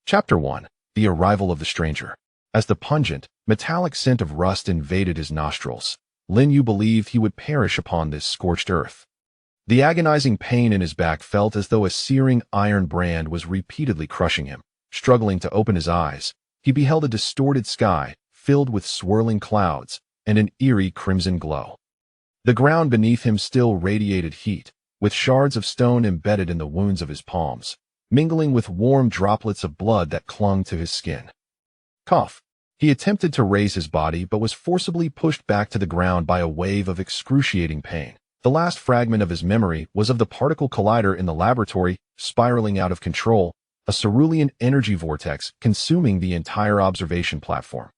Chapter 1. The Arrival of the Stranger. As the pungent, metallic scent of rust invaded his nostrils, Lin Yue believed he would perish upon this scorched earth. The agonizing pain in his back felt as though a searing iron brand was repeatedly crushing him. Struggling to open his eyes, he beheld a distorted sky filled with swirling clouds and an eerie crimson glow. The ground beneath him still radiated heat, with shards of stone embedded in the wounds of his palms, mingling with warm droplets of blood that clung to his skin. Cough. He attempted to raise his body but was forcibly pushed back to the ground by a wave of excruciating pain. The last fragment of his memory was of the particle collider in the laboratory, spiraling out of control, a cerulean energy vortex consuming the entire observation platform,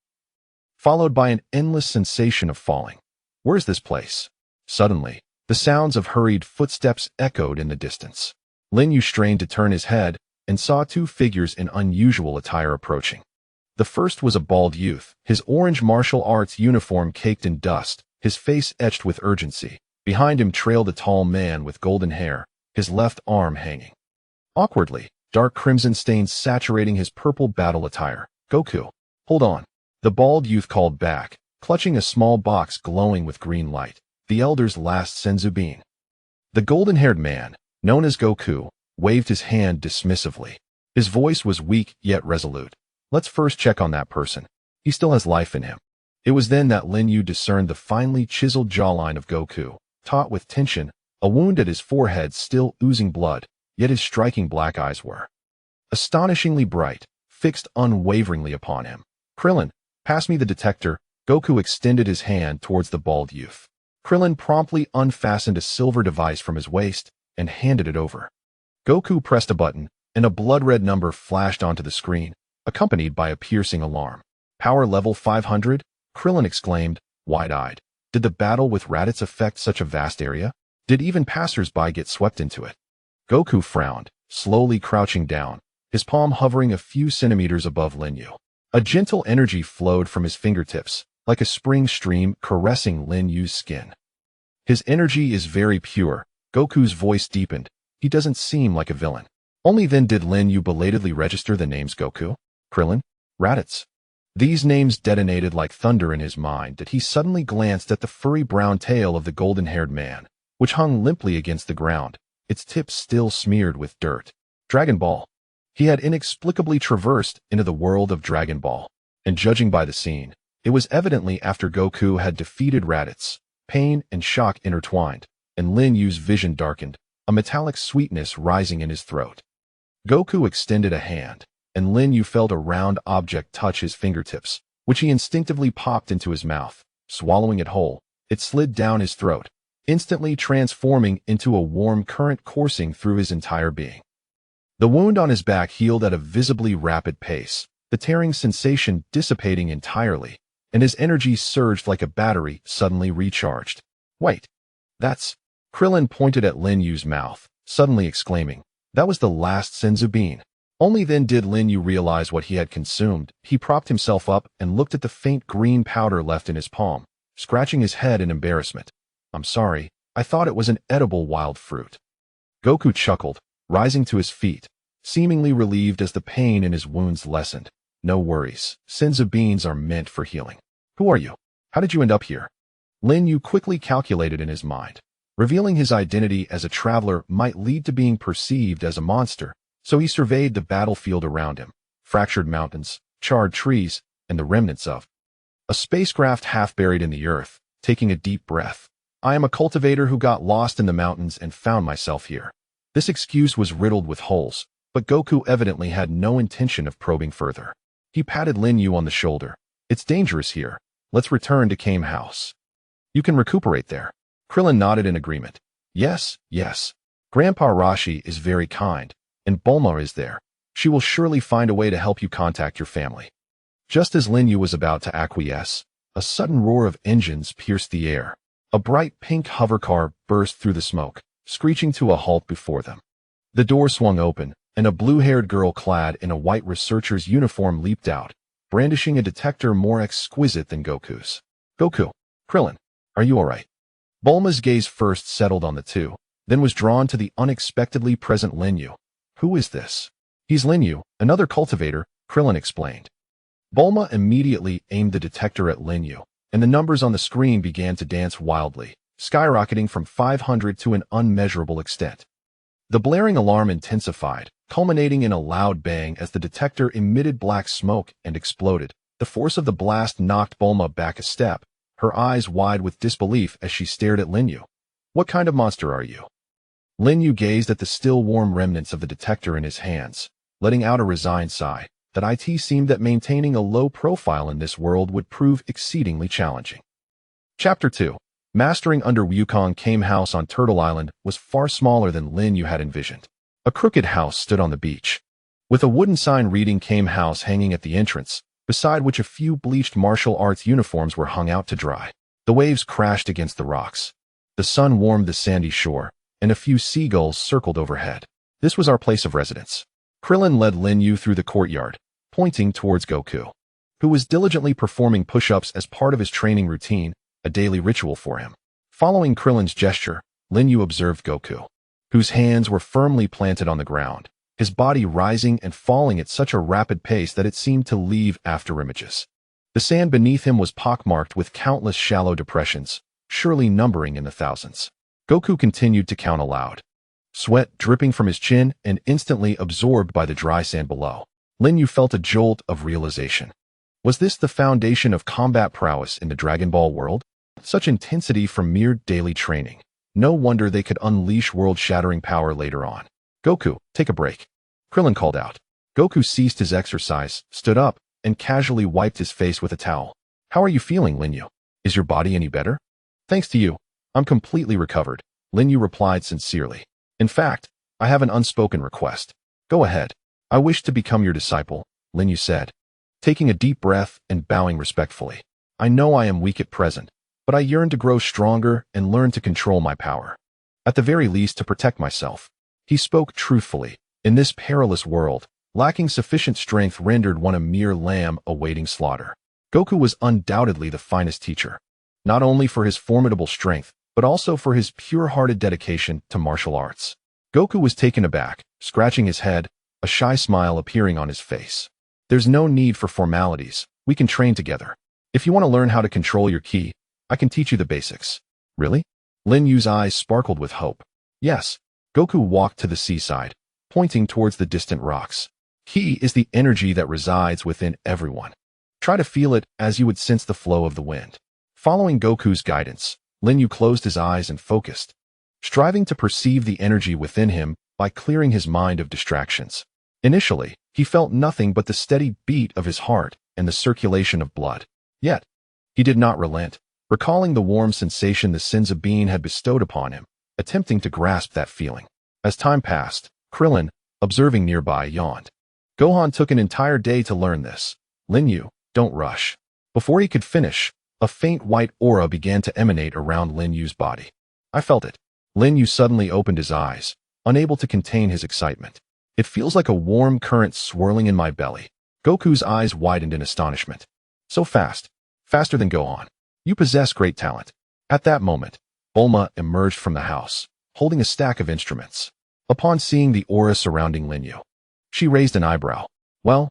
followed by an endless sensation of falling. Where's this place? Suddenly, the sounds of hurried footsteps echoed in the distance. Lin Yue strained to turn his head and saw two figures in unusual attire approaching. The first was a bald youth, his orange martial arts uniform caked in dust, his face etched with urgency. Behind him trailed a tall man with golden hair, his left arm hanging awkwardly, dark crimson stains saturating his purple battle attire. Goku. Hold on. The bald youth called back, clutching a small box glowing with green light, the elder's last senzu bean. The golden-haired man, known as Goku, waved his hand dismissively. His voice was weak yet resolute. Let's first check on that person. He still has life in him. It was then that Lin Yue discerned the finely chiseled jawline of Goku, taut with tension, a wound at his forehead still oozing blood, yet his striking black eyes were astonishingly bright, fixed unwaveringly upon him. Krillin, pass me the detector. Goku extended his hand towards the bald youth. Krillin promptly unfastened a silver device from his waist and handed it over. Goku pressed a button, and a blood-red number flashed onto the screen, accompanied by a piercing alarm. Power level 500? Krillin exclaimed, wide-eyed. Did the battle with Raditz affect such a vast area? Did even passers-by get swept into it? Goku frowned, slowly crouching down, his palm hovering a few centimeters above Lin Yue. A gentle energy flowed from his fingertips, like a spring stream caressing Lin Yue's skin. His energy is very pure. Goku's voice deepened. He doesn't seem like a villain. Only then did Lin Yue belatedly register the names Goku, Krillin, Raditz. These names detonated like thunder in his mind that he suddenly glanced at the furry brown tail of the golden-haired man, which hung limply against the ground, its tip still smeared with dirt. Dragon Ball. He had inexplicably traversed into the world of Dragon Ball, and judging by the scene, it was evidently after Goku had defeated Raditz. Pain and shock intertwined, and Lin Yue's vision darkened, a metallic sweetness rising in his throat. Goku extended a hand, and Lin Yue felt a round object touch his fingertips, which he instinctively popped into his mouth. Swallowing it whole, it slid down his throat, instantly transforming into a warm current coursing through his entire being. The wound on his back healed at a visibly rapid pace, the tearing sensation dissipating entirely, and his energy surged like a battery suddenly recharged. Wait, that's... Krillin pointed at Lin Yue's mouth, suddenly exclaiming, that was the last senzu bean. Only then did Lin Yue realize what he had consumed. He propped himself up and looked at the faint green powder left in his palm, scratching his head in embarrassment. I'm sorry, I thought it was an edible wild fruit. Goku chuckled, rising to his feet, seemingly relieved as the pain in his wounds lessened. No worries, senzu beans are meant for healing. Who are you? How did you end up here? Lin Yue quickly calculated in his mind. Revealing his identity as a traveler might lead to being perceived as a monster, so he surveyed the battlefield around him, fractured mountains, charred trees, and the remnants of a spacecraft half buried in the earth, taking a deep breath. I am a cultivator who got lost in the mountains and found myself here. This excuse was riddled with holes, but Goku evidently had no intention of probing further. He patted Lin Yue on the shoulder. It's dangerous here. Let's return to Kame House. You can recuperate there. Krillin nodded in agreement. Yes, yes. Grandpa Rashi is very kind, and Bulma is there. She will surely find a way to help you contact your family. Just as Lin Yue was about to acquiesce, a sudden roar of engines pierced the air. A bright pink hovercar burst through the smoke, screeching to a halt before them. The door swung open, and a blue-haired girl clad in a white researcher's uniform leaped out, brandishing a detector more exquisite than Goku's. Goku, Krillin, are you all right? Bulma's gaze first settled on the two, then was drawn to the unexpectedly present Lin Yue. Who is this? He's Lin Yue, another cultivator, Krillin explained. Bulma immediately aimed the detector at Lin Yue, and the numbers on the screen began to dance wildly, skyrocketing from 500 to an unmeasurable extent. The blaring alarm intensified, culminating in a loud bang as the detector emitted black smoke and exploded. The force of the blast knocked Bulma back a step, her eyes wide with disbelief as she stared at Lin Yue. What kind of monster are you? Lin Yue gazed at the still warm remnants of the detector in his hands, letting out a resigned sigh. That it seemed that maintaining a low profile in this world would prove exceedingly challenging. Chapter 2. Mastering Under Wukong Kame House on Turtle Island was far smaller than Lin Yue had envisioned. A crooked house stood on the beach, with a wooden sign reading Kame House hanging at the entrance, beside which a few bleached martial arts uniforms were hung out to dry. The waves crashed against the rocks. The sun warmed the sandy shore, and a few seagulls circled overhead. This was our place of residence. Krillin led Lin Yue through the courtyard, pointing towards Goku, who was diligently performing push-ups as part of his training routine, a daily ritual for him. Following Krillin's gesture, Lin Yue observed Goku, whose hands were firmly planted on the ground, his body rising and falling at such a rapid pace that it seemed to leave afterimages. The sand beneath him was pockmarked with countless shallow depressions, surely numbering in the thousands. Goku continued to count aloud, sweat dripping from his chin and instantly absorbed by the dry sand below. Lin Yue felt a jolt of realization. Was this the foundation of combat prowess in the Dragon Ball world? Such intensity from mere daily training. No wonder they could unleash world-shattering power later on. Goku, take a break. Krillin called out. Goku ceased his exercise, stood up, and casually wiped his face with a towel. How are you feeling, Lin Yue? Is your body any better? Thanks to you, I'm completely recovered, Lin Yue replied sincerely. In fact, I have an unspoken request. Go ahead. I wish to become your disciple, Lin Yue said, taking a deep breath and bowing respectfully. I know I am weak at present, but I yearn to grow stronger and learn to control my power. At the very least to protect myself. He spoke truthfully. In this perilous world, lacking sufficient strength rendered one a mere lamb awaiting slaughter. Goku was undoubtedly the finest teacher, not only for his formidable strength, but also for his pure-hearted dedication to martial arts. Goku was taken aback, scratching his head, a shy smile appearing on his face. There's no need for formalities. We can train together. If you want to learn how to control your ki, I can teach you the basics. Really? Lin Yue's eyes sparkled with hope. Yes. Goku walked to the seaside, pointing towards the distant rocks. Ki is the energy that resides within everyone. Try to feel it as you would sense the flow of the wind. Following Goku's guidance, Lin Yue closed his eyes and focused, striving to perceive the energy within him by clearing his mind of distractions. Initially, he felt nothing but the steady beat of his heart and the circulation of blood. Yet, he did not relent, recalling the warm sensation the Senzu being had bestowed upon him, attempting to grasp that feeling. As time passed, Krillin, observing nearby, yawned. Gohan took an entire day to learn this. Lin Yue, don't rush. Before he could finish, a faint white aura began to emanate around Lin Yue's body. I felt it. Lin Yue suddenly opened his eyes, unable to contain his excitement. It feels like a warm current swirling in my belly. Goku's eyes widened in astonishment. So fast. Faster than Gohan. You possess great talent. At that moment, Bulma emerged from the house, holding a stack of instruments. Upon seeing the aura surrounding Lin Yue, she raised an eyebrow. Well,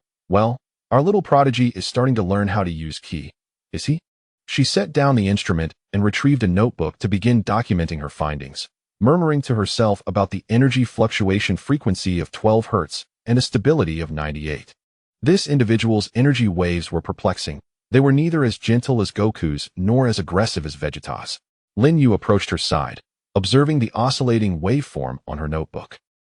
our little prodigy is starting to learn how to use ki, is he? She set down the instrument and retrieved a notebook to begin documenting her findings, murmuring to herself about the energy fluctuation frequency of 12 Hz and a stability of 98. This individual's energy waves were perplexing. They were neither as gentle as Goku's nor as aggressive as Vegeta's. Lin Yue approached her side, observing the oscillating waveform on her notebook.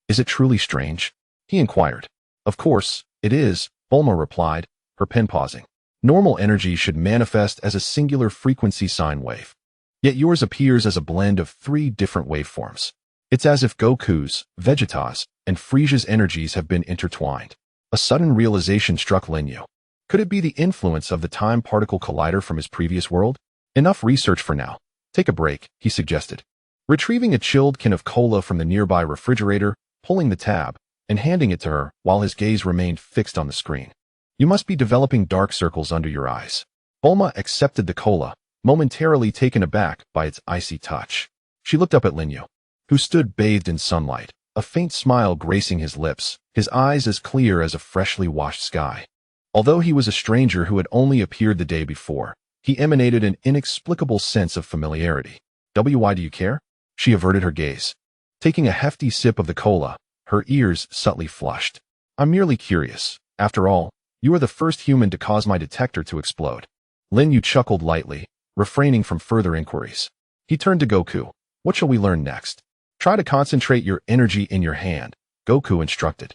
Is it truly strange? He inquired. Of course, it is, Bulma replied, her pen pausing. Normal energy should manifest as a singular frequency sine wave. Yet yours appears as a blend of 3 different waveforms. It's as if Goku's, Vegeta's, and Frieza's energies have been intertwined. A sudden realization struck Lin Yue. Could it be the influence of the time particle collider from his previous world? Enough research for now. Take a break, he suggested. Retrieving a chilled can of cola from the nearby refrigerator, pulling the tab, and handing it to her while his gaze remained fixed on the screen. You must be developing dark circles under your eyes. Bulma accepted the cola, momentarily taken aback by its icy touch. She looked up at Lin Yue, who stood bathed in sunlight, a faint smile gracing his lips, his eyes as clear as a freshly washed sky. Although he was a stranger who had only appeared the day before, he emanated an inexplicable sense of familiarity. Why do you care? She averted her gaze. Taking a hefty sip of the cola, her ears subtly flushed. I'm merely curious. After all, you are the first human to cause my detector to explode. Lin Yue chuckled lightly, refraining from further inquiries. He turned to Goku. What shall we learn next? Try to concentrate your energy in your hand, Goku instructed.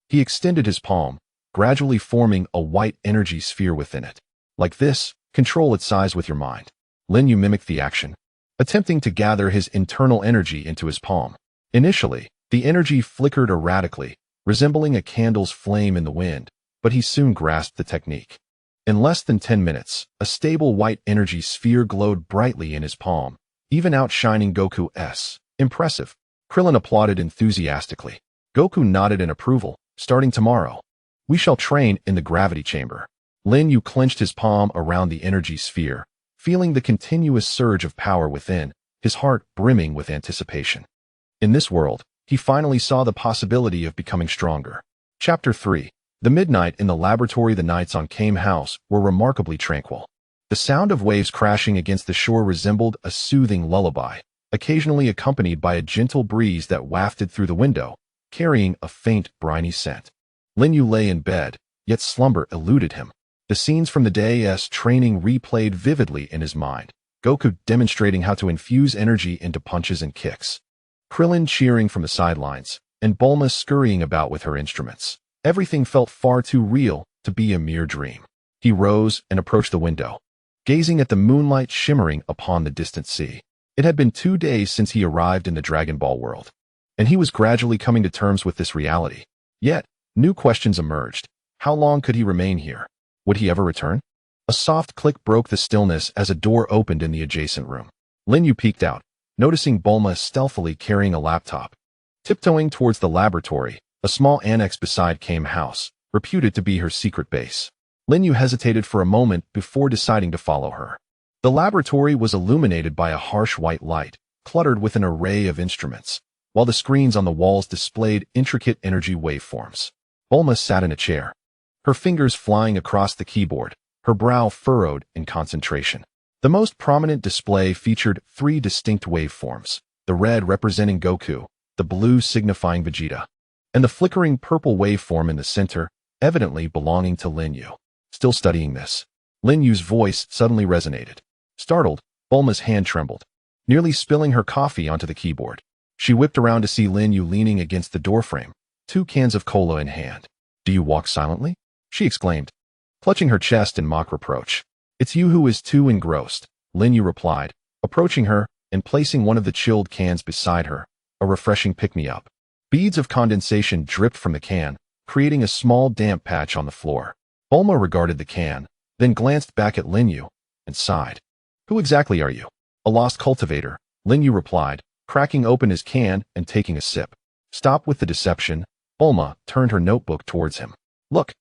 He extended his palm, gradually forming a white energy sphere within it. Like this, control its size with your mind. Lin Yue mimicked the action, attempting to gather his internal energy into his palm. Initially, the energy flickered erratically, resembling a candle's flame in the wind, but he soon grasped the technique. In less than 10 minutes, a stable white energy sphere glowed brightly in his palm, even outshining Goku's. Impressive. Krillin applauded enthusiastically. Goku nodded in approval. Starting tomorrow, we shall train in the gravity chamber. Lin Yue clenched his palm around the energy sphere, feeling the continuous surge of power within, his heart brimming with anticipation. In this world, he finally saw the possibility of becoming stronger. Chapter 3. The midnight in the laboratory. The nights on Kame House were remarkably tranquil. The sound of waves crashing against the shore resembled a soothing lullaby, occasionally accompanied by a gentle breeze that wafted through the window, carrying a faint, briny scent. Lin Yue lay in bed, yet slumber eluded him. The scenes from the day's training replayed vividly in his mind, Goku demonstrating how to infuse energy into punches and kicks, Krillin cheering from the sidelines, and Bulma scurrying about with her instruments. Everything felt far too real to be a mere dream. He rose and approached the window, gazing at the moonlight shimmering upon the distant sea. It had been 2 days since he arrived in the Dragon Ball world, and he was gradually coming to terms with this reality. Yet, new questions emerged. How long could he remain here? Would he ever return? A soft click broke the stillness as a door opened in the adjacent room. Lin Yue peeked out, noticing Bulma stealthily carrying a laptop. Tiptoeing towards the laboratory, a small annex beside Kame House, reputed to be her secret base. Lin Yue hesitated for a moment before deciding to follow her. The laboratory was illuminated by a harsh white light, cluttered with an array of instruments, while the screens on the walls displayed intricate energy waveforms. Bulma sat in a chair, her fingers flying across the keyboard, her brow furrowed in concentration. The most prominent display featured 3 distinct waveforms, the red representing Goku, the blue signifying Vegeta, and the flickering purple waveform in the center, evidently belonging to Lin Yue. Still studying this? Lin Yue's voice suddenly resonated. Startled, Bulma's hand trembled, nearly spilling her coffee onto the keyboard. She whipped around to see Lin Yue leaning against the doorframe, 2 cans of cola in hand. Do you walk silently? She exclaimed, clutching her chest in mock reproach. It's you who is too engrossed, Lin Yue replied, approaching her and placing one of the chilled cans beside her, a refreshing pick-me-up. Beads of condensation dripped from the can, creating a small damp patch on the floor. Bulma regarded the can, then glanced back at Lin Yue and sighed. Who exactly are you? A lost cultivator, Lin Yue replied, cracking open his can and taking a sip. Stop with the deception. Bulma turned her notebook towards him. Look,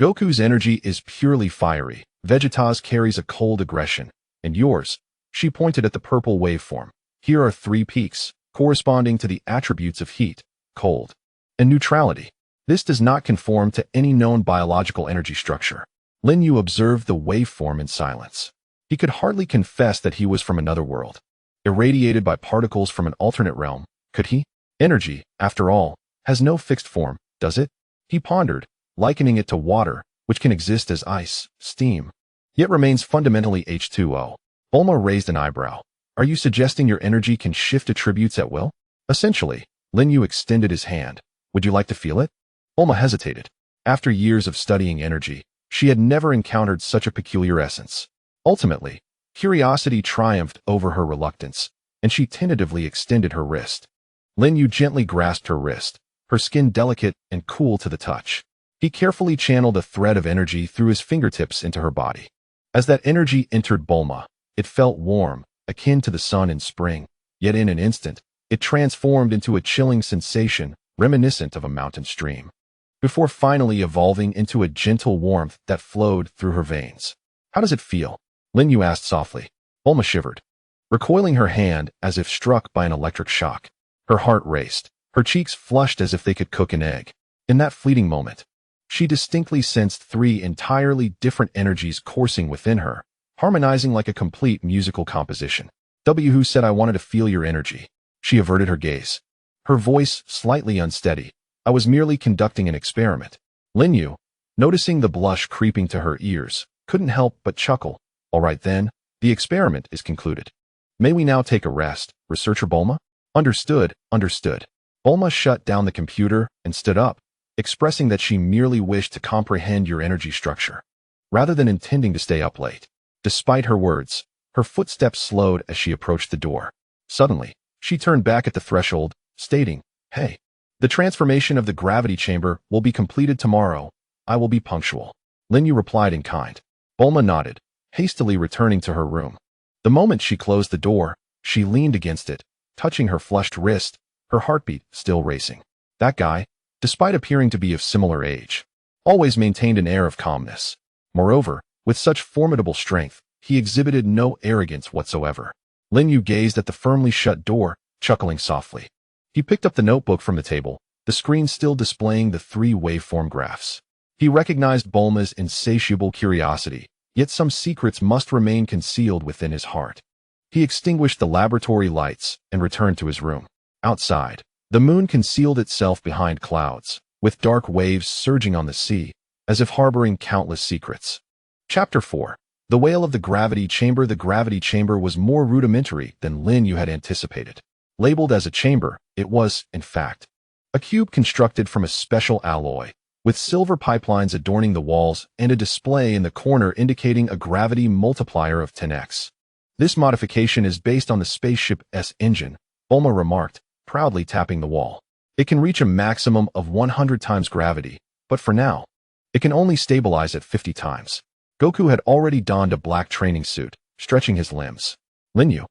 Goku's energy is purely fiery, Vegeta's carries a cold aggression, and yours, she pointed at the purple waveform. Here are 3 peaks, corresponding to the attributes of heat, cold, and neutrality. This does not conform to any known biological energy structure. Lin Yue observed the waveform in silence. He could hardly confess that he was from another world, irradiated by particles from an alternate realm. Could he? Energy, after all, has no fixed form, does it? He pondered, likening it to water, which can exist as ice, steam, yet remains fundamentally H2O. Bulma raised an eyebrow. Are you suggesting your energy can shift attributes at will? Essentially, Lin Yue extended his hand. Would you like to feel it? Bulma hesitated. After years of studying energy, she had never encountered such a peculiar essence. Ultimately, curiosity triumphed over her reluctance, and she tentatively extended her wrist. Lin Yue gently grasped her wrist, her skin delicate and cool to the touch. He carefully channeled a thread of energy through his fingertips into her body. As that energy entered Bulma, it felt warm, akin to the sun in spring, yet in an instant, it transformed into a chilling sensation reminiscent of a mountain stream, before finally evolving into a gentle warmth that flowed through her veins. How does it feel? Lin Yue asked softly. Bulma shivered, recoiling her hand as if struck by an electric shock. Her heart raced, her cheeks flushed as if they could cook an egg. In that fleeting moment, she distinctly sensed three entirely different energies coursing within her, harmonizing like a complete musical composition. Who said I wanted to feel your energy? She averted her gaze, her voice slightly unsteady. I was merely conducting an experiment. Lin Yue, noticing the blush creeping to her ears, couldn't help but chuckle. All right then, the experiment is concluded. May we now take a rest, researcher Bulma? Understood. Bulma shut down the computer and stood up, expressing that she merely wished to comprehend your energy structure, rather than intending to stay up late. Despite her words, her footsteps slowed as she approached the door. Suddenly, she turned back at the threshold, stating, "Hey, the transformation of the gravity chamber will be completed tomorrow. I will be punctual." Lin Yue replied in kind. Bulma nodded, hastily returning to her room. The moment she closed the door, she leaned against it, touching her flushed wrist, her heartbeat still racing. That guy, despite appearing to be of similar age, always maintained an air of calmness. Moreover, with such formidable strength, he exhibited no arrogance whatsoever. Lin Yue gazed at the firmly shut door, chuckling softly. He picked up the notebook from the table, the screen still displaying the three waveform graphs. He recognized Bulma's insatiable curiosity, yet some secrets must remain concealed within his heart. He extinguished the laboratory lights and returned to his room. Outside, the moon concealed itself behind clouds, with dark waves surging on the sea, as if harboring countless secrets. Chapter 4. The Whale of the Gravity Chamber. The gravity chamber was more rudimentary than Lin Yue had anticipated. Labeled as a chamber, it was, in fact, a cube constructed from a special alloy, with silver pipelines adorning the walls and a display in the corner indicating a gravity multiplier of 10x. This modification is based on the spaceship's engine, Bulma remarked, proudly tapping the wall. It can reach a maximum of 100 times gravity, but for now, it can only stabilize at 50 times. Goku had already donned a black training suit, stretching his limbs. Lin Yue,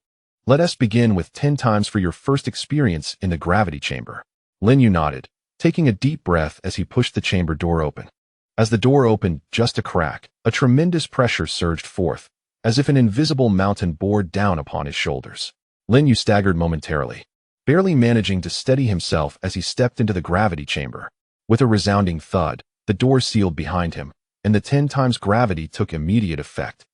let us begin with 10 times for your first experience in the gravity chamber. Lin Yue nodded, taking a deep breath as he pushed the chamber door open. As the door opened just a crack, a tremendous pressure surged forth, as if an invisible mountain bore down upon his shoulders. Lin Yue staggered momentarily, barely managing to steady himself as he stepped into the gravity chamber. With a resounding thud, the door sealed behind him, and the 10 times gravity took immediate effect.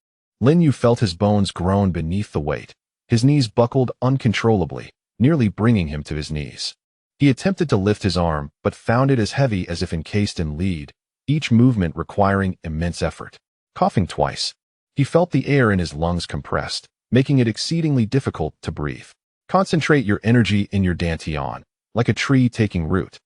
Lin Yue felt his bones groan beneath the weight. His knees buckled uncontrollably, nearly bringing him to his knees. He attempted to lift his arm, but found it as heavy as if encased in lead, each movement requiring immense effort. Coughing twice, he felt the air in his lungs compressed, making it exceedingly difficult to breathe. Concentrate your energy in your dantian, like a tree taking root.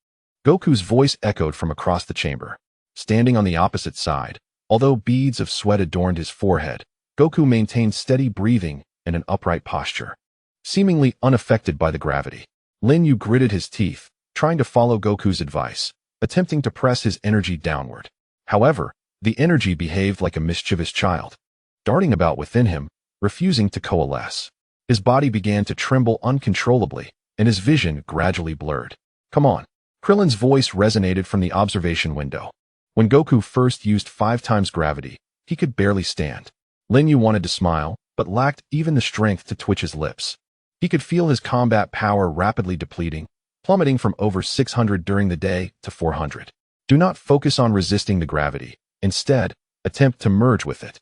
Goku's voice echoed from across the chamber. Standing on the opposite side, although beads of sweat adorned his forehead, Goku maintained steady breathing and an upright posture, seemingly unaffected by the gravity. Lin Yue gritted his teeth, trying to follow Goku's advice, attempting to press his energy downward. However, the energy behaved like a mischievous child, darting about within him, refusing to coalesce. His body began to tremble uncontrollably, and his vision gradually blurred. Come on. Krillin's voice resonated from the observation window. When Goku first used 5 times gravity, he could barely stand. Lin Yue wanted to smile, but lacked even the strength to twitch his lips. He could feel his combat power rapidly depleting, plummeting from over 600 during the day to 400. Do not focus on resisting the gravity. Instead, attempt to merge with it.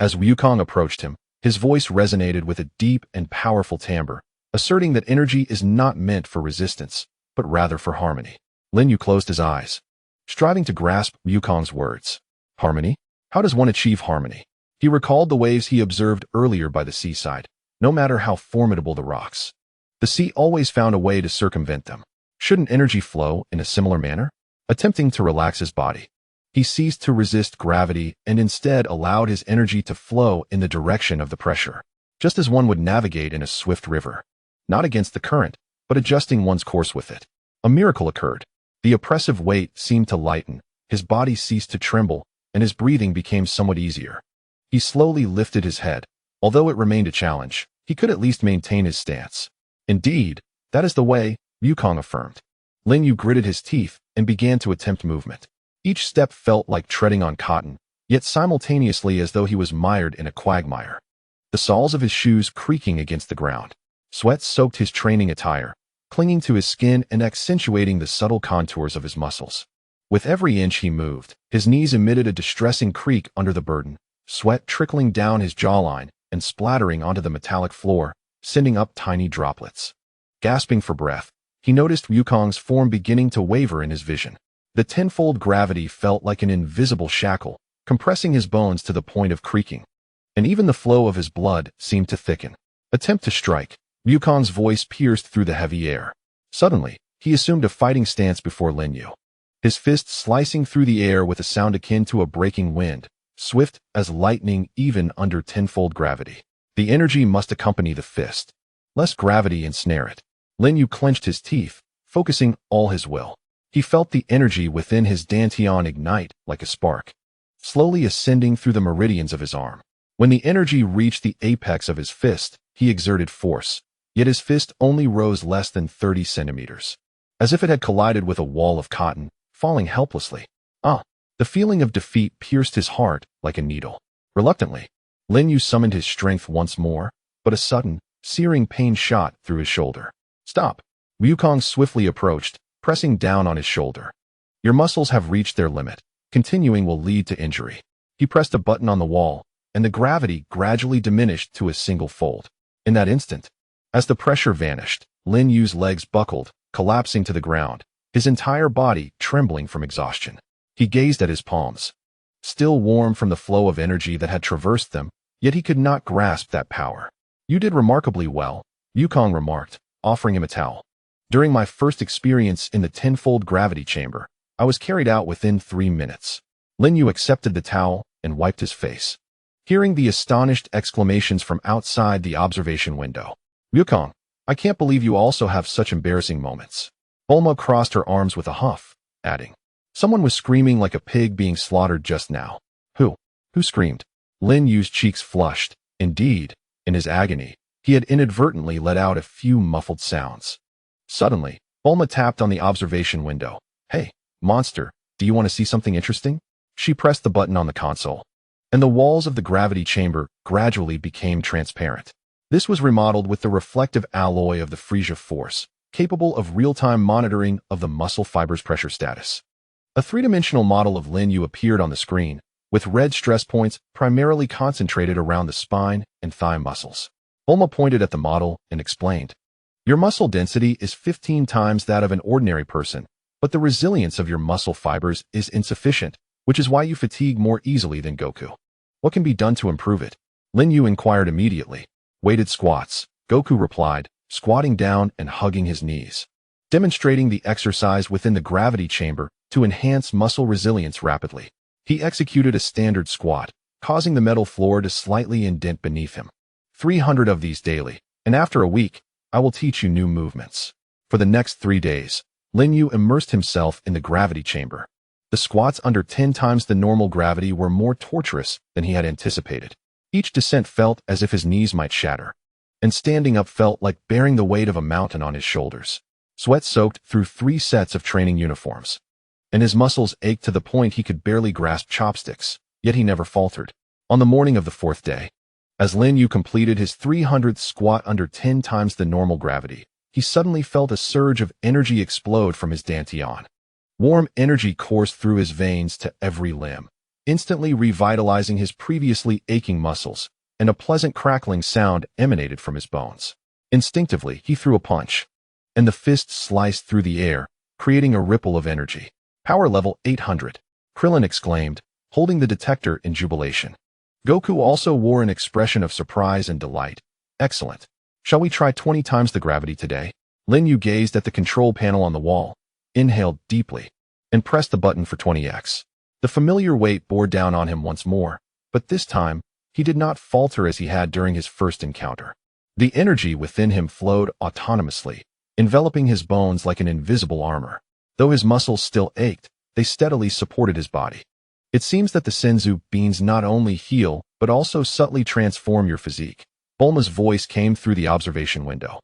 As Wukong approached him, his voice resonated with a deep and powerful timbre, asserting that energy is not meant for resistance, but rather for harmony. Lin Yue closed his eyes, striving to grasp Wukong's words. Harmony? How does one achieve harmony? He recalled the waves he observed earlier by the seaside. No matter how formidable the rocks, the sea always found a way to circumvent them. Shouldn't energy flow in a similar manner? Attempting to relax his body, he ceased to resist gravity and instead allowed his energy to flow in the direction of the pressure, just as one would navigate in a swift river, not against the current, but adjusting one's course with it. A miracle occurred. The oppressive weight seemed to lighten, his body ceased to tremble, and his breathing became somewhat easier. He slowly lifted his head. Although it remained a challenge, he could at least maintain his stance. Indeed, that is the way, Wukong affirmed. Lin Yue gritted his teeth and began to attempt movement. Each step felt like treading on cotton, yet simultaneously as though he was mired in a quagmire. The soles of his shoes creaking against the ground. Sweat soaked his training attire, clinging to his skin and accentuating the subtle contours of his muscles. With every inch he moved, his knees emitted a distressing creak under the burden, sweat trickling down his jawline and splattering onto the metallic floor, sending up tiny droplets. Gasping for breath, he noticed Wukong's form beginning to waver in his vision. The tenfold gravity felt like an invisible shackle, compressing his bones to the point of creaking. And even the flow of his blood seemed to thicken. Attempt to strike. Wukong's voice pierced through the heavy air. Suddenly, he assumed a fighting stance before Lin Yue. His fist slicing through the air with a sound akin to a breaking wind, swift as lightning even under tenfold gravity. The energy must accompany the fist. Less gravity ensnare it. Lin Yue clenched his teeth, focusing all his will. He felt the energy within his dantian ignite like a spark, slowly ascending through the meridians of his arm. When the energy reached the apex of his fist, he exerted force, yet his fist only rose less than 30 centimeters. As if it had collided with a wall of cotton, falling helplessly. The feeling of defeat pierced his heart like a needle. Reluctantly, Lin Yue summoned his strength once more, but a sudden, searing pain shot through his shoulder. Stop! Wukong swiftly approached, pressing down on his shoulder. Your muscles have reached their limit. Continuing will lead to injury. He pressed a button on the wall, and the gravity gradually diminished to a single fold. In that instant, as the pressure vanished, Lin Yue's legs buckled, collapsing to the ground, his entire body trembling from exhaustion. He gazed at his palms, still warm from the flow of energy that had traversed them, yet he could not grasp that power. You did remarkably well, Wukong remarked, offering him a towel. During my first experience in the tenfold gravity chamber, I was carried out within 3 minutes. Lin Yue accepted the towel and wiped his face. Hearing the astonished exclamations from outside the observation window. Wukong, I can't believe you also have such embarrassing moments. Bulma crossed her arms with a huff, adding, someone was screaming like a pig being slaughtered just now. Who screamed? Lin Yue's cheeks flushed. Indeed, in his agony, he had inadvertently let out a few muffled sounds. Suddenly, Bulma tapped on the observation window. Hey, monster, do you want to see something interesting? She pressed the button on the console, and the walls of the gravity chamber gradually became transparent. This was remodeled with the reflective alloy of the Frisia force, capable of real-time monitoring of the muscle fibers' pressure status. A three-dimensional model of Lin Yue appeared on the screen, with red stress points primarily concentrated around the spine and thigh muscles. Bulma pointed at the model and explained, your muscle density is 15 times that of an ordinary person, but the resilience of your muscle fibers is insufficient, which is why you fatigue more easily than Goku. What can be done to improve it? Lin Yue inquired immediately. Weighted squats, Goku replied, squatting down and hugging his knees, demonstrating the exercise within the gravity chamber to enhance muscle resilience rapidly. He executed a standard squat, causing the metal floor to slightly indent beneath him. 300 of these daily, and after a week, I will teach you new movements. For the next 3 days, Lin Yue immersed himself in the gravity chamber. The squats under 10 times the normal gravity were more torturous than he had anticipated. Each descent felt as if his knees might shatter, and standing up felt like bearing the weight of a mountain on his shoulders. Sweat soaked through 3 sets of training uniforms, and his muscles ached to the point he could barely grasp chopsticks, yet he never faltered. On the morning of the 4th day, as Lin Yue completed his 300th squat under 10 times the normal gravity, he suddenly felt a surge of energy explode from his dantian. Warm energy coursed through his veins to every limb, instantly revitalizing his previously aching muscles, and a pleasant crackling sound emanated from his bones. Instinctively, he threw a punch, and the fist sliced through the air, creating a ripple of energy. Power level 800, Krillin exclaimed, holding the detector in jubilation. Goku also wore an expression of surprise and delight. Excellent. Shall we try 20 times the gravity today? Lin Yue gazed at the control panel on the wall, inhaled deeply, and pressed the button for 20x. The familiar weight bore down on him once more, but this time, he did not falter as he had during his first encounter. The energy within him flowed autonomously, enveloping his bones like an invisible armor. Though his muscles still ached, they steadily supported his body. It seems that the Senzu beans not only heal, but also subtly transform your physique. Bulma's voice came through the observation window,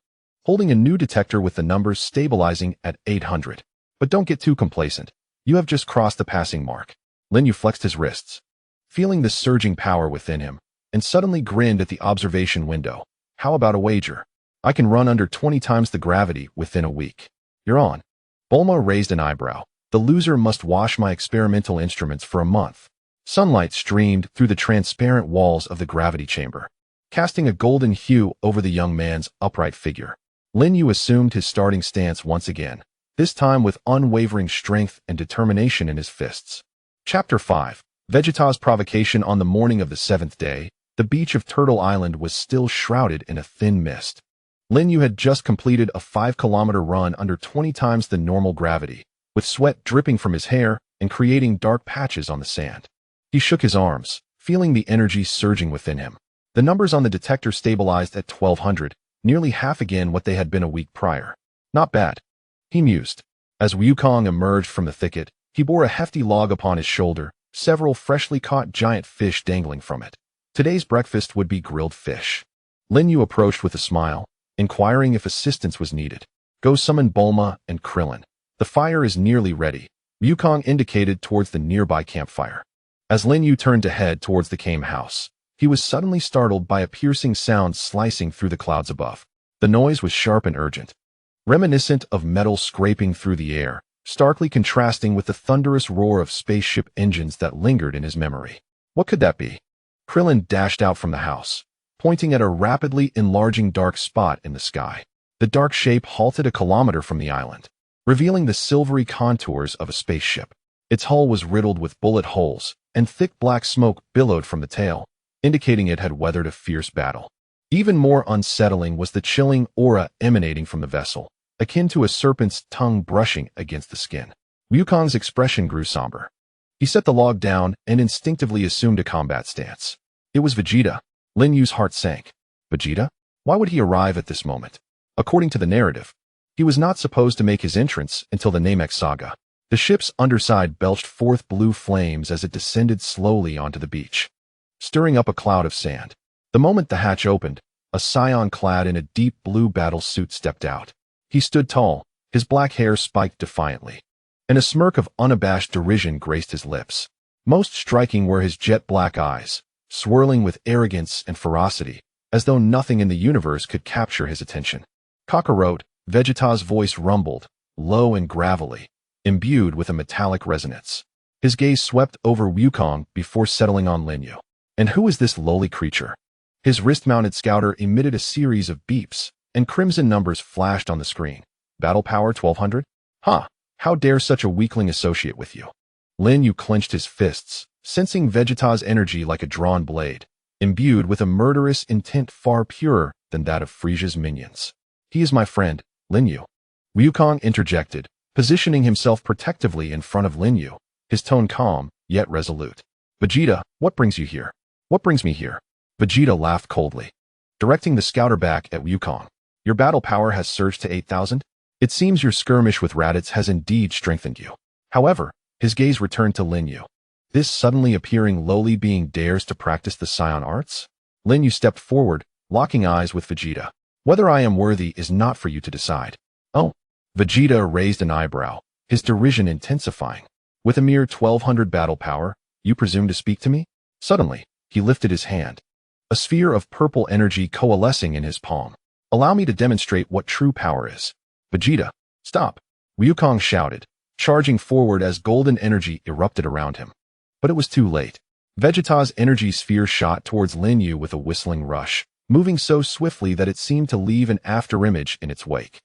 holding a new detector with the numbers stabilizing at 800. But don't get too complacent. You have just crossed the passing mark. Lin Yue flexed his wrists, feeling the surging power within him, and suddenly grinned at the observation window. How about a wager? I can run under 20 times the gravity within a week. You're on. Bulma raised an eyebrow, The loser must wash my experimental instruments for a month. Sunlight streamed through the transparent walls of the gravity chamber, casting a golden hue over the young man's upright figure. Lin Yue assumed his starting stance once again, this time with unwavering strength and determination in his fists. Chapter 5. Vegeta's provocation. On the morning of the 7th day, the beach of Turtle Island was still shrouded in a thin mist. Lin Yue had just completed a 5-kilometer run under 20 times the normal gravity, with sweat dripping from his hair and creating dark patches on the sand. He shook his arms, feeling the energy surging within him. The numbers on the detector stabilized at 1,200, nearly half again what they had been a week prior. Not bad, he mused. As Wukong emerged from the thicket, he bore a hefty log upon his shoulder, several freshly caught giant fish dangling from it. Today's breakfast would be grilled fish. Lin Yue approached with a smile, inquiring if assistance was needed. Go summon Bulma and Krillin. The fire is nearly ready. Wukong indicated towards the nearby campfire. As Lin Yue turned to head towards the Kame house, he was suddenly startled by a piercing sound slicing through the clouds above. The noise was sharp and urgent, reminiscent of metal scraping through the air, starkly contrasting with the thunderous roar of spaceship engines that lingered in his memory. What could that be? Krillin dashed out from the house, pointing at a rapidly enlarging dark spot in the sky. The dark shape halted a kilometer from the island, revealing the silvery contours of a spaceship. Its hull was riddled with bullet holes, and thick black smoke billowed from the tail, indicating it had weathered a fierce battle. Even more unsettling was the chilling aura emanating from the vessel, akin to a serpent's tongue brushing against the skin. Wukong's expression grew somber. He set the log down and instinctively assumed a combat stance. It was Vegeta. Lin Yue's heart sank. Vegeta? Why would he arrive at this moment? According to the narrative, he was not supposed to make his entrance until the Namek saga. The ship's underside belched forth blue flames as it descended slowly onto the beach, stirring up a cloud of sand. The moment the hatch opened, a scion clad in a deep blue battle suit stepped out. He stood tall, his black hair spiked defiantly, and a smirk of unabashed derision graced his lips. Most striking were his jet black eyes, swirling with arrogance and ferocity, as though nothing in the universe could capture his attention. Kakarot, Vegeta's voice rumbled, low and gravelly, imbued with a metallic resonance. His gaze swept over Wukong before settling on Lin Yue. And who is this lowly creature? His wrist-mounted scouter emitted a series of beeps, and crimson numbers flashed on the screen. Battle power 1,200? Huh, how dare such a weakling associate with you? Lin Yue clenched his fists, sensing Vegeta's energy like a drawn blade, imbued with a murderous intent far purer than that of Frisia's minions. He is my friend, Lin Yue. Wukong interjected, positioning himself protectively in front of Lin Yue, his tone calm, yet resolute. Vegeta, what brings you here? What brings me here? Vegeta laughed coldly, directing the scouter back at Wukong. Your battle power has surged to 8,000? It seems your skirmish with Raditz has indeed strengthened you. However, his gaze returned to Lin Yue. This suddenly appearing lowly being dares to practice the Scion arts? Lin Yue stepped forward, locking eyes with Vegeta. Whether I am worthy is not for you to decide. Oh. Vegeta raised an eyebrow, his derision intensifying. With a mere 1,200 battle power, you presume to speak to me? Suddenly, he lifted his hand, a sphere of purple energy coalescing in his palm. Allow me to demonstrate what true power is. Vegeta, stop! Wukong shouted, charging forward as golden energy erupted around him. But it was too late. Vegeta's energy sphere shot towards Lin Yue with a whistling rush, moving so swiftly that it seemed to leave an afterimage in its wake.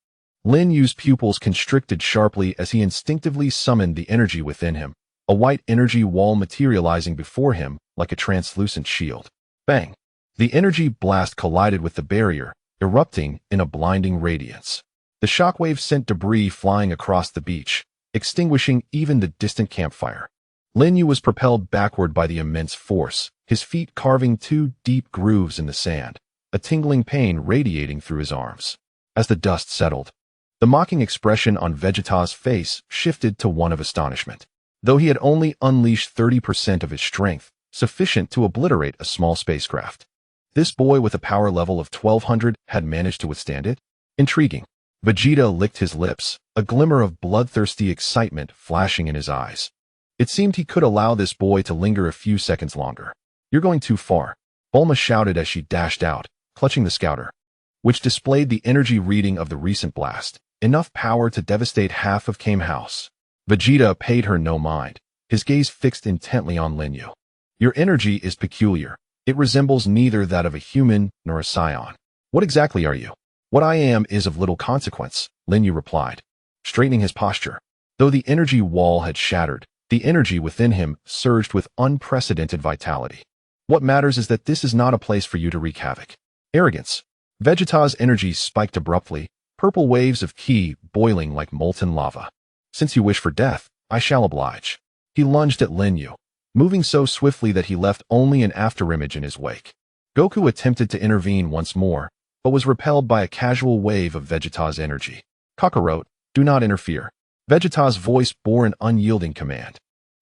Lin Yue's pupils constricted sharply as he instinctively summoned the energy within him, a white energy wall materializing before him like a translucent shield. Bang! The energy blast collided with the barrier, erupting in a blinding radiance. The shockwave sent debris flying across the beach, extinguishing even the distant campfire. Lin Yue was propelled backward by the immense force, his feet carving 2 deep grooves in the sand, a tingling pain radiating through his arms. As the dust settled, the mocking expression on Vegeta's face shifted to one of astonishment. Though he had only unleashed 30% of his strength, sufficient to obliterate a small spacecraft, this boy with a power level of 1,200 had managed to withstand it? Intriguing. Vegeta licked his lips, a glimmer of bloodthirsty excitement flashing in his eyes. It seemed he could allow this boy to linger a few seconds longer. You're going too far, Bulma shouted as she dashed out, clutching the scouter, which displayed the energy reading of the recent blast, enough power to devastate half of Kame House. Vegeta paid her no mind, his gaze fixed intently on Lin Yue. Your energy is peculiar. It resembles neither that of a human nor a scion. What exactly are you? What I am is of little consequence, Lin Yue replied, straightening his posture. Though the energy wall had shattered, the energy within him surged with unprecedented vitality. What matters is that this is not a place for you to wreak havoc. Arrogance. Vegeta's energy spiked abruptly, purple waves of ki boiling like molten lava. Since you wish for death, I shall oblige. He lunged at Lin Yue, moving so swiftly that he left only an afterimage in his wake. Goku attempted to intervene once more, but was repelled by a casual wave of Vegeta's energy. Kakarot, do not interfere. Vegeta's voice bore an unyielding command.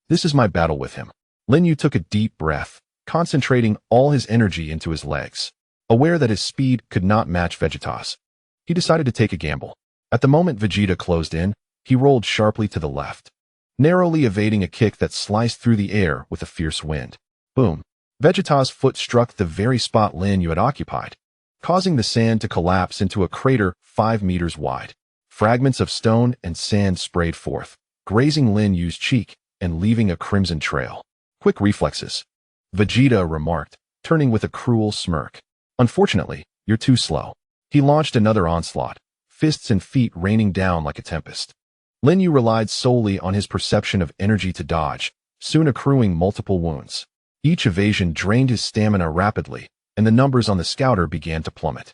This is my battle with him. Lin Yue took a deep breath, concentrating all his energy into his legs. Aware that his speed could not match Vegeta's, he decided to take a gamble. At the moment Vegeta closed in, he rolled sharply to the left, narrowly evading a kick that sliced through the air with a fierce wind. Boom! Vegeta's foot struck the very spot Lin Yue had occupied, causing the sand to collapse into a crater 5 meters wide. Fragments of stone and sand sprayed forth, grazing Lin Yue's cheek and leaving a crimson trail. Quick reflexes, Vegeta remarked, turning with a cruel smirk. Unfortunately, you're too slow. He launched another onslaught, fists and feet raining down like a tempest. Lin Yue relied solely on his perception of energy to dodge, soon accruing multiple wounds. Each evasion drained his stamina rapidly, and the numbers on the scouter began to plummet.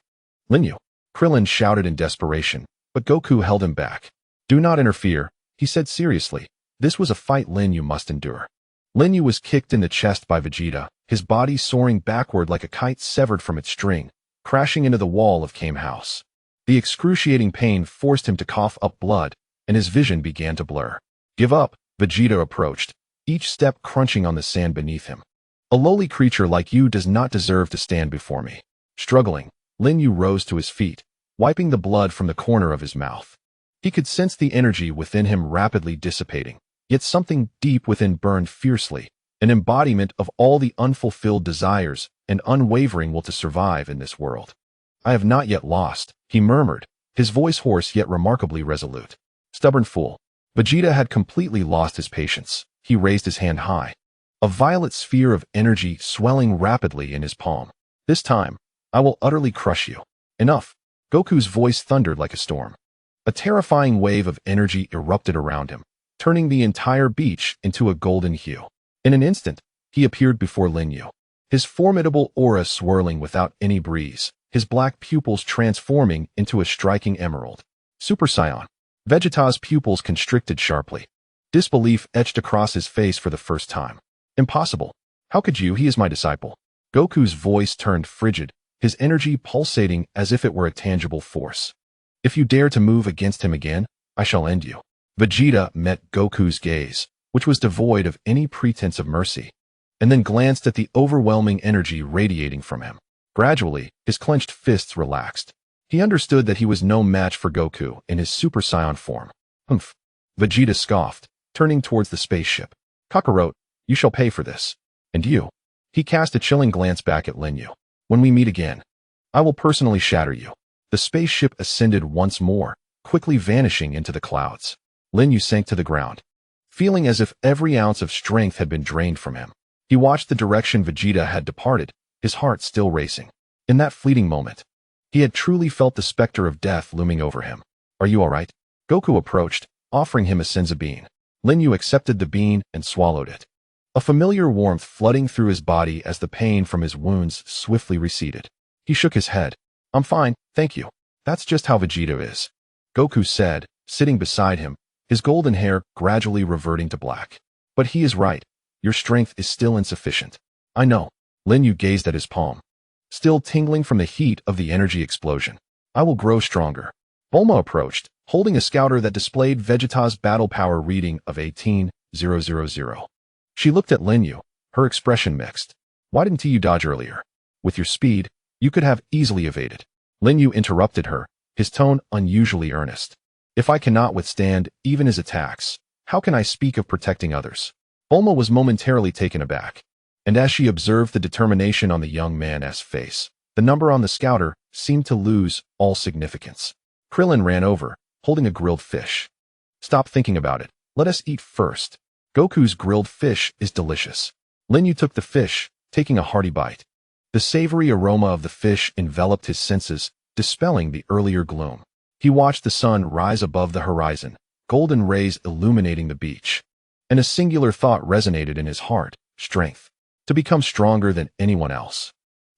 Lin Yue! Krillin shouted in desperation, but Goku held him back. Do not interfere, he said seriously. This was a fight Lin Yue must endure. Lin Yue was kicked in the chest by Vegeta, his body soaring backward like a kite severed from its string, crashing into the wall of Kame House. The excruciating pain forced him to cough up blood, and his vision began to blur. Give up, Vegeta approached, each step crunching on the sand beneath him. A lowly creature like you does not deserve to stand before me. Struggling, Lin Yue rose to his feet, wiping the blood from the corner of his mouth. He could sense the energy within him rapidly dissipating, yet something deep within burned fiercely, an embodiment of all the unfulfilled desires and unwavering will to survive in this world. I have not yet lost, he murmured, his voice hoarse yet remarkably resolute. Stubborn fool. Vegeta had completely lost his patience. He raised his hand high, a violet sphere of energy swelling rapidly in his palm. This time, I will utterly crush you. Enough. Goku's voice thundered like a storm. A terrifying wave of energy erupted around him, turning the entire beach into a golden hue. In an instant, he appeared before Lin Yue, his formidable aura swirling without any breeze, his black pupils transforming into a striking emerald. Super Saiyan. Vegeta's pupils constricted sharply. Disbelief etched across his face for the first time. Impossible. How could you? He is my disciple. Goku's voice turned frigid, his energy pulsating as if it were a tangible force. If you dare to move against him again, I shall end you. Vegeta met Goku's gaze, which was devoid of any pretense of mercy, and then glanced at the overwhelming energy radiating from him. Gradually, his clenched fists relaxed. He understood that he was no match for Goku in his Super Saiyan form. Humph. Vegeta scoffed, turning towards the spaceship. Kakarot, you shall pay for this. And you? He cast a chilling glance back at Lin Yue. When we meet again, I will personally shatter you. The spaceship ascended once more, quickly vanishing into the clouds. Lin Yue sank to the ground, feeling as if every ounce of strength had been drained from him. He watched the direction Vegeta had departed, his heart still racing. In that fleeting moment, he had truly felt the specter of death looming over him. Are you all right? Goku approached, offering him a senzu bean. Lin Yue accepted the bean and swallowed it, a familiar warmth flooding through his body as the pain from his wounds swiftly receded. He shook his head. I'm fine, thank you. That's just how Vegeta is, Goku said, sitting beside him, his golden hair gradually reverting to black. But he is right. Your strength is still insufficient. I know. Lin Yue gazed at his palm, still tingling from the heat of the energy explosion. I will grow stronger. Bulma approached, holding a scouter that displayed Vegeta's battle power reading of 18,000. She looked at Lin Yue, her expression mixed. Why didn't you dodge earlier? With your speed, you could have easily evaded. Lin Yue interrupted her, his tone unusually earnest. If I cannot withstand even his attacks, how can I speak of protecting others? Bulma was momentarily taken aback, and as she observed the determination on the young man's face, the number on the scouter seemed to lose all significance. Krillin ran over, holding a grilled fish. Stop thinking about it. Let us eat first. Goku's grilled fish is delicious. Lin Yue took the fish, taking a hearty bite. The savory aroma of the fish enveloped his senses, dispelling the earlier gloom. He watched the sun rise above the horizon, golden rays illuminating the beach. And a singular thought resonated in his heart: strength. To become stronger than anyone else.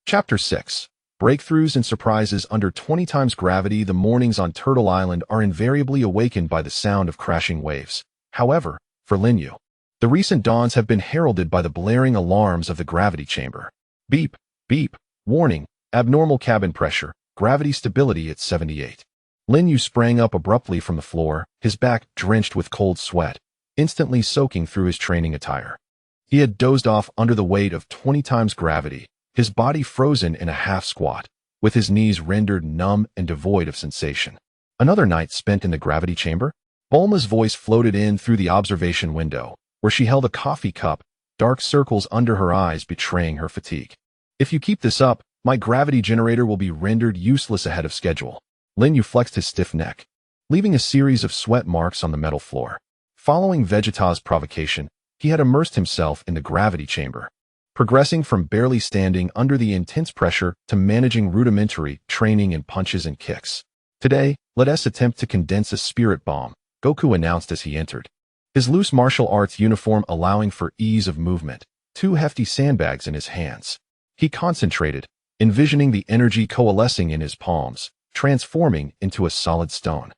Chapter 6. Breakthroughs and surprises. Under 20 times gravity, the mornings on Turtle Island are invariably awakened by the sound of crashing waves. However, for Lin Yue, the recent dawns have been heralded by the blaring alarms of the gravity chamber. Beep, beep, warning, abnormal cabin pressure, gravity stability at 78. Lin Yue sprang up abruptly from the floor, his back drenched with cold sweat, instantly soaking through his training attire. He had dozed off under the weight of 20 times gravity, his body frozen in a half squat, with his knees rendered numb and devoid of sensation. Another night spent in the gravity chamber? Bulma's voice floated in through the observation window, where she held a coffee cup, dark circles under her eyes betraying her fatigue. If you keep this up, my gravity generator will be rendered useless ahead of schedule. Lin Yue flexed his stiff neck, leaving a series of sweat marks on the metal floor. Following Vegeta's provocation, he had immersed himself in the gravity chamber, progressing from barely standing under the intense pressure to managing rudimentary training in punches and kicks. Today, let us attempt to condense a spirit bomb, Goku announced as he entered. His loose martial arts uniform allowing for ease of movement, 2 hefty sandbags in his hands. He concentrated, envisioning the energy coalescing in his palms, transforming into a solid stone.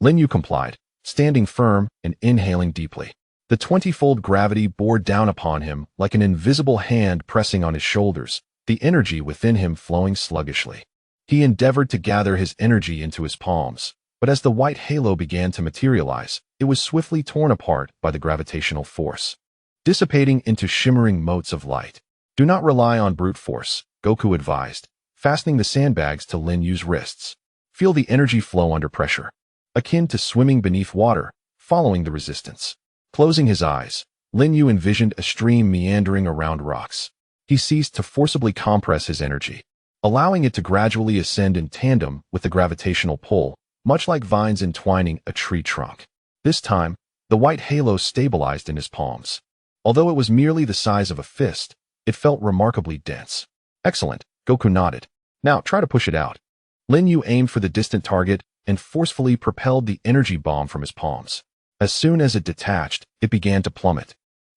Lin Yue complied, standing firm and inhaling deeply. The 20-fold gravity bore down upon him like an invisible hand pressing on his shoulders, the energy within him flowing sluggishly. He endeavored to gather his energy into his palms, but as the white halo began to materialize, it was swiftly torn apart by the gravitational force, dissipating into shimmering motes of light. Do not rely on brute force, Goku advised, fastening the sandbags to Lin Yue's wrists. Feel the energy flow under pressure, akin to swimming beneath water, following the resistance. Closing his eyes, Lin Yue envisioned a stream meandering around rocks. He ceased to forcibly compress his energy, allowing it to gradually ascend in tandem with the gravitational pull, much like vines entwining a tree trunk. This time, the white halo stabilized in his palms. Although it was merely the size of a fist, it felt remarkably dense. Excellent, Goku nodded. Now try to push it out. Lin Yue aimed for the distant target and forcefully propelled the energy bomb from his palms. As soon as it detached, it began to plummet,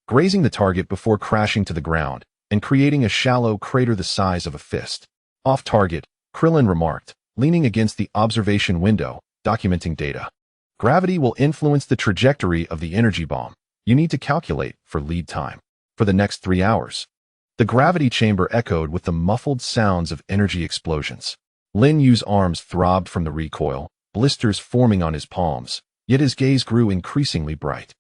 grazing the target before crashing to the ground and creating a shallow crater the size of a fist. Off target, Krillin remarked, leaning against the observation window, documenting data. Gravity will influence the trajectory of the energy bomb. You need to calculate for lead time. For the next 3 hours. The gravity chamber echoed with the muffled sounds of energy explosions. Lin Yue's arms throbbed from the recoil, blisters forming on his palms. Yet his gaze grew increasingly bright.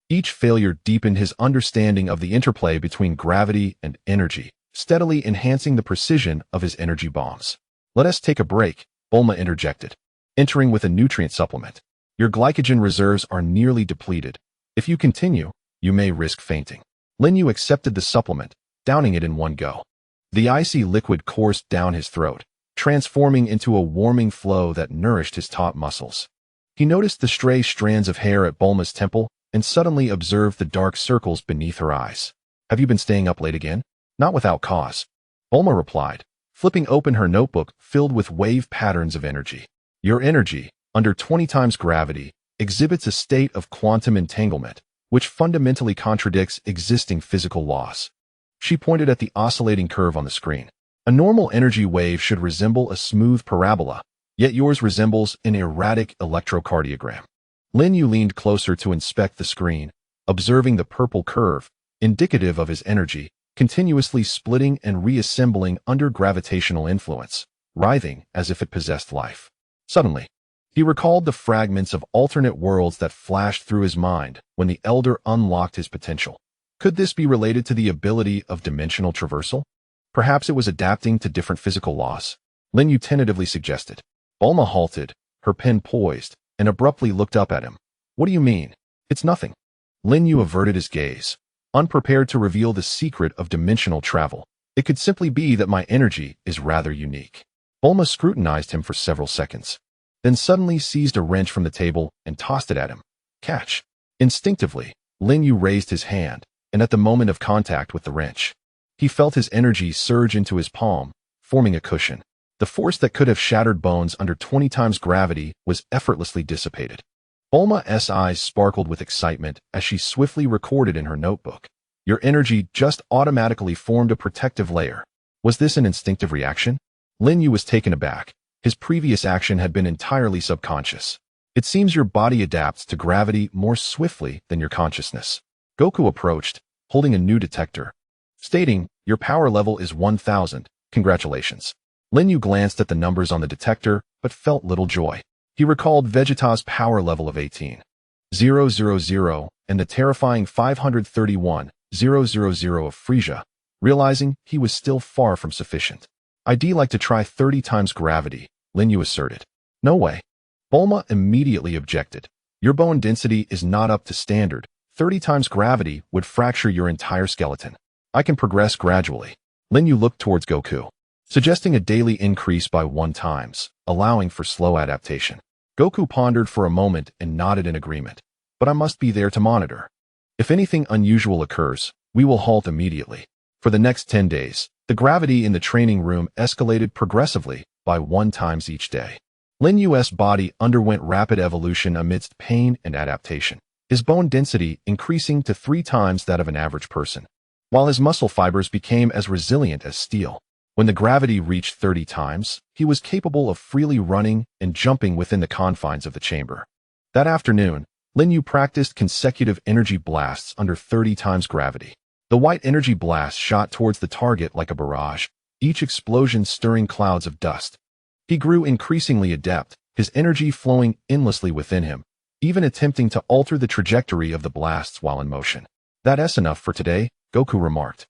Each failure deepened his understanding of the interplay between gravity and energy, steadily enhancing the precision of his energy bombs. Let us take a break, Bulma interjected, entering with a nutrient supplement. Your glycogen reserves are nearly depleted. If you continue, you may risk fainting. Lin Yue accepted the supplement, downing it in one go. The icy liquid coursed down his throat, transforming into a warming flow that nourished his taut muscles. He noticed the stray strands of hair at Bulma's temple and suddenly observed the dark circles beneath her eyes. Have you been staying up late again? Not without cause. Bulma replied, flipping open her notebook filled with wave patterns of energy. Your energy, under 20 times gravity, exhibits a state of quantum entanglement, which fundamentally contradicts existing physical laws. She pointed at the oscillating curve on the screen. A normal energy wave should resemble a smooth parabola, yet yours resembles an erratic electrocardiogram. Lin Yue leaned closer to inspect the screen, observing the purple curve, indicative of his energy, continuously splitting and reassembling under gravitational influence, writhing as if it possessed life. Suddenly, he recalled the fragments of alternate worlds that flashed through his mind when the Elder unlocked his potential. Could this be related to the ability of dimensional traversal? Perhaps it was adapting to different physical laws. Lin Yue tentatively suggested. Bulma halted, her pen poised, and abruptly looked up at him. What do you mean? It's nothing. Lin Yue averted his gaze, unprepared to reveal the secret of dimensional travel. It could simply be that my energy is rather unique. Bulma scrutinized him for several seconds, then suddenly seized a wrench from the table and tossed it at him. Catch. Instinctively, Lin Yue raised his hand, and at the moment of contact with the wrench, he felt his energy surge into his palm, forming a cushion. The force that could have shattered bones under 20 times gravity was effortlessly dissipated. Bulma's eyes sparkled with excitement as she swiftly recorded in her notebook. Your energy just automatically formed a protective layer. Was this an instinctive reaction? Lin Yue was taken aback. His previous action had been entirely subconscious. It seems your body adapts to gravity more swiftly than your consciousness. Goku approached, holding a new detector, stating, your power level is 1000. Congratulations. Lin Yue glanced at the numbers on the detector, but felt little joy. He recalled Vegeta's power level of 18,000 and the terrifying 531,000 of Frieza, realizing he was still far from sufficient. I'd like to try 30 times gravity, Lin Yue asserted. No way. Bulma immediately objected. Your bone density is not up to standard. 30 times gravity would fracture your entire skeleton. I can progress gradually. Lin Yue looked towards Goku, suggesting a daily increase by 1 times, allowing for slow adaptation. Goku pondered for a moment and nodded in agreement. But I must be there to monitor. If anything unusual occurs, we will halt immediately. For the next 10 days, the gravity in the training room escalated progressively by 1 times each day. Lin Yue's body underwent rapid evolution amidst pain and adaptation, his bone density increasing to 3 times that of an average person, while his muscle fibers became as resilient as steel. When the gravity reached 30 times, he was capable of freely running and jumping within the confines of the chamber. That afternoon, Lin Yue practiced consecutive energy blasts under 30 times gravity. The white energy blast shot towards the target like a barrage, each explosion stirring clouds of dust. He grew increasingly adept, his energy flowing endlessly within him, even attempting to alter the trajectory of the blasts while in motion. That's enough for today, Goku remarked.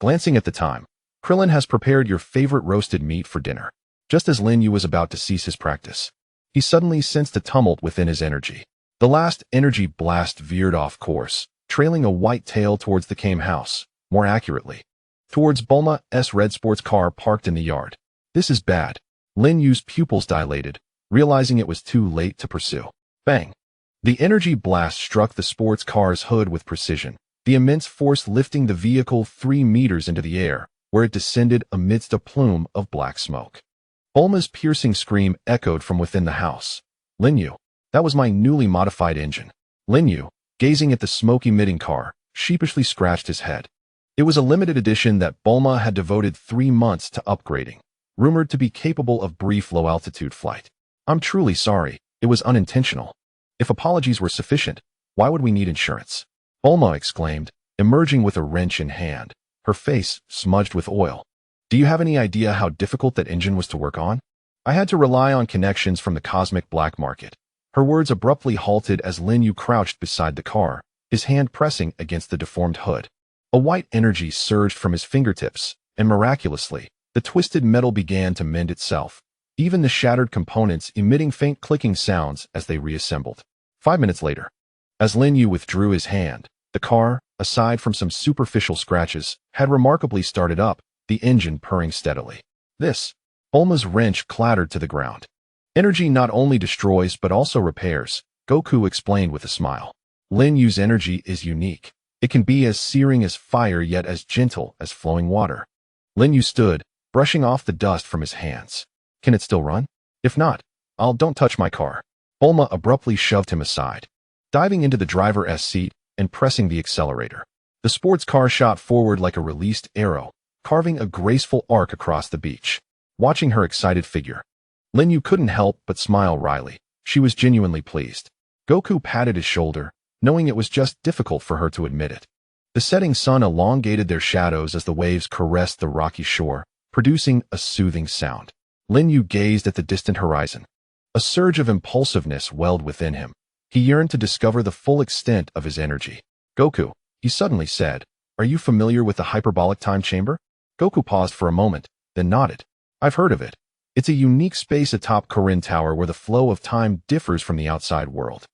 Glancing at the time, Krillin has prepared your favorite roasted meat for dinner. Just as Lin Yue was about to cease his practice, he suddenly sensed a tumult within his energy. The last energy blast veered off course, trailing a white tail towards the Kame house, more accurately, towards Bulma's red sports car parked in the yard. This is bad. Lin Yue's pupils dilated, realizing it was too late to pursue. Bang! The energy blast struck the sports car's hood with precision, the immense force lifting the vehicle 3 meters into the air, where it descended amidst a plume of black smoke. Bulma's piercing scream echoed from within the house. Lin Yue, that was my newly modified engine. Lin Yue, gazing at the smoke-emitting car, sheepishly scratched his head. It was a limited edition that Bulma had devoted 3 months to upgrading, rumored to be capable of brief low-altitude flight. I'm truly sorry, it was unintentional. If apologies were sufficient, why would we need insurance? Bulma exclaimed, emerging with a wrench in hand, her face smudged with oil. Do you have any idea how difficult that engine was to work on? I had to rely on connections from the cosmic black market. Her words abruptly halted as Lin Yue crouched beside the car, his hand pressing against the deformed hood. A white energy surged from his fingertips, and miraculously, the twisted metal began to mend itself, even the shattered components emitting faint clicking sounds as they reassembled. 5 minutes later, as Lin Yue withdrew his hand, the car, aside from some superficial scratches, had remarkably started up, the engine purring steadily. Bulma's wrench clattered to the ground. Energy not only destroys but also repairs, Goku explained with a smile. Lin Yue's energy is unique. It can be as searing as fire yet as gentle as flowing water. Lin Yue stood, brushing off the dust from his hands. Can it still run? If not, don't touch my car. Bulma abruptly shoved him aside, diving into the driver's seat and pressing the accelerator. The sports car shot forward like a released arrow, carving a graceful arc across the beach. Watching her excited figure, Lin Yue couldn't help but smile wryly. She was genuinely pleased. Goku patted his shoulder, knowing it was just difficult for her to admit it. The setting sun elongated their shadows as the waves caressed the rocky shore, producing a soothing sound. Lin Yue gazed at the distant horizon. A surge of impulsiveness welled within him. He yearned to discover the full extent of his energy. Goku, he suddenly said, are you familiar with the hyperbolic time chamber? Goku paused for a moment, then nodded. I've heard of it. It's a unique space atop Korin Tower where the flow of time differs from the outside world.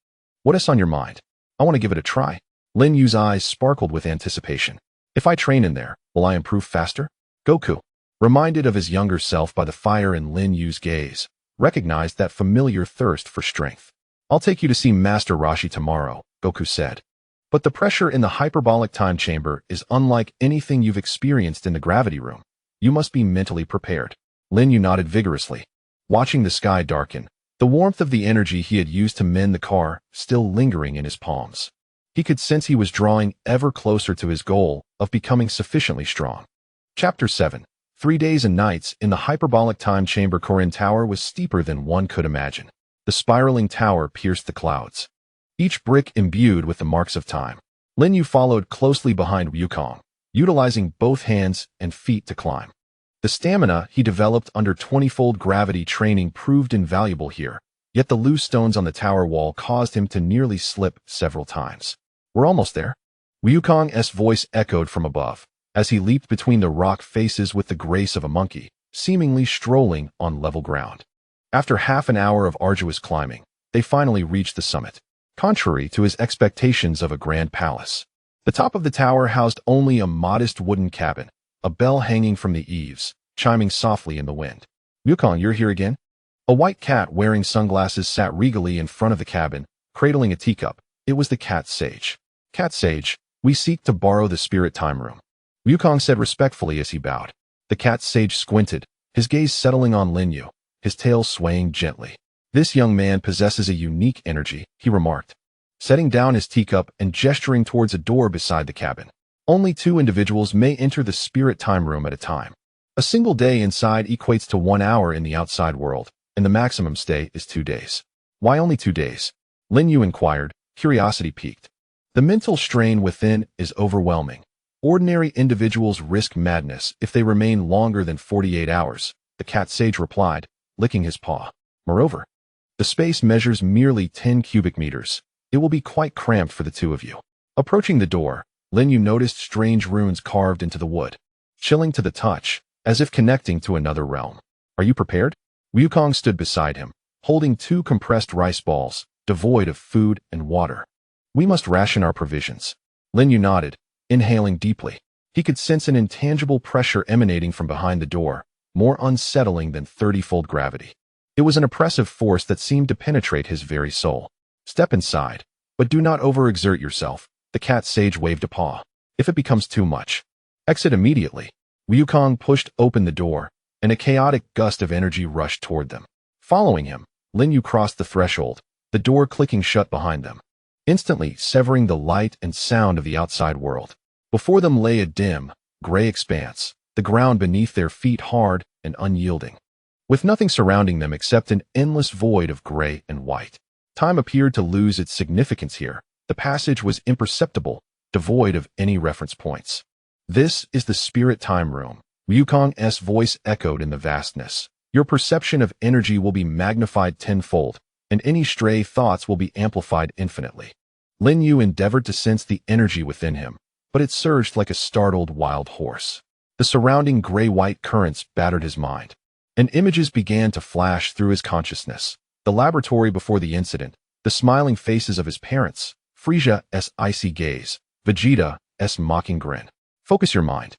What is on your mind? I want to give it a try. Lin Yue's eyes sparkled with anticipation. If I train in there, will I improve faster? Goku, reminded of his younger self by the fire in Lin Yue's gaze, recognized that familiar thirst for strength. I'll take you to see Master Roshi tomorrow, Goku said. But the pressure in the hyperbolic time chamber is unlike anything you've experienced in the gravity room. You must be mentally prepared. Lin Yue nodded vigorously, watching the sky darken, the warmth of the energy he had used to mend the car still lingering in his palms. He could sense he was drawing ever closer to his goal of becoming sufficiently strong. Chapter 7. 3 days and nights in the hyperbolic time chamber. Korin Tower was steeper than one could imagine. The spiraling tower pierced the clouds, each brick imbued with the marks of time. Lin Yue followed closely behind Wukong, utilizing both hands and feet to climb. The stamina he developed under 20-fold gravity training proved invaluable here, yet the loose stones on the tower wall caused him to nearly slip several times. We're almost there. Wukong's voice echoed from above, as he leaped between the rock faces with the grace of a monkey, seemingly strolling on level ground. After half an hour of arduous climbing, they finally reached the summit. Contrary to his expectations of a grand palace, the top of the tower housed only a modest wooden cabin, a bell hanging from the eaves, chiming softly in the wind. Wukong, you're here again? A white cat wearing sunglasses sat regally in front of the cabin, cradling a teacup. It was the cat sage. Cat sage, we seek to borrow the spirit time room, Wukong said respectfully as he bowed. The cat sage squinted, his gaze settling on Lin Yue, his tail swaying gently. This young man possesses a unique energy, he remarked, setting down his teacup and gesturing towards a door beside the cabin. Only 2 individuals may enter the spirit time room at a time. A single day inside equates to 1 hour in the outside world, and the maximum stay is 2 days. Why only 2 days? Lin Yue inquired, curiosity piqued. The mental strain within is overwhelming. Ordinary individuals risk madness if they remain longer than 48 hours, the cat sage replied, licking his paw. Moreover, the space measures merely 10 cubic meters. It will be quite cramped for the 2 of you. Approaching the door, Lin Yue noticed strange runes carved into the wood, chilling to the touch, as if connecting to another realm. Are you prepared? Wukong stood beside him, holding 2 compressed rice balls, devoid of food and water. We must ration our provisions. Lin Yue nodded, inhaling deeply. He could sense an intangible pressure emanating from behind the door, more unsettling than 30-fold gravity. It was an oppressive force that seemed to penetrate his very soul. Step inside, but do not overexert yourself, the cat sage waved a paw. If it becomes too much, exit immediately. Wukong pushed open the door, and a chaotic gust of energy rushed toward them. Following him, Lin Yue crossed the threshold, the door clicking shut behind them, instantly severing the light and sound of the outside world. Before them lay a dim, gray expanse, the ground beneath their feet hard and unyielding, with nothing surrounding them except an endless void of gray and white. Time appeared to lose its significance here. The passage was imperceptible, devoid of any reference points. This is the spirit time room, Wukong's voice echoed in the vastness. Your perception of energy will be magnified tenfold, and any stray thoughts will be amplified infinitely. Lin Yue endeavored to sense the energy within him, but it surged like a startled wild horse. The surrounding gray-white currents battered his mind, and images began to flash through his consciousness. The laboratory before the incident, the smiling faces of his parents, Frisia's icy gaze, Vegeta's mocking grin. Focus your mind.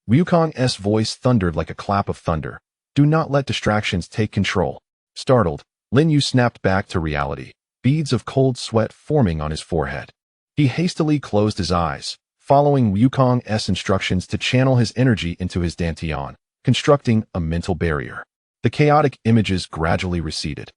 Wukong's voice thundered like a clap of thunder. Do not let distractions take control. Startled, Lin Yue snapped back to reality, beads of cold sweat forming on his forehead. He hastily closed his eyes, following Wukong's instructions to channel his energy into his dantian, constructing a mental barrier. The chaotic images gradually receded,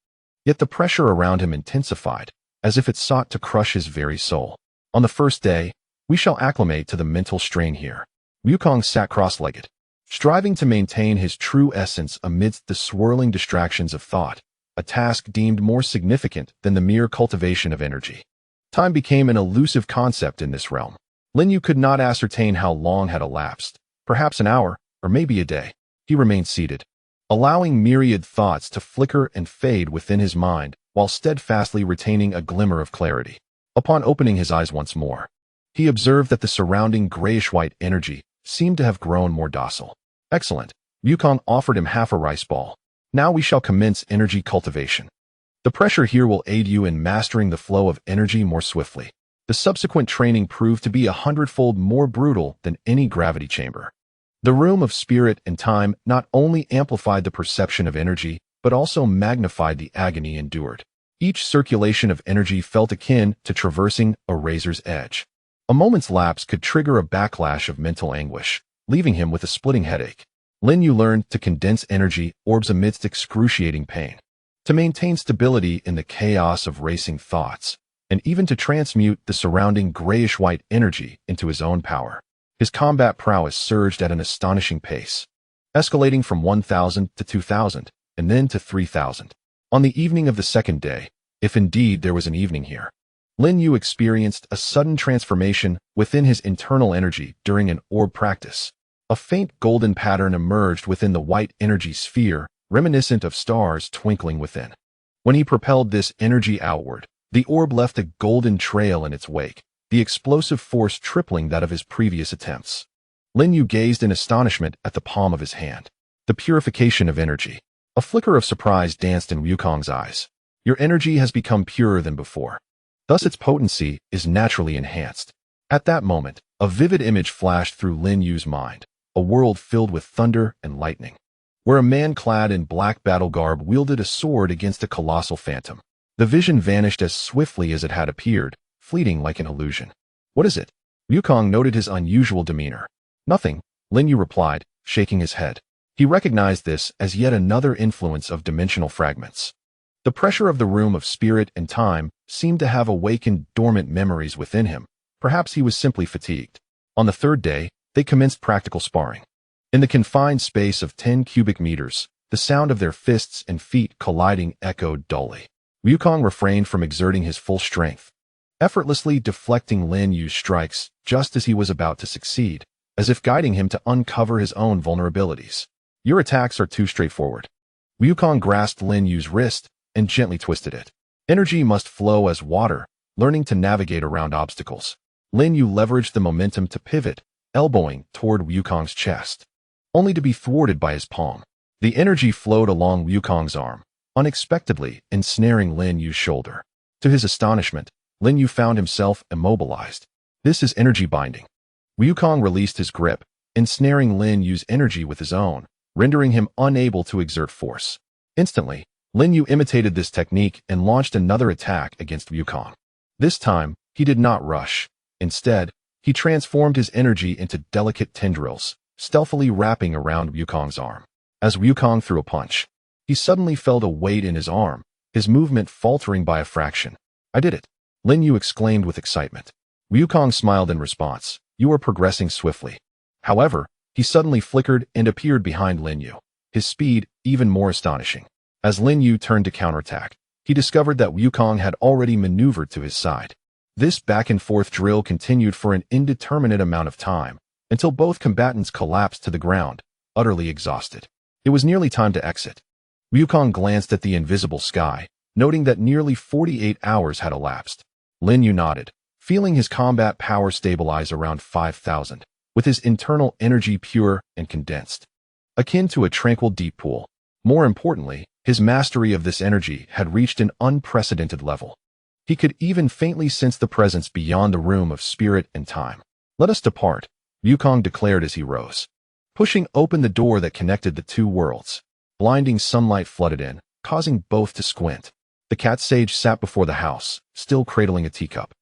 yet the pressure around him intensified, as if it sought to crush his very soul. On the first day, we shall acclimate to the mental strain here. Wukong sat cross-legged, striving to maintain his true essence amidst the swirling distractions of thought, a task deemed more significant than the mere cultivation of energy. Time became an elusive concept in this realm. Lin Yue could not ascertain how long had elapsed, perhaps an hour, or maybe a day. He remained seated, allowing myriad thoughts to flicker and fade within his mind while steadfastly retaining a glimmer of clarity. Upon opening his eyes once more, he observed that the surrounding grayish-white energy seemed to have grown more docile. Excellent. Wukong offered him half a rice ball. Now we shall commence energy cultivation. The pressure here will aid you in mastering the flow of energy more swiftly. The subsequent training proved to be 100-fold more brutal than any gravity chamber. The room of spirit and time not only amplified the perception of energy, but also magnified the agony endured. Each circulation of energy felt akin to traversing a razor's edge. A moment's lapse could trigger a backlash of mental anguish, leaving him with a splitting headache. Lin Yue learned to condense energy orbs amidst excruciating pain, to maintain stability in the chaos of racing thoughts, and even to transmute the surrounding grayish-white energy into his own power. His combat prowess surged at an astonishing pace, escalating from 1,000 to 2,000, and then to 3,000. On the evening of the second day, if indeed there was an evening here, Lin Yue experienced a sudden transformation within his internal energy during an orb practice. A faint golden pattern emerged within the white energy sphere, reminiscent of stars twinkling within. When he propelled this energy outward, the orb left a golden trail in its wake, the explosive force tripling that of his previous attempts. Lin Yue gazed in astonishment at the palm of his hand. The purification of energy. A flicker of surprise danced in Wukong's eyes. Your energy has become purer than before. Thus its potency is naturally enhanced. At that moment, a vivid image flashed through Lin Yue's mind, a world filled with thunder and lightning, where a man clad in black battle garb wielded a sword against a colossal phantom. The vision vanished as swiftly as it had appeared, fleeting like an illusion. What is it? Wukong noted his unusual demeanor. Nothing, Lin Yue replied, shaking his head. He recognized this as yet another influence of dimensional fragments. The pressure of the room of spirit and time seemed to have awakened dormant memories within him. Perhaps he was simply fatigued. On the third day, they commenced practical sparring. In the confined space of 10 cubic meters, the sound of their fists and feet colliding echoed dully. Wukong refrained from exerting his full strength, effortlessly deflecting Lin Yue's strikes just as he was about to succeed, as if guiding him to uncover his own vulnerabilities. Your attacks are too straightforward. Wukong grasped Lin Yue's wrist and gently twisted it. Energy must flow as water, learning to navigate around obstacles. Lin Yue leveraged the momentum to pivot, elbowing toward Wukong's chest, only to be thwarted by his palm. The energy flowed along Wukong's arm, unexpectedly ensnaring Lin Yue's shoulder. To his astonishment, Lin Yue found himself immobilized. This is energy binding. Wukong released his grip, ensnaring Lin Yue's energy with his own, rendering him unable to exert force. Instantly, Lin Yue imitated this technique and launched another attack against Wukong. This time, he did not rush. Instead, he transformed his energy into delicate tendrils, stealthily wrapping around Wukong's arm. As Wukong threw a punch, he suddenly felt a weight in his arm, his movement faltering by a fraction. I did it, Lin Yue exclaimed with excitement. Wukong smiled in response. You are progressing swiftly. However, he suddenly flickered and appeared behind Lin Yue, his speed even more astonishing. As Lin Yue turned to counterattack, he discovered that Wukong had already maneuvered to his side. This back-and-forth drill continued for an indeterminate amount of time, until both combatants collapsed to the ground, utterly exhausted. It was nearly time to exit. Wukong glanced at the invisible sky, noting that nearly 48 hours had elapsed. Lin Yue nodded, feeling his combat power stabilize around 5,000, with his internal energy pure and condensed, akin to a tranquil deep pool. More importantly, his mastery of this energy had reached an unprecedented level. He could even faintly sense the presence beyond the room of spirit and time. Let us depart, Wukong declared as he rose, pushing open the door that connected the two worlds. Blinding sunlight flooded in, causing both to squint. The cat sage sat before the house, still cradling a teacup.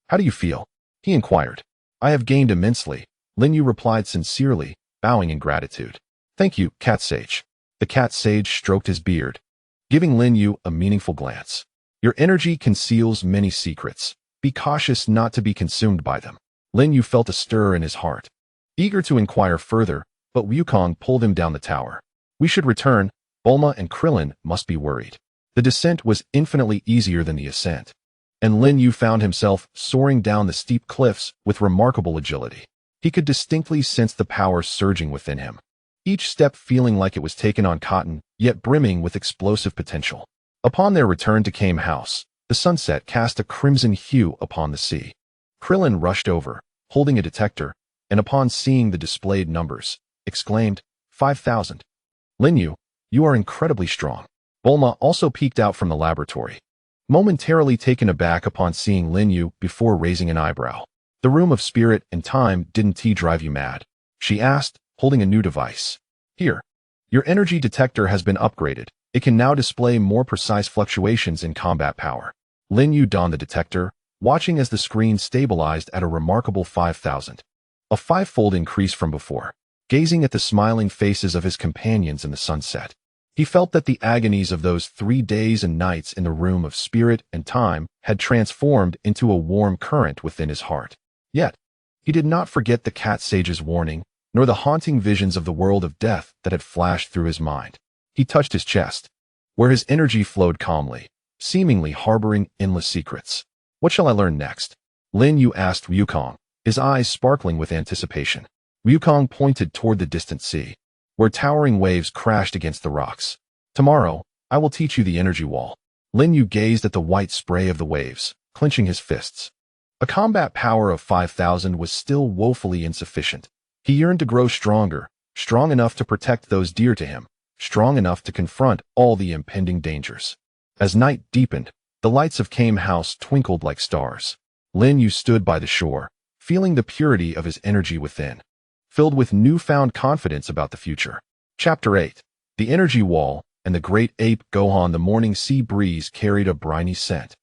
How do you feel? He inquired. I have gained immensely, Lin Yue replied sincerely, bowing in gratitude. Thank you, cat sage. The cat sage stroked his beard, giving Lin Yue a meaningful glance. Your energy conceals many secrets. Be cautious not to be consumed by them. Lin Yue felt a stir in his heart, eager to inquire further, but Wukong pulled him down the tower. We should return. Bulma and Krillin must be worried. The descent was infinitely easier than the ascent, and Lin Yue found himself soaring down the steep cliffs with remarkable agility. He could distinctly sense the power surging within him, each step feeling like it was taken on cotton, yet brimming with explosive potential. Upon their return to Kame House, the sunset cast a crimson hue upon the sea. Krillin rushed over, holding a detector, and upon seeing the displayed numbers, exclaimed, 5,000. Lin Yue, you are incredibly strong. Bulma also peeked out from the laboratory, momentarily taken aback upon seeing Lin Yue before raising an eyebrow. The room of spirit and time didn't drive you mad? She asked, holding a new device. Here. Your energy detector has been upgraded. It can now display more precise fluctuations in combat power. Lin Yue donned the detector, watching as the screen stabilized at a remarkable 5,000. A five-fold increase from before. Gazing at the smiling faces of his companions in the sunset, he felt that the agonies of those 3 days and nights in the room of spirit and time had transformed into a warm current within his heart. Yet, he did not forget the cat sage's warning, nor the haunting visions of the world of death that had flashed through his mind. He touched his chest, where his energy flowed calmly, seemingly harboring endless secrets. What shall I learn next? Lin Yue asked Ryujin, his eyes sparkling with anticipation. Ryujin pointed toward the distant sea, where towering waves crashed against the rocks. Tomorrow, I will teach you the energy wall. Lin Yue gazed at the white spray of the waves, clenching his fists. A combat power of 5,000 was still woefully insufficient. He yearned to grow stronger, strong enough to protect those dear to him, strong enough to confront all the impending dangers. As night deepened, the lights of Kame House twinkled like stars. Lin Yue stood by the shore, feeling the purity of his energy within, filled with newfound confidence about the future. Chapter 8. The Energy Wall and the Great Ape Gohan. The morning sea breeze carried a briny scent,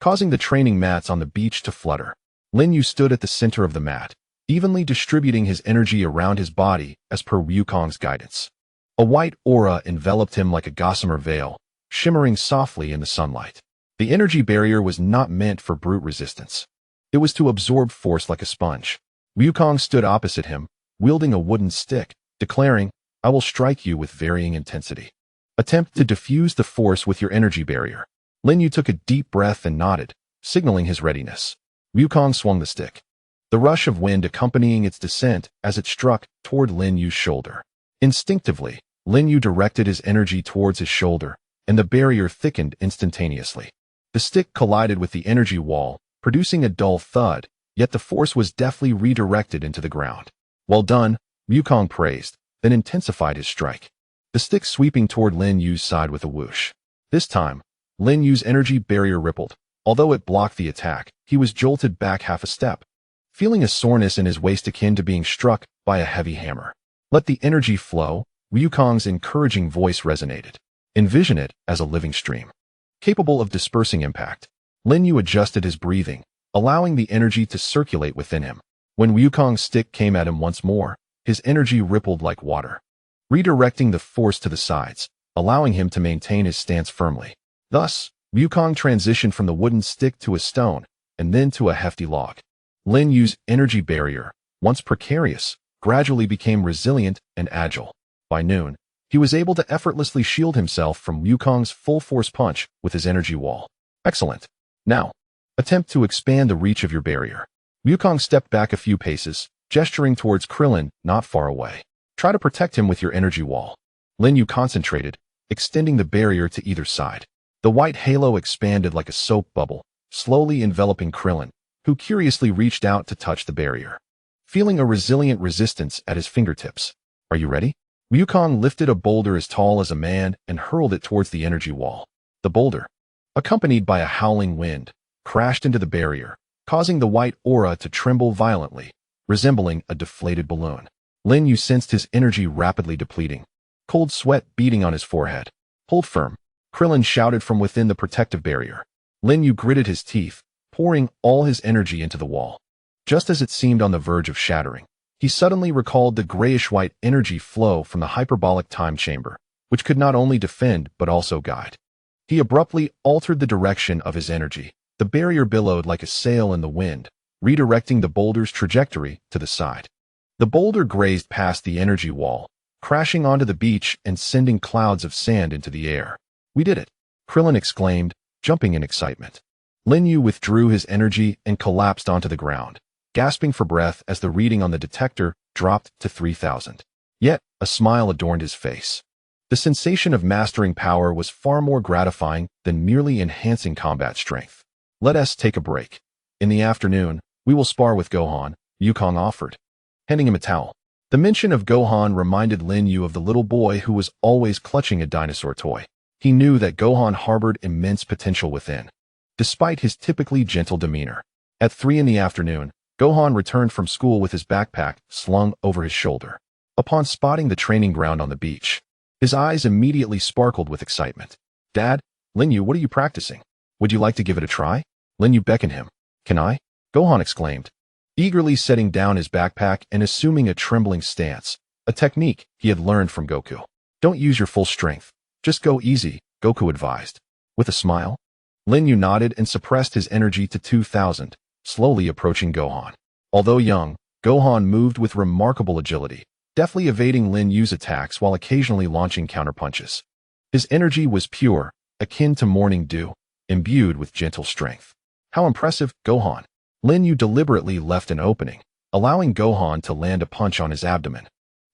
causing the training mats on the beach to flutter. Lin Yue stood at the center of the mat, evenly distributing his energy around his body as per Ryujin's guidance. A white aura enveloped him like a gossamer veil, shimmering softly in the sunlight. The energy barrier was not meant for brute resistance. It was to absorb force like a sponge. Ryujin stood opposite him, wielding a wooden stick, declaring, "I will strike you with varying intensity. Attempt to diffuse the force with your energy barrier." Lin Yue took a deep breath and nodded, signaling his readiness. Ryujin swung the stick, the rush of wind accompanying its descent as it struck toward Lin Yue's shoulder. Instinctively, Lin Yue directed his energy towards his shoulder, and the barrier thickened instantaneously. The stick collided with the energy wall, producing a dull thud, yet the force was deftly redirected into the ground. "Well done," Ryujin praised, then intensified his strike, the stick sweeping toward Lin Yue's side with a whoosh. This time, Lin Yue's energy barrier rippled. Although it blocked the attack, he was jolted back half a step, feeling a soreness in his waist akin to being struck by a heavy hammer. "Let the energy flow," Ryujin's encouraging voice resonated. "Envision it as a living stream, capable of dispersing impact." Lin Yue adjusted his breathing, allowing the energy to circulate within him. When Ryujin's stick came at him once more, his energy rippled like water, redirecting the force to the sides, allowing him to maintain his stance firmly. Thus, Ryujin transitioned from the wooden stick to a stone, and then to a hefty log. Lin Yue's energy barrier, once precarious, gradually became resilient and agile. By noon, he was able to effortlessly shield himself from Ryujin's full-force punch with his energy wall. "Excellent. Now, attempt to expand the reach of your barrier." Ryujin stepped back a few paces, gesturing towards Krillin not far away. "Try to protect him with your energy wall." Lin Yue concentrated, extending the barrier to either side. The white halo expanded like a soap bubble, slowly enveloping Krillin, who curiously reached out to touch the barrier, feeling a resilient resistance at his fingertips. "Are you ready?" Ryujin lifted a boulder as tall as a man and hurled it towards the energy wall. The boulder, accompanied by a howling wind, crashed into the barrier, causing the white aura to tremble violently, resembling a deflated balloon. Lin Yue sensed his energy rapidly depleting, cold sweat beading on his forehead. "Hold firm," Krillin shouted from within the protective barrier. Lin Yue gritted his teeth, pouring all his energy into the wall. Just as it seemed on the verge of shattering, he suddenly recalled the grayish-white energy flow from the hyperbolic time chamber, which could not only defend but also guide. He abruptly altered the direction of his energy. The barrier billowed like a sail in the wind, redirecting the boulder's trajectory to the side. The boulder grazed past the energy wall, crashing onto the beach and sending clouds of sand into the air. "We did it," Krillin exclaimed, jumping in excitement. Lin Yue withdrew his energy and collapsed onto the ground, gasping for breath as the reading on the detector dropped to 3,000. Yet, a smile adorned his face. The sensation of mastering power was far more gratifying than merely enhancing combat strength. "Let us take a break. In the afternoon, we will spar with Gohan," Ryujin offered, handing him a towel. The mention of Gohan reminded Lin Yue of the little boy who was always clutching a dinosaur toy. He knew that Gohan harbored immense potential within, despite his typically gentle demeanor. At 3 in the afternoon, Gohan returned from school with his backpack slung over his shoulder. Upon spotting the training ground on the beach, His eyes immediately sparkled with excitement. Dad, Lin Yue, what are you practicing? Would you like to give it a try? Lin Yue beckoned him. Can I? Gohan exclaimed, eagerly setting down his backpack and assuming a trembling stance, a technique he had learned from Goku. Don't use your full strength. Just go easy, Goku advised. With a smile, Lin Yue nodded and suppressed his energy to 2,000, slowly approaching Gohan. Although young, Gohan moved with remarkable agility, deftly evading Lin Yue's attacks while occasionally launching counterpunches. His energy was pure, akin to morning dew, imbued with gentle strength. How impressive, Gohan! Lin Yue deliberately left an opening, allowing Gohan to land a punch on his abdomen,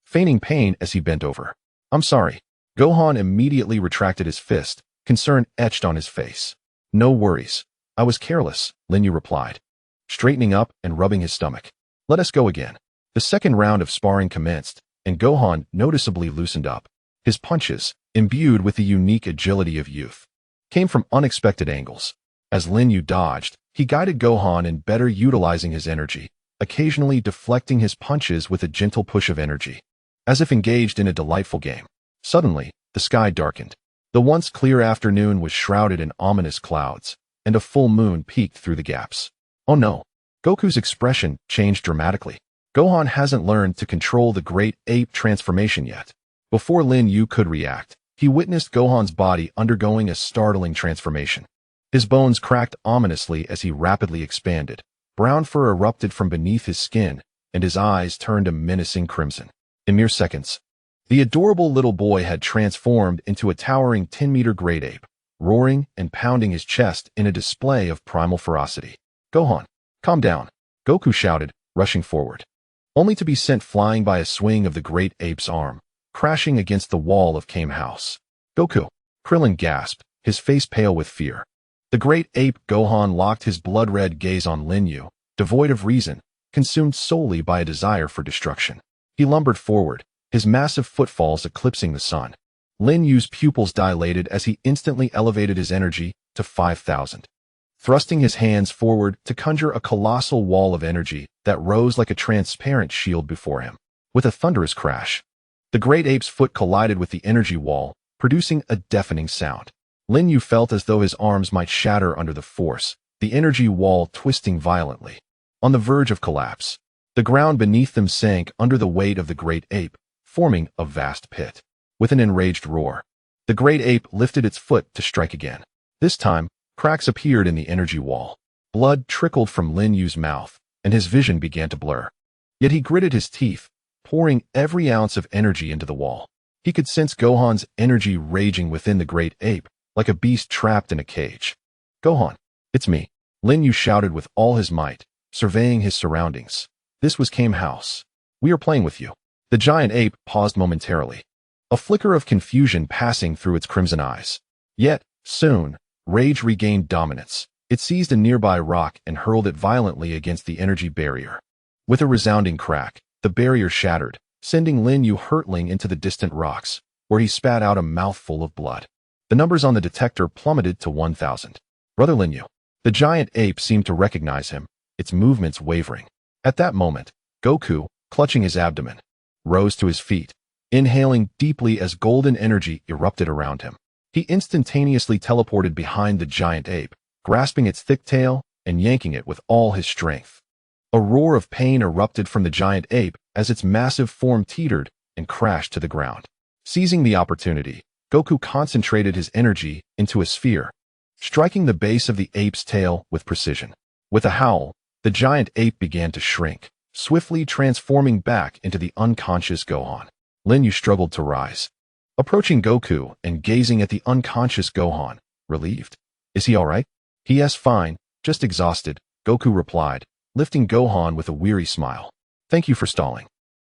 feigning pain as he bent over. I'm sorry. Gohan immediately retracted his fist, concern etched on his face. No worries. I was careless, Lin Yue replied, straightening up and rubbing his stomach. Let us go again. The second round of sparring commenced, and Gohan noticeably loosened up. His punches, imbued with the unique agility of youth, came from unexpected angles. As Lin Yue dodged, he guided Gohan in better utilizing his energy, occasionally deflecting his punches with a gentle push of energy, as if engaged in a delightful game. Suddenly, the sky darkened. The once clear afternoon was shrouded in ominous clouds, and a full moon peeked through the gaps. Oh no! Goku's expression changed dramatically. Gohan hasn't learned to control the great ape transformation yet. Before Lin Yue could react, he witnessed Gohan's body undergoing a startling transformation. His bones cracked ominously as he rapidly expanded. Brown fur erupted from beneath his skin, and his eyes turned a menacing crimson. In mere seconds, the adorable little boy had transformed into a towering 10-meter great ape, roaring and pounding his chest in a display of primal ferocity. Gohan, calm down, Goku shouted, rushing forward, only to be sent flying by a swing of the great ape's arm, crashing against the wall of Kame House. Goku! Krillin gasped, his face pale with fear. The great ape Gohan locked his blood-red gaze on Lin Yue, devoid of reason, consumed solely by a desire for destruction. He lumbered forward, his massive footfalls eclipsing the sun. Lin Yue's pupils dilated as he instantly elevated his energy to 5,000. Thrusting his hands forward to conjure a colossal wall of energy that rose like a transparent shield before him. With a thunderous crash, the great ape's foot collided with the energy wall, producing a deafening sound. Lin Yue felt as though his arms might shatter under the force, the energy wall twisting violently. On the verge of collapse, the ground beneath them sank under the weight of the great ape, forming a vast pit. With an enraged roar, the great ape lifted its foot to strike again. This time, cracks appeared in the energy wall. Blood trickled from Lin Yue's mouth, and his vision began to blur. Yet he gritted his teeth, pouring every ounce of energy into the wall. He could sense Gohan's energy raging within the great ape, like a beast trapped in a cage. Gohan, it's me, Lin Yue shouted with all his might, surveying his surroundings. This was Kame House. We are playing with you. The giant ape paused momentarily, a flicker of confusion passing through its crimson eyes. Yet, soon, rage regained dominance. It seized a nearby rock and hurled it violently against the energy barrier. With a resounding crack, the barrier shattered, sending Lin Yue hurtling into the distant rocks, where he spat out a mouthful of blood. The numbers on the detector plummeted to 1,000. Brother Lin Yue. The giant ape seemed to recognize him, its movements wavering. At that moment, Goku, clutching his abdomen, rose to his feet, inhaling deeply as golden energy erupted around him. He instantaneously teleported behind the giant ape, grasping its thick tail and yanking it with all his strength. A roar of pain erupted from the giant ape as its massive form teetered and crashed to the ground. Seizing the opportunity, Goku concentrated his energy into a sphere, striking the base of the ape's tail with precision. With a howl, the giant ape began to shrink, swiftly transforming back into the unconscious Gohan. Lin Yue struggled to rise, approaching Goku and gazing at the unconscious Gohan, relieved. Is he all right? Yes, fine, just exhausted, Goku replied, lifting Gohan with a weary smile. Thank you for stalling.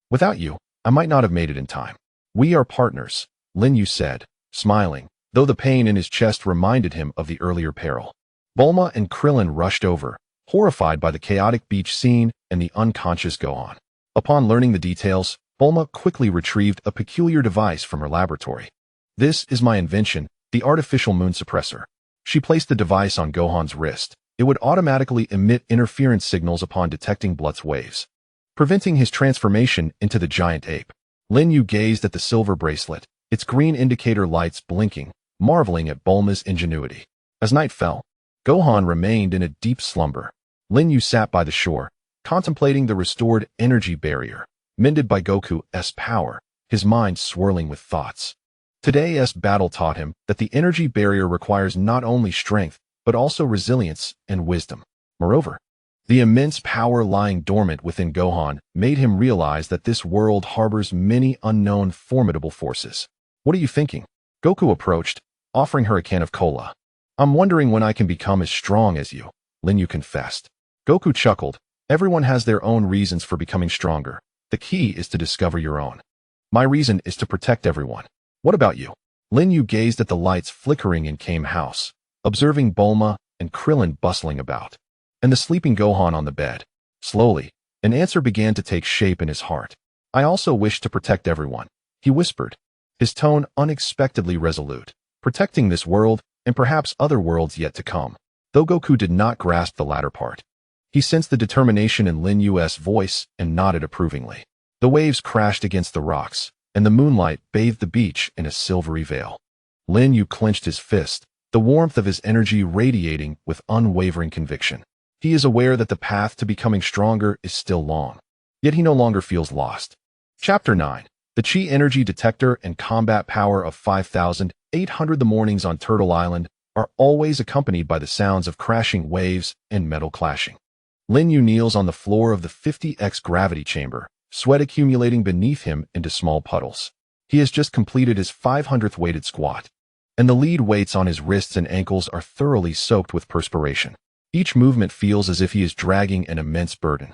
Without you, I might not have made it in time. We are partners, Lin Yue said, smiling, though the pain in his chest reminded him of the earlier peril. Bulma and Krillin rushed over, horrified by the chaotic beach scene and the unconscious Gohan. Upon learning the details, Bulma quickly retrieved a peculiar device from her laboratory. This is my invention, the artificial moon suppressor. She placed the device on Gohan's wrist. It would automatically emit interference signals upon detecting Blood's waves, preventing his transformation into the giant ape. Lin Yue gazed at the silver bracelet, its green indicator lights blinking, marveling at Bulma's ingenuity. As night fell, Gohan remained in a deep slumber. Lin Yue sat by the shore, contemplating the restored energy barrier, mended by Goku's power, his mind swirling with thoughts. Today's battle taught him that the energy barrier requires not only strength, but also resilience and wisdom. Moreover, the immense power lying dormant within Gohan made him realize that this world harbors many unknown formidable forces. What are you thinking? Goku approached, offering her a can of cola. I'm wondering when I can become as strong as you, Lin Yue confessed. Goku chuckled. Everyone has their own reasons for becoming stronger. The key is to discover your own. My reason is to protect everyone. What about you? Lin Yue gazed at the lights flickering in Kame House, observing Bulma and Krillin bustling about, and the sleeping Gohan on the bed. Slowly, an answer began to take shape in his heart. I also wish to protect everyone, he whispered, his tone unexpectedly resolute, protecting this world and perhaps other worlds yet to come. Though Goku did not grasp the latter part, he sensed the determination in Lin Yue's voice and nodded approvingly. The waves crashed against the rocks, and the moonlight bathed the beach in a silvery veil. Lin Yue clenched his fist, the warmth of his energy radiating with unwavering conviction. He is aware that the path to becoming stronger is still long, yet he no longer feels lost. Chapter 9. The Chi Energy Detector and Combat Power of 5,800. The mornings on Turtle Island are always accompanied by the sounds of crashing waves and metal clashing. Lin Yue kneels on the floor of the 50x gravity chamber, sweat accumulating beneath him into small puddles. He has just completed his 500th weighted squat, and the lead weights on his wrists and ankles are thoroughly soaked with perspiration. Each movement feels as if he is dragging an immense burden.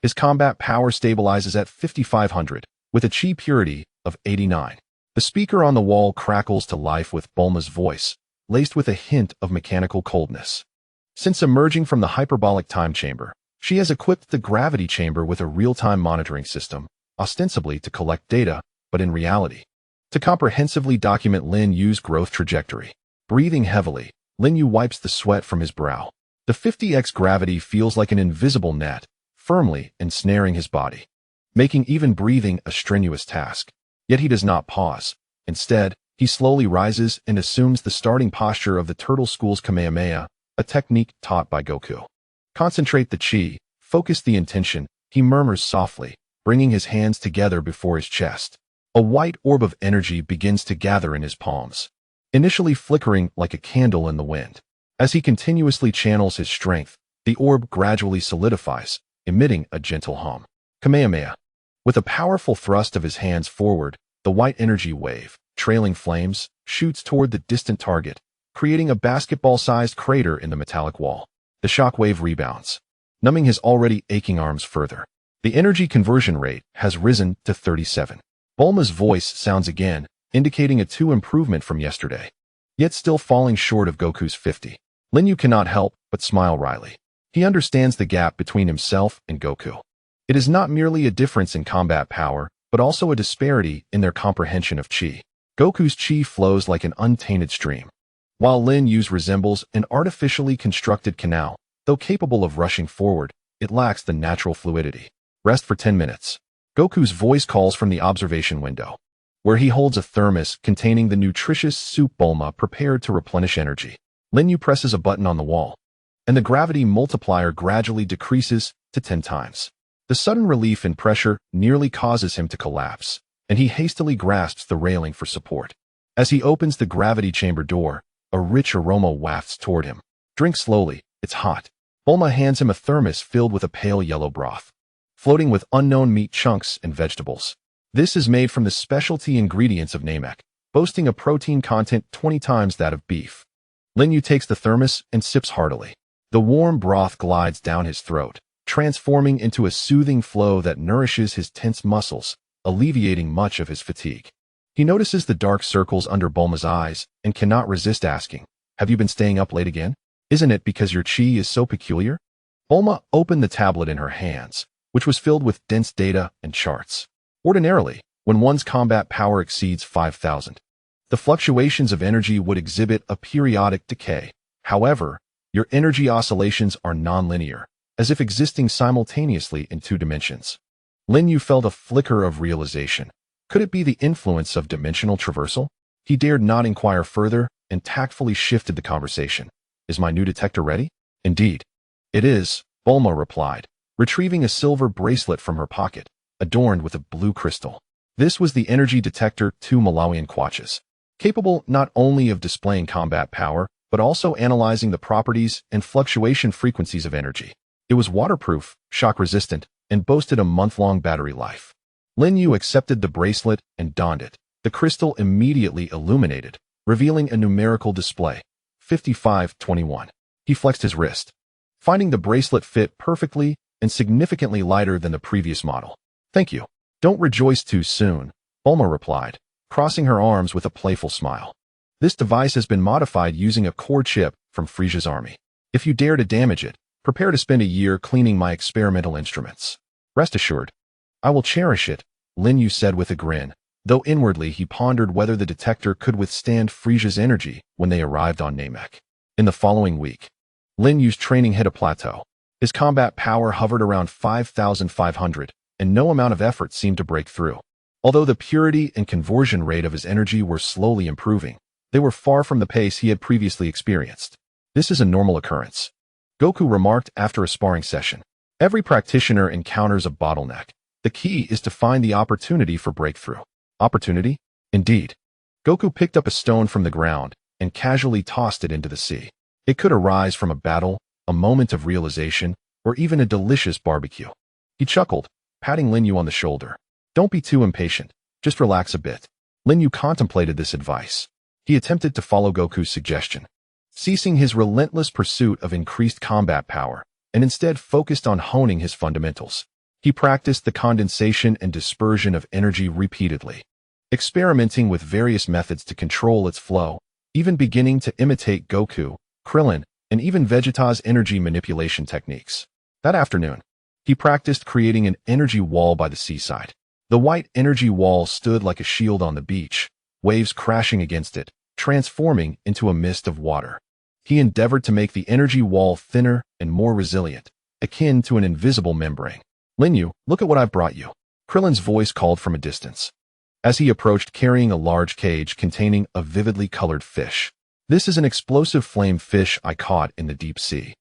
His combat power stabilizes at 5,500, with a chi purity of 89. The speaker on the wall crackles to life with Bulma's voice, laced with a hint of mechanical coldness. Since emerging from the hyperbolic time chamber, she has equipped the gravity chamber with a real-time monitoring system, ostensibly to collect data, but in reality, to comprehensively document Lin Yue's growth trajectory. Breathing heavily, Lin Yue wipes the sweat from his brow. The 50x gravity feels like an invisible net, firmly ensnaring his body, making even breathing a strenuous task. Yet he does not pause. Instead, he slowly rises and assumes the starting posture of the Turtle School's Kamehameha, a technique taught by Goku. Concentrate the chi, focus the intention, he murmurs softly, bringing his hands together before his chest. A white orb of energy begins to gather in his palms, initially flickering like a candle in the wind. As he continuously channels his strength, the orb gradually solidifies, emitting a gentle hum. Kamehameha. With a powerful thrust of his hands forward, the white energy wave, trailing flames, shoots toward the distant target, creating a basketball-sized crater in the metallic wall. The shockwave rebounds, numbing his already aching arms further. The energy conversion rate has risen to 37. Bulma's voice sounds again, indicating a 2 improvement from yesterday, yet still falling short of Goku's 50. Lin Yue cannot help but smile wryly. He understands the gap between himself and Goku. It is not merely a difference in combat power, but also a disparity in their comprehension of chi. Goku's chi flows like an untainted stream, while Lin Yue's resembles an artificially constructed canal. Though capable of rushing forward, it lacks the natural fluidity. Rest for 10 minutes. Goku's voice calls from the observation window, where he holds a thermos containing the nutritious soup Bulma prepared to replenish energy. Lin Yue presses a button on the wall, and the gravity multiplier gradually decreases to 10 times. The sudden relief in pressure nearly causes him to collapse, and he hastily grasps the railing for support. As he opens the gravity chamber door, a rich aroma wafts toward him. Drink slowly, it's hot. Bulma hands him a thermos filled with a pale yellow broth, floating with unknown meat chunks and vegetables. This is made from the specialty ingredients of Namek, boasting a protein content 20 times that of beef. Lin Yue takes the thermos and sips heartily. The warm broth glides down his throat, transforming into a soothing flow that nourishes his tense muscles, alleviating much of his fatigue. He notices the dark circles under Bulma's eyes and cannot resist asking, "Have you been staying up late again? Isn't it because your chi is so peculiar?" Bulma opened the tablet in her hands, which was filled with dense data and charts. Ordinarily, when one's combat power exceeds 5,000, the fluctuations of energy would exhibit a periodic decay. However, your energy oscillations are nonlinear, as if existing simultaneously in 2 dimensions. Lin Yue felt a flicker of realization. Could it be the influence of dimensional traversal? He dared not inquire further and tactfully shifted the conversation. Is my new detector ready? Indeed. It is, Bulma replied, retrieving a silver bracelet from her pocket, adorned with a blue crystal. This was the energy detector 2 Malawian kwaches, capable not only of displaying combat power, but also analyzing the properties and fluctuation frequencies of energy. It was waterproof, shock-resistant, and boasted a month-long battery life. Lin Yue accepted the bracelet and donned it. The crystal immediately illuminated, revealing a numerical display, 5521. He flexed his wrist, finding the bracelet fit perfectly and significantly lighter than the previous model. Thank you. Don't rejoice too soon, Bulma replied, crossing her arms with a playful smile. This device has been modified using a core chip from Frisia's army. If you dare to damage it, prepare to spend a year cleaning my experimental instruments. Rest assured, I will cherish it, Lin Yue said with a grin, though inwardly he pondered whether the detector could withstand Frisia's energy when they arrived on Namek. In the following week, Lin Yue's training hit a plateau. His combat power hovered around 5,500, and no amount of effort seemed to break through. Although the purity and conversion rate of his energy were slowly improving, they were far from the pace he had previously experienced. This is a normal occurrence, Goku remarked after a sparring session. Every practitioner encounters a bottleneck. The key is to find the opportunity for breakthrough. Opportunity? Indeed. Goku picked up a stone from the ground and casually tossed it into the sea. It could arise from a battle, a moment of realization, or even a delicious barbecue. He chuckled, patting Lin Yue on the shoulder. Don't be too impatient. Just relax a bit. Lin Yue contemplated this advice. He attempted to follow Goku's suggestion, ceasing his relentless pursuit of increased combat power, and instead focused on honing his fundamentals. He practiced the condensation and dispersion of energy repeatedly, experimenting with various methods to control its flow, even beginning to imitate Goku, Krillin, and even Vegeta's energy manipulation techniques. That afternoon, he practiced creating an energy wall by the seaside. The white energy wall stood like a shield on the beach, waves crashing against it, transforming into a mist of water. He endeavored to make the energy wall thinner and more resilient, akin to an invisible membrane. Lin Yue, look at what I've brought you. Krillin's voice called from a distance, as he approached carrying a large cage containing a vividly colored fish. This is an explosive flame fish I caught in the deep sea.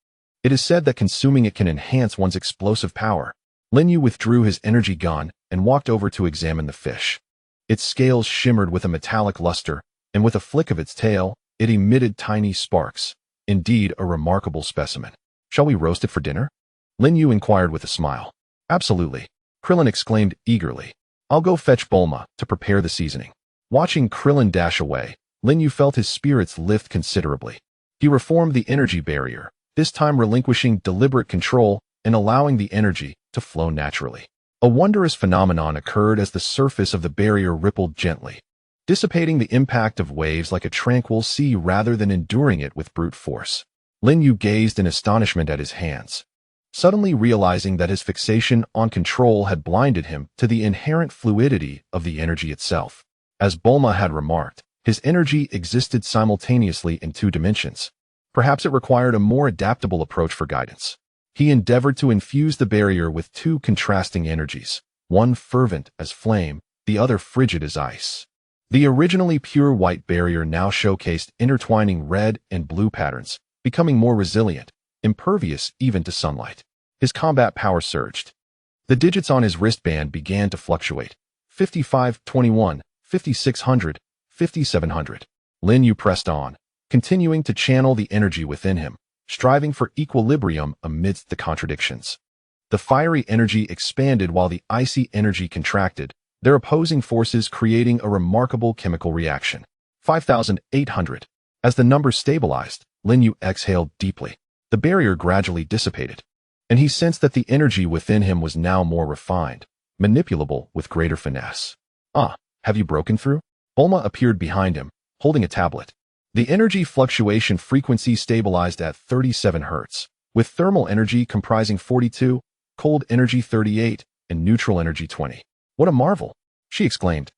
It is said that consuming it can enhance one's explosive power. Lin Yue withdrew his energy gun and walked over to examine the fish. Its scales shimmered with a metallic luster, and with a flick of its tail, it emitted tiny sparks. Indeed, a remarkable specimen. Shall we roast it for dinner? Lin Yue inquired with a smile. Absolutely, Krillin exclaimed eagerly. I'll go fetch Bulma to prepare the seasoning. Watching Krillin dash away, Lin Yue felt his spirits lift considerably. He reformed the energy barrier, this time relinquishing deliberate control and allowing the energy to flow naturally. A wondrous phenomenon occurred as the surface of the barrier rippled gently, dissipating the impact of waves like a tranquil sea rather than enduring it with brute force. Lin Yue gazed in astonishment at his hands, suddenly realizing that his fixation on control had blinded him to the inherent fluidity of the energy itself. As Bulma had remarked, his energy existed simultaneously in 2 dimensions. Perhaps it required a more adaptable approach for guidance. He endeavored to infuse the barrier with 2 contrasting energies, one fervent as flame, the other frigid as ice. The originally pure white barrier now showcased intertwining red and blue patterns, becoming more resilient, impervious even to sunlight. His combat power surged. The digits on his wristband began to fluctuate. 5521, 5600, 5700. Lin Yue pressed on, continuing to channel the energy within him, striving for equilibrium amidst the contradictions. The fiery energy expanded while the icy energy contracted, their opposing forces creating a remarkable chemical reaction. 5,800. As the number stabilized, Lin Yue exhaled deeply. The barrier gradually dissipated, and he sensed that the energy within him was now more refined, manipulable with greater finesse. Ah, have you broken through? Bulma appeared behind him, holding a tablet. The energy fluctuation frequency stabilized at 37 Hz, with thermal energy comprising 42, cold energy 38, and neutral energy 20. What a marvel! She exclaimed,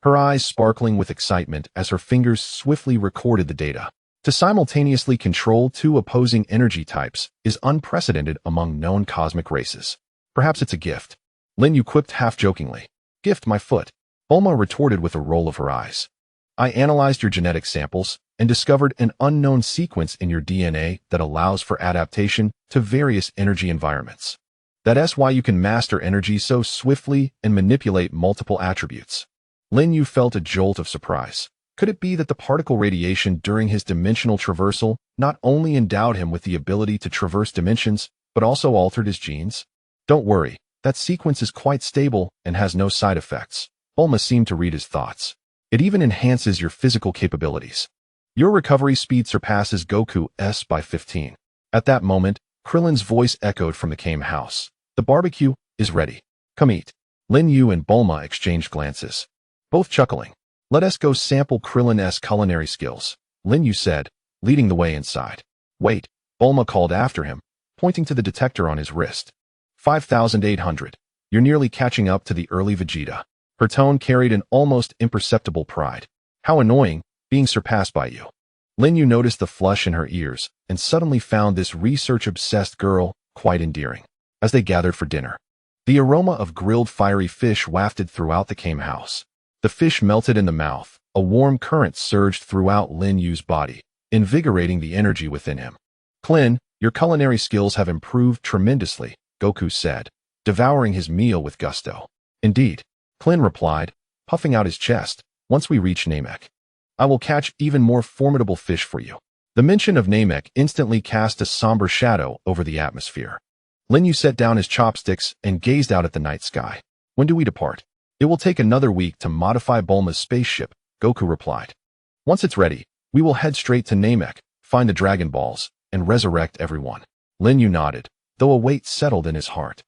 her eyes sparkling with excitement as her fingers swiftly recorded the data. To simultaneously control 2 opposing energy types is unprecedented among known cosmic races. Perhaps it's a gift. Lin Yue quipped half-jokingly. Gift my foot. Bulma retorted with a roll of her eyes. I analyzed your genetic samples and discovered an unknown sequence in your DNA that allows for adaptation to various energy environments. That's why you can master energy so swiftly and manipulate multiple attributes. Lin Yue felt a jolt of surprise. Could it be that the particle radiation during his dimensional traversal not only endowed him with the ability to traverse dimensions, but also altered his genes? Don't worry, that sequence is quite stable and has no side effects. Bulma seemed to read his thoughts. It even enhances your physical capabilities. Your recovery speed surpasses Goku's by 15. At that moment, Krillin's voice echoed from the Kame house. The barbecue is ready. Come eat. Lin Yue and Bulma exchanged glances, both chuckling. Let us go sample Krillin's culinary skills, Lin Yue said, leading the way inside. Wait, Bulma called after him, pointing to the detector on his wrist. 5,800. You're nearly catching up to the early Vegeta. Her tone carried an almost imperceptible pride. How annoying, being surpassed by you. Lin Yue noticed the flush in her ears and suddenly found this research-obsessed girl quite endearing. As they gathered for dinner, the aroma of grilled fiery fish wafted throughout the Kame house. The fish melted in the mouth. A warm current surged throughout Lin Yue's body, invigorating the energy within him. Klin, your culinary skills have improved tremendously, Goku said, devouring his meal with gusto. Indeed, Klin replied, puffing out his chest. Once we reach Namek, I will catch even more formidable fish for you. The mention of Namek instantly cast a somber shadow over the atmosphere. Lin Yue set down his chopsticks and gazed out at the night sky. When do we depart? It will take another week to modify Bulma's spaceship, Goku replied. Once it's ready, we will head straight to Namek, find the Dragon Balls, and resurrect everyone. Lin Yue nodded, though a weight settled in his heart.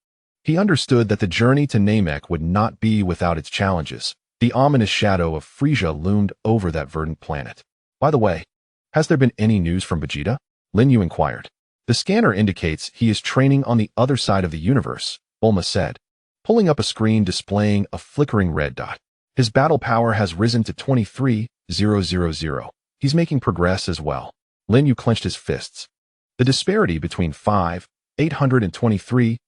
He understood that the journey to Namek would not be without its challenges. The ominous shadow of Frisia loomed over that verdant planet. By the way, has there been any news from Vegeta? Lin Yue inquired. The scanner indicates he is training on the other side of the universe, Bulma said, pulling up a screen displaying a flickering red dot. His battle power has risen to 23,000. He's making progress as well. Lin Yue clenched his fists. The disparity between 5,800 and 23,000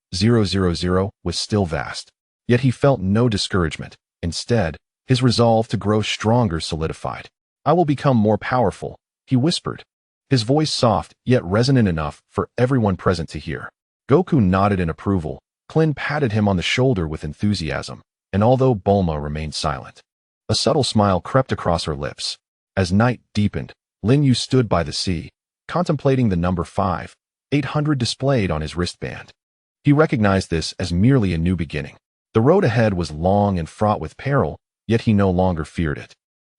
was still vast. Yet he felt no discouragement. Instead, his resolve to grow stronger solidified. I will become more powerful, he whispered, his voice soft yet resonant enough for everyone present to hear. Goku nodded in approval. Klin patted him on the shoulder with enthusiasm, and although Bulma remained silent, a subtle smile crept across her lips. As night deepened, Lin Yue stood by the sea, contemplating the number 5,800 displayed on his wristband. He recognized this as merely a new beginning. The road ahead was long and fraught with peril, yet he no longer feared it.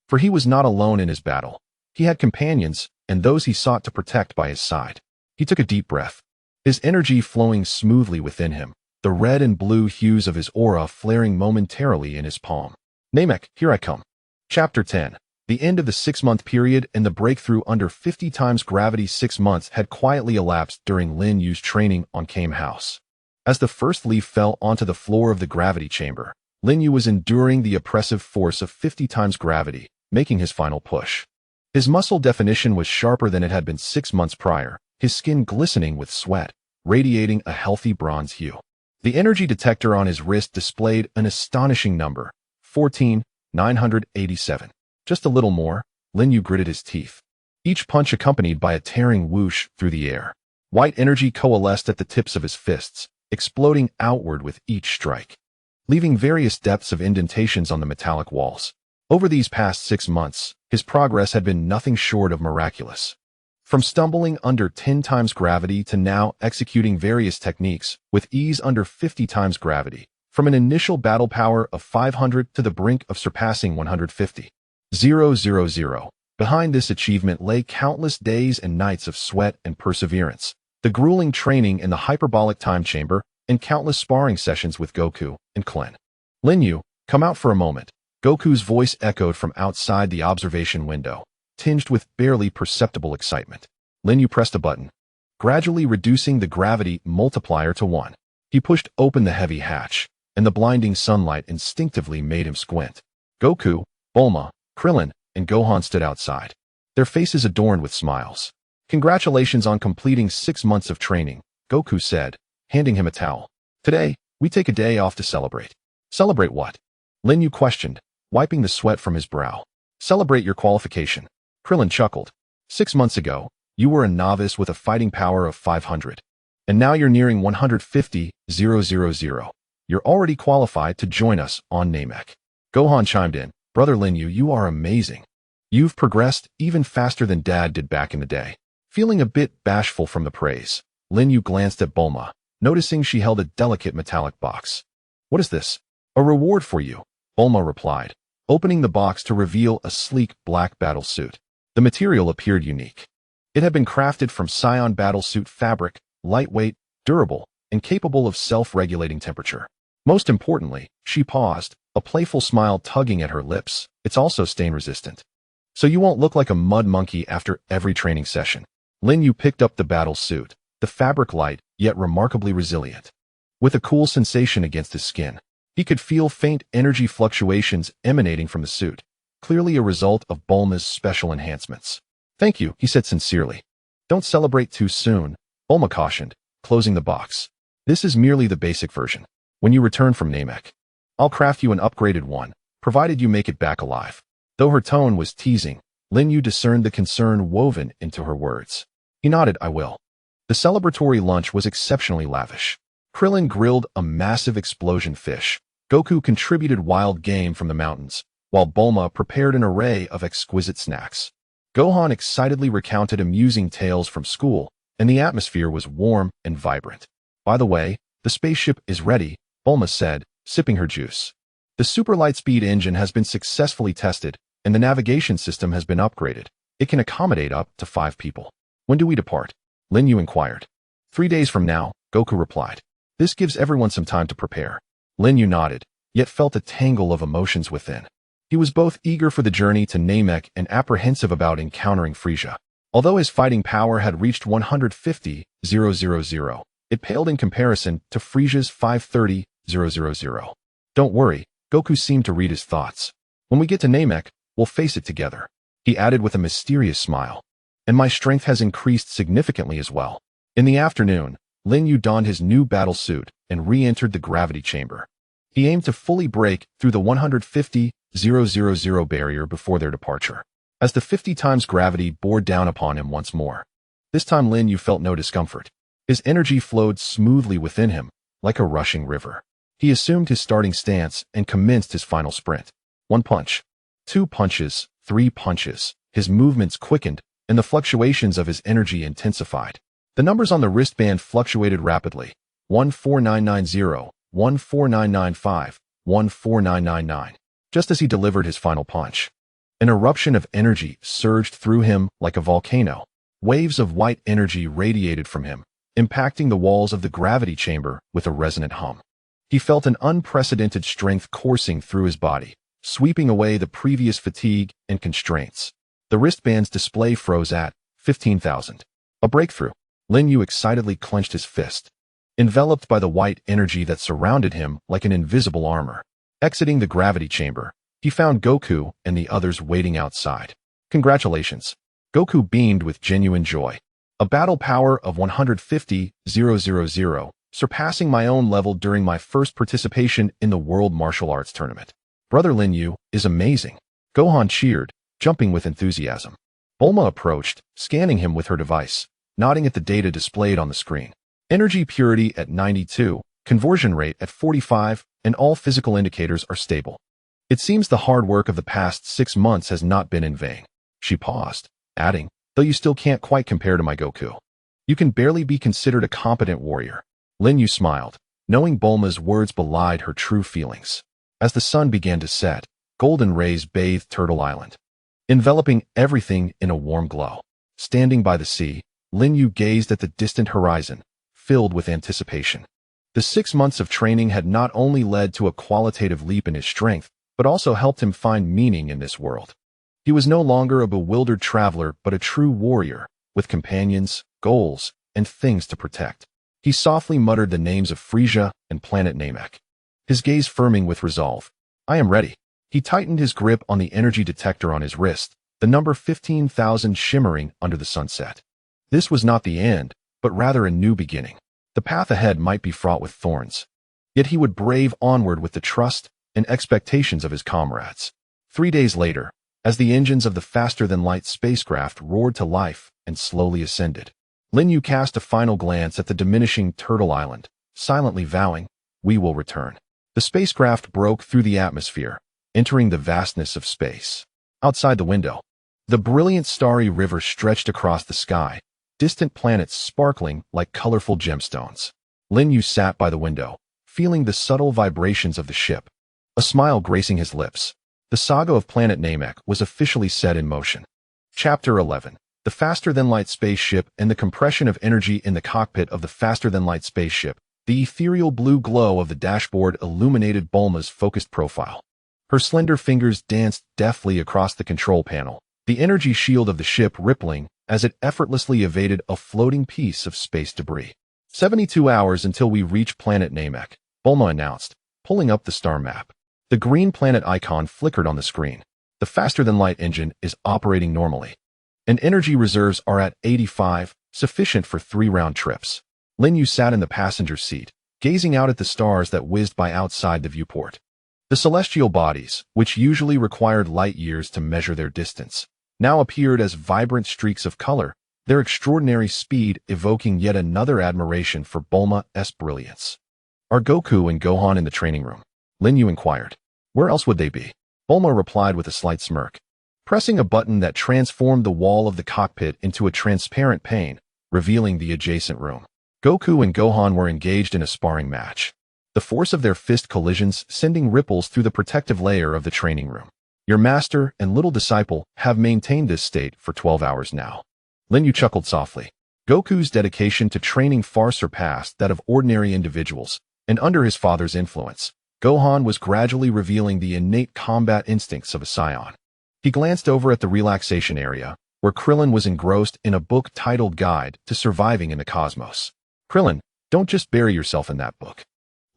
For he was not alone in his battle. He had companions, and those he sought to protect by his side. He took a deep breath, his energy flowing smoothly within him, the red and blue hues of his aura flaring momentarily in his palm. Namek, here I come. Chapter 10. The end of the 6-month period and the breakthrough under 50 times gravity. 6 months had quietly elapsed during Lin Yue's training on Kame House. As the first leaf fell onto the floor of the gravity chamber, Lin Yue was enduring the oppressive force of 50 times gravity, making his final push. His muscle definition was sharper than it had been 6 months prior, his skin glistening with sweat, radiating a healthy bronze hue. The energy detector on his wrist displayed an astonishing number, 14,987. Just a little more, Lin Yue gritted his teeth, each punch accompanied by a tearing whoosh through the air. White energy coalesced at the tips of his fists, exploding outward with each strike, leaving various depths of indentations on the metallic walls. Over these past 6 months, his progress had been nothing short of miraculous. From stumbling under 10 times gravity to now executing various techniques with ease under 50 times gravity, from an initial battle power of 500 to the brink of surpassing 150,000. Behind this achievement lay countless days and nights of sweat and perseverance, the grueling training in the hyperbolic time chamber, and countless sparring sessions with Goku and Klin. Lin Yue, come out for a moment. Goku's voice echoed from outside the observation window, tinged with barely perceptible excitement. Lin Yue pressed a button, gradually reducing the gravity multiplier to 1. He pushed open the heavy hatch, and the blinding sunlight instinctively made him squint. Goku, Bulma, Krillin, and Gohan stood outside, their faces adorned with smiles. Congratulations on completing 6 months of training, Goku said, handing him a towel. Today, we take a day off to celebrate. Celebrate what? Lin Yue questioned, wiping the sweat from his brow. Celebrate your qualification. Krillin chuckled. 6 months ago, you were a novice with a fighting power of 500. And now you're nearing 150,000. You're already qualified to join us on Namek. Gohan chimed in. Brother Lin Yue, you are amazing. You've progressed even faster than Dad did back in the day. Feeling a bit bashful from the praise, Lin Yue glanced at Bulma, noticing she held a delicate metallic box. What is this? A reward for you, Bulma replied, opening the box to reveal a sleek black battle suit. The material appeared unique. It had been crafted from Scion battle suit fabric, lightweight, durable, and capable of self-regulating temperature. Most importantly, she paused, a playful smile tugging at her lips. It's also stain-resistant. So you won't look like a mud monkey after every training session. Lin Yue picked up the battle suit, the fabric light, yet remarkably resilient. With a cool sensation against his skin, he could feel faint energy fluctuations emanating from the suit, clearly a result of Bulma's special enhancements. Thank you, he said sincerely. Don't celebrate too soon, Bulma cautioned, closing the box. This is merely the basic version. When you return from Namek, I'll craft you an upgraded one, provided you make it back alive. Though her tone was teasing, Lin Yue discerned the concern woven into her words. He nodded, I will. The celebratory lunch was exceptionally lavish. Krillin grilled a massive explosion fish. Goku contributed wild game from the mountains, while Bulma prepared an array of exquisite snacks. Gohan excitedly recounted amusing tales from school, and the atmosphere was warm and vibrant. By the way, the spaceship is ready, Bulma said, sipping her juice. The super lightspeed engine has been successfully tested, and the navigation system has been upgraded. It can accommodate up to 5 people. When do we depart? Lin Yue inquired. 3 days from now, Goku replied. This gives everyone some time to prepare. Lin Yue nodded, yet felt a tangle of emotions within. He was both eager for the journey to Namek and apprehensive about encountering Frieza. Although his fighting power had reached 150,000, it paled in comparison to Frieza's 530,000. Don't worry, Goku seemed to read his thoughts. When we get to Namek, we'll face it together. He added with a mysterious smile. And my strength has increased significantly as well. In the afternoon, Lin Yue donned his new battle suit and re-entered the gravity chamber. He aimed to fully break through the 150,000 barrier before their departure, as the 50 times gravity bore down upon him once more. This time Lin Yue felt no discomfort. His energy flowed smoothly within him, like a rushing river. He assumed his starting stance and commenced his final sprint. 1 punch, 2 punches, 3 punches. His movements quickened, and the fluctuations of his energy intensified. The numbers on the wristband fluctuated rapidly. 14990, 14995, 14999. Just as he delivered his final punch, an eruption of energy surged through him like a volcano. Waves of white energy radiated from him, impacting the walls of the gravity chamber with a resonant hum. He felt an unprecedented strength coursing through his body, sweeping away the previous fatigue and constraints. The wristband's display froze at 15,000. A breakthrough. Lin Yue excitedly clenched his fist, enveloped by the white energy that surrounded him like an invisible armor. Exiting the gravity chamber, he found Goku and the others waiting outside. Congratulations. Goku beamed with genuine joy. A battle power of 150,000, surpassing my own level during my first participation in the World Martial Arts Tournament. Brother Lin Yue is amazing. Gohan cheered, jumping with enthusiasm. Bulma approached, scanning him with her device, nodding at the data displayed on the screen. Energy purity at 92, conversion rate at 45, and all physical indicators are stable. It seems the hard work of the past 6 months has not been in vain. She paused, adding, though you still can't quite compare to my Goku. You can barely be considered a competent warrior. Lin Yue smiled, knowing Bulma's words belied her true feelings. As the sun began to set, golden rays bathed Turtle Island, enveloping everything in a warm glow. Standing by the sea, Lin Yue gazed at the distant horizon, filled with anticipation. The 6 months of training had not only led to a qualitative leap in his strength, but also helped him find meaning in this world. He was no longer a bewildered traveler, but a true warrior, with companions, goals, and things to protect. He softly muttered the names of Frieza and planet Namek, his gaze firming with resolve. I am ready. He tightened his grip on the energy detector on his wrist, the number 15,000 shimmering under the sunset. This was not the end, but rather a new beginning. The path ahead might be fraught with thorns, yet he would brave onward with the trust, and expectations of his comrades. 3 days later, as the engines of the faster-than-light spacecraft roared to life and slowly ascended, Lin Yue cast a final glance at the diminishing Turtle Island, silently vowing, "We will return." The spacecraft broke through the atmosphere, entering the vastness of space. Outside the window, the brilliant starry river stretched across the sky, distant planets sparkling like colorful gemstones. Lin Yue sat by the window, feeling the subtle vibrations of the ship, a smile gracing his lips. The saga of planet Namek was officially set in motion. Chapter 11. The faster-than-light spaceship and the compression of energy in the cockpit of the faster-than-light spaceship. The ethereal blue glow of the dashboard illuminated Bulma's focused profile. Her slender fingers danced deftly across the control panel, the energy shield of the ship rippling as it effortlessly evaded a floating piece of space debris. 72 hours until we reach planet Namek, Bulma announced, pulling up the star map. The green planet icon flickered on the screen. The faster-than-light engine is operating normally, and energy reserves are at 85, sufficient for 3 round trips. Lin Yue sat in the passenger seat, gazing out at the stars that whizzed by outside the viewport. The celestial bodies, which usually required light years to measure their distance, now appeared as vibrant streaks of color, their extraordinary speed evoking yet another admiration for Bulma's brilliance. "Are Goku and Gohan in the training room?" Lin Yue inquired. "Where else would they be?" Bulma replied with a slight smirk. Pressing a button that transformed the wall of the cockpit into a transparent pane, revealing the adjacent room. Goku and Gohan were engaged in a sparring match, the force of their fist collisions sending ripples through the protective layer of the training room. "Your master and little disciple have maintained this state for 12 hours now." Lin Yue chuckled softly. Goku's dedication to training far surpassed that of ordinary individuals, and under his father's influence, Gohan was gradually revealing the innate combat instincts of a scion. He glanced over at the relaxation area, where Krillin was engrossed in a book titled Guide to Surviving in the Cosmos. "Krillin, don't just bury yourself in that book."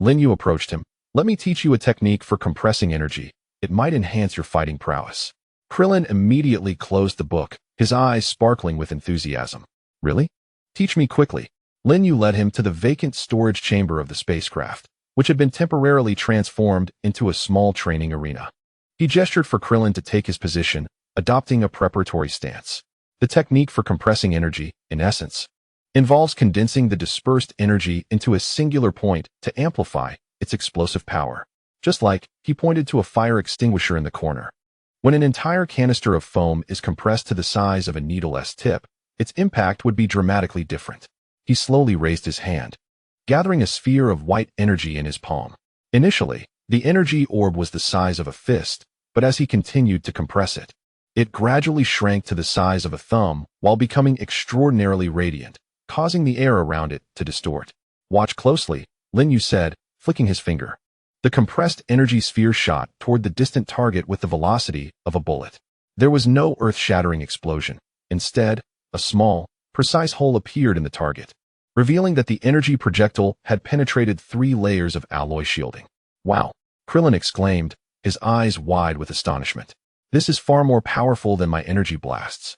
Lin Yue approached him. "Let me teach you a technique for compressing energy. It might enhance your fighting prowess." Krillin immediately closed the book, his eyes sparkling with enthusiasm. "Really? Teach me quickly." Lin Yue led him to the vacant storage chamber of the spacecraft, which had been temporarily transformed into a small training arena. He gestured for Krillin to take his position, adopting a preparatory stance. The technique for compressing energy, in essence, involves condensing the dispersed energy into a singular point to amplify its explosive power. Just like, he pointed to a fire extinguisher in the corner. When an entire canister of foam is compressed to the size of a needle's tip, its impact would be dramatically different. He slowly raised his hand, gathering a sphere of white energy in his palm. Initially, the energy orb was the size of a fist, but as he continued to compress it, it gradually shrank to the size of a thumb while becoming extraordinarily radiant, causing the air around it to distort. "Watch closely," Lin Yue said, flicking his finger. The compressed energy sphere shot toward the distant target with the velocity of a bullet. There was no earth-shattering explosion. Instead, a small, precise hole appeared in the target, revealing that the energy projectile had penetrated 3 layers of alloy shielding. "Wow!" Krillin exclaimed, his eyes wide with astonishment. "This is far more powerful than my energy blasts."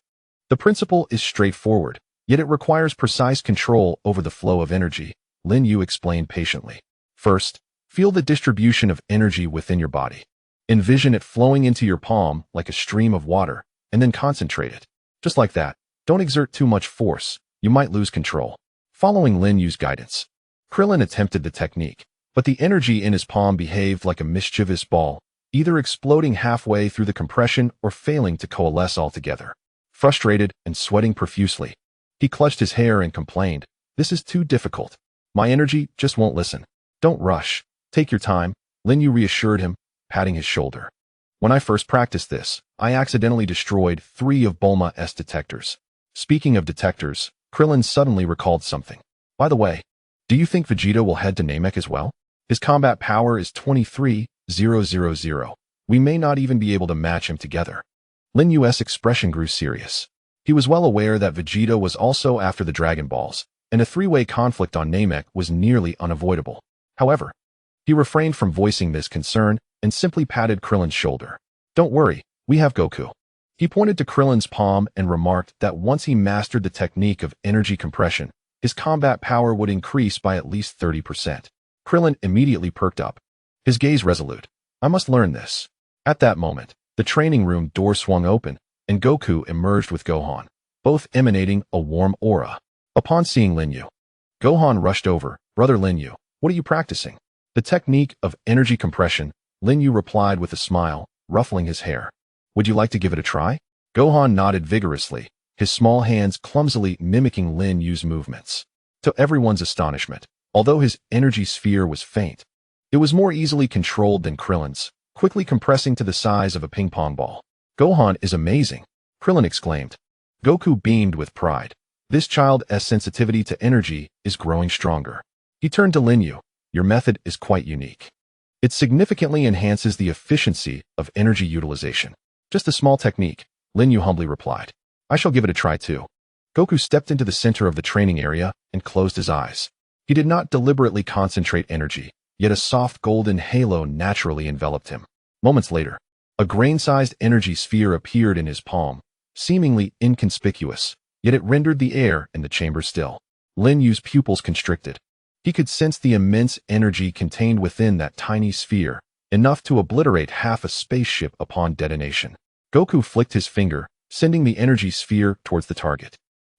"The principle is straightforward, yet it requires precise control over the flow of energy," Lin Yue explained patiently. "First, feel the distribution of energy within your body. Envision it flowing into your palm like a stream of water, and then concentrate it. Just like that. Don't exert too much force, you might lose control." Following Lin Yue's guidance, Krillin attempted the technique, but the energy in his palm behaved like a mischievous ball, either exploding halfway through the compression or failing to coalesce altogether. Frustrated and sweating profusely, he clutched his hair and complained, "This is too difficult. My energy just won't listen." "Don't rush. Take your time," Lin Yue reassured him, patting his shoulder. "When I first practiced this, I accidentally destroyed 3 of Bulma's detectors." Speaking of detectors, Krillin suddenly recalled something. "By the way, do you think Vegeta will head to Namek as well? His combat power is 23,000. We may not even be able to match him together." Lin Yue's expression grew serious. He was well aware that Vegeta was also after the Dragon Balls, and a 3-way conflict on Namek was nearly unavoidable. However, he refrained from voicing this concern and simply patted Krillin's shoulder. "Don't worry, we have Goku." He pointed to Krillin's palm and remarked that once he mastered the technique of energy compression, his combat power would increase by at least 30%. Krillin immediately perked up, his gaze resolute. I must learn this. At that moment, the training room door swung open, and Goku emerged with Gohan, both emanating a warm aura. Upon seeing Lin Yue, Gohan rushed over. Brother Lin Yue, what are you practicing? The technique of energy compression, Lin Yue replied with a smile, ruffling his hair. Would you like to give it a try? Gohan nodded vigorously, his small hands clumsily mimicking Lin Yue's movements. To everyone's astonishment, although his energy sphere was faint, it was more easily controlled than Krillin's, quickly compressing to the size of a ping-pong ball. Gohan is amazing, Krillin exclaimed. Goku beamed with pride. This child's sensitivity to energy is growing stronger. He turned to Lin Yue. Your method is quite unique. It significantly enhances the efficiency of energy utilization. Just a small technique, Lin Yue humbly replied. I shall give it a try too. Goku stepped into the center of the training area and closed his eyes. He did not deliberately concentrate energy, yet a soft golden halo naturally enveloped him. Moments later, a grain-sized energy sphere appeared in his palm, seemingly inconspicuous, yet it rendered the air in the chamber still. Lin Yue's pupils constricted. He could sense the immense energy contained within that tiny sphere, enough to obliterate half a spaceship upon detonation. Goku flicked his finger, sending the energy sphere towards the target,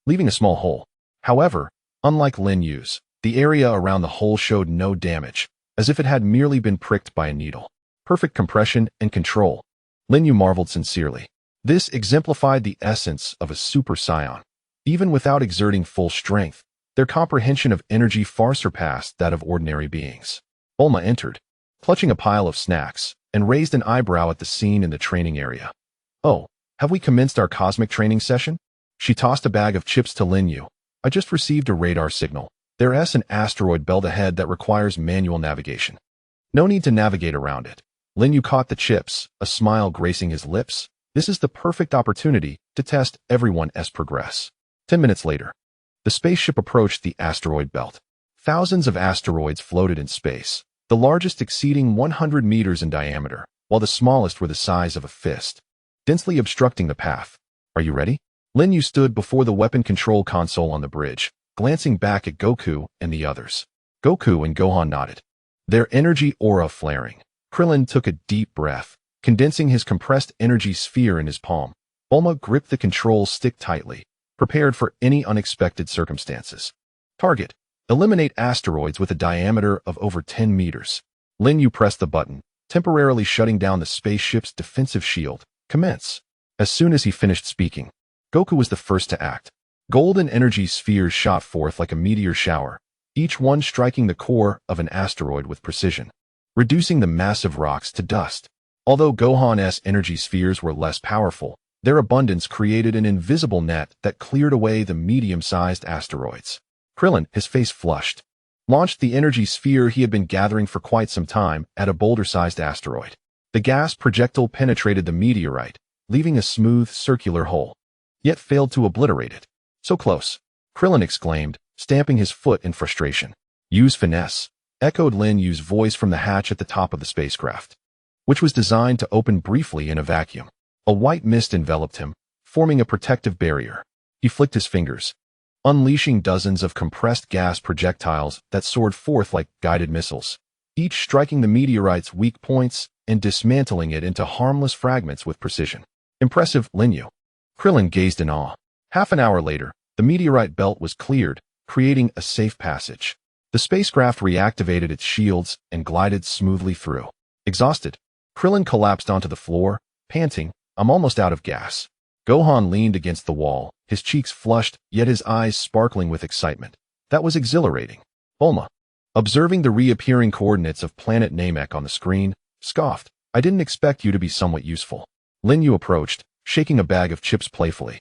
leaving a small hole. However, unlike Lin Yue's, the area around the hole showed no damage, as if it had merely been pricked by a needle. Perfect compression and control. Lin Yue marveled sincerely. This exemplified the essence of a Super Saiyan. Even without exerting full strength, their comprehension of energy far surpassed that of ordinary beings. Bulma entered, clutching a pile of snacks, and raised an eyebrow at the scene in the training area. Oh, have we commenced our cosmic training session? She tossed a bag of chips to Lin Yue. I just received a radar signal. There's an asteroid belt ahead that requires manual navigation. No need to navigate around it. Lin Yue caught the chips, a smile gracing his lips. This is the perfect opportunity to test everyone's progress. 10 minutes later, the spaceship approached the asteroid belt. Thousands of asteroids floated in space, the largest exceeding 100 meters in diameter, while the smallest were the size of a fist, densely obstructing the path. Are you ready? Lin Yue stood before the weapon control console on the bridge, glancing back at Goku and the others. Goku and Gohan nodded, their energy aura flaring. Krillin took a deep breath, condensing his compressed energy sphere in his palm. Bulma gripped the control stick tightly, prepared for any unexpected circumstances. Target: eliminate asteroids with a diameter of over 10 meters. Lin Yue pressed the button, temporarily shutting down the spaceship's defensive shield. Commence. As soon as he finished speaking, Goku was the first to act. Golden energy spheres shot forth like a meteor shower, each one striking the core of an asteroid with precision, reducing the massive rocks to dust. Although Gohan's energy spheres were less powerful, their abundance created an invisible net that cleared away the medium-sized asteroids. Krillin, his face flushed, launched the energy sphere he had been gathering for quite some time at a boulder-sized asteroid. The gas projectile penetrated the meteorite, leaving a smooth, circular hole, yet failed to obliterate it. So close, Krillin exclaimed, stamping his foot in frustration. Use finesse, echoed Lin Yue's voice from the hatch at the top of the spacecraft, which was designed to open briefly in a vacuum. A white mist enveloped him, forming a protective barrier. He flicked his fingers, unleashing dozens of compressed gas projectiles that soared forth like guided missiles, each striking the meteorite's weak points and dismantling it into harmless fragments with precision. Impressive, Lin Yue. Krillin gazed in awe. Half an hour later, the meteorite belt was cleared, creating a safe passage. The spacecraft reactivated its shields and glided smoothly through. Exhausted, Krillin collapsed onto the floor, panting, I'm almost out of gas. Gohan leaned against the wall, his cheeks flushed, yet his eyes sparkling with excitement. That was exhilarating. Bulma, observing the reappearing coordinates of planet Namek on the screen, scoffed. I didn't expect you to be somewhat useful. Lin Yue approached, shaking a bag of chips playfully.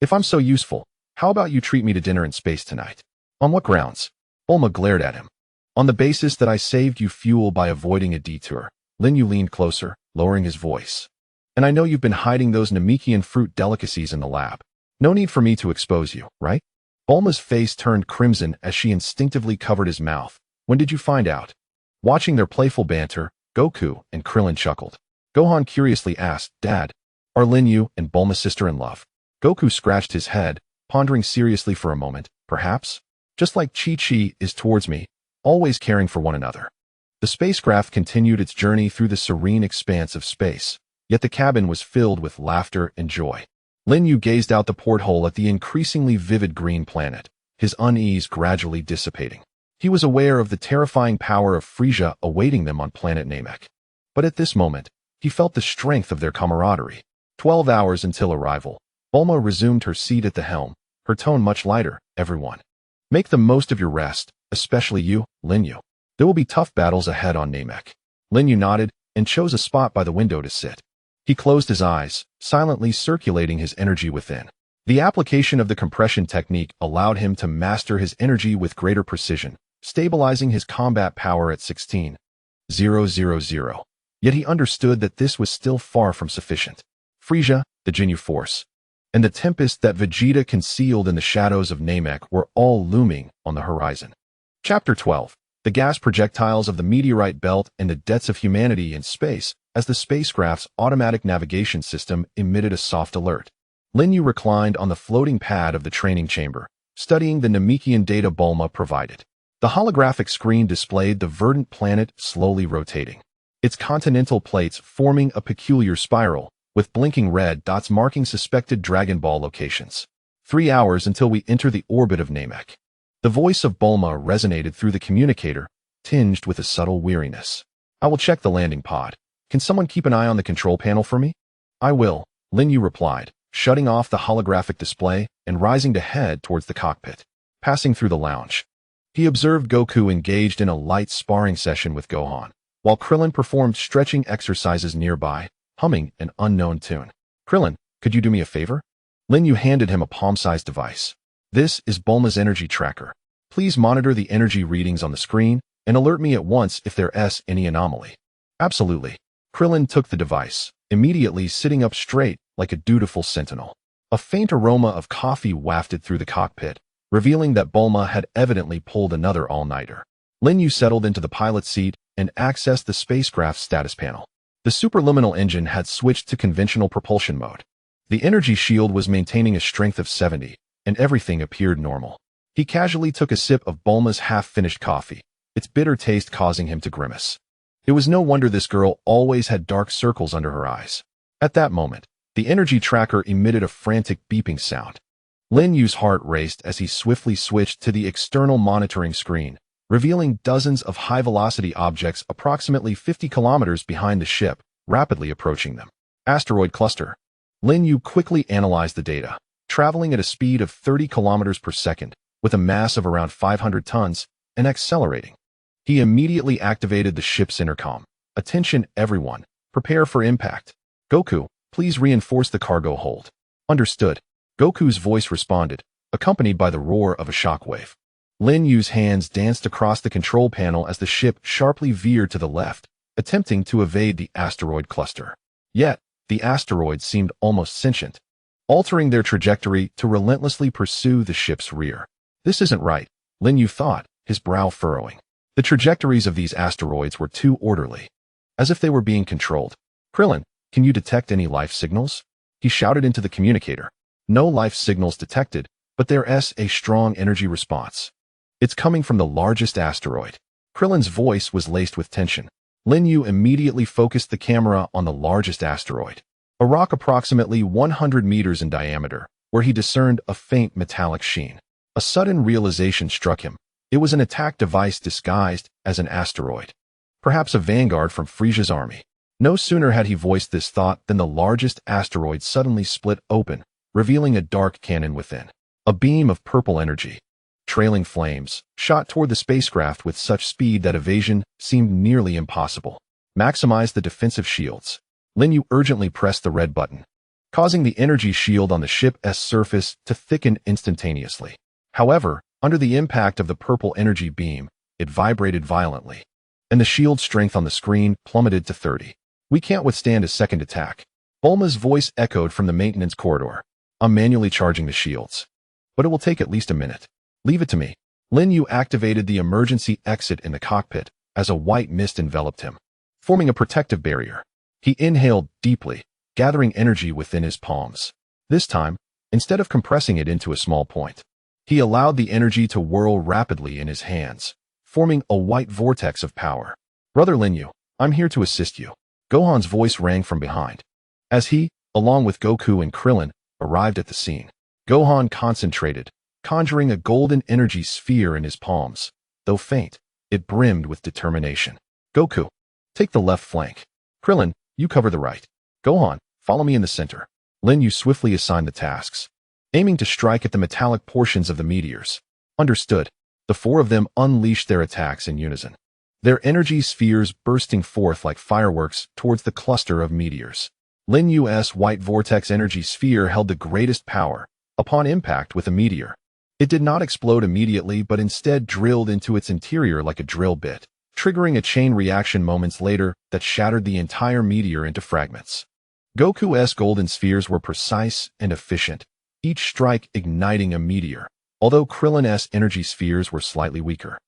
If I'm so useful, how about you treat me to dinner in space tonight? On what grounds? Bulma glared at him. On the basis that I saved you fuel by avoiding a detour. Lin Yue leaned closer, lowering his voice. And I know you've been hiding those Namekian fruit delicacies in the lab. No need for me to expose you, right? Bulma's face turned crimson as she instinctively covered his mouth. When did you find out? Watching their playful banter, Goku and Krillin chuckled. Gohan curiously asked, Dad, are Lin Yue and Bulma's sister in love? Goku scratched his head, pondering seriously for a moment. Perhaps? Just like Chi-Chi is towards me, always caring for one another. The spacecraft continued its journey through the serene expanse of space, yet the cabin was filled with laughter and joy. Lin Yue gazed out the porthole at the increasingly vivid green planet, his unease gradually dissipating. He was aware of the terrifying power of Frisia awaiting them on planet Namek. But at this moment, he felt the strength of their camaraderie. 12 hours until arrival, Bulma resumed her seat at the helm, her tone much lighter. Everyone, make the most of your rest, especially you, Lin Yue. There will be tough battles ahead on Namek. Lin Yue nodded and chose a spot by the window to sit. He closed his eyes, silently circulating his energy within. The application of the compression technique allowed him to master his energy with greater precision, stabilizing his combat power at 16,000. Yet he understood that this was still far from sufficient. Frisia, the Genryusai force, and the tempest that Vegeta concealed in the shadows of Namek were all looming on the horizon. Chapter 12. The gas projectiles of the meteorite belt and the debts of humanity in space, as the spacecraft's automatic navigation system emitted a soft alert. Lin Yue reclined on the floating pad of the training chamber, studying the Namekian data Bulma provided. The holographic screen displayed the verdant planet slowly rotating, its continental plates forming a peculiar spiral, with blinking red dots marking suspected Dragon Ball locations. 3 hours until we enter the orbit of Namek. The voice of Bulma resonated through the communicator, tinged with a subtle weariness. I will check the landing pod. Can someone keep an eye on the control panel for me? I will, Lin Yue replied, shutting off the holographic display and rising to head towards the cockpit. Passing through the lounge, he observed Goku engaged in a light sparring session with Gohan, while Krillin performed stretching exercises nearby, humming an unknown tune. Krillin, could you do me a favor? Lin Yue handed him a palm-sized device. This is Bulma's energy tracker. Please monitor the energy readings on the screen and alert me at once if there's any anomaly. Absolutely. Krillin took the device, immediately sitting up straight like a dutiful sentinel. A faint aroma of coffee wafted through the cockpit, revealing that Bulma had evidently pulled another all-nighter. Lin Yue settled into the pilot's seat and accessed the spacecraft's status panel. The superluminal engine had switched to conventional propulsion mode. The energy shield was maintaining a strength of 70, and everything appeared normal. He casually took a sip of Bulma's half-finished coffee, its bitter taste causing him to grimace. It was no wonder this girl always had dark circles under her eyes. At that moment, the energy tracker emitted a frantic beeping sound. Lin Yue's heart raced as he swiftly switched to the external monitoring screen, revealing dozens of high-velocity objects approximately 50 kilometers behind the ship, rapidly approaching them. Asteroid cluster. Lin Yue quickly analyzed the data, traveling at a speed of 30 kilometers per second, with a mass of around 500 tons, and accelerating. He immediately activated the ship's intercom. Attention everyone, prepare for impact. Goku, please reinforce the cargo hold. Understood. Goku's voice responded, accompanied by the roar of a shockwave. Lin Yue's hands danced across the control panel as the ship sharply veered to the left, attempting to evade the asteroid cluster. Yet, the asteroids seemed almost sentient, altering their trajectory to relentlessly pursue the ship's rear. This isn't right, Lin Yue thought, his brow furrowing. The trajectories of these asteroids were too orderly, as if they were being controlled. Krillin, can you detect any life signals? He shouted into the communicator. No life signals detected, but there's a strong energy response. It's coming from the largest asteroid. Krillin's voice was laced with tension. Lin Yue immediately focused the camera on the largest asteroid, a rock approximately 100 meters in diameter, where he discerned a faint metallic sheen. A sudden realization struck him. It was an attack device disguised as an asteroid. Perhaps a vanguard from Frisia's army. No sooner had he voiced this thought than the largest asteroid suddenly split open, revealing a dark cannon within. A beam of purple energy, trailing flames, shot toward the spacecraft with such speed that evasion seemed nearly impossible. Maximize the defensive shields. Lin Yue urgently pressed the red button, causing the energy shield on the ship's surface to thicken instantaneously. However, under the impact of the purple energy beam, it vibrated violently, and the shield strength on the screen plummeted to 30. We can't withstand a second attack. Bulma's voice echoed from the maintenance corridor. I'm manually charging the shields, but it will take at least a minute. Leave it to me. Lin Yue activated the emergency exit in the cockpit as a white mist enveloped him, forming a protective barrier. He inhaled deeply, gathering energy within his palms. This time, instead of compressing it into a small point, he allowed the energy to whirl rapidly in his hands, forming a white vortex of power. Brother Lin Yue, I'm here to assist you. Gohan's voice rang from behind. As he, along with Goku and Krillin, arrived at the scene, Gohan concentrated, conjuring a golden energy sphere in his palms. Though faint, it brimmed with determination. Goku, take the left flank. Krillin, you cover the right. Gohan, follow me in the center. Lin Yue swiftly assigned the tasks, aiming to strike at the metallic portions of the meteors. Understood. The four of them unleashed their attacks in unison, their energy spheres bursting forth like fireworks towards the cluster of meteors. Lin Yue's white vortex energy sphere held the greatest power upon impact with a meteor. It did not explode immediately but instead drilled into its interior like a drill bit, triggering a chain reaction moments later that shattered the entire meteor into fragments. Goku's golden spheres were precise and efficient, each strike igniting a meteor, although Krillin's energy spheres were slightly weaker.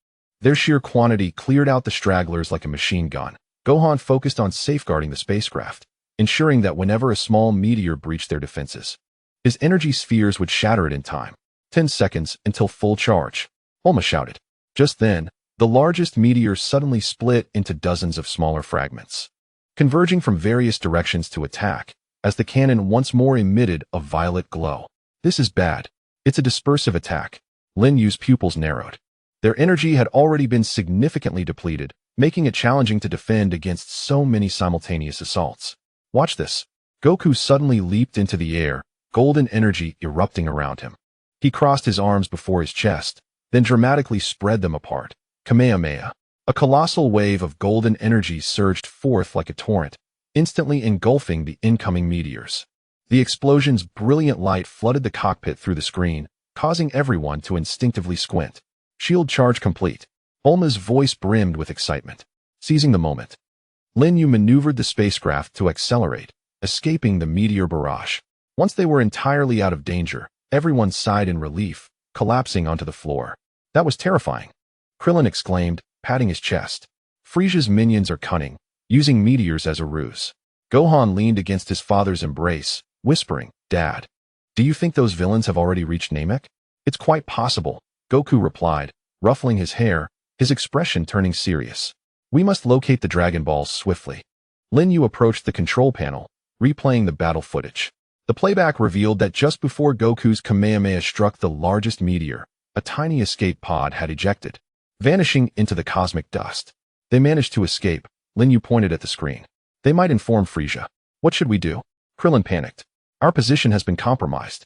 Their sheer quantity cleared out the stragglers like a machine gun. Gohan focused on safeguarding the spacecraft, ensuring that whenever a small meteor breached their defenses, his energy spheres would shatter it in time. 10 seconds until full charge. Bulma shouted. Just then, the largest meteor suddenly split into dozens of smaller fragments, converging from various directions to attack, as the cannon once more emitted a violet glow. This is bad. It's a dispersive attack. Lin Yue's pupils narrowed. Their energy had already been significantly depleted, making it challenging to defend against so many simultaneous assaults. Watch this. Goku suddenly leaped into the air, golden energy erupting around him. He crossed his arms before his chest, then dramatically spread them apart. Kamehameha. A colossal wave of golden energy surged forth like a torrent, instantly engulfing the incoming meteors. The explosion's brilliant light flooded the cockpit through the screen, causing everyone to instinctively squint. Shield charge complete. Bulma's voice brimmed with excitement. Seizing the moment, Lin Yue maneuvered the spacecraft to accelerate, escaping the meteor barrage. Once they were entirely out of danger, everyone sighed in relief, collapsing onto the floor. That was terrifying. Krillin exclaimed, patting his chest. Frieza's minions are cunning, using meteors as a ruse. Gohan leaned against his father's embrace, whispering, Dad, do you think those villains have already reached Namek? It's quite possible, Goku replied, ruffling his hair, his expression turning serious. We must locate the Dragon Balls swiftly. Lin Yue approached the control panel, replaying the battle footage. The playback revealed that just before Goku's Kamehameha struck the largest meteor, a tiny escape pod had ejected, vanishing into the cosmic dust. They managed to escape. Lin Yue pointed at the screen. They might inform Frieza. What should we do? Krillin panicked. Our position has been compromised.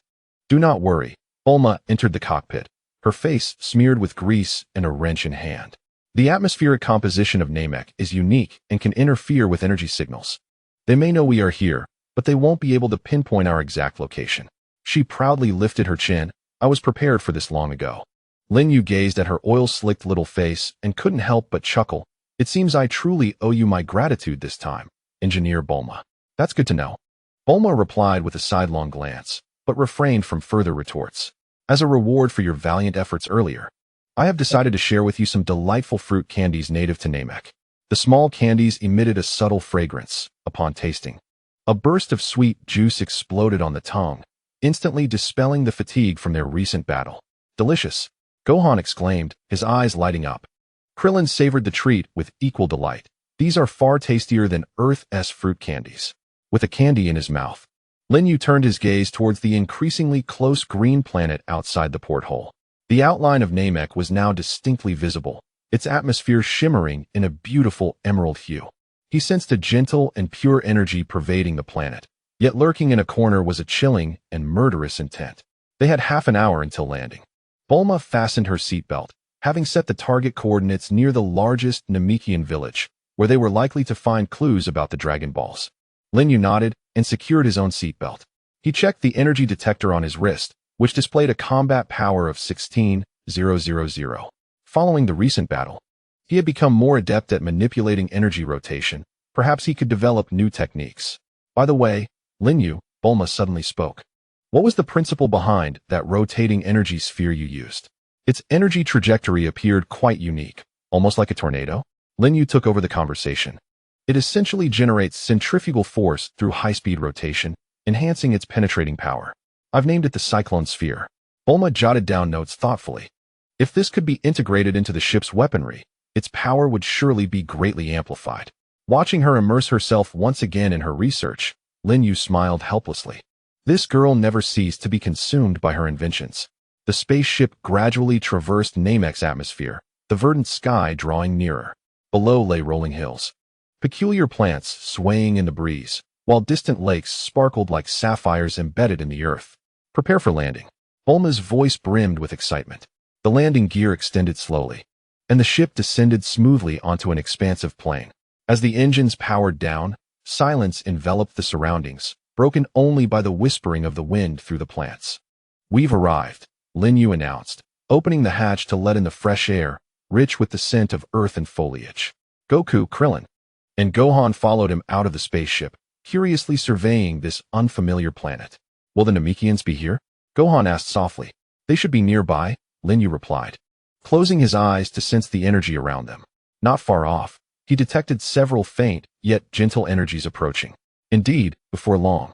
Do not worry. Bulma entered the cockpit, her face smeared with grease and a wrench in hand. The atmospheric composition of Namek is unique and can interfere with energy signals. They may know we are here, but they won't be able to pinpoint our exact location. She proudly lifted her chin. I was prepared for this long ago. Lin Yue gazed at her oil-slicked little face and couldn't help but chuckle. It seems I truly owe you my gratitude this time, Engineer Bulma. That's good to know. Bulma replied with a sidelong glance, but refrained from further retorts. As a reward for your valiant efforts earlier, I have decided to share with you some delightful fruit candies native to Namek. The small candies emitted a subtle fragrance upon tasting. A burst of sweet juice exploded on the tongue, instantly dispelling the fatigue from their recent battle. Delicious, Gohan exclaimed, his eyes lighting up. Krillin savored the treat with equal delight. These are far tastier than Earth's fruit candies. With a candy in his mouth, Lin Yue turned his gaze towards the increasingly close green planet outside the porthole. The outline of Namek was now distinctly visible, its atmosphere shimmering in a beautiful emerald hue. He sensed a gentle and pure energy pervading the planet, yet lurking in a corner was a chilling and murderous intent. They had half an hour until landing. Bulma fastened her seatbelt, having set the target coordinates near the largest Namekian village, where they were likely to find clues about the Dragon Balls. Lin Yue nodded and secured his own seatbelt. He checked the energy detector on his wrist, which displayed a combat power of 16,000. Following the recent battle, he had become more adept at manipulating energy rotation. Perhaps he could develop new techniques. By the way, Lin Yue, Bulma suddenly spoke. What was the principle behind that rotating energy sphere you used? Its energy trajectory appeared quite unique, almost like a tornado. Lin Yue took over the conversation. It essentially generates centrifugal force through high-speed rotation, enhancing its penetrating power. I've named it the Cyclone Sphere. Bulma jotted down notes thoughtfully. If this could be integrated into the ship's weaponry, its power would surely be greatly amplified. Watching her immerse herself once again in her research, Lin Yue smiled helplessly. This girl never ceased to be consumed by her inventions. The spaceship gradually traversed Namek's atmosphere, the verdant sky drawing nearer. Below lay rolling hills, peculiar plants swaying in the breeze, while distant lakes sparkled like sapphires embedded in the earth. Prepare for landing. Bulma's voice brimmed with excitement. The landing gear extended slowly, and the ship descended smoothly onto an expansive plain. As the engines powered down, silence enveloped the surroundings, broken only by the whispering of the wind through the plants. We've arrived, Lin Yue announced, opening the hatch to let in the fresh air, rich with the scent of earth and foliage. Goku, Krillin, and Gohan followed him out of the spaceship, curiously surveying this unfamiliar planet. Will the Namekians be here? Gohan asked softly. They should be nearby, Lin Yue replied, closing his eyes to sense the energy around them. Not far off, he detected several faint, yet gentle energies approaching. Indeed, before long,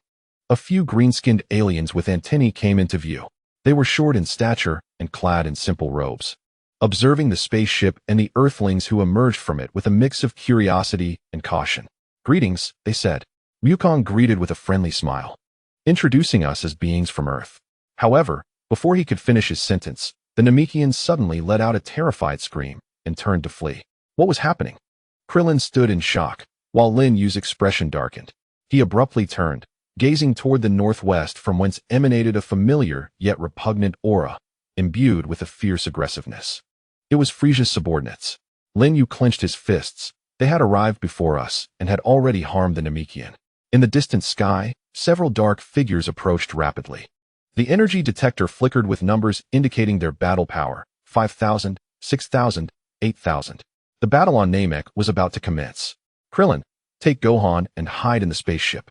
a few green-skinned aliens with antennae came into view. They were short in stature and clad in simple robes. Observing the spaceship and the Earthlings who emerged from it with a mix of curiosity and caution. Greetings, they said. Ryujin greeted with a friendly smile, introducing us as beings from Earth. However, before he could finish his sentence, the Namekians suddenly let out a terrified scream and turned to flee. What was happening? Krillin stood in shock, while Lin Yue's expression darkened. He abruptly turned, gazing toward the northwest from whence emanated a familiar yet repugnant aura, imbued with a fierce aggressiveness. It was Frisia's subordinates. Lin Yue clenched his fists. They had arrived before us and had already harmed the Namekian. In the distant sky, several dark figures approached rapidly. The energy detector flickered with numbers indicating their battle power, 5,000, 6,000, 8,000. The battle on Namek was about to commence. Krillin, take Gohan and hide in the spaceship.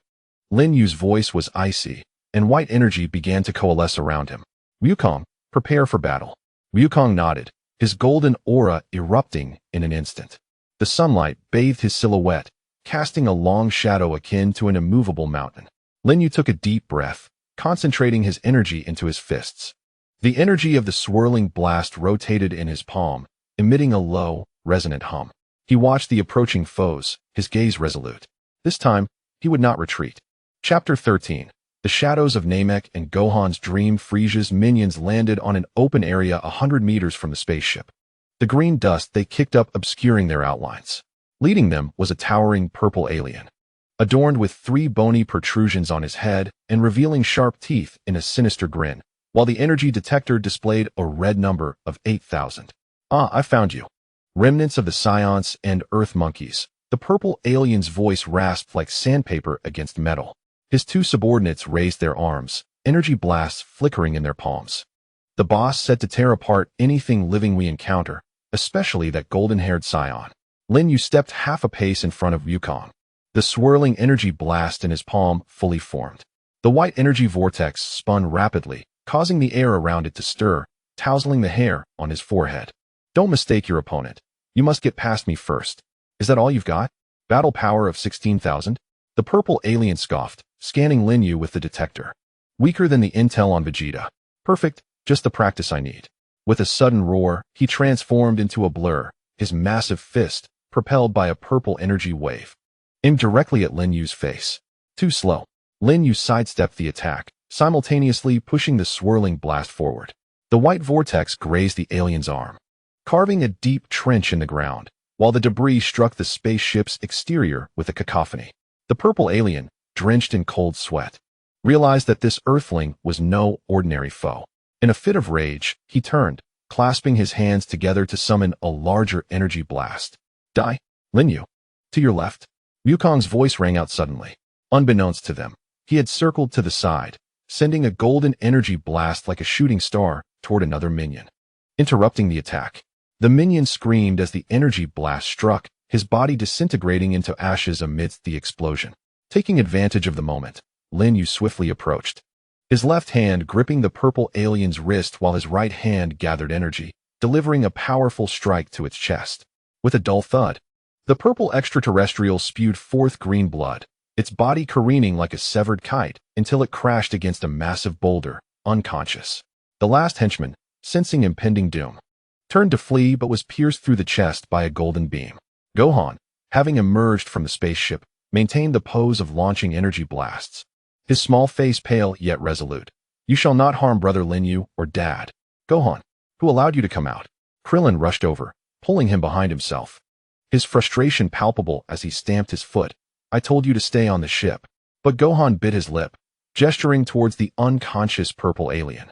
Lin Yue's voice was icy, and white energy began to coalesce around him. Ryujin, prepare for battle. Ryujin nodded, his golden aura erupting in an instant. The sunlight bathed his silhouette, casting a long shadow akin to an immovable mountain. Lin Yue took a deep breath, concentrating his energy into his fists. The energy of the swirling blast rotated in his palm, emitting a low, resonant hum. He watched the approaching foes, his gaze resolute. This time, he would not retreat. Chapter 13. The shadows of Namek and Gohan's dream. Frisia's minions landed on an open area 100 meters from the spaceship. The green dust they kicked up obscuring their outlines. Leading them was a towering purple alien, adorned with 3 bony protrusions on his head and revealing sharp teeth in a sinister grin, while the energy detector displayed a red number of 8,000. Ah, I found you. Remnants of the Scions and Earth monkeys. The purple alien's voice rasped like sandpaper against metal. His 2 subordinates raised their arms, energy blasts flickering in their palms. The boss said to tear apart anything living we encounter, especially that golden-haired Scion. Lin Yue stepped half a pace in front of Ryujin. The swirling energy blast in his palm fully formed. The white energy vortex spun rapidly, causing the air around it to stir, tousling the hair on his forehead. Don't mistake your opponent. You must get past me first. Is that all you've got? Battle power of 16,000? The purple alien scoffed, scanning Lin Yue with the detector. Weaker than the intel on Vegeta. Perfect, just the practice I need. With a sudden roar, he transformed into a blur, his massive fist propelled by a purple energy wave, aimed directly at Lin Yue's face. Too slow. Lin Yue sidestepped the attack, simultaneously pushing the swirling blast forward. The white vortex grazed the alien's arm, carving a deep trench in the ground, while the debris struck the spaceship's exterior with a cacophony. The purple alien, drenched in cold sweat, realized that this Earthling was no ordinary foe. In a fit of rage, he turned, clasping his hands together to summon a larger energy blast. Die, Lin Yue. To your left. Ryujin's voice rang out suddenly. Unbeknownst to them, he had circled to the side, sending a golden energy blast like a shooting star toward another minion, interrupting the attack. The minion screamed as the energy blast struck, his body disintegrating into ashes amidst the explosion. Taking advantage of the moment, Lin Yue swiftly approached, his left hand gripping the purple alien's wrist while his right hand gathered energy, delivering a powerful strike to its chest. With a dull thud, the purple extraterrestrial spewed forth green blood, its body careening like a severed kite until it crashed against a massive boulder, unconscious. The last henchman, sensing impending doom, turned to flee but was pierced through the chest by a golden beam. Gohan, having emerged from the spaceship, maintained the pose of launching energy blasts. His small face pale yet resolute. "You shall not harm brother Lin Yue or dad." "Gohan, who allowed you to come out?" Krillin rushed over, pulling him behind himself. His frustration palpable as he stamped his foot. "I told you to stay on the ship." But Gohan bit his lip, gesturing towards the unconscious purple alien.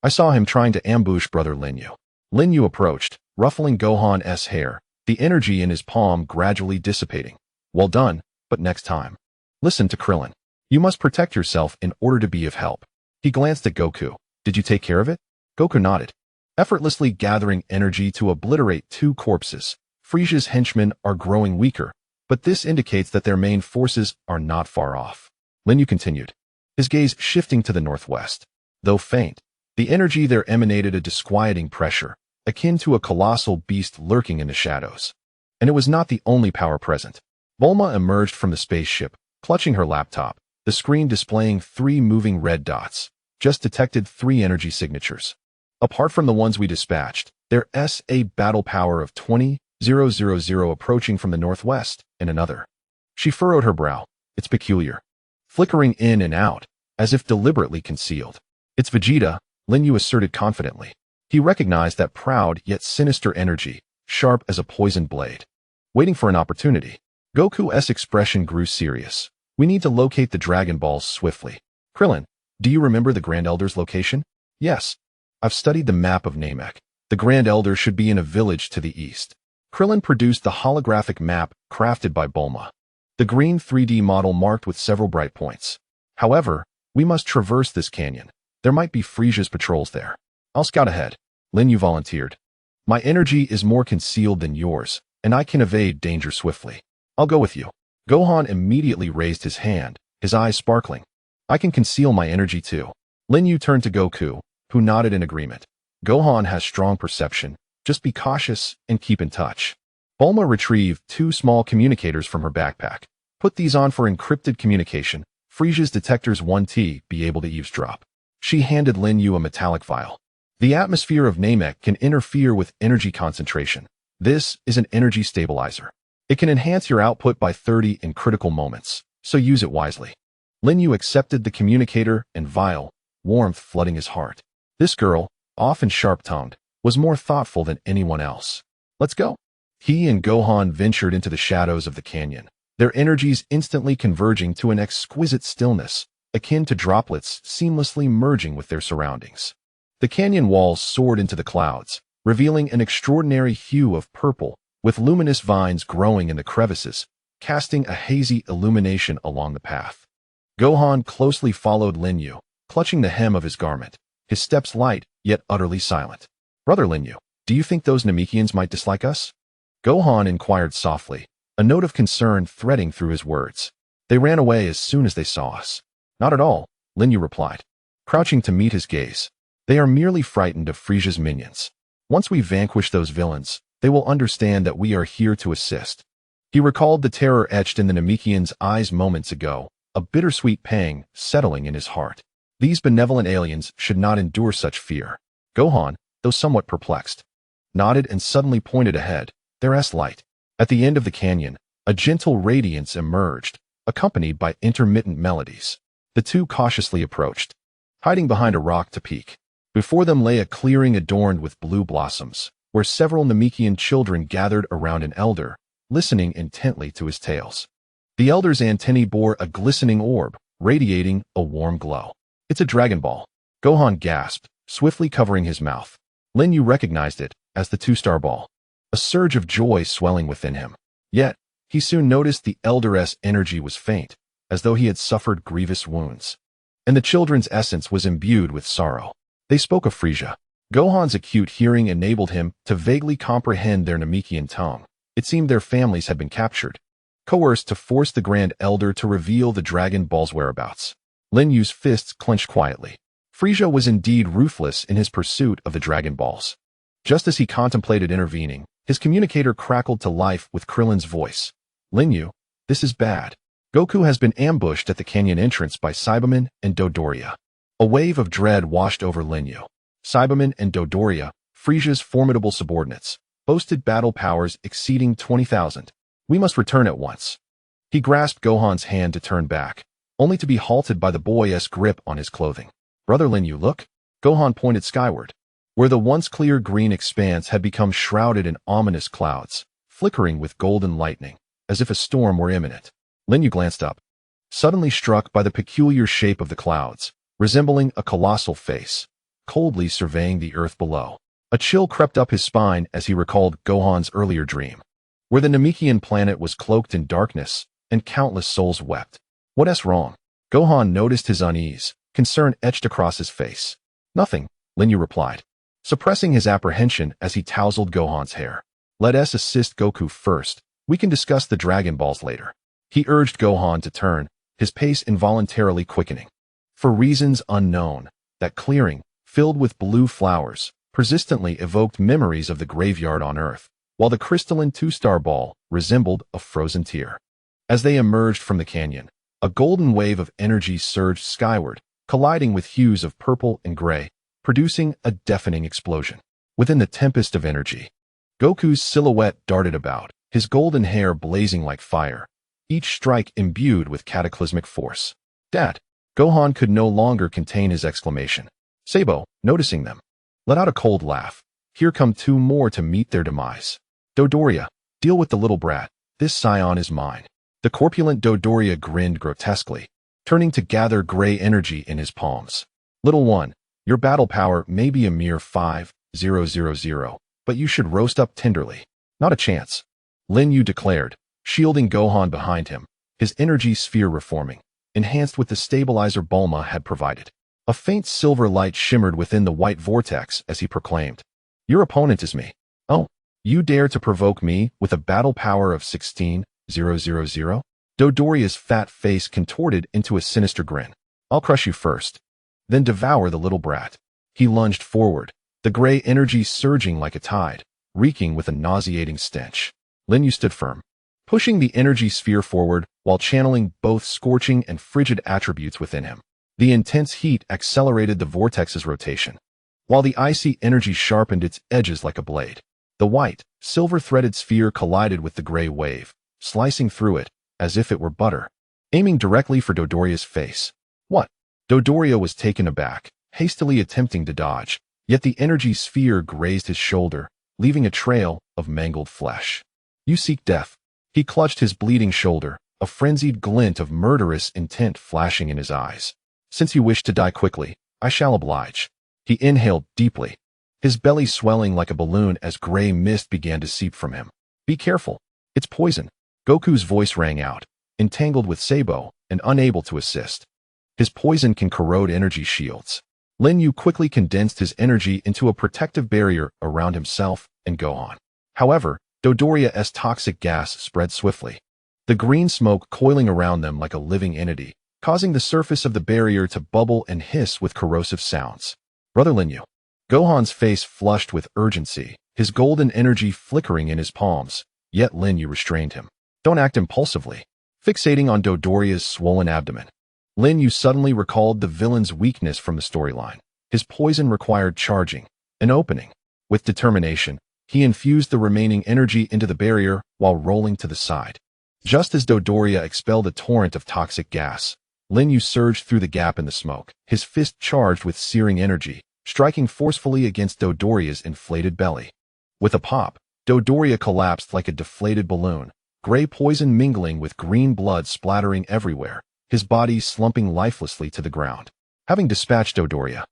"I saw him trying to ambush brother Lin Yue." Lin Yue approached, ruffling Gohan's hair, the energy in his palm gradually dissipating. "Well done, but next time. Listen to Krillin. You must protect yourself in order to be of help." He glanced at Goku. "Did you take care of it?" Goku nodded. Effortlessly gathering energy to obliterate 2 corpses, Frieza's henchmen are growing weaker, but this indicates that their main forces are not far off. Lin Yue continued, his gaze shifting to the northwest. Though faint, the energy there emanated a disquieting pressure, akin to a colossal beast lurking in the shadows. And it was not the only power present. Bulma emerged from the spaceship, clutching her laptop, the screen displaying 3 moving red dots. Just detected 3 energy signatures. Apart from the ones we dispatched, there's a battle power of 20,000 approaching from the northwest, and another. She furrowed her brow. It's peculiar. Flickering in and out, as if deliberately concealed. "It's Vegeta," Lin Yue asserted confidently. He recognized that proud yet sinister energy, sharp as a poisoned blade. Waiting for an opportunity. Goku's expression grew serious. "We need to locate the Dragon Balls swiftly." "Krillin, do you remember the Grand Elder's location?" "Yes. I've studied the map of Namek. The Grand Elder should be in a village to the east." Krillin produced the holographic map crafted by Bulma. The green 3D model marked with several bright points. "However, we must traverse this canyon. There might be Frieza's patrols there." "I'll scout ahead," Lin Yue volunteered. "My energy is more concealed than yours, and I can evade danger swiftly." "I'll go with you." Gohan immediately raised his hand, his eyes sparkling. "I can conceal my energy too." Lin Yue turned to Goku, who nodded in agreement. "Gohan has strong perception. Just be cautious and keep in touch." Bulma retrieved 2 small communicators from her backpack. "Put these on for encrypted communication. Frieza's detectors won't be able to eavesdrop." She handed Lin Yue a metallic vial. "The atmosphere of Namek can interfere with energy concentration. This is an energy stabilizer. It can enhance your output by 30 in critical moments, so use it wisely." Lin Yue accepted the communicator and vial, warmth flooding his heart. This girl, often sharp-tongued, was more thoughtful than anyone else. "Let's go." He and Gohan ventured into the shadows of the canyon, their energies instantly converging to an exquisite stillness, akin to droplets seamlessly merging with their surroundings. The canyon walls soared into the clouds, revealing an extraordinary hue of purple, with luminous vines growing in the crevices, casting a hazy illumination along the path. Gohan closely followed Lin Yue, clutching the hem of his garment, his steps light, yet utterly silent. "Brother Lin Yue, do you think those Namekians might dislike us?" Gohan inquired softly, a note of concern threading through his words. "They ran away as soon as they saw us." "Not at all," Lin Yue replied, crouching to meet his gaze. "They are merely frightened of Frieza's minions. Once we vanquish those villains, they will understand that we are here to assist." He recalled the terror etched in the Namekians' eyes moments ago, a bittersweet pang settling in his heart. These benevolent aliens should not endure such fear. Gohan, though somewhat perplexed, nodded and suddenly pointed ahead, there's light. At the end of the canyon, a gentle radiance emerged, accompanied by intermittent melodies. The 2 cautiously approached, hiding behind a rock to peek. Before them lay a clearing adorned with blue blossoms, where several Namekian children gathered around an elder, listening intently to his tales. The elder's antennae bore a glistening orb, radiating a warm glow. "It's a Dragon Ball," Gohan gasped, swiftly covering his mouth. Lin Yue recognized it as the 2-star ball. A surge of joy swelling within him. Yet, he soon noticed the elder's energy was faint, as though he had suffered grievous wounds. And the children's essence was imbued with sorrow. They spoke of Frieza. Gohan's acute hearing enabled him to vaguely comprehend their Namekian tongue. It seemed their families had been captured, coerced to force the Grand Elder to reveal the Dragon Ball's whereabouts. Lin Yue's fists clenched quietly. Frieza was indeed ruthless in his pursuit of the Dragon Balls. Just as he contemplated intervening, his communicator crackled to life with Krillin's voice. "Lin Yue, this is bad. Goku has been ambushed at the canyon entrance by Saibaman and Dodoria." A wave of dread washed over Lin Yue. Saibaman and Dodoria, Frisia's formidable subordinates, boasted battle powers exceeding 20,000. We must return at once. He grasped Gohan's hand to turn back, only to be halted by the boy's grip on his clothing. Brother Lin Yue, look. Gohan pointed skyward, where the once clear green expanse had become shrouded in ominous clouds, flickering with golden lightning, as if a storm were imminent. Lin Yue glanced up, suddenly struck by the peculiar shape of the clouds, resembling a colossal face, coldly surveying the earth below. A chill crept up his spine as he recalled Gohan's earlier dream, where the Namekian planet was cloaked in darkness, and countless souls wept. What's wrong? Gohan noticed his unease, concern etched across his face. Nothing, Lin Yue replied, suppressing his apprehension as he tousled Gohan's hair. Let us assist Goku first. We can discuss the Dragon Balls later. He urged Gohan to turn, his pace involuntarily quickening. For reasons unknown, that clearing, filled with blue flowers, persistently evoked memories of the graveyard on Earth, while the crystalline two-star ball resembled a frozen tear. As they emerged from the canyon, a golden wave of energy surged skyward, colliding with hues of purple and gray, producing a deafening explosion. Within the tempest of energy, Goku's silhouette darted about, his golden hair blazing like fire, each strike imbued with cataclysmic force. Dad! Gohan could no longer contain his exclamation. Sabo, noticing them, let out a cold laugh. Here come two more to meet their demise. Dodoria, deal with the little brat. This scion is mine. The corpulent Dodoria grinned grotesquely, turning to gather gray energy in his palms. Little one, your battle power may be a mere 5,000, but you should roast up tenderly. Not a chance. Lin Yue declared, shielding Gohan behind him, his energy sphere reforming, enhanced with the stabilizer Bulma had provided. A faint silver light shimmered within the white vortex as he proclaimed, your opponent is me. Oh, you dare to provoke me with a battle power of 16,000? Dodoria's fat face contorted into a sinister grin. I'll crush you first, then devour the little brat. He lunged forward, the gray energy surging like a tide, reeking with a nauseating stench. Lin Yue stood firm, pushing the energy sphere forward while channeling both scorching and frigid attributes within him. The intense heat accelerated the vortex's rotation, while the icy energy sharpened its edges like a blade. The white, silver-threaded sphere collided with the gray wave, slicing through it as if it were butter, aiming directly for Dodoria's face. What? Dodoria was taken aback, hastily attempting to dodge, yet the energy sphere grazed his shoulder, leaving a trail of mangled flesh. You seek death. He clutched his bleeding shoulder, a frenzied glint of murderous intent flashing in his eyes. Since you wish to die quickly, I shall oblige. He inhaled deeply, his belly swelling like a balloon as gray mist began to seep from him. Be careful. It's poison. Goku's voice rang out, entangled with Sabo and unable to assist. His poison can corrode energy shields. Lin Yue quickly condensed his energy into a protective barrier around himself and Gohan. However, Dodoria's toxic gas spread swiftly, the green smoke coiling around them like a living entity, causing the surface of the barrier to bubble and hiss with corrosive sounds. Brother Lin Yue. Gohan's face flushed with urgency, his golden energy flickering in his palms, yet Lin Yue restrained him. Don't act impulsively. Fixating on Dodoria's swollen abdomen, Lin Yue suddenly recalled the villain's weakness from the storyline. His poison required charging, an opening. With determination, he infused the remaining energy into the barrier while rolling to the side. Just as Dodoria expelled a torrent of toxic gas, Lin Yue surged through the gap in the smoke, his fist charged with searing energy, striking forcefully against Dodoria's inflated belly. With a pop, Dodoria collapsed like a deflated balloon, gray poison mingling with green blood splattering everywhere, his body slumping lifelessly to the ground. Having dispatched Dodoria,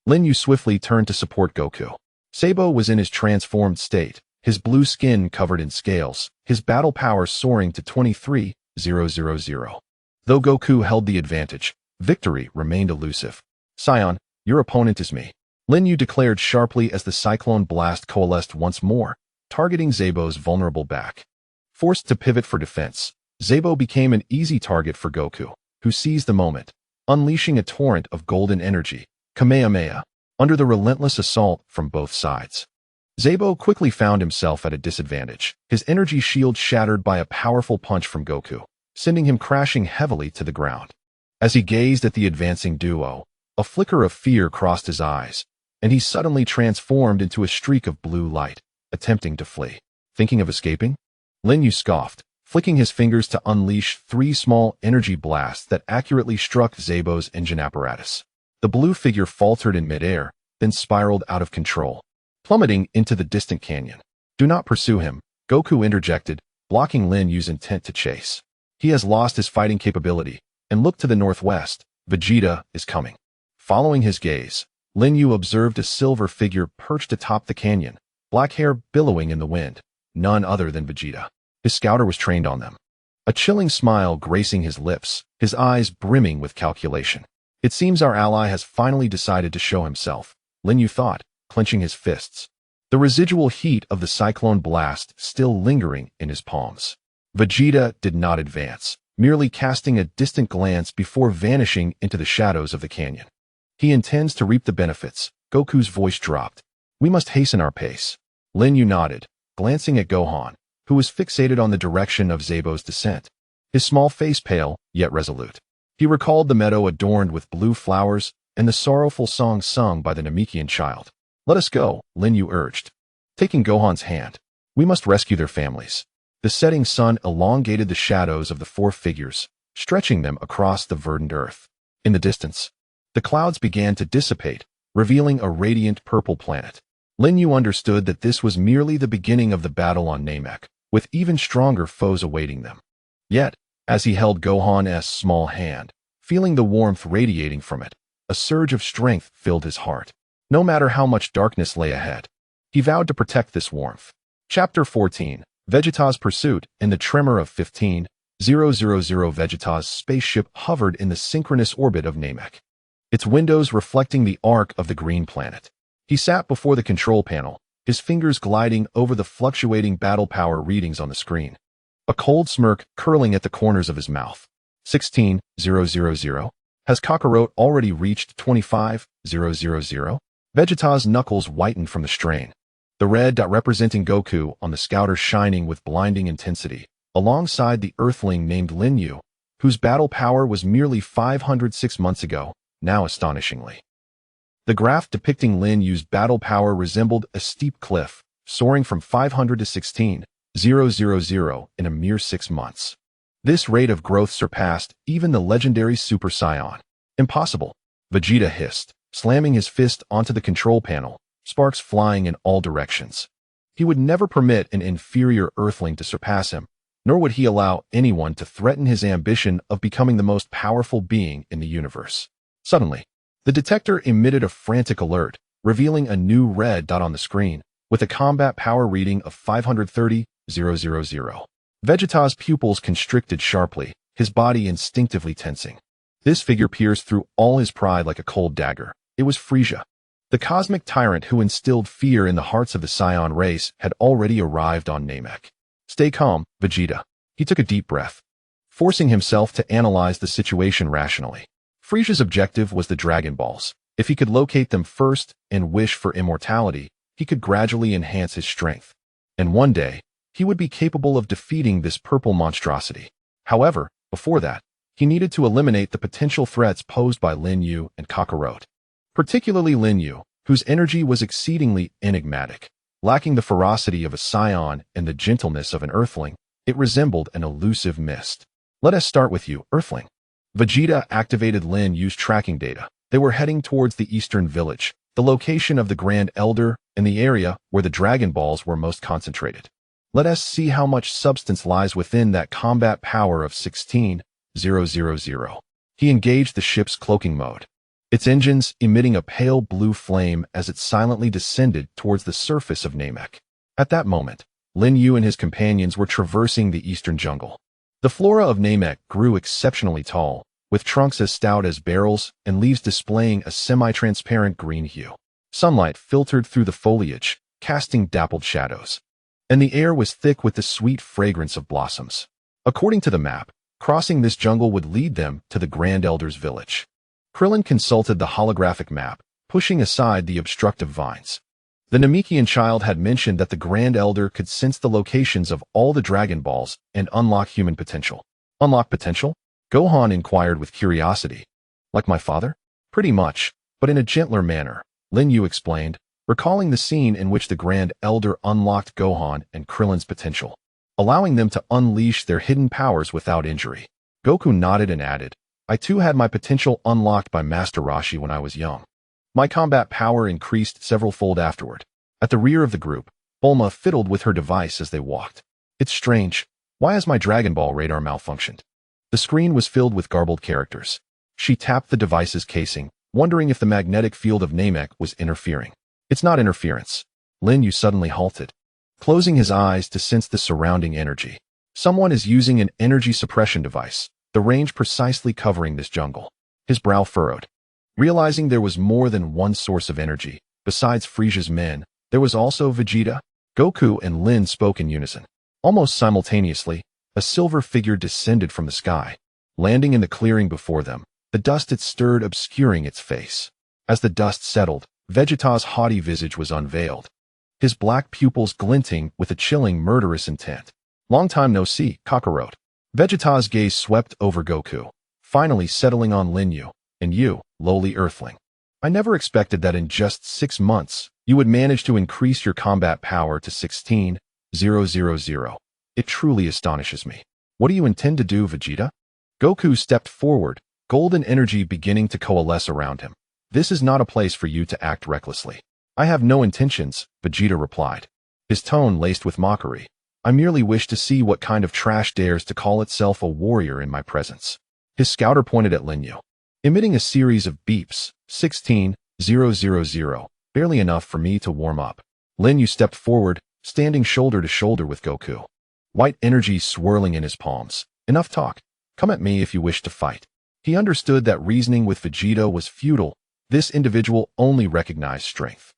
Lin Yue swiftly turned to support Goku. Sabo was in his transformed state, his blue skin covered in scales, his battle power soaring to 23,000. Though Goku held the advantage, victory remained elusive. Scion, your opponent is me. Lin Yue declared sharply as the cyclone blast coalesced once more, targeting Zabo's vulnerable back. Forced to pivot for defense, Zabo became an easy target for Goku, who seized the moment, unleashing a torrent of golden energy, Kamehameha, under the relentless assault from both sides. Zabo quickly found himself at a disadvantage, his energy shield shattered by a powerful punch from Goku, sending him crashing heavily to the ground. As he gazed at the advancing duo, a flicker of fear crossed his eyes, and he suddenly transformed into a streak of blue light, attempting to flee. Thinking of escaping? Lin Yue scoffed, flicking his fingers to unleash 3 small energy blasts that accurately struck Zebo's engine apparatus. The blue figure faltered in midair, then spiraled out of control, plummeting into the distant canyon. Do not pursue him, Goku interjected, blocking Lin Yue's intent to chase. He has lost his fighting capability, and look to the northwest, Vegeta is coming. Following his gaze, Lin Yue observed a silver figure perched atop the canyon, black hair billowing in the wind, none other than Vegeta. His scouter was trained on them. A chilling smile gracing his lips, his eyes brimming with calculation. It seems our ally has finally decided to show himself, Lin Yue thought, clenching his fists, the residual heat of the cyclone blast still lingering in his palms. Vegeta did not advance, merely casting a distant glance before vanishing into the shadows of the canyon. He intends to reap the benefits, Goku's voice dropped. We must hasten our pace. Lin Yue nodded, glancing at Gohan, who was fixated on the direction of Zebo's descent, his small face pale, yet resolute. He recalled the meadow adorned with blue flowers and the sorrowful song sung by the Namekian child. Let us go, Lin Yue urged, taking Gohan's hand. We must rescue their families. The setting sun elongated the shadows of the 4 figures, stretching them across the verdant earth. In the distance, the clouds began to dissipate, revealing a radiant purple planet. Lin Yue understood that this was merely the beginning of the battle on Namek, with even stronger foes awaiting them. Yet, as he held Gohan's small hand, feeling the warmth radiating from it, a surge of strength filled his heart. No matter how much darkness lay ahead, he vowed to protect this warmth. Chapter 14. Vegeta's Pursuit. In the tremor of 15,000, Vegeta's spaceship hovered in the synchronous orbit of Namek, its windows reflecting the arc of the green planet. He sat before the control panel, his fingers gliding over the fluctuating battle power readings on the screen, a cold smirk curling at the corners of his mouth. 16,000. Has Kakarot already reached 25,000? Vegeta's knuckles whitened from the strain, the red dot representing Goku on the scouter shining with blinding intensity, alongside the earthling named Lin Yue, whose battle power was merely 506 months ago, now astonishingly. The graph depicting Lin Yue's battle power resembled a steep cliff, soaring from 500 to 16,000 in a mere 6 months. This rate of growth surpassed even the legendary Super Saiyan. Impossible, Vegeta hissed, slamming his fist onto the control panel, sparks flying in all directions. He would never permit an inferior earthling to surpass him, nor would he allow anyone to threaten his ambition of becoming the most powerful being in the universe. Suddenly, the detector emitted a frantic alert, revealing a new red dot on the screen, with a combat power reading of 530,000. Vegeta's pupils constricted sharply, his body instinctively tensing. This figure pierced through all his pride like a cold dagger. It was Frieza. The cosmic tyrant who instilled fear in the hearts of the Saiyan race had already arrived on Namek. Stay calm, Vegeta. He took a deep breath, forcing himself to analyze the situation rationally. Frieza's objective was the Dragon Balls. If he could locate them first and wish for immortality, he could gradually enhance his strength. And one day, he would be capable of defeating this purple monstrosity. However, before that, he needed to eliminate the potential threats posed by Lin Yue and Kakarot. Particularly Lin Yue, whose energy was exceedingly enigmatic. Lacking the ferocity of a Saiyan and the gentleness of an Earthling, it resembled an elusive mist. Let us start with you, Earthling. Vegeta activated Lin Yue's tracking data. They were heading towards the Eastern Village, the location of the Grand Elder, and the area where the Dragon Balls were most concentrated. Let us see how much substance lies within that combat power of 16,000. He engaged the ship's cloaking mode, its engines emitting a pale blue flame as it silently descended towards the surface of Namek. At that moment, Lin Yue and his companions were traversing the eastern jungle. The flora of Namek grew exceptionally tall, with trunks as stout as barrels and leaves displaying a semi-transparent green hue. Sunlight filtered through the foliage, casting dappled shadows, and the air was thick with the sweet fragrance of blossoms. According to the map, crossing this jungle would lead them to the Grand Elder's village. Krillin consulted the holographic map, pushing aside the obstructive vines. The Namekian child had mentioned that the Grand Elder could sense the locations of all the Dragon Balls and unlock human potential. Unlock potential? Gohan inquired with curiosity. Like my father? Pretty much, but in a gentler manner, Lin Yue explained, recalling the scene in which the Grand Elder unlocked Gohan and Krillin's potential, allowing them to unleash their hidden powers without injury. Goku nodded and added, I too had my potential unlocked by Master Roshi when I was young. My combat power increased several-fold afterward. At the rear of the group, Bulma fiddled with her device as they walked. It's strange. Why has my Dragon Ball radar malfunctioned? The screen was filled with garbled characters. She tapped the device's casing, wondering if the magnetic field of Namek was interfering. It's not interference. Lin Yue suddenly halted, closing his eyes to sense the surrounding energy. Someone is using an energy suppression device, the range precisely covering this jungle. His brow furrowed. Realizing there was more than one source of energy, besides Frieza's men, there was also Vegeta. Goku and Lin spoke in unison. Almost simultaneously, a silver figure descended from the sky, landing in the clearing before them, the dust it stirred obscuring its face. As the dust settled, Vegeta's haughty visage was unveiled, his black pupils glinting with a chilling murderous intent. Long time no see, Kakarot. Vegeta's gaze swept over Goku, finally settling on Lin Yue. And you, lowly earthling. I never expected that in just 6 months, you would manage to increase your combat power to 16,000. It truly astonishes me. What do you intend to do, Vegeta? Goku stepped forward, golden energy beginning to coalesce around him. This is not a place for you to act recklessly. I have no intentions, Vegeta replied, his tone laced with mockery. I merely wish to see what kind of trash dares to call itself a warrior in my presence. His scouter pointed at Lin Yue, emitting a series of beeps. 16,000, barely enough for me to warm up. Lin Yue stepped forward, standing shoulder to shoulder with Goku, white energy swirling in his palms. Enough talk. Come at me if you wish to fight. He understood that reasoning with Vegeta was futile. This individual only recognized strength.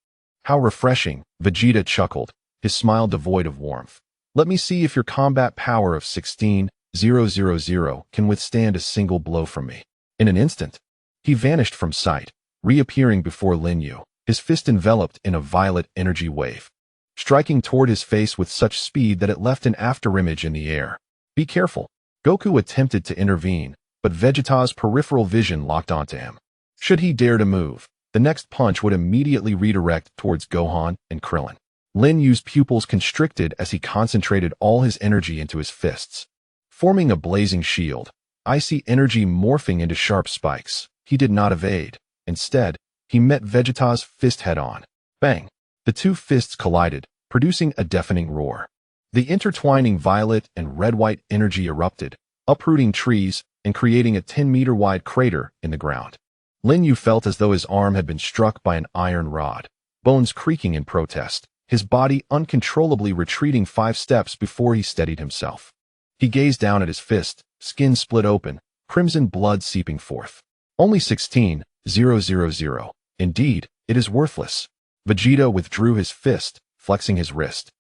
How refreshing, Vegeta chuckled, his smile devoid of warmth. Let me see if your combat power of 16,000 can withstand a single blow from me. In an instant, he vanished from sight, reappearing before Lin Yue, his fist enveloped in a violet energy wave, striking toward his face with such speed that it left an afterimage in the air. Be careful. Goku attempted to intervene, but Vegeta's peripheral vision locked onto him. Should he dare to move, the next punch would immediately redirect towards Gohan and Krillin. Lin Yue's pupils constricted as he concentrated all his energy into his fists, forming a blazing shield. Icy energy morphing into sharp spikes. He did not evade. Instead, he met Vegeta's fist head-on. Bang! The two fists collided, producing a deafening roar. The intertwining violet and red-white energy erupted, uprooting trees and creating a 10-meter-wide crater in the ground. Lin Yue felt as though his arm had been struck by an iron rod, bones creaking in protest, his body uncontrollably retreating 5 steps before he steadied himself. He gazed down at his fist, skin split open, crimson blood seeping forth. Only 16,000. Indeed, it is worthless. Vegeta withdrew his fist, flexing his wrist,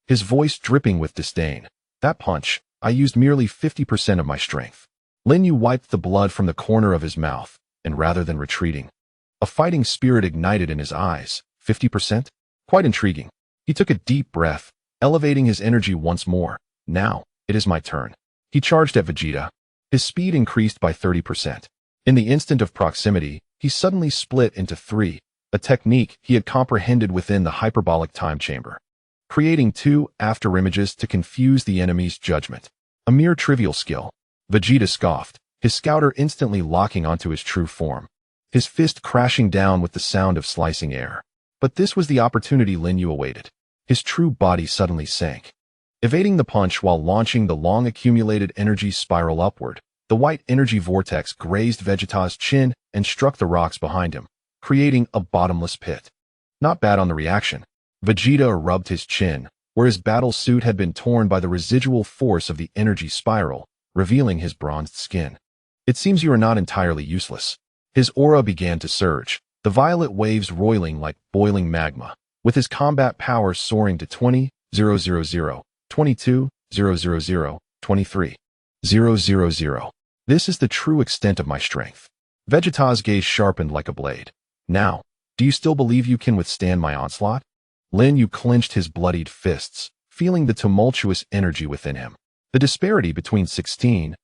his voice dripping with disdain. That punch, I used merely 50% of my strength. Lin Yue wiped the blood from the corner of his mouth, and rather than retreating, a fighting spirit ignited in his eyes. 50%? Quite intriguing. He took a deep breath, elevating his energy once more. Now, it is my turn. He charged at Vegeta. His speed increased by 30%. In the instant of proximity, he suddenly split into 3, a technique he had comprehended within the hyperbolic time chamber, creating 2 afterimages to confuse the enemy's judgment. A mere trivial skill. Vegeta scoffed, his scouter instantly locking onto his true form, his fist crashing down with the sound of slicing air. But this was the opportunity Lin Yue awaited. His true body suddenly sank, evading the punch while launching the long-accumulated energy spiral upward. The white energy vortex grazed Vegeta's chin and struck the rocks behind him, creating a bottomless pit. Not bad on the reaction. Vegeta rubbed his chin, where his battle suit had been torn by the residual force of the energy spiral, revealing his bronzed skin. It seems you are not entirely useless. His aura began to surge, the violet waves roiling like boiling magma, with his combat power soaring to 20,000, 22,000, 23,000. This is the true extent of my strength. Vegeta's gaze sharpened like a blade. Now, do you still believe you can withstand my onslaught? Lin Yue clenched his bloodied fists, feeling the tumultuous energy within him. The disparity between 16,000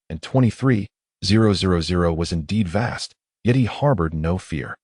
and 23,000 was indeed vast, yet he harbored no fear.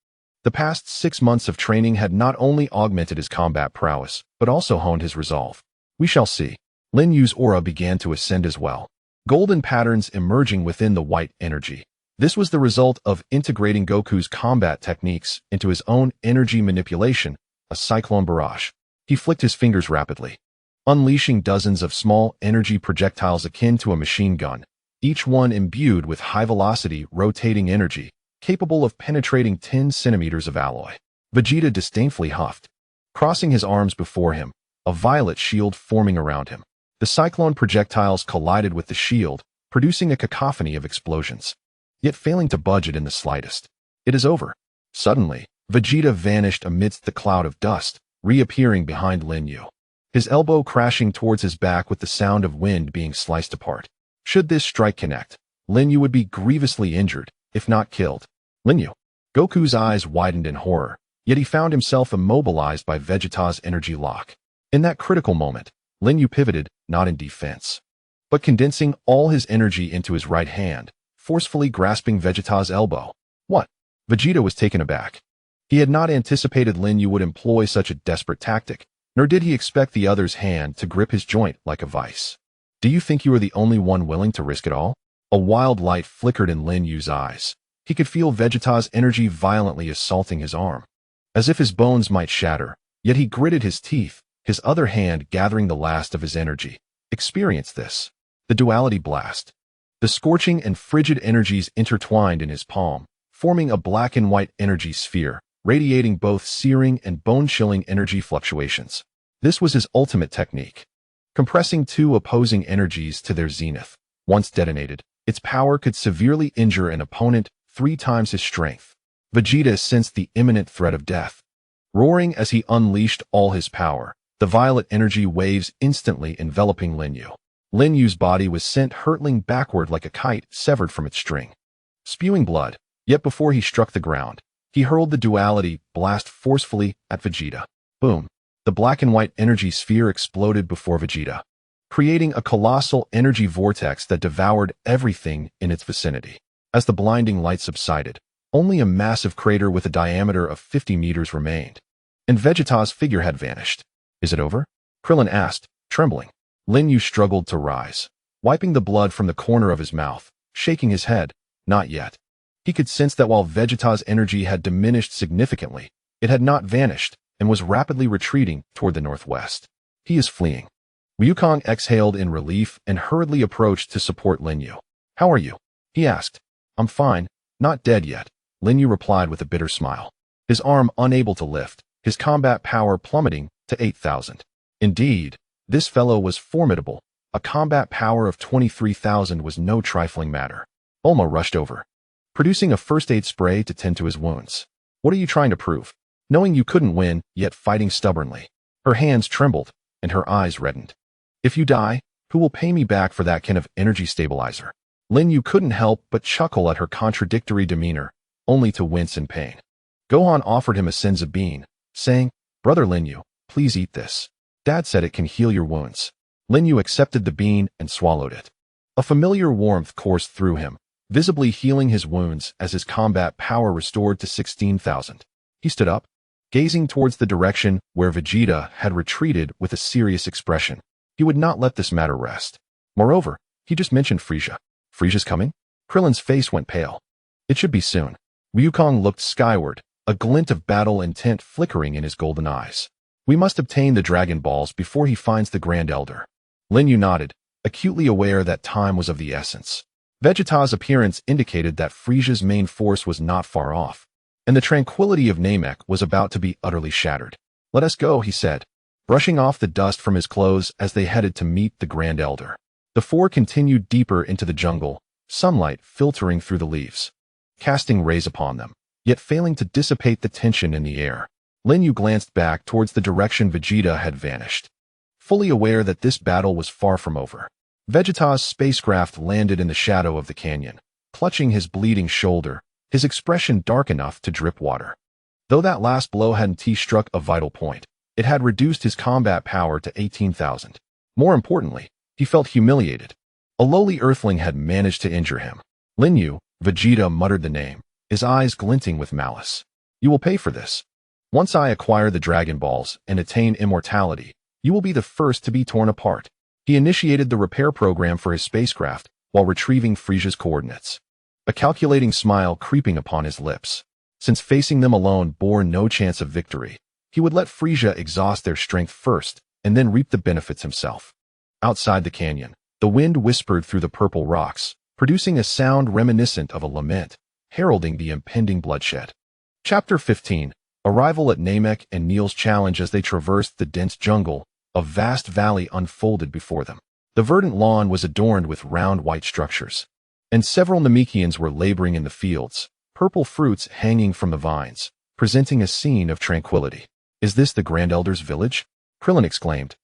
The past 6 months of training had not only augmented his combat prowess, but also honed his resolve. We shall see. Lin Yue's aura began to ascend as well, golden patterns emerging within the white energy. This was the result of integrating Goku's combat techniques into his own energy manipulation, a cyclone barrage. He flicked his fingers rapidly, unleashing dozens of small energy projectiles akin to a machine gun, each one imbued with high-velocity, rotating energy, capable of penetrating 10 centimeters of alloy. Vegeta disdainfully huffed, crossing his arms before him, a violet shield forming around him. The cyclone projectiles collided with the shield, producing a cacophony of explosions, yet failing to budge it in the slightest. It is over. Suddenly, Vegeta vanished amidst the cloud of dust, reappearing behind Lin Yue, his elbow crashing towards his back with the sound of wind being sliced apart. Should this strike connect, Lin Yue would be grievously injured, if not killed. Lin Yue. Goku's eyes widened in horror, yet he found himself immobilized by Vegeta's energy lock. In that critical moment, Lin Yue pivoted, not in defense, but condensing all his energy into his right hand, forcefully grasping Vegeta's elbow. What? Vegeta was taken aback. He had not anticipated Lin Yue would employ such a desperate tactic, nor did he expect the other's hand to grip his joint like a vice. Do you think you are the only one willing to risk it all? A wild light flickered in Lin Yue's eyes. He could feel Vegeta's energy violently assaulting his arm, as if his bones might shatter, yet he gritted his teeth, his other hand gathering the last of his energy. Experience this. The duality blast. The scorching and frigid energies intertwined in his palm, forming a black and white energy sphere, radiating both searing and bone-chilling energy fluctuations. This was his ultimate technique, compressing two opposing energies to their zenith. Once detonated, its power could severely injure an opponent 3 times his strength. Vegeta sensed the imminent threat of death. Roaring as he unleashed all his power, the violet energy waves instantly enveloping Lin Yue. Lin Yue's body was sent hurtling backward like a kite severed from its string, spewing blood. Yet before he struck the ground, he hurled the duality blast forcefully at Vegeta. Boom! The black and white energy sphere exploded before Vegeta, creating a colossal energy vortex that devoured everything in its vicinity. As the blinding light subsided, only a massive crater with a diameter of 50 meters remained, and Vegeta's figure had vanished. Is it over? Krillin asked, trembling. Lin Yue struggled to rise, wiping the blood from the corner of his mouth, shaking his head. Not yet. He could sense that while Vegeta's energy had diminished significantly, it had not vanished and was rapidly retreating toward the northwest. He is fleeing. Wukong exhaled in relief and hurriedly approached to support Lin Yue. How are you? He asked. I'm fine, not dead yet, Lin Yue replied with a bitter smile, his arm unable to lift, his combat power plummeting to 8,000. Indeed, this fellow was formidable. A combat power of 23,000 was no trifling matter. Bulma rushed over, producing a first aid spray to tend to his wounds. What are you trying to prove? Knowing you couldn't win, yet fighting stubbornly. Her hands trembled, and her eyes reddened. If you die, who will pay me back for that kind of energy stabilizer? Lin Yue couldn't help but chuckle at her contradictory demeanor, only to wince in pain. Gohan offered him a senzu bean, saying, Brother Lin Yue, please eat this. Dad said it can heal your wounds. Lin Yue accepted the bean and swallowed it. A familiar warmth coursed through him, visibly healing his wounds as his combat power restored to 16,000. He stood up, gazing towards the direction where Vegeta had retreated with a serious expression. He would not let this matter rest. Moreover, he just mentioned Frieza. Frieza's coming? Krillin's face went pale. It should be soon. Wukong looked skyward, a glint of battle intent flickering in his golden eyes. We must obtain the Dragon Balls before he finds the Grand Elder. Lin Yue nodded, acutely aware that time was of the essence. Vegeta's appearance indicated that Frieza's main force was not far off, and the tranquility of Namek was about to be utterly shattered. Let us go, he said, brushing off the dust from his clothes as they headed to meet the Grand Elder. The four continued deeper into the jungle, sunlight filtering through the leaves, casting rays upon them, yet failing to dissipate the tension in the air. Lin Yue glanced back towards the direction Vegeta had vanished, fully aware that this battle was far from over. Vegeta's spacecraft landed in the shadow of the canyon, clutching his bleeding shoulder, his expression dark enough to drip water. Though that last blow hadn't struck a vital point, it had reduced his combat power to 18,000. More importantly, he felt humiliated. A lowly earthling had managed to injure him. Lin Yue, Vegeta muttered the name, his eyes glinting with malice. You will pay for this. Once I acquire the Dragon Balls and attain immortality, you will be the first to be torn apart. He initiated the repair program for his spacecraft while retrieving Frisia's coordinates. A calculating smile creeping upon his lips. Since facing them alone bore no chance of victory, he would let Frisia exhaust their strength first and then reap the benefits himself. Outside the canyon, the wind whispered through the purple rocks, producing a sound reminiscent of a lament, heralding the impending bloodshed. Chapter 15. Arrival at Namek and Neil's challenge. As they traversed the dense jungle, a vast valley unfolded before them. The verdant lawn was adorned with round white structures, and several Namekians were laboring in the fields, purple fruits hanging from the vines, presenting a scene of tranquility. Is this the Grand Elder's village? Krillin exclaimed,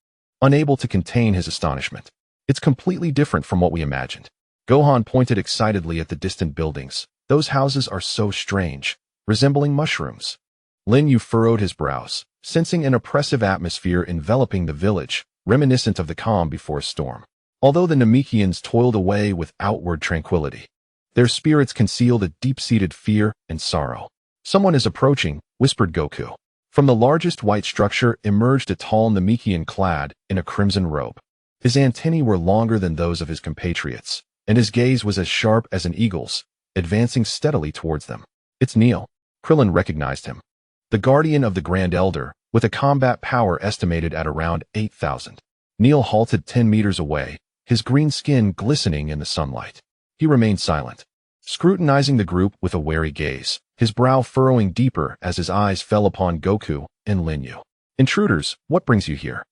unable to contain his astonishment. It's completely different from what we imagined. Gohan pointed excitedly at the distant buildings. Those houses are so strange, resembling mushrooms. Lin Yue furrowed his brows, sensing an oppressive atmosphere enveloping the village, reminiscent of the calm before a storm. Although the Namekians toiled away with outward tranquility, their spirits concealed a deep-seated fear and sorrow. Someone is approaching, whispered Goku. From the largest white structure emerged a tall Namekian clad in a crimson robe. His antennae were longer than those of his compatriots, and his gaze was as sharp as an eagle's, advancing steadily towards them. It's Neil. Krillin recognized him. The guardian of the Grand Elder, with a combat power estimated at around 8,000. Neil halted 10 meters away, his green skin glistening in the sunlight. He remained silent, scrutinizing the group with a wary gaze, his brow furrowing deeper as his eyes fell upon Goku and Lin Yue. Intruders, what brings you here?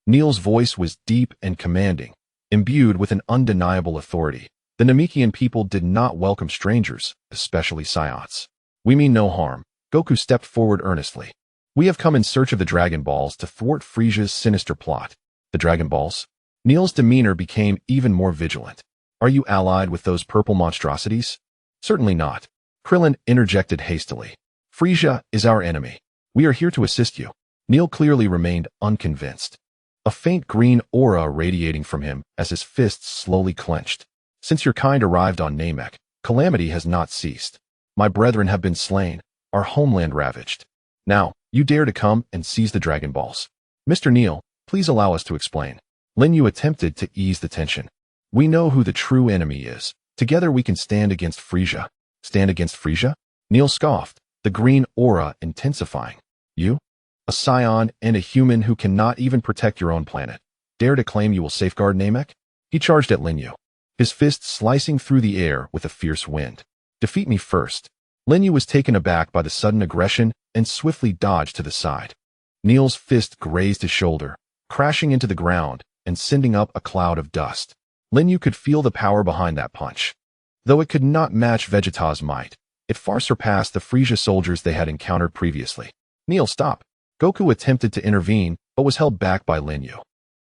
Neil's voice was deep and commanding, imbued with an undeniable authority. The Namekian people did not welcome strangers, especially Saiyans. We mean no harm. Goku stepped forward earnestly. We have come in search of the Dragon Balls to thwart Frisia's sinister plot. The Dragon Balls? Neil's demeanor became even more vigilant. Are you allied with those purple monstrosities? Certainly not. Krillin interjected hastily. Frisia is our enemy. We are here to assist you. Neil clearly remained unconvinced. A faint green aura radiating from him as his fists slowly clenched. Since your kind arrived on Namek, calamity has not ceased. My brethren have been slain, our homeland ravaged. Now, you dare to come and seize the Dragon Balls. Mr. Neil, please allow us to explain. Lin Yue attempted to ease the tension. We know who the true enemy is. Together we can stand against Frisia. Stand against Frisia? Neil scoffed, the green aura intensifying. You? A Saiyan and a human who cannot even protect your own planet. Dare to claim you will safeguard Namek? He charged at Lin Yue, his fists slicing through the air with a fierce wind. Defeat me first. Lin Yue was taken aback by the sudden aggression and swiftly dodged to the side. Neil's fist grazed his shoulder, crashing into the ground and sending up a cloud of dust. Lin Yue could feel the power behind that punch. Though it could not match Vegeta's might, it far surpassed the Frisia soldiers they had encountered previously. Neil, stop. Goku attempted to intervene, but was held back by Lin Yue.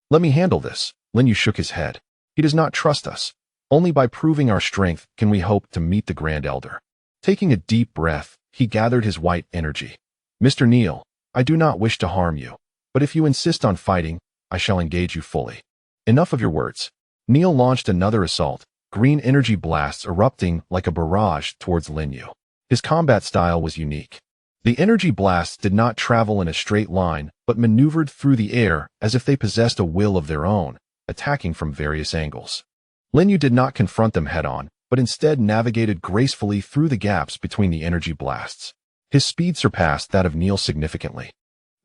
Let me handle this. Lin Yue shook his head. He does not trust us. Only by proving our strength can we hope to meet the Grand Elder. Taking a deep breath, he gathered his white energy. Mr. Neil, I do not wish to harm you, but if you insist on fighting, I shall engage you fully. Enough of your words. Neil launched another assault, green energy blasts erupting like a barrage towards Lin Yue. His combat style was unique. The energy blasts did not travel in a straight line, but maneuvered through the air as if they possessed a will of their own, attacking from various angles. Lin Yue did not confront them head-on, but instead navigated gracefully through the gaps between the energy blasts. His speed surpassed that of Neil significantly.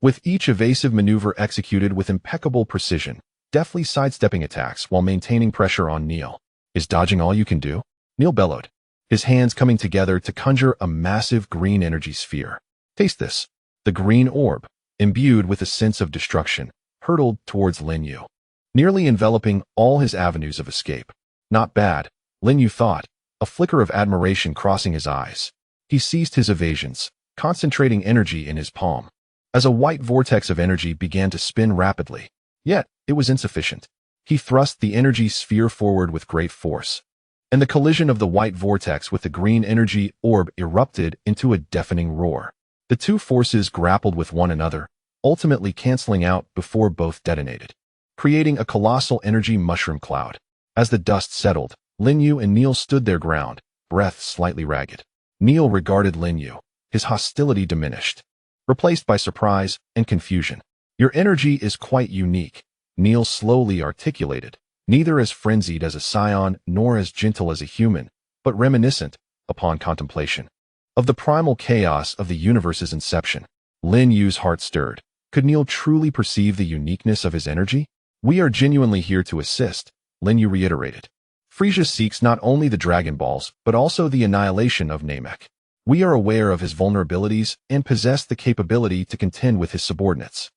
With each evasive maneuver executed with impeccable precision, deftly sidestepping attacks while maintaining pressure on Neil. Is dodging all you can do? Neil bellowed, his hands coming together to conjure a massive green energy sphere. Taste this. The green orb, imbued with a sense of destruction, hurtled towards Lin Yue, nearly enveloping all his avenues of escape. Not bad, Lin Yue thought, a flicker of admiration crossing his eyes. He ceased his evasions, concentrating energy in his palm. As a white vortex of energy began to spin rapidly, yet it was insufficient. He thrust the energy sphere forward with great force, and the collision of the white vortex with the green energy orb erupted into a deafening roar. The two forces grappled with one another, ultimately canceling out before both detonated, creating a colossal energy mushroom cloud. As the dust settled, Lin Yue and Neil stood their ground, breath slightly ragged. Neil regarded Lin Yue, his hostility diminished, replaced by surprise and confusion. Your energy is quite unique, Neil slowly articulated, neither as frenzied as a scion nor as gentle as a human, but reminiscent, upon contemplation, of the primal chaos of the universe's inception. Lin Yue's heart stirred. Could Neil truly perceive the uniqueness of his energy? We are genuinely here to assist, Lin Yue reiterated. Frisia seeks not only the Dragon Balls, but also the annihilation of Namek. We are aware of his vulnerabilities and possess the capability to contend with his subordinates.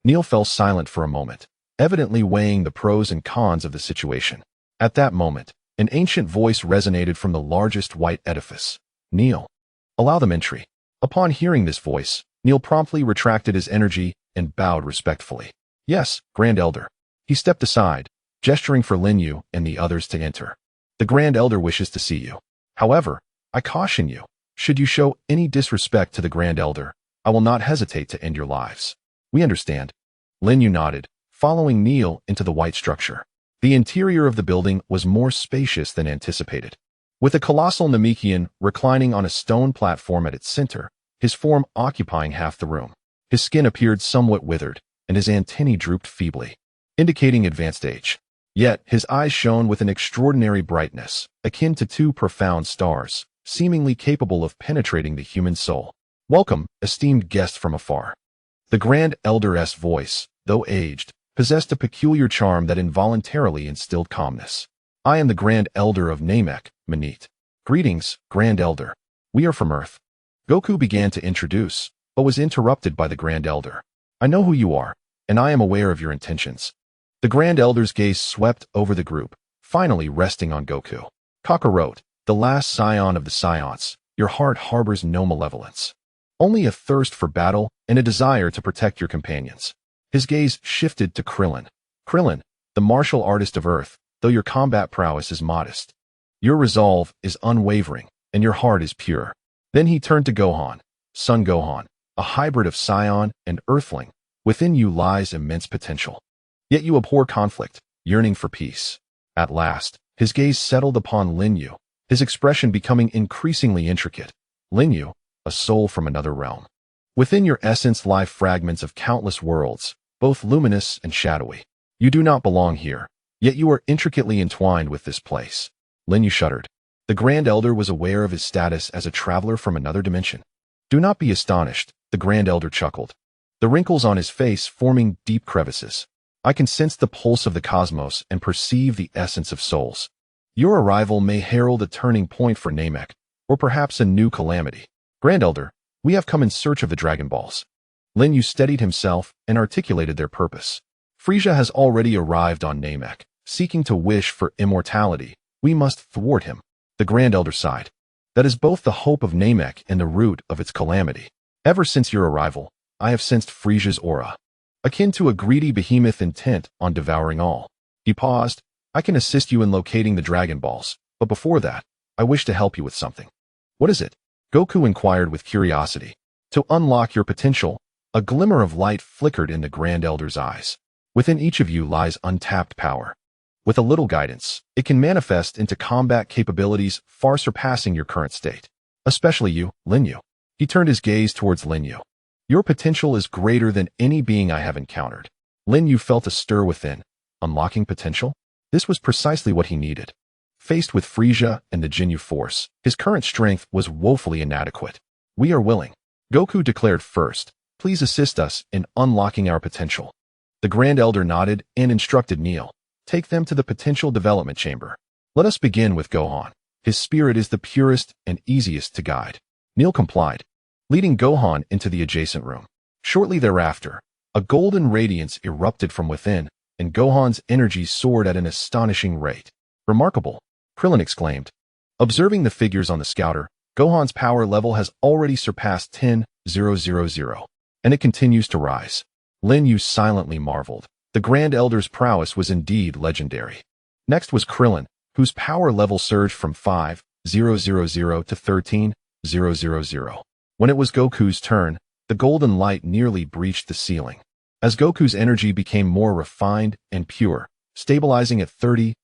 Neil fell silent for a moment, evidently weighing the pros and cons of the situation. At that moment, an ancient voice resonated from the largest white edifice. Neil, allow them entry. Upon hearing this voice, Neil promptly retracted his energy and bowed respectfully. Yes, Grand Elder. He stepped aside, gesturing for Lin Yue and the others to enter. The Grand Elder wishes to see you. However, I caution you, should you show any disrespect to the Grand Elder, I will not hesitate to end your lives. We understand. Lin Yue nodded, following Neil into the white structure. The interior of the building was more spacious than anticipated. With a colossal Namekian reclining on a stone platform at its center, his form occupying half the room. His skin appeared somewhat withered, and his antennae drooped feebly, indicating advanced age. Yet his eyes shone with an extraordinary brightness, akin to two profound stars, seemingly capable of penetrating the human soul. Welcome, esteemed guest from afar. The Grand Elder's voice, though aged, possessed a peculiar charm that involuntarily instilled calmness. I am the Grand Elder of Namek, Manit. Greetings, Grand Elder. We are from Earth. Goku began to introduce, but was interrupted by the Grand Elder. I know who you are, and I am aware of your intentions. The Grand Elder's gaze swept over the group, finally resting on Goku. Kakarot, the last scion of the scions, your heart harbors no malevolence. Only a thirst for battle and a desire to protect your companions. His gaze shifted to Krillin. Krillin, the martial artist of Earth, though your combat prowess is modest. Your resolve is unwavering, and your heart is pure. Then he turned to Gohan. Son Gohan, a hybrid of Scion and Earthling, within you lies immense potential. Yet you abhor conflict, yearning for peace. At last, his gaze settled upon Lin Yue, his expression becoming increasingly intricate. Lin Yue, a soul from another realm. Within your essence lie fragments of countless worlds, both luminous and shadowy. You do not belong here, yet you are intricately entwined with this place. Lin Yue shuddered. The Grand Elder was aware of his status as a traveler from another dimension. Do not be astonished, the Grand Elder chuckled, the wrinkles on his face forming deep crevices. I can sense the pulse of the cosmos and perceive the essence of souls. Your arrival may herald a turning point for Namek, or perhaps a new calamity. Grand Elder, we have come in search of the Dragon Balls. Lin Yue steadied himself and articulated their purpose. Frisia has already arrived on Namek, seeking to wish for immortality. We must thwart him. The Grand Elder sighed. That is both the hope of Namek and the root of its calamity. Ever since your arrival, I have sensed Frisia's aura, akin to a greedy behemoth intent on devouring all. He paused. I can assist you in locating the Dragon Balls, but before that, I wish to help you with something. What is it? Goku inquired with curiosity. To unlock your potential, a glimmer of light flickered in the Grand Elder's eyes. Within each of you lies untapped power. With a little guidance, it can manifest into combat capabilities far surpassing your current state. Especially you, Lin Yue. He turned his gaze towards Lin Yue. Your potential is greater than any being I have encountered. Lin Yue felt a stir within. Unlocking potential? This was precisely what he needed. Faced with Frisia and the Jinyu force, his current strength was woefully inadequate. We are willing. Goku declared first. Please assist us in unlocking our potential. The Grand Elder nodded and instructed Neil. Take them to the potential development chamber. Let us begin with Gohan. His spirit is the purest and easiest to guide. Neil complied, leading Gohan into the adjacent room. Shortly thereafter, a golden radiance erupted from within, and Gohan's energy soared at an astonishing rate. Remarkable, Krillin exclaimed. Observing the figures on the scouter, Gohan's power level has already surpassed 10,000, and it continues to rise. Lin Yue silently marveled. The Grand Elder's prowess was indeed legendary. Next was Krillin, whose power level surged from 5,000 to 13,000. When it was Goku's turn, the golden light nearly breached the ceiling. As Goku's energy became more refined and pure, stabilizing at 30,000.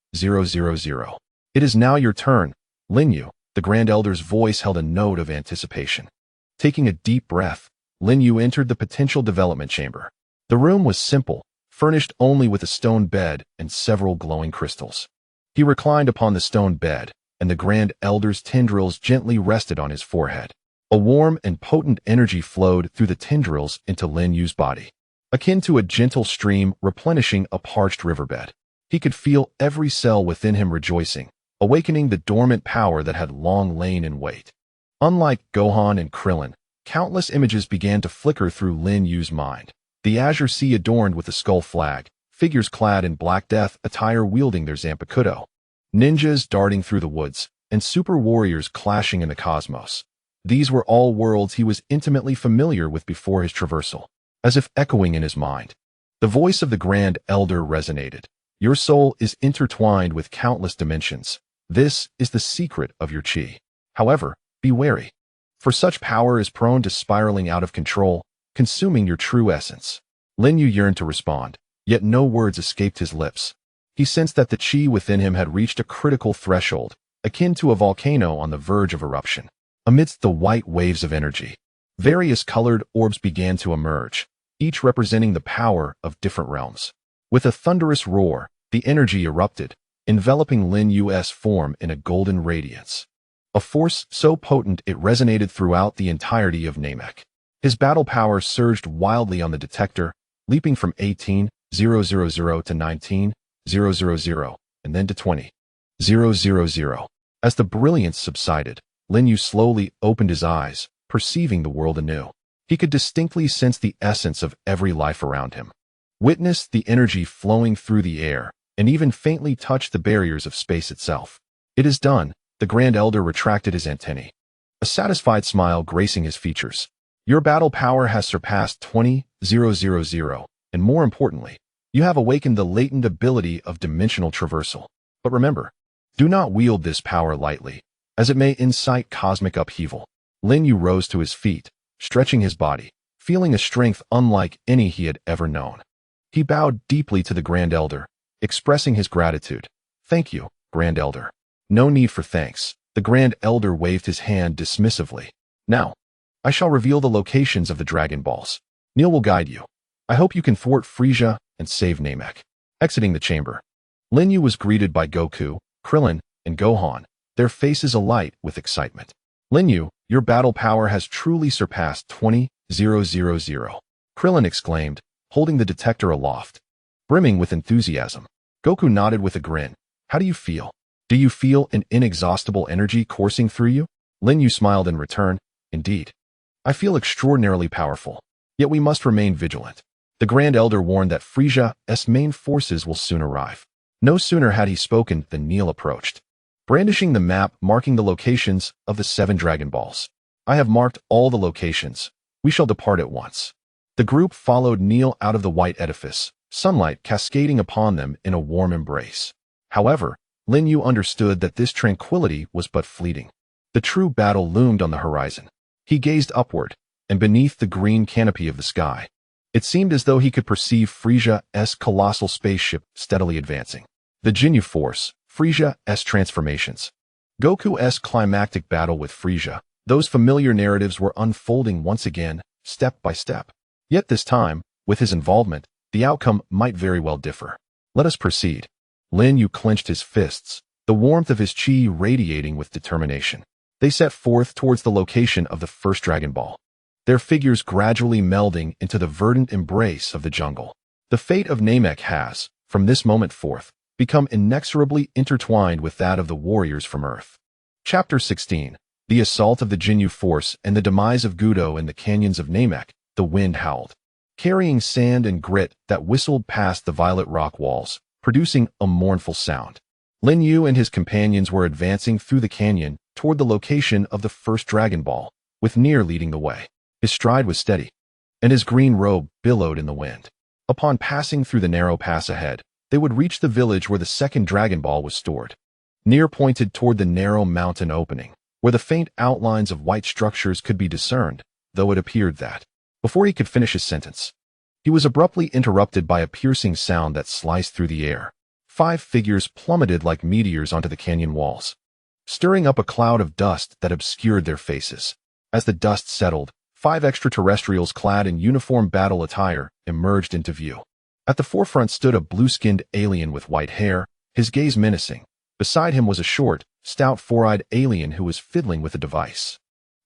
It is now your turn, Lin Yue. The Grand Elder's voice held a note of anticipation. Taking a deep breath, Lin Yue entered the potential development chamber. The room was simple, furnished only with a stone bed and several glowing crystals. He reclined upon the stone bed, and the Grand Elder's tendrils gently rested on his forehead. A warm and potent energy flowed through the tendrils into Lin Yue's body, akin to a gentle stream replenishing a parched riverbed. He could feel every cell within him rejoicing, awakening the dormant power that had long lain in wait. Unlike Gohan and Krillin, countless images began to flicker through Lin Yue's mind. The azure sea adorned with the skull flag, figures clad in Black Death attire wielding their Zanpakuto, ninjas darting through the woods, and super warriors clashing in the cosmos. These were all worlds he was intimately familiar with before his traversal. As if echoing in his mind, the voice of the Grand Elder resonated. Your soul is intertwined with countless dimensions. This is the secret of your chi. However, be wary, for such power is prone to spiraling out of control, consuming your true essence. Lin Yue yearned to respond, yet no words escaped his lips. He sensed that the chi within him had reached a critical threshold, akin to a volcano on the verge of eruption. Amidst the white waves of energy, various colored orbs began to emerge, each representing the power of different realms. With a thunderous roar, the energy erupted, enveloping Lin Yue's form in a golden radiance. A force so potent it resonated throughout the entirety of Namek. His battle power surged wildly on the detector, leaping from 18,000 to 19,000, and then to 20,000. As the brilliance subsided, Lin Yue slowly opened his eyes, perceiving the world anew. He could distinctly sense the essence of every life around him, witnessed the energy flowing through the air, and even faintly touched the barriers of space itself. It is done, the Grand Elder retracted his antennae, a satisfied smile gracing his features. Your battle power has surpassed 20,000, and more importantly, you have awakened the latent ability of dimensional traversal. But remember, do not wield this power lightly, as it may incite cosmic upheaval. Lin Yue rose to his feet, stretching his body, feeling a strength unlike any he had ever known. He bowed deeply to the Grand Elder, expressing his gratitude. Thank you, Grand Elder. No need for thanks. The Grand Elder waved his hand dismissively. Now, I shall reveal the locations of the Dragon Balls. Neil will guide you. I hope you can thwart Frieza and save Namek. Exiting the chamber, Lin Yue was greeted by Goku, Krillin, and Gohan, their faces alight with excitement. Lin Yue, your battle power has truly surpassed 20,000. Krillin exclaimed, holding the detector aloft, brimming with enthusiasm. Goku nodded with a grin. How do you feel? Do you feel an inexhaustible energy coursing through you? Lin Yue smiled in return. Indeed. I feel extraordinarily powerful. Yet we must remain vigilant. The Grand Elder warned that Frieza's main forces will soon arrive. No sooner had he spoken than Neil approached, brandishing the map marking the locations of the 7 Dragon Balls. I have marked all the locations. We shall depart at once. The group followed Neil out of the white edifice, sunlight cascading upon them in a warm embrace. However, Lin Yue understood that this tranquility was but fleeting. The true battle loomed on the horizon. He gazed upward, and beneath the green canopy of the sky, it seemed as though he could perceive Frieza's colossal spaceship steadily advancing. The Ginyu Force, Frieza's transformations, Goku's climactic battle with Frieza, those familiar narratives were unfolding once again, step by step. Yet this time, with his involvement, the outcome might very well differ. Let us proceed. Lin Yue clenched his fists, the warmth of his chi radiating with determination. They set forth towards the location of the first Dragon Ball, their figures gradually melding into the verdant embrace of the jungle. The fate of Namek has, from this moment forth, become inexorably intertwined with that of the warriors from Earth. Chapter 16. The Assault of the Ginyu Force and the Demise of Gudo in the Canyons of Namek. The wind howled, carrying sand and grit that whistled past the violet rock walls, producing a mournful sound. Lin Yue and his companions were advancing through the canyon toward the location of the first Dragon Ball, with Nier leading the way. His stride was steady, and his green robe billowed in the wind. Upon passing through the narrow pass ahead, they would reach the village where the second Dragon Ball was stored. Nier pointed toward the narrow mountain opening, where the faint outlines of white structures could be discerned, though it appeared that, before he could finish his sentence, he was abruptly interrupted by a piercing sound that sliced through the air. 5 figures plummeted like meteors onto the canyon walls, stirring up a cloud of dust that obscured their faces. As the dust settled, 5 extraterrestrials clad in uniform battle attire emerged into view. At the forefront stood a blue-skinned alien with white hair, his gaze menacing. Beside him was a short, stout, four-eyed alien who was fiddling with a device.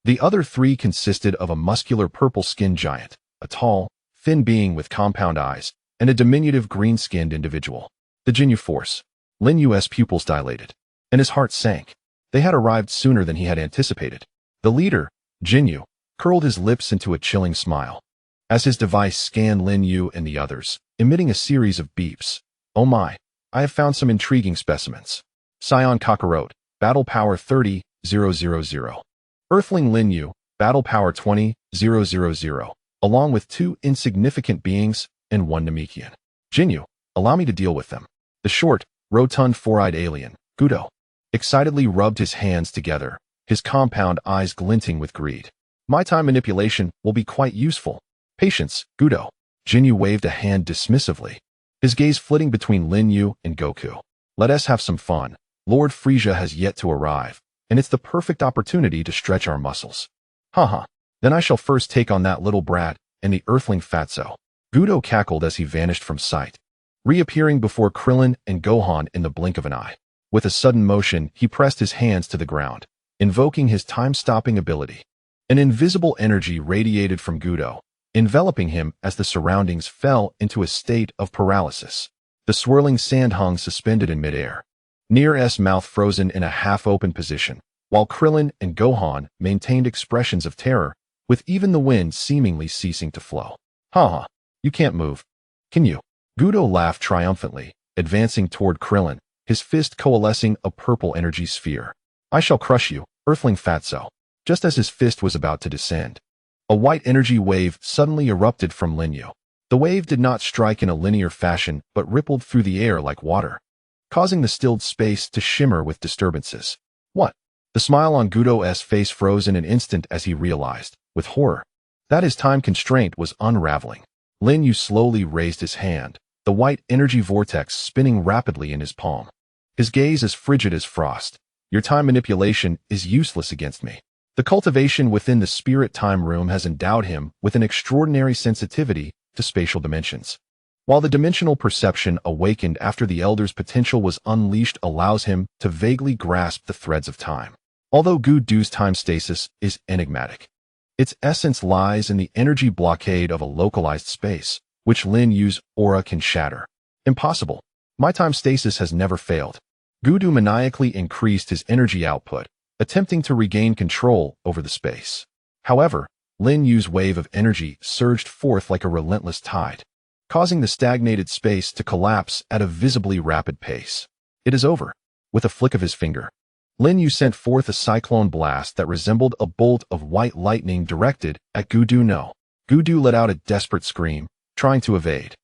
The other 3 consisted of a muscular purple-skinned giant, a tall, thin being with compound eyes, and a diminutive green-skinned individual. The Genryusai force. Lin Yue's pupils dilated, and his heart sank. They had arrived sooner than he had anticipated. The leader, Genryusai, curled his lips into a chilling smile. As his device scanned Lin Yue and the others, emitting a series of beeps. Oh my, I have found some intriguing specimens. Scion Kakarot, Battle Power 30,000. Earthling Lin Yue, Battle Power 20,000, along with 2 insignificant beings and 1 Namekian. Genryusai, allow me to deal with them. The short, rotund, four-eyed alien, Gura, excitedly rubbed his hands together, his compound eyes glinting with greed. My time manipulation will be quite useful. Patience, Gura. Genryusai waved a hand dismissively, his gaze flitting between Lin Yue and Goku. Let us have some fun. Lord Frieza has yet to arrive, and it's the perfect opportunity to stretch our muscles. Haha. Then I shall first take on that little brat and the earthling fatso. Gura cackled as he vanished from sight, reappearing before Krillin and Gohan in the blink of an eye. With a sudden motion, he pressed his hands to the ground, invoking his time-stopping ability. An invisible energy radiated from Gura, enveloping him as the surroundings fell into a state of paralysis. The swirling sand hung suspended in midair, Near's mouth frozen in a half-open position, while Krillin and Gohan maintained expressions of terror, with even the wind seemingly ceasing to flow. Haha, you can't move. Can you? Gura laughed triumphantly, advancing toward Krillin, his fist coalescing a purple energy sphere. I shall crush you, Earthling Fatso. Just as his fist was about to descend, a white energy wave suddenly erupted from Lin Yue. The wave did not strike in a linear fashion but rippled through the air like water, causing the stilled space to shimmer with disturbances. What? The smile on Gura's face froze in an instant as he realized, with horror, that his time constraint was unraveling. Lin Yue slowly raised his hand, the white energy vortex spinning rapidly in his palm. His gaze as frigid as frost. Your time manipulation is useless against me. The cultivation within the spirit time room has endowed him with an extraordinary sensitivity to spatial dimensions. While the dimensional perception awakened after the Elder's potential was unleashed allows him to vaguely grasp the threads of time. Although Gudu's time stasis is enigmatic, its essence lies in the energy blockade of a localized space, which Lin Yue's aura can shatter. Impossible. My time stasis has never failed. Gudu maniacally increased his energy output, attempting to regain control over the space. However, Lin Yue's wave of energy surged forth like a relentless tide, causing the stagnated space to collapse at a visibly rapid pace. It is over. With a flick of his finger, Lin Yue sent forth a cyclone blast that resembled a bolt of white lightning directed at Gudu. No. Gudu let out a desperate scream, trying to evade,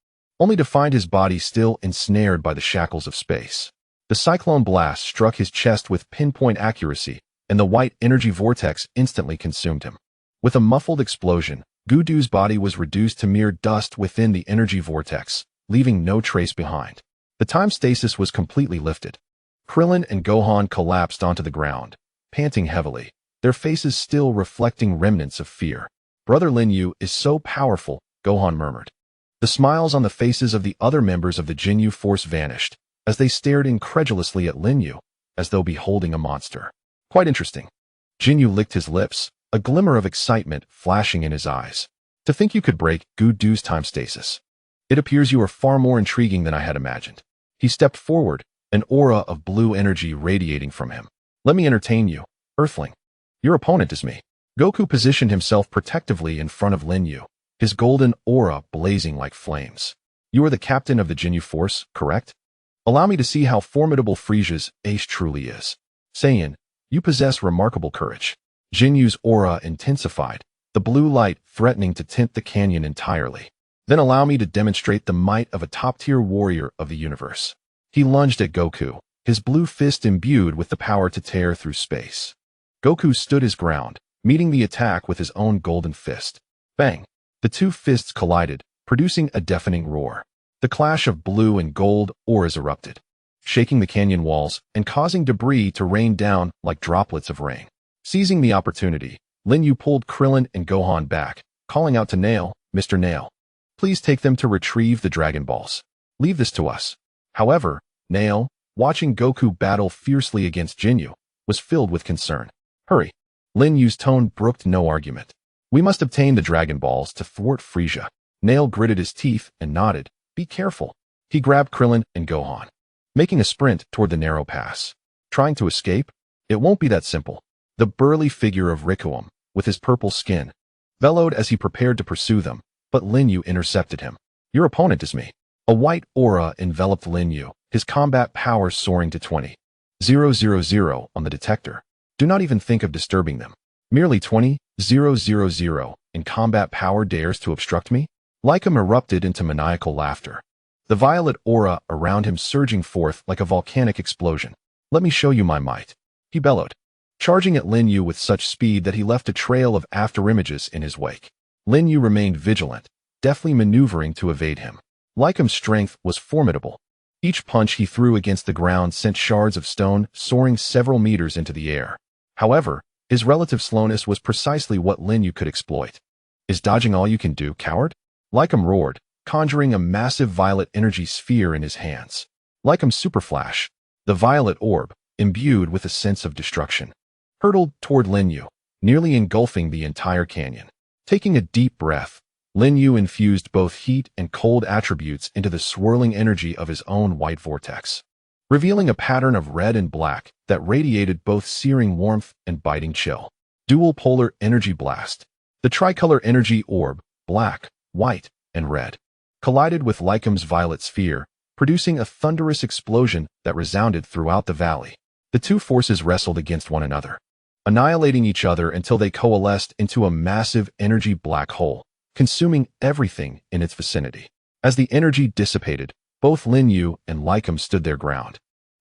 only to find his body still ensnared by the shackles of space. The cyclone blast struck his chest with pinpoint accuracy, and the white energy vortex instantly consumed him. With a muffled explosion, Gudu's body was reduced to mere dust within the energy vortex, leaving no trace behind. The time stasis was completely lifted. Krillin and Gohan collapsed onto the ground, panting heavily, their faces still reflecting remnants of fear. Brother Lin Yue is so powerful, Gohan murmured. The smiles on the faces of the other members of the Genryusai force vanished, as they stared incredulously at Lin Yue, as though beholding a monster. Quite interesting. Genryusai licked his lips, a glimmer of excitement flashing in his eyes. To think you could break Gudu's time stasis. It appears you are far more intriguing than I had imagined. He stepped forward, an aura of blue energy radiating from him. Let me entertain you, Earthling. Your opponent is me. Goku positioned himself protectively in front of Lin Yue, his golden aura blazing like flames. You are the captain of the Genryusai force, correct? Allow me to see how formidable Frieza's ace truly is. Saiyan, you possess remarkable courage. Genryu's aura intensified, the blue light threatening to tint the canyon entirely. Then allow me to demonstrate the might of a top-tier warrior of the universe. He lunged at Goku, his blue fist imbued with the power to tear through space. Goku stood his ground, meeting the attack with his own golden fist. Bang! The two fists collided, producing a deafening roar. The clash of blue and gold auras erupted, shaking the canyon walls and causing debris to rain down like droplets of rain. Seizing the opportunity, Lin Yue pulled Krillin and Gohan back, calling out to Nail, Mr. Nail. Please take them to retrieve the Dragon Balls. Leave this to us. However, Nail, watching Goku battle fiercely against Jinyu, was filled with concern. Hurry. Lin Yue's tone brooked no argument. We must obtain the Dragon Balls to thwart Frieza. Nail gritted his teeth and nodded. Be careful. He grabbed Krillin and Gohan, making a sprint toward the narrow pass. Trying to escape? It won't be that simple. The burly figure of Rikuum, with his purple skin, bellowed as he prepared to pursue them, but Lin Yue intercepted him. Your opponent is me. A white aura enveloped Lin Yue, his combat power soaring to 20,000 on the detector. Do not even think of disturbing them. Merely 20,000 in combat power dares to obstruct me? Lycum erupted into maniacal laughter, the violet aura around him surging forth like a volcanic explosion. Let me show you my might, he bellowed, charging at Lin Yue with such speed that he left a trail of afterimages in his wake. Lin Yue remained vigilant, deftly maneuvering to evade him. Lycum's strength was formidable. Each punch he threw against the ground sent shards of stone soaring several meters into the air. However, his relative slowness was precisely what Lin Yue could exploit. Is dodging all you can do, coward? Lycum roared, conjuring a massive violet energy sphere in his hands. Lycum's super flash, the violet orb, imbued with a sense of destruction, hurtled toward Lin Yue, nearly engulfing the entire canyon. Taking a deep breath, Lin Yue infused both heat and cold attributes into the swirling energy of his own white vortex, revealing a pattern of red and black that radiated both searing warmth and biting chill. Dual polar energy blast. The tricolor energy orb, black, white, and red, collided with Lycum's violet sphere, producing a thunderous explosion that resounded throughout the valley. The two forces wrestled against one another, annihilating each other until they coalesced into a massive energy black hole, consuming everything in its vicinity. As the energy dissipated, both Lin Yue and Lycum stood their ground,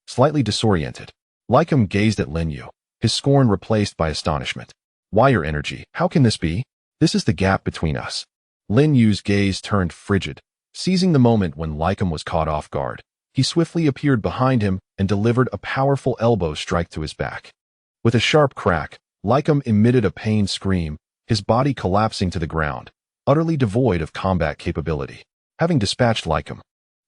slightly disoriented. Lycum gazed at Lin Yue, his scorn replaced by astonishment. Why your energy? How can this be? This is the gap between us. Lin Yue's gaze turned frigid. Seizing the moment when Lycum was caught off guard, he swiftly appeared behind him and delivered a powerful elbow strike to his back. With a sharp crack, Lycum emitted a pained scream, his body collapsing to the ground, utterly devoid of combat capability. Having dispatched Lycum,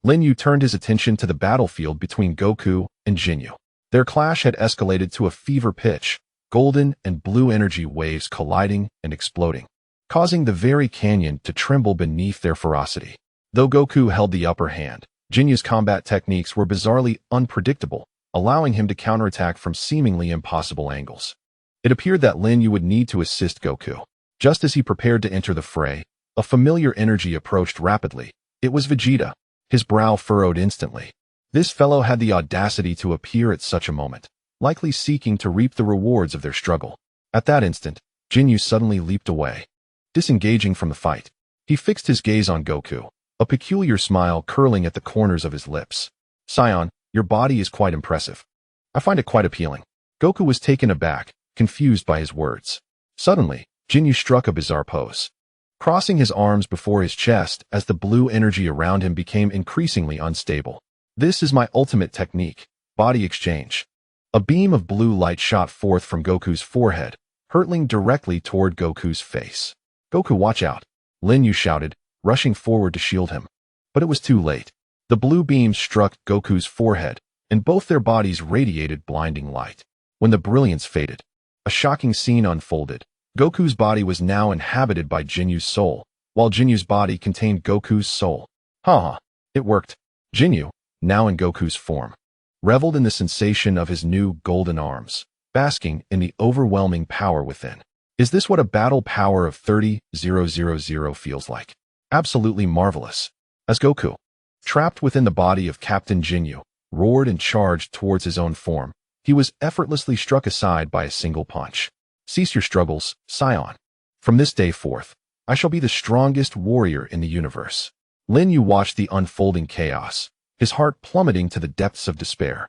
Lin Yue turned his attention to the battlefield between Goku and Jinyu. Their clash had escalated to a fever pitch, golden and blue energy waves colliding and exploding, causing the very canyon to tremble beneath their ferocity. Though Goku held the upper hand, Jinyu's combat techniques were bizarrely unpredictable, allowing him to counterattack from seemingly impossible angles. It appeared that Lin Yue would need to assist Goku. Just as he prepared to enter the fray, a familiar energy approached rapidly. It was Vegeta. His brow furrowed instantly. This fellow had the audacity to appear at such a moment, likely seeking to reap the rewards of their struggle. At that instant, Jinyu suddenly leaped away, disengaging from the fight. He fixed his gaze on Goku, a peculiar smile curling at the corners of his lips. Scion, your body is quite impressive. I find it quite appealing. Goku was taken aback, confused by his words. Suddenly, Jinyu struck a bizarre pose, crossing his arms before his chest as the blue energy around him became increasingly unstable. This is my ultimate technique, body exchange. A beam of blue light shot forth from Goku's forehead, hurtling directly toward Goku's face. Goku, watch out, Lin Yue shouted, rushing forward to shield him. But it was too late. The blue beam struck Goku's forehead, and both their bodies radiated blinding light. When the brilliance faded, a shocking scene unfolded. Goku's body was now inhabited by Jinyu's soul, while Jinyu's body contained Goku's soul. Haha, it worked. Jinyu, now in Goku's form, reveled in the sensation of his new golden arms, basking in the overwhelming power within. Is this what a battle power of 30,000 feels like? Absolutely marvelous. As Goku, trapped within the body of Captain Jinyu, roared and charged towards his own form, he was effortlessly struck aside by a single punch. Cease your struggles, Scion. From this day forth, I shall be the strongest warrior in the universe. Lin Yue watched the unfolding chaos, his heart plummeting to the depths of despair.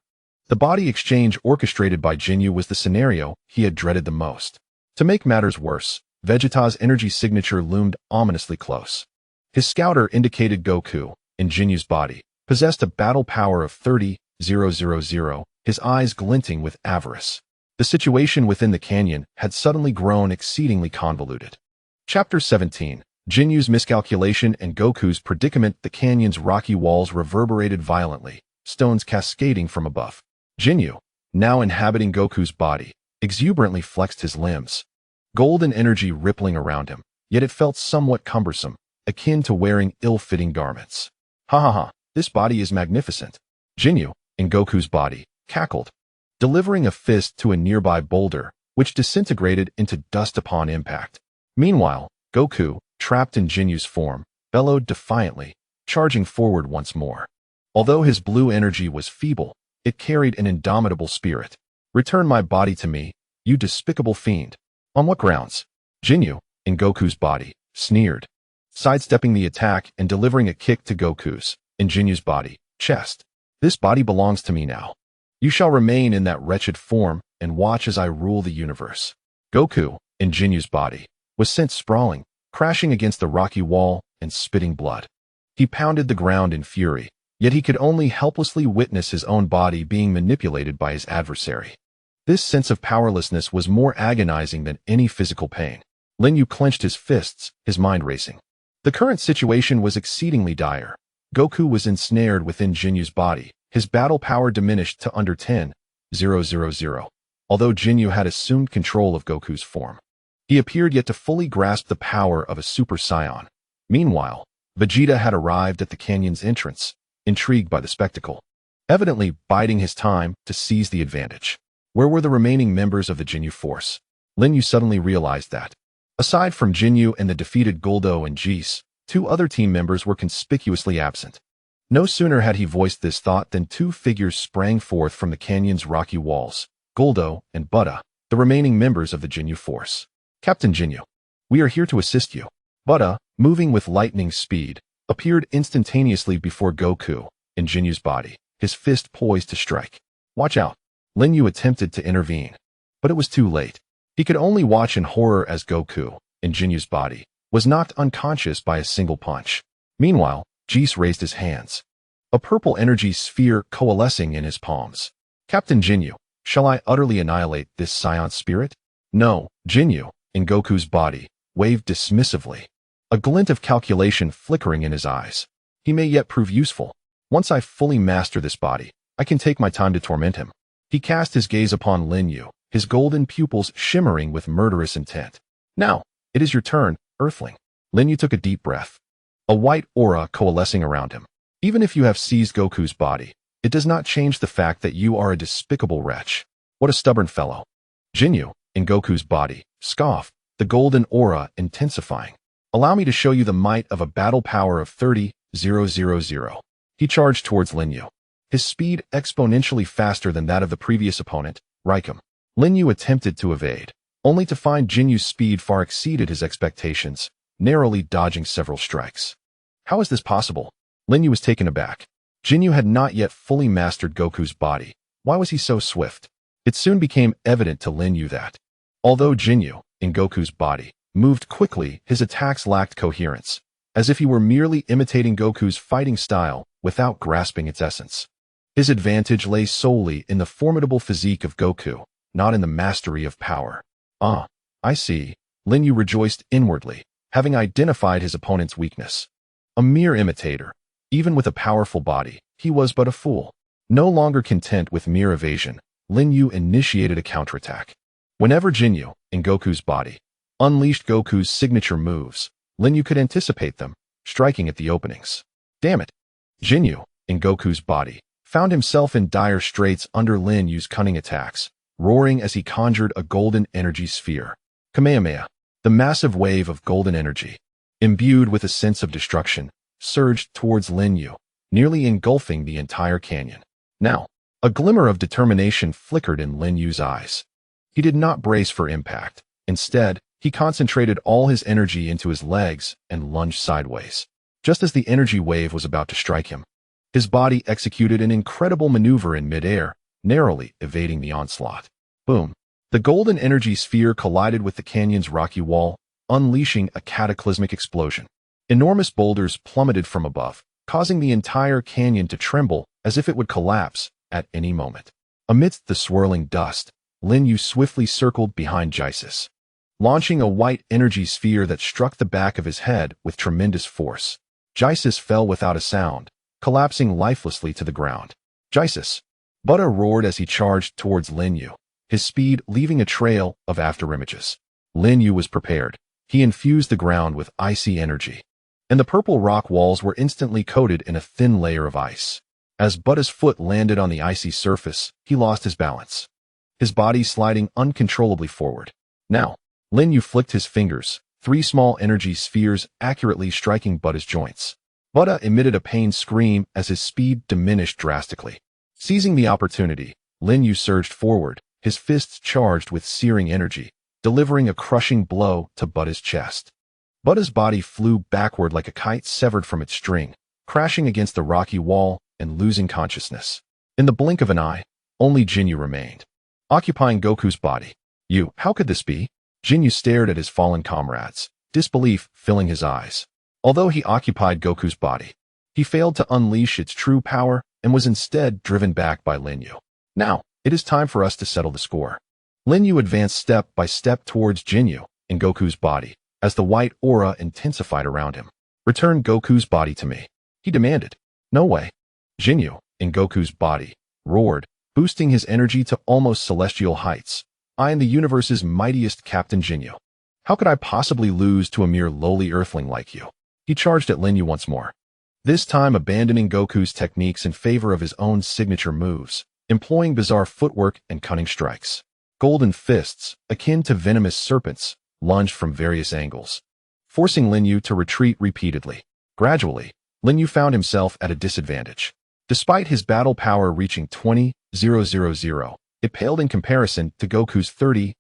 The body exchange orchestrated by Jinyu was the scenario he had dreaded the most. To make matters worse, Vegeta's energy signature loomed ominously close. His scouter indicated Goku, in Jinyu's body, possessed a battle power of 30,000, his eyes glinting with avarice. The situation within the canyon had suddenly grown exceedingly convoluted. Chapter 17. Jinyu's miscalculation and Goku's predicament. The canyon's rocky walls reverberated violently, stones cascading from above. Jinyu, now inhabiting Goku's body, exuberantly flexed his limbs. Golden energy rippling around him, yet it felt somewhat cumbersome, akin to wearing ill-fitting garments. Ha ha ha, this body is magnificent. Jinyu, in Goku's body, cackled, delivering a fist to a nearby boulder, which disintegrated into dust upon impact. Meanwhile, Goku, trapped in Jinyu's form, bellowed defiantly, charging forward once more. Although his blue energy was feeble, it carried an indomitable spirit. Return my body to me, you despicable fiend. On what grounds? Jinyu, in Goku's body, sneered, sidestepping the attack and delivering a kick to Goku's, in Jinyu's body, chest. This body belongs to me now. You shall remain in that wretched form and watch as I rule the universe. Goku, in Jinyu's body, was sent sprawling, crashing against the rocky wall and spitting blood. He pounded the ground in fury, yet he could only helplessly witness his own body being manipulated by his adversary. This sense of powerlessness was more agonizing than any physical pain. Lin Yue clenched his fists, his mind racing. The current situation was exceedingly dire. Goku was ensnared within Jinyu's body, his battle power diminished to under 10,000, although Jinyu had assumed control of Goku's form. He appeared yet to fully grasp the power of a Super Saiyan. Meanwhile, Vegeta had arrived at the canyon's entrance, intrigued by the spectacle, evidently biding his time to seize the advantage. Where were the remaining members of the Jinyu force? Lin Yue suddenly realized that, aside from Jinyu and the defeated Guldo and Jis, 2 other team members were conspicuously absent. No sooner had he voiced this thought than 2 figures sprang forth from the canyon's rocky walls, Guldo and Buddha, the remaining members of the Jinyu force. Captain Jinyu, we are here to assist you. Buddha, moving with lightning speed, appeared instantaneously before Goku, in Jinyu's body, his fist poised to strike. Watch out. Lin Yue attempted to intervene, but it was too late. He could only watch in horror as Goku, in Jinyu's body, was knocked unconscious by a single punch. Meanwhile, Jis raised his hands, a purple energy sphere coalescing in his palms. Captain Jinyu, shall I utterly annihilate this Saiyan spirit? No, Jinyu, in Goku's body, waved dismissively, a glint of calculation flickering in his eyes. He may yet prove useful. Once I fully master this body, I can take my time to torment him. He cast his gaze upon Lin Yue, his golden pupils shimmering with murderous intent. Now, it is your turn, Earthling. Lin Yue took a deep breath, a white aura coalescing around him. Even if you have seized Goku's body, it does not change the fact that you are a despicable wretch. What a stubborn fellow. Jinyu, in Goku's body, scoffed, the golden aura intensifying. Allow me to show you the might of a battle power of 30,000. He charged towards Lin Yue, his speed exponentially faster than that of the previous opponent, Ryujin. Lin Yue attempted to evade, only to find Jinyu's speed far exceeded his expectations, narrowly dodging several strikes. How is this possible? Lin Yue was taken aback. Jinyu had not yet fully mastered Goku's body. Why was he so swift? It soon became evident to Lin Yue that, although Jinyu, in Goku's body, moved quickly, his attacks lacked coherence, as if he were merely imitating Goku's fighting style without grasping its essence. His advantage lay solely in the formidable physique of Goku, not in the mastery of power. Ah, I see. Lin Yue rejoiced inwardly, having identified his opponent's weakness. A mere imitator. Even with a powerful body, he was but a fool. No longer content with mere evasion, Lin Yue initiated a counterattack. Whenever Jinyu, in Goku's body, unleashed Goku's signature moves, Lin Yue could anticipate them, striking at the openings. Damn it! Jinyu, in Goku's body, found himself in dire straits under Lin Yue's cunning attacks, roaring as he conjured a golden energy sphere. Kamehameha, the massive wave of golden energy, imbued with a sense of destruction, surged towards Lin Yue, nearly engulfing the entire canyon. Now, a glimmer of determination flickered in Lin Yue's eyes. He did not brace for impact. Instead, he concentrated all his energy into his legs and lunged sideways. Just as the energy wave was about to strike him, his body executed an incredible maneuver in midair, narrowly evading the onslaught. Boom! The golden energy sphere collided with the canyon's rocky wall, unleashing a cataclysmic explosion. Enormous boulders plummeted from above, causing the entire canyon to tremble as if it would collapse at any moment. Amidst the swirling dust, Lin Yue swiftly circled behind Jesus, launching a white energy sphere that struck the back of his head with tremendous force. Jesus fell without a sound, collapsing lifelessly to the ground. Jesus! Buddha roared as he charged towards Lin Yue, his speed leaving a trail of afterimages. Lin Yue was prepared. He infused the ground with icy energy, and the purple rock walls were instantly coated in a thin layer of ice. As Buddha's foot landed on the icy surface, he lost his balance, his body sliding uncontrollably forward. Now, Lin Yue flicked his fingers, 3 small energy spheres accurately striking Buddha's joints. Buddha emitted a pained scream as his speed diminished drastically. Seizing the opportunity, Lin Yue surged forward, his fists charged with searing energy, delivering a crushing blow to Buddha's chest. Buddha's body flew backward like a kite severed from its string, crashing against the rocky wall and losing consciousness. In the blink of an eye, only Jinyu remained, occupying Goku's body. How could this be? Jinyu stared at his fallen comrades, disbelief filling his eyes. Although he occupied Goku's body, he failed to unleash its true power and was instead driven back by Lin Yue. Now, it is time for us to settle the score. Lin Yue advanced step by step towards Jinyu in Goku's body, as the white aura intensified around him. Return Goku's body to me, he demanded. No way. Jinyu, in Goku's body, roared, boosting his energy to almost celestial heights. I am the universe's mightiest Captain Jinyu. How could I possibly lose to a mere lowly earthling like you? He charged at Lin Yue once more, this time abandoning Goku's techniques in favor of his own signature moves, employing bizarre footwork and cunning strikes. Golden fists, akin to venomous serpents, lunged from various angles, forcing Lin Yue to retreat repeatedly. Gradually, Lin Yue found himself at a disadvantage. Despite his battle power reaching 20,000, it paled in comparison to Goku's 30,000.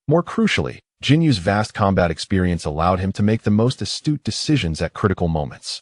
More crucially, Jinyu's vast combat experience allowed him to make the most astute decisions at critical moments.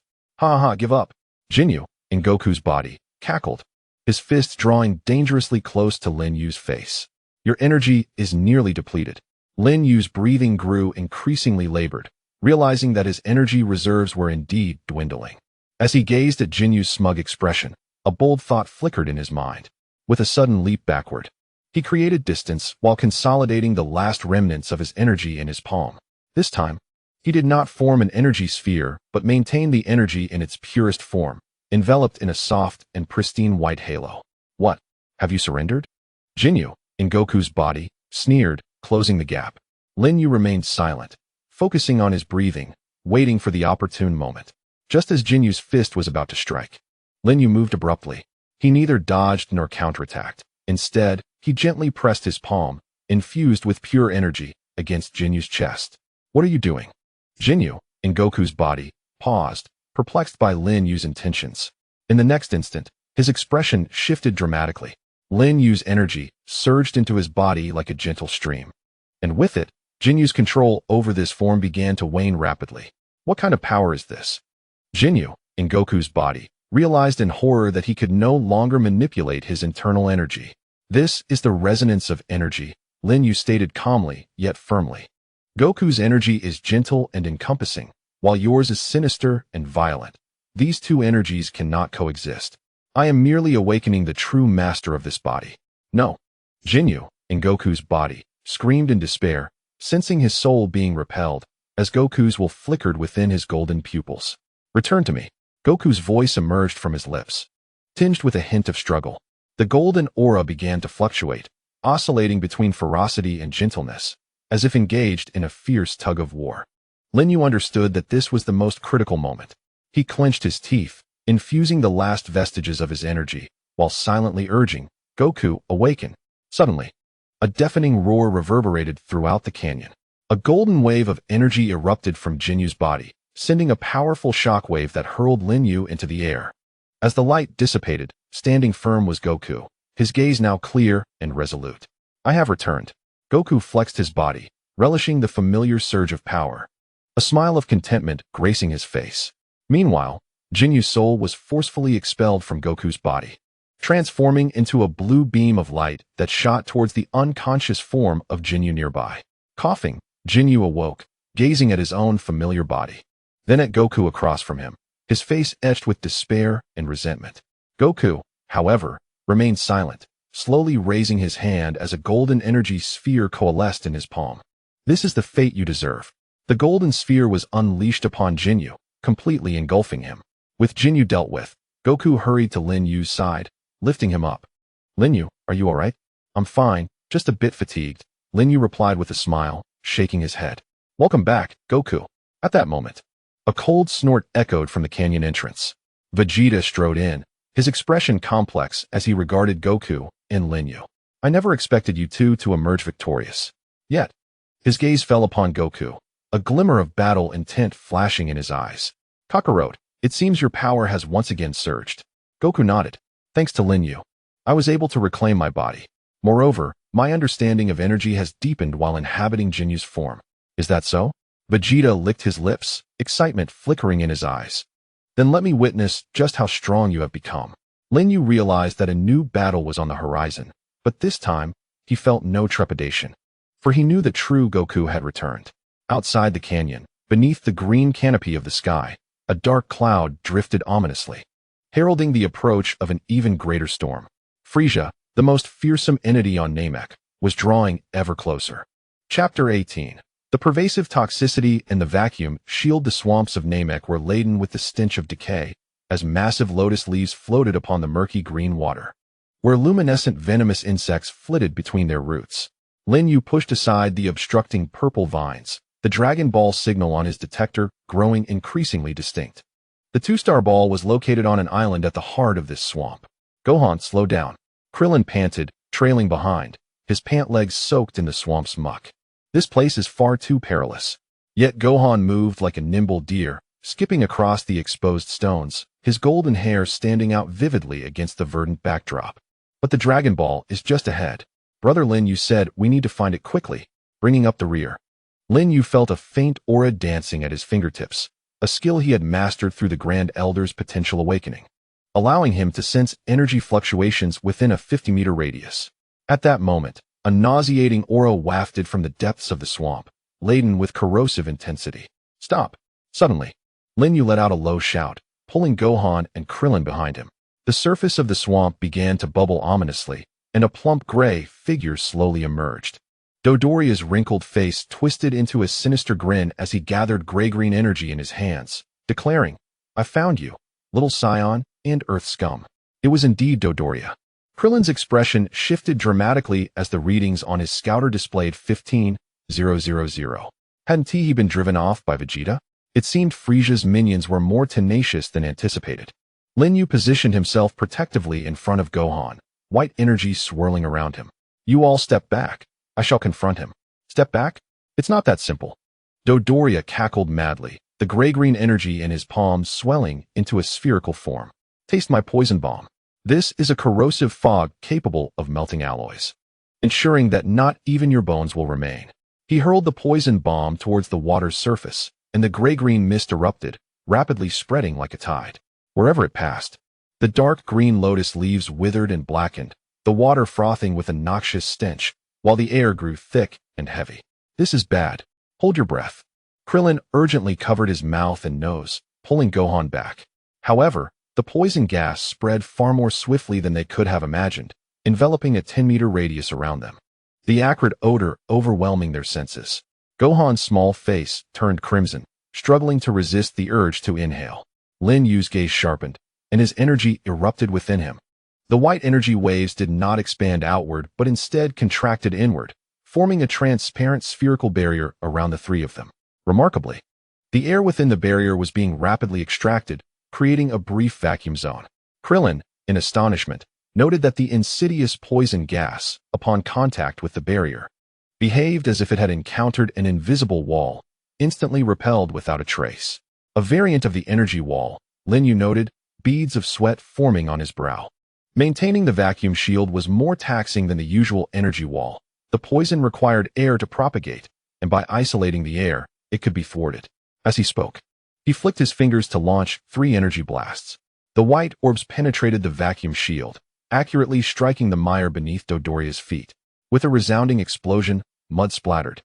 Give up. Jinyu, in Goku's body, cackled, his fists drawing dangerously close to Lin Yue's face. Your energy is nearly depleted. Lin Yue's breathing grew increasingly labored, realizing that his energy reserves were indeed dwindling. As he gazed at Jinyu's smug expression, a bold thought flickered in his mind. With a sudden leap backward, he created distance while consolidating the last remnants of his energy in his palm. This time, he did not form an energy sphere but maintained the energy in its purest form, enveloped in a soft and pristine white halo. What? Have you surrendered? Jinyu, in Goku's body, sneered, closing the gap. Lin Yue remained silent, focusing on his breathing, waiting for the opportune moment. Just as Jinyu's fist was about to strike, Lin Yue moved abruptly. He neither dodged nor counterattacked. Instead, he gently pressed his palm, infused with pure energy, against Jinyu's chest. What are you doing? Jinyu, in Goku's body, paused, perplexed by Lin Yue's intentions. In the next instant, his expression shifted dramatically. Lin Yue's energy surged into his body like a gentle stream. And with it, Jinyu's control over this form began to wane rapidly. What kind of power is this? Jinyu, in Goku's body, realized in horror that he could no longer manipulate his internal energy. This is the resonance of energy, Lin Yue stated calmly, yet firmly. Goku's energy is gentle and encompassing, while yours is sinister and violent. These two energies cannot coexist. I am merely awakening the true master of this body. No. Jinyu, in Goku's body, screamed in despair, sensing his soul being repelled, as Goku's will flickered within his golden pupils. Return to me. Goku's voice emerged from his lips, tinged with a hint of struggle. The golden aura began to fluctuate, oscillating between ferocity and gentleness, as if engaged in a fierce tug of war. Lin Yue understood that this was the most critical moment. He clenched his teeth, infusing the last vestiges of his energy, while silently urging, Goku, awaken. Suddenly, a deafening roar reverberated throughout the canyon. A golden wave of energy erupted from Jinyu's body, sending a powerful shockwave that hurled Lin Yue into the air. As the light dissipated, standing firm was Goku, his gaze now clear and resolute. I have returned. Goku flexed his body, relishing the familiar surge of power, a smile of contentment gracing his face. Meanwhile, Jinyu's soul was forcefully expelled from Goku's body, transforming into a blue beam of light that shot towards the unconscious form of Jinyu nearby. Coughing, Jinyu awoke, gazing at his own familiar body, then at Goku across from him, his face etched with despair and resentment. Goku, however, remained silent, slowly raising his hand as a golden energy sphere coalesced in his palm. This is the fate you deserve. The golden sphere was unleashed upon Jinyu, completely engulfing him. With Jinyu dealt with, Goku hurried to Lin Yue's side, lifting him up. Lin Yue, are you alright? I'm fine, just a bit fatigued, Lin Yue replied with a smile, shaking his head. Welcome back, Goku. At that moment, a cold snort echoed from the canyon entrance. Vegeta strode in, his expression complex as he regarded Goku and Lin Yue. I never expected you two to emerge victorious. Yet, his gaze fell upon Goku, a glimmer of battle intent flashing in his eyes. Kakarot, it seems your power has once again surged. Goku nodded. Thanks to Lin Yue, I was able to reclaim my body. Moreover, my understanding of energy has deepened while inhabiting Jinyu's form. Is that so? Vegeta licked his lips, excitement flickering in his eyes. Then let me witness just how strong you have become. Lin Yue realized that a new battle was on the horizon, but this time, he felt no trepidation. For he knew the true Goku had returned. Outside the canyon, beneath the green canopy of the sky, a dark cloud drifted ominously, heralding the approach of an even greater storm. Frieza, the most fearsome entity on Namek, was drawing ever closer. Chapter 18. The pervasive toxicity and the vacuum shield the swamps of Namek were laden with the stench of decay, as massive lotus leaves floated upon the murky green water, where luminescent venomous insects flitted between their roots. Lin Yue pushed aside the obstructing purple vines, the Dragon Ball signal on his detector growing increasingly distinct. The two-star ball was located on an island at the heart of this swamp. Gohan, slow down. Krillin panted, trailing behind, his pant legs soaked in the swamp's muck. This place is far too perilous. Yet Gohan moved like a nimble deer, skipping across the exposed stones, his golden hair standing out vividly against the verdant backdrop. But the Dragon Ball is just ahead. Brother Lin Yue said we need to find it quickly, bringing up the rear. Lin Yue felt a faint aura dancing at his fingertips, a skill he had mastered through the Grand Elder's potential awakening, allowing him to sense energy fluctuations within a 50-meter radius. At that moment, a nauseating aura wafted from the depths of the swamp, laden with corrosive intensity. Stop! Suddenly, Lin Yue let out a low shout, pulling Gohan and Krillin behind him. The surface of the swamp began to bubble ominously, and a plump gray figure slowly emerged. Dodoria's wrinkled face twisted into a sinister grin as he gathered gray-green energy in his hands, declaring, I found you, little scion and earth scum. It was indeed Dodoria. Krillin's expression shifted dramatically as the readings on his scouter displayed 15,000. Hadn't he been driven off by Vegeta? It seemed Frieza's minions were more tenacious than anticipated. Lin Yue positioned himself protectively in front of Gohan, white energy swirling around him. You all step back. I shall confront him. Step back? It's not that simple. Dodoria cackled madly, the gray-green energy in his palms swelling into a spherical form. Taste my poison bomb. This is a corrosive fog capable of melting alloys, ensuring that not even your bones will remain. He hurled the poison bomb towards the water's surface, and the gray-green mist erupted, rapidly spreading like a tide. Wherever it passed, the dark green lotus leaves withered and blackened, the water frothing with a noxious stench, while the air grew thick and heavy. This is bad. Hold your breath. Krillin urgently covered his mouth and nose, pulling Gohan back. However, the poison gas spread far more swiftly than they could have imagined, enveloping a 10-meter radius around them. The acrid odor overwhelming their senses. Gohan's small face turned crimson, struggling to resist the urge to inhale. Lin Yue's gaze sharpened, and his energy erupted within him. The white energy waves did not expand outward but instead contracted inward, forming a transparent spherical barrier around the three of them. Remarkably, the air within the barrier was being rapidly extracted, creating a brief vacuum zone. Krillin, in astonishment, noted that the insidious poison gas, upon contact with the barrier, behaved as if it had encountered an invisible wall, instantly repelled without a trace. A variant of the energy wall, Lin Yue noted, beads of sweat forming on his brow. Maintaining the vacuum shield was more taxing than the usual energy wall. The poison required air to propagate, and by isolating the air, it could be thwarted. As he spoke, he flicked his fingers to launch 3 energy blasts. The white orbs penetrated the vacuum shield, accurately striking the mire beneath Dodoria's feet. With a resounding explosion, mud splattered,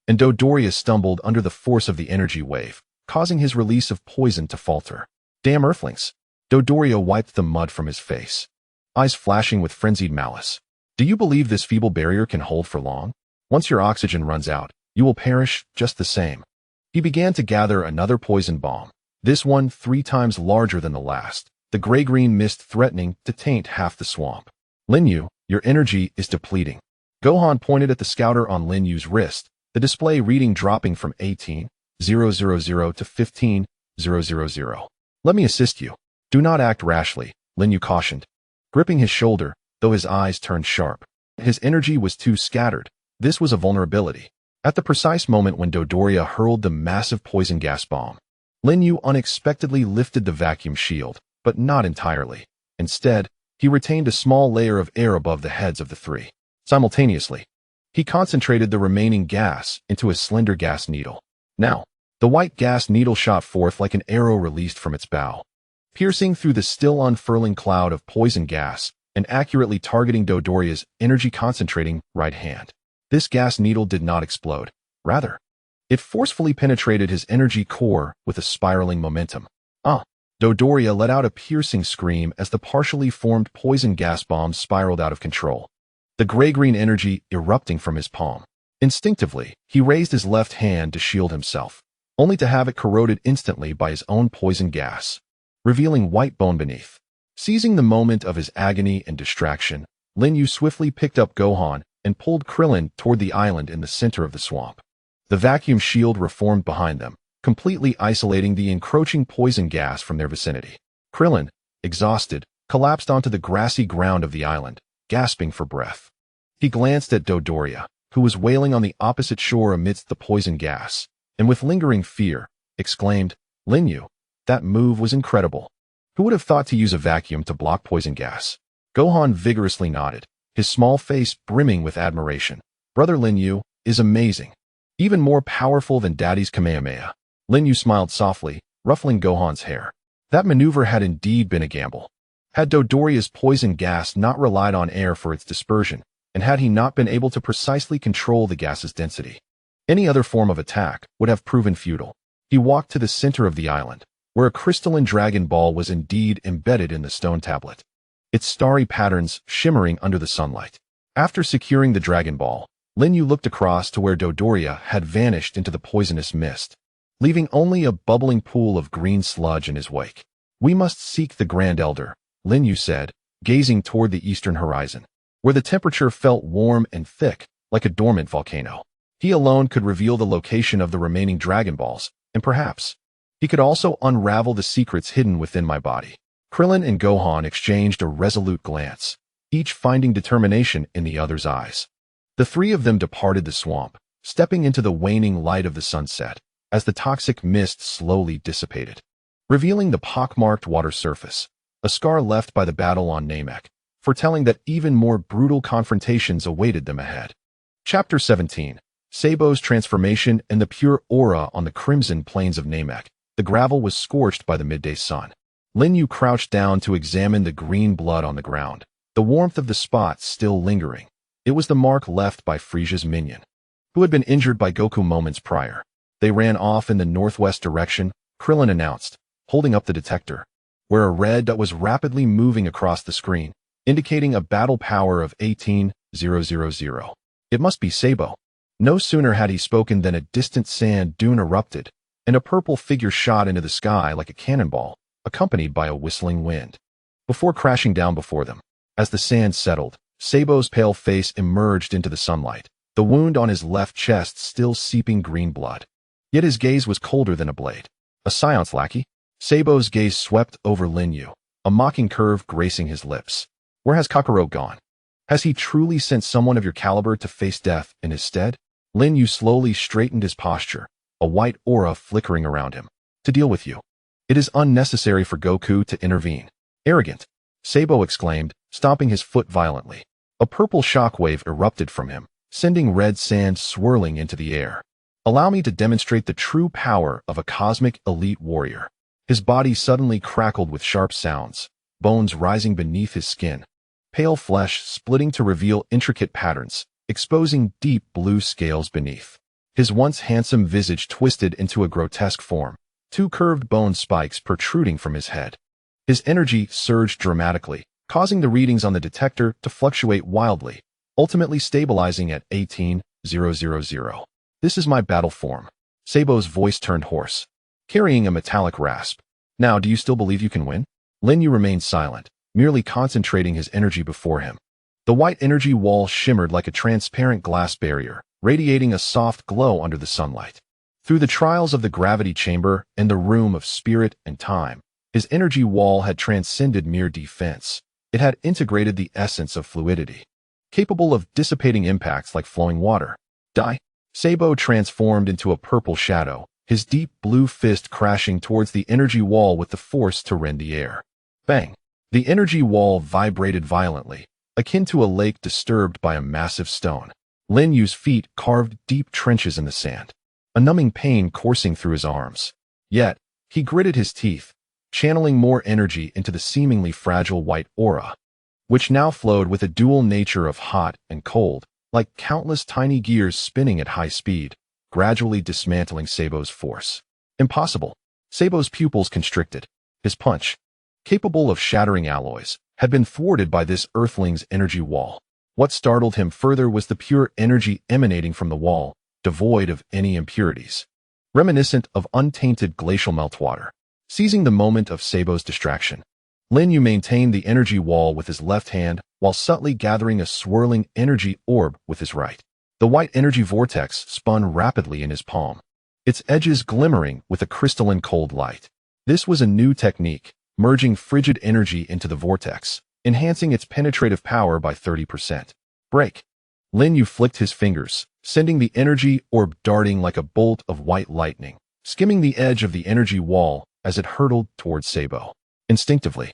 and Dodoria stumbled under the force of the energy wave, causing his release of poison to falter. Damn earthlings! Dodoria wiped the mud from his face, eyes flashing with frenzied malice. Do you believe this feeble barrier can hold for long? Once your oxygen runs out, you will perish just the same. He began to gather another poison bomb, this one 3 times larger than the last, the gray-green mist threatening to taint half the swamp. Lin Yue, your energy is depleting. Gohan pointed at the scouter on Lin Yue's wrist, the display reading dropping from 18,000 to 15,000. Let me assist you. Do not act rashly, Lin Yue cautioned. Gripping his shoulder, though his eyes turned sharp. His energy was too scattered. This was a vulnerability. At the precise moment when Dodoria hurled the massive poison gas bomb, Lin Yue unexpectedly lifted the vacuum shield, but not entirely. Instead, he retained a small layer of air above the heads of the 3. Simultaneously, he concentrated the remaining gas into a slender gas needle. Now, the white gas needle shot forth like an arrow released from its bow, piercing through the still unfurling cloud of poison gas and accurately targeting Dodoria's energy-concentrating right hand. This gas needle did not explode. Rather, it forcefully penetrated his energy core with a spiraling momentum. Dodoria let out a piercing scream as the partially formed poison gas bomb spiraled out of control, the gray-green energy erupting from his palm. Instinctively, he raised his left hand to shield himself, only to have it corroded instantly by his own poison gas, revealing white bone beneath. Seizing the moment of his agony and distraction, Lin Yue swiftly picked up Gohan and pulled Krillin toward the island in the center of the swamp. The vacuum shield reformed behind them, completely isolating the encroaching poison gas from their vicinity. Krillin, exhausted, collapsed onto the grassy ground of the island, gasping for breath. He glanced at Dodoria, who was wailing on the opposite shore amidst the poison gas, and with lingering fear, exclaimed, "Lin Yue, that move was incredible. Who would have thought to use a vacuum to block poison gas?" Gohan vigorously nodded, his small face brimming with admiration. "Brother Lin Yue is amazing. Even more powerful than Daddy's Kamehameha." Lin Yue smiled softly, ruffling Gohan's hair. That maneuver had indeed been a gamble. Had Dodoria's poison gas not relied on air for its dispersion, and had he not been able to precisely control the gas's density, any other form of attack would have proven futile. He walked to the center of the island, where a crystalline dragon ball was indeed embedded in the stone tablet, its starry patterns shimmering under the sunlight. After securing the dragon ball, Lin Yue looked across to where Dodoria had vanished into the poisonous mist, leaving only a bubbling pool of green sludge in his wake. "We must seek the Grand Elder," Lin Yue said, gazing toward the eastern horizon, where the temperature felt warm and thick, like a dormant volcano. He alone could reveal the location of the remaining Dragon Balls, and perhaps he could also unravel the secrets hidden within my body. Krillin and Gohan exchanged a resolute glance, each finding determination in the other's eyes. The 3 of them departed the swamp, stepping into the waning light of the sunset, as the toxic mist slowly dissipated, revealing the pockmarked water surface, a scar left by the battle on Namek, foretelling that even more brutal confrontations awaited them ahead. Chapter 17. Sabo's transformation and the pure aura on the crimson plains of Namek. The gravel was scorched by the midday sun. Lin Yue crouched down to examine the green blood on the ground, the warmth of the spots still lingering. It was the mark left by Frieza's minion, who had been injured by Goku moments prior. They ran off in the northwest direction, Krillin announced, holding up the detector, where a red dot was rapidly moving across the screen, indicating a battle power of 18,000. It must be Sabo. No sooner had he spoken than a distant sand dune erupted, and a purple figure shot into the sky like a cannonball, accompanied by a whistling wind, before crashing down before them. As the sand settled, Sabo's pale face emerged into the sunlight, the wound on his left chest still seeping green blood. Yet his gaze was colder than a blade. "A science lackey?" Sabo's gaze swept over Lin Yue, a mocking curve gracing his lips. "Where has Kakarot gone? Has he truly sent someone of your caliber to face death in his stead?" Lin Yue slowly straightened his posture, a white aura flickering around him. "To deal with you. It is unnecessary for Goku to intervene." "Arrogant," Sabo exclaimed, stomping his foot violently. A purple shockwave erupted from him, sending red sand swirling into the air. "Allow me to demonstrate the true power of a cosmic elite warrior." His body suddenly crackled with sharp sounds, bones rising beneath his skin, pale flesh splitting to reveal intricate patterns, exposing deep blue scales beneath. His once handsome visage twisted into a grotesque form, 2 curved bone spikes protruding from his head. His energy surged dramatically, causing the readings on the detector to fluctuate wildly, ultimately stabilizing at 18,000. This is my battle form. Sabo's voice turned hoarse, carrying a metallic rasp. Now, do you still believe you can win? Lin Yue remained silent, merely concentrating his energy before him. The white energy wall shimmered like a transparent glass barrier, radiating a soft glow under the sunlight. Through the trials of the gravity chamber and the room of spirit and time, his energy wall had transcended mere defense. It had integrated the essence of fluidity, capable of dissipating impacts like flowing water. Die! Sabo transformed into a purple shadow, his deep blue fist crashing towards the energy wall with the force to rend the air. Bang! The energy wall vibrated violently, akin to a lake disturbed by a massive stone. Lin Yue's feet carved deep trenches in the sand, a numbing pain coursing through his arms. Yet, he gritted his teeth, channeling more energy into the seemingly fragile white aura, which now flowed with a dual nature of hot and cold, like countless tiny gears spinning at high speed, gradually dismantling Sabo's force. Impossible. Sabo's pupils constricted. His punch, capable of shattering alloys, had been thwarted by this earthling's energy wall. What startled him further was the pure energy emanating from the wall, devoid of any impurities, reminiscent of untainted glacial meltwater. Seizing the moment of Sabo's distraction, Lin Yue maintained the energy wall with his left hand while subtly gathering a swirling energy orb with his right. The white energy vortex spun rapidly in his palm, its edges glimmering with a crystalline cold light. This was a new technique, merging frigid energy into the vortex, enhancing its penetrative power by 30%. Break! Lin Yue flicked his fingers, sending the energy orb darting like a bolt of white lightning, skimming the edge of the energy wall as it hurtled towards Sabo. Instinctively,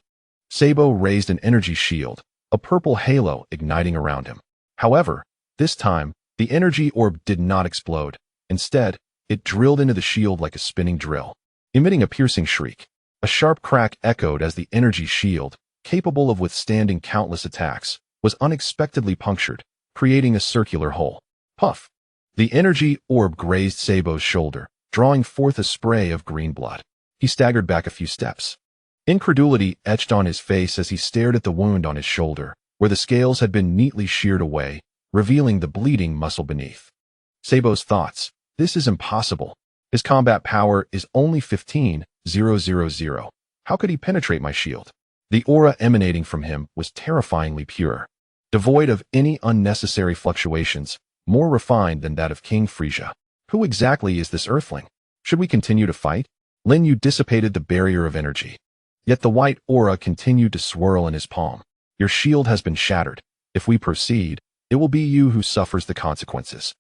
Sabo raised an energy shield, a purple halo igniting around him. However, this time, the energy orb did not explode. Instead, it drilled into the shield like a spinning drill, emitting a piercing shriek. A sharp crack echoed as the energy shield, capable of withstanding countless attacks, was unexpectedly punctured, creating a circular hole. Puff! The energy orb grazed Sabo's shoulder, drawing forth a spray of green blood. He staggered back a few steps. Incredulity etched on his face as he stared at the wound on his shoulder, where the scales had been neatly sheared away, revealing the bleeding muscle beneath. Sabo's thoughts. This is impossible. His combat power is only 15,000. How could he penetrate my shield? The aura emanating from him was terrifyingly pure, devoid of any unnecessary fluctuations, more refined than that of King Frisia. Who exactly is this earthling? Should we continue to fight? Lin Yue dissipated the barrier of energy. Yet the white aura continued to swirl in his palm. Your shield has been shattered. If we proceed, it will be you who suffers the consequences.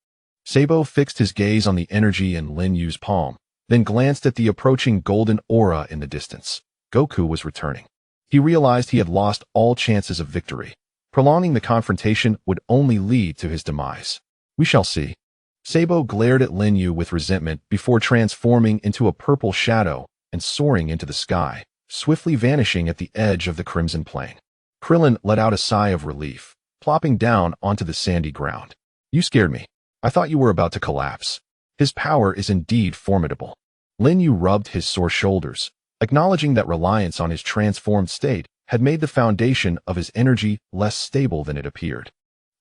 Sabo fixed his gaze on the energy in Lin Yue's palm, then glanced at the approaching golden aura in the distance. Goku was returning. He realized he had lost all chances of victory. Prolonging the confrontation would only lead to his demise. We shall see. Sabo glared at Lin Yue with resentment before transforming into a purple shadow and soaring into the sky, swiftly vanishing at the edge of the crimson plain. Krillin let out a sigh of relief, plopping down onto the sandy ground. You scared me. I thought you were about to collapse. His power is indeed formidable. Lin Yue rubbed his sore shoulders, acknowledging that reliance on his transformed state had made the foundation of his energy less stable than it appeared.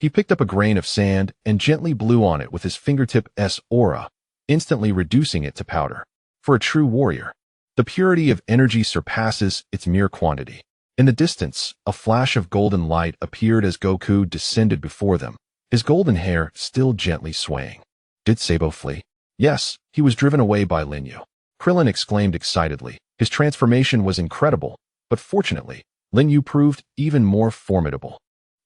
He picked up a grain of sand and gently blew on it with his fingertip-s aura, instantly reducing it to powder. For a true warrior, the purity of energy surpasses its mere quantity. In the distance, a flash of golden light appeared as Goku descended before them, his golden hair still gently swaying. Did Sabo flee? Yes, he was driven away by Lin Yue. Krillin exclaimed excitedly. His transformation was incredible, but fortunately, Lin Yue proved even more formidable.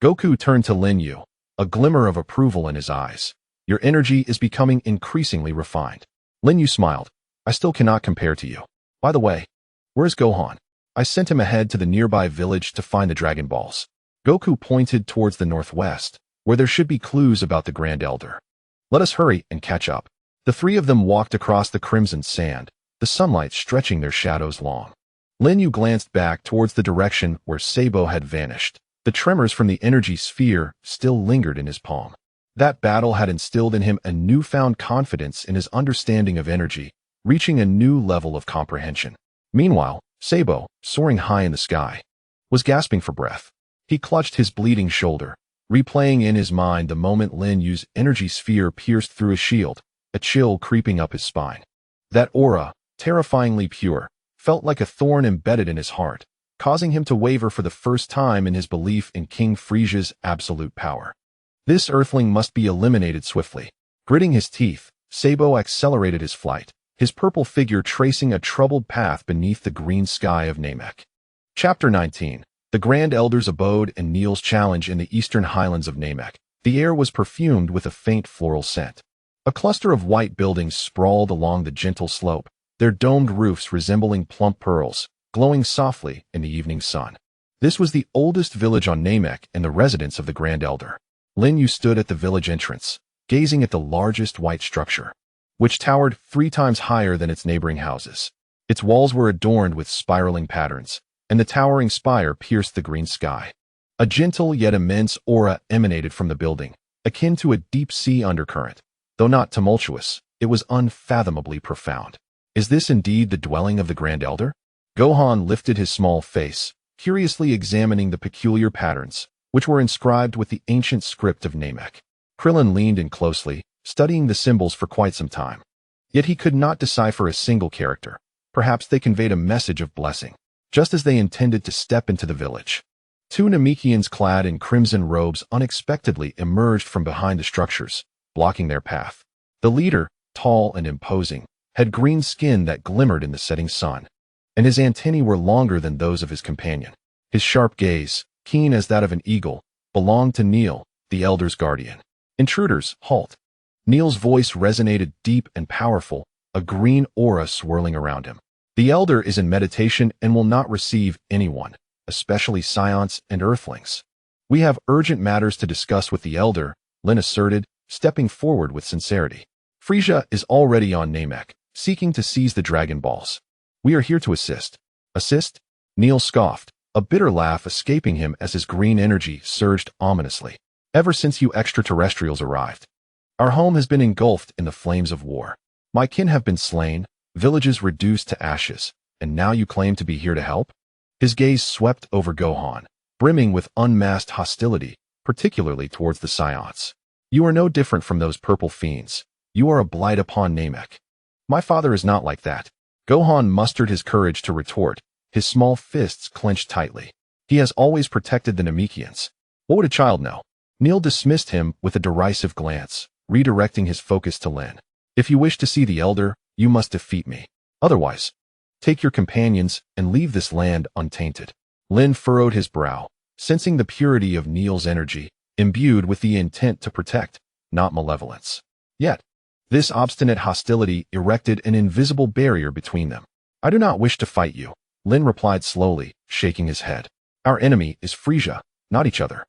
Goku turned to Lin Yue, a glimmer of approval in his eyes. Your energy is becoming increasingly refined. Lin Yue smiled. I still cannot compare to you. By the way, where's Gohan? I sent him ahead to the nearby village to find the Dragon Balls. Goku pointed towards the northwest, where there should be clues about the Grand Elder. Let us hurry and catch up. The three of them walked across the crimson sand, the sunlight stretching their shadows long. Lin Yue glanced back towards the direction where Sabo had vanished. The tremors from the energy sphere still lingered in his palm. That battle had instilled in him a newfound confidence in his understanding of energy, reaching a new level of comprehension. Meanwhile, Sabo, soaring high in the sky, was gasping for breath. He clutched his bleeding shoulder, replaying in his mind the moment Lin Yue's energy sphere pierced through his shield, a chill creeping up his spine. That aura, terrifyingly pure, felt like a thorn embedded in his heart, causing him to waver for the first time in his belief in King Frisia's absolute power. This earthling must be eliminated swiftly. Gritting his teeth, Sabo accelerated his flight, his purple figure tracing a troubled path beneath the green sky of Namek. Chapter 19. The Grand Elder's Abode and Neil's Challenge in the eastern highlands of Namek. The air was perfumed with a faint floral scent. A cluster of white buildings sprawled along the gentle slope, their domed roofs resembling plump pearls, glowing softly in the evening sun. This was the oldest village on Namek and the residence of the Grand Elder. Lin Yue stood at the village entrance, gazing at the largest white structure, which towered 3 times higher than its neighboring houses. Its walls were adorned with spiraling patterns, and the towering spire pierced the green sky. A gentle yet immense aura emanated from the building, akin to a deep-sea undercurrent. Though not tumultuous, it was unfathomably profound. Is this indeed the dwelling of the Grand Elder? Gohan lifted his small face, curiously examining the peculiar patterns, which were inscribed with the ancient script of Namek. Krillin leaned in closely, studying the symbols for quite some time. Yet he could not decipher a single character. Perhaps they conveyed a message of blessing, just as they intended to step into the village. 2 Namekians clad in crimson robes unexpectedly emerged from behind the structures, blocking their path. The leader, tall and imposing, had green skin that glimmered in the setting sun, and his antennae were longer than those of his companion. His sharp gaze, keen as that of an eagle, belonged to Neil, the Elder's guardian. Intruders, halt. Neil's voice resonated deep and powerful, a green aura swirling around him. The Elder is in meditation and will not receive anyone, especially Scions and Earthlings. We have urgent matters to discuss with the Elder, Lin asserted, stepping forward with sincerity. Frisia is already on Namek, seeking to seize the Dragon Balls. We are here to assist. Assist? Neil scoffed, a bitter laugh escaping him as his green energy surged ominously. Ever since you extraterrestrials arrived, our home has been engulfed in the flames of war. My kin have been slain, villages reduced to ashes, and now you claim to be here to help? His gaze swept over Gohan, brimming with unmasked hostility, particularly towards the Scions. You are no different from those purple fiends. You are a blight upon Namek. My father is not like that. Gohan mustered his courage to retort, his small fists clenched tightly. He has always protected the Namekians. What would a child know? Neil dismissed him with a derisive glance, redirecting his focus to Lin. If you wish to see the Elder, you must defeat me. Otherwise, take your companions and leave this land untainted. Lin furrowed his brow, sensing the purity of Neil's energy, imbued with the intent to protect, not malevolence. Yet, this obstinate hostility erected an invisible barrier between them. I do not wish to fight you, Lin replied slowly, shaking his head. Our enemy is Frisia, not each other.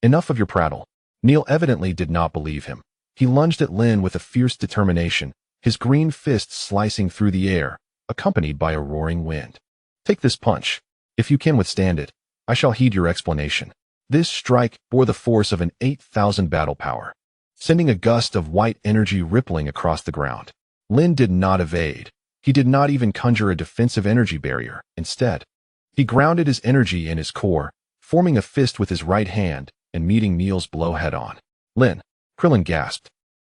Enough of your prattle. Neil evidently did not believe him. He lunged at Lin with a fierce determination, his green fist slicing through the air, accompanied by a roaring wind. Take this punch. If you can withstand it, I shall heed your explanation. This strike bore the force of an 8,000 battle power, sending a gust of white energy rippling across the ground. Lin did not evade. He did not even conjure a defensive energy barrier. Instead, he grounded his energy in his core, forming a fist with his right hand and meeting Neil's blow head-on. Lin, Krillin gasped,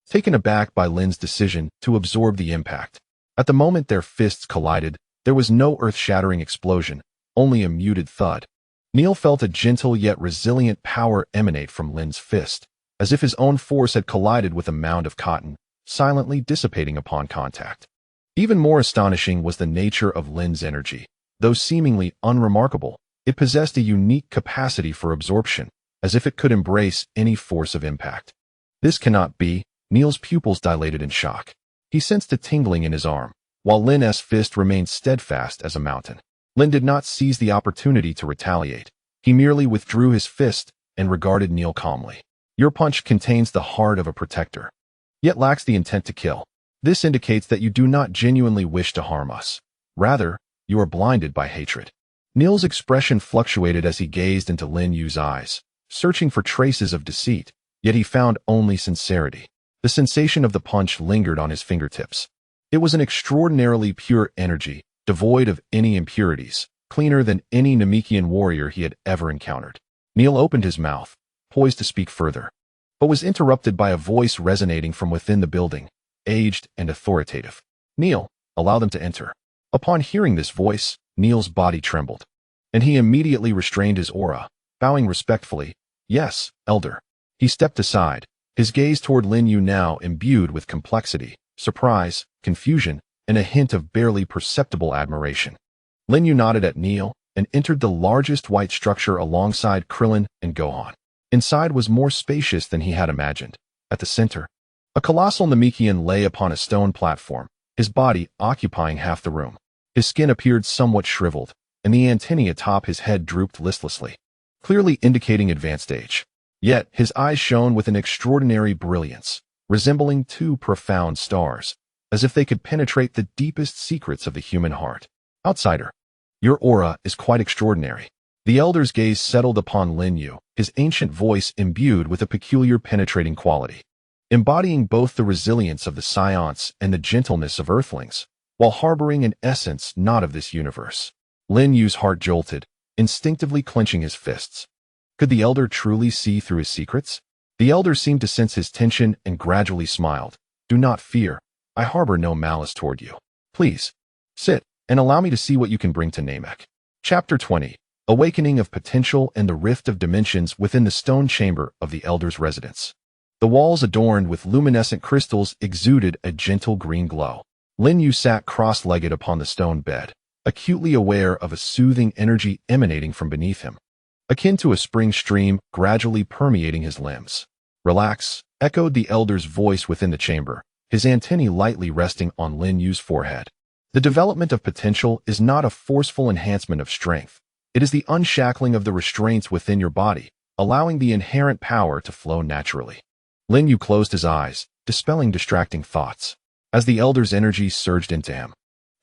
taken aback by Lin's decision to absorb the impact. At the moment their fists collided, there was no earth-shattering explosion, only a muted thud. Neil felt a gentle yet resilient power emanate from Lin's fist, as if his own force had collided with a mound of cotton, silently dissipating upon contact. Even more astonishing was the nature of Lin's energy. Though seemingly unremarkable, it possessed a unique capacity for absorption, as if it could embrace any force of impact. This cannot be. Neil's pupils dilated in shock. He sensed a tingling in his arm, while Lin's fist remained steadfast as a mountain. Lin did not seize the opportunity to retaliate. He merely withdrew his fist and regarded Neil calmly. Your punch contains the heart of a protector, yet lacks the intent to kill. This indicates that you do not genuinely wish to harm us. Rather, you are blinded by hatred. Neil's expression fluctuated as he gazed into Lin Yue's eyes, searching for traces of deceit, yet he found only sincerity. The sensation of the punch lingered on his fingertips. It was an extraordinarily pure energy, devoid of any impurities, cleaner than any Namekian warrior he had ever encountered. Neil opened his mouth, poised to speak further, but was interrupted by a voice resonating from within the building, aged and authoritative. "Kneel, allow them to enter." Upon hearing this voice, Neil's body trembled, and he immediately restrained his aura, bowing respectfully. "Yes, elder." He stepped aside, his gaze toward Lin Yue now imbued with complexity, surprise, confusion, and a hint of barely perceptible admiration. Lin Yue nodded at Neil and entered the largest white structure alongside Krillin and Gohan. Inside was more spacious than he had imagined. At the center, a colossal Namekian lay upon a stone platform, his body occupying half the room. His skin appeared somewhat shriveled, and the antennae atop his head drooped listlessly, clearly indicating advanced age. Yet his eyes shone with an extraordinary brilliance, resembling two profound stars, as if they could penetrate the deepest secrets of the human heart. "Outsider, your aura is quite extraordinary." The elder's gaze settled upon Lin Yue, his ancient voice imbued with a peculiar penetrating quality, embodying both the resilience of the Scionce and the gentleness of Earthlings, while harboring an essence not of this universe. Lin Yue's heart jolted, instinctively clenching his fists. Could the elder truly see through his secrets? The elder seemed to sense his tension and gradually smiled. "Do not fear. I harbor no malice toward you. Please, sit, and allow me to see what you can bring to Namek." Chapter 20. Awakening of Potential and the Rift of Dimensions within the stone chamber of the elder's residence. The walls adorned with luminescent crystals exuded a gentle green glow. Lin Yue sat cross-legged upon the stone bed, acutely aware of a soothing energy emanating from beneath him, akin to a spring stream gradually permeating his limbs. "Relax," echoed the elder's voice within the chamber, his antennae lightly resting on Lin Yue's forehead. "The development of potential is not a forceful enhancement of strength. It is the unshackling of the restraints within your body, allowing the inherent power to flow naturally." Lin Yue closed his eyes, dispelling distracting thoughts. As the elder's energy surged into him,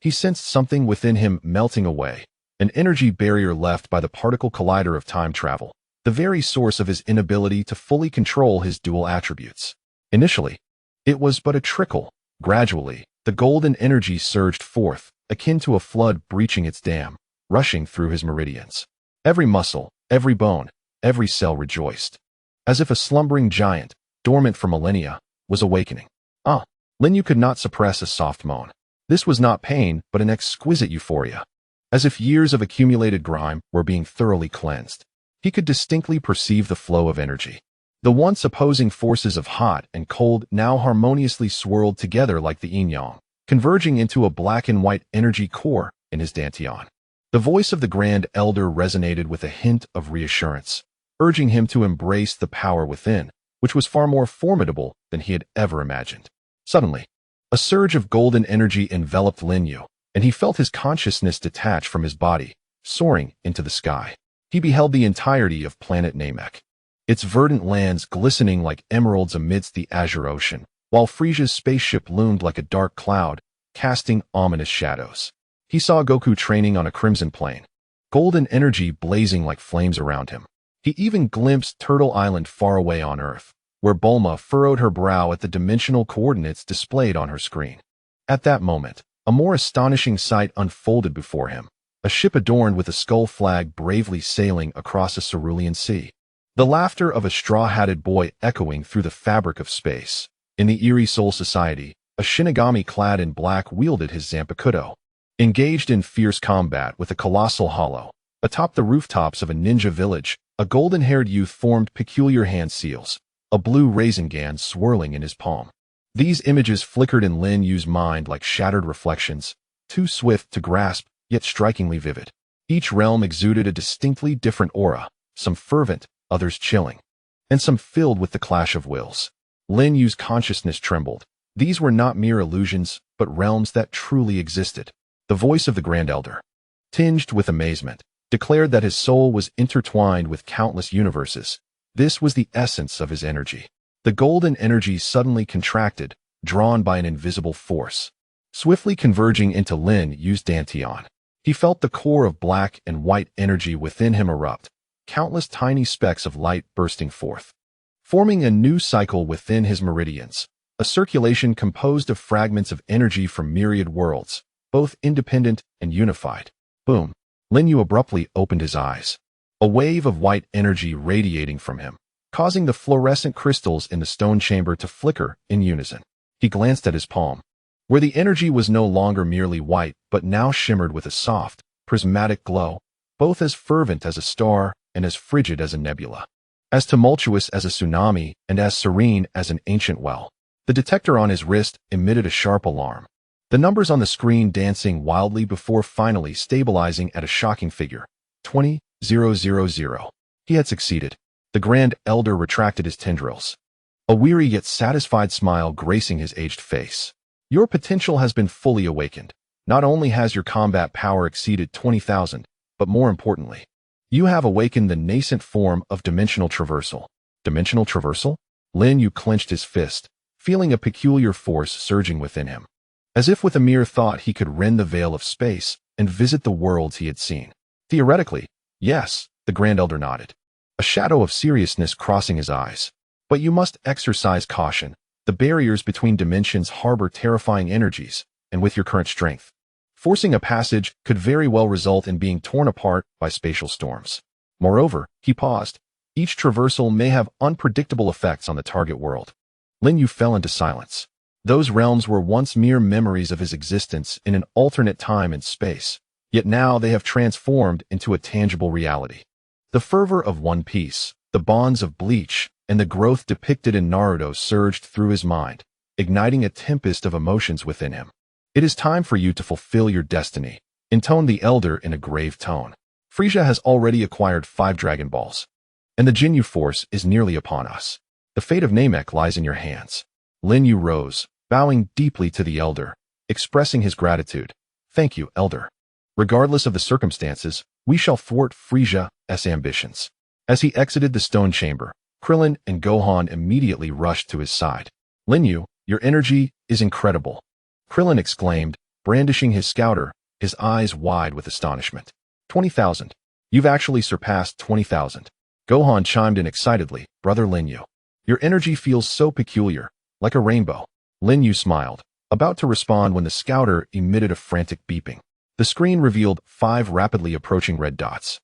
he sensed something within him melting away, an energy barrier left by the particle collider of time travel, the very source of his inability to fully control his dual attributes. Initially, it was but a trickle. Gradually, the golden energy surged forth, akin to a flood breaching its dam, rushing through his meridians. Every muscle, every bone, every cell rejoiced, as if a slumbering giant, dormant for millennia, was awakening. "Ah!" Lin Yue could not suppress a soft moan. This was not pain, but an exquisite euphoria, as if years of accumulated grime were being thoroughly cleansed. He could distinctly perceive the flow of energy. The once opposing forces of hot and cold now harmoniously swirled together like the yin-yang, converging into a black and white energy core in his dantian. The voice of the Grand Elder resonated with a hint of reassurance, urging him to embrace the power within, which was far more formidable than he had ever imagined. Suddenly, a surge of golden energy enveloped Lin Yue, and he felt his consciousness detach from his body, soaring into the sky. He beheld the entirety of planet Namek, its verdant lands glistening like emeralds amidst the azure ocean, while Friesia's spaceship loomed like a dark cloud, casting ominous shadows. He saw Goku training on a crimson plain, golden energy blazing like flames around him. He even glimpsed Turtle Island far away on Earth, where Bulma furrowed her brow at the dimensional coordinates displayed on her screen. At that moment, a more astonishing sight unfolded before him, a ship adorned with a skull flag bravely sailing across a cerulean sea. The laughter of a straw-hatted boy echoing through the fabric of space. In the eerie Soul Society, a Shinigami clad in black wielded his Zanpakuto, engaged in fierce combat with a colossal hollow. Atop the rooftops of a ninja village, a golden-haired youth formed peculiar hand seals, a blue Rasengan swirling in his palm. These images flickered in Lin Yue's mind like shattered reflections, too swift to grasp, yet strikingly vivid. Each realm exuded a distinctly different aura, some fervent, others chilling, and some filled with the clash of wills. Lin Yue's consciousness trembled. These were not mere illusions, but realms that truly existed. The voice of the Grand Elder, tinged with amazement, declared that his soul was intertwined with countless universes. This was the essence of his energy. The golden energy suddenly contracted, drawn by an invisible force, swiftly converging into Lin Yue's dantian. He felt the core of black and white energy within him erupt, countless tiny specks of light bursting forth, forming a new cycle within his meridians, a circulation composed of fragments of energy from myriad worlds, both independent and unified. Boom! Lin Yue abruptly opened his eyes. A wave of white energy radiating from him, causing the fluorescent crystals in the stone chamber to flicker in unison. He glanced at his palm, where the energy was no longer merely white but now shimmered with a soft, prismatic glow, both as fervent as a star and as frigid as a nebula, as tumultuous as a tsunami and as serene as an ancient well. The detector on his wrist emitted a sharp alarm, the numbers on the screen dancing wildly before finally stabilizing at a shocking figure, 20,000. He had succeeded. The Grand Elder retracted his tendrils, a weary yet satisfied smile gracing his aged face. Your potential has been fully awakened. Not only has your combat power exceeded 20,000, but more importantly, you have awakened the nascent form of dimensional traversal. Dimensional traversal? Lin Yue clenched his fist, feeling a peculiar force surging within him. As if with a mere thought he could rend the veil of space and visit the worlds he had seen. Theoretically, yes, the Grand Elder nodded, a shadow of seriousness crossing his eyes. But you must exercise caution. The barriers between dimensions harbor terrifying energies, and with your current strength, forcing a passage could very well result in being torn apart by spatial storms. Moreover, he paused, each traversal may have unpredictable effects on the target world. Lin Yue fell into silence. Those realms were once mere memories of his existence in an alternate time and space, yet now they have transformed into a tangible reality. The fervor of One Piece, the bonds of Bleach, and the growth depicted in Naruto surged through his mind, igniting a tempest of emotions within him. It is time for you to fulfill your destiny, intoned the Elder in a grave tone. Frieza has already acquired 5 Dragon Balls, and the Genryusai force is nearly upon us. The fate of Namek lies in your hands. Lin Yue rose, bowing deeply to the Elder, expressing his gratitude. Thank you, Elder. Regardless of the circumstances, we shall thwart Frieza's ambitions. As he exited the stone chamber, Krillin and Gohan immediately rushed to his side. Lin Yue, your energy is incredible, Krillin exclaimed, brandishing his scouter, his eyes wide with astonishment. 20,000. You've actually surpassed 20,000. Gohan chimed in excitedly, Brother Lin Yue. Your energy feels so peculiar, like a rainbow. Lin Yue smiled, about to respond when the scouter emitted a frantic beeping. The screen revealed 5 rapidly approaching red dots.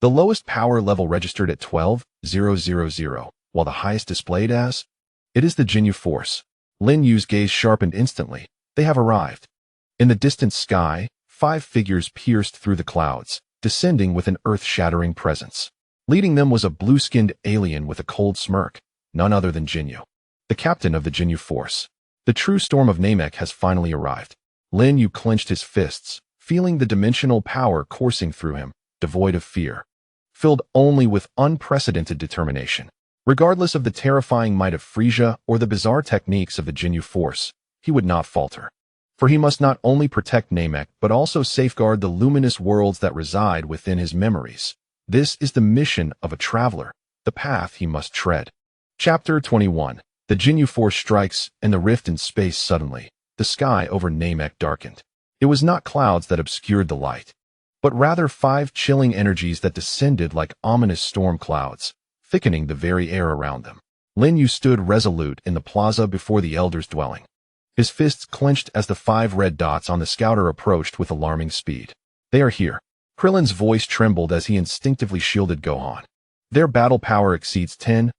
The lowest power level registered at 12,000, while the highest displayed as... It is the Genryusai force. Lin Yue's gaze sharpened instantly. They have arrived. In the distant sky, 5 figures pierced through the clouds, descending with an earth-shattering presence. Leading them was a blue-skinned alien with a cold smirk, none other than Genryusai, the captain of the Genryusai force. The true storm of Namek has finally arrived. Lin Yue clenched his fists, feeling the dimensional power coursing through him, devoid of fear, filled only with unprecedented determination. Regardless of the terrifying might of Frieza or the bizarre techniques of the Genryusai force, he would not falter. For he must not only protect Namek but also safeguard the luminous worlds that reside within his memories. This is the mission of a traveler, the path he must tread. Chapter 21. The Genryusai force strikes, and the rift in space suddenly. The sky over Namek darkened. It was not clouds that obscured the light, but rather 5 chilling energies that descended like ominous storm clouds, thickening the very air around them. Lin Yue stood resolute in the plaza before the Elder's dwelling, his fists clenched as the 5 red dots on the scouter approached with alarming speed. They are here. Krillin's voice trembled as he instinctively shielded Gohan. Their battle power exceeds 10,000.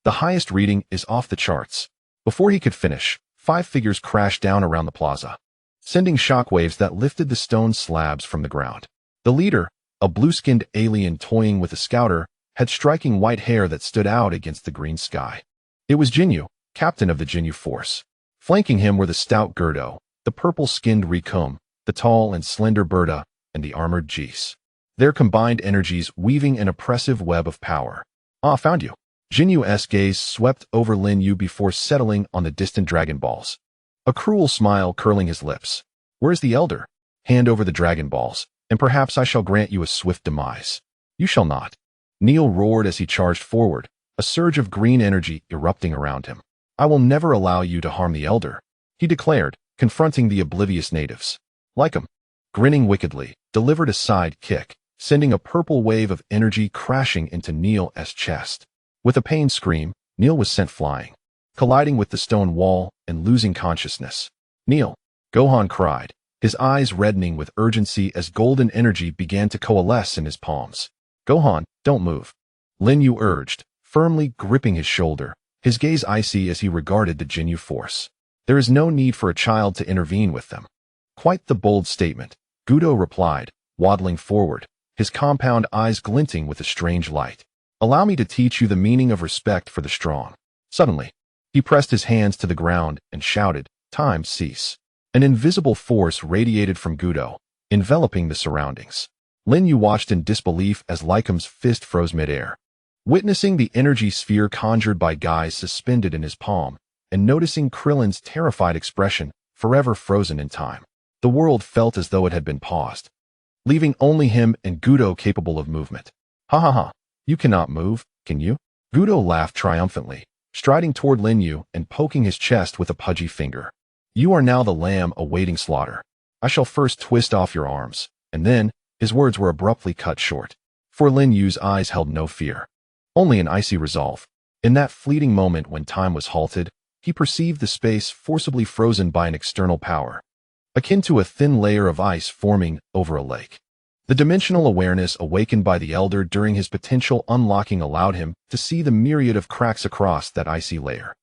The highest reading is off the charts. Before he could finish, 5 figures crashed down around the plaza, sending shockwaves that lifted the stone slabs from the ground. The leader, a blue-skinned alien toying with a scouter, had striking white hair that stood out against the green sky. It was Genryusai, captain of the Genryusai force. Flanking him were the stout Gerdo, the purple-skinned Rikum, the tall and slender Berta, and the armored Jis. Their combined energies weaving an oppressive web of power. Ah, found you. Genryu's gaze swept over Lin Yue before settling on the distant Dragon Balls, a cruel smile curling his lips. Where's the Elder? Hand over the Dragon Balls, and perhaps I shall grant you a swift demise. You shall not. Neil roared as he charged forward, a surge of green energy erupting around him. I will never allow you to harm the Elder, he declared, confronting the oblivious natives. Lycum, grinning wickedly, delivered a side kick, sending a purple wave of energy crashing into Neil's chest. With a pained scream, Neil was sent flying, colliding with the stone wall and losing consciousness. Neil, Gohan cried, his eyes reddening with urgency as golden energy began to coalesce in his palms. Gohan, don't move. Lin Yue urged, firmly gripping his shoulder, his gaze icy as he regarded the Genyu force. There is no need for a child to intervene with them. Quite the bold statement, Gudo replied, waddling forward, his compound eyes glinting with a strange light. Allow me to teach you the meaning of respect for the strong. Suddenly, he pressed his hands to the ground and shouted, time cease. An invisible force radiated from Gudo, enveloping the surroundings. Lin Yue watched in disbelief as Lycom's fist froze midair. Witnessing the energy sphere conjured by Guise suspended in his palm, and noticing Krillin's terrified expression, forever frozen in time, the world felt as though it had been paused, leaving only him and Gudo capable of movement. Ha ha ha, you cannot move, can you? Gudo laughed triumphantly, striding toward Lin Yue and poking his chest with a pudgy finger. You are now the lamb awaiting slaughter. I shall first twist off your arms, and then, his words were abruptly cut short. For Lin Yue's eyes held no fear, only an icy resolve. In that fleeting moment when time was halted, he perceived the space forcibly frozen by an external power, akin to a thin layer of ice forming over a lake. The dimensional awareness awakened by the Elder during his potential unlocking allowed him to see the myriad of cracks across that icy layer.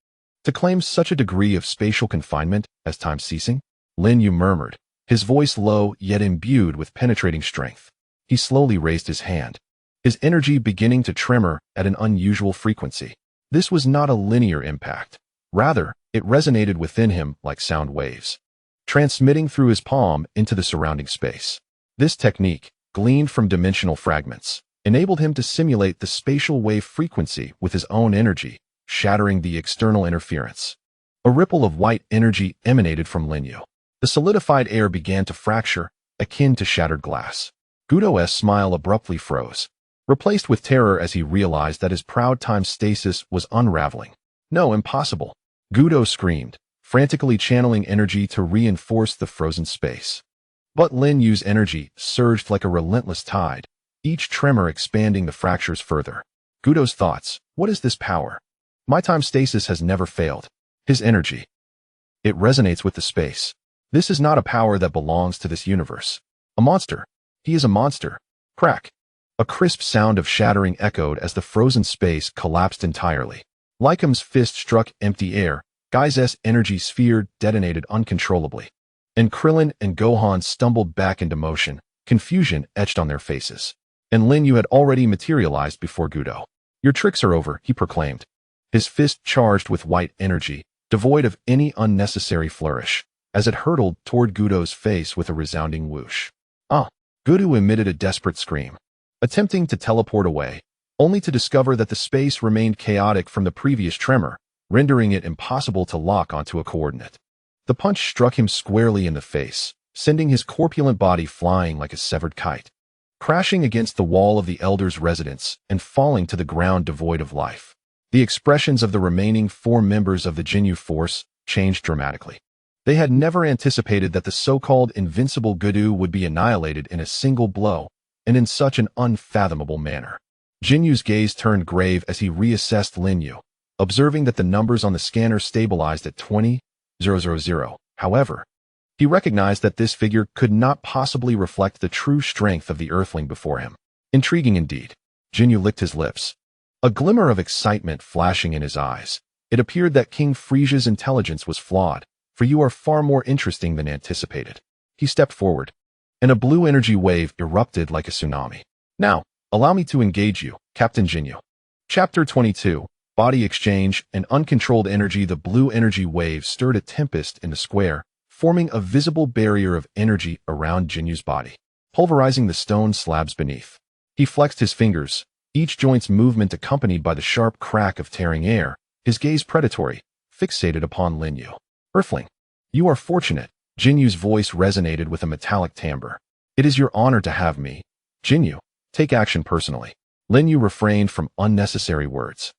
To claim such a degree of spatial confinement as time ceasing, Lin Yue murmured, his voice low yet imbued with penetrating strength. He slowly raised his hand, his energy beginning to tremor at an unusual frequency. This was not a linear impact. Rather, it resonated within him like sound waves, transmitting through his palm into the surrounding space. This technique, gleaned from dimensional fragments, enabled him to simulate the spatial wave frequency with his own energy, shattering the external interference. A ripple of white energy emanated from Lin Yue. The solidified air began to fracture, akin to shattered glass. Gudo's smile abruptly froze, replaced with terror as he realized that his proud time stasis was unraveling. No, impossible. Gudo screamed, frantically channeling energy to reinforce the frozen space. But Lin Yue's energy surged like a relentless tide, each tremor expanding the fractures further. Gudo's thoughts, what is this power? My time stasis has never failed. His energy. It resonates with the space. This is not a power that belongs to this universe. A monster. He is a monster. Crack. A crisp sound of shattering echoed as the frozen space collapsed entirely. Lycom's fist struck empty air, Gaize's energy sphere detonated uncontrollably, and Krillin and Gohan stumbled back into motion, confusion etched on their faces. And Lin Yue had already materialized before Gudo. Your tricks are over, he proclaimed, his fist charged with white energy, devoid of any unnecessary flourish, as it hurtled toward Gudo's face with a resounding whoosh. Ah! Gudo emitted a desperate scream, attempting to teleport away, only to discover that the space remained chaotic from the previous tremor, rendering it impossible to lock onto a coordinate. The punch struck him squarely in the face, sending his corpulent body flying like a severed kite, crashing against the wall of the Elder's residence and falling to the ground devoid of life. The expressions of the remaining 4 members of the Genyu force changed dramatically. They had never anticipated that the so-called invincible Gudo would be annihilated in a single blow, and in such an unfathomable manner. Jinyu's gaze turned grave as he reassessed Lin Yue, observing that the numbers on the scanner stabilized at 20,000. However, he recognized that this figure could not possibly reflect the true strength of the Earthling before him. Intriguing indeed. Jinyu licked his lips, a glimmer of excitement flashing in his eyes. It appeared that King Frisia's intelligence was flawed, for you are far more interesting than anticipated. He stepped forward, and a blue energy wave erupted like a tsunami. Now, allow me to engage you, Captain Jinyu. Chapter 22, Body Exchange and Uncontrolled Energy. The blue energy wave stirred a tempest in the square, forming a visible barrier of energy around Jinyu's body, pulverizing the stone slabs beneath. He flexed his fingers, each joint's movement accompanied by the sharp crack of tearing air, his gaze predatory, fixated upon Lin Yue. Earthling, you are fortunate. Jinyu's voice resonated with a metallic timbre. It is your honor to have me. Jinyu, take action personally. Lin Yue refrained from unnecessary words,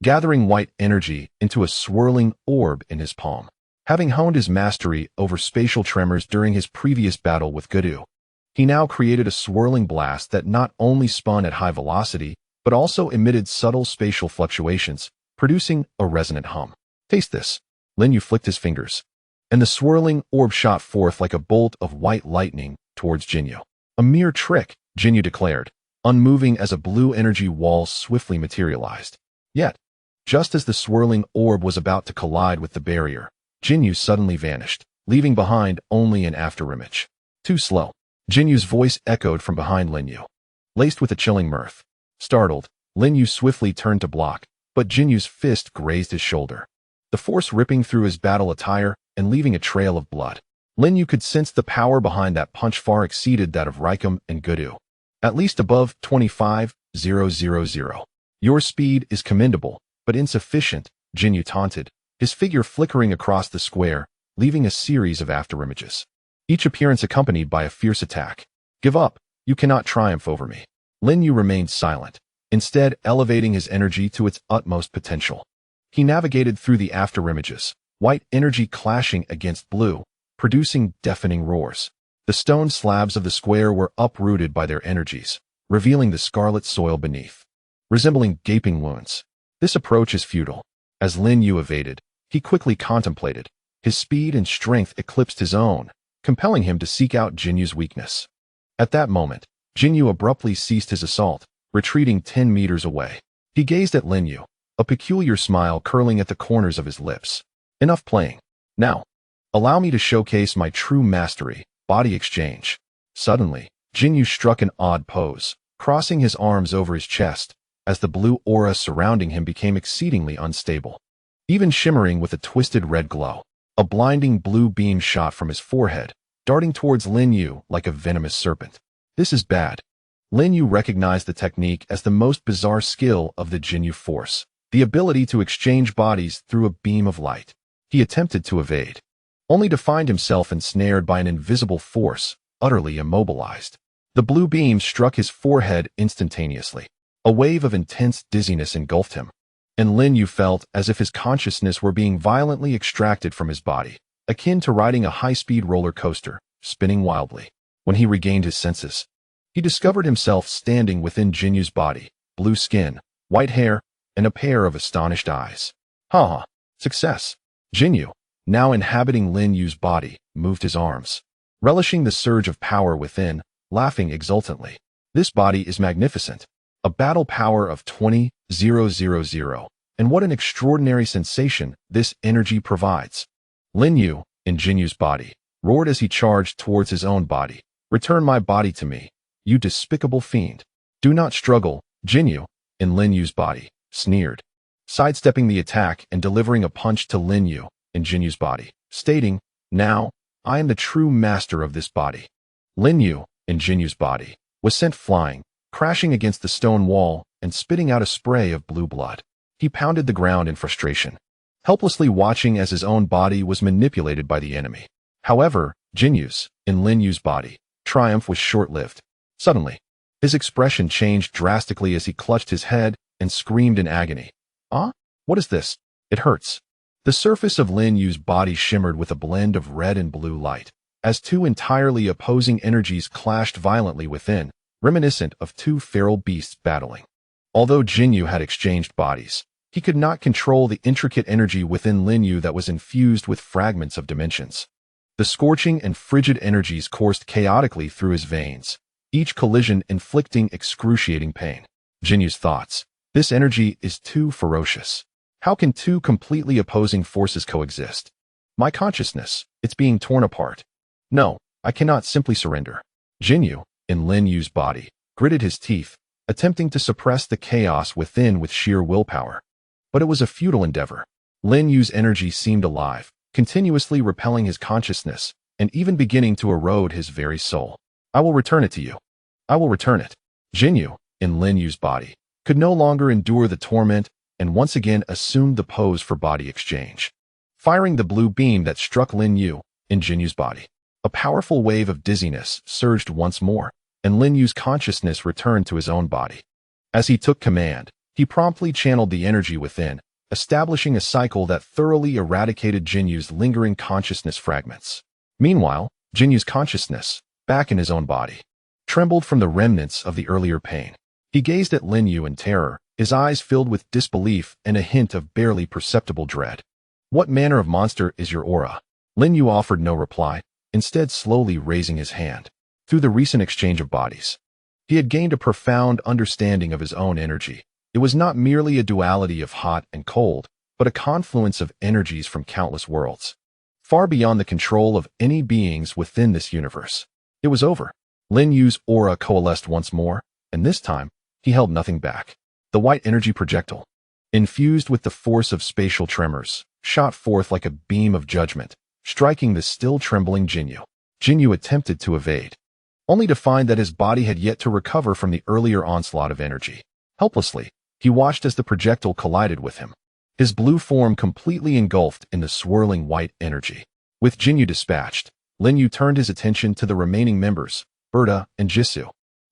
gathering white energy into a swirling orb in his palm. Having honed his mastery over spatial tremors during his previous battle with Gudo, he now created a swirling blast that not only spun at high velocity, but also emitted subtle spatial fluctuations, producing a resonant hum. Taste this. Lin Yue flicked his fingers, and the swirling orb shot forth like a bolt of white lightning towards Jinyu. A mere trick, Jinyu declared, unmoving as a blue energy wall swiftly materialized. Yet, just as the swirling orb was about to collide with the barrier, Genryusai suddenly vanished, leaving behind only an afterimage. Too slow. Genryusai's voice echoed from behind Lin Yue, laced with a chilling mirth. Startled, Lin Yue swiftly turned to block, but Genryusai's fist grazed his shoulder, the force ripping through his battle attire and leaving a trail of blood. Lin Yue could sense the power behind that punch far exceeded that of Ryujin and Gura, at least above 25,000. Your speed is commendable, but insufficient, Genryusai taunted, his figure flickering across the square, leaving a series of afterimages, each appearance accompanied by a fierce attack. Give up, you cannot triumph over me. Lin Yue remained silent, instead elevating his energy to its utmost potential. He navigated through the afterimages, white energy clashing against blue, producing deafening roars. The stone slabs of the square were uprooted by their energies, revealing the scarlet soil beneath, resembling gaping wounds. This approach is futile. As Lin Yue evaded, he quickly contemplated. His speed and strength eclipsed his own, compelling him to seek out Genryusai's weakness. At that moment, Genryusai abruptly ceased his assault, retreating 10 meters away. He gazed at Lin Yue, a peculiar smile curling at the corners of his lips. Enough playing. Now, allow me to showcase my true mastery, body exchange. Suddenly, Genryusai struck an odd pose, crossing his arms over his chest, as the blue aura surrounding him became exceedingly unstable, even shimmering with a twisted red glow. A blinding blue beam shot from his forehead, darting towards Lin Yue like a venomous serpent. This is bad. Lin Yue recognized the technique as the most bizarre skill of the Genryusai force, the ability to exchange bodies through a beam of light. He attempted to evade, only to find himself ensnared by an invisible force, utterly immobilized. The blue beam struck his forehead instantaneously. A wave of intense dizziness engulfed him, and Lin Yue felt as if his consciousness were being violently extracted from his body, akin to riding a high-speed roller coaster, spinning wildly. When he regained his senses, he discovered himself standing within Genryusai's body, blue skin, white hair, and a pair of astonished eyes. Ha! Success! Genryusai, now inhabiting Lin Yue's body, moved his arms, relishing the surge of power within, laughing exultantly. This body is magnificent. A battle power of 20,000, and what an extraordinary sensation this energy provides. Lin Yue, in Genryusai's body, roared as he charged towards his own body. Return my body to me, you despicable fiend. Do not struggle, Genryusai, in Lin Yue's body, sneered, sidestepping the attack and delivering a punch to Lin Yue, in Genryusai's body, stating, now, I am the true master of this body. Lin Yue, in Genryusai's body, was sent flying, crashing against the stone wall and spitting out a spray of blue blood. He pounded the ground in frustration, helplessly watching as his own body was manipulated by the enemy. However, Genryusai, in Lin Yue's body, triumph was short-lived. Suddenly, his expression changed drastically as he clutched his head and screamed in agony. Ah? What is this? It hurts. The surface of Lin Yue's body shimmered with a blend of red and blue light, as two entirely opposing energies clashed violently within, reminiscent of two feral beasts battling. Although Genryusai had exchanged bodies, he could not control the intricate energy within Lin Yue that was infused with fragments of dimensions. The scorching and frigid energies coursed chaotically through his veins, each collision inflicting excruciating pain. Genryusai's thoughts. This energy is too ferocious. How can two completely opposing forces coexist? My consciousness, it's being torn apart. No, I cannot simply surrender. Genryusai, in Lin Yue's body, gritted his teeth, attempting to suppress the chaos within with sheer willpower. But it was a futile endeavor. Lin Yue's energy seemed alive, continuously repelling his consciousness, and even beginning to erode his very soul. I will return it to you. I will return it. Genryusai, in Lin Yue's body, could no longer endure the torment and once again assumed the pose for body exchange, firing the blue beam that struck Lin Yue, in Genryusai's body. A powerful wave of dizziness surged once more, and Lin Yue's consciousness returned to his own body. As he took command, he promptly channeled the energy within, establishing a cycle that thoroughly eradicated Genryusai's lingering consciousness fragments. Meanwhile, Genryusai's consciousness, back in his own body, trembled from the remnants of the earlier pain. He gazed at Lin Yue in terror, his eyes filled with disbelief and a hint of barely perceptible dread. What manner of monster is your aura? Lin Yue offered no reply, instead slowly raising his hand. Through the recent exchange of bodies, He had gained a profound understanding of his own energy. It was not merely a duality of hot and cold, but a confluence of energies from countless worlds, far beyond the control of any beings within this universe. It was over. Lin Yue's aura coalesced once more, and this time, he held nothing back. The white energy projectile, infused with the force of spatial tremors, shot forth like a beam of judgment, striking the still trembling Genyu. Genyu attempted to evade, only to find that his body had yet to recover from the earlier onslaught of energy. Helplessly, he watched as the projectile collided with him, his blue form completely engulfed in the swirling white energy. With Genyu dispatched, Lin Yue turned his attention to the remaining members, Berta and Jisoo.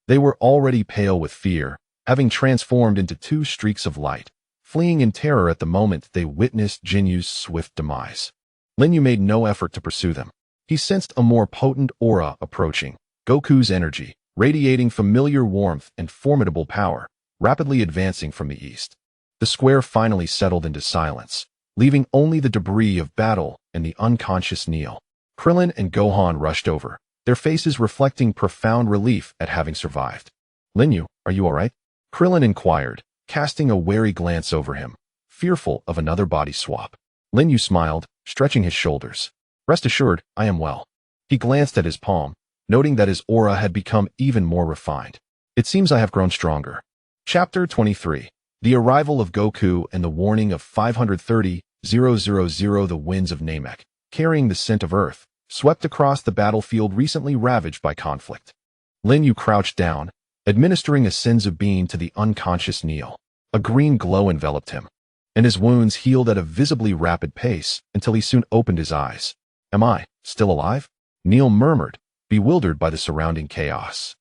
They were already pale with fear, having transformed into two streaks of light, fleeing in terror at the moment they witnessed Genyu's swift demise. Lin Yue made no effort to pursue them. He sensed a more potent aura approaching, Goku's energy, radiating familiar warmth and formidable power, rapidly advancing from the east. The square finally settled into silence, leaving only the debris of battle and the unconscious Neil. Krillin and Gohan rushed over, their faces reflecting profound relief at having survived. "Lin Yue, are you all right?" Krillin inquired, casting a wary glance over him, fearful of another body swap. Lin Yue smiled, stretching his shoulders. "Rest assured, I am well." He glanced at his palm, noting that his aura had become even more refined. "It seems I have grown stronger." Chapter 23. The arrival of Goku and the warning of 530,000. The winds of Namek, carrying the scent of earth, swept across the battlefield recently ravaged by conflict. Lin Yue crouched down, administering a senzu bean to the unconscious Neil. A green glow enveloped him, and his wounds healed at a visibly rapid pace until he soon opened his eyes. "Am I still alive?" Neil murmured, bewildered by the surrounding chaos.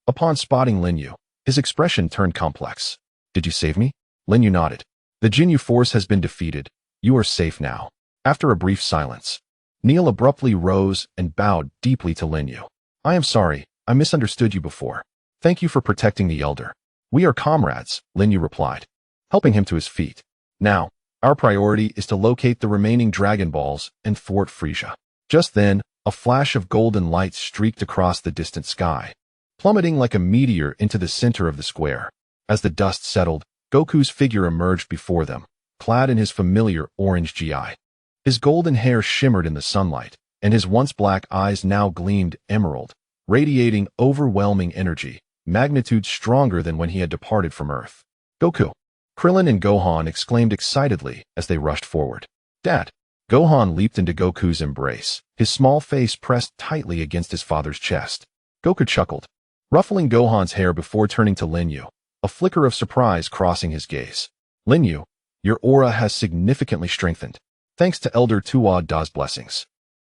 Upon spotting Lin Yue, his expression turned complex. "Did you save me?" Lin Yue nodded. "The Genyu force has been defeated. You are safe now." After a brief silence, Neil abruptly rose and bowed deeply to Lin Yue. "I am sorry, I misunderstood you before. Thank you for protecting the elder." "We are comrades," Lin Yue replied, helping him to his feet. "Now, our priority is to locate the remaining Dragon Balls and thwart Frieza." Just then, a flash of golden light streaked across the distant sky, plummeting like a meteor into the center of the square. As the dust settled, Goku's figure emerged before them, clad in his familiar orange gi. His golden hair shimmered in the sunlight, and his once black eyes now gleamed emerald, radiating overwhelming energy, magnitude stronger than when he had departed from Earth. "Goku!" Krillin and Gohan exclaimed excitedly as they rushed forward. "Dad!" Gohan leaped into Goku's embrace, his small face pressed tightly against his father's chest. Goku chuckled, ruffling Gohan's hair before turning to Lin Yue, a flicker of surprise crossing his gaze. "Lin Yue, your aura has significantly strengthened, thanks to Elder Tuwa Da's blessings.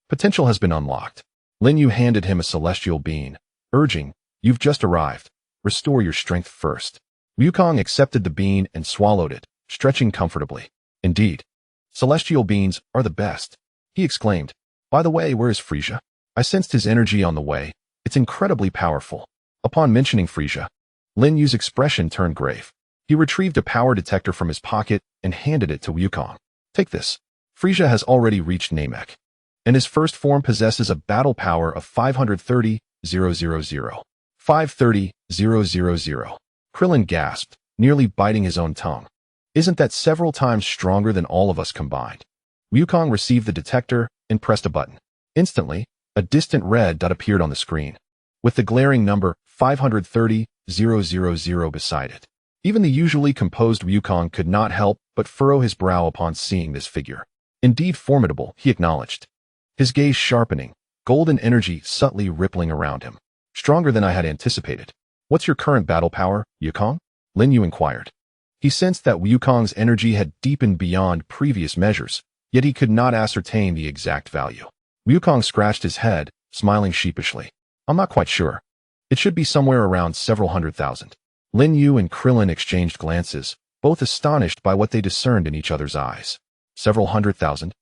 Potential has been unlocked." Lin Yue handed him a celestial bean, urging, "You've just arrived. Restore your strength first." Wukong accepted the bean and swallowed it, stretching comfortably. "Indeed, celestial beans are the best," he exclaimed. "By the way, where is Frieza?" "I sensed his energy on the way. It's incredibly powerful." Upon mentioning Frieza, Lin Yue's expression turned grave. He retrieved a power detector from his pocket and handed it to Wukong. "Take this. Frieza has already reached Namek, and his first form possesses a battle power of 530,000. 530,000. Krillin gasped, nearly biting his own tongue. "Isn't that several times stronger than all of us combined?" Wukong received the detector and pressed a button. Instantly, a distant red dot appeared on the screen, with the glaring number 530,000 beside it. Even the usually composed Wukong could not help but furrow his brow upon seeing this figure. "Indeed formidable," he acknowledged, his gaze sharpening, golden energy subtly rippling around him. "Stronger than I had anticipated." "What's your current battle power, Wukong?" Lin Yue inquired. He sensed that Wukong's energy had deepened beyond previous measures, yet he could not ascertain the exact value. Wukong scratched his head, smiling sheepishly. "I'm not quite sure. It should be somewhere around several 100,000. Lin Yue and Krillin exchanged glances, both astonished by what they discerned in each other's eyes. Several 100,000?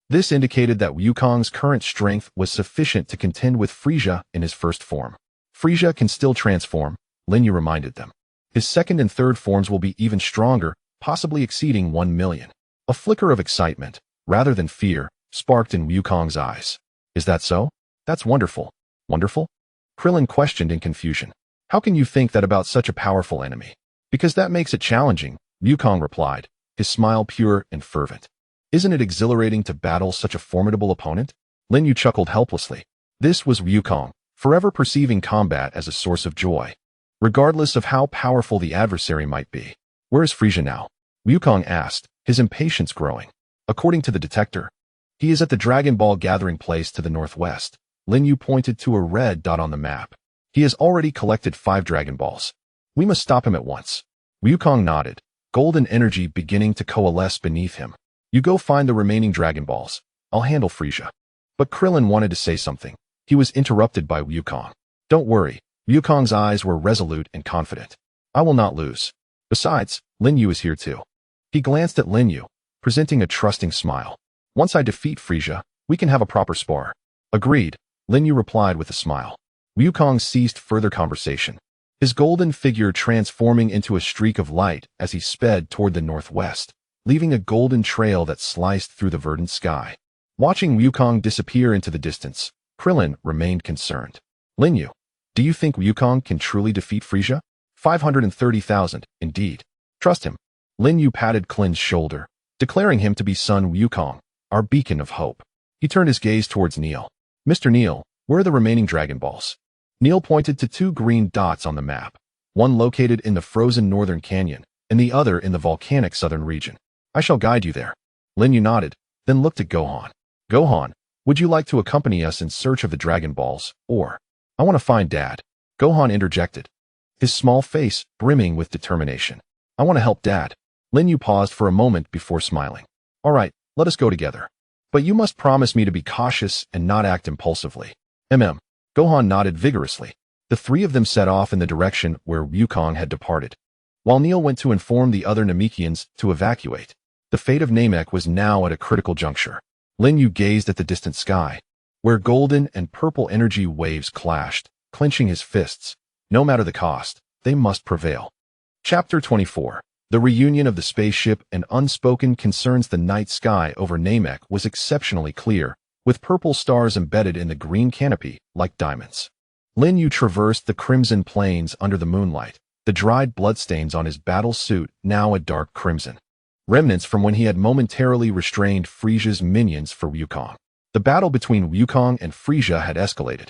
This indicated that Wukong's current strength was sufficient to contend with Frieza in his first form. Frieza can still transform, Lin Yue reminded them. His second and third forms will be even stronger, possibly exceeding 1 million. A flicker of excitement, rather than fear, sparked in Wukong's eyes. "Is that so? That's wonderful." "Wonderful?" Krillin questioned in confusion. How can you think that about such a powerful enemy? Because that makes it challenging, Wukong replied, his smile pure and fervent. Isn't it exhilarating to battle such a formidable opponent? Lin Yue chuckled helplessly. This was Wukong, forever perceiving combat as a source of joy, regardless of how powerful the adversary might be. Where is Frisia now? Wukong asked, his impatience growing. According to the detector, he is at the Dragon Ball gathering place to the northwest. Lin Yue pointed to a red dot on the map. He has already collected 5 Dragon Balls. We must stop him at once. Wukong nodded, golden energy beginning to coalesce beneath him. You go find the remaining Dragon Balls. I'll handle Frisia. But Krillin wanted to say something. He was interrupted by Wukong. Don't worry. Wukong's eyes were resolute and confident. I will not lose. Besides, Lin Yue is here too. He glanced at Lin Yue, presenting a trusting smile. Once I defeat Frisia, we can have a proper spar. Agreed, Lin Yue replied with a smile. Wukong ceased further conversation, his golden figure transforming into a streak of light as he sped toward the northwest, leaving a golden trail that sliced through the verdant sky. Watching Wukong disappear into the distance, Krillin remained concerned. Lin Yue, do you think Wukong can truly defeat Frisia? 530,000, indeed. Trust him. Lin Yue patted Klin's shoulder, declaring him to be son Wukong, our beacon of hope. He turned his gaze towards Neil. Mr. Neil, where are the remaining Dragon Balls? Neil pointed to 2 green dots on the map, one located in the frozen northern canyon, and the other in the volcanic southern region. I shall guide you there. Lin Yue nodded, then looked at Gohan. Gohan, would you like to accompany us in search of the Dragon Balls, or? I want to find Dad. Gohan interjected, his small face brimming with determination. I want to help Dad. Lin Yue paused for a moment before smiling. All right, let us go together. But you must promise me to be cautious and not act impulsively. Gohan nodded vigorously. The 3 of them set off in the direction where Wukong had departed, while Neil went to inform the other Namekians to evacuate. The fate of Namek was now at a critical juncture. Lin Yue gazed at the distant sky, where golden and purple energy waves clashed, clenching his fists. No matter the cost, they must prevail. Chapter 24. The reunion of the spaceship and unspoken concerns. The night sky over Namek was exceptionally clear, with purple stars embedded in the green canopy like diamonds. Lin Yue traversed the crimson plains under the moonlight, the dried bloodstains on his battle suit now a dark crimson, remnants from when he had momentarily restrained Frisia's minions for Wukong. The battle between Wukong and Frisia had escalated,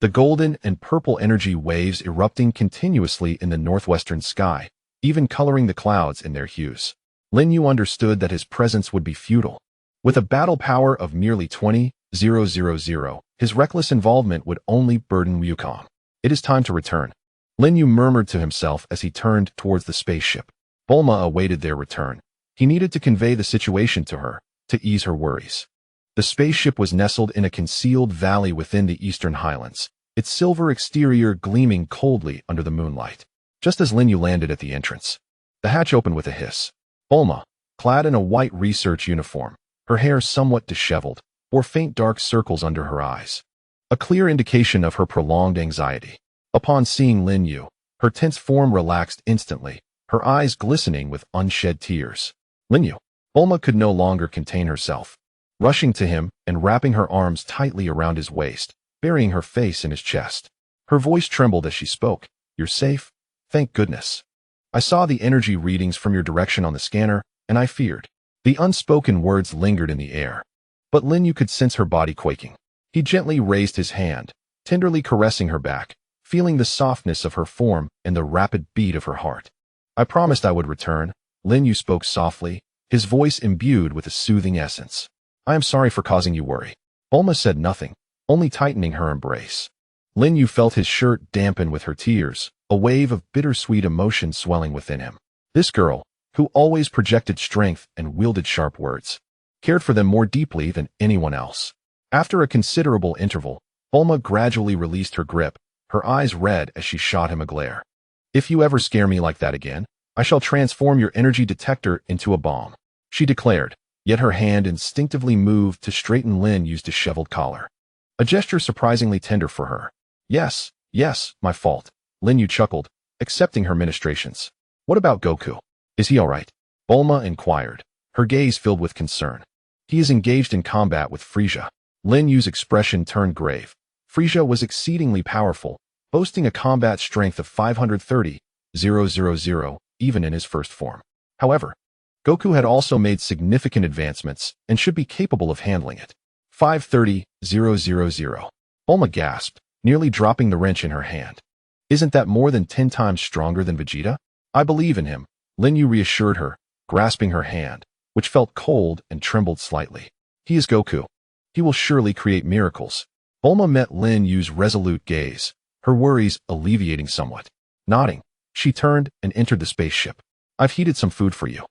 the golden and purple energy waves erupting continuously in the northwestern sky, even coloring the clouds in their hues. Lin Yue understood that his presence would be futile. With a battle power of merely 20,000, his reckless involvement would only burden Wukong. It is time to return, Lin Yue murmured to himself as he turned towards the spaceship. Bulma awaited their return. He needed to convey the situation to her, to ease her worries. The spaceship was nestled in a concealed valley within the eastern highlands, its silver exterior gleaming coldly under the moonlight. Just as Lin Yue landed at the entrance, the hatch opened with a hiss. Bulma, clad in a white research uniform, her hair somewhat disheveled, bore faint dark circles under her eyes, a clear indication of her prolonged anxiety. Upon seeing Lin Yue, her tense form relaxed instantly, her eyes glistening with unshed tears. Lin Yue. Bulma could no longer contain herself, rushing to him and wrapping her arms tightly around his waist, burying her face in his chest. Her voice trembled as she spoke. You're safe? Thank goodness. I saw the energy readings from your direction on the scanner, and I feared. The unspoken words lingered in the air, but Lin Yue could sense her body quaking. He gently raised his hand, tenderly caressing her back, feeling the softness of her form and the rapid beat of her heart. I promised I would return, Lin Yue spoke softly, his voice imbued with a soothing essence. I am sorry for causing you worry. Bulma said nothing, only tightening her embrace. Lin Yue felt his shirt dampen with her tears, a wave of bittersweet emotion swelling within him. This girl, who always projected strength and wielded sharp words, cared for them more deeply than anyone else. After a considerable interval, Bulma gradually released her grip, her eyes red as she shot him a glare. If you ever scare me like that again, I shall transform your energy detector into a bomb, she declared, yet her hand instinctively moved to straighten Lin Yue's disheveled collar, a gesture surprisingly tender for her. Yes, my fault, Lin Yue chuckled, accepting her ministrations. What about Goku? Is he all right? Bulma inquired, her gaze filled with concern. He is engaged in combat with Frisia. Lin Yue's expression turned grave. Frisia was exceedingly powerful, boasting a combat strength of 530,000 even in his first form. However, Goku had also made significant advancements and should be capable of handling it. 530,000. Bulma gasped, nearly dropping the wrench in her hand. Isn't that more than 10 times stronger than Vegeta? I believe in him, Lin Yue reassured her, grasping her hand, which felt cold and trembled slightly. He is Goku. He will surely create miracles. Bulma met Lin Yue's resolute gaze, her worries alleviating somewhat. Nodding, she turned and entered the spaceship. I've heated some food for you.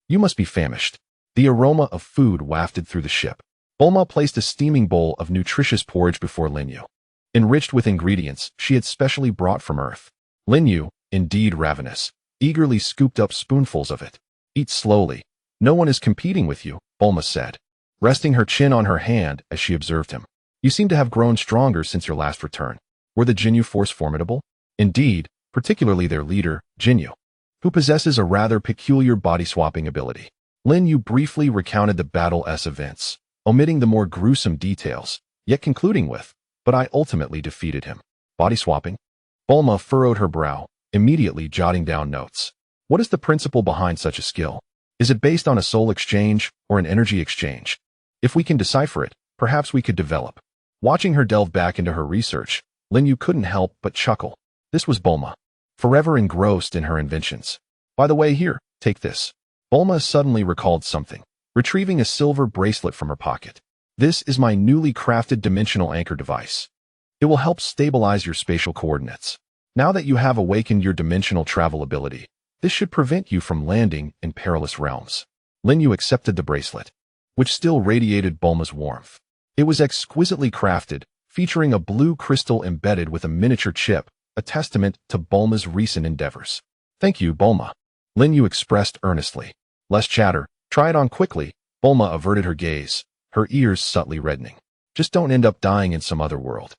You must be famished. The aroma of food wafted through the ship. Bulma placed a steaming bowl of nutritious porridge before Lin Yue, enriched with ingredients she had specially brought from Earth. Lin Yue, indeed ravenous, eagerly scooped up spoonfuls of it. Eat slowly. No one is competing with you, Bulma said, resting her chin on her hand as she observed him. You seem to have grown stronger since your last return. Were the Jinyu force formidable? Indeed, particularly their leader, Jinyu, who possesses a rather peculiar body-swapping ability. Lin Yue briefly recounted the Battle-S events, omitting the more gruesome details, yet concluding with, but I ultimately defeated him. Body-swapping? Bulma furrowed her brow, immediately jotting down notes. What is the principle behind such a skill? Is it based on a soul exchange or an energy exchange? If we can decipher it, perhaps we could develop. Watching her delve back into her research, Lin Yue couldn't help but chuckle. This was Bulma, forever engrossed in her inventions. By the way, here, take this. Bulma suddenly recalled something, retrieving a silver bracelet from her pocket. This is my newly crafted dimensional anchor device. It will help stabilize your spatial coordinates. Now that you have awakened your dimensional travel ability, this should prevent you from landing in perilous realms. Lin Yue accepted the bracelet, which still radiated Bulma's warmth. It was exquisitely crafted, featuring a blue crystal embedded with a miniature chip, a testament to Bulma's recent endeavors. Thank you, Bulma, Lin Yue expressed earnestly. Less chatter, try it on quickly. Bulma averted her gaze, her ears subtly reddening. Just don't end up dying in some other world.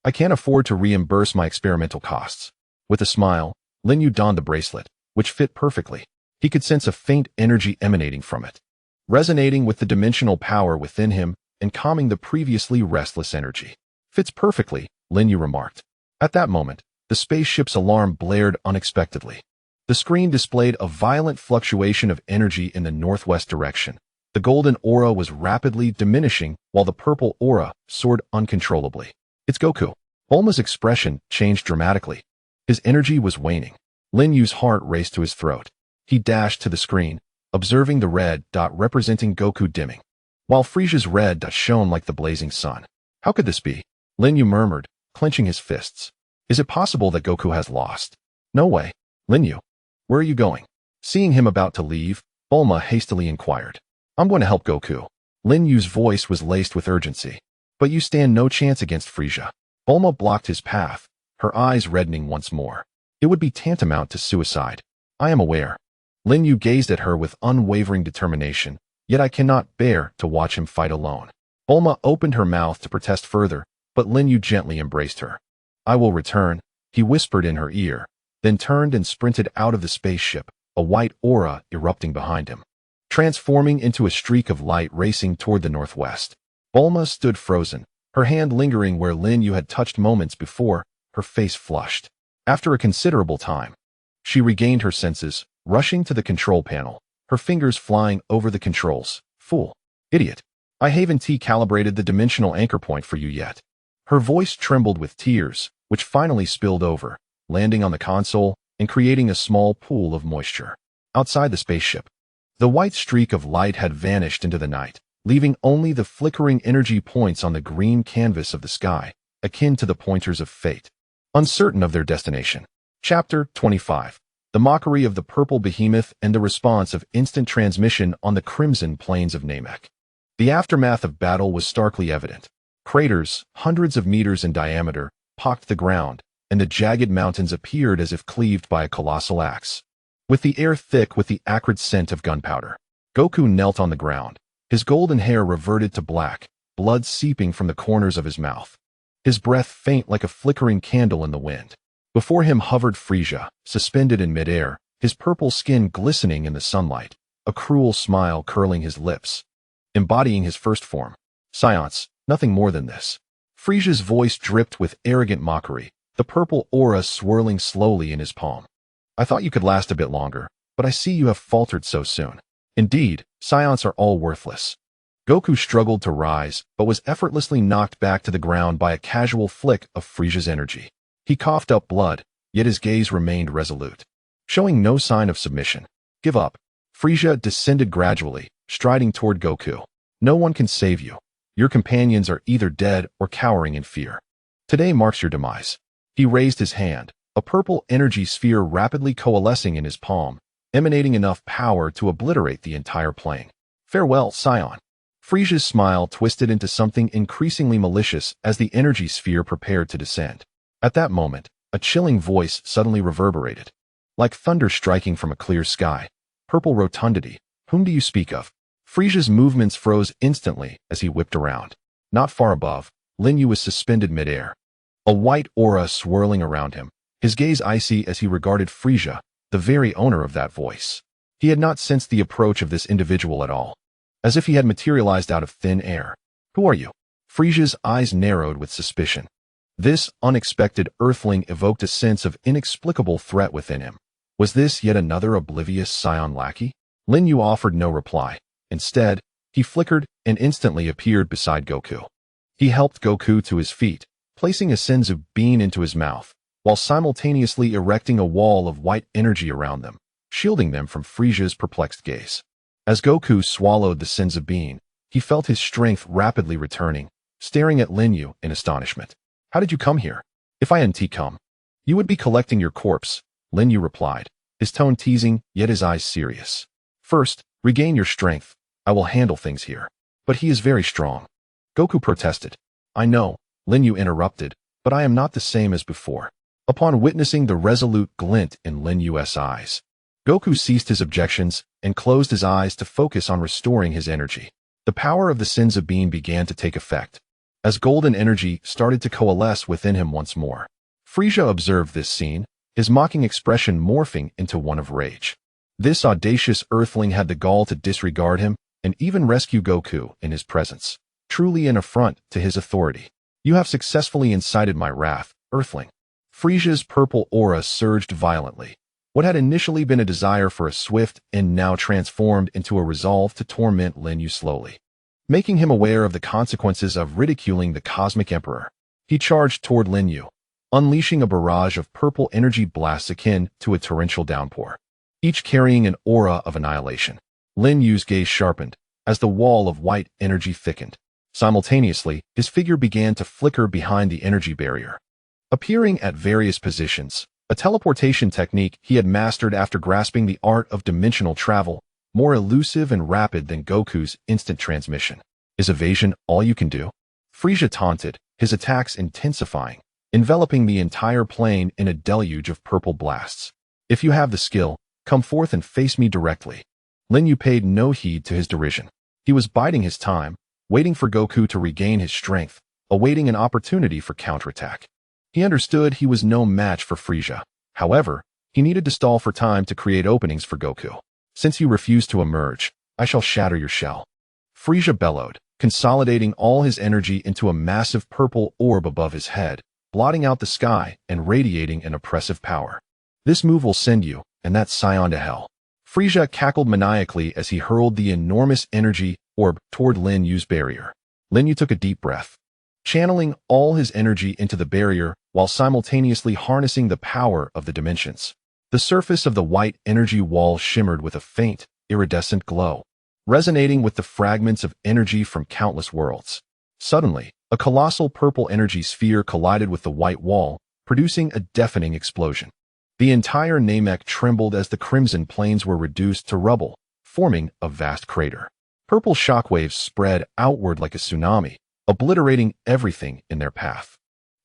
I can't afford to reimburse my experimental costs. With a smile, Lin Yue donned the bracelet, which fit perfectly. He could sense a faint energy emanating from it, resonating with the dimensional power within him and calming the previously restless energy. Fits perfectly, Lin Yue remarked. At that moment, the spaceship's alarm blared unexpectedly. The screen displayed a violent fluctuation of energy in the northwest direction. The golden aura was rapidly diminishing while the purple aura soared uncontrollably. It's Goku. Bulma's expression changed dramatically. His energy was waning. Lin Yue's heart raced to his throat. He dashed to the screen, observing the red dot representing Goku dimming, while Frieza's red dot shone like the blazing sun. How could this be? Lin Yue murmured, clenching his fists. Is it possible that Goku has lost? No way. Lin Yue, where are you going? Seeing him about to leave, Bulma hastily inquired. I'm going to help Goku. Lin Yue's voice was laced with urgency. But you stand no chance against Frieza. Bulma blocked his path, her eyes reddening once more. It would be tantamount to suicide. I am aware. Lin Yue gazed at her with unwavering determination, yet I cannot bear to watch him fight alone. Bulma opened her mouth to protest further, but Lin Yue gently embraced her. I will return, he whispered in her ear, then turned and sprinted out of the spaceship, a white aura erupting behind him, transforming into a streak of light racing toward the northwest. Bulma stood frozen, her hand lingering where Lin Yue had touched moments before, her face flushed. After a considerable time, she regained her senses, rushing to the control panel, her fingers flying over the controls. Fool. Idiot. I haven't calibrated the dimensional anchor point for you yet. Her voice trembled with tears, which finally spilled over, landing on the console and creating a small pool of moisture. Outside the spaceship, the white streak of light had vanished into the night, leaving only the flickering energy points on the green canvas of the sky, akin to the pointers of fate, uncertain of their destination. Chapter 25. The mockery of the purple behemoth and the response of instant transmission on the crimson plains of Namek. The aftermath of battle was starkly evident. Craters, hundreds of meters in diameter, pocked the ground, and the jagged mountains appeared as if cleaved by a colossal axe. With the air thick with the acrid scent of gunpowder, Goku knelt on the ground. His golden hair reverted to black, blood seeping from the corners of his mouth. His breath faint like a flickering candle in the wind. Before him hovered Frieza, suspended in midair, his purple skin glistening in the sunlight, a cruel smile curling his lips, embodying his first form. Science, nothing more than this. Frieza's voice dripped with arrogant mockery, the purple aura swirling slowly in his palm. I thought you could last a bit longer, but I see you have faltered so soon. Indeed, scions are all worthless. Goku struggled to rise, but was effortlessly knocked back to the ground by a casual flick of Frisia's energy. He coughed up blood, yet his gaze remained resolute, showing no sign of submission. Give up. Frisia descended gradually, striding toward Goku. No one can save you. Your companions are either dead or cowering in fear. Today marks your demise. He raised his hand, a purple energy sphere rapidly coalescing in his palm, emanating enough power to obliterate the entire plane. Farewell, Scion. Frisia's smile twisted into something increasingly malicious as the energy sphere prepared to descend. At that moment, a chilling voice suddenly reverberated. Like thunder striking from a clear sky. Purple rotundity, whom do you speak of? Frisia's movements froze instantly as he whipped around. Not far above, Lin Yue was suspended midair, a white aura swirling around him, his gaze icy as he regarded Frisia, the very owner of that voice. He had not sensed the approach of this individual at all, as if he had materialized out of thin air. Who are you? Frisia's eyes narrowed with suspicion. This unexpected earthling evoked a sense of inexplicable threat within him. Was this yet another oblivious scion lackey? Lin Yue offered no reply. Instead, he flickered and instantly appeared beside Goku. He helped Goku to his feet, placing a senzu bean into his mouth, while simultaneously erecting a wall of white energy around them, shielding them from Frisia's perplexed gaze. As Goku swallowed the senzu bean, he felt his strength rapidly returning, staring at Lin Yue in astonishment. How did you come here? If I hadn't come, you would be collecting your corpse, Lin Yue replied, his tone teasing, yet his eyes serious. First, regain your strength. I will handle things here. But he is very strong. Goku protested. I know, Lin Yue interrupted, but I am not the same as before. Upon witnessing the resolute glint in Lin Yue's eyes, Goku ceased his objections and closed his eyes to focus on restoring his energy. The power of the senzu bean began to take effect, as golden energy started to coalesce within him once more. Frisia observed this scene, his mocking expression morphing into one of rage. This audacious earthling had the gall to disregard him and even rescue Goku in his presence. Truly an affront to his authority. You have successfully incited my wrath, earthling. Frisia's purple aura surged violently. What had initially been a desire for a swift end now transformed into a resolve to torment Lin Yue slowly, making him aware of the consequences of ridiculing the Cosmic Emperor. He charged toward Lin Yue, unleashing a barrage of purple energy blasts akin to a torrential downpour, each carrying an aura of annihilation. Lin Yue's gaze sharpened as the wall of white energy thickened. Simultaneously, his figure began to flicker behind the energy barrier, appearing at various positions, a teleportation technique he had mastered after grasping the art of dimensional travel, more elusive and rapid than Goku's instant transmission. Is evasion all you can do? Frisia taunted, his attacks intensifying, enveloping the entire plane in a deluge of purple blasts. If you have the skill, come forth and face me directly. Lin Yue paid no heed to his derision. He was biding his time, waiting for Goku to regain his strength, awaiting an opportunity for counterattack. He understood he was no match for Frisia. However, he needed to stall for time to create openings for Goku. Since you refuse to emerge, I shall shatter your shell. Frisia bellowed, consolidating all his energy into a massive purple orb above his head, blotting out the sky and radiating an oppressive power. This move will send you, and that scion to hell. Frisia cackled maniacally as he hurled the enormous energy orb toward Lin Yue's barrier. Lin Yue took a deep breath, channeling all his energy into the barrier while simultaneously harnessing the power of the dimensions. The surface of the white energy wall shimmered with a faint, iridescent glow, resonating with the fragments of energy from countless worlds. Suddenly, a colossal purple energy sphere collided with the white wall, producing a deafening explosion. The entire Namek trembled as the crimson plains were reduced to rubble, forming a vast crater. Purple shockwaves spread outward like a tsunami, obliterating everything in their path.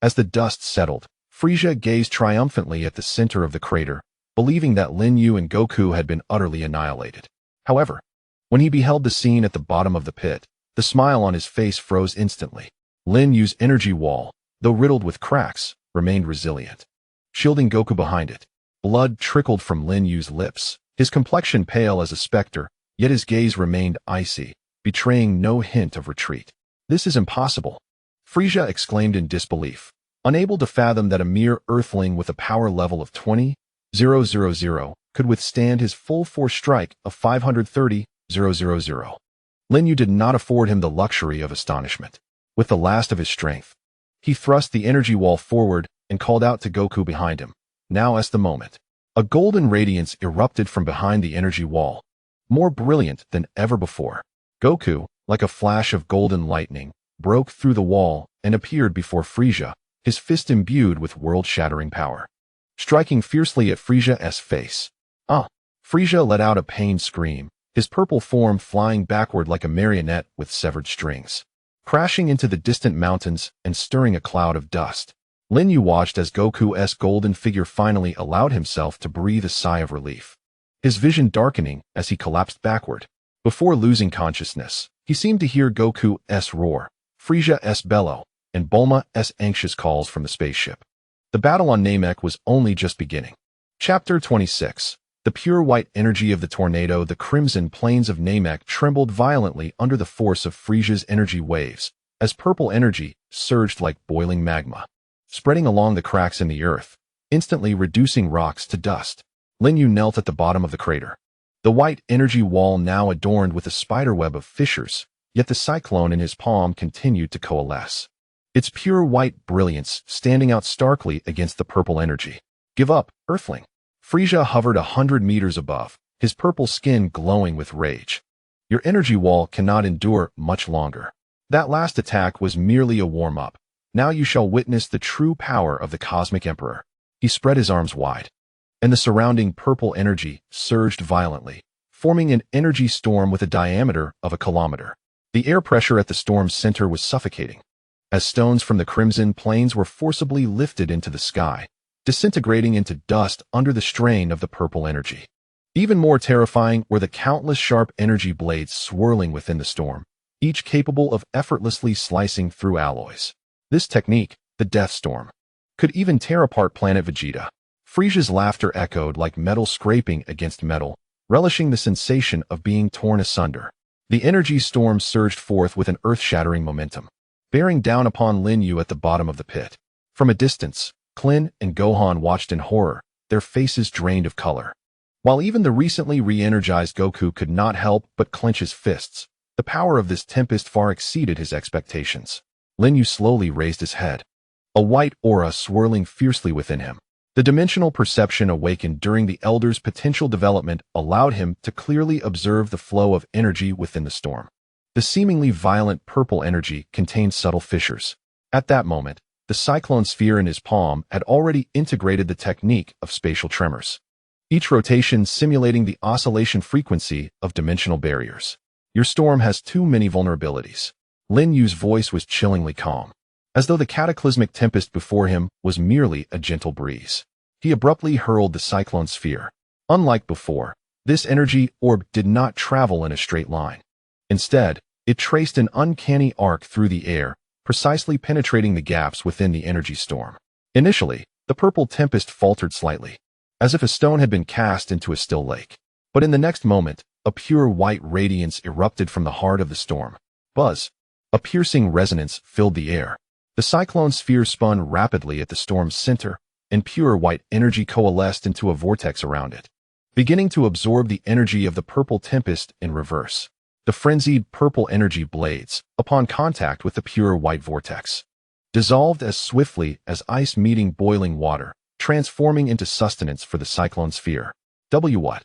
As the dust settled, Frisia gazed triumphantly at the center of the crater, believing that Lin Yue and Goku had been utterly annihilated. However, when he beheld the scene at the bottom of the pit, the smile on his face froze instantly. Lin Yue's energy wall, though riddled with cracks, remained resilient, shielding Goku behind it. Blood trickled from Lin Yue's lips, his complexion pale as a specter, yet his gaze remained icy, betraying no hint of retreat. This is impossible, Frisia exclaimed in disbelief. unable to fathom that a mere earthling with a power level of 20,000 could withstand his full force strike of 530,000. Lin Yue did not afford him the luxury of astonishment. With the last of his strength, he thrust the energy wall forward and called out to Goku behind him. Now is the moment. A golden radiance erupted from behind the energy wall, more brilliant than ever before. Goku, like a flash of golden lightning, broke through the wall and appeared before Frieza, his fist imbued with world-shattering power, striking fiercely at Frieza's face. Frieza let out a pained scream, his purple form flying backward like a marionette with severed strings, crashing into the distant mountains and stirring a cloud of dust. Lin Yue watched as Goku's golden figure finally allowed himself to breathe a sigh of relief, his vision darkening as he collapsed backward. Before losing consciousness, he seemed to hear Goku's roar, Frieza's bellow, and Bulma's anxious calls from the spaceship. The battle on Namek was only just beginning. Chapter 26. The pure white energy of the tornado. The crimson plains of Namek trembled violently under the force of Frieza's energy waves, as purple energy surged like boiling magma, spreading along the cracks in the earth, instantly reducing rocks to dust. Lin Yue knelt at the bottom of the crater, the white energy wall now adorned with a spiderweb of fissures, yet the cyclone in his palm continued to coalesce, its pure white brilliance standing out starkly against the purple energy. Give up, Earthling. Frieza hovered 100 meters above, his purple skin glowing with rage. Your energy wall cannot endure much longer. That last attack was merely a warm-up. Now you shall witness the true power of the Cosmic Emperor. He spread his arms wide, and the surrounding purple energy surged violently, forming an energy storm with a diameter of a kilometer. The air pressure at the storm's center was suffocating, as stones from the crimson plains were forcibly lifted into the sky, disintegrating into dust under the strain of the purple energy. Even more terrifying were the countless sharp energy blades swirling within the storm, each capable of effortlessly slicing through alloys. This technique, the Death Storm, could even tear apart planet Vegeta. Frieza's laughter echoed like metal scraping against metal, relishing the sensation of being torn asunder. The energy storm surged forth with an earth-shattering momentum, bearing down upon Lin Yue at the bottom of the pit. From a distance, Klin and Gohan watched in horror, their faces drained of color. While even the recently re-energized Goku could not help but clench his fists, the power of this tempest far exceeded his expectations. Lin Yue slowly raised his head, a white aura swirling fiercely within him. The dimensional perception awakened during the Elder's potential development allowed him to clearly observe the flow of energy within the storm. The seemingly violent purple energy contained subtle fissures. At that moment, the cyclone sphere in his palm had already integrated the technique of spatial tremors, each rotation simulating the oscillation frequency of dimensional barriers. Your storm has too many vulnerabilities. Lin Yue's voice was chillingly calm, as though the cataclysmic tempest before him was merely a gentle breeze. He abruptly hurled the cyclone sphere. Unlike before, this energy orb did not travel in a straight line. Instead, it traced an uncanny arc through the air, precisely penetrating the gaps within the energy storm. Initially, the purple tempest faltered slightly, as if a stone had been cast into a still lake. But in the next moment, a pure white radiance erupted from the heart of the storm. Buzz! A piercing resonance filled the air. The cyclone sphere spun rapidly at the storm's center, and pure white energy coalesced into a vortex around it, beginning to absorb the energy of the purple tempest in reverse. The frenzied purple energy blades, upon contact with the pure white vortex, dissolved as swiftly as ice meeting boiling water, transforming into sustenance for the cyclone sphere. What?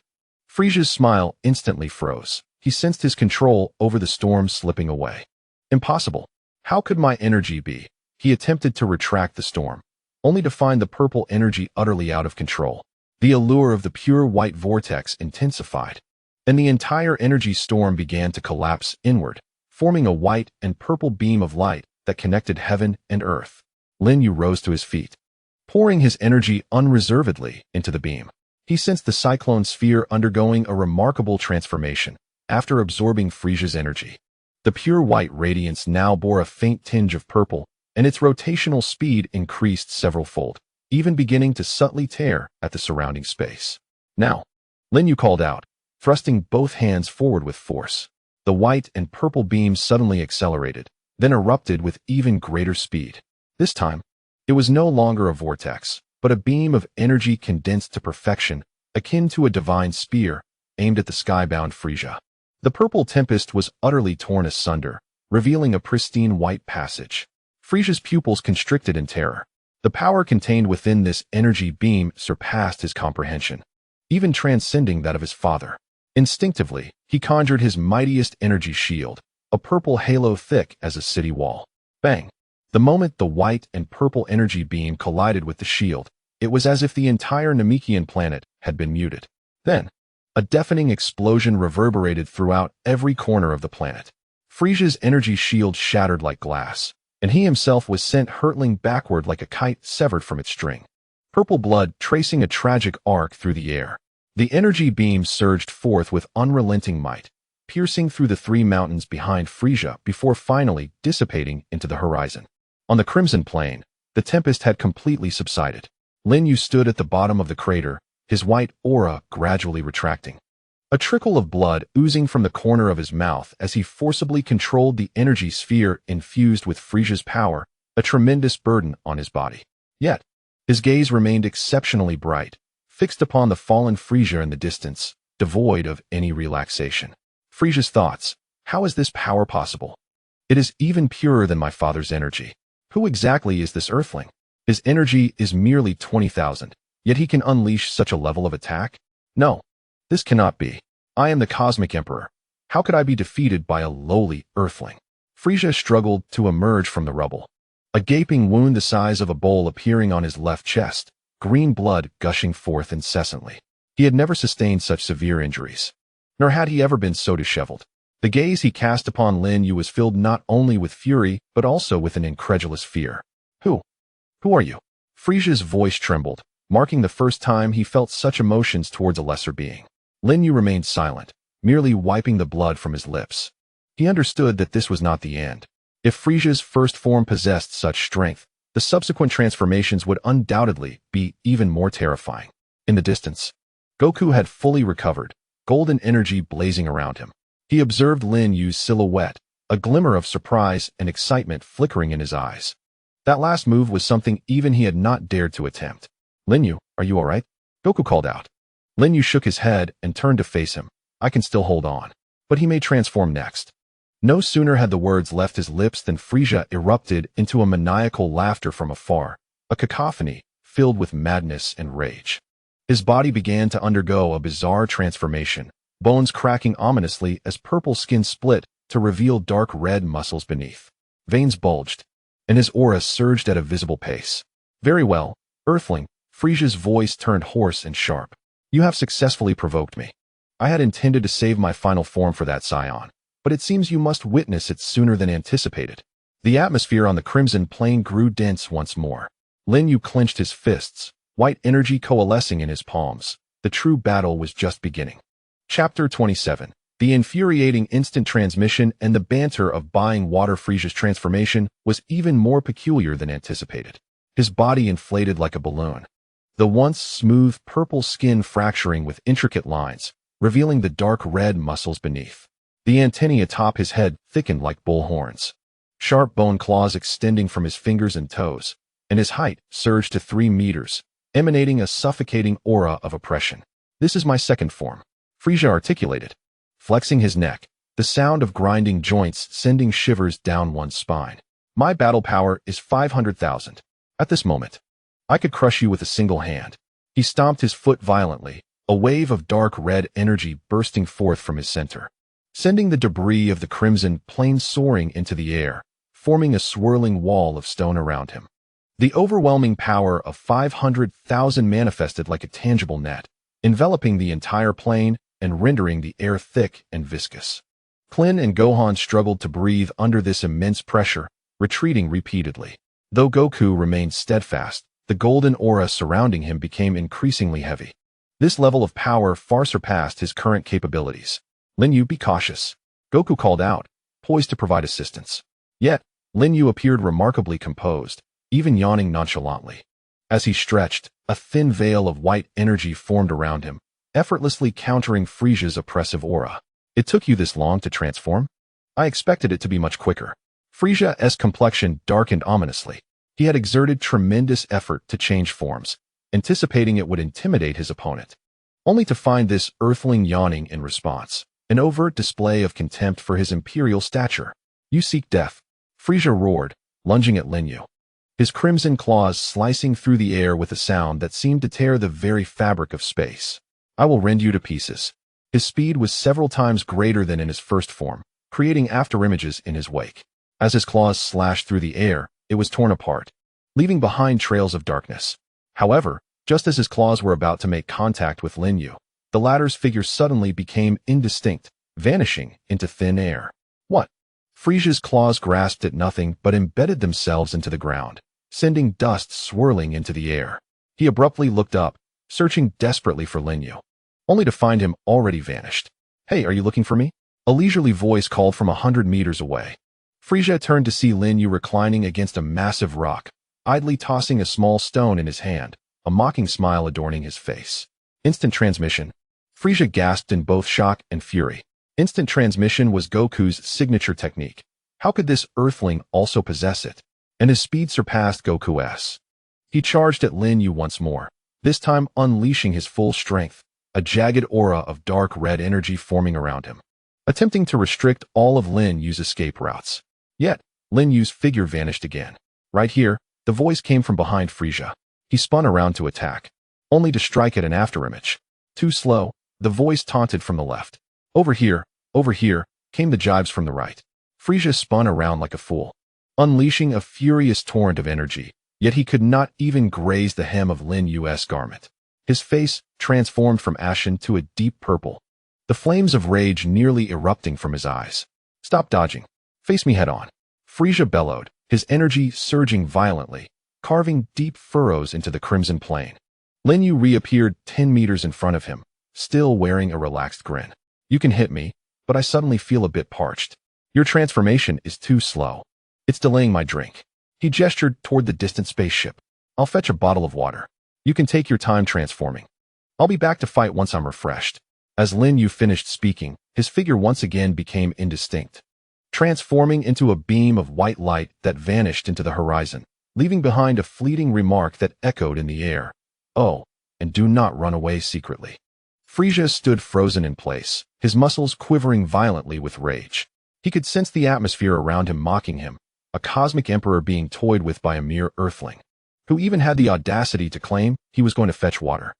Frieza's smile instantly froze. He sensed his control over the storm slipping away. Impossible. How could my energy be? He attempted to retract the storm, only to find the purple energy utterly out of control. The allure of the pure white vortex intensified, and the entire energy storm began to collapse inward, forming a white and purple beam of light that connected heaven and earth. Lin Yue rose to his feet, pouring his energy unreservedly into the beam. He sensed the cyclone sphere undergoing a remarkable transformation after absorbing Frieza's energy. The pure white radiance now bore a faint tinge of purple, and its rotational speed increased several-fold, even beginning to subtly tear at the surrounding space. Now, Lin Yue called out, thrusting both hands forward with force. The white and purple beams suddenly accelerated, then erupted with even greater speed. This time, It was no longer a vortex, but a beam of energy condensed to perfection, akin to a divine spear, aimed at the skybound Frisia. The purple tempest was utterly torn asunder, revealing a pristine white passage. Frisia's pupils constricted in terror. The power contained within this energy beam surpassed his comprehension, even transcending that of his father. Instinctively, he conjured his mightiest energy shield, a purple halo thick as a city wall. Bang! The moment the white and purple energy beam collided with the shield, it was as if the entire Namekian planet had been muted. Then, a deafening explosion reverberated throughout every corner of the planet. Frisia's energy shield shattered like glass, and he himself was sent hurtling backward like a kite severed from its string. Purple blood tracing a tragic arc through the air. The energy beam surged forth with unrelenting might, piercing through the three mountains behind Frisia before finally dissipating into the horizon. On the Crimson Plain, the tempest had completely subsided. Lin Yue stood at the bottom of the crater, his white aura gradually retracting. A trickle of blood oozing from the corner of his mouth as he forcibly controlled the energy sphere infused with Frisia's power, a tremendous burden on his body. Yet, his gaze remained exceptionally bright, fixed upon the fallen Frisia in the distance, devoid of any relaxation. Frisia's thoughts, how is this power possible? It is even purer than my father's energy. Who exactly is this earthling? His energy is merely 20,000, yet he can unleash such a level of attack? No, this cannot be. I am the Cosmic Emperor. How could I be defeated by a lowly earthling? Frisia struggled to emerge from the rubble. A gaping wound the size of a bowl appearing on his left chest, green blood gushing forth incessantly. He had never sustained such severe injuries, nor had he ever been so disheveled. The gaze he cast upon Lin Yue was filled not only with fury, but also with an incredulous fear. Who are you? Frisia's voice trembled, marking the first time he felt such emotions towards a lesser being. Lin Yue remained silent, merely wiping the blood from his lips. He understood that this was not the end. If Frisia's first form possessed such strength, the subsequent transformations would undoubtedly be even more terrifying. In the distance, Goku had fully recovered, golden energy blazing around him. He observed Lin Yue's silhouette, a glimmer of surprise and excitement flickering in his eyes. That last move was something even he had not dared to attempt. Lin Yue, are you all right? Goku called out. Lin Yue shook his head and turned to face him. I can still hold on. But he may transform next. No sooner had the words left his lips than Frisia erupted into a maniacal laughter from afar, a cacophony filled with madness and rage. His body began to undergo a bizarre transformation, bones cracking ominously as purple skin split to reveal dark red muscles beneath. Veins bulged, and his aura surged at a visible pace. Very well, Earthling, Frisia's voice turned hoarse and sharp. You have successfully provoked me. I had intended to save my final form for that scion, but it seems you must witness it sooner than anticipated. The atmosphere on the Crimson Plain grew dense once more. Lin Yue clenched his fists, white energy coalescing in his palms. The true battle was just beginning. Chapter 27. The infuriating instant transmission and the banter of buying water. Frisia's transformation was even more peculiar than anticipated. His body inflated like a balloon, the once smooth purple skin fracturing with intricate lines, revealing the dark red muscles beneath. The antennae atop his head thickened like bull horns, sharp bone claws extending from his fingers and toes, and his height surged to 3 meters, emanating a suffocating aura of oppression. This is my second form, Frisia articulated, flexing his neck, the sound of grinding joints sending shivers down one's spine. My battle power is 500,000. At this moment, I could crush you with a single hand. He stomped his foot violently, a wave of dark red energy bursting forth from his center, sending the debris of the Crimson Plain soaring into the air, forming a swirling wall of stone around him. The overwhelming power of 500,000 manifested like a tangible net, enveloping the entire plain and rendering the air thick and viscous. Klin and Gohan struggled to breathe under this immense pressure, retreating repeatedly. Though Goku remained steadfast, the golden aura surrounding him became increasingly heavy. This level of power far surpassed his current capabilities. Lin Yue, be cautious, Goku called out, poised to provide assistance. Yet, Lin Yue appeared remarkably composed, even yawning nonchalantly. As he stretched, a thin veil of white energy formed around him, effortlessly countering Frisia's oppressive aura. It took you this long to transform? I expected it to be much quicker. Frisia's complexion darkened ominously. He had exerted tremendous effort to change forms, anticipating it would intimidate his opponent, only to find this earthling yawning in response, an overt display of contempt for his imperial stature. "You seek death," Frisia roared, lunging at Lin Yue, his crimson claws slicing through the air with a sound that seemed to tear the very fabric of space. "I will rend you to pieces." His speed was several times greater than in his first form, creating afterimages in his wake. As his claws slashed through the air, it was torn apart, leaving behind trails of darkness. However, just as his claws were about to make contact with Lin Yue, the latter's figure suddenly became indistinct, vanishing into thin air. "What?" Frisia's claws grasped at nothing but embedded themselves into the ground, sending dust swirling into the air. He abruptly looked up, searching desperately for Lin Yue, only to find him already vanished. "Hey, are you looking for me?" A leisurely voice called from 100 meters away. Frisia turned to see Lin Yue reclining against a massive rock, idly tossing a small stone in his hand, a mocking smile adorning his face. Instant transmission. Frisia gasped in both shock and fury. Instant transmission was Goku's signature technique. How could this earthling also possess it? And his speed surpassed Goku's. He charged at Lin Yue once more, this time unleashing his full strength, a jagged aura of dark red energy forming around him, attempting to restrict all of Lin Yue's escape routes. Yet, Lin Yue's figure vanished again. Right here, the voice came from behind Frisia. He spun around to attack, only to strike at an afterimage. "Too slow," the voice taunted from the left. Over here," came the jibes from the right. Frisia spun around like a fool, unleashing a furious torrent of energy, yet he could not even graze the hem of Lin Yue's garment. His face transformed from ashen to a deep purple, the flames of rage nearly erupting from his eyes. "Stop dodging. Face me head on," Frisia bellowed, his energy surging violently, carving deep furrows into the crimson plain. Lin Yue reappeared 10 meters in front of him, still wearing a relaxed grin. "You can hit me, but I suddenly feel a bit parched. Your transformation is too slow. It's delaying my drink." He gestured toward the distant spaceship. "I'll fetch a bottle of water. You can take your time transforming. I'll be back to fight once I'm refreshed." As Lin Yue finished speaking, his figure once again became indistinct, transforming into a beam of white light that vanished into the horizon, leaving behind a fleeting remark that echoed in the air. "Oh, and do not run away secretly." Frisia stood frozen in place, his muscles quivering violently with rage. He could sense the atmosphere around him mocking him, a cosmic emperor being toyed with by a mere earthling, who even had the audacity to claim he was going to fetch water.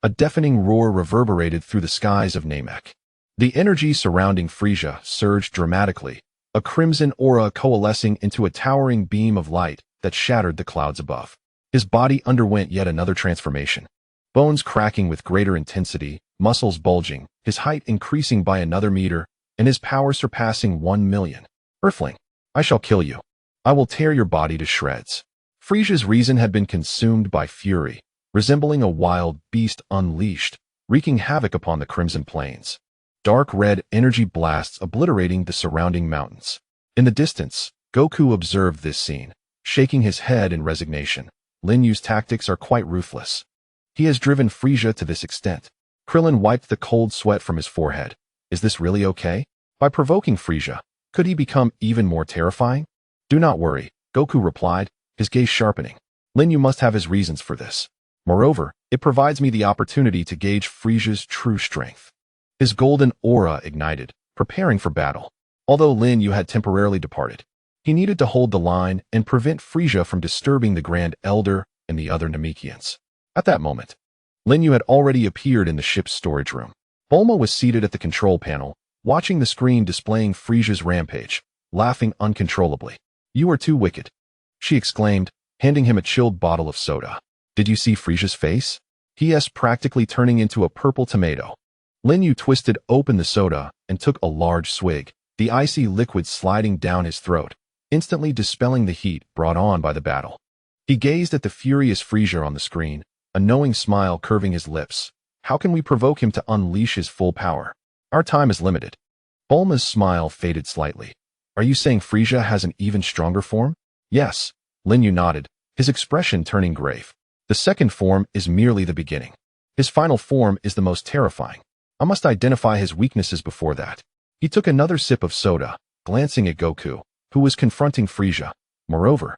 A deafening roar reverberated through the skies of Namek. The energy surrounding Frisia surged dramatically, a crimson aura coalescing into a towering beam of light that shattered the clouds above. His body underwent yet another transformation, bones cracking with greater intensity, muscles bulging, his height increasing by another meter, and his power surpassing 1 million. "Earthling, I shall kill you. I will tear your body to shreds." Frisia's reason had been consumed by fury, resembling a wild beast unleashed, wreaking havoc upon the crimson plains. Dark red energy blasts obliterating the surrounding mountains. In the distance, Goku observed this scene, shaking his head in resignation. Lin Yue's tactics are quite ruthless. He has driven Frisia to this extent. Krillin wiped the cold sweat from his forehead. Is this really okay? By provoking Frisia, could he become even more terrifying? "Do not worry," Goku replied, his gaze sharpening. "Lin Yue must have his reasons for this. Moreover, it provides me the opportunity to gauge Frisia's true strength." His golden aura ignited, preparing for battle. Although Lin Yue had temporarily departed, he needed to hold the line and prevent Frisia from disturbing the Grand Elder and the other Namekians. At that moment, Lin Yue had already appeared in the ship's storage room. Bulma was seated at the control panel, watching the screen displaying Frisia's rampage, laughing uncontrollably. "You are too wicked," she exclaimed, handing him a chilled bottle of soda. "Did you see Frisia's face?" He asked, practically turning into a purple tomato. Lin Yue twisted open the soda and took a large swig, the icy liquid sliding down his throat, instantly dispelling the heat brought on by the battle. He gazed at the furious Frisia on the screen, a knowing smile curving his lips. How can we provoke him to unleash his full power? Our time is limited. Bulma's smile faded slightly. Are you saying Frisia has an even stronger form? Yes. Lin Yue nodded, his expression turning grave. The second form is merely the beginning. His final form is the most terrifying. I must identify his weaknesses before that. He took another sip of soda, glancing at Goku, who was confronting Frisia. Moreover,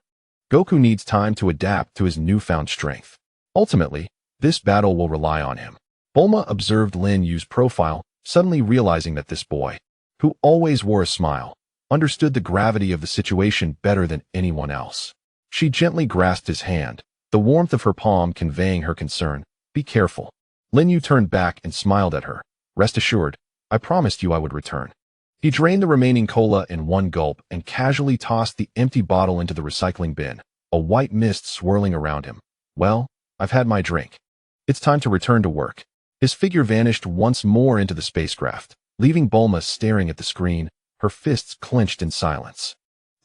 Goku needs time to adapt to his newfound strength. Ultimately, this battle will rely on him. Bulma observed Lin Yue's profile, suddenly realizing that this boy, who always wore a smile, understood the gravity of the situation better than anyone else. She gently grasped his hand, the warmth of her palm conveying her concern. Be careful. Lin Yue turned back and smiled at her. Rest assured, I promised you I would return. He drained the remaining cola in one gulp and casually tossed the empty bottle into the recycling bin, a white mist swirling around him. Well, I've had my drink. It's time to return to work. His figure vanished once more into the spacecraft, leaving Bulma staring at the screen, her fists clenched in silence.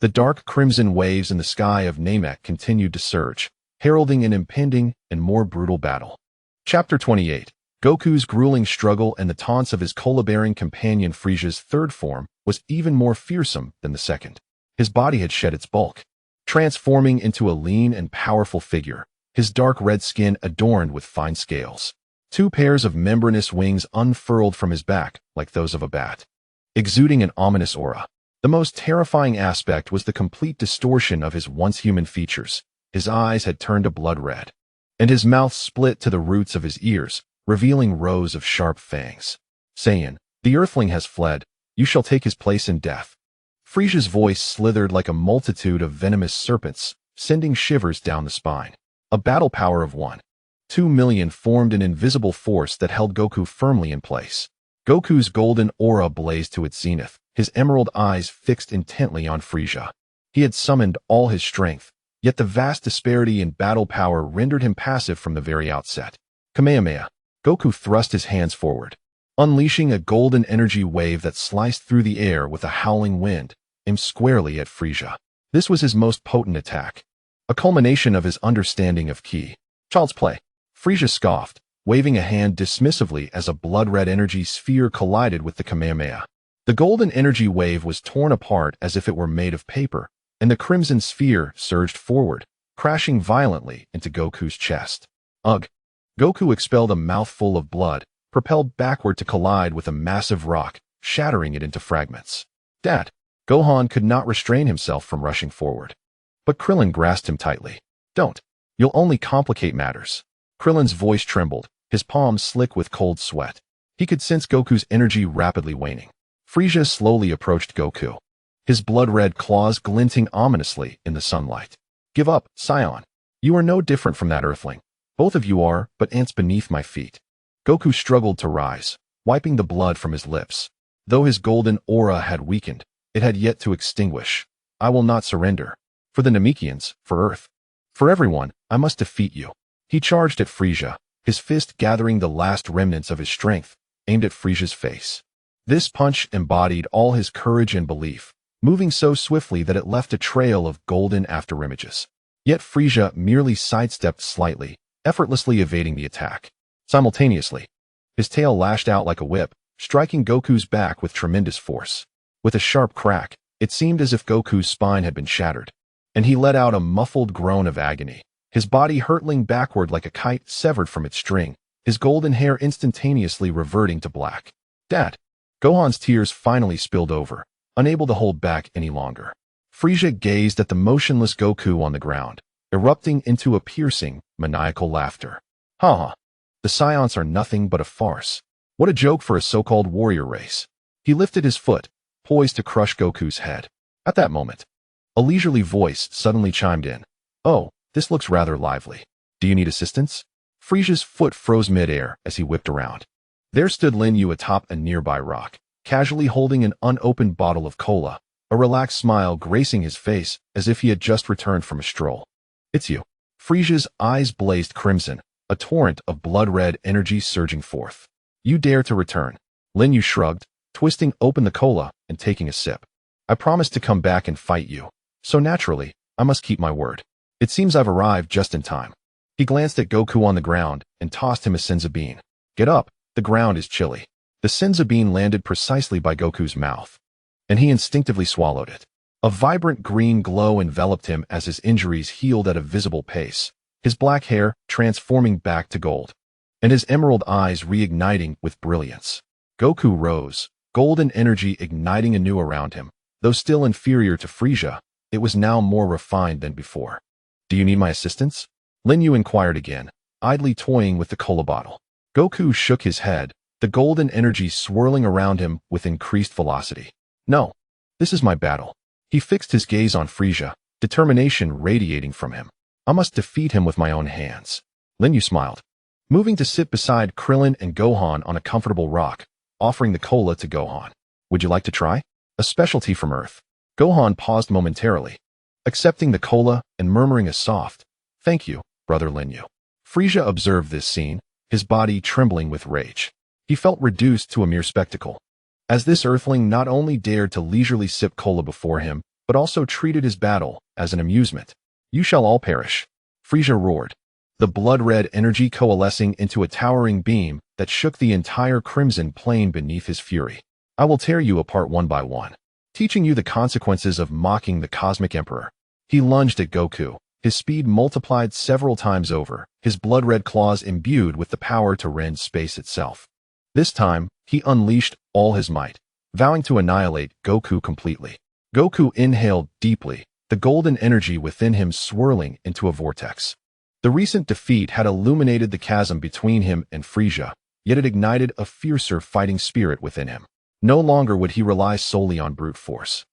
The dark crimson waves in the sky of Namek continued to surge, heralding an impending and more brutal battle. Chapter 28. Goku's grueling struggle and the taunts of his cola-bearing companion Frisia's third form was even more fearsome than the second. His body had shed its bulk, transforming into a lean and powerful figure, his dark red skin adorned with fine scales. 2 pairs of membranous wings unfurled from his back like those of a bat, exuding an ominous aura. The most terrifying aspect was the complete distortion of his once human features. His eyes had turned a blood red, and his mouth split to the roots of his ears, revealing rows of sharp fangs. Saying, the Earthling has fled, you shall take his place in death. Frisia's voice slithered like a multitude of venomous serpents, sending shivers down the spine. A battle power of 1.2 million formed an invisible force that held Goku firmly in place. Goku's golden aura blazed to its zenith, his emerald eyes fixed intently on Frisia. He had summoned all his strength, yet the vast disparity in battle power rendered him passive from the very outset. Kamehameha. Goku thrust his hands forward, unleashing a golden energy wave that sliced through the air with a howling wind, aimed squarely at Frisia. This was his most potent attack, a culmination of his understanding of ki. Child's play. Frisia scoffed, waving a hand dismissively as a blood-red energy sphere collided with the Kamehameha. The golden energy wave was torn apart as if it were made of paper, and the crimson sphere surged forward, crashing violently into Goku's chest. Ugh! Goku expelled a mouthful of blood, propelled backward to collide with a massive rock, shattering it into fragments. Dad! Gohan could not restrain himself from rushing forward. But Krillin grasped him tightly. Don't. You'll only complicate matters. Krillin's voice trembled, his palms slick with cold sweat. He could sense Goku's energy rapidly waning. Frisia slowly approached Goku, his blood-red claws glinting ominously in the sunlight. Give up, Scion. You are no different from that Earthling. Both of you are but ants beneath my feet. Goku struggled to rise, wiping the blood from his lips. Though his golden aura had weakened, it had yet to extinguish. I will not surrender. For the Namekians, for Earth, for everyone, I must defeat you. He charged at Frisia, his fist gathering the last remnants of his strength, aimed at Frisia's face. This punch embodied all his courage and belief, moving so swiftly that it left a trail of golden afterimages. Yet Frisia merely sidestepped slightly, effortlessly evading the attack. Simultaneously, his tail lashed out like a whip, striking Goku's back with tremendous force. With a sharp crack, it seemed as if Goku's spine had been shattered, and he let out a muffled groan of agony, his body hurtling backward like a kite severed from its string, his golden hair instantaneously reverting to black. Dad! Gohan's tears finally spilled over, unable to hold back any longer. Frisia gazed at the motionless Goku on the ground, erupting into a piercing, maniacal laughter. Ha ha! The Scions are nothing but a farce. What a joke for a so-called warrior race. He lifted his foot, poised to crush Goku's head. At that moment, a leisurely voice suddenly chimed in. Oh, this looks rather lively. Do you need assistance? Frisia's foot froze mid-air as he whipped around. There stood Lin Yue atop a nearby rock, casually holding an unopened bottle of cola, a relaxed smile gracing his face as if he had just returned from a stroll. It's you. Frisia's eyes blazed crimson, a torrent of blood-red energy surging forth. You dare to return. Lin Yue shrugged, twisting open the cola and taking a sip. I promised to come back and fight you, so naturally, I must keep my word. It seems I've arrived just in time. He glanced at Goku on the ground and tossed him a senzu bean. Get up, the ground is chilly. The senzu bean landed precisely by Goku's mouth, and he instinctively swallowed it. A vibrant green glow enveloped him as his injuries healed at a visible pace, his black hair transforming back to gold, and his emerald eyes reigniting with brilliance. Goku rose, golden energy igniting anew around him. Though still inferior to Frisia, it was now more refined than before. Do you need my assistance? Lin Yue inquired again, idly toying with the cola bottle. Goku shook his head, the golden energy swirling around him with increased velocity. No, this is my battle. He fixed his gaze on Frieza, determination radiating from him. I must defeat him with my own hands. Lin Yue smiled, moving to sit beside Krillin and Gohan on a comfortable rock, offering the cola to Gohan. Would you like to try? A specialty from Earth. Gohan paused momentarily, accepting the cola and murmuring a soft, "Thank you, brother Lin Yue." Frieza observed this scene, his body trembling with rage. He felt reduced to a mere spectacle, as this earthling not only dared to leisurely sip cola before him, but also treated his battle as an amusement. You shall all perish. Frieza roared, the blood-red energy coalescing into a towering beam that shook the entire crimson plain beneath his fury. I will tear you apart one by one, teaching you the consequences of mocking the Cosmic Emperor. He lunged at Goku, his speed multiplied several times over, his blood-red claws imbued with the power to rend space itself. This time, he unleashed all his might, vowing to annihilate Goku completely. Goku inhaled deeply, the golden energy within him swirling into a vortex. The recent defeat had illuminated the chasm between him and Frieza, yet it ignited a fiercer fighting spirit within him. No longer would he rely solely on brute force.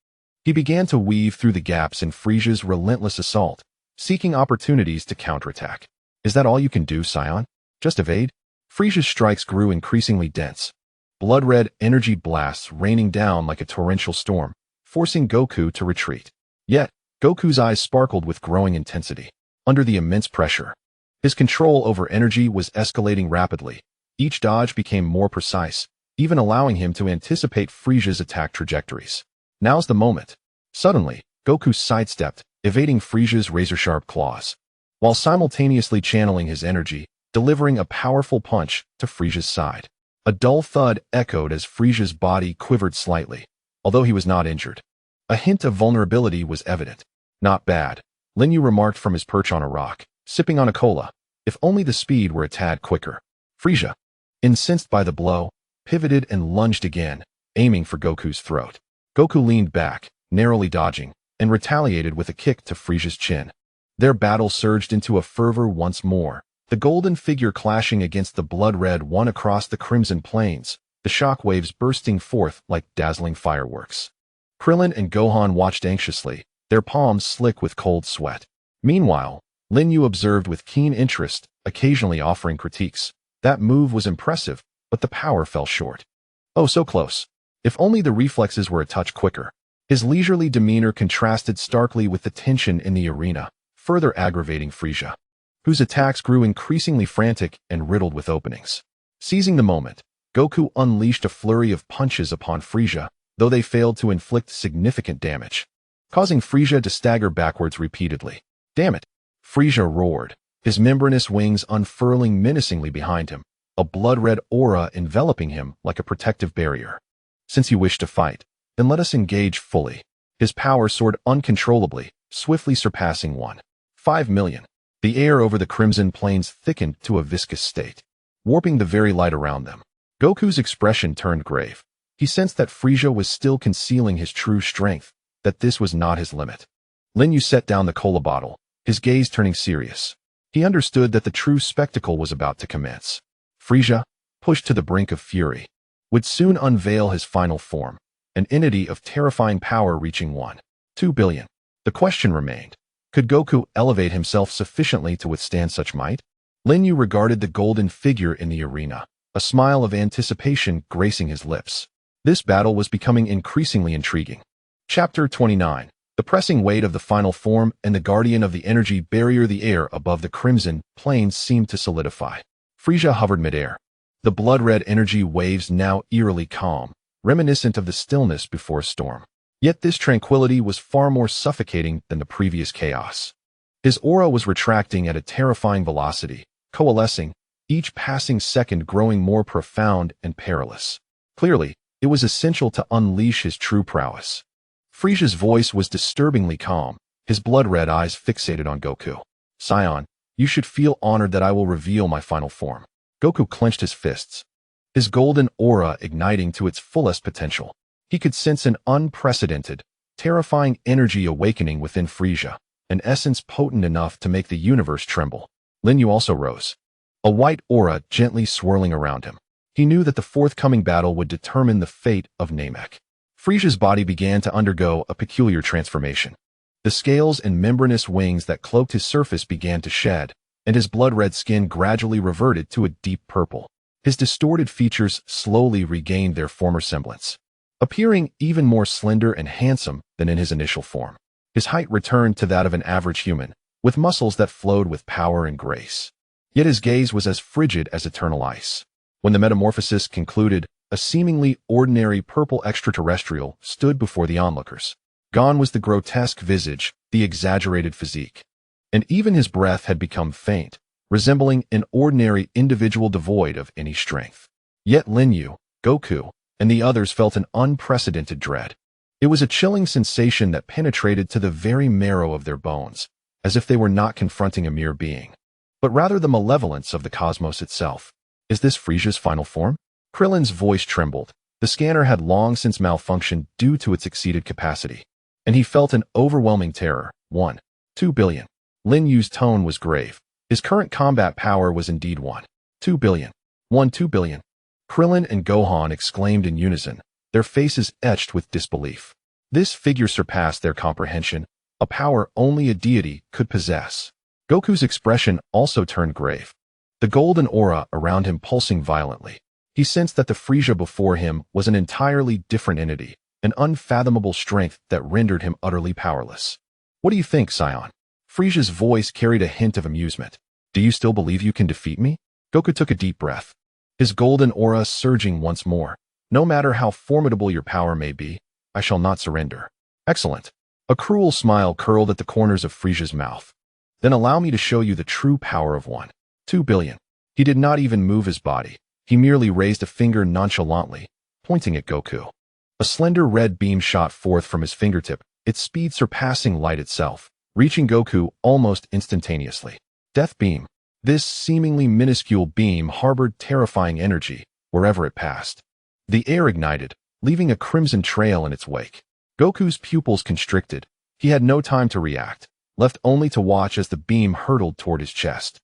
He began to weave through the gaps in Frieza's relentless assault, seeking opportunities to counterattack. Is that all you can do, Scion? Just evade? Frieza's strikes grew increasingly dense, blood-red energy blasts raining down like a torrential storm, forcing Goku to retreat. Yet, Goku's eyes sparkled with growing intensity. Under the immense pressure, his control over energy was escalating rapidly. Each dodge became more precise, even allowing him to anticipate Frieza's attack trajectories. Now's the moment. Suddenly, Goku sidestepped, evading Frieza's razor-sharp claws, while simultaneously channeling his energy, delivering a powerful punch to Frieza's side. A dull thud echoed as Frieza's body quivered slightly, although he was not injured. A hint of vulnerability was evident. Not bad, Lin Yue remarked from his perch on a rock, sipping on a cola. If only the speed were a tad quicker. Frieza, incensed by the blow, pivoted and lunged again, aiming for Goku's throat. Goku leaned back, narrowly dodging, and retaliated with a kick to Frieza's chin. Their battle surged into a fervor once more, the golden figure clashing against the blood-red one across the crimson plains, the shockwaves bursting forth like dazzling fireworks. Krillin and Gohan watched anxiously, their palms slick with cold sweat. Meanwhile, Lin Yue observed with keen interest, occasionally offering critiques. That move was impressive, but the power fell short. Oh, so close. If only the reflexes were a touch quicker. His leisurely demeanor contrasted starkly with the tension in the arena, further aggravating Frieza, whose attacks grew increasingly frantic and riddled with openings. Seizing the moment, Goku unleashed a flurry of punches upon Frieza, though they failed to inflict significant damage, causing Frieza to stagger backwards repeatedly. Damn it! Frieza roared, his membranous wings unfurling menacingly behind him, a blood-red aura enveloping him like a protective barrier. Since you wish to fight, then let us engage fully. His power soared uncontrollably, swiftly surpassing 1.5 million. The air over the crimson plains thickened to a viscous state, warping the very light around them. Goku's expression turned grave. He sensed that Frieza was still concealing his true strength, that this was not his limit. Lin Yue set down the cola bottle, his gaze turning serious. He understood that the true spectacle was about to commence. Frieza, pushed to the brink of fury, would soon unveil his final form, an entity of terrifying power reaching 1.2 billion. The question remained, could Goku elevate himself sufficiently to withstand such might? Lin Yue regarded the golden figure in the arena, a smile of anticipation gracing his lips. This battle was becoming increasingly intriguing. Chapter 29. The pressing weight of the final form and the guardian of the energy barrier. The air above the crimson plains seemed to solidify. Frieza hovered midair, the blood-red energy waves now eerily calm, reminiscent of the stillness before a storm. Yet this tranquility was far more suffocating than the previous chaos. His aura was retracting at a terrifying velocity, coalescing, each passing second growing more profound and perilous. Clearly, it was essential to unleash his true prowess. Frieza's voice was disturbingly calm, his blood-red eyes fixated on Goku. Scion, you should feel honored that I will reveal my final form. Goku clenched his fists, his golden aura igniting to its fullest potential. He could sense an unprecedented, terrifying energy awakening within Frieza, an essence potent enough to make the universe tremble. Lin Yue also rose, a white aura gently swirling around him. He knew that the forthcoming battle would determine the fate of Namek. Frisia's body began to undergo a peculiar transformation. The scales and membranous wings that cloaked his surface began to shed, and his blood-red skin gradually reverted to a deep purple. His distorted features slowly regained their former semblance, appearing even more slender and handsome than in his initial form. His height returned to that of an average human, with muscles that flowed with power and grace. Yet his gaze was as frigid as eternal ice. When the metamorphosis concluded, a seemingly ordinary purple extraterrestrial stood before the onlookers. Gone was the grotesque visage, the exaggerated physique, and even his breath had become faint, resembling an ordinary individual devoid of any strength. Yet Lin Yue, Goku, and the others felt an unprecedented dread. It was a chilling sensation that penetrated to the very marrow of their bones, as if they were not confronting a mere being, but rather the malevolence of the cosmos itself. Is this Frisia's final form? Krillin's voice trembled. The scanner had long since malfunctioned due to its exceeded capacity, and he felt an overwhelming terror. 2 billion. Lin Yue's tone was grave. His current combat power was indeed 2 billion. 2 billion. Krillin and Gohan exclaimed in unison, their faces etched with disbelief. This figure surpassed their comprehension, a power only a deity could possess. Goku's expression also turned grave, the golden aura around him pulsing violently. He sensed that the Frisia before him was an entirely different entity, an unfathomable strength that rendered him utterly powerless. What do you think, Scion? Frisia's voice carried a hint of amusement. Do you still believe you can defeat me? Goku took a deep breath, his golden aura surging once more. No matter how formidable your power may be, I shall not surrender. Excellent. A cruel smile curled at the corners of Frisia's mouth. Then allow me to show you the true power of 2 billion. He did not even move his body. He merely raised a finger nonchalantly, pointing at Goku. A slender red beam shot forth from his fingertip, its speed surpassing light itself, reaching Goku almost instantaneously. Death Beam. This seemingly minuscule beam harbored terrifying energy wherever it passed. The air ignited, leaving a crimson trail in its wake. Goku's pupils constricted. He had no time to react, left only to watch as the beam hurtled toward his chest.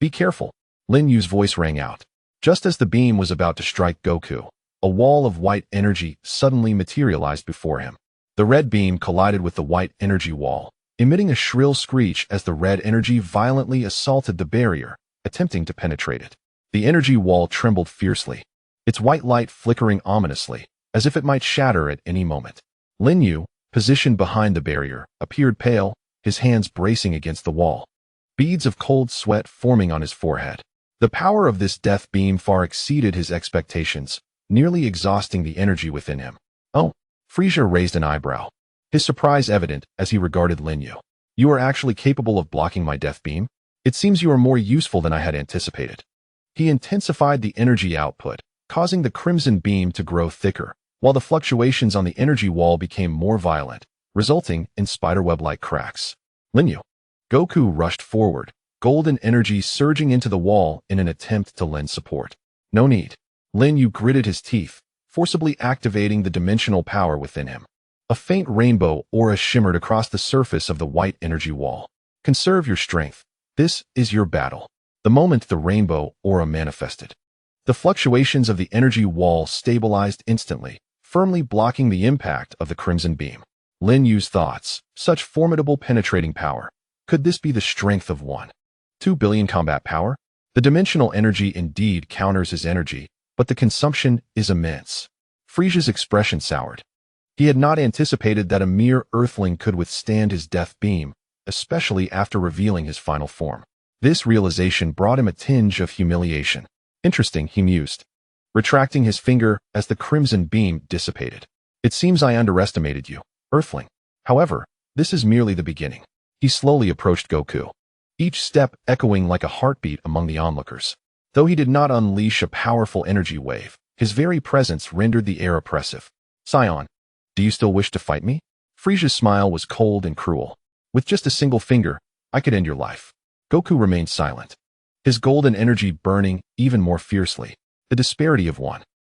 Be careful, Lin Yue's voice rang out. Just as the beam was about to strike Goku, a wall of white energy suddenly materialized before him. The red beam collided with the white energy wall, emitting a shrill screech as the red energy violently assaulted the barrier, attempting to penetrate it. The energy wall trembled fiercely, its white light flickering ominously, as if it might shatter at any moment. Lin Yue, positioned behind the barrier, appeared pale, his hands bracing against the wall, beads of cold sweat forming on his forehead. The power of this death beam far exceeded his expectations, nearly exhausting the energy within him. Oh, Frisia raised an eyebrow, his surprise evident as he regarded Lin Yue. You are actually capable of blocking my death beam? It seems you are more useful than I had anticipated. He intensified the energy output, causing the crimson beam to grow thicker, while the fluctuations on the energy wall became more violent, resulting in spiderweb-like cracks. Lin Yue. Goku rushed forward, golden energy surging into the wall in an attempt to lend support. No need. Lin Yue gritted his teeth, forcibly activating the dimensional power within him. A faint rainbow aura shimmered across the surface of the white energy wall. Conserve your strength. This is your battle. The moment the rainbow aura manifested, the fluctuations of the energy wall stabilized instantly, firmly blocking the impact of the crimson beam. Lin Yue's thoughts, such formidable penetrating power. Could this be the strength of 2 billion combat power? The dimensional energy indeed counters his energy, but the consumption is immense. Frisia's expression soured. He had not anticipated that a mere earthling could withstand his death beam, especially after revealing his final form. This realization brought him a tinge of humiliation. Interesting, he mused, retracting his finger as the crimson beam dissipated. It seems I underestimated you, Earthling. However, this is merely the beginning. He slowly approached Goku, each step echoing like a heartbeat among the onlookers. Though he did not unleash a powerful energy wave, his very presence rendered the air oppressive. Scion, do you still wish to fight me? Frisia's smile was cold and cruel. With just a single finger, I could end your life. Goku remained silent, his golden energy burning even more fiercely. The disparity of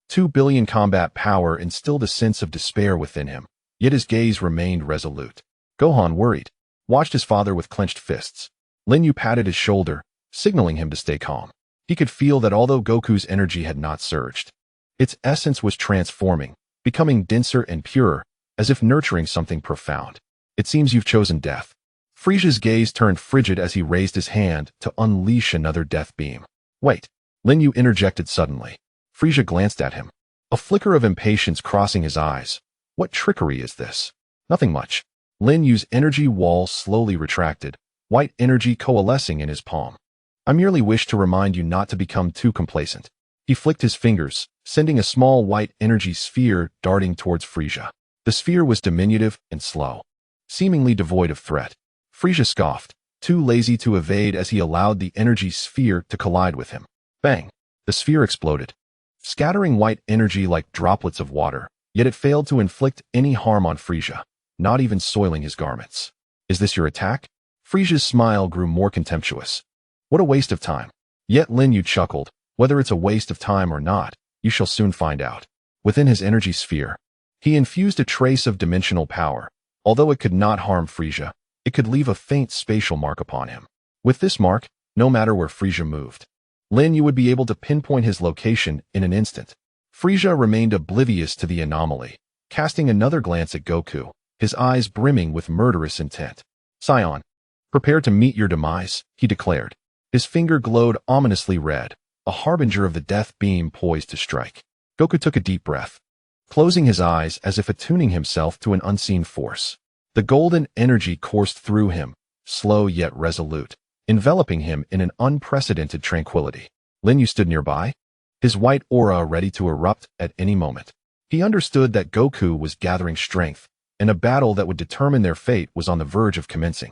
2 billion combat power instilled a sense of despair within him, yet his gaze remained resolute. Gohan worried. watched his father with clenched fists. Lin Yue patted his shoulder, signaling him to stay calm. He could feel that although Goku's energy had not surged, its essence was transforming, becoming denser and purer, as if nurturing something profound. It seems you've chosen death. Frisia's gaze turned frigid as he raised his hand to unleash another death beam. Wait, Lin Yue interjected suddenly. Frisia glanced at him, a flicker of impatience crossing his eyes. What trickery is this? Nothing much. Lin Yue's energy wall slowly retracted, white energy coalescing in his palm. I merely wish to remind you not to become too complacent. He flicked his fingers, sending a small white energy sphere darting towards Frisia. The sphere was diminutive and slow, seemingly devoid of threat. Frisia scoffed, too lazy to evade as he allowed the energy sphere to collide with him. Bang! The sphere exploded, scattering white energy like droplets of water, yet it failed to inflict any harm on Frisia, not even soiling his garments. Is this your attack? Frisia's smile grew more contemptuous. What a waste of time. Yet Lin Yue chuckled. Whether it's a waste of time or not, you shall soon find out. Within his energy sphere, he infused a trace of dimensional power. Although it could not harm Frisia, it could leave a faint spatial mark upon him. With this mark, no matter where Frisia moved, Lin Yue would be able to pinpoint his location in an instant. Frisia remained oblivious to the anomaly, casting another glance at Goku, his eyes brimming with murderous intent. Scion, prepare to meet your demise, he declared. His finger glowed ominously red, a harbinger of the death beam poised to strike. Goku took a deep breath, closing his eyes as if attuning himself to an unseen force. The golden energy coursed through him, slow yet resolute, enveloping him in an unprecedented tranquility. Lin Yue stood nearby, his white aura ready to erupt at any moment. He understood that Goku was gathering strength, and a battle that would determine their fate was on the verge of commencing.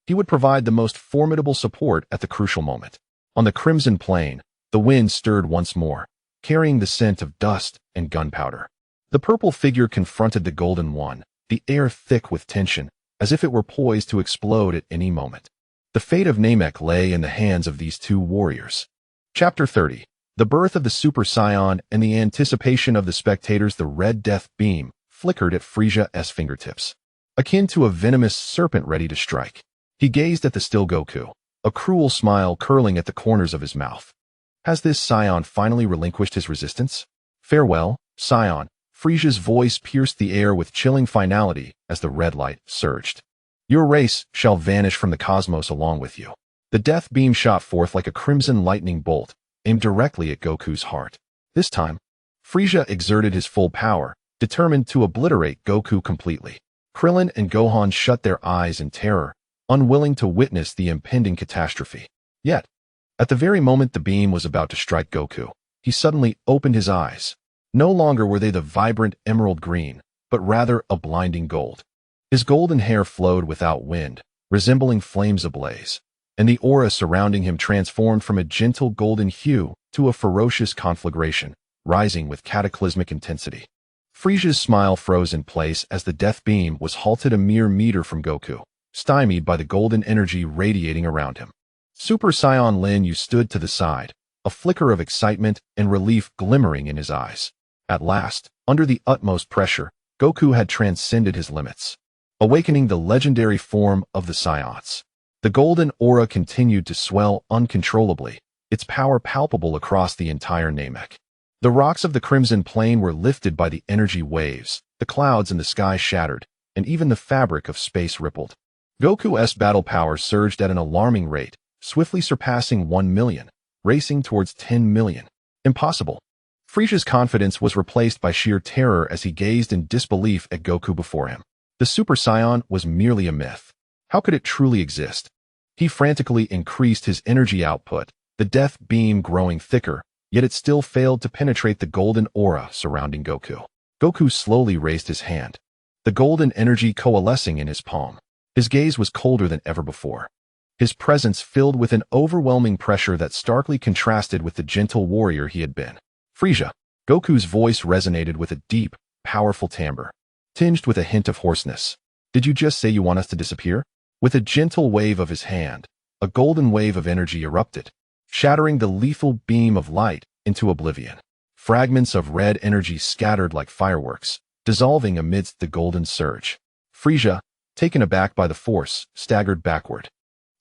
He would provide the most formidable support at the crucial moment. On the crimson plain, the wind stirred once more, carrying the scent of dust and gunpowder. The purple figure confronted the golden one, the air thick with tension, as if it were poised to explode at any moment. The fate of Namek lay in the hands of these two warriors. Chapter 30. The birth of the Super Saiyan and the anticipation of the spectators. The red death beam flickered at Frisia's fingertips, akin to a venomous serpent ready to strike. He gazed at the still Goku, a cruel smile curling at the corners of his mouth. Has this Scion finally relinquished his resistance? Farewell, Scion. Frisia's voice pierced the air with chilling finality as the red light surged. Your race shall vanish from the cosmos along with you. The death beam shot forth like a crimson lightning bolt, aimed directly at Goku's heart. This time, Frisia exerted his full power, determined to obliterate Goku completely. Krillin and Gohan shut their eyes in terror, unwilling to witness the impending catastrophe. Yet, at the very moment the beam was about to strike Goku, he suddenly opened his eyes. No longer were they the vibrant emerald green, but rather a blinding gold. His golden hair flowed without wind, resembling flames ablaze, and the aura surrounding him transformed from a gentle golden hue to a ferocious conflagration, rising with cataclysmic intensity. Frisia's smile froze in place as the death beam was halted a mere meter from Goku, stymied by the golden energy radiating around him. Super Saiyan Lin Yue stood to the side, a flicker of excitement and relief glimmering in his eyes. At last, under the utmost pressure, Goku had transcended his limits, awakening the legendary form of the Saiyans. The golden aura continued to swell uncontrollably, its power palpable across the entire Namek. The rocks of the Crimson Plain were lifted by the energy waves, the clouds in the sky shattered, and even the fabric of space rippled. Goku's battle power surged at an alarming rate, swiftly surpassing 1 million, racing towards 10 million. Impossible. Frisia's confidence was replaced by sheer terror as he gazed in disbelief at Goku before him. The Super Saiyan was merely a myth. How could it truly exist? He frantically increased his energy output, the death beam growing thicker, yet it still failed to penetrate the golden aura surrounding Goku. Goku slowly raised his hand, the golden energy coalescing in his palm. His gaze was colder than ever before, his presence filled with an overwhelming pressure that starkly contrasted with the gentle warrior he had been. Frisia. Goku's voice resonated with a deep, powerful timbre, tinged with a hint of hoarseness. Did you just say you want us to disappear? With a gentle wave of his hand, a golden wave of energy erupted, shattering the lethal beam of light into oblivion. Fragments of red energy scattered like fireworks, dissolving amidst the golden surge. Frisia, taken aback by the force, staggered backward.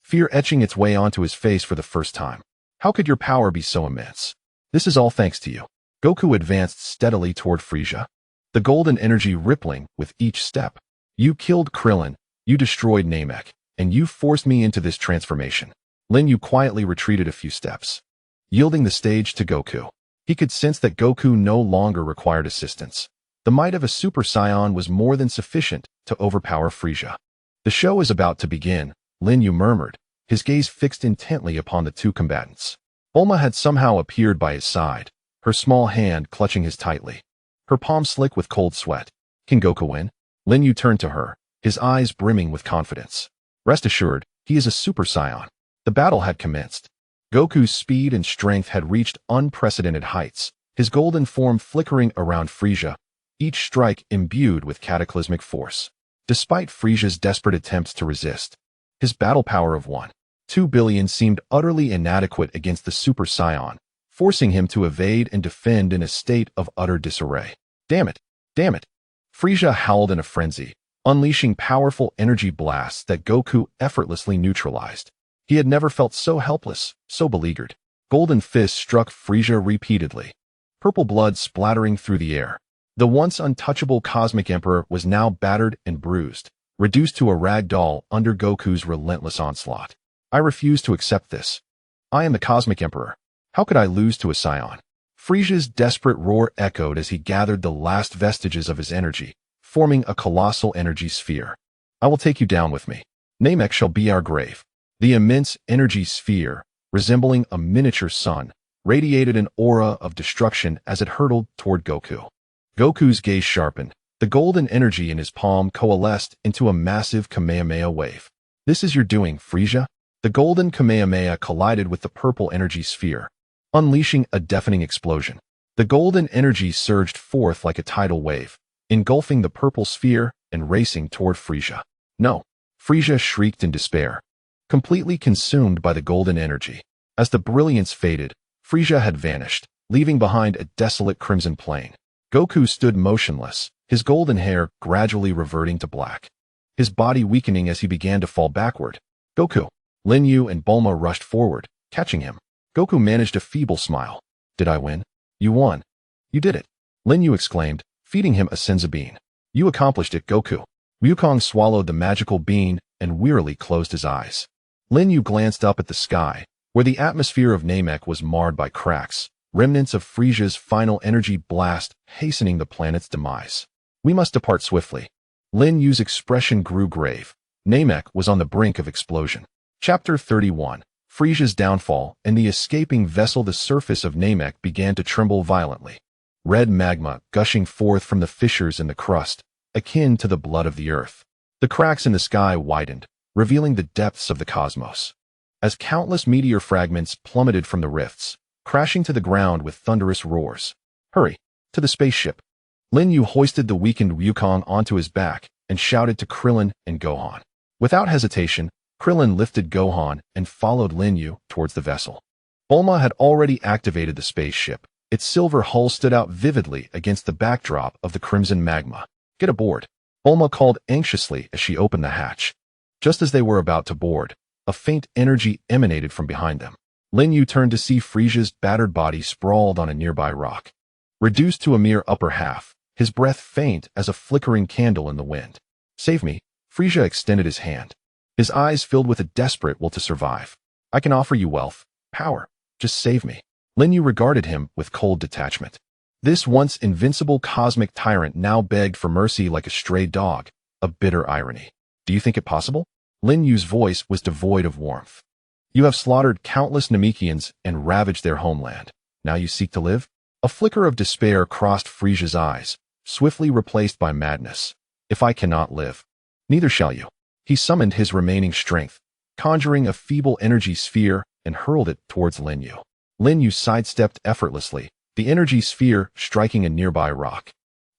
Fear etching its way onto his face for the first time. How could your power be so immense? This is all thanks to you. Goku advanced steadily toward Frieza, the golden energy rippling with each step. You killed Krillin, you destroyed Namek, and you forced me into this transformation. Lin Yue quietly retreated a few steps, yielding the stage to Goku. He could sense that Goku no longer required assistance. The might of a Super Saiyan was more than sufficient to overpower Frieza. The show is about to begin, Lin Yue murmured, his gaze fixed intently upon the two combatants. Bulma had somehow appeared by his side, her small hand clutching his tightly, her palm slick with cold sweat. Can Goku win? Lin Yue turned to her, his eyes brimming with confidence. Rest assured, he is a Super Saiyan. The battle had commenced. Goku's speed and strength had reached unprecedented heights, his golden form flickering around Frieza, each strike imbued with cataclysmic force. Despite Frieza's desperate attempts to resist, his battle power of 1.2 billion seemed utterly inadequate against the Super Saiyan, forcing him to evade and defend in a state of utter disarray. Damn it! Damn it! Frieza howled in a frenzy, unleashing powerful energy blasts that Goku effortlessly neutralized. He had never felt so helpless, so beleaguered. Golden fists struck Frieza repeatedly, purple blood splattering through the air. The once untouchable Cosmic Emperor was now battered and bruised, reduced to a rag doll under Goku's relentless onslaught. I refuse to accept this. I am the Cosmic Emperor. How could I lose to a Saiyan? Frieza's desperate roar echoed as he gathered the last vestiges of his energy, forming a colossal energy sphere. I will take you down with me. Namek shall be our grave. The immense energy sphere, resembling a miniature sun, radiated an aura of destruction as it hurtled toward Goku. Goku's gaze sharpened. The golden energy in his palm coalesced into a massive Kamehameha wave. This is your doing, Frieza. The golden Kamehameha collided with the purple energy sphere, unleashing a deafening explosion. The golden energy surged forth like a tidal wave, engulfing the purple sphere and racing toward Frieza. No! Frieza shrieked in despair, completely consumed by the golden energy. As the brilliance faded, Frieza had vanished, leaving behind a desolate crimson plain. Goku stood motionless, his golden hair gradually reverting to black, his body weakening as he began to fall backward. Goku! Lin Yue and Bulma rushed forward, catching him. Goku managed a feeble smile. Did I win? You won. You did it. Lin Yue exclaimed, feeding him a senzu bean. You accomplished it, Goku. Wukong swallowed the magical bean and wearily closed his eyes. Lin Yue glanced up at the sky, where the atmosphere of Namek was marred by cracks, remnants of Frieza's final energy blast hastening the planet's demise. We must depart swiftly. Lin Yue's expression grew grave. Namek was on the brink of explosion. Chapter 31. Frieza's downfall and the escaping vessel. The surface of Namek began to tremble violently. Red magma gushing forth from the fissures in the crust, akin to the blood of the earth. The cracks in the sky widened, revealing the depths of the cosmos. As countless meteor fragments plummeted from the rifts, crashing to the ground with thunderous roars. Hurry! To the spaceship! Lin Yue hoisted the weakened Wukong onto his back and shouted to Krillin and Gohan. Without hesitation, Krillin lifted Gohan and followed Lin Yue towards the vessel. Bulma had already activated the spaceship. Its silver hull stood out vividly against the backdrop of the crimson magma. Get aboard! Bulma called anxiously as she opened the hatch. Just as they were about to board, a faint energy emanated from behind them. Lin Yue turned to see Frieza's battered body sprawled on a nearby rock. Reduced to a mere upper half, his breath faint as a flickering candle in the wind. Save me! Frieza extended his hand, his eyes filled with a desperate will to survive. I can offer you wealth, power. Just save me. Lin Yue regarded him with cold detachment. This once invincible cosmic tyrant now begged for mercy like a stray dog, a bitter irony. Do you think it possible? Lin Yue's voice was devoid of warmth. You have slaughtered countless Namekians and ravaged their homeland. Now you seek to live? A flicker of despair crossed Frieza's eyes, swiftly replaced by madness. If I cannot live, neither shall you. He summoned his remaining strength, conjuring a feeble energy sphere and hurled it towards Lin Yue. Lin Yue sidestepped effortlessly, the energy sphere striking a nearby rock,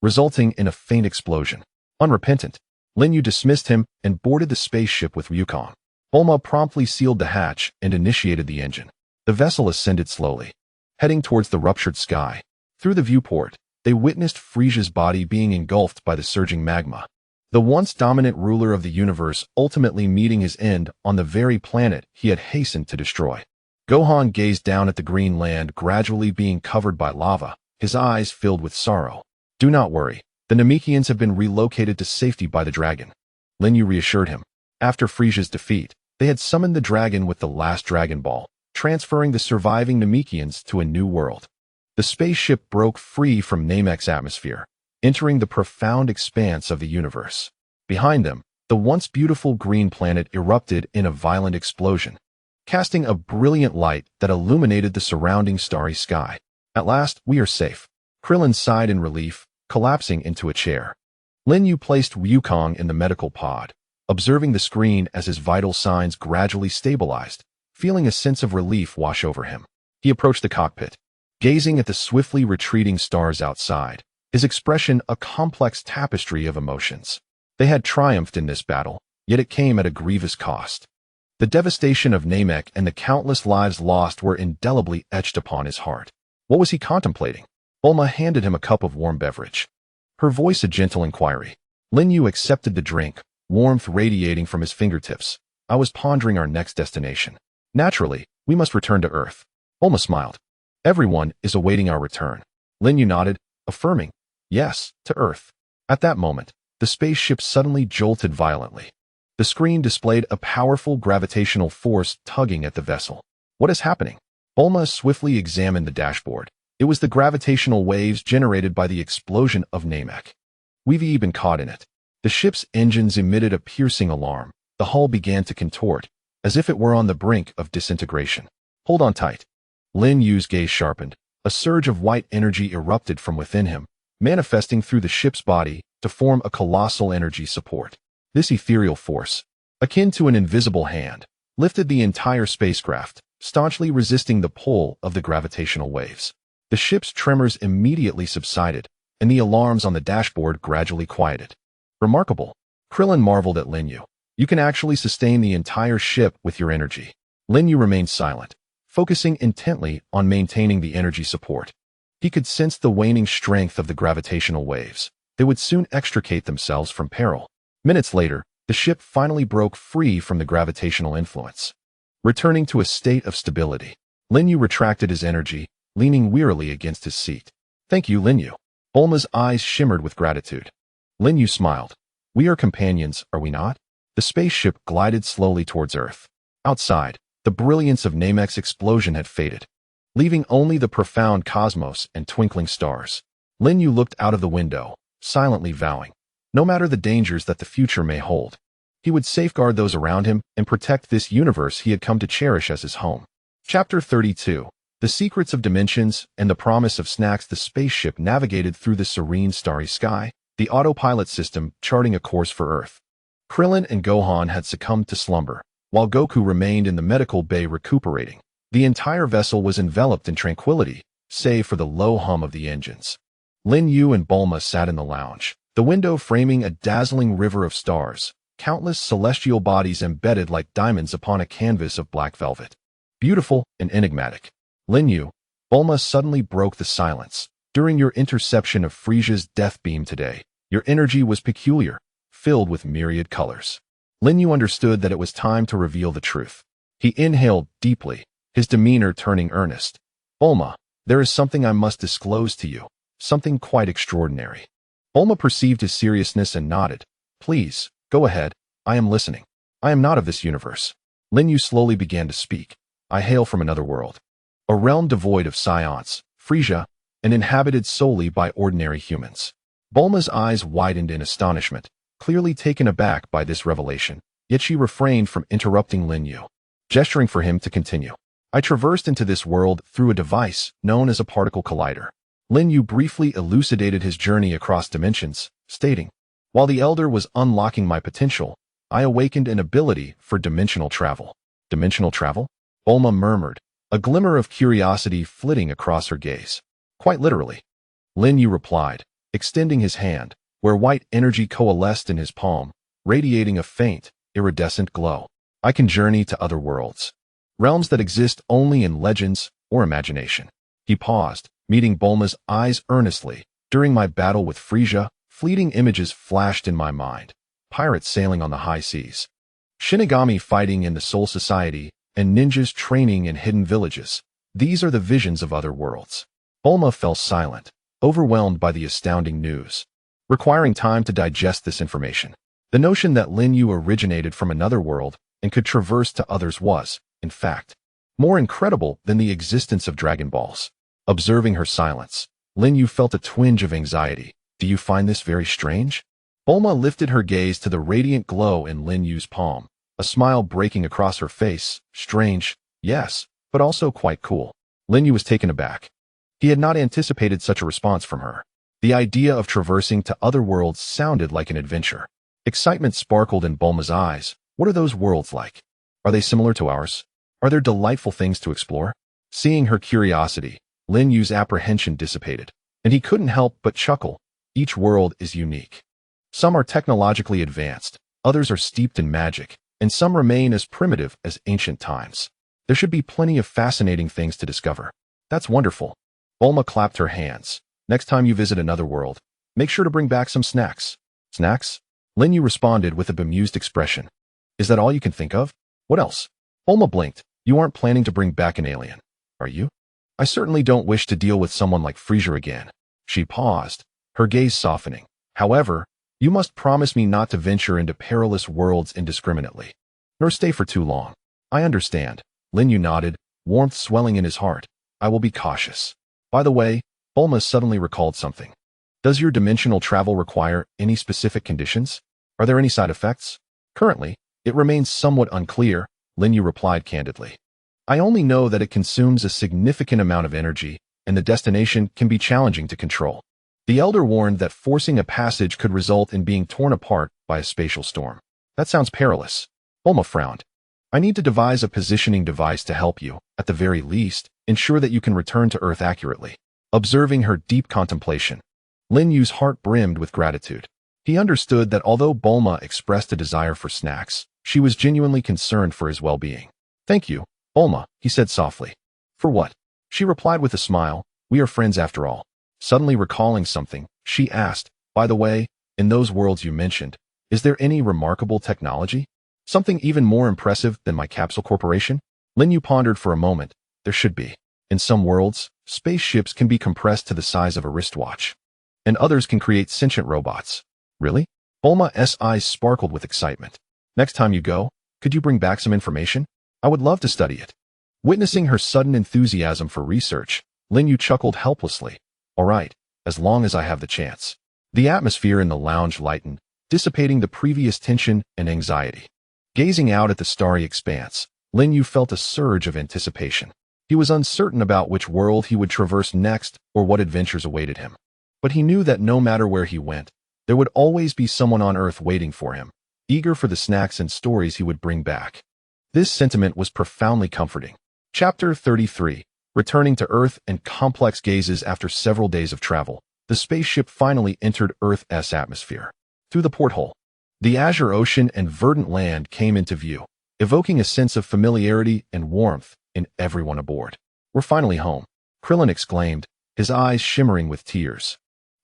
resulting in a faint explosion. Unrepentant, Lin Yue dismissed him and boarded the spaceship with Wukong. Bulma promptly sealed the hatch and initiated the engine. The vessel ascended slowly, heading towards the ruptured sky. Through the viewport, they witnessed Frieza's body being engulfed by the surging magma. The once dominant ruler of the universe ultimately meeting his end on the very planet he had hastened to destroy. Gohan gazed down at the green land gradually being covered by lava, his eyes filled with sorrow. Do not worry. The Namekians have been relocated to safety by the dragon. Lin Yue reassured him. After Frisia's defeat, they had summoned the dragon with the last Dragon Ball, transferring the surviving Namekians to a new world. The spaceship broke free from Namek's atmosphere, entering the profound expanse of the universe. Behind them, the once beautiful green planet erupted in a violent explosion, casting a brilliant light that illuminated the surrounding starry sky. At last, we are safe. Krillin sighed in relief, collapsing into a chair. Lin Yue placed Wukong in the medical pod, observing the screen as his vital signs gradually stabilized, feeling a sense of relief wash over him. He approached the cockpit, gazing at the swiftly retreating stars outside, his expression a complex tapestry of emotions. They had triumphed in this battle, yet it came at a grievous cost. The devastation of Namek and the countless lives lost were indelibly etched upon his heart. What was he contemplating? Bulma handed him a cup of warm beverage, her voice a gentle inquiry. Lin Yue accepted the drink, warmth radiating from his fingertips. I was pondering our next destination. Naturally, we must return to Earth. Bulma smiled. Everyone is awaiting our return. Lin Yue nodded, affirming, yes, to Earth. At that moment, the spaceship suddenly jolted violently. The screen displayed a powerful gravitational force tugging at the vessel. What is happening? Bulma swiftly examined the dashboard. It was the gravitational waves generated by the explosion of Namek. We've been caught in it. The ship's engines emitted a piercing alarm. The hull began to contort, as if it were on the brink of disintegration. Hold on tight. Lin Yue's gaze sharpened. A surge of white energy erupted from within him, manifesting through the ship's body to form a colossal energy support. This ethereal force, akin to an invisible hand, lifted the entire spacecraft, staunchly resisting the pull of the gravitational waves. The ship's tremors immediately subsided, and the alarms on the dashboard gradually quieted. Remarkable. Krillin marveled at Lin Yue. You can actually sustain the entire ship with your energy. Lin Yue remained silent, focusing intently on maintaining the energy support. He could sense the waning strength of the gravitational waves. They would soon extricate themselves from peril. Minutes later, the ship finally broke free from the gravitational influence. Returning to a state of stability, Lin Yue retracted his energy, leaning wearily against his seat. Thank you, Lin Yue. Bulma's eyes shimmered with gratitude. Lin Yue smiled. We are companions, are we not? The spaceship glided slowly towards Earth. Outside, the brilliance of Namek's explosion had faded, leaving only the profound cosmos and twinkling stars. Lin Yue looked out of the window, silently vowing, no matter the dangers that the future may hold, he would safeguard those around him and protect this universe he had come to cherish as his home. Chapter 32. The Secrets of Dimensions and the Promise of Snacks. The spaceship navigated through the serene starry sky, the autopilot system charting a course for Earth. Krillin and Gohan had succumbed to slumber, while Goku remained in the medical bay recuperating. The entire vessel was enveloped in tranquility, save for the low hum of the engines. Lin Yue and Bulma sat in the lounge, the window framing a dazzling river of stars, countless celestial bodies embedded like diamonds upon a canvas of black velvet. Beautiful and enigmatic. Lin Yue, Bulma suddenly broke the silence. During your interception of Frisia's death beam today, your energy was peculiar, filled with myriad colors. Lin Yue understood that it was time to reveal the truth. He inhaled deeply, his demeanor turning earnest. Bulma, there is something I must disclose to you, something quite extraordinary. Bulma perceived his seriousness and nodded. Please, go ahead, I am listening. I am not of this universe. Lin Yue slowly began to speak. I hail from another world. A realm devoid of science, Frisia, and inhabited solely by ordinary humans. Bulma's eyes widened in astonishment, clearly taken aback by this revelation, yet she refrained from interrupting Lin Yue, gesturing for him to continue. I traversed into this world through a device known as a particle collider. Lin Yue briefly elucidated his journey across dimensions, stating, while the Elder was unlocking my potential, I awakened an ability for dimensional travel. Dimensional travel? Bulma murmured, a glimmer of curiosity flitting across her gaze. Quite literally. Lin Yue replied, extending his hand, where white energy coalesced in his palm, radiating a faint, iridescent glow. I can journey to other worlds. Realms that exist only in legends or imagination. He paused, meeting Bulma's eyes earnestly. During my battle with Frisia, fleeting images flashed in my mind. pirates sailing on the high seas, Shinigami fighting in the Soul Society, and ninjas training in hidden villages. These are the visions of other worlds. Bulma fell silent, overwhelmed by the astounding news, requiring time to digest this information. The notion that Lin Yue originated from another world and could traverse to others was, in fact, more incredible than the existence of Dragon Balls. Observing her silence, Lin Yue felt a twinge of anxiety. Do you find this very strange? Bulma lifted her gaze to the radiant glow in Lin Yue's palm, a smile breaking across her face. Strange, yes, but also quite cool. Lin Yue was taken aback. He had not anticipated such a response from her. The idea of traversing to other worlds sounded like an adventure. Excitement sparkled in Bulma's eyes. What are those worlds like? Are they similar to ours? Are there delightful things to explore? Seeing her curiosity, Lin Yue's apprehension dissipated, and he couldn't help but chuckle. Each world is unique. Some are technologically advanced, others are steeped in magic, and some remain as primitive as ancient times. There should be plenty of fascinating things to discover. That's wonderful. Bulma clapped her hands. Next time you visit another world, make sure to bring back some snacks. Snacks? Lin Yue responded with a bemused expression. Is that all you can think of? What else? Bulma blinked. You aren't planning to bring back an alien, are you? I certainly don't wish to deal with someone like Frieza again. She paused, her gaze softening. However, you must promise me not to venture into perilous worlds indiscriminately, nor stay for too long. I understand. Lin Yue nodded, warmth swelling in his heart. I will be cautious. By the way, Bulma suddenly recalled something. Does your dimensional travel require any specific conditions? Are there any side effects? Currently, it remains somewhat unclear, Lin Yue replied candidly. I only know that it consumes a significant amount of energy, and the destination can be challenging to control. The elder warned that forcing a passage could result in being torn apart by a spatial storm. That sounds perilous. Bulma frowned. I need to devise a positioning device to help you, at the very least, ensure that you can return to Earth accurately. Observing her deep contemplation, Lin Yue's heart brimmed with gratitude. He understood that although Bulma expressed a desire for snacks, she was genuinely concerned for his well-being. Thank you, Bulma, he said softly. For what? She replied with a smile. We are friends after all. Suddenly recalling something, she asked, by the way, in those worlds you mentioned, is there any remarkable technology? Something even more impressive than my capsule corporation? Lin Yue pondered for a moment. There should be. In some worlds, spaceships can be compressed to the size of a wristwatch, and others can create sentient robots. Really? Bulma's eyes sparkled with excitement. Next time you go, could you bring back some information? I would love to study it. Witnessing her sudden enthusiasm for research, Lin Yue chuckled helplessly. All right, as long as I have the chance. The atmosphere in the lounge lightened, dissipating the previous tension and anxiety. Gazing out at the starry expanse, Lin Yue felt a surge of anticipation. He was uncertain about which world he would traverse next or what adventures awaited him. But he knew that no matter where he went, there would always be someone on Earth waiting for him, eager for the snacks and stories he would bring back. This sentiment was profoundly comforting. Chapter 33. Returning to Earth and complex gazes. After several days of travel, the spaceship finally entered Earth's atmosphere. Through the porthole, the azure ocean and verdant land came into view, evoking a sense of familiarity and warmth in everyone aboard. We're finally home, Krillin exclaimed, his eyes shimmering with tears.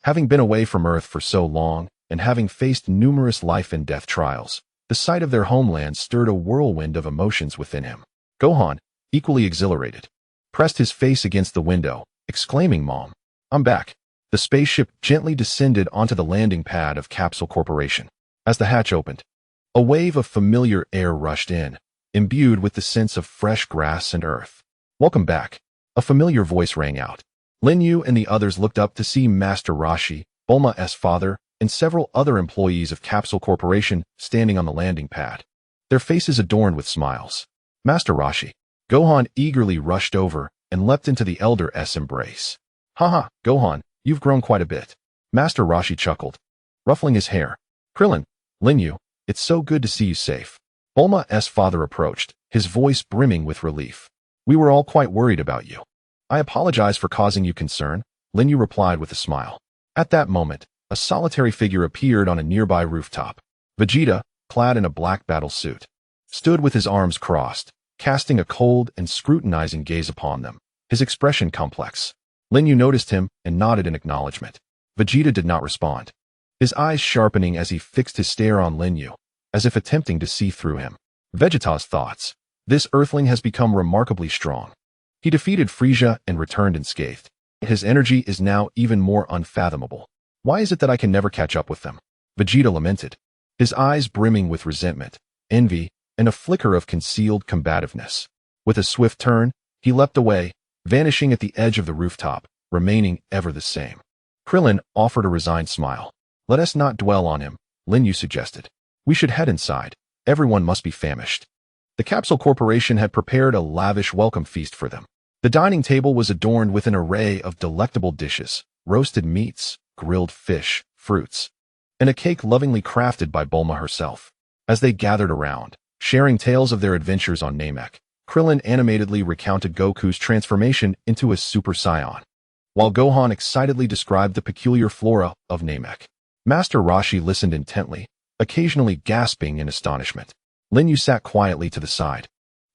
Having been away from Earth for so long, and having faced numerous life and death trials, the sight of their homeland stirred a whirlwind of emotions within him. Gohan, equally exhilarated, pressed his face against the window, exclaiming, Mom, I'm back. The spaceship gently descended onto the landing pad of Capsule Corporation. As the hatch opened, a wave of familiar air rushed in, imbued with the sense of fresh grass and earth. Welcome back. A familiar voice rang out. Lin Yue and the others looked up to see Master Roshi, Bulma's father, and several other employees of Capsule Corporation standing on the landing pad, their faces adorned with smiles. Master Roshi. Gohan eagerly rushed over and leapt into the elder's embrace. Haha, Gohan, you've grown quite a bit. Master Roshi chuckled, ruffling his hair. Krillin, Lin Yue, it's so good to see you safe. Bulma's father approached, his voice brimming with relief. We were all quite worried about you. I apologize for causing you concern, Lin Yue replied with a smile. At that moment, a solitary figure appeared on a nearby rooftop. Vegeta, clad in a black battle suit, stood with his arms crossed, casting a cold and scrutinizing gaze upon them, his expression complex. Lin Yue noticed him and nodded in acknowledgement. Vegeta did not respond. his eyes sharpening as he fixed his stare on Lin Yue, as if attempting to see through him. Vegeta's thoughts. This earthling has become remarkably strong. He defeated Frisia and returned unscathed. His energy is now even more unfathomable. Why is it that I can never catch up with them? Vegeta lamented, his eyes brimming with resentment, envy, and a flicker of concealed combativeness. With a swift turn, he leapt away, vanishing at the edge of the rooftop, remaining ever the same. Krillin offered a resigned smile. Let us not dwell on him, Lin Yue suggested. We should head inside. Everyone must be famished. The Capsule Corporation had prepared a lavish welcome feast for them. The dining table was adorned with an array of delectable dishes, roasted meats, grilled fish, fruits, and a cake lovingly crafted by Bulma herself. As they gathered around, sharing tales of their adventures on Namek, Krillin animatedly recounted Goku's transformation into a Super Saiyan, while Gohan excitedly described the peculiar flora of Namek. Master Roshi listened intently, occasionally gasping in astonishment. Lin Yue sat quietly to the side,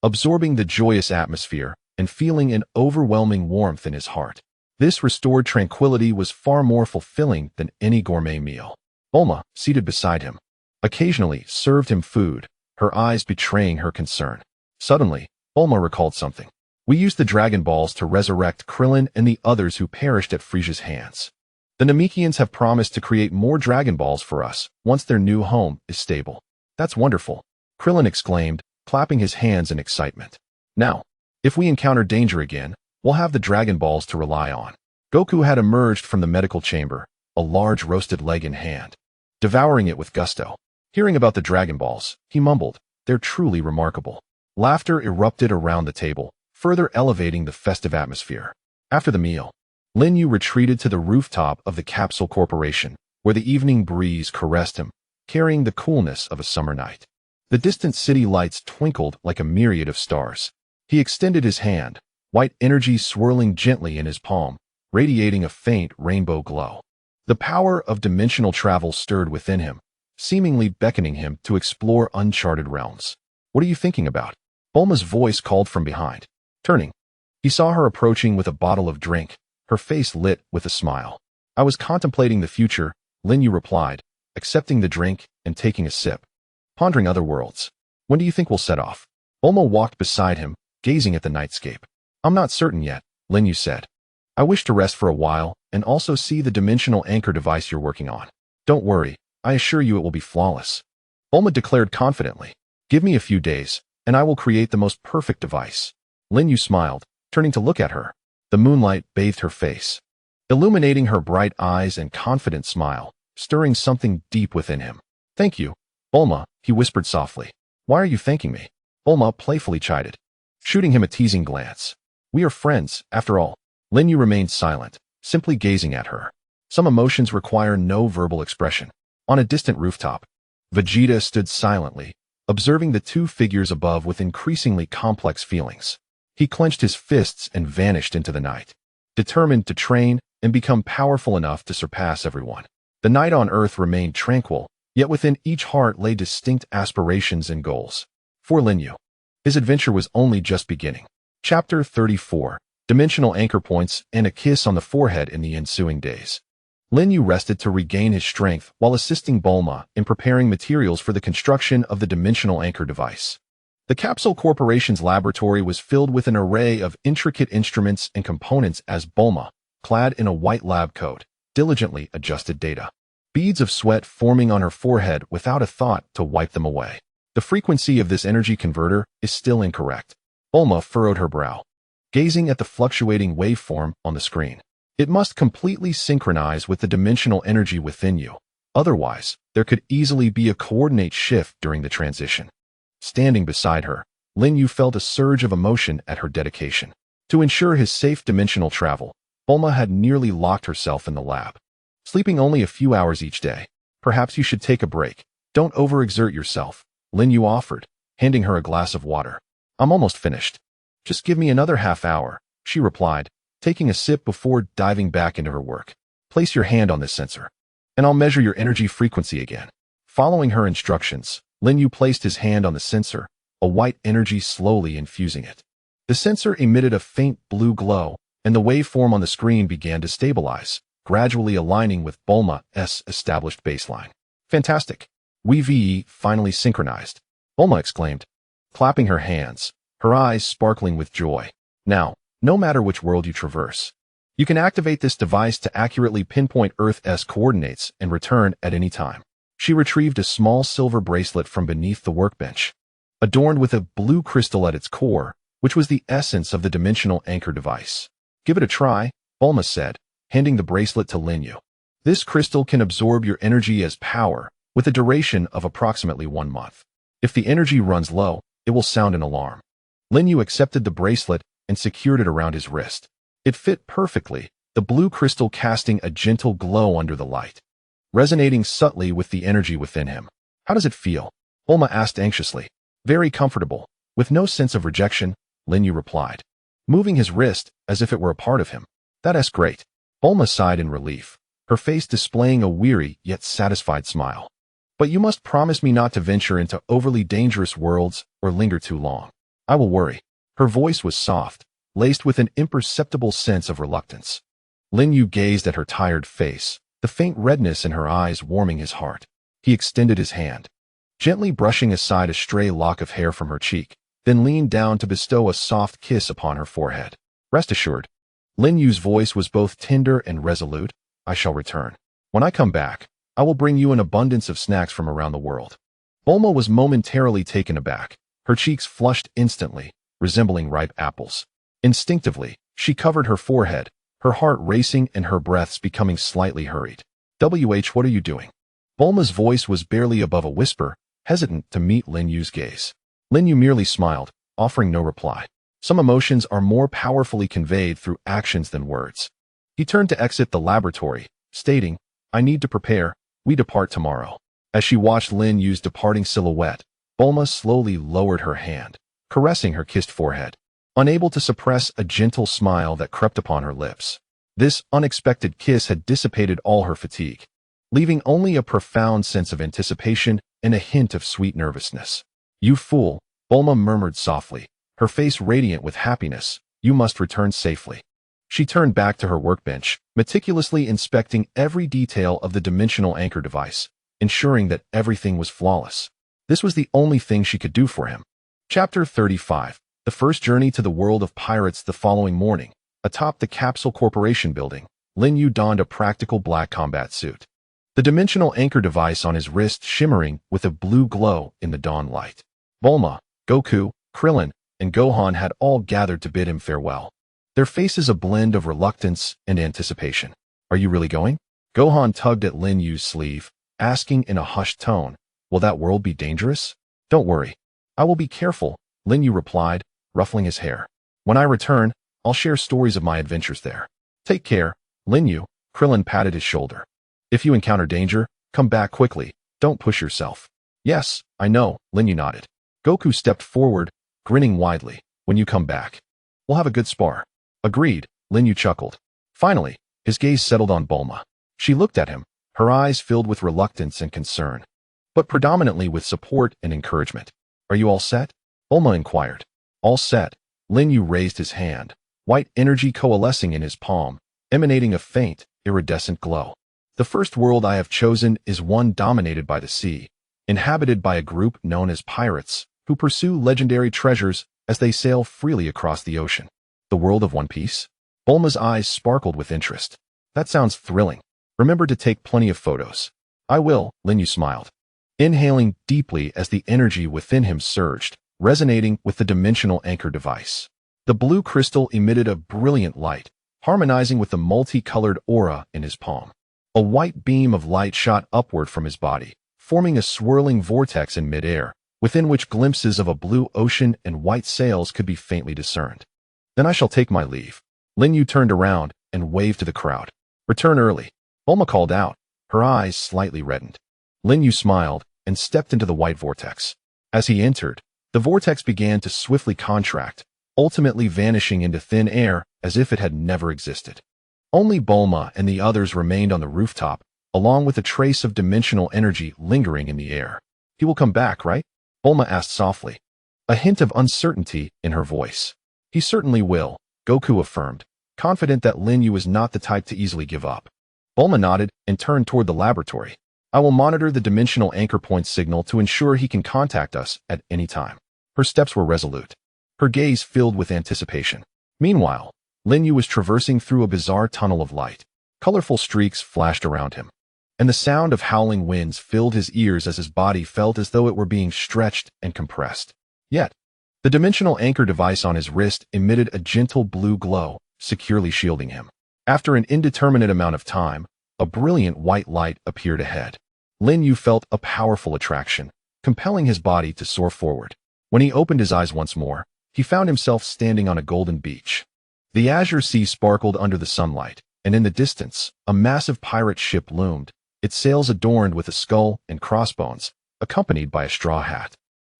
absorbing the joyous atmosphere and feeling an overwhelming warmth in his heart. This restored tranquility was far more fulfilling than any gourmet meal. Bulma, seated beside him, occasionally served him food, her eyes betraying her concern. Suddenly, Bulma recalled something. We used the Dragon Balls to resurrect Krillin and the others who perished at Frisia's hands. The Namekians have promised to create more Dragon Balls for us once their new home is stable. That's wonderful, Krillin exclaimed, clapping his hands in excitement. Now, if we encounter danger again, we'll have the Dragon Balls to rely on. Goku had emerged from the medical chamber, a large roasted leg in hand, devouring it with gusto. Hearing about the Dragon Balls, he mumbled, they're truly remarkable. Laughter erupted around the table, further elevating the festive atmosphere. After the meal, Lin Yue retreated to the rooftop of the Capsule Corporation, where the evening breeze caressed him, carrying the coolness of a summer night. The distant city lights twinkled like a myriad of stars. He extended his hand, white energy swirling gently in his palm, radiating a faint rainbow glow. The power of dimensional travel stirred within him, seemingly beckoning him to explore uncharted realms. What are you thinking about? Bulma's voice called from behind. Turning, he saw her approaching with a bottle of drink, her face lit with a smile. I was contemplating the future, Lin Yue replied, accepting the drink and taking a sip. Pondering other worlds. When do you think we'll set off? Bulma walked beside him, gazing at the nightscape. I'm not certain yet, Lin Yue said. I wish to rest for a while and also see the dimensional anchor device you're working on. Don't worry, I assure you it will be flawless. Bulma declared confidently. Give me a few days, and I will create the most perfect device. Lin Yue smiled, turning to look at her. The moonlight bathed her face, illuminating her bright eyes and confident smile, stirring something deep within him. Thank you, Bulma, he whispered softly. Why are you thanking me? Bulma playfully chided, shooting him a teasing glance. We are friends, after all. Lin Yue remained silent, simply gazing at her. Some emotions require no verbal expression. On a distant rooftop, Vegeta stood silently, observing the two figures above with increasingly complex feelings. He clenched his fists and vanished into the night, determined to train and become powerful enough to surpass everyone. The night on Earth remained tranquil, yet within each heart lay distinct aspirations and goals. For Lin Yue, his adventure was only just beginning. Chapter 34. Dimensional Anchor Points and a Kiss on the Forehead in the ensuing days. Lin Yue rested to regain his strength while assisting Bulma in preparing materials for the construction of the dimensional anchor device. The Capsule Corporation's laboratory was filled with an array of intricate instruments and components as Bulma, clad in a white lab coat, diligently adjusted data. Beads of sweat forming on her forehead without a thought to wipe them away. The frequency of this energy converter is still incorrect. Bulma furrowed her brow, gazing at the fluctuating waveform on the screen. It must completely synchronize with the dimensional energy within you. Otherwise, there could easily be a coordinate shift during the transition. Standing beside her, Lin Yue felt a surge of emotion at her dedication. To ensure his safe dimensional travel, Bulma had nearly locked herself in the lab. Sleeping only a few hours each day. Perhaps you should take a break. Don't overexert yourself, Lin Yue offered, handing her a glass of water. I'm almost finished. Just give me another half hour, she replied, taking a sip before diving back into her work. Place your hand on this sensor, and I'll measure your energy frequency again. Following her instructions, Lin Yue placed his hand on the sensor, a white energy slowly infusing it. The sensor emitted a faint blue glow, and the waveform on the screen began to stabilize, gradually aligning with Bulma's established baseline. Fantastic. We finally synchronized, Bulma exclaimed, clapping her hands, her eyes sparkling with joy. Now, no matter which world you traverse, you can activate this device to accurately pinpoint Earth's coordinates and return at any time. She retrieved a small silver bracelet from beneath the workbench, adorned with a blue crystal at its core, which was the essence of the dimensional anchor device. Give it a try, Bulma said, handing the bracelet to Lin Yue. This crystal can absorb your energy as power, with a duration of approximately 1 month. If the energy runs low, it will sound an alarm. Lin Yue accepted the bracelet and secured it around his wrist. It fit perfectly, the blue crystal casting a gentle glow under the light, resonating subtly with the energy within him. How does it feel? Bulma asked anxiously. Very comfortable. With no sense of rejection, Lin Yue replied, moving his wrist as if it were a part of him. That's great. Bulma sighed in relief, her face displaying a weary yet satisfied smile. But you must promise me not to venture into overly dangerous worlds or linger too long. I will worry. Her voice was soft, laced with an imperceptible sense of reluctance. Lin Yue gazed at her tired face, the faint redness in her eyes warming his heart. He extended his hand, gently brushing aside a stray lock of hair from her cheek, then leaned down to bestow a soft kiss upon her forehead. Rest assured. Lin Yue's voice was both tender and resolute. I shall return. When I come back, I will bring you an abundance of snacks from around the world. Bulma was momentarily taken aback, her cheeks flushed instantly, resembling ripe apples. Instinctively, she covered her forehead, her heart racing and her breaths becoming slightly hurried. What are you doing? Bulma's voice was barely above a whisper, hesitant to meet Lin Yue's gaze. Lin Yue merely smiled, offering no reply. Some emotions are more powerfully conveyed through actions than words. He turned to exit the laboratory, stating, I need to prepare, we depart tomorrow. As she watched Lin Yue's departing silhouette, Bulma slowly lowered her hand, caressing her kissed forehead, unable to suppress a gentle smile that crept upon her lips. This unexpected kiss had dissipated all her fatigue, leaving only a profound sense of anticipation and a hint of sweet nervousness. You fool, Bulma murmured softly, her face radiant with happiness, you must return safely. She turned back to her workbench, meticulously inspecting every detail of the dimensional anchor device, ensuring that everything was flawless. This was the only thing she could do for him. Chapter 35. The first journey to the world of pirates. The following morning, atop the Capsule Corporation building, Lin Yue donned a practical black combat suit, the dimensional anchor device on his wrist shimmering with a blue glow in the dawn light. Bulma, Goku, Krillin, and Gohan had all gathered to bid him farewell, their faces a blend of reluctance and anticipation. Are you really going? Gohan tugged at Lin Yue's sleeve, asking in a hushed tone, will that world be dangerous? Don't worry. I will be careful, Lin Yue replied, ruffling his hair. When I return, I'll share stories of my adventures there. Take care, Lin Yue. Krillin patted his shoulder. If you encounter danger, come back quickly. Don't push yourself. Yes, I know, Lin Yue nodded. Goku stepped forward, grinning widely. When you come back, we'll have a good spar. Agreed, Lin Yue chuckled. Finally, his gaze settled on Bulma. She looked at him, her eyes filled with reluctance and concern, but predominantly with support and encouragement. Are you all set? Bulma inquired. All set. Lin Yue raised his hand, white energy coalescing in his palm, emanating a faint, iridescent glow. The first world I have chosen is one dominated by the sea, inhabited by a group known as pirates, who pursue legendary treasures as they sail freely across the ocean. The world of One Piece? Bulma's eyes sparkled with interest. That sounds thrilling. Remember to take plenty of photos. I will, Lin Yue smiled, inhaling deeply as the energy within him surged, resonating with the dimensional anchor device. The blue crystal emitted a brilliant light, harmonizing with the multicolored aura in his palm. A white beam of light shot upward from his body, forming a swirling vortex in midair, within which glimpses of a blue ocean and white sails could be faintly discerned. Then I shall take my leave. Lin Yue turned around and waved to the crowd. Return early. Bulma called out, her eyes slightly reddened. Lin Yue smiled and stepped into the white vortex. As he entered, the vortex began to swiftly contract, ultimately vanishing into thin air as if it had never existed. Only Bulma and the others remained on the rooftop, along with a trace of dimensional energy lingering in the air. He will come back, right? Bulma asked softly, a hint of uncertainty in her voice. He certainly will, Goku affirmed, confident that Lin Yue was not the type to easily give up. Bulma nodded and turned toward the laboratory. I will monitor the dimensional anchor point signal to ensure he can contact us at any time. Her steps were resolute, her gaze filled with anticipation. Meanwhile, Lin Yue was traversing through a bizarre tunnel of light. Colorful streaks flashed around him, and the sound of howling winds filled his ears as his body felt as though it were being stretched and compressed. Yet, the dimensional anchor device on his wrist emitted a gentle blue glow, securely shielding him. After an indeterminate amount of time, a brilliant white light appeared ahead. Lin Yue felt a powerful attraction, compelling his body to soar forward. When he opened his eyes once more, he found himself standing on a golden beach. The azure sea sparkled under the sunlight, and in the distance, a massive pirate ship loomed, its sails adorned with a skull and crossbones, accompanied by a straw hat.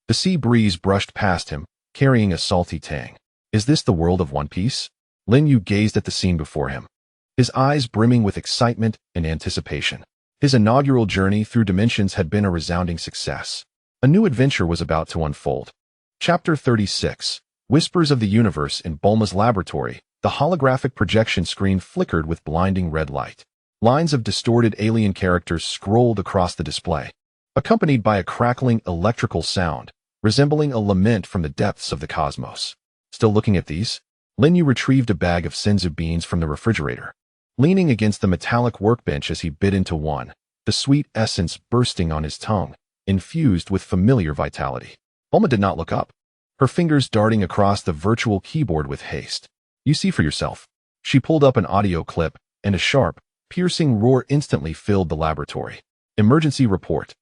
The sea breeze brushed past him, carrying a salty tang. Is this the world of One Piece? Lin Yue gazed at the scene before him, his eyes brimming with excitement and anticipation. His inaugural journey through dimensions had been a resounding success. A new adventure was about to unfold. Chapter 36. Whispers of the Universe. In Bulma's laboratory, the holographic projection screen flickered with blinding red light. Lines of distorted alien characters scrolled across the display, accompanied by a crackling electrical sound, resembling a lament from the depths of the cosmos. Still looking at these? Lin Yue retrieved a bag of senzu beans from the refrigerator. Leaning against the metallic workbench as he bit into one, the sweet essence bursting on his tongue, infused with familiar vitality. Bulma did not look up, her fingers darting across the virtual keyboard with haste. You see for yourself. She pulled up an audio clip, and a sharp, piercing roar instantly filled the laboratory. Emergency report.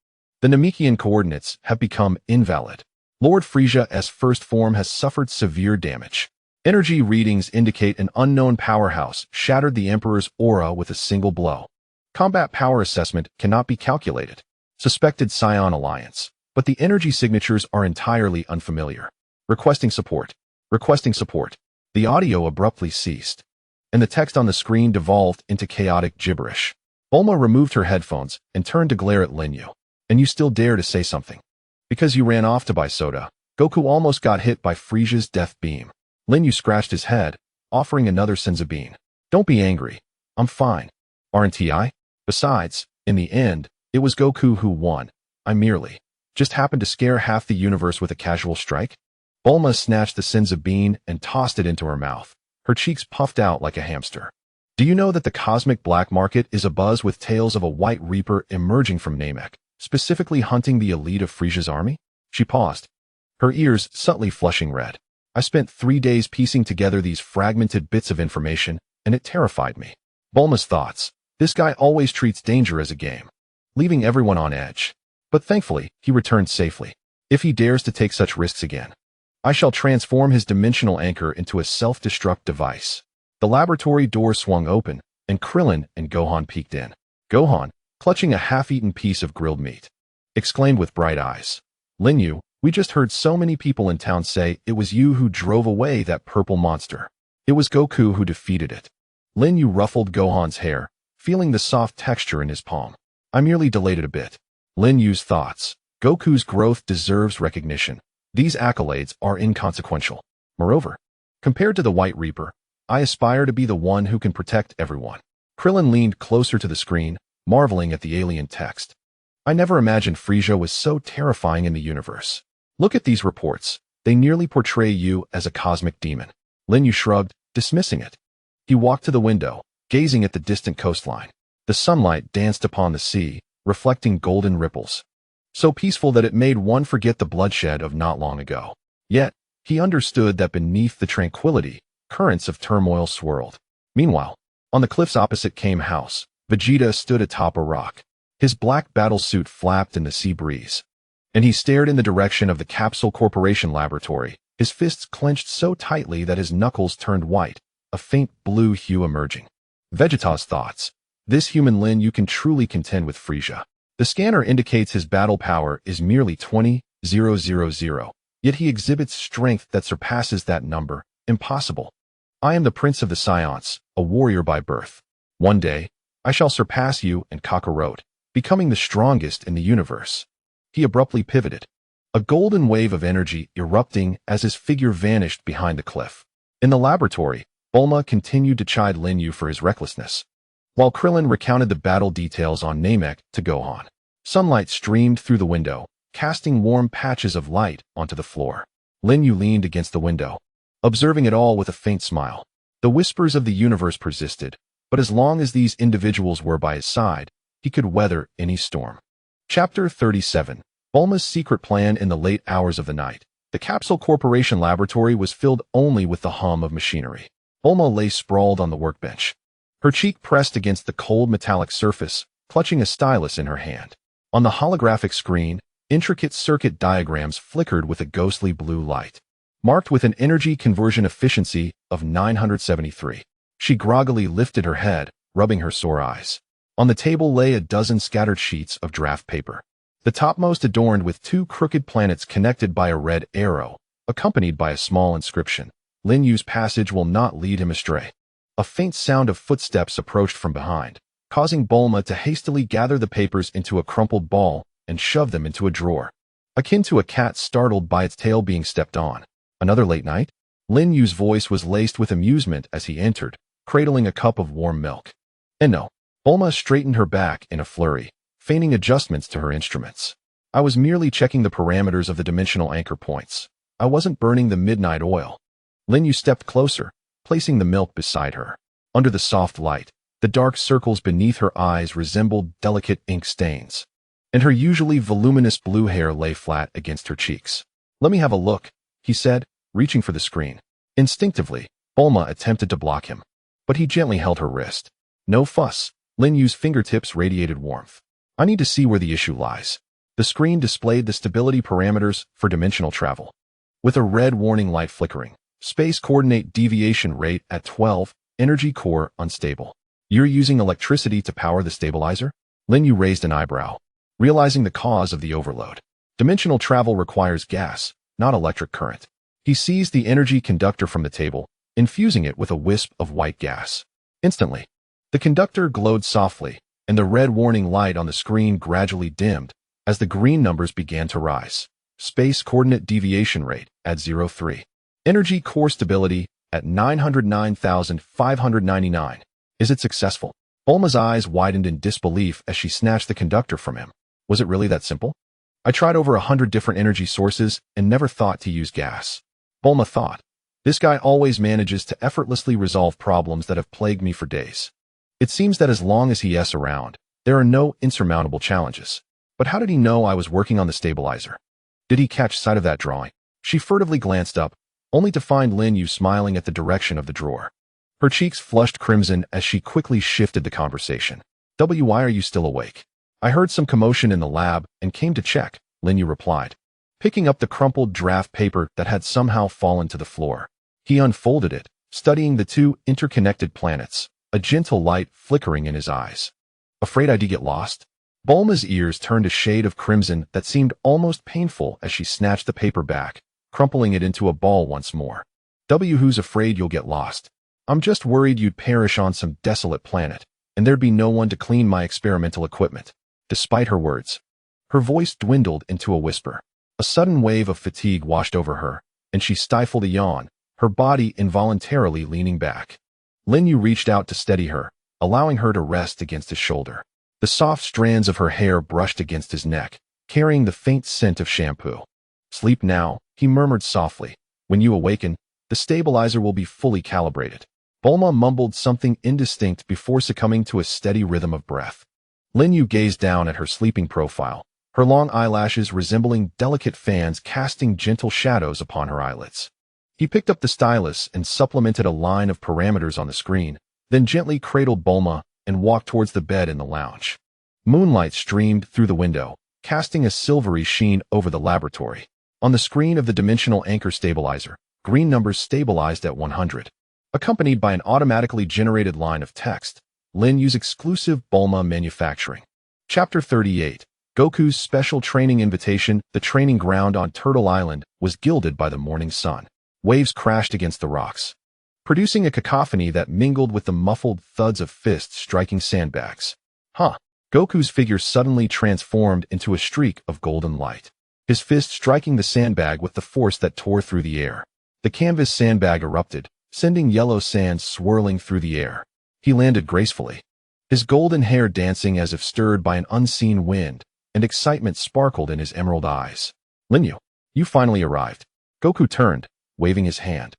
The Namekian coordinates have become invalid. Lord Frisia's first form has suffered severe damage. Energy readings indicate an unknown powerhouse shattered the Emperor's aura with a single blow. Combat power assessment cannot be calculated. Suspected Scion alliance, but the energy signatures are entirely unfamiliar. Requesting support. Requesting support. The audio abruptly ceased, and the text on the screen devolved into chaotic gibberish. Bulma removed her headphones and turned to glare at Lin Yue. And you still dare to say something? Because you ran off to buy soda, Goku almost got hit by Frisia's death beam. Lin Yue scratched his head, offering another senzu bean. Don't be angry. I'm fine. Aren't I? Besides, in the end, it was Goku who won. I merely just happened to scare half the universe with a casual strike. Bulma snatched the senzu bean and tossed it into her mouth. Her cheeks puffed out like a hamster. Do you know that the cosmic black market is abuzz with tales of a white reaper emerging from Namek, specifically hunting the elite of Frisia's army? She paused, her ears subtly flushing red. I spent 3 days piecing together these fragmented bits of information, and it terrified me. Bulma's thoughts. This guy always treats danger as a game, leaving everyone on edge. But thankfully, he returned safely. If he dares to take such risks again, I shall transform his dimensional anchor into a self-destruct device. The laboratory door swung open, and Krillin and Gohan peeked in. Gohan, clutching a half-eaten piece of grilled meat, exclaimed with bright eyes. Lin Yue, we just heard so many people in town say it was you who drove away that purple monster. It was Goku who defeated it. Lin Yue ruffled Gohan's hair, feeling the soft texture in his palm. I merely delayed it a bit. Lin Yue's thoughts. Goku's growth deserves recognition. These accolades are inconsequential. Moreover, compared to the White Reaper, I aspire to be the one who can protect everyone. Krillin leaned closer to the screen, marveling at the alien text. I never imagined Frisia was so terrifying in the universe. Look at these reports. They nearly portray you as a cosmic demon. Lin Yue shrugged, dismissing it. He walked to the window, gazing at the distant coastline. The sunlight danced upon the sea, reflecting golden ripples, so peaceful that it made one forget the bloodshed of not long ago. Yet, he understood that beneath the tranquility, currents of turmoil swirled. Meanwhile, on the cliffs opposite Kame House, Vegeta stood atop a rock. His black battle suit flapped in the sea breeze, and he stared in the direction of the Capsule Corporation laboratory, his fists clenched so tightly that his knuckles turned white, a faint blue hue emerging. Vegeta's thoughts. This human Lin Yue can truly contend with Frisia. The scanner indicates his battle power is merely 20,000, yet he exhibits strength that surpasses that number. Impossible. I am the Prince of the Scions, a warrior by birth. One day, I shall surpass you and Kakarot, becoming the strongest in the universe. He abruptly pivoted, a golden wave of energy erupting as his figure vanished behind the cliff. In the laboratory, Bulma continued to chide Lin Yue for his recklessness. while Krillin recounted the battle details on Namek to Gohan. Sunlight streamed through the window, casting warm patches of light onto the floor. Lin Yue leaned against the window, observing it all with a faint smile. The whispers of the universe persisted, but as long as these individuals were by his side, he could weather any storm. Chapter 37. Bulma's secret plan. In the late hours of the night, the Capsule Corporation laboratory was filled only with the hum of machinery. Bulma lay sprawled on the workbench, her cheek pressed against the cold metallic surface, clutching a stylus in her hand. On the holographic screen, intricate circuit diagrams flickered with a ghostly blue light, marked with an energy conversion efficiency of 973. She groggily lifted her head, rubbing her sore eyes. On the table lay a dozen scattered sheets of draft paper, the topmost adorned with two crooked planets connected by a red arrow, accompanied by a small inscription. Lin Yue's passage will not lead him astray. A faint sound of footsteps approached from behind, causing Bulma to hastily gather the papers into a crumpled ball and shove them into a drawer, akin to a cat startled by its tail being stepped on. Another late night? Lin Yue's voice was laced with amusement as he entered, cradling a cup of warm milk. And no. Bulma straightened her back in a flurry, feigning adjustments to her instruments. I was merely checking the parameters of the dimensional anchor points. I wasn't burning the midnight oil. Lin Yue stepped closer, placing the milk beside her. Under the soft light, the dark circles beneath her eyes resembled delicate ink stains, and her usually voluminous blue hair lay flat against her cheeks. Let me have a look, he said, reaching for the screen. Instinctively, Bulma attempted to block him, but he gently held her wrist. No fuss. Lin Yue's fingertips radiated warmth. I need to see where the issue lies. The screen displayed the stability parameters for dimensional travel, with a red warning light flickering. Space coordinate deviation rate at 12, energy core unstable. You're using electricity to power the stabilizer? Lin Yue raised an eyebrow, realizing the cause of the overload. Dimensional travel requires gas, not electric current. He seized the energy conductor from the table, infusing it with a wisp of white gas. Instantly, the conductor glowed softly, and the red warning light on the screen gradually dimmed as the green numbers began to rise. Space coordinate deviation rate at 03. Energy core stability at 909,599. Is it successful? Bulma's eyes widened in disbelief as she snatched the conductor from him. Was it really that simple? I tried over 100 different energy sources and never thought to use gas. Bulma thought. This guy always manages to effortlessly resolve problems that have plagued me for days. It seems that as long as he is around, there are no insurmountable challenges. But how did he know I was working on the stabilizer? Did he catch sight of that drawing? She furtively glanced up, only to find Lin Yue smiling at the direction of the drawer. Her cheeks flushed crimson as she quickly shifted the conversation. Why are you still awake? I heard some commotion in the lab and came to check, Lin Yue replied, picking up the crumpled draft paper that had somehow fallen to the floor. He unfolded it, studying the two interconnected planets, a gentle light flickering in his eyes. Afraid I'd get lost? Bulma's ears turned a shade of crimson that seemed almost painful as she snatched the paper back, crumpling it into a ball once more. Who's afraid you'll get lost? I'm just worried you'd perish on some desolate planet, and there'd be no one to clean my experimental equipment. Despite her words, her voice dwindled into a whisper. A sudden wave of fatigue washed over her, and she stifled a yawn, her body involuntarily leaning back. Lin Yue reached out to steady her, allowing her to rest against his shoulder. The soft strands of her hair brushed against his neck, carrying the faint scent of shampoo. Sleep now, he murmured softly. When you awaken, the stabilizer will be fully calibrated. Bulma mumbled something indistinct before succumbing to a steady rhythm of breath. Lin Yue gazed down at her sleeping profile, her long eyelashes resembling delicate fans casting gentle shadows upon her eyelids. He picked up the stylus and supplemented a line of parameters on the screen, then gently cradled Bulma and walked towards the bed in the lounge. Moonlight streamed through the window, casting a silvery sheen over the laboratory. On the screen of the dimensional anchor stabilizer, green numbers stabilized at 100. Accompanied by an automatically generated line of text, Lin Yue's exclusive Bulma manufacturing. Chapter 38. Goku's special training invitation. The training ground on Turtle Island was gilded by the morning sun. Waves crashed against the rocks, producing a cacophony that mingled with the muffled thuds of fists striking sandbags. Goku's figure suddenly transformed into a streak of golden light, his fist striking the sandbag with the force that tore through the air. The canvas sandbag erupted, sending yellow sand swirling through the air. He landed gracefully, his golden hair dancing as if stirred by an unseen wind, and excitement sparkled in his emerald eyes. Lin Yue, you finally arrived. Goku turned, waving his hand,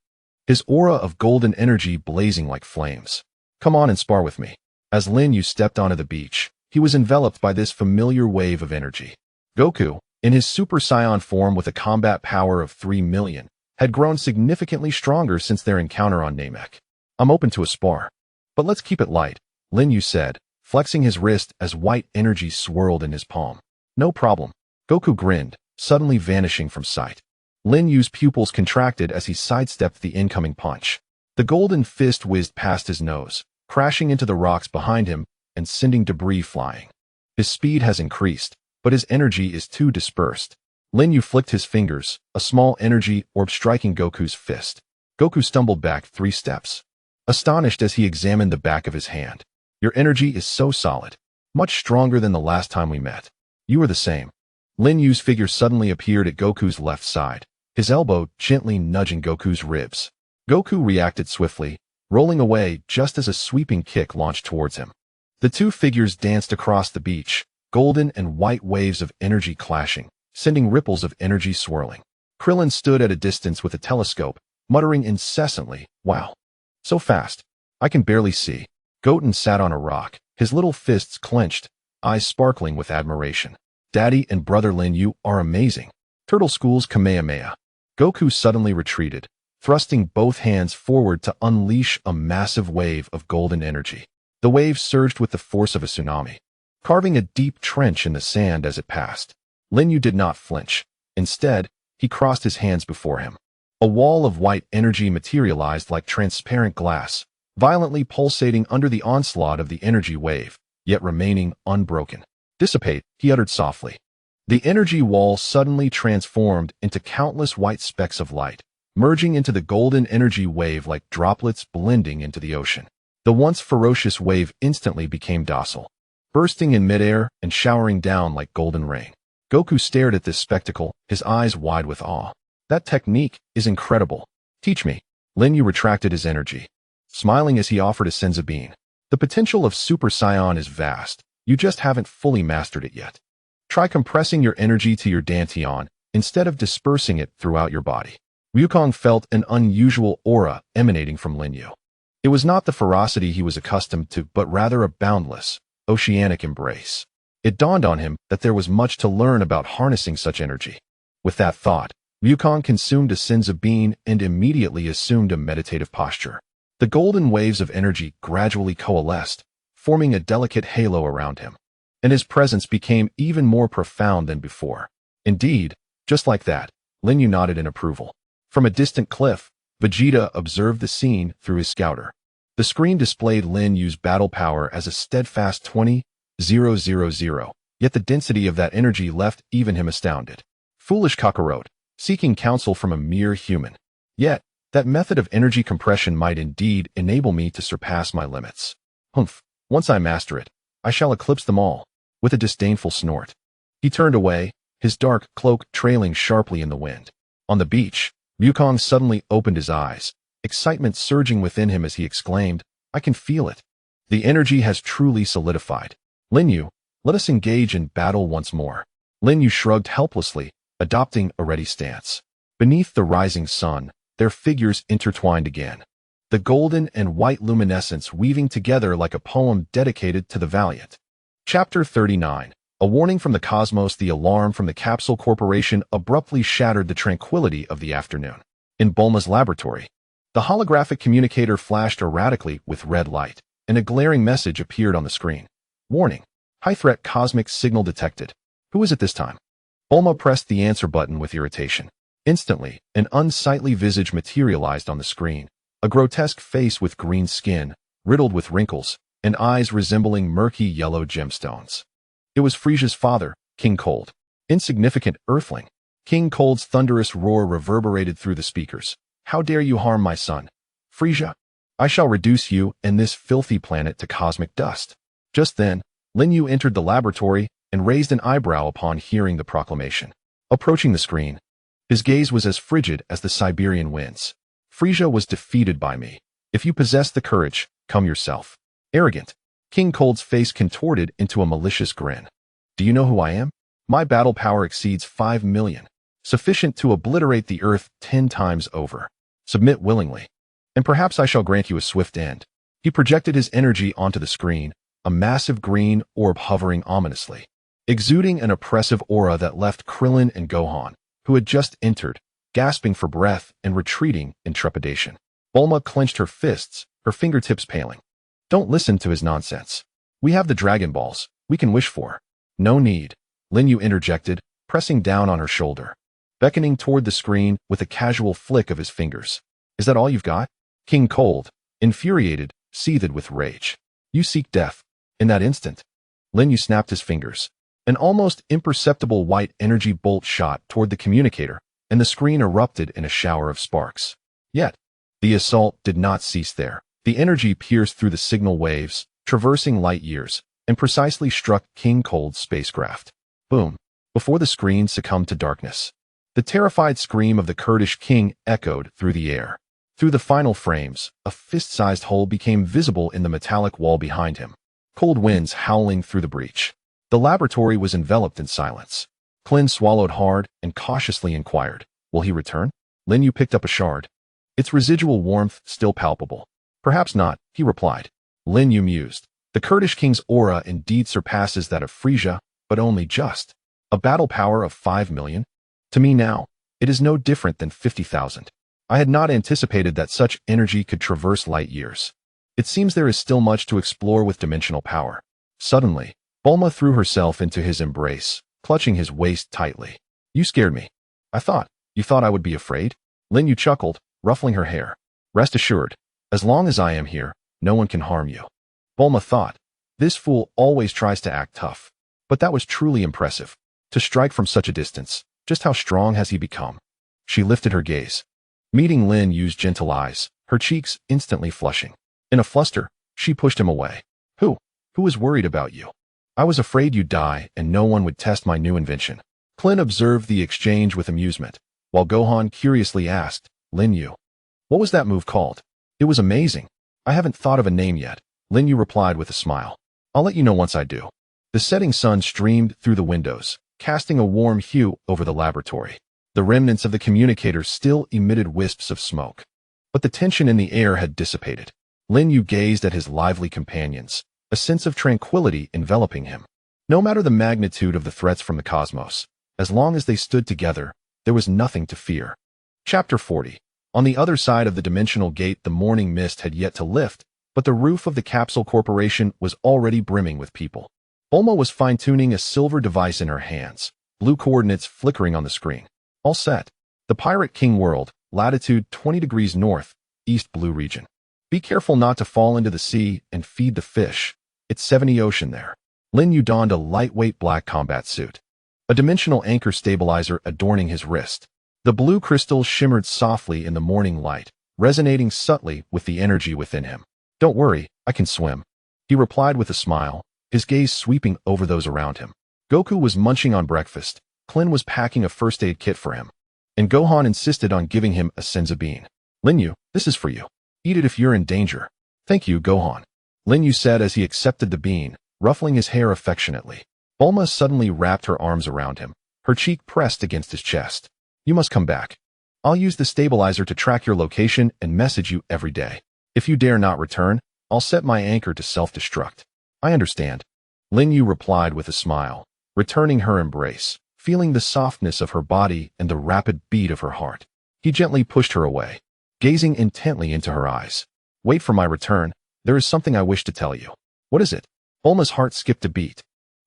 his aura of golden energy blazing like flames. Come on and spar with me. As Lin Yue stepped onto the beach, he was enveloped by this familiar wave of energy. Goku, in his Super Saiyan form with a combat power of 3 million, had grown significantly stronger since their encounter on Namek. I'm open to a spar. But let's keep it light, Lin Yue said, flexing his wrist as white energy swirled in his palm. No problem. Goku grinned, suddenly vanishing from sight. Lin Yue's pupils contracted as he sidestepped the incoming punch. The golden fist whizzed past his nose, crashing into the rocks behind him and sending debris flying. His speed has increased, but his energy is too dispersed. Lin Yue flicked his fingers, a small energy orb striking Goku's fist. Goku stumbled back 3 steps, astonished as he examined the back of his hand. Your energy is so solid, much stronger than the last time we met. You are the same. Lin Yue's figure suddenly appeared at Goku's left side, his elbow gently nudging Goku's ribs. Goku reacted swiftly, rolling away just as a sweeping kick launched towards him. The two figures danced across the beach, golden and white waves of energy clashing, sending ripples of energy swirling. Krillin stood at a distance with a telescope, muttering incessantly, "Wow. So fast. I can barely see." Goten sat on a rock, his little fists clenched, eyes sparkling with admiration. Daddy and brother Lin Yue are amazing. Turtle School's Kamehameha. Goku suddenly retreated, thrusting both hands forward to unleash a massive wave of golden energy. The wave surged with the force of a tsunami, carving a deep trench in the sand as it passed. Lin Yue did not flinch. Instead, he crossed his hands before him. A wall of white energy materialized like transparent glass, violently pulsating under the onslaught of the energy wave, yet remaining unbroken. "Dissipate," he uttered softly. The energy wall suddenly transformed into countless white specks of light, merging into the golden energy wave like droplets blending into the ocean. The once ferocious wave instantly became docile, bursting in midair and showering down like golden rain. Goku stared at this spectacle, his eyes wide with awe. "That technique is incredible. Teach me." Lin Yue retracted his energy, smiling as he offered a senzu bean. "The potential of Super Saiyan is vast. You just haven't fully mastered it yet. Try compressing your energy to your dantian instead of dispersing it throughout your body." Ryujin felt an unusual aura emanating from Lin Yue. It was not the ferocity he was accustomed to, but rather a boundless, oceanic embrace. It dawned on him that there was much to learn about harnessing such energy. With that thought, Ryujin consumed a senzu bean and immediately assumed a meditative posture. The golden waves of energy gradually coalesced, forming a delicate halo around him, and his presence became even more profound than before. Indeed, just like that, Lin Yue nodded in approval. From a distant cliff, Vegeta observed the scene through his scouter. The screen displayed Lin Yue's battle power as a steadfast 20,000, yet the density of that energy left even him astounded. Foolish Kakarot, seeking counsel from a mere human. Yet, that method of energy compression might indeed enable me to surpass my limits. Humph, once I master it, I shall eclipse them all. With a disdainful snort, he turned away, his dark cloak trailing sharply in the wind. On the beach, Ryujin suddenly opened his eyes, excitement surging within him as he exclaimed, "I can feel it. The energy has truly solidified. Lin Yue, let us engage in battle once more." Lin Yue shrugged helplessly, adopting a ready stance. Beneath the rising sun, their figures intertwined again, the golden and white luminescence weaving together like a poem dedicated to the valiant. Chapter 39. A warning from the cosmos. The alarm from the Capsule Corporation abruptly shattered the tranquility of the afternoon. In Bulma's laboratory, the holographic communicator flashed erratically with red light, and a glaring message appeared on the screen. "Warning. High-threat cosmic signal detected. Who is it this time?" Bulma pressed the answer button with irritation. Instantly, an unsightly visage materialized on the screen, a grotesque face with green skin, riddled with wrinkles, and eyes resembling murky yellow gemstones. It was Frisia's father, King Cold. Insignificant earthling. King Cold's thunderous roar reverberated through the speakers. "How dare you harm my son? Frisia, I shall reduce you and this filthy planet to cosmic dust." Just then, Lin Yue entered the laboratory and raised an eyebrow upon hearing the proclamation. Approaching the screen, his gaze was as frigid as the Siberian winds. "Frisia was defeated by me. If you possess the courage, come yourself." Arrogant. King Cold's face contorted into a malicious grin. Do you know who I am? My battle power exceeds 5 million, sufficient to obliterate the earth 10 times over. Submit willingly, and perhaps I shall grant you a swift end. He projected his energy onto the screen, a massive green orb hovering ominously, exuding an oppressive aura that left Krillin and Gohan, who had just entered, gasping for breath and retreating in trepidation. Bulma clenched her fists, her fingertips paling. Don't listen to his nonsense. We have the Dragon Balls we can wish for. No need, Lin Yue interjected, pressing down on her shoulder, beckoning toward the screen with a casual flick of his fingers. Is that all you've got? King Cold, infuriated, seethed with rage. You seek death. In that instant, Lin Yue snapped his fingers. An almost imperceptible white energy bolt shot toward the communicator, and the screen erupted in a shower of sparks. Yet, the assault did not cease there. The energy pierced through the signal waves, traversing light years, and precisely struck King Cold's spacecraft. Boom! Before the screen succumbed to darkness. The terrified scream of the Kurdish king echoed through the air. Through the final frames, a fist-sized hole became visible in the metallic wall behind him. Cold winds howling through the breach. The laboratory was enveloped in silence. Klin swallowed hard and cautiously inquired, will he return? Lin Yue picked up a shard. Its residual warmth still palpable. Perhaps not, he replied. Lin Yue mused. The Kurdish king's aura indeed surpasses that of Frisia, but only just. A battle power of 5 million? To me now, it is no different than 50,000. I had not anticipated that such energy could traverse light years. It seems there is still much to explore with dimensional power. Suddenly, Bulma threw herself into his embrace, clutching his waist tightly. You scared me. You thought I would be afraid? Lin Yue chuckled, ruffling her hair. Rest assured, as long as I am here, no one can harm you. Bulma thought, this fool always tries to act tough. But that was truly impressive. To strike from such a distance, just how strong has he become? She lifted her gaze. Meeting Lin Yue's gentle eyes, her cheeks instantly flushing. In a fluster, she pushed him away. Who is worried about you? I was afraid you'd die and no one would test my new invention. Klin observed the exchange with amusement, while Gohan curiously asked, Lin Yue, what was that move called? It was amazing. I haven't thought of a name yet, Lin Yue replied with a smile. I'll let you know once I do. The setting sun streamed through the windows, casting a warm hue over the laboratory. The remnants of the communicator still emitted wisps of smoke. But the tension in the air had dissipated. Lin Yue gazed at his lively companions, a sense of tranquility enveloping him. No matter the magnitude of the threats from the cosmos, as long as they stood together, there was nothing to fear. Chapter 40. On the other side of the dimensional gate, the morning mist had yet to lift, but the roof of the Capsule Corporation was already brimming with people. Bulma was fine-tuning a silver device in her hands, blue coordinates flickering on the screen. All set. The Pirate King world, latitude 20 degrees north, East Blue region. Be careful not to fall into the sea and feed the fish. It's 70 ocean there. Lin Yue donned a lightweight black combat suit, a dimensional anchor stabilizer adorning his wrist. The blue crystal shimmered softly in the morning light, resonating subtly with the energy within him. Don't worry, I can swim, he replied with a smile, his gaze sweeping over those around him. Goku was munching on breakfast, Klin was packing a first aid kit for him, and Gohan insisted on giving him a senzu bean. Lin Yue, this is for you. Eat it if you're in danger. Thank you, Gohan, Lin Yue said as he accepted the bean, ruffling his hair affectionately. Bulma suddenly wrapped her arms around him, her cheek pressed against his chest. You must come back. I'll use the stabilizer to track your location and message you every day. If you dare not return, I'll set my anchor to self-destruct. I understand, Lin Yue replied with a smile, returning her embrace, feeling the softness of her body and the rapid beat of her heart. He gently pushed her away, gazing intently into her eyes. Wait for my return, there is something I wish to tell you. What is it? Bulma's heart skipped a beat,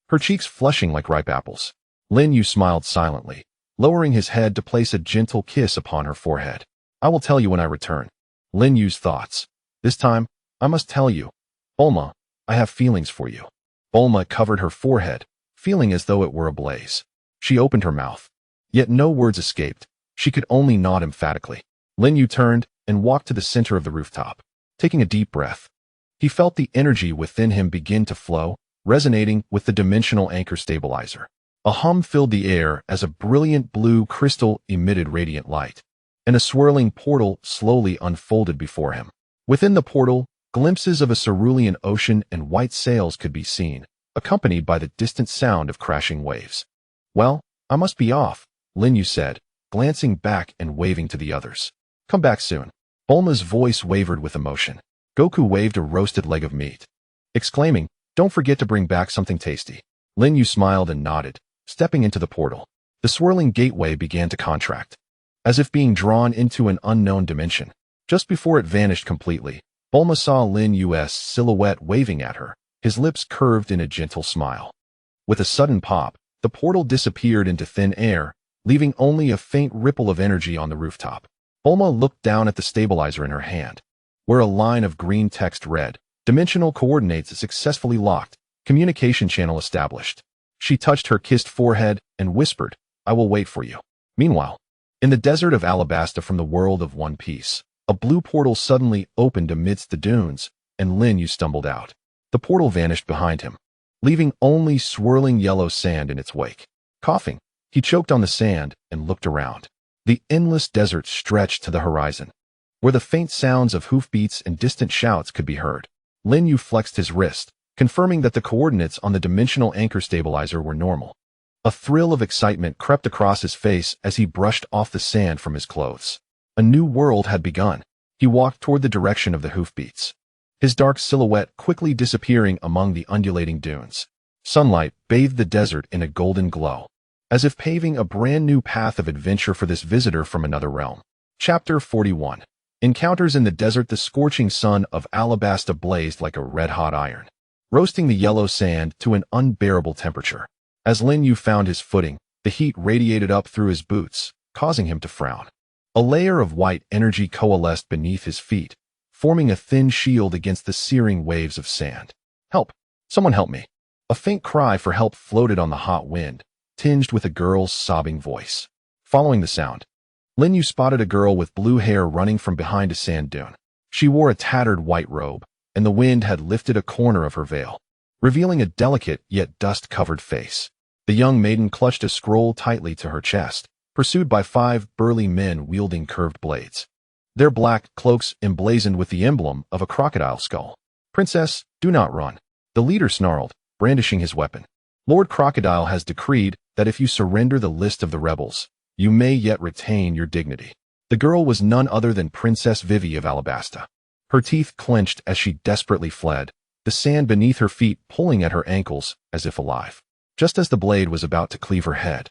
her cheeks flushing like ripe apples. Lin Yue smiled silently, lowering his head to place a gentle kiss upon her forehead. I will tell you when I return. Lin Yue's thoughts. This time, I must tell you. Bulma, I have feelings for you. Bulma covered her forehead, feeling as though it were ablaze. She opened her mouth. Yet no words escaped. She could only nod emphatically. Lin Yue turned and walked to the center of the rooftop. Taking a deep breath, he felt the energy within him begin to flow, resonating with the dimensional anchor stabilizer. A hum filled the air as a brilliant blue crystal emitted radiant light, and a swirling portal slowly unfolded before him. Within the portal, Glimpses of a cerulean ocean and white sails could be seen, accompanied by the distant sound of crashing waves. Well, I must be off, Lin Yue said, glancing back and waving to the others. Come back soon. Bulma's voice wavered with emotion. Goku waved a roasted leg of meat, exclaiming, don't forget to bring back something tasty. Lin Yue smiled and nodded, stepping into the portal. The swirling gateway began to contract, as if being drawn into an unknown dimension. Just before it vanished completely, Bulma saw Lin Yue's silhouette waving at her, his lips curved in a gentle smile. With a sudden pop, the portal disappeared into thin air, leaving only a faint ripple of energy on the rooftop. Bulma looked down at the stabilizer in her hand, where a line of green text read, "Dimensional coordinates successfully locked, communication channel established." She touched her kissed forehead and whispered, "I will wait for you." Meanwhile, in the desert of Alabasta from the world of One Piece, a blue portal suddenly opened amidst the dunes, and Lin Yue stumbled out. The portal vanished behind him, leaving only swirling yellow sand in its wake. Coughing, he choked on the sand and looked around. The endless desert stretched to the horizon, where the faint sounds of hoofbeats and distant shouts could be heard. Lin Yue flexed his wrist, confirming that the coordinates on the dimensional anchor stabilizer were normal. A thrill of excitement crept across his face as he brushed off the sand from his clothes. A new world had begun. He walked toward the direction of the hoofbeats, his dark silhouette quickly disappearing among the undulating dunes. Sunlight bathed the desert in a golden glow, as if paving a brand new path of adventure for this visitor from another realm. Chapter 41. Encounters in the desert. The scorching sun of Alabasta blazed like a red-hot iron, roasting the yellow sand to an unbearable temperature. As Lin Yue found his footing, the heat radiated up through his boots, causing him to frown. A layer of white energy coalesced beneath his feet, forming a thin shield against the searing waves of sand. Help! Someone help me! A faint cry for help floated on the hot wind, tinged with a girl's sobbing voice. Following the sound, Lin Yue spotted a girl with blue hair running from behind a sand dune. She wore a tattered white robe, and the wind had lifted a corner of her veil, revealing a delicate yet dust-covered face. The young maiden clutched a scroll tightly to her chest, pursued by 5 burly men wielding curved blades, their black cloaks emblazoned with the emblem of a crocodile skull. "Princess, do not run," the leader snarled, brandishing his weapon. "Lord Crocodile has decreed that if you surrender the list of the rebels, you may yet retain your dignity." The girl was none other than Princess Vivi of Alabasta. Her teeth clenched as she desperately fled, the sand beneath her feet pulling at her ankles as if alive. Just as the blade was about to cleave her head,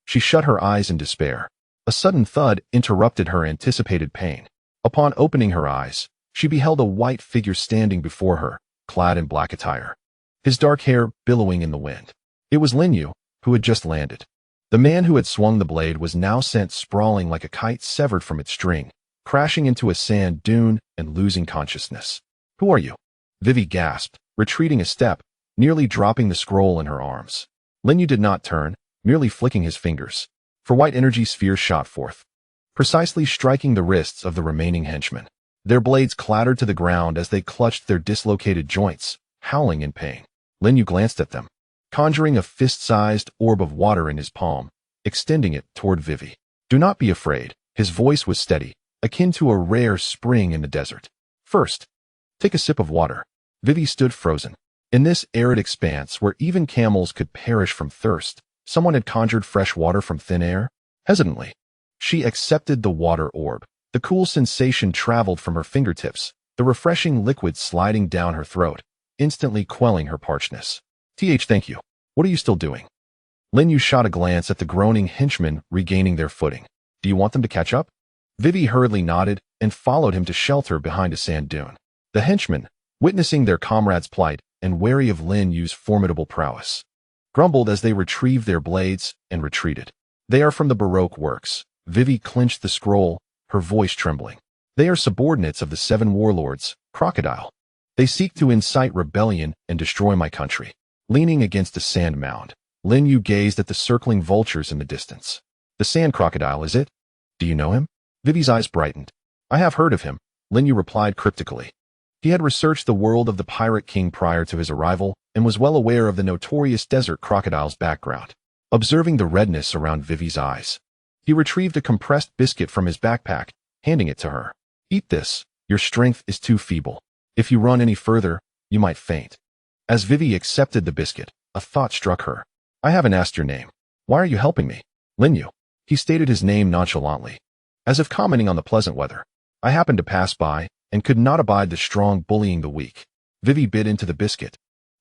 she shut her eyes in despair. A sudden thud interrupted her anticipated pain. Upon opening her eyes, she beheld a white figure standing before her, clad in black attire, his dark hair billowing in the wind. It was Lin Yue, who had just landed. The man who had swung the blade was now sent sprawling like a kite severed from its string, crashing into a sand dune and losing consciousness. "Who are you?" Vivi gasped, retreating a step, nearly dropping the scroll in her arms. Lin Yue did not turn, merely flicking his fingers, for white energy spheres shot forth, precisely striking the wrists of the remaining henchmen. Their blades clattered to the ground as they clutched their dislocated joints, howling in pain. Lin Yue glanced at them, conjuring a fist-sized orb of water in his palm, extending it toward Vivi. "Do not be afraid." His voice was steady, akin to a rare spring in the desert. "First, take a sip of water." Vivi stood frozen. In this arid expanse where even camels could perish from thirst, someone had conjured fresh water from thin air. Hesitantly, she accepted the water orb. The cool sensation traveled from her fingertips, the refreshing liquid sliding down her throat, instantly quelling her parchness. Thank you. What are you still doing?" Lin Yue shot a glance at the groaning henchmen regaining their footing. "Do you want them to catch up?" Vivi hurriedly nodded and followed him to shelter behind a sand dune. The henchmen, witnessing their comrade's plight and wary of Lin Yue's formidable prowess, grumbled as they retrieved their blades and retreated. "They are from the Baroque works." Vivi clenched the scroll, her voice trembling. "They are subordinates of the 7 warlords, Crocodile. They seek to incite rebellion and destroy my country." Leaning against a sand mound, Lin Yue gazed at the circling vultures in the distance. "The sand crocodile, is it? Do you know him?" Vivi's eyes brightened. "I have heard of him," Lin Yue replied cryptically. He had researched the world of the Pirate King prior to his arrival and was well aware of the notorious desert crocodile's background. Observing the redness around Vivi's eyes, he retrieved a compressed biscuit from his backpack, handing it to her. "Eat this. Your strength is too feeble." If you run any further, you might faint. As Vivi accepted the biscuit, a thought struck her. I haven't asked your name. Why are you helping me? Lin Yue. He stated his name nonchalantly, as if commenting on the pleasant weather. I happened to pass by, and could not abide the strong bullying the weak. Vivi bit into the biscuit,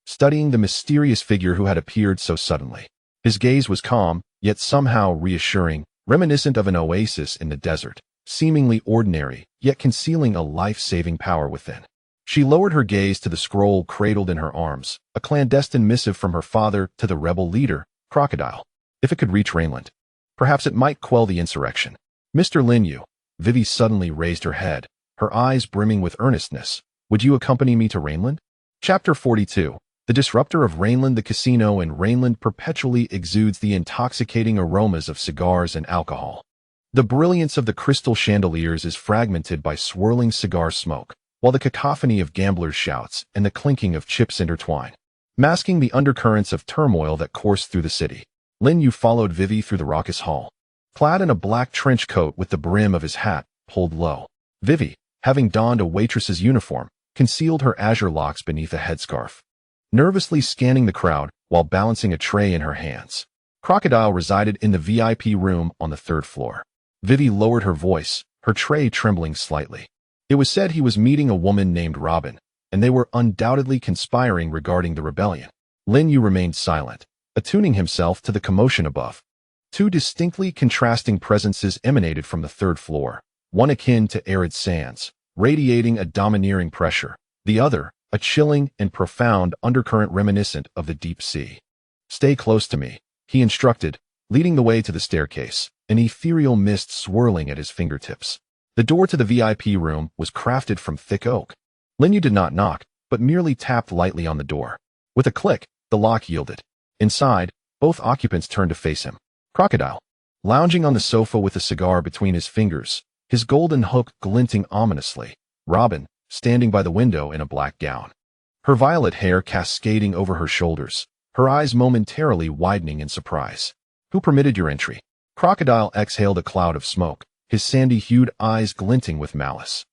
studying the mysterious figure who had appeared so suddenly. His gaze was calm, yet somehow reassuring, reminiscent of an oasis in the desert, seemingly ordinary, yet concealing a life-saving power within. She lowered her gaze to the scroll cradled in her arms, a clandestine missive from her father to the rebel leader, Crocodile. If it could reach Rainland, perhaps it might quell the insurrection. Mr. Lin Yue. Vivi suddenly raised her head, her eyes brimming with earnestness. Would you accompany me to Rainland? Chapter 42. The disruptor of Rainland. The casino in Rainland perpetually exudes the intoxicating aromas of cigars and alcohol. The brilliance of the crystal chandeliers is fragmented by swirling cigar smoke, while the cacophony of gamblers' shouts and the clinking of chips intertwine, masking the undercurrents of turmoil that course through the city. Lin Yue followed Vivi through the raucous hall, clad in a black trench coat with the brim of his hat pulled low. Vivi, having donned a waitress's uniform, concealed her azure locks beneath a headscarf, nervously scanning the crowd while balancing a tray in her hands. Crocodile resided in the VIP room on the 3rd floor. Vivi lowered her voice, her tray trembling slightly. It was said he was meeting a woman named Robin, and they were undoubtedly conspiring regarding the rebellion. Lin Yue remained silent, attuning himself to the commotion above. Two distinctly contrasting presences emanated from the 3rd floor, one akin to arid sands, radiating a domineering pressure, the other, a chilling and profound undercurrent reminiscent of the deep sea. Stay close to me, he instructed, leading the way to the staircase, an ethereal mist swirling at his fingertips. The door to the VIP room was crafted from thick oak. Lin Yue did not knock, but merely tapped lightly on the door. With a click, the lock yielded. Inside, both occupants turned to face him. Crocodile, lounging on the sofa with a cigar between his fingers, his golden hook glinting ominously. Robin, standing by the window in a black gown, her violet hair cascading over her shoulders, her eyes momentarily widening in surprise. Who permitted your entry? Crocodile exhaled a cloud of smoke, his sandy-hued eyes glinting with malice.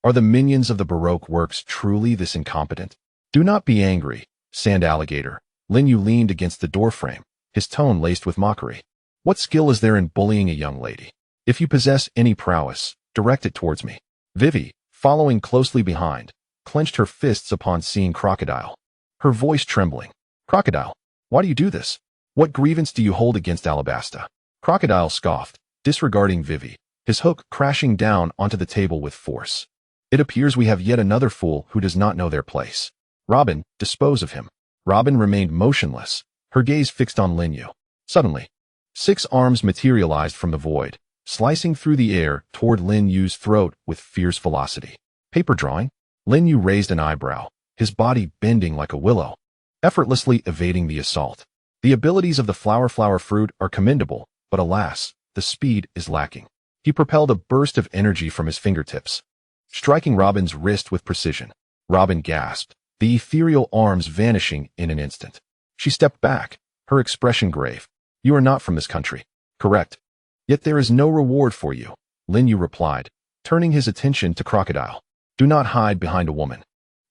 Are the minions of the Baroque works truly this incompetent? Do not be angry, Sand Alligator. Lin Yue leaned against the doorframe, his tone laced with mockery. What skill is there in bullying a young lady? If you possess any prowess, direct it towards me. Vivi, following closely behind, clenched her fists upon seeing Crocodile, her voice trembling. Crocodile, why do you do this? What grievance do you hold against Alabasta? Crocodile scoffed, disregarding Vivi, his hook crashing down onto the table with force. It appears we have yet another fool who does not know their place. Robin, dispose of him. Robin remained motionless, her gaze fixed on Lin Yue. Suddenly, 6 arms materialized from the void, slicing through the air toward Lin Yue's throat with fierce velocity. Paper drawing? Lin Yue raised an eyebrow, his body bending like a willow, effortlessly evading the assault. The abilities of the flower fruit are commendable, but alas, the speed is lacking. He propelled a burst of energy from his fingertips, striking Robin's wrist with precision. Robin gasped, the ethereal arms vanishing in an instant. She stepped back, her expression grave. You are not from this country. Correct. Yet there is no reward for you, Lin Yue replied, turning his attention to Crocodile. Do not hide behind a woman.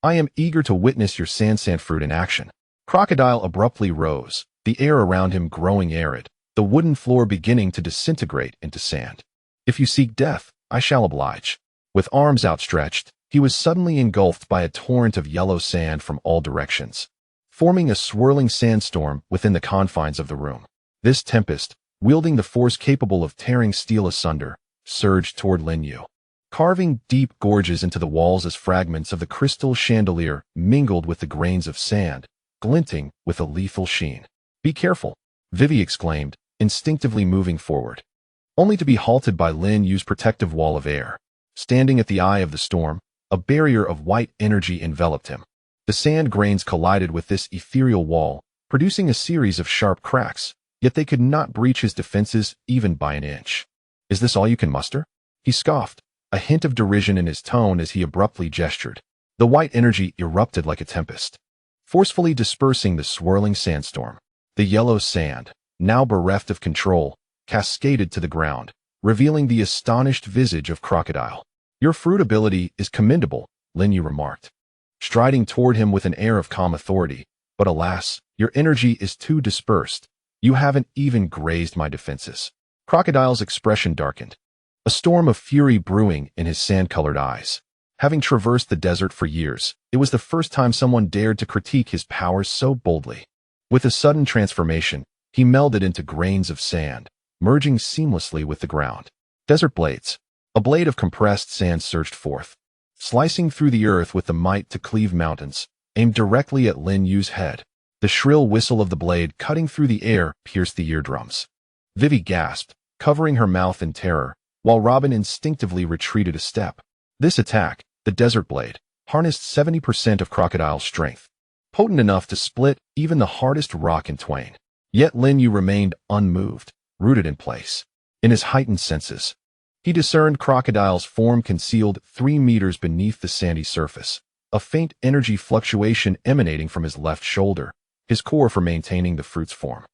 I am eager to witness your sand fruit in action. Crocodile abruptly rose, the air around him growing arid, the wooden floor beginning to disintegrate into sand. If you seek death, I shall oblige. With arms outstretched, he was suddenly engulfed by a torrent of yellow sand from all directions, forming a swirling sandstorm within the confines of the room. This tempest, wielding the force capable of tearing steel asunder, surged toward Lin Yue, carving deep gorges into the walls as fragments of the crystal chandelier mingled with the grains of sand, glinting with a lethal sheen. Be careful, Vivi exclaimed, instinctively moving forward, only to be halted by Lin Yue's protective wall of air. Standing at the eye of the storm, a barrier of white energy enveloped him. The sand grains collided with this ethereal wall, producing a series of sharp cracks, yet they could not breach his defenses even by an inch. Is this all you can muster? He scoffed, a hint of derision in his tone as he abruptly gestured. The white energy erupted like a tempest, forcefully dispersing the swirling sandstorm. The yellow sand, now bereft of control, cascaded to the ground, revealing the astonished visage of Crocodile. Your fruit ability is commendable, Lin Yue remarked. striding toward him with an air of calm authority. But alas, your energy is too dispersed. You haven't even grazed my defenses. Crocodile's expression darkened, a storm of fury brewing in his sand-colored eyes. Having traversed the desert for years, it was the first time someone dared to critique his powers so boldly. With a sudden transformation, he melded into grains of sand, merging seamlessly with the ground. Desert blades. A blade of compressed sand surged forth, slicing through the earth with the might to cleave mountains, aimed directly at Lin Yue's head. The shrill whistle of the blade cutting through the air pierced the eardrums. Vivi gasped, covering her mouth in terror, while Robin instinctively retreated a step. This attack, the desert blade, harnessed 70% of Crocodile's strength, potent enough to split even the hardest rock in twain. Yet Lin Yue remained unmoved, rooted in place. In his heightened senses, he discerned Crocodile's form concealed 3 meters beneath the sandy surface, a faint energy fluctuation emanating from his left shoulder, his core for maintaining the fruit's form.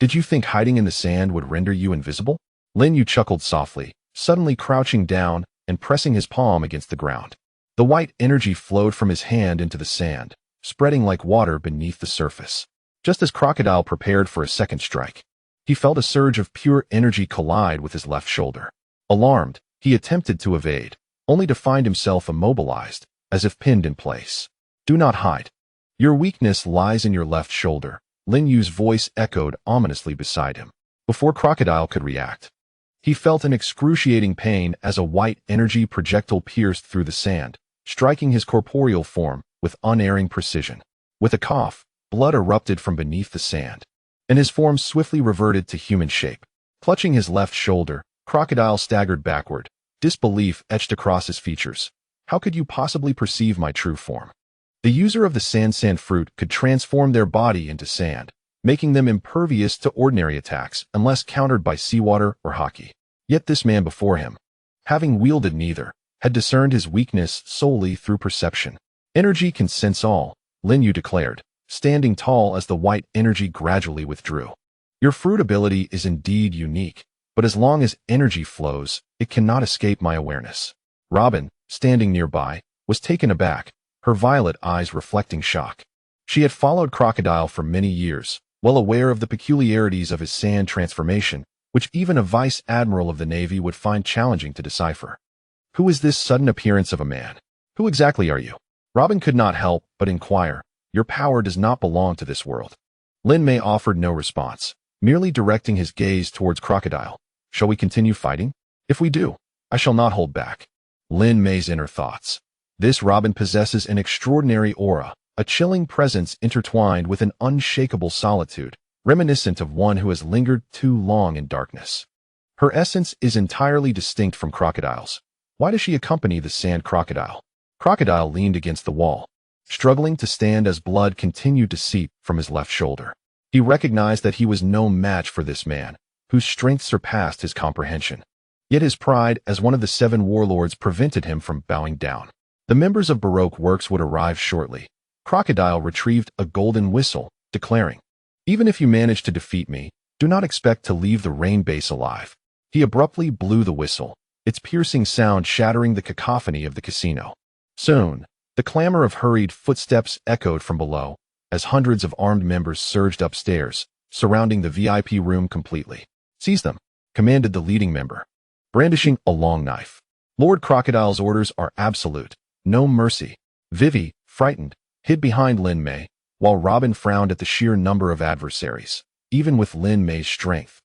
Did you think hiding in the sand would render you invisible? Lin Yue chuckled softly, suddenly crouching down and pressing his palm against the ground. The white energy flowed from his hand into the sand, spreading like water beneath the surface. Just as Crocodile prepared for a second strike, he felt a surge of pure energy collide with his left shoulder. Alarmed, he attempted to evade, only to find himself immobilized, as if pinned in place. Do not hide. Your weakness lies in your left shoulder, Lin Yue's voice echoed ominously beside him. Before Crocodile could react, he felt an excruciating pain as a white energy projectile pierced through the sand, striking his corporeal form with unerring precision. With a cough, blood erupted from beneath the sand, and his form swiftly reverted to human shape. Clutching his left shoulder, Crocodile staggered backward, disbelief etched across his features. How could you possibly perceive my true form? The user of the sand fruit could transform their body into sand, making them impervious to ordinary attacks unless countered by seawater or haki. Yet this man before him, having wielded neither, had discerned his weakness solely through perception. Energy can sense all, Lin Yue declared, standing tall as the white energy gradually withdrew. Your fruit ability is indeed unique, but as long as energy flows, it cannot escape my awareness. Robin, standing nearby, was taken aback, her violet eyes reflecting shock. She had followed Crocodile for many years, well aware of the peculiarities of his sand transformation, which even a vice admiral of the Navy would find challenging to decipher. Who is this sudden appearance of a man? Who exactly are you? Robin could not help but inquire. Your power does not belong to this world. Lin Mei offered no response, merely directing his gaze towards Crocodile. Shall we continue fighting? If we do, I shall not hold back. Lin Mei's inner thoughts. This Robin possesses an extraordinary aura, a chilling presence intertwined with an unshakable solitude, reminiscent of one who has lingered too long in darkness. Her essence is entirely distinct from Crocodile's. Why does she accompany the sand crocodile? Crocodile leaned against the wall, struggling to stand as blood continued to seep from his left shoulder. He recognized that he was no match for this man, whose strength surpassed his comprehension. Yet his pride as one of the 7 warlords prevented him from bowing down. The members of Baroque Works would arrive shortly. Crocodile retrieved a golden whistle, declaring, "Even if you manage to defeat me, do not expect to leave the rain base alive." He abruptly blew the whistle, its piercing sound shattering the cacophony of the casino. Soon, the clamor of hurried footsteps echoed from below, as hundreds of armed members surged upstairs, surrounding the VIP room completely. "Seize them," commanded the leading member, brandishing a long knife. Lord Crocodile's orders are absolute, no mercy. Vivi, frightened, hid behind Lin Mei, while Robin frowned at the sheer number of adversaries. Even with Lin Mei's strength,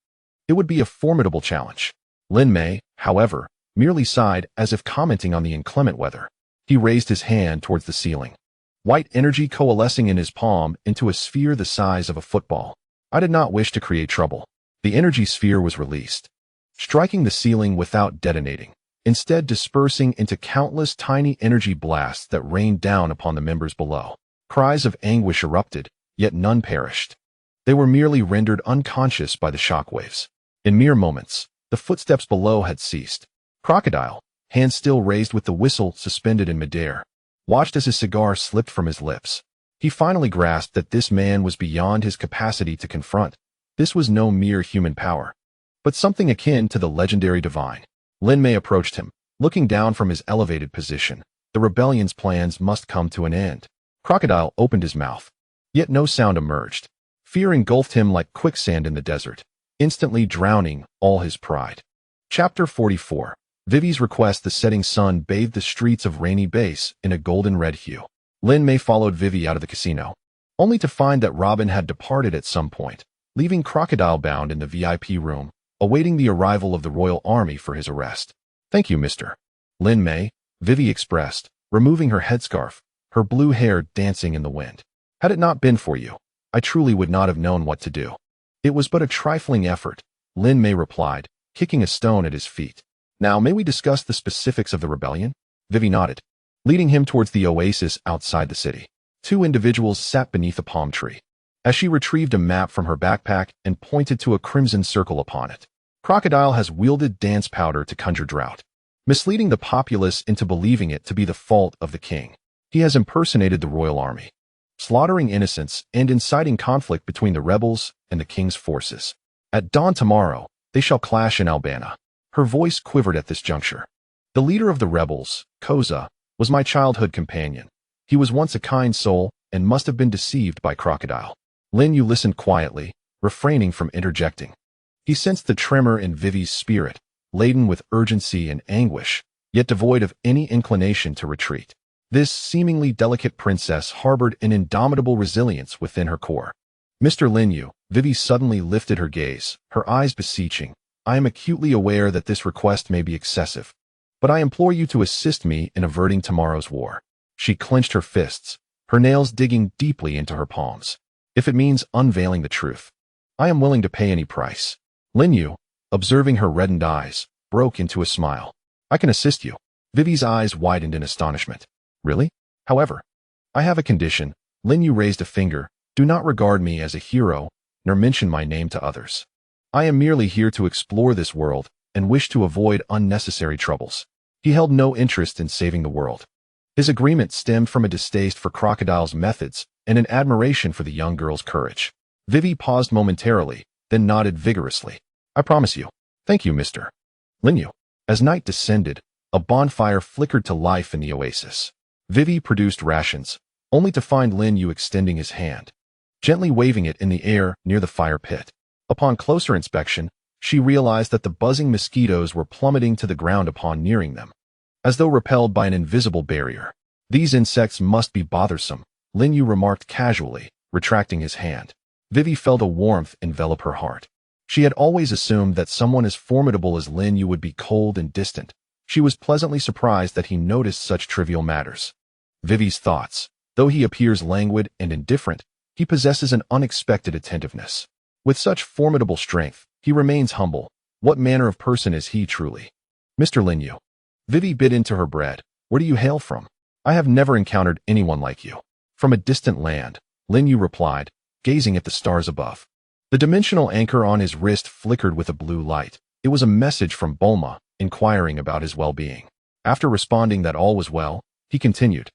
it would be a formidable challenge. Lin Mei, however, merely sighed as if commenting on the inclement weather. He raised his hand towards the ceiling, white energy coalescing in his palm into a sphere the size of a football. I did not wish to create trouble. The energy sphere was released, striking the ceiling without detonating, instead dispersing into countless tiny energy blasts that rained down upon the members below. Cries of anguish erupted, yet none perished. They were merely rendered unconscious by the shockwaves. In mere moments, the footsteps below had ceased. Crocodile, hand still raised with the whistle suspended in midair, watched as his cigar slipped from his lips. He finally grasped that this man was beyond his capacity to confront. This was no mere human power, but something akin to the legendary divine. Lin Mei approached him, looking down from his elevated position, The rebellion's plans must come to an end. Crocodile opened his mouth, yet no sound emerged. Fear engulfed him like quicksand in the desert, instantly drowning all his pride. Chapter 44. Vivi's request. The setting sun bathed the streets of Rainy Base in a golden red hue. Lin Yue followed Vivi out of the casino, only to find that Robin had departed at some point, leaving Crocodile bound in the VIP room, awaiting the arrival of the royal army for his arrest. "Thank you, Mr. Lin Yue," Vivi expressed, removing her headscarf, her blue hair dancing in the wind. "Had it not been for you, I truly would not have known what to do." "It was but a trifling effort," Lin Yue replied, kicking a stone at his feet. "Now may we discuss the specifics of the rebellion?" Vivi nodded, leading him towards the oasis outside the city. Two individuals sat beneath a palm tree, as she retrieved a map from her backpack and pointed to a crimson circle upon it. "Crocodile has wielded dance powder to conjure drought, misleading the populace into believing it to be the fault of the king. He has impersonated the royal army, slaughtering innocents and inciting conflict between the rebels and the king's forces. At dawn tomorrow, they shall clash in Albana." Her voice quivered at this juncture. "The leader of the rebels, Koza, was my childhood companion. He was once a kind soul and must have been deceived by Crocodile." Lin Yue listened quietly, refraining from interjecting. He sensed the tremor in Vivi's spirit, laden with urgency and anguish, yet devoid of any inclination to retreat. This seemingly delicate princess harbored an indomitable resilience within her core. "Mr. Lin Yue," Vivi suddenly lifted her gaze, her eyes beseeching, "I am acutely aware that this request may be excessive, but I implore you to assist me in averting tomorrow's war." She clenched her fists, her nails digging deeply into her palms. "If it means unveiling the truth, I am willing to pay any price." Lin Yue, observing her reddened eyes, broke into a smile. "I can assist you." Vivi's eyes widened in astonishment. "Really? However, I have a condition." Lin Yue raised a finger. "Do not regard me as a hero, nor mention my name to others. I am merely here to explore this world and wish to avoid unnecessary troubles." He held no interest in saving the world. His agreement stemmed from a distaste for Crocodile's methods and an admiration for the young girl's courage. Vivi paused momentarily, then nodded vigorously. "I promise you." "Thank you, Mr. Lin Yue." As night descended, a bonfire flickered to life in the oasis. Vivi produced rations, only to find Lin Yue extending his hand, gently waving it in the air near the fire pit. Upon closer inspection, she realized that the buzzing mosquitoes were plummeting to the ground upon nearing them, as though repelled by an invisible barrier. "These insects must be bothersome," Lin Yue remarked casually, retracting his hand. Vivi felt a warmth envelop her heart. She had always assumed that someone as formidable as Lin Yue would be cold and distant. She was pleasantly surprised that he noticed such trivial matters. Vivi's thoughts: though he appears languid and indifferent, he possesses an unexpected attentiveness. With such formidable strength, he remains humble. What manner of person is he truly? "Mr. Lin Yue." Vivi bit into her bread. "Where do you hail from? I have never encountered anyone like you." "From a distant land," Lin Yue replied, gazing at the stars above. The dimensional anchor on his wrist flickered with a blue light. It was a message from Bulma, inquiring about his well-being. After responding that all was well, he continued,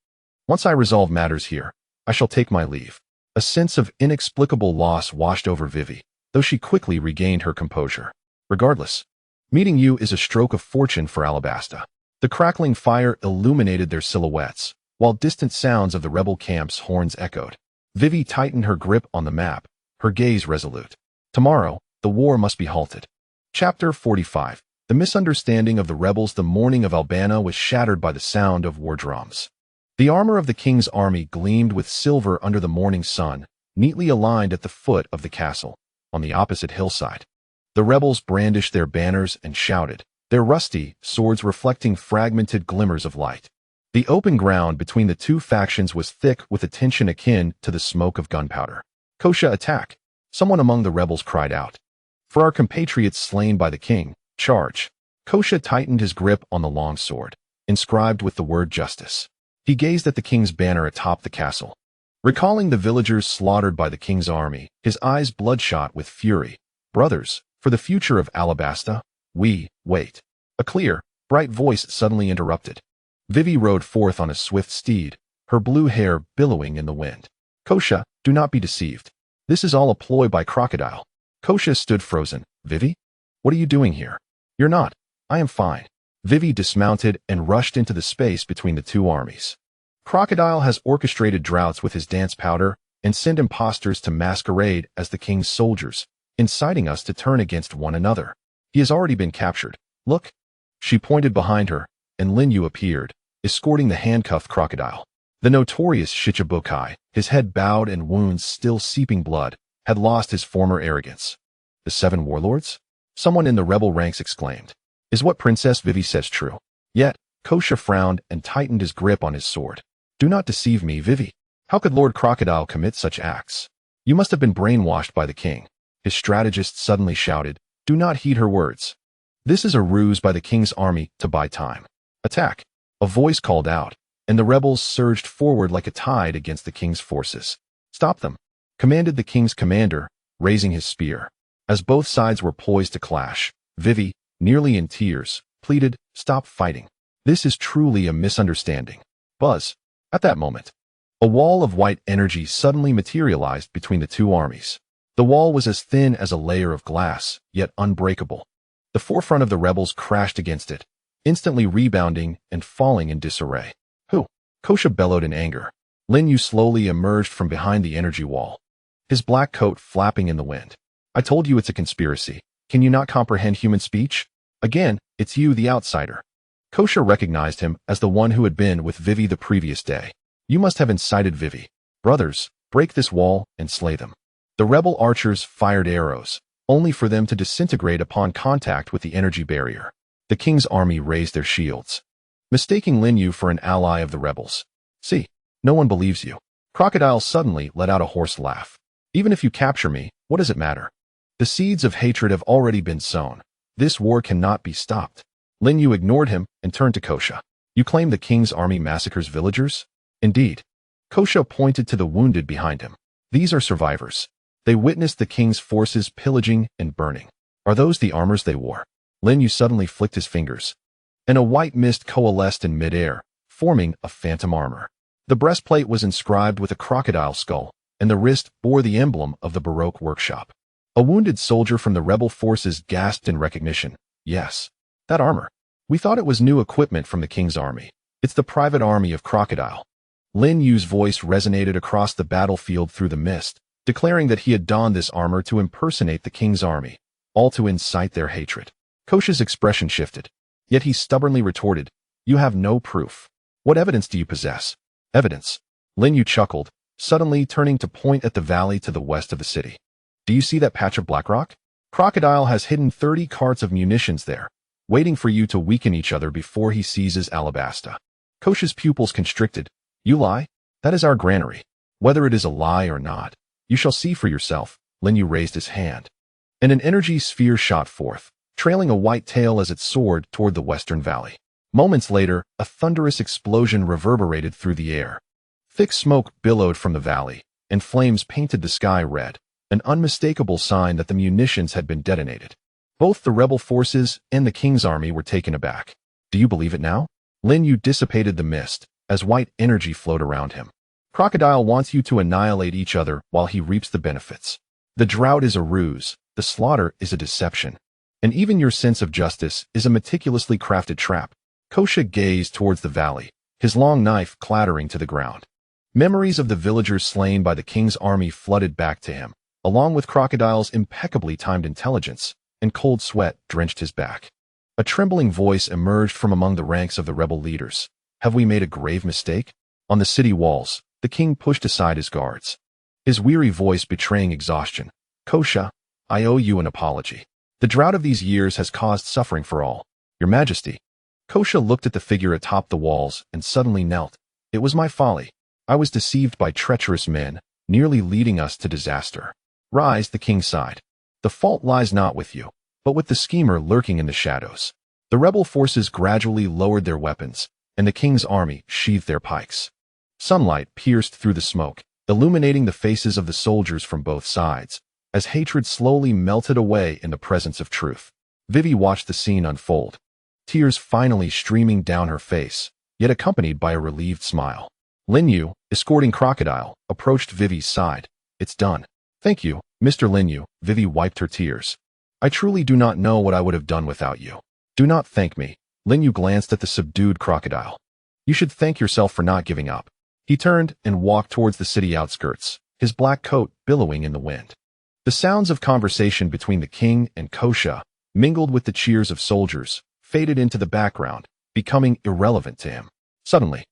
"Once I resolve matters here, I shall take my leave." A sense of inexplicable loss washed over Vivi, though she quickly regained her composure. "Regardless, meeting you is a stroke of fortune for Alabasta." The crackling fire illuminated their silhouettes, while distant sounds of the rebel camp's horns echoed. Vivi tightened her grip on the map, her gaze resolute. Tomorrow, the war must be halted. Chapter 45. The misunderstanding of the rebels. The morning of Albana was shattered by the sound of war drums. The armor of the king's army gleamed with silver under the morning sun, neatly aligned at the foot of the castle, on the opposite hillside. The rebels brandished their banners and shouted, their rusty swords reflecting fragmented glimmers of light. The open ground between the two factions was thick with a tension akin to the smoke of gunpowder. "Kosha, attack!" Someone among the rebels cried out. "For our compatriots slain by the king, charge!" Kosha tightened his grip on the long sword, inscribed with the word justice. He gazed at the king's banner atop the castle. Recalling the villagers slaughtered by the king's army, his eyes bloodshot with fury. "Brothers, for the future of Alabasta, we wait." A clear, bright voice suddenly interrupted. Vivi rode forth on a swift steed, her blue hair billowing in the wind. "Kosha, do not be deceived. This is all a ploy by Crocodile." Kosha stood frozen. "Vivi? What are you doing here?" "You're not." "I am fine." Vivi dismounted and rushed into the space between the two armies. Crocodile has orchestrated droughts with his dance powder and sent impostors to masquerade as the king's soldiers, inciting us to turn against one another. He has already been captured. Look. She pointed behind her, and Lin Yue appeared, escorting the handcuffed crocodile. The notorious Shichibukai, his head bowed and wounds still seeping blood, had lost his former arrogance. The 7 warlords? Someone in the rebel ranks exclaimed. Is what Princess Vivi says true? Yet, Kosha frowned and tightened his grip on his sword. Do not deceive me, Vivi. How could Lord Crocodile commit such acts? You must have been brainwashed by the king. His strategist suddenly shouted. Do not heed her words. This is a ruse by the king's army to buy time. Attack. A voice called out, and the rebels surged forward like a tide against the king's forces. Stop them, commanded the king's commander, raising his spear. As both sides were poised to clash, Vivi, nearly in tears, pleaded, stop fighting. This is truly a misunderstanding. Buzz. At that moment, a wall of white energy suddenly materialized between the two armies. The wall was as thin as a layer of glass, yet unbreakable. The forefront of the rebels crashed against it, instantly rebounding and falling in disarray. Who? Kosha bellowed in anger. Lin Yue slowly emerged from behind the energy wall, his black coat flapping in the wind. I told you it's a conspiracy. Can you not comprehend human speech? Again, it's you, the outsider. Kosha recognized him as the one who had been with Vivi the previous day. You must have incited Vivi. Brothers, break this wall and slay them. The rebel archers fired arrows, only for them to disintegrate upon contact with the energy barrier. The king's army raised their shields, mistaking Lin Yue for an ally of the rebels. See, no one believes you. Crocodile suddenly let out a hoarse laugh. Even if you capture me, what does it matter? The seeds of hatred have already been sown. This war cannot be stopped. Lin Yue ignored him and turned to Kosha. You claim the king's army massacres villagers? Indeed. Kosha pointed to the wounded behind him. These are survivors. They witnessed the king's forces pillaging and burning. Are those the armors they wore? Lin Yue suddenly flicked his fingers, and a white mist coalesced in midair, forming a phantom armor. The breastplate was inscribed with a crocodile skull, and the wrist bore the emblem of the Baroque workshop. A wounded soldier from the rebel forces gasped in recognition. Yes, that armor. We thought it was new equipment from the king's army. It's the private army of Crocodile. Lin Yue's voice resonated across the battlefield through the mist, declaring that he had donned this armor to impersonate the king's army, all to incite their hatred. Kosha's expression shifted, yet he stubbornly retorted, You have no proof. What evidence do you possess? Evidence. Lin Yue chuckled, suddenly turning to point at the valley to the west of the city. Do you see that patch of black rock? Crocodile has hidden 30 carts of munitions there, waiting for you to weaken each other before he seizes Alabasta. Kosha's pupils constricted. You lie? That is our granary. Whether it is a lie or not, you shall see for yourself. Lin Yue raised his hand, and an energy sphere shot forth, trailing a white tail as it soared toward the western valley. Moments later, a thunderous explosion reverberated through the air. Thick smoke billowed from the valley, and flames painted the sky red, an unmistakable sign that the munitions had been detonated. Both the rebel forces and the king's army were taken aback. Do you believe it now? Lin Yue dissipated the mist, as white energy flowed around him. Crocodile wants you to annihilate each other while he reaps the benefits. The drought is a ruse, the slaughter is a deception, and even your sense of justice is a meticulously crafted trap. Kosha gazed towards the valley, his long knife clattering to the ground. Memories of the villagers slain by the king's army flooded back to him, along with Crocodile's impeccably timed intelligence, and cold sweat drenched his back. A trembling voice emerged from among the ranks of the rebel leaders. Have we made a grave mistake? On the city walls, the king pushed aside his guards, his weary voice betraying exhaustion. Kosha, I owe you an apology. The drought of these years has caused suffering for all. Your Majesty. Kosha looked at the figure atop the walls and suddenly knelt. It was my folly. I was deceived by treacherous men, nearly leading us to disaster. Rise, the king sighed. The fault lies not with you, but with the schemer lurking in the shadows. The rebel forces gradually lowered their weapons, and the king's army sheathed their pikes. Sunlight pierced through the smoke, illuminating the faces of the soldiers from both sides, as hatred slowly melted away in the presence of truth. Vivi watched the scene unfold, tears finally streaming down her face, yet accompanied by a relieved smile. Lin Yue, escorting Crocodile, approached Vivi's side. It's done. Thank you, Mr. Lin Yue. Vivi wiped her tears. I truly do not know what I would have done without you. Do not thank me. Lin Yue glanced at the subdued crocodile. You should thank yourself for not giving up. He turned and walked towards the city outskirts, his black coat billowing in the wind. The sounds of conversation between the king and Kosha, mingled with the cheers of soldiers, faded into the background, becoming irrelevant to him. Suddenly,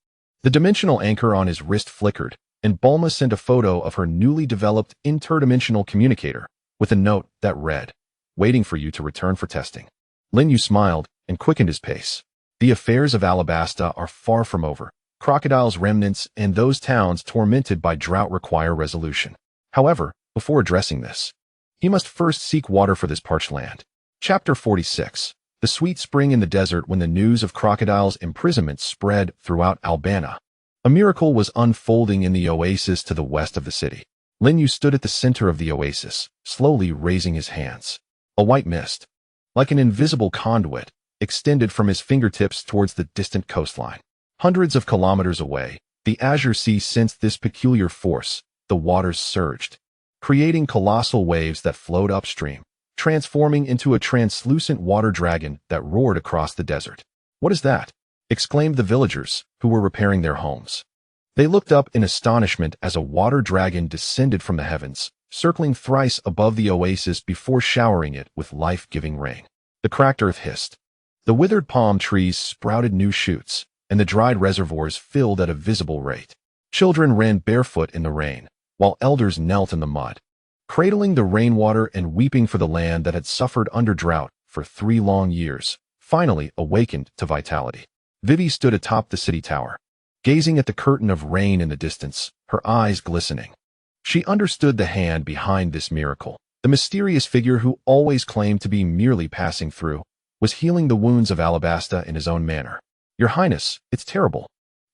the dimensional anchor on his wrist flickered, and Bulma sent a photo of her newly developed interdimensional communicator with a note that read, "Waiting for you to return for testing." Lin Yue smiled and quickened his pace. The affairs of Alabasta are far from over. Crocodile's remnants and those towns tormented by drought require resolution. However, before addressing this, he must first seek water for this parched land. Chapter 46. The sweet spring in the desert. When the news of Crocodile's imprisonment spread throughout Albania, a miracle was unfolding in the oasis to the west of the city. Lin Yue stood at the center of the oasis, slowly raising his hands. A white mist, like an invisible conduit, extended from his fingertips towards the distant coastline. Hundreds of kilometers away, the azure sea sensed this peculiar force. The waters surged, creating colossal waves that flowed upstream, transforming into a translucent water dragon that roared across the desert. "What is that?" exclaimed the villagers, who were repairing their homes. They looked up in astonishment as a water dragon descended from the heavens, circling thrice above the oasis before showering it with life-giving rain. The cracked earth hissed. The withered palm trees sprouted new shoots, and the dried reservoirs filled at a visible rate. Children ran barefoot in the rain, while elders knelt in the mud, cradling the rainwater and weeping for the land that had suffered under drought for 3 long years, finally awakened to vitality. Vivi stood atop the city tower, gazing at the curtain of rain in the distance, her eyes glistening. She understood the hand behind this miracle. The mysterious figure who always claimed to be merely passing through was healing the wounds of Alabasta in his own manner. "Your Highness, it's terrible."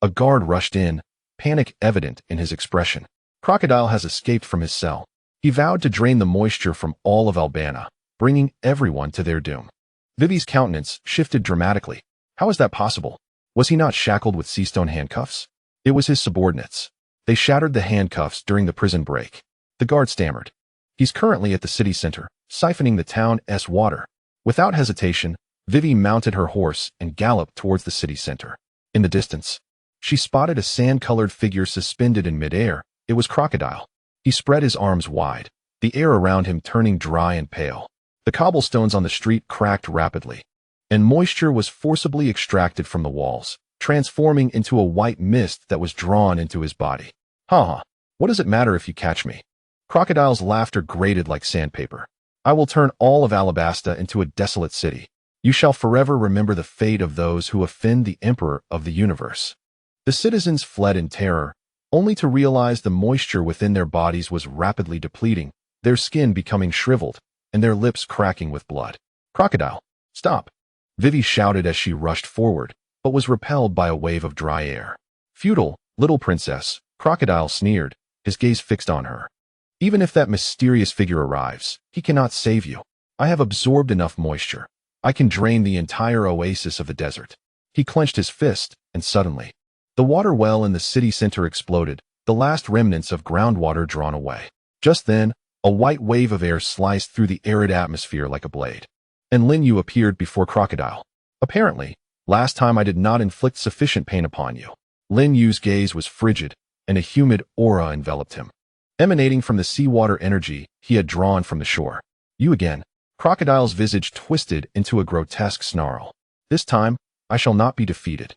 A guard rushed in, panic evident in his expression. Crocodile has escaped from his cell. He vowed to drain the moisture from all of Albania, bringing everyone to their doom. Vivi's countenance shifted dramatically. How is that possible? Was he not shackled with sea-stone handcuffs? It was his subordinates. They shattered the handcuffs during the prison break. The guard stammered. He's currently at the city center, siphoning the town's water. Without hesitation, Vivi mounted her horse and galloped towards the city center. In the distance, she spotted a sand-colored figure suspended in midair. It was Crocodile. He spread his arms wide, the air around him turning dry and pale. The cobblestones on the street cracked rapidly, and moisture was forcibly extracted from the walls, transforming into a white mist that was drawn into his body. "Ha! What does it matter if you catch me?" Crocodile's laughter grated like sandpaper. "I will turn all of Alabasta into a desolate city. You shall forever remember the fate of those who offend the Emperor of the universe." The citizens fled in terror, only to realize the moisture within their bodies was rapidly depleting, their skin becoming shriveled, and their lips cracking with blood. "Crocodile, stop!" Vivi shouted as she rushed forward, but was repelled by a wave of dry air. "Futile, little princess," Crocodile sneered, his gaze fixed on her. "Even if that mysterious figure arrives, he cannot save you. I have absorbed enough moisture. I can drain the entire oasis of the desert." He clenched his fist, and suddenly, the water well in the city center exploded, the last remnants of groundwater drawn away. Just then, a white wave of air sliced through the arid atmosphere like a blade, and Lin Yue appeared before Crocodile. "Apparently, last time I did not inflict sufficient pain upon you." Lin Yue's gaze was frigid, and a humid aura enveloped him, emanating from the seawater energy he had drawn from the shore. "You again." Crocodile's visage twisted into a grotesque snarl. "This time, I shall not be defeated.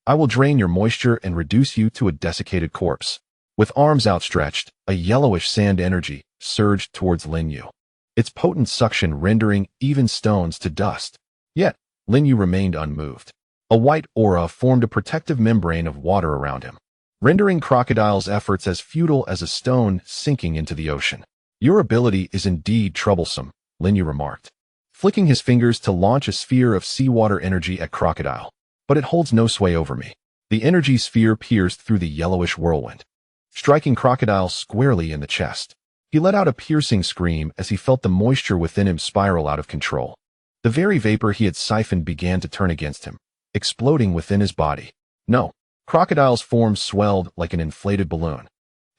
I will drain your moisture and reduce you to a desiccated corpse." With arms outstretched, a yellowish sand energy surged towards Lin Yue, its potent suction rendering even stones to dust. Yet, Lin Yue remained unmoved. A white aura formed a protective membrane of water around him, rendering Crocodile's efforts as futile as a stone sinking into the ocean. "Your ability is indeed troublesome," Lin Yue remarked, flicking his fingers to launch a sphere of seawater energy at Crocodile. "But it holds no sway over me." The energy sphere pierced through the yellowish whirlwind, striking Crocodile squarely in the chest. He let out a piercing scream as he felt the moisture within him spiral out of control. The very vapor he had siphoned began to turn against him, exploding within his body. "No." Crocodile's form swelled like an inflated balloon,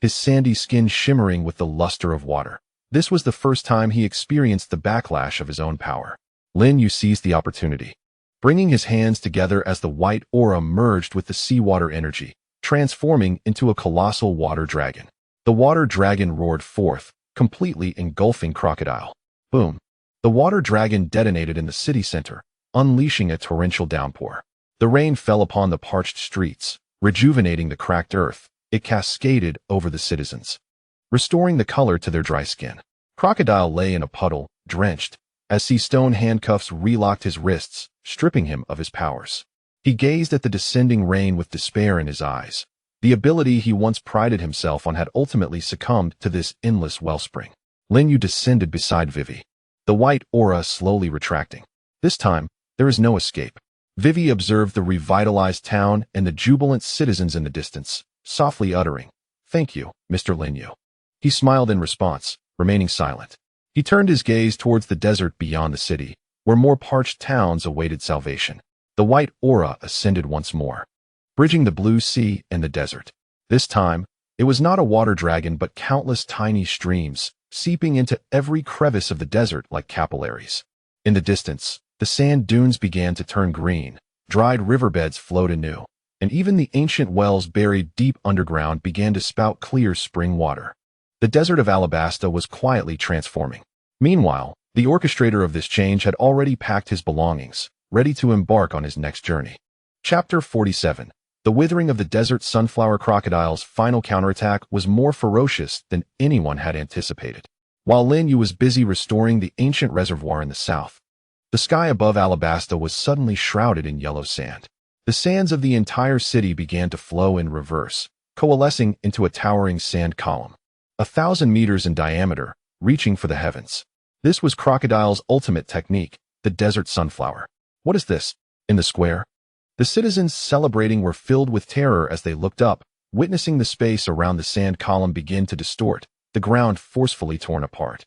his sandy skin shimmering with the luster of water. This was the first time he experienced the backlash of his own power. Lin Yue seized the opportunity. bringing his hands together as the white aura merged with the seawater energy, transforming into a colossal water dragon. The water dragon roared forth, completely engulfing Crocodile. Boom! The water dragon detonated in the city center, unleashing a torrential downpour. The rain fell upon the parched streets, rejuvenating the cracked earth. It cascaded over the citizens, restoring the color to their dry skin. Crocodile lay in a puddle, drenched, as sea stone handcuffs relocked his wrists, stripping him of his powers. He gazed at the descending rain with despair in his eyes. The ability he once prided himself on had ultimately succumbed to this endless wellspring. Lin Yue descended beside Vivi, the white aura slowly retracting. This time, there is no escape. Vivi observed the revitalized town and the jubilant citizens in the distance, softly uttering, "Thank you, Mr. Lin Yue." He smiled in response, remaining silent. He turned his gaze towards the desert beyond the city, where more parched towns awaited salvation. The white aura ascended once more, bridging the blue sea and the desert. This time, it was not a water dragon but countless tiny streams, seeping into every crevice of the desert like capillaries. In the distance, the sand dunes began to turn green, dried riverbeds flowed anew, and even the ancient wells buried deep underground began to spout clear spring water. The desert of Alabasta was quietly transforming. Meanwhile, the orchestrator of this change had already packed his belongings, ready to embark on his next journey. Chapter 47. The withering of the desert sunflower crocodile's final counterattack was more ferocious than anyone had anticipated. While Lin Yue was busy restoring the ancient reservoir in the south, the sky above Alabasta was suddenly shrouded in yellow sand. The sands of the entire city began to flow in reverse, coalescing into a towering sand column, 1,000 meters in diameter, reaching for the heavens. This was Crocodile's ultimate technique, the desert sunflower. What is this? In the square? The citizens celebrating were filled with terror as they looked up, witnessing the space around the sand column begin to distort, the ground forcefully torn apart,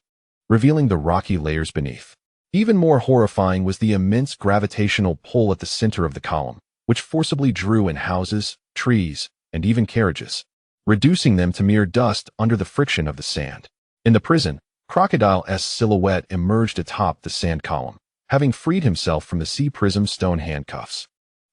revealing the rocky layers beneath. Even more horrifying was the immense gravitational pull at the center of the column, which forcibly drew in houses, trees, and even carriages, reducing them to mere dust under the friction of the sand. In the prison, Crocodile's silhouette emerged atop the sand column, having freed himself from the sea prism stone handcuffs.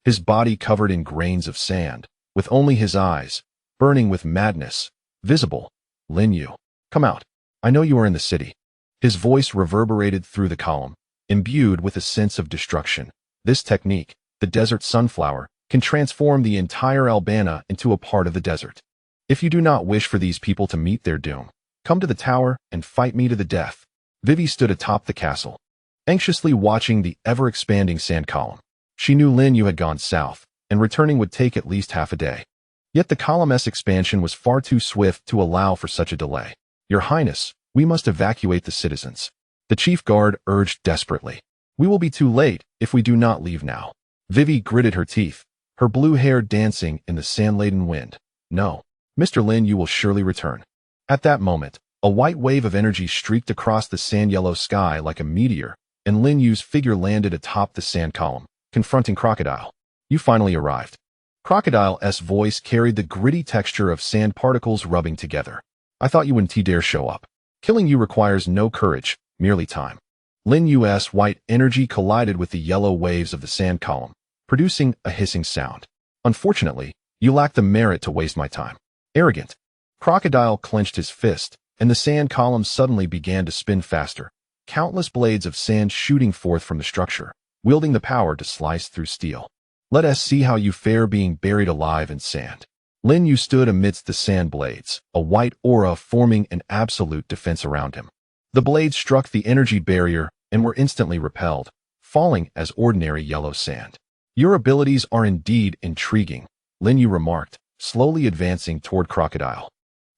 His body covered in grains of sand, with only his eyes, burning with madness, visible. "Lin Yue, come out. I know you are in the city." His voice reverberated through the column, imbued with a sense of destruction. This technique, the desert sunflower, can transform the entire Albania into a part of the desert. If you do not wish for these people to meet their doom, come to the tower and fight me to the death. Vivi stood atop the castle, anxiously watching the ever-expanding sand column. She knew Lin Yue had gone south, and returning would take at least half a day. Yet the column's expansion was far too swift to allow for such a delay. "Your Highness, we must evacuate the citizens," the chief guard urged desperately. "We will be too late if we do not leave now." Vivi gritted her teeth, her blue hair dancing in the sand-laden wind. "No, Mr. Lin Yue will surely return." At that moment, a white wave of energy streaked across the sand-yellow sky like a meteor, and Lin Yue's figure landed atop the sand column, confronting Crocodile. "You finally arrived." Crocodile's voice carried the gritty texture of sand particles rubbing together. "I thought you wouldn't dare show up. Killing you requires no courage, merely time." Lin Yue's white energy collided with the yellow waves of the sand column, producing a hissing sound. "Unfortunately, you lack the merit to waste my time." Arrogant. Crocodile clenched his fist, and the sand column suddenly began to spin faster, countless blades of sand shooting forth from the structure, wielding the power to slice through steel. "Let us see how you fare being buried alive in sand." Lin Yue stood amidst the sand blades, a white aura forming an absolute defense around him. The blades struck the energy barrier and were instantly repelled, falling as ordinary yellow sand. "Your abilities are indeed intriguing," Lin Yue remarked, slowly advancing toward Crocodile.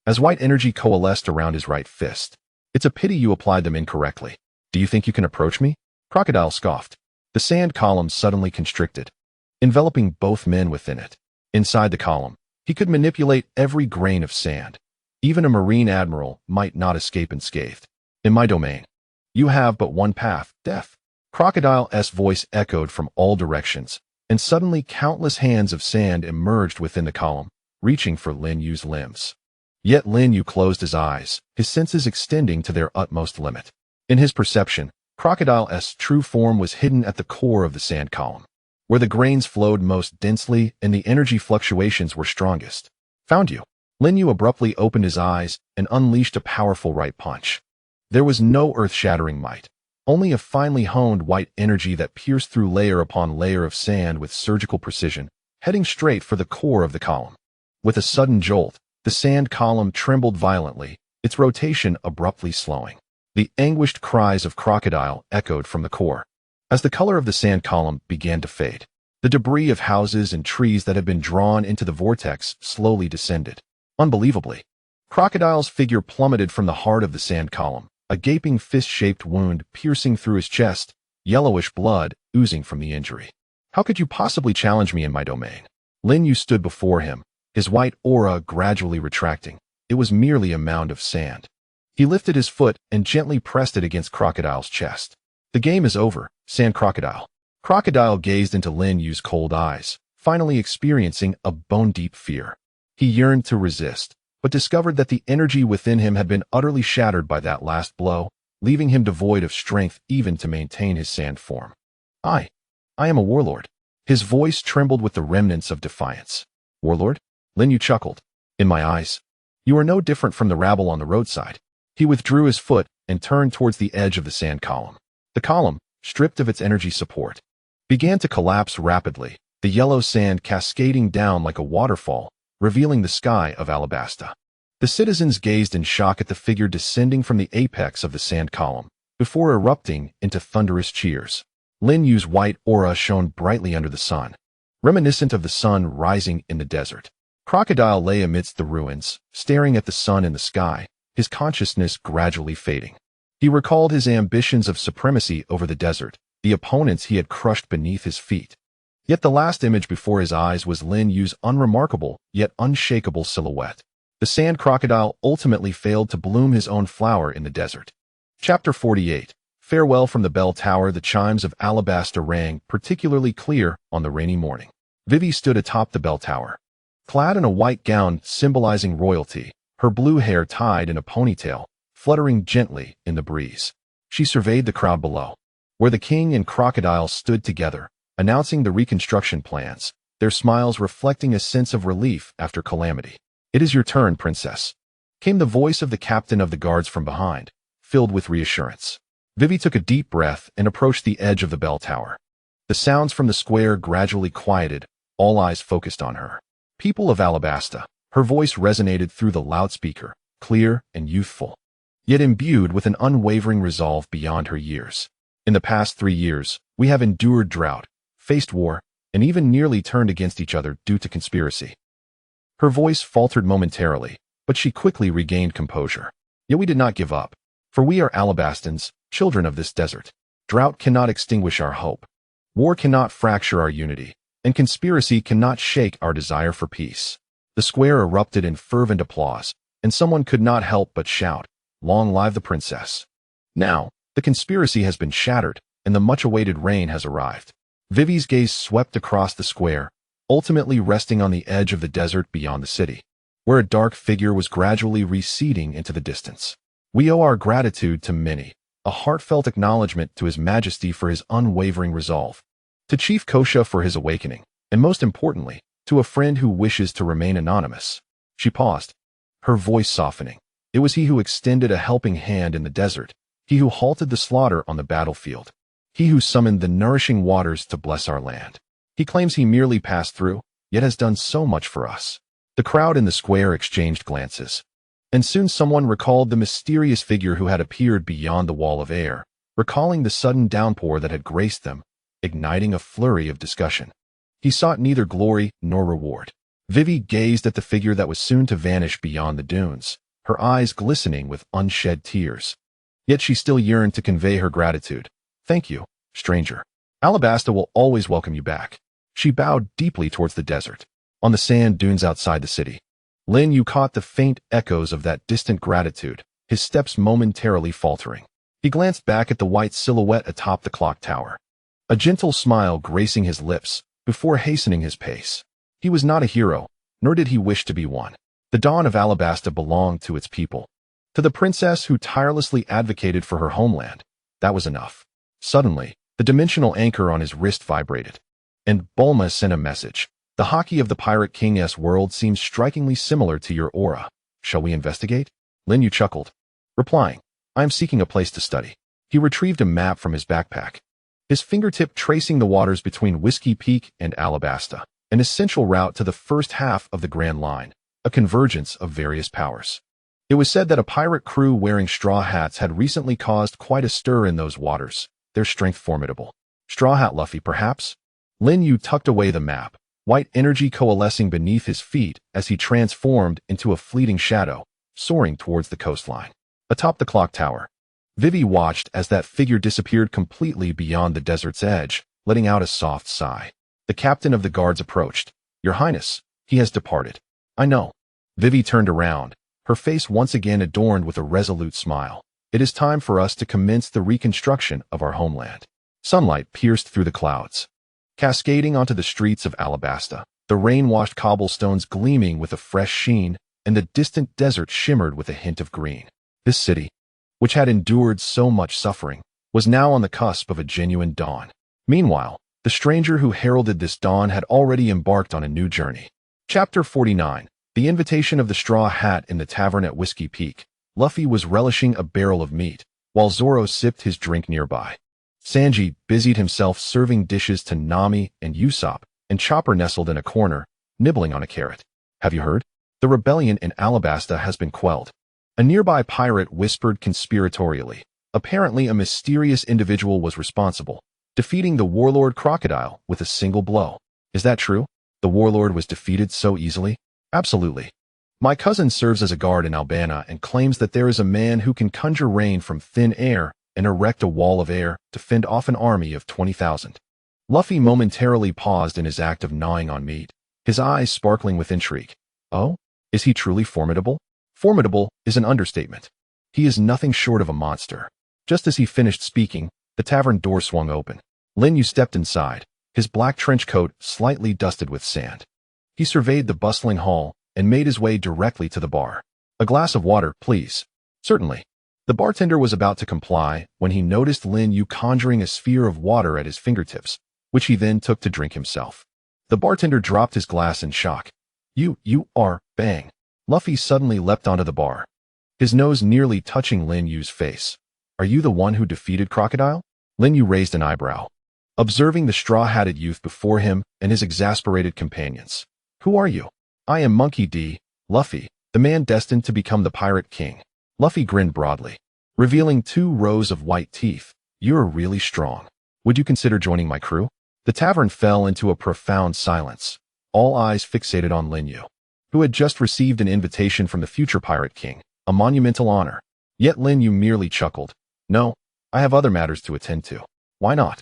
As white energy coalesced around his right fist, "It's a pity you applied them incorrectly. Do you think you can approach me?" Crocodile scoffed. The sand column suddenly constricted, enveloping both men within it. Inside the column, he could manipulate every grain of sand. Even a marine admiral might not escape unscathed. "In my domain, you have but one path, death." Crocodile's voice echoed from all directions, and suddenly countless hands of sand emerged within the column, reaching for Lin Yue's limbs. Yet Lin Yue closed his eyes, his senses extending to their utmost limit. In his perception, Crocodile's true form was hidden at the core of the sand column. where the grains flowed most densely and the energy fluctuations were strongest. Found you. Lin Yue abruptly opened his eyes and unleashed a powerful right punch. There was no earth-shattering might, only a finely honed white energy that pierced through layer upon layer of sand with surgical precision, heading straight for the core of the column. With a sudden jolt, the sand column trembled violently, its rotation abruptly slowing. The anguished cries of crocodile echoed from the core. As the color of the sand column began to fade, the debris of houses and trees that had been drawn into the vortex slowly descended. Unbelievably, Crocodile's figure plummeted from the heart of the sand column, a gaping fist-shaped wound piercing through his chest, yellowish blood oozing from the injury. How could you possibly challenge me in my domain? Lin Yue stood before him, his white aura gradually retracting. It was merely a mound of sand. He lifted his foot and gently pressed it against Crocodile's chest. The game is over, Sand Crocodile. Crocodile gazed into Lin Yue's cold eyes, finally experiencing a bone-deep fear. He yearned to resist, but discovered that the energy within him had been utterly shattered by that last blow, leaving him devoid of strength even to maintain his sand form. I am a warlord. His voice trembled with the remnants of defiance. Warlord? Lin Yue chuckled. In my eyes, you are no different from the rabble on the roadside. He withdrew his foot and turned towards the edge of the sand column. The column, stripped of its energy support, began to collapse rapidly, the yellow sand cascading down like a waterfall, revealing the sky of Alabasta. The citizens gazed in shock at the figure descending from the apex of the sand column, before erupting into thunderous cheers. Lin Yue's white aura shone brightly under the sun, reminiscent of the sun rising in the desert. Crocodile lay amidst the ruins, staring at the sun in the sky, his consciousness gradually fading. He recalled his ambitions of supremacy over the desert, the opponents he had crushed beneath his feet. Yet the last image before his eyes was Lin Yue's unremarkable yet unshakable silhouette. The sand crocodile ultimately failed to bloom his own flower in the desert. Chapter 48. Farewell from the bell tower. The chimes of Alabasta rang particularly clear on the rainy morning. Vivi stood atop the bell tower, clad in a white gown symbolizing royalty, her blue hair tied in a ponytail, fluttering gently in the breeze. She surveyed the crowd below, where the king and crocodile stood together, announcing the reconstruction plans, their smiles reflecting a sense of relief after calamity. It is your turn, princess, came the voice of the captain of the guards from behind, filled with reassurance. Vivi took a deep breath and approached the edge of the bell tower. The sounds from the square gradually quieted, all eyes focused on her. People of Alabasta, her voice resonated through the loudspeaker, clear and youthful, yet imbued with an unwavering resolve beyond her years. In the past 3 years, we have endured drought, faced war, and even nearly turned against each other due to conspiracy. Her voice faltered momentarily, but she quickly regained composure. Yet we did not give up, for we are Alabastans, children of this desert. Drought cannot extinguish our hope. War cannot fracture our unity, and conspiracy cannot shake our desire for peace. The square erupted in fervent applause, and someone could not help but shout, "Long live the princess." Now, the conspiracy has been shattered, and the much-awaited rain has arrived. Vivi's gaze swept across the square, ultimately resting on the edge of the desert beyond the city, where a dark figure was gradually receding into the distance. We owe our gratitude to Many, a heartfelt acknowledgement to His Majesty for his unwavering resolve, to Chief Kosha for his awakening, and most importantly, to a friend who wishes to remain anonymous. She paused, her voice softening. It was he who extended a helping hand in the desert, he who halted the slaughter on the battlefield, he who summoned the nourishing waters to bless our land. He claims he merely passed through, yet has done so much for us. The crowd in the square exchanged glances, and soon someone recalled the mysterious figure who had appeared beyond the wall of air, recalling the sudden downpour that had graced them, igniting a flurry of discussion. He sought neither glory nor reward. Vivi gazed at the figure that was soon to vanish beyond the dunes, her eyes glistening with unshed tears. Yet she still yearned to convey her gratitude. "Thank you, stranger. Alabasta will always welcome you back." She bowed deeply towards the desert. On the sand dunes outside the city, Lin Yue caught the faint echoes of that distant gratitude, his steps momentarily faltering. He glanced back at the white silhouette atop the clock tower, a gentle smile gracing his lips, before hastening his pace. He was not a hero, nor did he wish to be one. The dawn of Alabasta belonged to its people. To the princess who tirelessly advocated for her homeland, that was enough. Suddenly, the dimensional anchor on his wrist vibrated. And Bulma sent a message. The haki of the Pirate King's world seems strikingly similar to your aura. Shall we investigate? Lin Yue chuckled, replying, I am seeking a place to study. He retrieved a map from his backpack, his fingertip tracing the waters between Whiskey Peak and Alabasta, an essential route to the first half of the Grand Line, a convergence of various powers. It was said that a pirate crew wearing straw hats had recently caused quite a stir in those waters, their strength formidable. Straw Hat Luffy, perhaps? Lin Yue tucked away the map, white energy coalescing beneath his feet as he transformed into a fleeting shadow, soaring towards the coastline. Atop the clock tower, Vivi watched as that figure disappeared completely beyond the desert's edge, letting out a soft sigh. The captain of the guards approached. Your Highness, he has departed. I know. Vivi turned around, her face once again adorned with a resolute smile. It is time for us to commence the reconstruction of our homeland. Sunlight pierced through the clouds, cascading onto the streets of Alabasta, the rain-washed cobblestones gleaming with a fresh sheen, and the distant desert shimmered with a hint of green. This city, which had endured so much suffering, was now on the cusp of a genuine dawn. Meanwhile, the stranger who heralded this dawn had already embarked on a new journey. Chapter 49. The Invitation of the Straw Hat in the Tavern at Whiskey Peak. Luffy was relishing a barrel of meat, while Zoro sipped his drink nearby. Sanji busied himself serving dishes to Nami and Usopp, and Chopper nestled in a corner, nibbling on a carrot. Have you heard? The rebellion in Alabasta has been quelled. A nearby pirate whispered conspiratorially. Apparently a mysterious individual was responsible, defeating the warlord Crocodile with a single blow. Is that true? The warlord was defeated so easily? Absolutely. My cousin serves as a guard in Albana and claims that there is a man who can conjure rain from thin air and erect a wall of air to fend off an army of 20,000. Luffy momentarily paused in his act of gnawing on meat, his eyes sparkling with intrigue. Oh? Is he truly formidable? Formidable is an understatement. He is nothing short of a monster. Just as he finished speaking, the tavern door swung open. Lin Yue stepped inside, his black trench coat slightly dusted with sand. He surveyed the bustling hall and made his way directly to the bar. A glass of water, please. Certainly. The bartender was about to comply when he noticed Lin Yue conjuring a sphere of water at his fingertips, which he then took to drink himself. The bartender dropped his glass in shock. You are, bang. Luffy suddenly leapt onto the bar, his nose nearly touching Lin Yue's face. Are you the one who defeated Crocodile? Lin Yue raised an eyebrow, observing the straw-hatted youth before him and his exasperated companions. Who are you? I am Monkey D. Luffy, the man destined to become the Pirate King. Luffy grinned broadly, revealing 2 rows of white teeth. You're really strong. Would you consider joining my crew? The tavern fell into a profound silence, all eyes fixated on Lin Yue, who had just received an invitation from the future Pirate King, a monumental honor. Yet Lin Yue merely chuckled. No, I have other matters to attend to. Why not?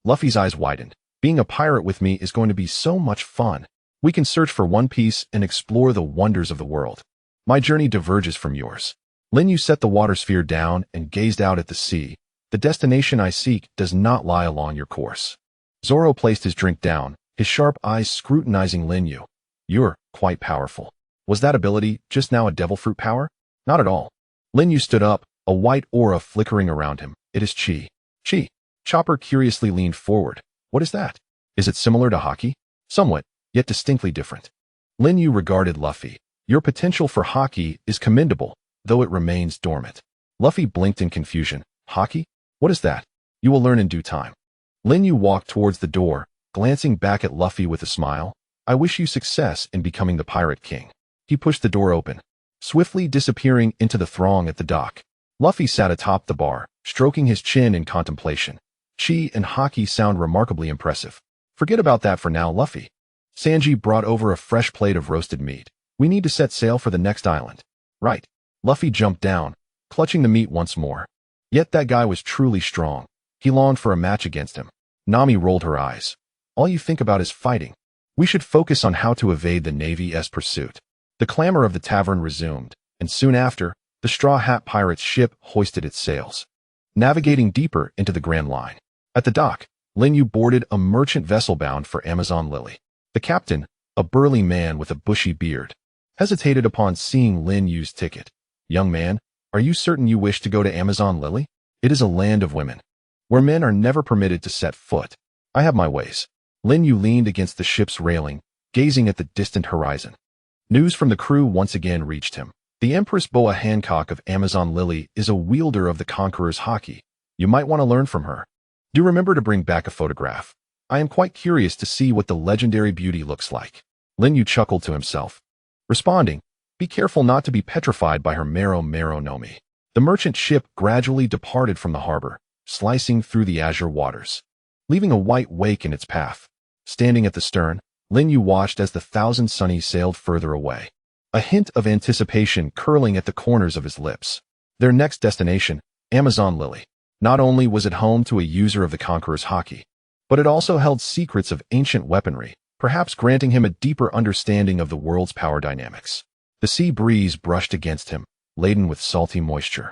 Luffy's eyes widened. Being a pirate with me is going to be so much fun. We can search for One Piece and explore the wonders of the world. My journey diverges from yours. Lin Yue set the water sphere down and gazed out at the sea. The destination I seek does not lie along your course. Zoro placed his drink down, his sharp eyes scrutinizing Lin Yue. You're quite powerful. Was that ability just now a devil fruit power? Not at all. Lin Yue stood up, a white aura flickering around him. It is chi. Chi. Chopper curiously leaned forward. What is that? Is it similar to haki? Somewhat, yet distinctly different. Lin Yue regarded Luffy. Your potential for haki is commendable, though it remains dormant. Luffy blinked in confusion. Haki? What is that? You will learn in due time. Lin Yue walked towards the door, glancing back at Luffy with a smile. I wish you success in becoming the Pirate King. He pushed the door open, swiftly disappearing into the throng at the dock. Luffy sat atop the bar, stroking his chin in contemplation. Chi and haki sound remarkably impressive. Forget about that for now, Luffy. Sanji brought over a fresh plate of roasted meat. We need to set sail for the next island. Right. Luffy jumped down, clutching the meat once more. Yet that guy was truly strong. He longed for a match against him. Nami rolled her eyes. All you think about is fighting. We should focus on how to evade the Navy's pursuit. The clamor of the tavern resumed, and soon after, the Straw Hat Pirates' ship hoisted its sails, navigating deeper into the Grand Line. At the dock, Lin Yue boarded a merchant vessel bound for Amazon Lily. The captain, a burly man with a bushy beard, hesitated upon seeing Lin Yue's ticket. Young man, are you certain you wish to go to Amazon Lily? It is a land of women, where men are never permitted to set foot. I have my ways. Lin Yue leaned against the ship's railing, gazing at the distant horizon. News from the crew once again reached him. The Empress Boa Hancock of Amazon Lily is a wielder of the Conqueror's Haki. You might want to learn from her. Do remember to bring back a photograph. I am quite curious to see what the legendary beauty looks like. Lin Yue chuckled to himself, responding, be careful not to be petrified by her Mero no Mi. The merchant ship gradually departed from the harbor, slicing through the azure waters, leaving a white wake in its path. Standing at the stern, Lin Yue watched as the Thousand Sunnies sailed further away, a hint of anticipation curling at the corners of his lips. Their next destination, Amazon Lily. Not only was it home to a user of the Conqueror's Haki, but it also held secrets of ancient weaponry, perhaps granting him a deeper understanding of the world's power dynamics. The sea breeze brushed against him, laden with salty moisture,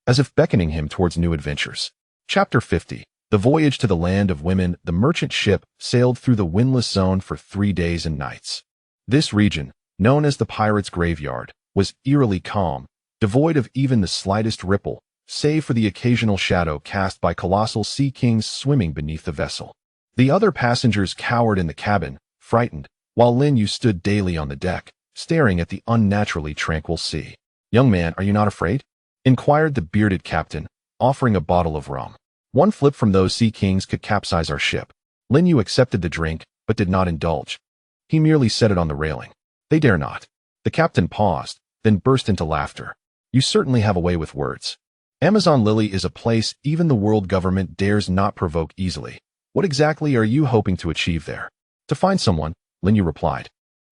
as if beckoning him towards new adventures. Chapter 50. The voyage to the land of women. The merchant ship sailed through the windless zone for 3 days and nights. This region, known as the Pirates' Graveyard, was eerily calm, devoid of even the slightest ripple, save for the occasional shadow cast by colossal sea kings swimming beneath the vessel. The other passengers cowered in the cabin, frightened, while Lin Yue stood daily on the deck, staring at the unnaturally tranquil sea. Young man, are you not afraid? Inquired the bearded captain, offering a bottle of rum. One flip from those sea kings could capsize our ship. Lin Yue accepted the drink, but did not indulge. He merely set it on the railing. They dare not. The captain paused, then burst into laughter. You certainly have a way with words. Amazon Lily is a place even the world government dares not provoke easily. What exactly are you hoping to achieve there? To find someone, Lin Yue replied,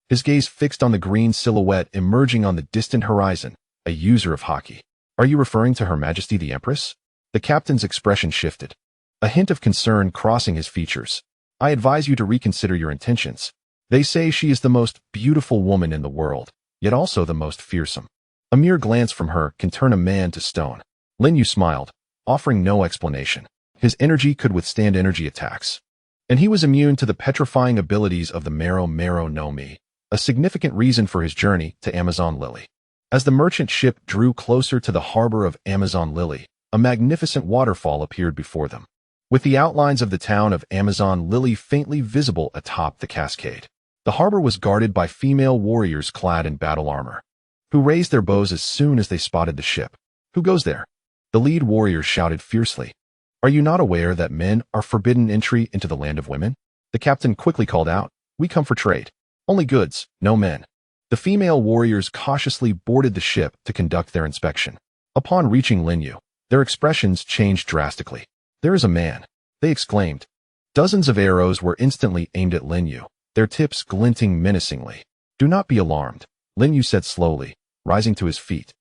his gaze fixed on the green silhouette emerging on the distant horizon, a user of Haki. Are you referring to Her Majesty the Empress? The captain's expression shifted, a hint of concern crossing his features. I advise you to reconsider your intentions. They say she is the most beautiful woman in the world, yet also the most fearsome. A mere glance from her can turn a man to stone. Lin Yue smiled, offering no explanation. His energy could withstand energy attacks, and he was immune to the petrifying abilities of the Mero no Mi, a significant reason for his journey to Amazon Lily. As the merchant ship drew closer to the harbor of Amazon Lily, a magnificent waterfall appeared before them, with the outlines of the town of Amazon Lily faintly visible atop the cascade. The harbor was guarded by female warriors clad in battle armor, who raised their bows as soon as they spotted the ship. Who goes there? The lead warrior shouted fiercely. Are you not aware that men are forbidden entry into the land of women? The captain quickly called out, we come for trade. Only goods, no men. The female warriors cautiously boarded the ship to conduct their inspection. Upon reaching Lin Yue, their expressions changed drastically. There is a man, they exclaimed. Dozens of arrows were instantly aimed at Lin Yue, their tips glinting menacingly. Do not be alarmed, Lin Yue said slowly, rising to his feet,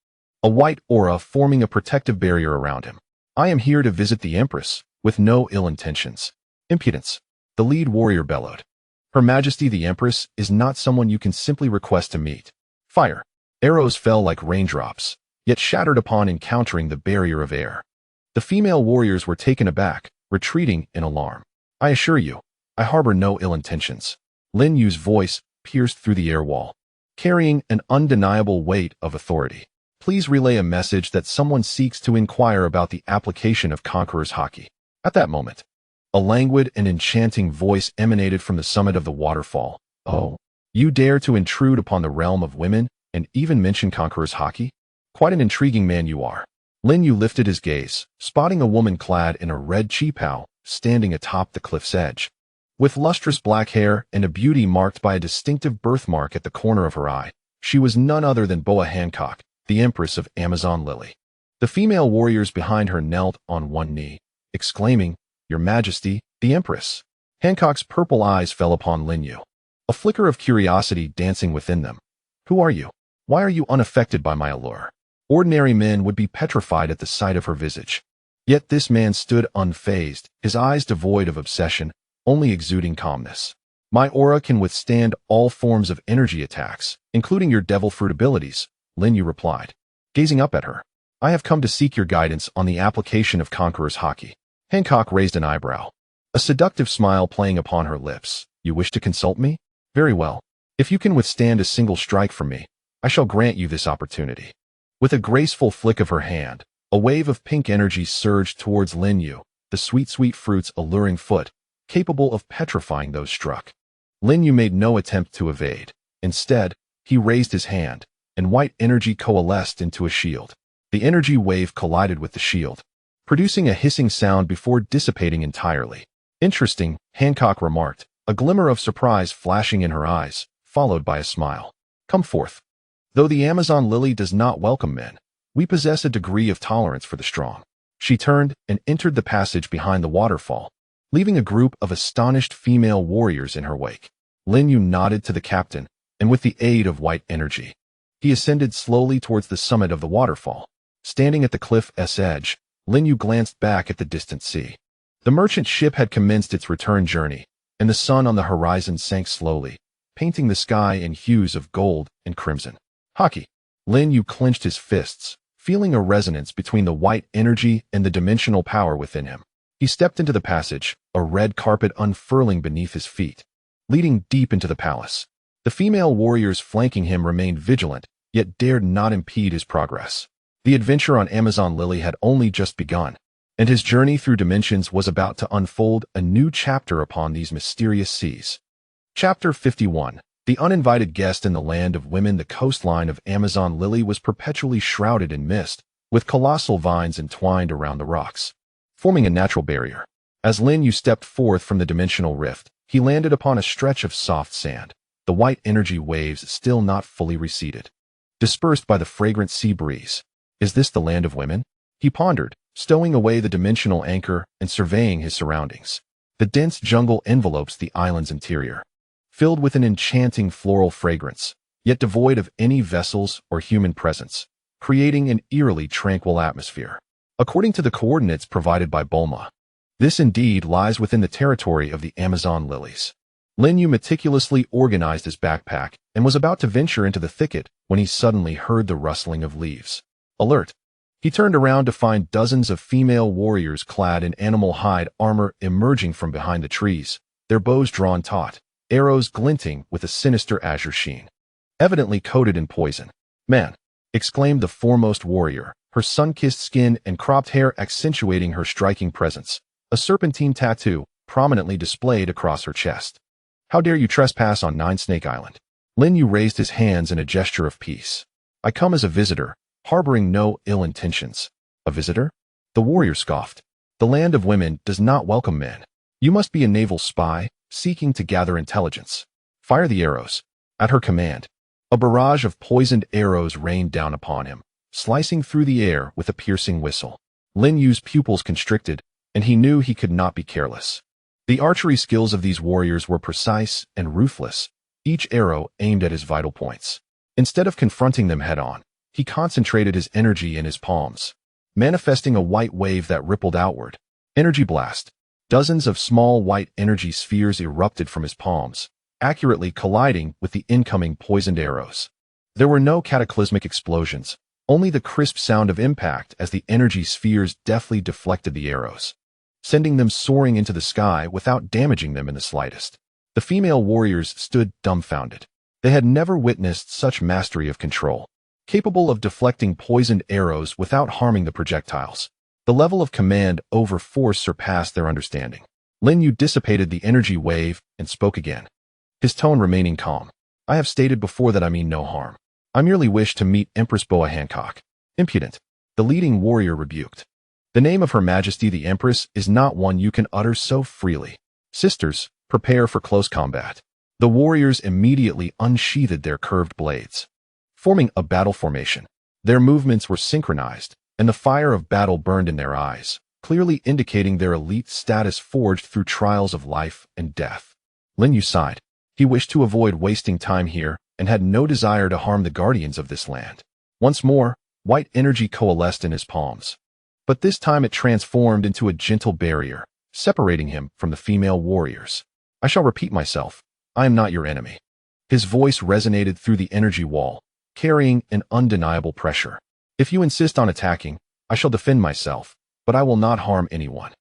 a white aura forming a protective barrier around him. I am here to visit the Empress, with no ill intentions. Impudence, the lead warrior bellowed. Her Majesty the Empress is not someone you can simply request to meet. Fire. Arrows fell like raindrops, yet shattered upon encountering the barrier of air. The female warriors were taken aback, retreating in alarm. I assure you, I harbor no ill intentions. Lin Yue's voice pierced through the air wall, carrying an undeniable weight of authority. Please relay a message that someone seeks to inquire about the application of Conqueror's Haki. At that moment, a languid and enchanting voice emanated from the summit of the waterfall. Oh, you dare to intrude upon the realm of women and even mention Conqueror's Haki? Quite an intriguing man you are. Lin Yue lifted his gaze, spotting a woman clad in a red qipao standing atop the cliff's edge. With lustrous black hair and a beauty marked by a distinctive birthmark at the corner of her eye, she was none other than Boa Hancock, the Empress of Amazon Lily. The female warriors behind her knelt on one knee, exclaiming, Your Majesty, the Empress. Hancock's purple eyes fell upon Lin Yue, a flicker of curiosity dancing within them. Who are you? Why are you unaffected by my allure? Ordinary men would be petrified at the sight of her visage. Yet this man stood unfazed, his eyes devoid of obsession, only exuding calmness. My aura can withstand all forms of energy attacks, including your devil fruit abilities, Lin Yue replied, gazing up at her. I have come to seek your guidance on the application of Conqueror's Haki. Hancock raised an eyebrow, a seductive smile playing upon her lips. You wish to consult me? Very well. If you can withstand a single strike from me, I shall grant you this opportunity. With a graceful flick of her hand, a wave of pink energy surged towards Lin Yue, the sweet fruit's alluring foot, capable of petrifying those struck. Lin Yue made no attempt to evade. Instead, he raised his hand, and white energy coalesced into a shield. The energy wave collided with the shield, producing a hissing sound before dissipating entirely. Interesting, Hancock remarked, a glimmer of surprise flashing in her eyes, followed by a smile. Come forth. Though the Amazon lily does not welcome men, we possess a degree of tolerance for the strong. She turned and entered the passage behind the waterfall, leaving a group of astonished female warriors in her wake. Lin Yue nodded to the captain, and with the aid of white energy, he ascended slowly towards the summit of the waterfall. Standing at the cliff's edge, Lin Yue glanced back at the distant sea. The merchant ship had commenced its return journey, and the sun on the horizon sank slowly, painting the sky in hues of gold and crimson. Hockey. Lin Yue clenched his fists, feeling a resonance between the white energy and the dimensional power within him. He stepped into the passage, a red carpet unfurling beneath his feet, leading deep into the palace. The female warriors flanking him remained vigilant, yet dared not impede his progress. The adventure on Amazon Lily had only just begun, and his journey through dimensions was about to unfold a new chapter upon these mysterious seas. Chapter 51. The uninvited guest in the land of women. The coastline of Amazon Lily was perpetually shrouded in mist, with colossal vines entwined around the rocks, forming a natural barrier. As Lin Yue stepped forth from the dimensional rift, he landed upon a stretch of soft sand, the white energy waves still not fully receded, dispersed by the fragrant sea breeze. Is this the land of women? He pondered, stowing away the dimensional anchor and surveying his surroundings. The dense jungle envelopes the island's interior, filled with an enchanting floral fragrance, yet devoid of any vessels or human presence, creating an eerily tranquil atmosphere. According to the coordinates provided by Bulma, this indeed lies within the territory of the Amazon lilies. Lin Yue meticulously organized his backpack and was about to venture into the thicket when he suddenly heard the rustling of leaves. Alert! He turned around to find dozens of female warriors clad in animal hide armor emerging from behind the trees, their bows drawn taut, arrows glinting with a sinister azure sheen, evidently coated in poison. Man! Exclaimed the foremost warrior, her sun-kissed skin and cropped hair accentuating her striking presence, a serpentine tattoo prominently displayed across her chest. How dare you trespass on Nine Snake Island? Lin Yue raised his hands in a gesture of peace. I come as a visitor, harboring no ill intentions. A visitor? The warrior scoffed. The land of women does not welcome men. You must be a naval spy, seeking to gather intelligence. Fire the arrows. At her command, a barrage of poisoned arrows rained down upon him, slicing through the air with a piercing whistle. Lin Yue's pupils constricted, and he knew he could not be careless. The archery skills of these warriors were precise and ruthless, each arrow aimed at his vital points. Instead of confronting them head-on, he concentrated his energy in his palms, manifesting a white wave that rippled outward. Energy blast. Dozens of small white energy spheres erupted from his palms, accurately colliding with the incoming poisoned arrows. There were no cataclysmic explosions, only the crisp sound of impact as the energy spheres deftly deflected the arrows, sending them soaring into the sky without damaging them in the slightest. The female warriors stood dumbfounded. They had never witnessed such mastery of control, capable of deflecting poisoned arrows without harming the projectiles. The level of command over force surpassed their understanding. Lin Yue dissipated the energy wave and spoke again, his tone remaining calm. I have stated before that I mean no harm. I merely wish to meet Empress Boa Hancock. Impudent. The leading warrior rebuked. The name of Her Majesty the Empress is not one you can utter so freely. Sisters, prepare for close combat. The warriors immediately unsheathed their curved blades, forming a battle formation. Their movements were synchronized, and the fire of battle burned in their eyes, clearly indicating their elite status forged through trials of life and death. Lin Yue sighed. He wished to avoid wasting time here and had no desire to harm the guardians of this land. Once more, white energy coalesced in his palms, but this time it transformed into a gentle barrier, separating him from the female warriors. I shall repeat myself. I am not your enemy. His voice resonated through the energy wall, carrying an undeniable pressure. If you insist on attacking, I shall defend myself, but I will not harm anyone.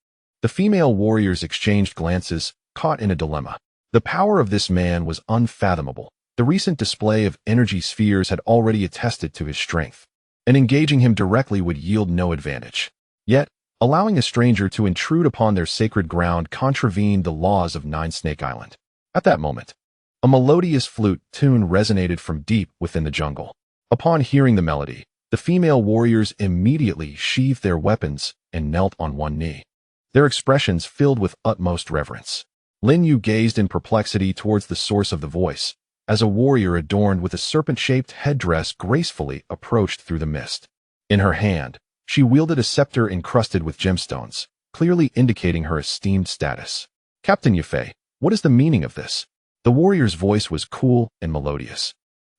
The female warriors exchanged glances, caught in a dilemma. The power of this man was unfathomable. The recent display of energy spheres had already attested to his strength, and engaging him directly would yield no advantage. Yet, Allowing a stranger to intrude upon their sacred ground contravened the laws of Nine Snake Island. At that moment, a melodious flute tune resonated from deep within the jungle. Upon hearing the melody, the female warriors immediately sheathed their weapons and knelt on one knee, their expressions filled with utmost reverence. Lin Yue gazed in perplexity towards the source of the voice, as a warrior adorned with a serpent-shaped headdress gracefully approached through the mist. In her hand, she wielded a scepter encrusted with gemstones, clearly indicating her esteemed status. "Captain Yue, what is the meaning of this?" The warrior's voice was cool and melodious,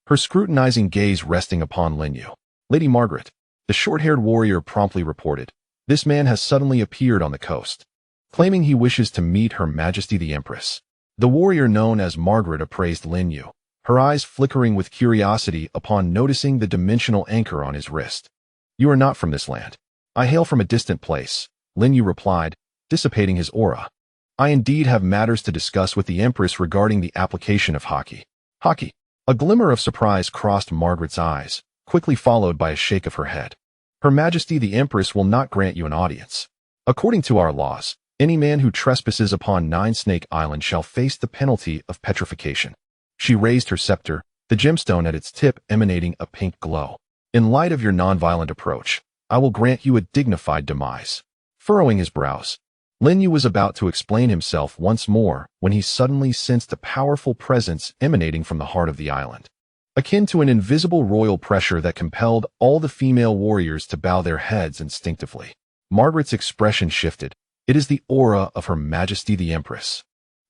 her scrutinizing gaze resting upon Lin Yue. "Lady Margaret," the short-haired warrior promptly reported, "this man has suddenly appeared on the coast, claiming he wishes to meet Her Majesty the Empress." The warrior known as Margaret appraised Lin Yue, her eyes flickering with curiosity upon noticing the dimensional anchor on his wrist. "You are not from this land. I hail from a distant place," Lin Yue replied, dissipating his aura. "I indeed have matters to discuss with the Empress regarding the application of haki." "Haki?" A glimmer of surprise crossed Margaret's eyes, quickly followed by a shake of her head. "Her Majesty the Empress will not grant you an audience. According to our laws, any man who trespasses upon Nine Snake Island shall face the penalty of petrification." She raised her scepter, the gemstone at its tip emanating a pink glow. "In light of your nonviolent approach, I will grant you a dignified demise." Furrowing his brows, Lin Yue was about to explain himself once more when he suddenly sensed a powerful presence emanating from the heart of the island, akin to an invisible royal pressure that compelled all the female warriors to bow their heads instinctively. Margaret's expression shifted. "It is the aura of Her Majesty the Empress."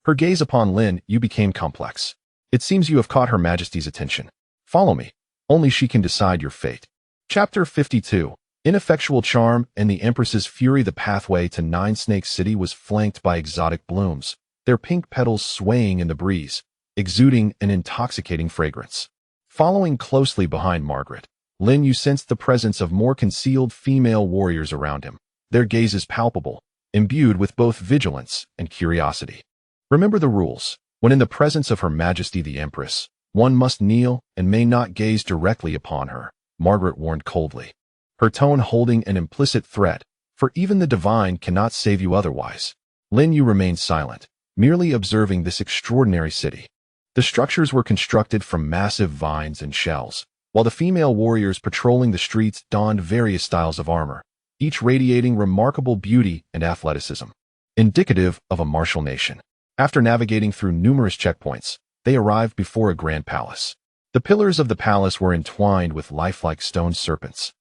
Her gaze upon Lin Yue became complex. "It seems you have caught Her Majesty's attention. Follow me. Only she can decide your fate." Chapter 52. Ineffectual charm and the Empress's fury. The pathway to Nine Snake City was flanked by exotic blooms, their pink petals swaying in the breeze, exuding an intoxicating fragrance. Following closely behind Margaret, Lin Yue sensed the presence of more concealed female warriors around him, their gazes palpable, imbued with both vigilance and curiosity. "Remember the rules. When in the presence of Her Majesty the Empress, one must kneel and may not gaze directly upon her," Margaret warned coldly, her tone holding an implicit threat, "for even the divine cannot save you otherwise." Lin Yue remained silent, merely observing this extraordinary city. The structures were constructed from massive vines and shells, while the female warriors patrolling the streets donned various styles of armor, each radiating remarkable beauty and athleticism, indicative of a martial nation. After navigating through numerous checkpoints, they arrived before a grand palace. The pillars of the palace were entwined with lifelike stone serpents,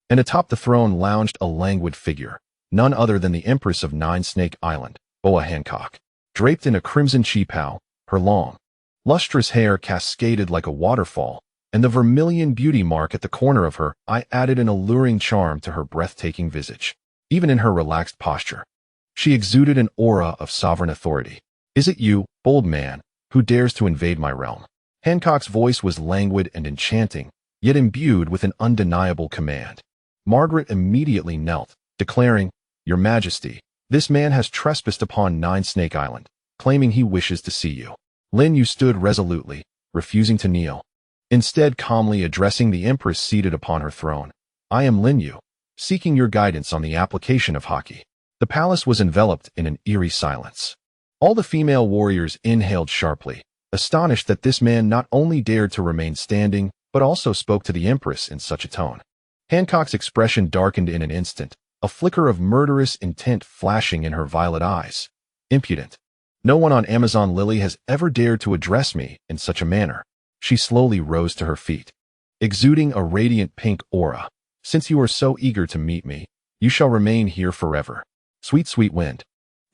and atop the throne lounged a languid figure, none other than the Empress of Nine Snake Island, Boa Hancock. Draped in a crimson qipao, her long, lustrous hair cascaded like a waterfall, and the vermilion beauty mark at the corner of her eye added an alluring charm to her breathtaking visage. Even in her relaxed posture, she exuded an aura of sovereign authority. "Is it you, bold man, who dares to invade my realm?" Hancock's voice was languid and enchanting, yet imbued with an undeniable command. Margaret immediately knelt, declaring, "Your Majesty, this man has trespassed upon Nine Snake Island, claiming he wishes to see you." Lin Yue stood resolutely, refusing to kneel, instead calmly addressing the Empress seated upon her throne. "I am Lin Yue, seeking your guidance on the application of haki." The palace was enveloped in an eerie silence. All the female warriors inhaled sharply, astonished that this man not only dared to remain standing, but also spoke to the Empress in such a tone. Hancock's expression darkened in an instant, a flicker of murderous intent flashing in her violet eyes. "Impudent. No one on Amazon Lily has ever dared to address me in such a manner." She slowly rose to her feet, exuding a radiant pink aura. "Since you are so eager to meet me, you shall remain here forever." Sweet, sweet wind.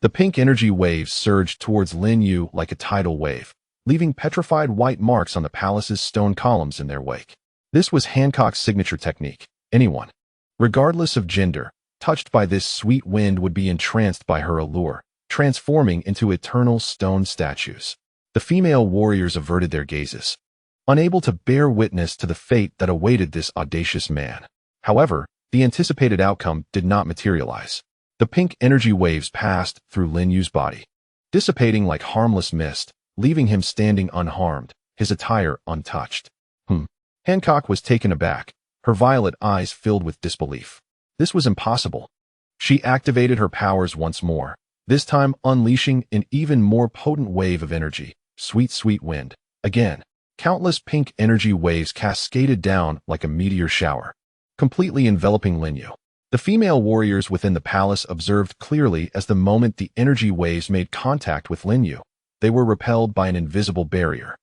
The pink energy waves surged towards Lin Yue like a tidal wave, leaving petrified white marks on the palace's stone columns in their wake. This was Hancock's signature technique. Anyone, regardless of gender, touched by this sweet wind would be entranced by her allure, transforming into eternal stone statues. The female warriors averted their gazes, unable to bear witness to the fate that awaited this audacious man. However, the anticipated outcome did not materialize. The pink energy waves passed through Lin Yue's body, dissipating like harmless mist, leaving him standing unharmed, his attire untouched. Hancock was taken aback, her violet eyes filled with disbelief. This was impossible. She activated her powers once more, this time unleashing an even more potent wave of energy. Sweet, sweet wind. Again, countless pink energy waves cascaded down like a meteor shower, completely enveloping Lin Yue. The female warriors within the palace observed clearly as the moment the energy waves made contact with Lin Yue, they were repelled by an invisible barrier,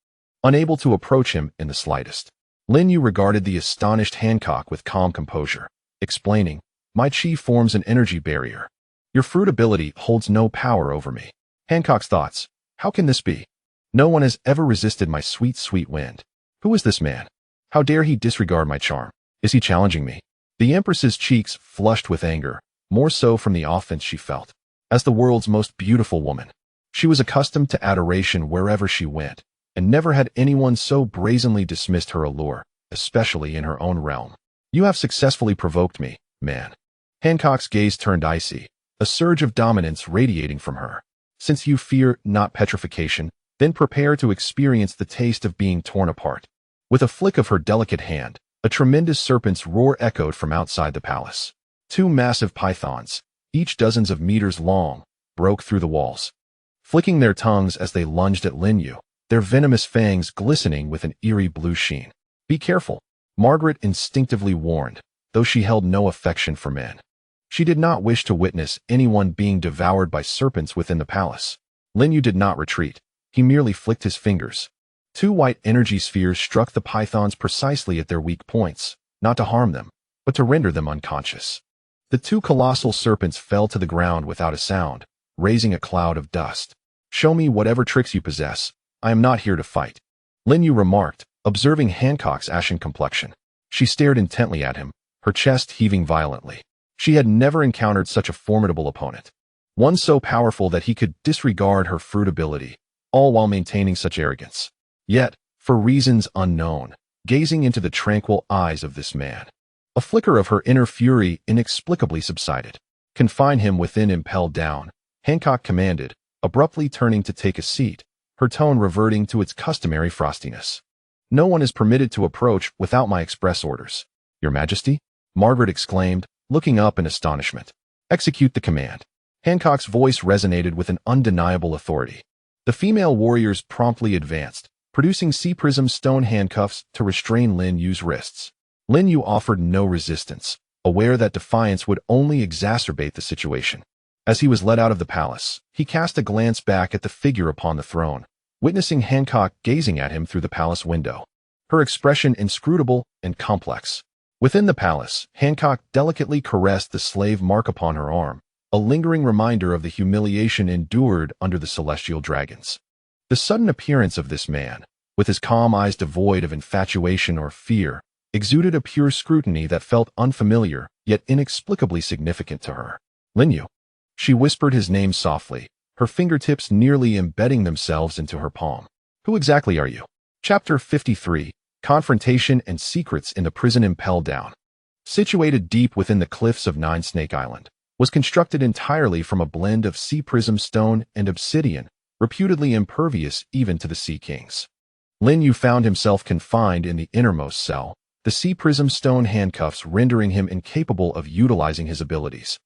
unable to approach him in the slightest. Lin Yue regarded the astonished Hancock with calm composure, explaining, "My chi forms an energy barrier. Your fruit ability holds no power over me." Hancock's thoughts, "How can this be? No one has ever resisted my sweet, sweet wind. Who is this man? How dare he disregard my charm? Is he challenging me?" The Empress's cheeks flushed with anger, more so from the offense she felt. As the world's most beautiful woman, she was accustomed to adoration wherever she went, and never had anyone so brazenly dismissed her allure, especially in her own realm. "You have successfully provoked me, man." Hancock's gaze turned icy, a surge of dominance radiating from her. "Since you fear not petrification, then prepare to experience the taste of being torn apart." With a flick of her delicate hand, a tremendous serpent's roar echoed from outside the palace. Two massive pythons, each dozens of meters long, broke through the walls, flicking their tongues as they lunged at Lin Yue, their venomous fangs glistening with an eerie blue sheen. "Be careful," Margaret instinctively warned, though she held no affection for men. She did not wish to witness anyone being devoured by serpents within the palace. Lin Yue did not retreat. He merely flicked his fingers. Two white energy spheres struck the pythons precisely at their weak points, not to harm them, but to render them unconscious. The two colossal serpents fell to the ground without a sound, raising a cloud of dust. "Show me whatever tricks you possess. I am not here to fight," Lin Yue remarked, observing Hancock's ashen complexion. She stared intently at him, her chest heaving violently. She had never encountered such a formidable opponent, one so powerful that he could disregard her fruit ability, all while maintaining such arrogance. Yet, for reasons unknown, gazing into the tranquil eyes of this man, a flicker of her inner fury inexplicably subsided. "Confine him within, impelled down," Hancock commanded, abruptly turning to take a seat, her tone reverting to its customary frostiness. "No one is permitted to approach without my express orders." "Your Majesty?" Margaret exclaimed, looking up in astonishment. "Execute the command." Hancock's voice resonated with an undeniable authority. The female warriors promptly advanced, producing sea prism stone handcuffs to restrain Lin Yue's wrists. Lin Yue offered no resistance, aware that defiance would only exacerbate the situation. As he was led out of the palace, he cast a glance back at the figure upon the throne, witnessing Hancock gazing at him through the palace window, her expression inscrutable and complex. Within the palace, Hancock delicately caressed the slave mark upon her arm, a lingering reminder of the humiliation endured under the celestial dragons. The sudden appearance of this man, with his calm eyes devoid of infatuation or fear, exuded a pure scrutiny that felt unfamiliar, yet inexplicably significant to her. "Lin Yue." She whispered his name softly, her fingertips nearly embedding themselves into her palm. "Who exactly are you?" Chapter 53, Confrontation and Secrets in the Prison Impelled Down. Situated deep within the cliffs of Nine Snake Island, was constructed entirely from a blend of sea prism stone and obsidian, reputedly impervious even to the Sea Kings. Lin Yue found himself confined in the innermost cell, the sea prism stone handcuffs rendering him incapable of utilizing his abilities,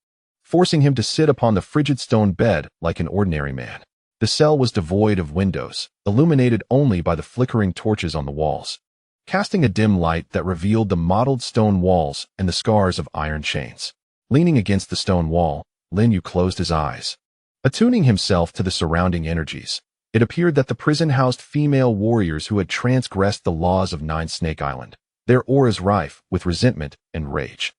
forcing him to sit upon the frigid stone bed like an ordinary man. The cell was devoid of windows, illuminated only by the flickering torches on the walls, casting a dim light that revealed the mottled stone walls and the scars of iron chains. Leaning against the stone wall, Lin Yue closed his eyes. Attuning himself to the surrounding energies, it appeared that the prison housed female warriors who had transgressed the laws of Nine Snake Island, their auras rife with resentment and rage.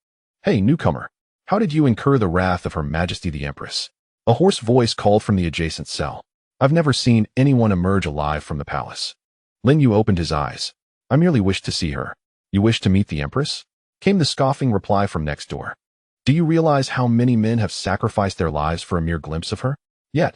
"Hey, newcomer, how did you incur the wrath of Her Majesty the Empress?" A hoarse voice called from the adjacent cell. "I've never seen anyone emerge alive from the palace." Lin Yue opened his eyes. "I merely wished to see her." "You wish to meet the Empress?" came the scoffing reply from next door. "Do you realize how many men have sacrificed their lives for a mere glimpse of her? Yet,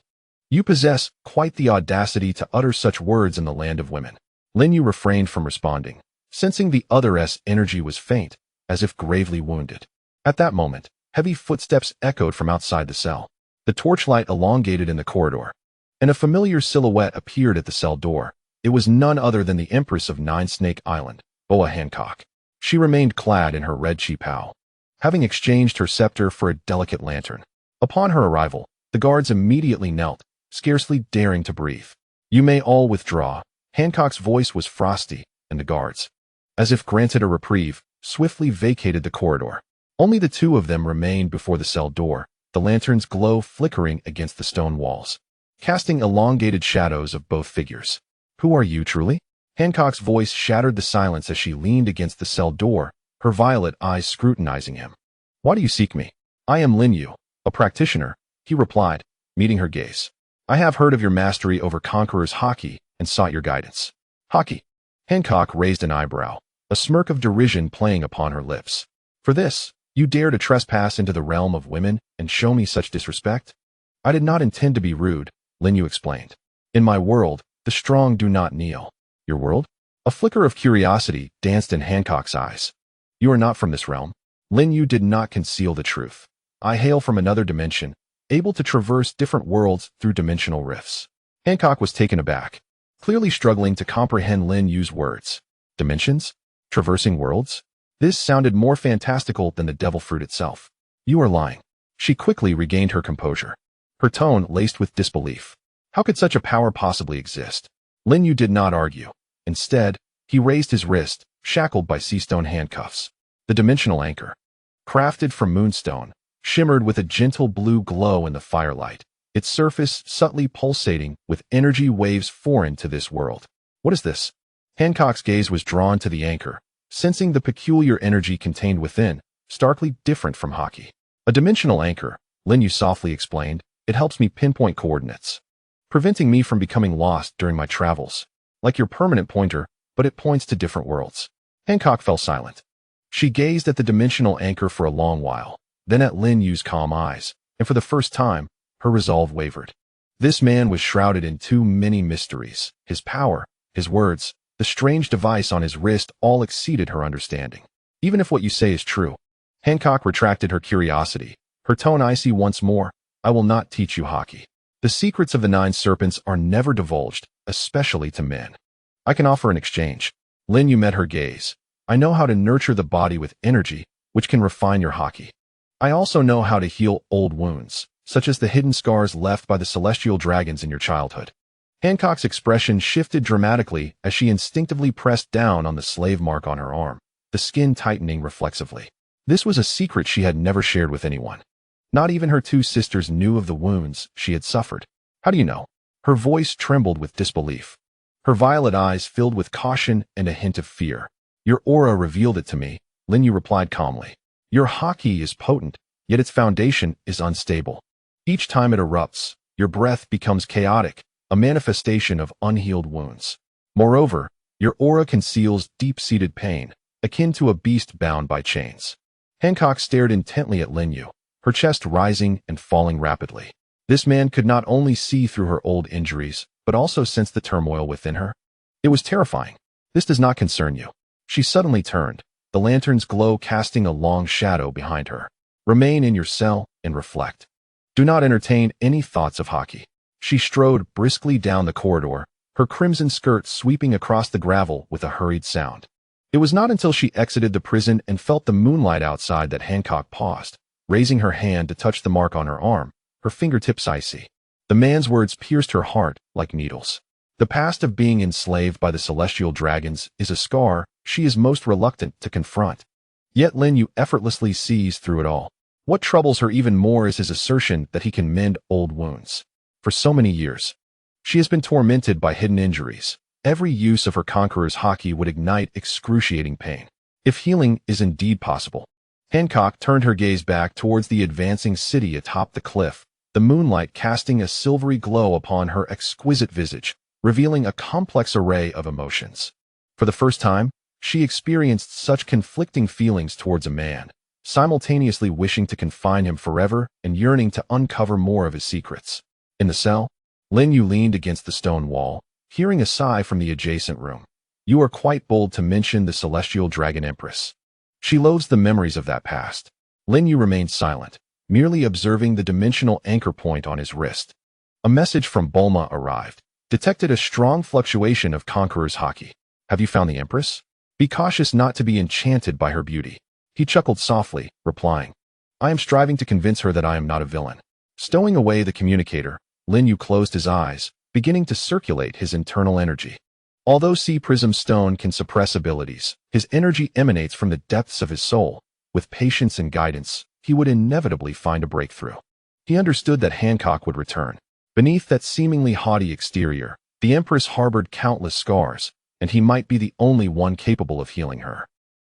you possess quite the audacity to utter such words in the land of women." Lin Yue refrained from responding, sensing the other's energy was faint, as if gravely wounded. At that moment, heavy footsteps echoed from outside the cell. The torchlight elongated in the corridor, and a familiar silhouette appeared at the cell door. It was none other than the Empress of Nine Snake Island, Boa Hancock. She remained clad in her red chi pao, having exchanged her scepter for a delicate lantern. Upon her arrival, the guards immediately knelt, scarcely daring to breathe. "You may all withdraw." Hancock's voice was frosty, and the guards, as if granted a reprieve, swiftly vacated the corridor. Only the two of them remained before the cell door, the lantern's glow flickering against the stone walls, casting elongated shadows of both figures. "Who are you, truly?" Hancock's voice shattered the silence as she leaned against the cell door, her violet eyes scrutinizing him. "Why do you seek me?" "I am Lin Yue, a practitioner," he replied, meeting her gaze. "I have heard of your mastery over conqueror's haki and sought your guidance." "Haki?" Hancock raised an eyebrow, a smirk of derision playing upon her lips. "For this, you dare to trespass into the realm of women and show me such disrespect?" "I did not intend to be rude," Lin Yue explained. "In my world, the strong do not kneel." "Your world?" A flicker of curiosity danced in Hancock's eyes. "You are not from this realm." Lin Yue did not conceal the truth. "I hail from another dimension, able to traverse different worlds through dimensional rifts." Hancock was taken aback, clearly struggling to comprehend Lin Yue's words. Dimensions? Traversing worlds? This sounded more fantastical than the devil fruit itself. "You are lying." She quickly regained her composure, her tone laced with disbelief. How could such a power possibly exist? Lin Yue did not argue. Instead, he raised his wrist, shackled by sea-stone handcuffs. The dimensional anchor, crafted from moonstone, shimmered with a gentle blue glow in the firelight, its surface subtly pulsating with energy waves foreign to this world. "What is this?" Hancock's gaze was drawn to the anchor, sensing the peculiar energy contained within, starkly different from haki. "A dimensional anchor," Lin Yue softly explained. "It helps me pinpoint coordinates, preventing me from becoming lost during my travels. Like your permanent pointer, but it points to different worlds." Hancock fell silent. She gazed at the dimensional anchor for a long while, then at Lin Yue's calm eyes, and for the first time, her resolve wavered. This man was shrouded in too many mysteries. His power, his words, the strange device on his wrist all exceeded her understanding. "Even if what you say is true." Hancock retracted her curiosity, her tone icy once more. "I will not teach you haki. The secrets of the 9 serpents are never divulged, especially to men. I can offer an exchange." Lin Yue met her gaze. "I know how to nurture the body with energy, which can refine your haki. I also know how to heal old wounds, such as the hidden scars left by the celestial dragons in your childhood." Hancock's expression shifted dramatically as she instinctively pressed down on the slave mark on her arm, the skin tightening reflexively. This was a secret she had never shared with anyone. Not even her 2 sisters knew of the wounds she had suffered. "How do you know?" Her voice trembled with disbelief. Her violet eyes filled with caution and a hint of fear. "Your aura revealed it to me," Lin Yue replied calmly. "Your haki is potent, yet its foundation is unstable. Each time it erupts, your breath becomes chaotic, a manifestation of unhealed wounds. Moreover, your aura conceals deep-seated pain, akin to a beast bound by chains." Hancock stared intently at Lin Yue, her chest rising and falling rapidly. This man could not only see through her old injuries, but also sense the turmoil within her. It was terrifying. "This does not concern you." She suddenly turned, the lantern's glow casting a long shadow behind her. "Remain in your cell and reflect. Do not entertain any thoughts of haki." She strode briskly down the corridor, her crimson skirt sweeping across the gravel with a hurried sound. It was not until she exited the prison and felt the moonlight outside that Hancock paused, raising her hand to touch the mark on her arm, her fingertips icy. The man's words pierced her heart like needles. The past of being enslaved by the celestial dragons is a scar she is most reluctant to confront. Yet Lin Yue effortlessly sees through it all. What troubles her even more is his assertion that he can mend old wounds. For so many years, she has been tormented by hidden injuries. Every use of her conqueror's haki would ignite excruciating pain. If healing is indeed possible. Hancock turned her gaze back towards the advancing city atop the cliff, the moonlight casting a silvery glow upon her exquisite visage, revealing a complex array of emotions. For the first time, she experienced such conflicting feelings towards a man, simultaneously wishing to confine him forever and yearning to uncover more of his secrets. In the cell, Lin Yue leaned against the stone wall, hearing a sigh from the adjacent room. "You are quite bold to mention the celestial dragon empress. She loathes the memories of that past." Lin Yue remained silent, merely observing the dimensional anchor point on his wrist. A message from Bulma arrived, detected a strong fluctuation of Conqueror's haki. "Have you found the empress? Be cautious not to be enchanted by her beauty." He chuckled softly, replying, I am striving to convince her that I am not a villain. Stowing away the communicator, Lin Yue closed his eyes, beginning to circulate his internal energy. Although Sea Prism Stone can suppress abilities, his energy emanates from the depths of his soul. With patience and guidance, he would inevitably find a breakthrough. He understood that Hancock would return. Beneath that seemingly haughty exterior, the Empress harbored countless scars, and he might be the only one capable of healing her.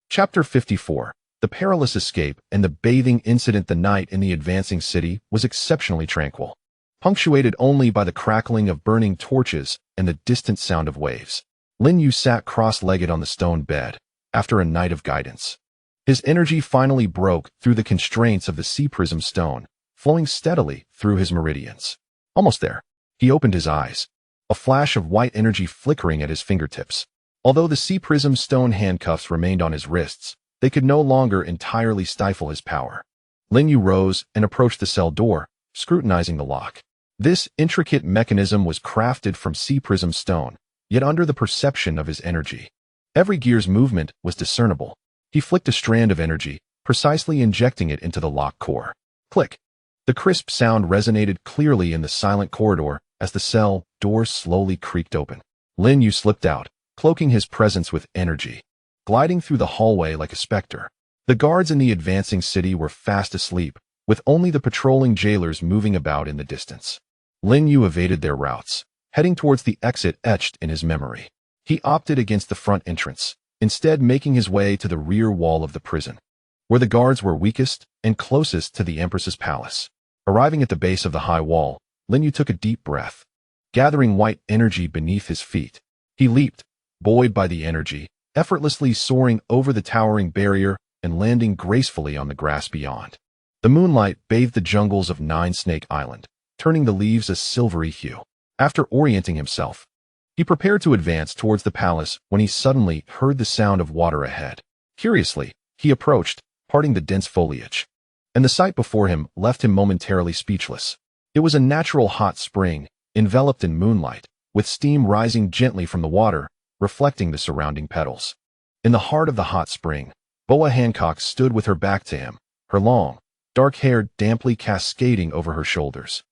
Chapter 54. The perilous escape and the bathing incident. The night in the advancing city was exceptionally tranquil, punctuated only by the crackling of burning torches and the distant sound of waves. Lin Yue sat cross-legged on the stone bed, after a night of guidance. His energy finally broke through the constraints of the Sea Prism Stone, flowing steadily through his meridians. Almost there. He opened his eyes, a flash of white energy flickering at his fingertips. Although the Sea Prism Stone handcuffs remained on his wrists, they could no longer entirely stifle his power. Lin Yue rose and approached the cell door, scrutinizing the lock. This intricate mechanism was crafted from Sea Prism Stone, yet under the perception of his energy. Every gear's movement was discernible. He flicked a strand of energy, precisely injecting it into the lock core. Click. The crisp sound resonated clearly in the silent corridor as the cell door slowly creaked open. Lin Yue slipped out, cloaking his presence with energy, gliding through the hallway like a specter. The guards in the advancing city were fast asleep, with only the patrolling jailers moving about in the distance. Lin Yue evaded their routes, heading towards the exit etched in his memory. He opted against the front entrance, instead making his way to the rear wall of the prison, where the guards were weakest and closest to the Empress's palace. Arriving at the base of the high wall, Lin Yue took a deep breath, gathering white energy beneath his feet. He leaped, buoyed by the energy, effortlessly soaring over the towering barrier and landing gracefully on the grass beyond. The moonlight bathed the jungles of Nine Snake Island, turning the leaves a silvery hue. After orienting himself, he prepared to advance towards the palace when he suddenly heard the sound of water ahead. Curiously, he approached, parting the dense foliage, and the sight before him left him momentarily speechless. It was a natural hot spring, enveloped in moonlight, with steam rising gently from the water, reflecting the surrounding petals. In the heart of the hot spring, Boa Hancock stood with her back to him, her long, dark hair damply cascading over her shoulders,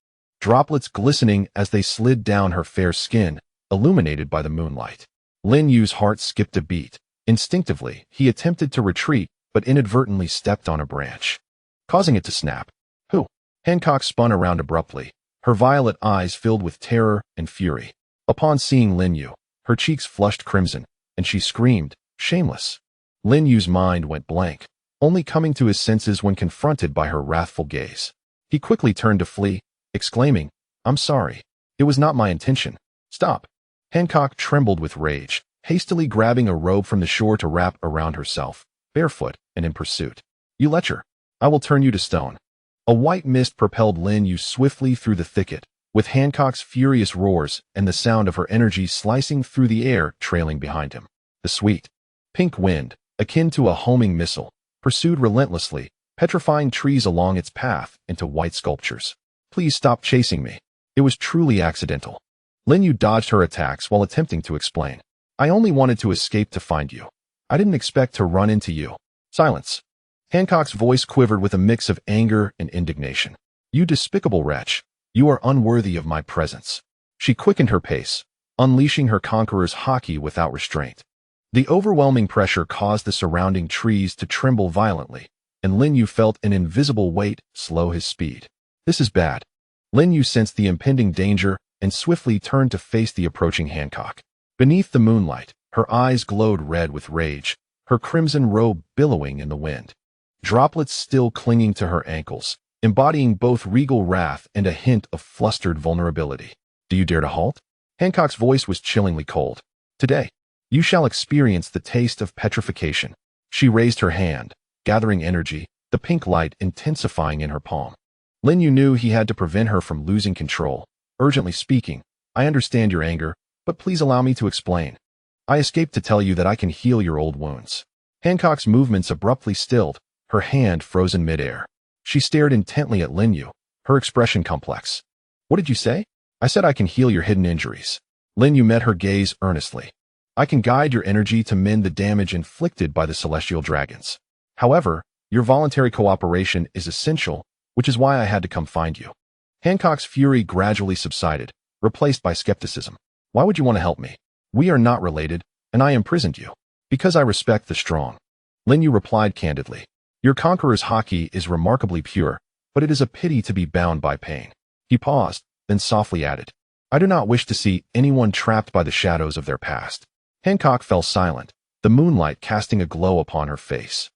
droplets glistening as they slid down her fair skin, illuminated by the moonlight. Lin Yue's heart skipped a beat. Instinctively, he attempted to retreat, but inadvertently stepped on a branch, causing it to snap. Who? Hancock spun around abruptly, her violet eyes filled with terror and fury. Upon seeing Lin Yue, her cheeks flushed crimson, and she screamed, shameless. Lin Yue's mind went blank, only coming to his senses when confronted by her wrathful gaze. He quickly turned to flee, exclaiming, I'm sorry. It was not my intention. Stop. Hancock trembled with rage, hastily grabbing a robe from the shore to wrap around herself, barefoot and in pursuit. You lecher. I will turn you to stone. A white mist propelled Lin Yue swiftly through the thicket, with Hancock's furious roars and the sound of her energy slicing through the air trailing behind him. The sweet, pink wind, akin to a homing missile, pursued relentlessly, petrifying trees along its path into white sculptures. Please stop chasing me. It was truly accidental. Lin Yue dodged her attacks while attempting to explain. I only wanted to escape to find you. I didn't expect to run into you. Silence. Hancock's voice quivered with a mix of anger and indignation. You despicable wretch. You are unworthy of my presence. She quickened her pace, unleashing her conqueror's haki without restraint. The overwhelming pressure caused the surrounding trees to tremble violently, and Lin Yue felt an invisible weight slow his speed. This is bad. Lin Yue sensed the impending danger and swiftly turned to face the approaching Hancock. Beneath the moonlight, her eyes glowed red with rage, her crimson robe billowing in the wind. Droplets still clinging to her ankles, embodying both regal wrath and a hint of flustered vulnerability. Do you dare to halt? Hancock's voice was chillingly cold. Today, you shall experience the taste of petrification. She raised her hand, gathering energy, the pink light intensifying in her palm. Lin Yue knew he had to prevent her from losing control. Urgently speaking, I understand your anger, but please allow me to explain. I escaped to tell you that I can heal your old wounds. Hancock's movements abruptly stilled, her hand frozen midair. She stared intently at Lin Yue, her expression complex. What did you say? I said I can heal your hidden injuries. Lin Yue met her gaze earnestly. I can guide your energy to mend the damage inflicted by the celestial dragons. However, Your voluntary cooperation is essential, which is why I had to come find you. Hancock's fury gradually subsided, replaced by skepticism. Why would you want to help me? We are not related, and I imprisoned you. Because I respect the strong. Lin Yue replied candidly. Your conqueror's haki is remarkably pure, but it is a pity to be bound by pain. He paused, then softly added. I do not wish to see anyone trapped by the shadows of their past. Hancock fell silent, the moonlight casting a glow upon her face,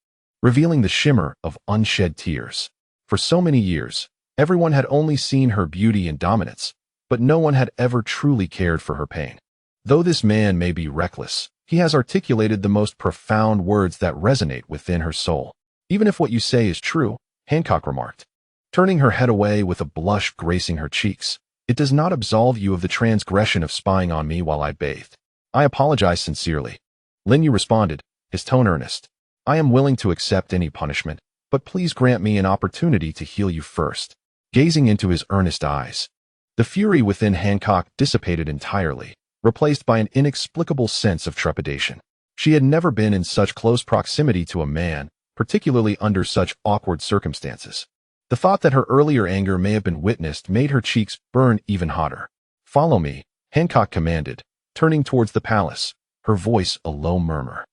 revealing the shimmer of unshed tears. For so many years, everyone had only seen her beauty and dominance, but no one had ever truly cared for her pain. Though this man may be reckless, he has articulated the most profound words that resonate within her soul. Even if what you say is true, Hancock remarked, turning her head away with a blush gracing her cheeks, it does not absolve you of the transgression of spying on me while I bathed. I apologize sincerely. Lin Yue responded, his tone earnest. I am willing to accept any punishment, but please grant me an opportunity to heal you first. Gazing into his earnest eyes, the fury within Hancock dissipated entirely, replaced by an inexplicable sense of trepidation. She had never been in such close proximity to a man, particularly under such awkward circumstances. The thought that her earlier anger may have been witnessed made her cheeks burn even hotter. Follow me, Hancock commanded, turning towards the palace, her voice a low murmur.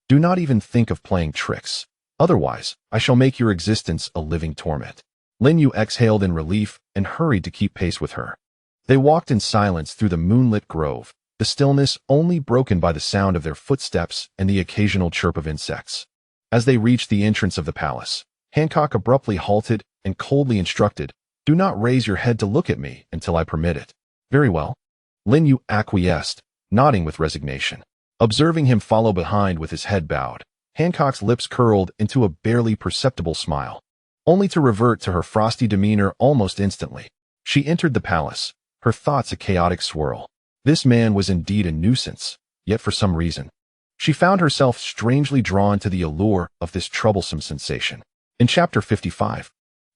Do not even think of playing tricks. Otherwise, I shall make your existence a living torment. Lin Yue exhaled in relief and hurried to keep pace with her. They walked in silence through the moonlit grove, the stillness only broken by the sound of their footsteps and the occasional chirp of insects. As they reached the entrance of the palace, Hancock abruptly halted and coldly instructed, do not raise your head to look at me until I permit it. Very well. Lin Yue acquiesced, nodding with resignation. Observing him follow behind with his head bowed, Hancock's lips curled into a barely perceptible smile, only to revert to her frosty demeanor almost instantly. She entered the palace, her thoughts a chaotic swirl. This man was indeed a nuisance, yet for some reason, she found herself strangely drawn to the allure of this troublesome sensation. In Chapter 55,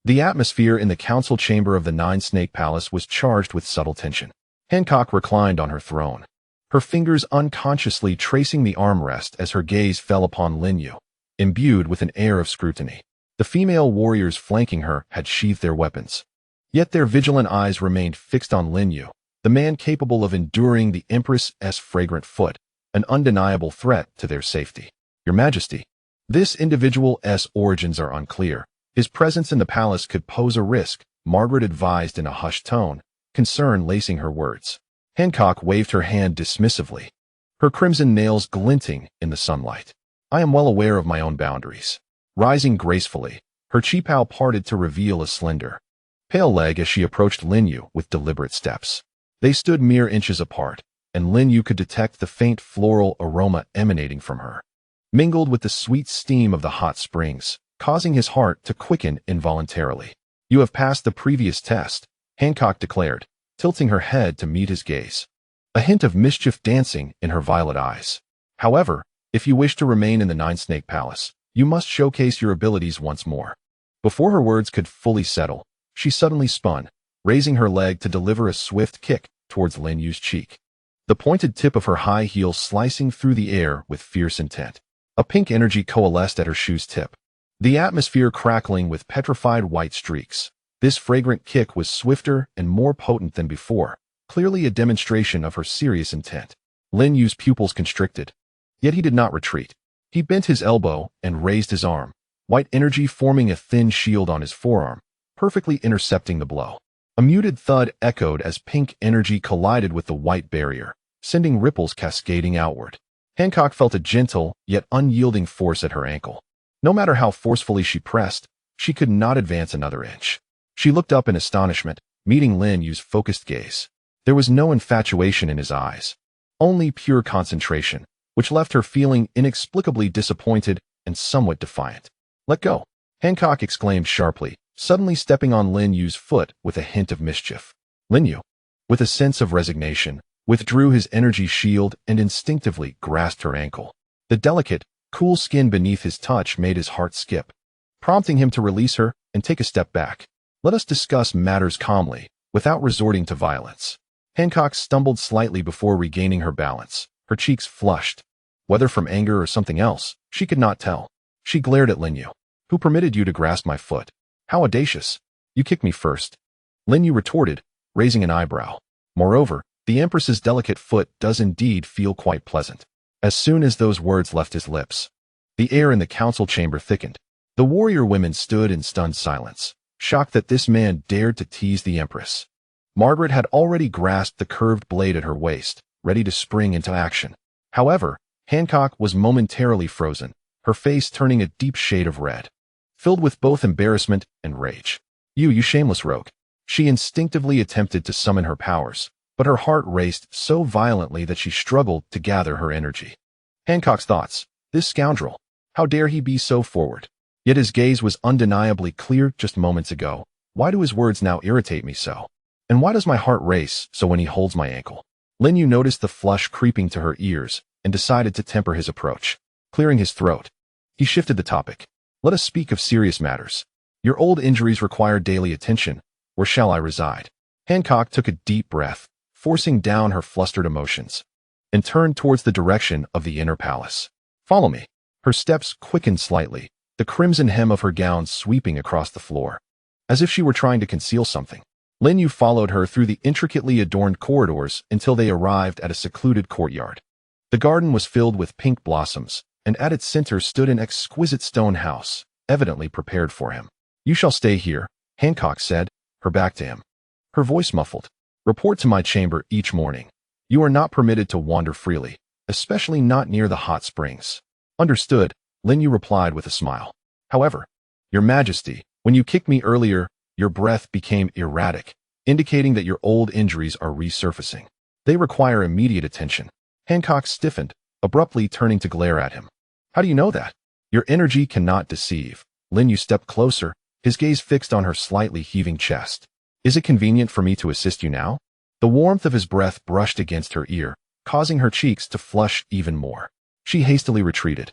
the atmosphere in the council chamber of the Nine-Snake Palace was charged with subtle tension. Hancock reclined on her throne, her fingers unconsciously tracing the armrest as her gaze fell upon Lin Yue, imbued with an air of scrutiny. The female warriors flanking her had sheathed their weapons, yet their vigilant eyes remained fixed on Lin Yue, the man capable of enduring the Empress's fragrant foot, an undeniable threat to their safety. Your Majesty, this individual's origins are unclear. His presence in the palace could pose a risk, Margaret advised in a hushed tone, concern lacing her words. Hancock waved her hand dismissively, her crimson nails glinting in the sunlight. I am well aware of my own boundaries. Rising gracefully, her cheapao parted to reveal a slender, pale leg as she approached Lin Yue with deliberate steps. They stood mere inches apart, and Lin Yue could detect the faint floral aroma emanating from her, mingled with the sweet steam of the hot springs, causing his heart to quicken involuntarily. You have passed the previous test, Hancock declared, tilting her head to meet his gaze, a hint of mischief dancing in her violet eyes. However, if you wish to remain in the Nine-Snake Palace, you must showcase your abilities once more. Before her words could fully settle, she suddenly spun, raising her leg to deliver a swift kick towards Lin Yue's cheek, the pointed tip of her high heel slicing through the air with fierce intent. A pink energy coalesced at her shoe's tip, the atmosphere crackling with petrified white streaks. This fragrant kick was swifter and more potent than before, clearly a demonstration of her serious intent. Lin Yue's pupils constricted, yet he did not retreat. He bent his elbow and raised his arm, white energy forming a thin shield on his forearm, perfectly intercepting the blow. A muted thud echoed as pink energy collided with the white barrier, sending ripples cascading outward. Hancock felt a gentle, yet unyielding force at her ankle. No matter how forcefully she pressed, she could not advance another inch. She looked up in astonishment, meeting Lin Yue's focused gaze. There was no infatuation in his eyes, only pure concentration, which left her feeling inexplicably disappointed and somewhat defiant. Let go, Hancock exclaimed sharply, suddenly stepping on Lin Yue's foot with a hint of mischief. Lin Yue, with a sense of resignation, withdrew his energy shield and instinctively grasped her ankle. The delicate, cool skin beneath his touch made his heart skip, prompting him to release her and take a step back. Let us discuss matters calmly, without resorting to violence. Hancock stumbled slightly before regaining her balance, her cheeks flushed. Whether from anger or something else, she could not tell. She glared at Lin Yue, Who permitted you to grasp my foot? How audacious! You kicked me first. Lin Yue retorted, raising an eyebrow. Moreover, the Empress's delicate foot does indeed feel quite pleasant. As soon as those words left his lips, the air in the council chamber thickened. The warrior women stood in stunned silence, shocked that this man dared to tease the Empress. Margaret had already grasped the curved blade at her waist, ready to spring into action. However, Hancock was momentarily frozen, her face turning a deep shade of red, filled with both embarrassment and rage. You shameless rogue. She instinctively attempted to summon her powers, but her heart raced so violently that she struggled to gather her energy. Hancock's thoughts, this scoundrel, how dare he be so forward? Yet his gaze was undeniably clear just moments ago. Why do his words now irritate me so? And why does my heart race so when he holds my ankle? Lin Yue noticed the flush creeping to her ears and decided to temper his approach. Clearing his throat, he shifted the topic. Let us speak of serious matters. Your old injuries require daily attention. Where shall I reside? Hancock took a deep breath, forcing down her flustered emotions, and turned towards the direction of the inner palace. Follow me. Her steps quickened slightly, the crimson hem of her gown sweeping across the floor, as if she were trying to conceal something. Lin Yue followed her through the intricately adorned corridors until they arrived at a secluded courtyard. The garden was filled with pink blossoms, and at its center stood an exquisite stone house, evidently prepared for him. You shall stay here, Hancock said, her back to him. Her voice muffled. Report to my chamber each morning. You are not permitted to wander freely, especially not near the hot springs. Understood, Lin Yue replied with a smile. However, Your Majesty, when you kicked me earlier, your breath became erratic, indicating that your old injuries are resurfacing. They require immediate attention. Hancock stiffened, abruptly turning to glare at him. How do you know that? Your energy cannot deceive. Lin Yue stepped closer, his gaze fixed on her slightly heaving chest. Is it convenient for me to assist you now? The warmth of his breath brushed against her ear, causing her cheeks to flush even more. She hastily retreated.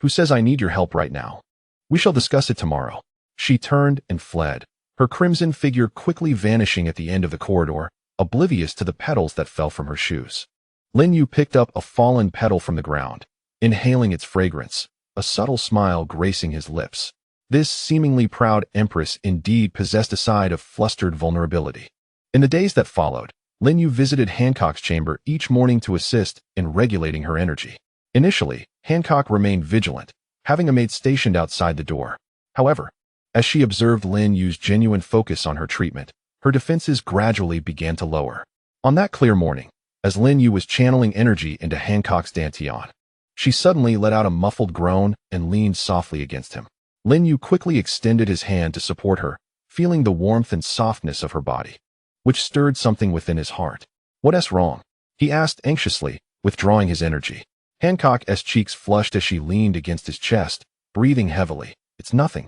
Who says I need your help right now? We shall discuss it tomorrow. She turned and fled, her crimson figure quickly vanishing at the end of the corridor, oblivious to the petals that fell from her shoes. Lin Yue picked up a fallen petal from the ground, inhaling its fragrance, a subtle smile gracing his lips. This seemingly proud empress indeed possessed a side of flustered vulnerability. In the days that followed, Lin Yue visited Hancock's chamber each morning to assist in regulating her energy. Initially, Hancock remained vigilant, having a maid stationed outside the door. However, as she observed Lin Yue's genuine focus on her treatment, her defenses gradually began to lower. On that clear morning, as Lin Yue was channeling energy into Hancock's dantian, she suddenly let out a muffled groan and leaned softly against him. Lin Yue quickly extended his hand to support her, feeling the warmth and softness of her body, which stirred something within his heart. What's wrong? He asked anxiously, withdrawing his energy. Hancock's cheeks flushed as she leaned against his chest, breathing heavily. It's nothing.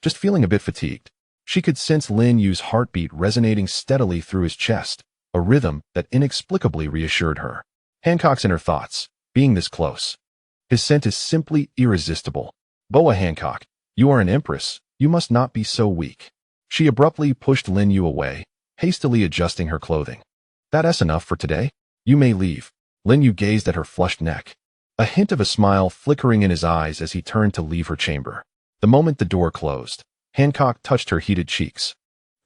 Just feeling a bit fatigued. She could sense Lin Yue's heartbeat resonating steadily through his chest, a rhythm that inexplicably reassured her. Hancock's in her thoughts, being this close. His scent is simply irresistible. Boa Hancock, you are an empress, you must not be so weak. She abruptly pushed Lin Yue away, hastily adjusting her clothing. That's enough for today? You may leave. Lin Yue gazed at her flushed neck, a hint of a smile flickering in his eyes as he turned to leave her chamber. The moment the door closed, Hancock touched her heated cheeks,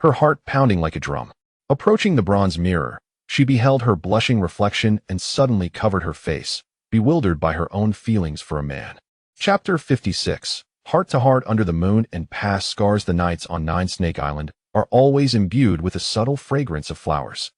her heart pounding like a drum. Approaching the bronze mirror, she beheld her blushing reflection and suddenly covered her face, bewildered by her own feelings for a man. Chapter 56. Heart to heart under the moon and past scars. The nights on Nine Snake Island are always imbued with a subtle fragrance of flowers.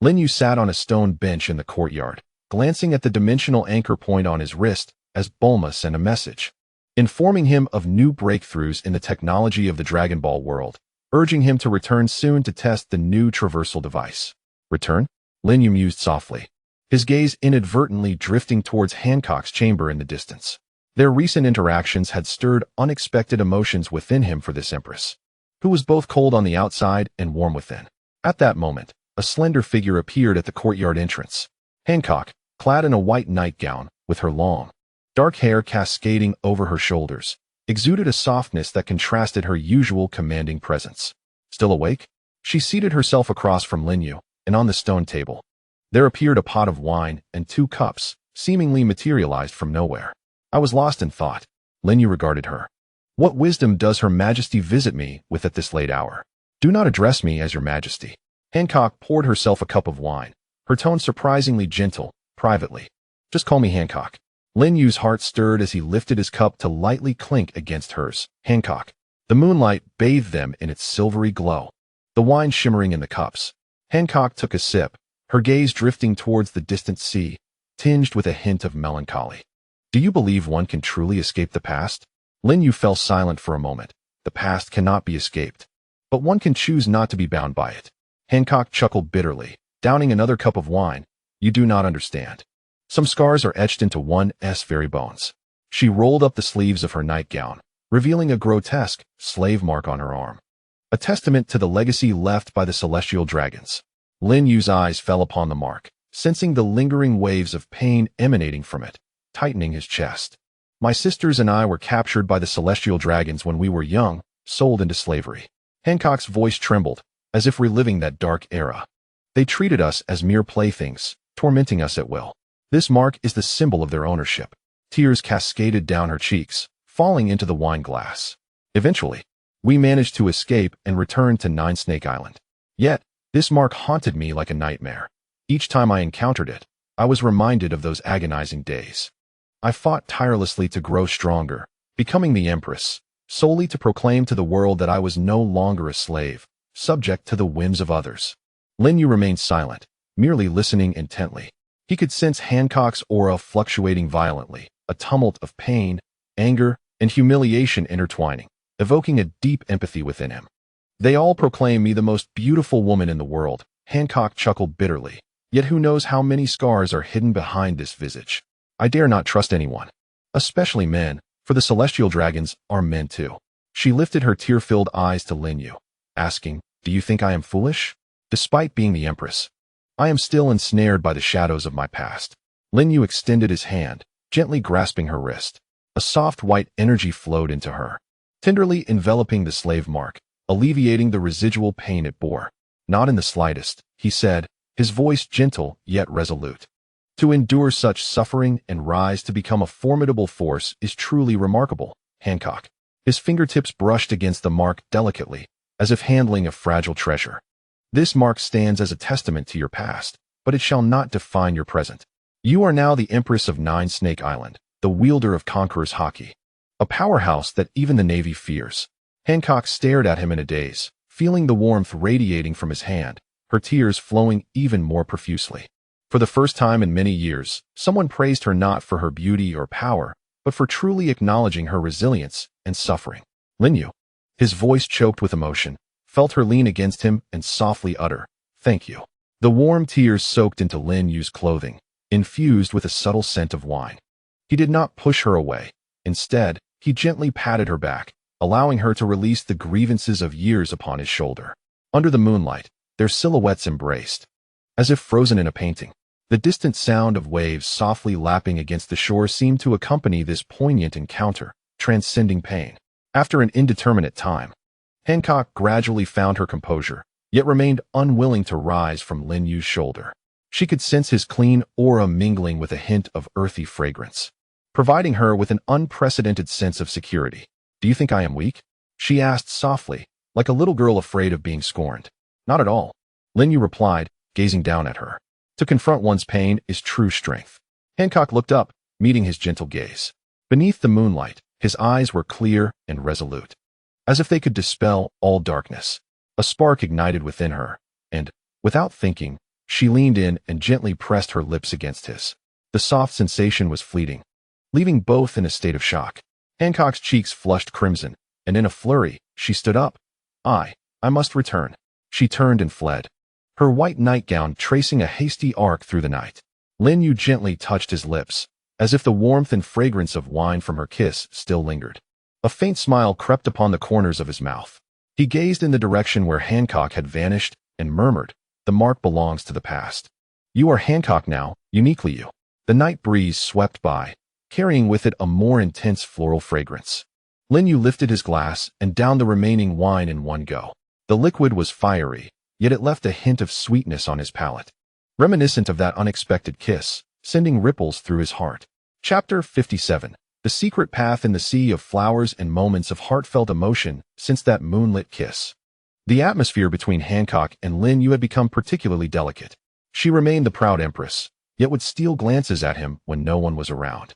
Lin Yue sat on a stone bench in the courtyard, glancing at the dimensional anchor point on his wrist as Bulma sent a message, informing him of new breakthroughs in the technology of the Dragon Ball world, urging him to return soon to test the new traversal device. Return? Lin Yue mused softly, his gaze inadvertently drifting towards Hancock's chamber in the distance. Their recent interactions had stirred unexpected emotions within him for this empress, who was both cold on the outside and warm within. At that moment, a slender figure appeared at the courtyard entrance. Hancock, clad in a white nightgown, with her long, dark hair cascading over her shoulders, exuded a softness that contrasted her usual commanding presence. Still awake? She seated herself across from Lin Yue, and on the stone table, there appeared a pot of wine and 2 cups, seemingly materialized from nowhere. I was lost in thought. Lin Yue regarded her. What wisdom does Her Majesty visit me with at this late hour? Do not address me as Your Majesty. Hancock poured herself a cup of wine, her tone surprisingly gentle, privately. Just call me Hancock. Lin Yue's heart stirred as he lifted his cup to lightly clink against hers. Hancock. The moonlight bathed them in its silvery glow, the wine shimmering in the cups. Hancock took a sip, her gaze drifting towards the distant sea, tinged with a hint of melancholy. Do you believe one can truly escape the past? Lin Yue fell silent for a moment. The past cannot be escaped, but one can choose not to be bound by it. Hancock chuckled bitterly, downing another cup of wine. You do not understand. Some scars are etched into one's very bones. She rolled up the sleeves of her nightgown, revealing a grotesque slave mark on her arm, a testament to the legacy left by the celestial dragons. Lin Yue's eyes fell upon the mark, sensing the lingering waves of pain emanating from it, tightening his chest. My sisters and I were captured by the celestial dragons when we were young, sold into slavery. Hancock's voice trembled, as if reliving that dark era. They treated us as mere playthings, tormenting us at will. This mark is the symbol of their ownership. Tears cascaded down her cheeks, falling into the wine glass. Eventually, we managed to escape and return to Nine Snake Island. Yet, this mark haunted me like a nightmare. Each time I encountered it, I was reminded of those agonizing days. I fought tirelessly to grow stronger, becoming the Empress, solely to proclaim to the world that I was no longer a slave, subject to the whims of others. Lin Yue remained silent, merely listening intently. He could sense Hancock's aura fluctuating violently, a tumult of pain, anger, and humiliation intertwining, evoking a deep empathy within him. They all proclaim me the most beautiful woman in the world, Hancock chuckled bitterly. Yet who knows how many scars are hidden behind this visage. I dare not trust anyone, especially men, for the celestial dragons are men too. She lifted her tear-filled eyes to Lin Yue, asking, do you think I am foolish? Despite being the Empress, I am still ensnared by the shadows of my past. Lin Yue extended his hand, gently grasping her wrist. A soft white energy flowed into her, tenderly enveloping the slave mark, alleviating the residual pain it bore. Not in the slightest, he said, his voice gentle yet resolute. To endure such suffering and rise to become a formidable force is truly remarkable, Hancock. His fingertips brushed against the mark delicately, as if handling a fragile treasure. This mark stands as a testament to your past, but it shall not define your present. You are now the Empress of Nine Snake Island, the wielder of Conqueror's Haki, a powerhouse that even the Navy fears. Hancock stared at him in a daze, feeling the warmth radiating from his hand, her tears flowing even more profusely. For the first time in many years, someone praised her not for her beauty or power, but for truly acknowledging her resilience and suffering. Lin Yue, his voice choked with emotion, felt her lean against him and softly utter, thank you. The warm tears soaked into Lin Yue's clothing, infused with a subtle scent of wine. He did not push her away. Instead, he gently patted her back, allowing her to release the grievances of years upon his shoulder. Under the moonlight, their silhouettes embraced, as if frozen in a painting. The distant sound of waves softly lapping against the shore seemed to accompany this poignant encounter, transcending pain. After an indeterminate time, Hancock gradually found her composure, yet remained unwilling to rise from Lin Yue's shoulder. She could sense his clean aura mingling with a hint of earthy fragrance, providing her with an unprecedented sense of security. Do you think I am weak? She asked softly, like a little girl afraid of being scorned. Not at all, Lin Yue replied, gazing down at her. To confront one's pain is true strength. Hancock looked up, meeting his gentle gaze. Beneath the moonlight, his eyes were clear and resolute, as if they could dispel all darkness. A spark ignited within her, and, without thinking, she leaned in and gently pressed her lips against his. The soft sensation was fleeting, leaving both in a state of shock. Hancock's cheeks flushed crimson, and in a flurry, she stood up. I must return. She turned and fled, her white nightgown tracing a hasty arc through the night. Lin Yue gently touched his lips, as if the warmth and fragrance of wine from her kiss still lingered. A faint smile crept upon the corners of his mouth. He gazed in the direction where Hancock had vanished and murmured, the mark belongs to the past. You are Hancock now, uniquely you. The night breeze swept by, carrying with it a more intense floral fragrance. Lin Yue lifted his glass and downed the remaining wine in one go. The liquid was fiery, yet it left a hint of sweetness on his palate, reminiscent of that unexpected kiss, sending ripples through his heart. Chapter 57. The secret path in the sea of flowers and moments of heartfelt emotion since that moonlit kiss. The atmosphere between Hancock and Lin Yue had become particularly delicate. She remained the proud empress, yet would steal glances at him when no one was around.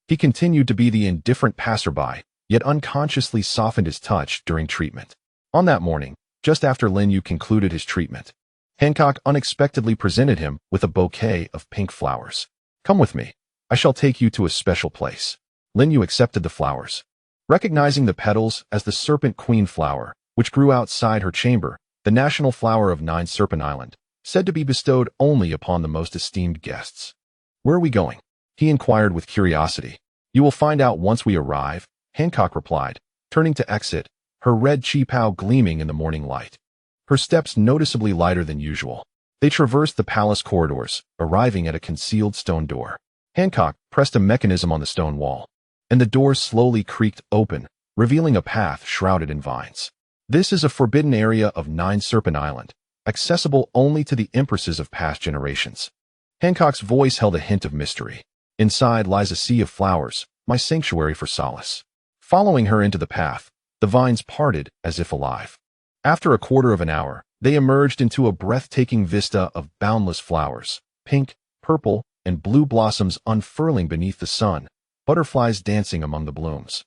He continued to be the indifferent passerby, yet unconsciously softened his touch during treatment. On that morning, just after Lin Yue concluded his treatment, Hancock unexpectedly presented him with a bouquet of pink flowers. "Come with me. I shall take you to a special place." Lin Yue accepted the flowers. Recognizing the petals as the serpent queen flower, which grew outside her chamber, the national flower of Nine Serpent Island, said to be bestowed only upon the most esteemed guests. "Where are we going?" he inquired with curiosity. "You will find out once we arrive," Hancock replied, turning to exit, her red chi-pao gleaming in the morning light. Her steps noticeably lighter than usual. They traversed the palace corridors, arriving at a concealed stone door. Hancock pressed a mechanism on the stone wall, and the door slowly creaked open, revealing a path shrouded in vines. "This is a forbidden area of Nine Serpent Island, accessible only to the empresses of past generations." Hancock's voice held a hint of mystery. "Inside lies a sea of flowers, my sanctuary for solace." Following her into the path, the vines parted as if alive. After a quarter of an hour, they emerged into a breathtaking vista of boundless flowers, pink, purple, and blue blossoms unfurling beneath the sun, butterflies dancing among the blooms,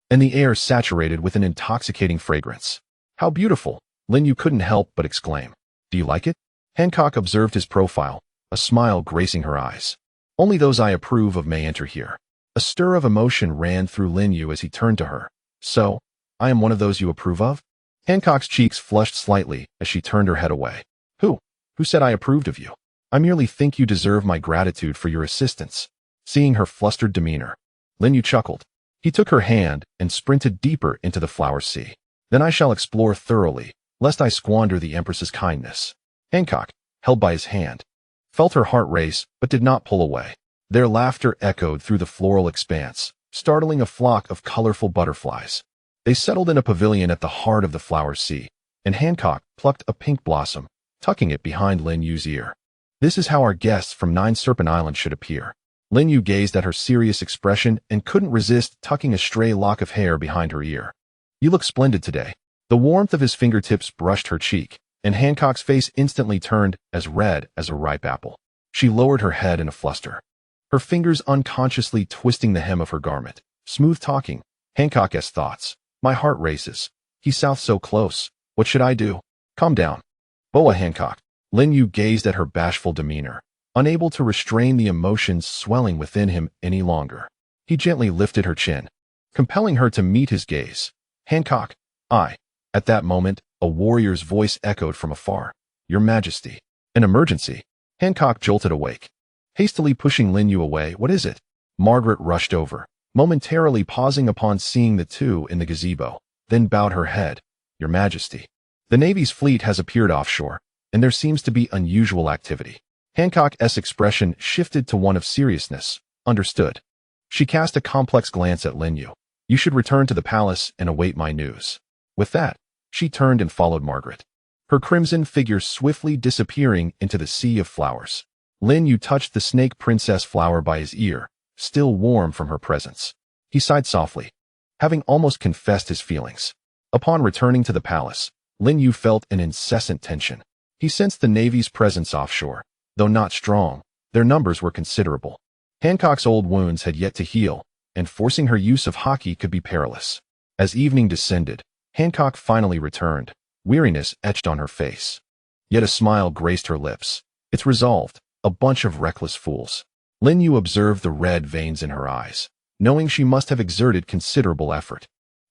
and the air saturated with an intoxicating fragrance. "How beautiful!" Lin Yue couldn't help but exclaim. "Do you like it?" Hancock observed his profile, a smile gracing her eyes. "Only those I approve of may enter here." A stir of emotion ran through Lin Yue as he turned to her. "So, I am one of those you approve of?" Hancock's cheeks flushed slightly as she turned her head away. Who said I approved of you? I merely think you deserve my gratitude for your assistance." Seeing her flustered demeanor, Lin Yue chuckled. He took her hand and sprinted deeper into the flower sea. "Then I shall explore thoroughly, lest I squander the Empress's kindness." Hancock, held by his hand, felt her heart race but did not pull away. Their laughter echoed through the floral expanse, startling a flock of colorful butterflies. They settled in a pavilion at the heart of the flower sea, and Hancock plucked a pink blossom, tucking it behind Lin Yue's ear. "This is how our guests from Nine Serpent Island should appear." Lin Yue gazed at her serious expression and couldn't resist tucking a stray lock of hair behind her ear. "You look splendid today." The warmth of his fingertips brushed her cheek, and Hancock's face instantly turned as red as a ripe apple. She lowered her head in a fluster, her fingers unconsciously twisting the hem of her garment. Smooth talking, Hancock's thoughts. "My heart races. He's south so close. What should I do?" "Calm down." Boa Hancock. Lin Yue gazed at her bashful demeanor, unable to restrain the emotions swelling within him any longer. He gently lifted her chin, compelling her to meet his gaze. "Hancock, I." At that moment, a warrior's voice echoed from afar. "Your Majesty." "An emergency." Hancock jolted awake, hastily pushing Lin Yue away. "What is it?" Margaret rushed over, momentarily pausing upon seeing the two in the gazebo, then bowed her head. "Your Majesty, the Navy's fleet has appeared offshore, and there seems to be unusual activity." Hancock's expression shifted to one of seriousness. "Understood." She cast a complex glance at Lin Yue. "You should return to the palace and await my news." With that, she turned and followed Margaret, her crimson figure swiftly disappearing into the sea of flowers. Lin Yue touched the snake princess flower by his ear, still warm from her presence. He sighed softly, having almost confessed his feelings. Upon returning to the palace, Lin Yue felt an incessant tension. He sensed the Navy's presence offshore. Though not strong, their numbers were considerable. Hancock's old wounds had yet to heal, and forcing her use of hockey could be perilous. As evening descended, Hancock finally returned. Weariness etched on her face. Yet a smile graced her lips. "It's resolved, a bunch of reckless fools." Lin Yue observed the red veins in her eyes, knowing she must have exerted considerable effort.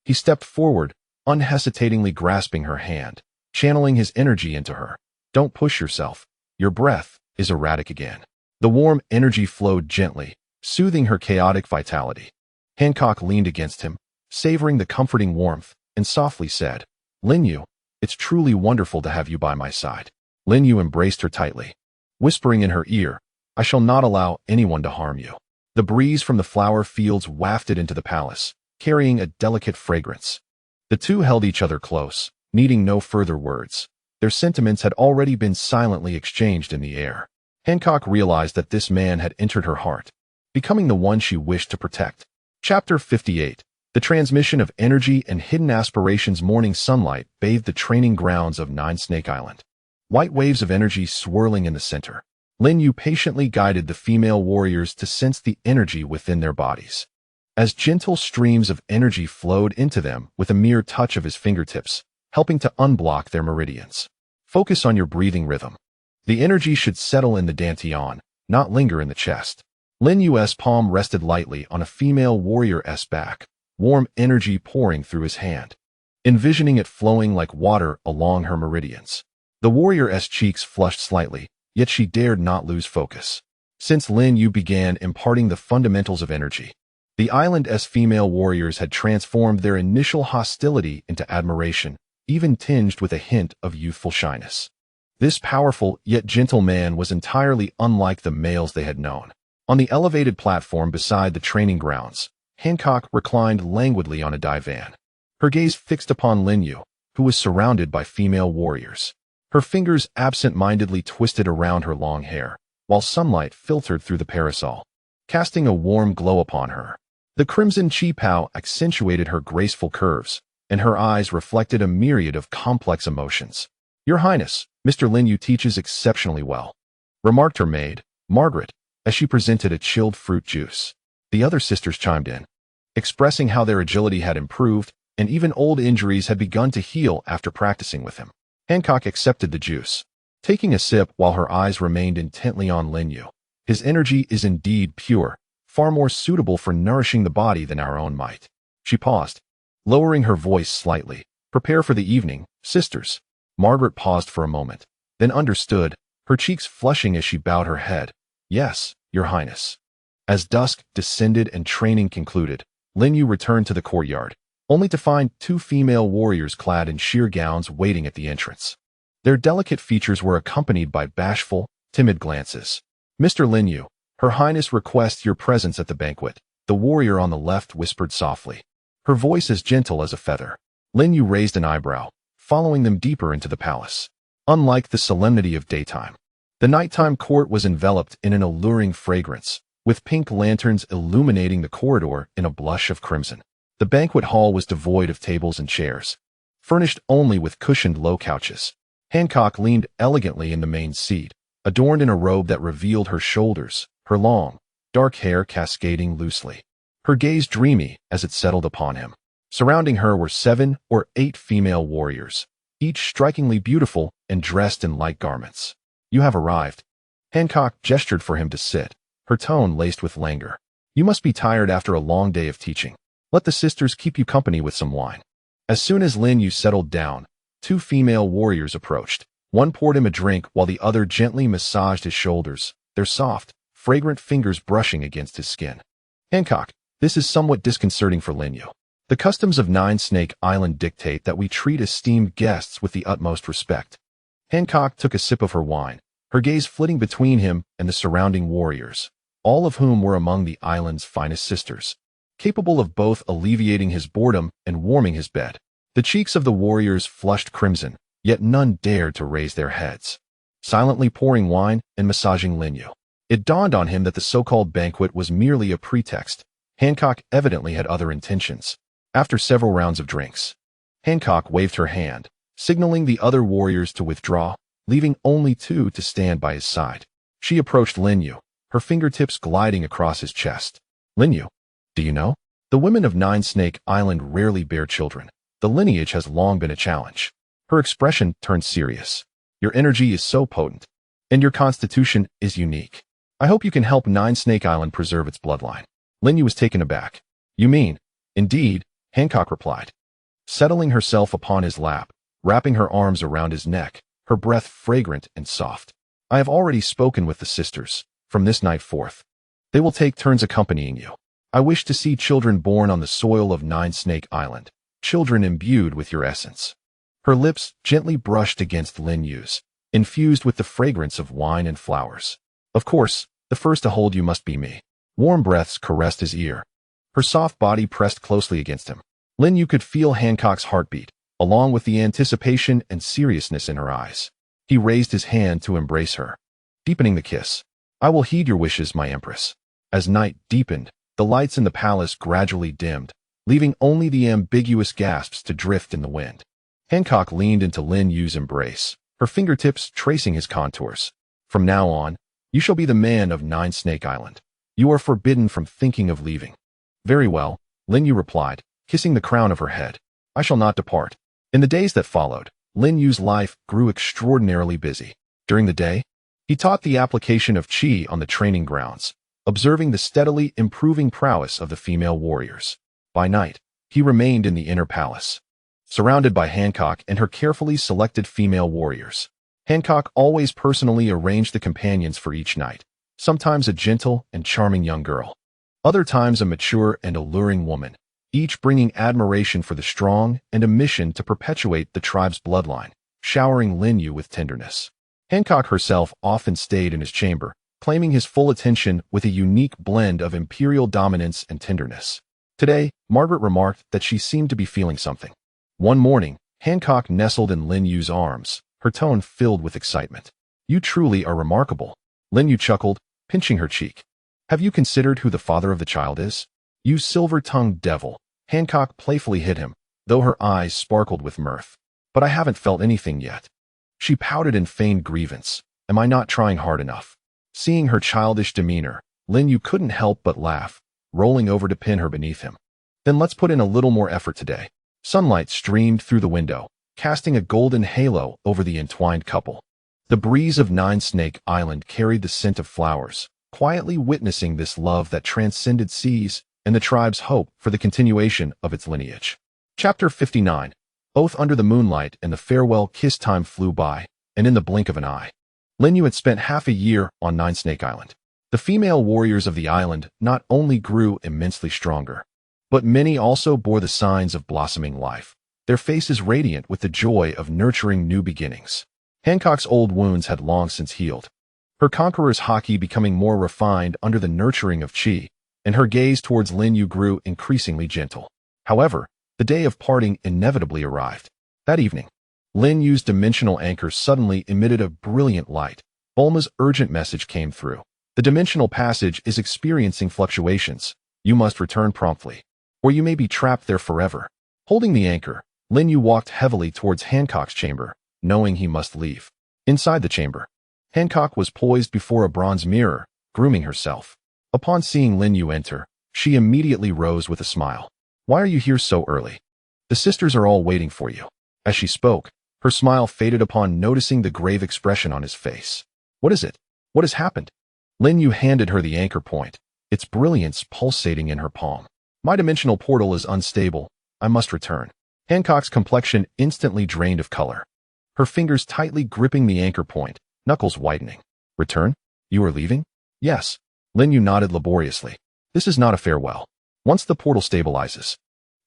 He stepped forward, unhesitatingly grasping her hand, channeling his energy into her. "Don't push yourself. Your breath is erratic again." The warm energy flowed gently, soothing her chaotic vitality. Hancock leaned against him, savoring the comforting warmth, and softly said, "Lin Yue, it's truly wonderful to have you by my side." Lin Yue embraced her tightly, whispering in her ear, "I shall not allow anyone to harm you." The breeze from the flower fields wafted into the palace, carrying a delicate fragrance. The two held each other close, needing no further words. Their sentiments had already been silently exchanged in the air. Hancock realized that this man had entered her heart, becoming the one she wished to protect. Chapter 58. The transmission of energy and hidden aspirations. Morning sunlight bathed the training grounds of Nine Snake Island. White waves of energy swirling in the center. Lin Yue patiently guided the female warriors to sense the energy within their bodies. As gentle streams of energy flowed into them with a mere touch of his fingertips, helping to unblock their meridians. Focus on your breathing rhythm. The energy should settle in the dantian, not linger in the chest. Lin Yue's palm rested lightly on a female warrior's back, warm energy pouring through his hand, envisioning it flowing like water along her meridians. The warrior's cheeks flushed slightly, yet she dared not lose focus. Since Lin Yue began imparting the fundamentals of energy, the island's female warriors had transformed their initial hostility into admiration, even tinged with a hint of youthful shyness. This powerful yet gentle man was entirely unlike the males they had known. On the elevated platform beside the training grounds, Hancock reclined languidly on a divan, her gaze fixed upon Lin Yue, who was surrounded by female warriors. Her fingers absent-mindedly twisted around her long hair, while sunlight filtered through the parasol, casting a warm glow upon her. The crimson chi-pao accentuated her graceful curves, and her eyes reflected a myriad of complex emotions. "Your Highness, Mr. Lin Yue teaches exceptionally well," remarked her maid, Margaret, as she presented a chilled fruit juice. The other sisters chimed in, expressing how their agility had improved and even old injuries had begun to heal after practicing with him. Hancock accepted the juice, taking a sip while her eyes remained intently on Lin Yue. "His energy is indeed pure, far more suitable for nourishing the body than our own might." She paused, lowering her voice slightly. "Prepare for the evening, sisters." Margaret paused for a moment, then understood, her cheeks flushing as she bowed her head. "Yes, Your Highness." As dusk descended and training concluded, Lin Yue returned to the courtyard, only to find two female warriors clad in sheer gowns waiting at the entrance. Their delicate features were accompanied by bashful, timid glances. "Mr. Lin Yue, Her Highness requests your presence at the banquet," the warrior on the left whispered softly, her voice as gentle as a feather. Lin Yue raised an eyebrow, following them deeper into the palace. Unlike the solemnity of daytime, the nighttime court was enveloped in an alluring fragrance, with pink lanterns illuminating the corridor in a blush of crimson. The banquet hall was devoid of tables and chairs, furnished only with cushioned low couches. Hancock leaned elegantly in the main seat, adorned in a robe that revealed her shoulders, her long, dark hair cascading loosely, her gaze dreamy as it settled upon him. Surrounding her were 7 or 8 female warriors, each strikingly beautiful and dressed in light garments. "You have arrived." Hancock gestured for him to sit, her tone laced with languor. "You must be tired after a long day of teaching. Let the sisters keep you company with some wine." As soon as Lin Yue settled down, 2 female warriors approached. One poured him a drink while the other gently massaged his shoulders, their soft, fragrant fingers brushing against his skin. "Hancock, this is somewhat disconcerting for Lin Yue. The customs of Nine Snake Island dictate that we treat esteemed guests with the utmost respect." Hancock took a sip of her wine, her gaze flitting between him and the surrounding warriors, all of whom were among the island's finest sisters, capable of both alleviating his boredom and warming his bed. The cheeks of the warriors flushed crimson, yet none dared to raise their heads, silently pouring wine and massaging Lin Yue. It dawned on him that the so-called banquet was merely a pretext. Hancock evidently had other intentions. After several rounds of drinks, Hancock waved her hand, signaling the other warriors to withdraw, leaving only 2 to stand by his side. She approached Lin Yue, her fingertips gliding across his chest. "Lin Yue, do you know? The women of Nine Snake Island rarely bear children. The lineage has long been a challenge." Her expression turned serious. "Your energy is so potent, and your constitution is unique. I hope you can help Nine Snake Island preserve its bloodline." Lin Yue was taken aback. "You mean?" "Indeed," Hancock replied, settling herself upon his lap, wrapping her arms around his neck, her breath fragrant and soft. "I have already spoken with the sisters. From this night forth, they will take turns accompanying you. I wish to see children born on the soil of Nine Snake Island, children imbued with your essence." Her lips gently brushed against Lin Yue's, infused with the fragrance of wine and flowers. "Of course, the first to hold you must be me." Warm breaths caressed his ear, her soft body pressed closely against him. Lin Yue could feel Hancock's heartbeat, along with the anticipation and seriousness in her eyes. He raised his hand to embrace her, deepening the kiss. "I will heed your wishes, my empress." As night deepened, The lights in the palace gradually dimmed, leaving only the ambiguous gasps to drift in the wind. Hancock leaned into Lin Yue's embrace, her fingertips tracing his contours. From now on, you shall be the man of Nine Snake Island. You are forbidden from thinking of leaving. Very well, Lin Yue replied, kissing the crown of her head. I shall not depart. In the days that followed, Lin Yue's life grew extraordinarily busy. During the day, he taught the application of chi on the training grounds, observing the steadily improving prowess of the female warriors. By night, he remained in the inner palace, surrounded by Hancock and her carefully selected female warriors. Hancock always personally arranged the companions for each night, sometimes a gentle and charming young girl, other times a mature and alluring woman, each bringing admiration for the strong and a mission to perpetuate the tribe's bloodline, showering Lin Yue with tenderness. Hancock herself often stayed in his chamber, claiming his full attention with a unique blend of imperial dominance and tenderness. Today, Margaret remarked that she seemed to be feeling something. One morning, Hancock nestled in Lin Yue's arms, her tone filled with excitement. You truly are remarkable. Lin Yue chuckled, pinching her cheek. Have you considered who the father of the child is? You silver-tongued devil. Hancock playfully hit him, though her eyes sparkled with mirth. But I haven't felt anything yet. She pouted in feigned grievance. Am I not trying hard enough? Seeing her childish demeanor, Lin Yue couldn't help but laugh, rolling over to pin her beneath him. Then let's put in a little more effort today. Sunlight streamed through the window, casting a golden halo over the entwined couple. The breeze of Nine Snake Island carried the scent of flowers, quietly witnessing this love that transcended seas and the tribe's hope for the continuation of its lineage. Chapter 59. Both under the moonlight and the farewell kiss time flew by, and in the blink of an eye. Lin Yue had spent half a year on Nine Snake Island. The female warriors of the island not only grew immensely stronger, but many also bore the signs of blossoming life, their faces radiant with the joy of nurturing new beginnings. Hancock's old wounds had long since healed, her conqueror's haki becoming more refined under the nurturing of chi, and her gaze towards Lin Yue grew increasingly gentle. However, the day of parting inevitably arrived. That evening, Lin Yue's dimensional anchor suddenly emitted a brilliant light. Bulma's urgent message came through. The dimensional passage is experiencing fluctuations. You must return promptly, or you may be trapped there forever. Holding the anchor, Lin Yue walked heavily towards Hancock's chamber, knowing he must leave. Inside the chamber, Hancock was poised before a bronze mirror, grooming herself. Upon seeing Lin Yue enter, she immediately rose with a smile. Why are you here so early? The sisters are all waiting for you. As she spoke, her smile faded upon noticing the grave expression on his face. What is it? What has happened? Lin Yue handed her the anchor point, its brilliance pulsating in her palm. My dimensional portal is unstable. I must return. Hancock's complexion instantly drained of color, her fingers tightly gripping the anchor point, knuckles whitening. Return? You are leaving? Yes. Lin Yue nodded laboriously. This is not a farewell. Once the portal stabilizes,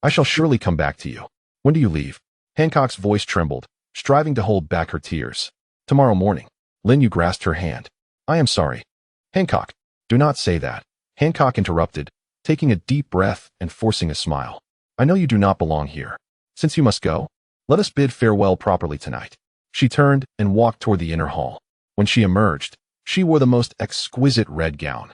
I shall surely come back to you. When do you leave? Hancock's voice trembled, striving to hold back her tears. Tomorrow morning. Lin Yue grasped her hand. I am sorry. Hancock, do not say that. Hancock interrupted, taking a deep breath and forcing a smile. I know you do not belong here. Since you must go, let us bid farewell properly tonight. She turned and walked toward the inner hall. When she emerged, she wore the most exquisite red gown.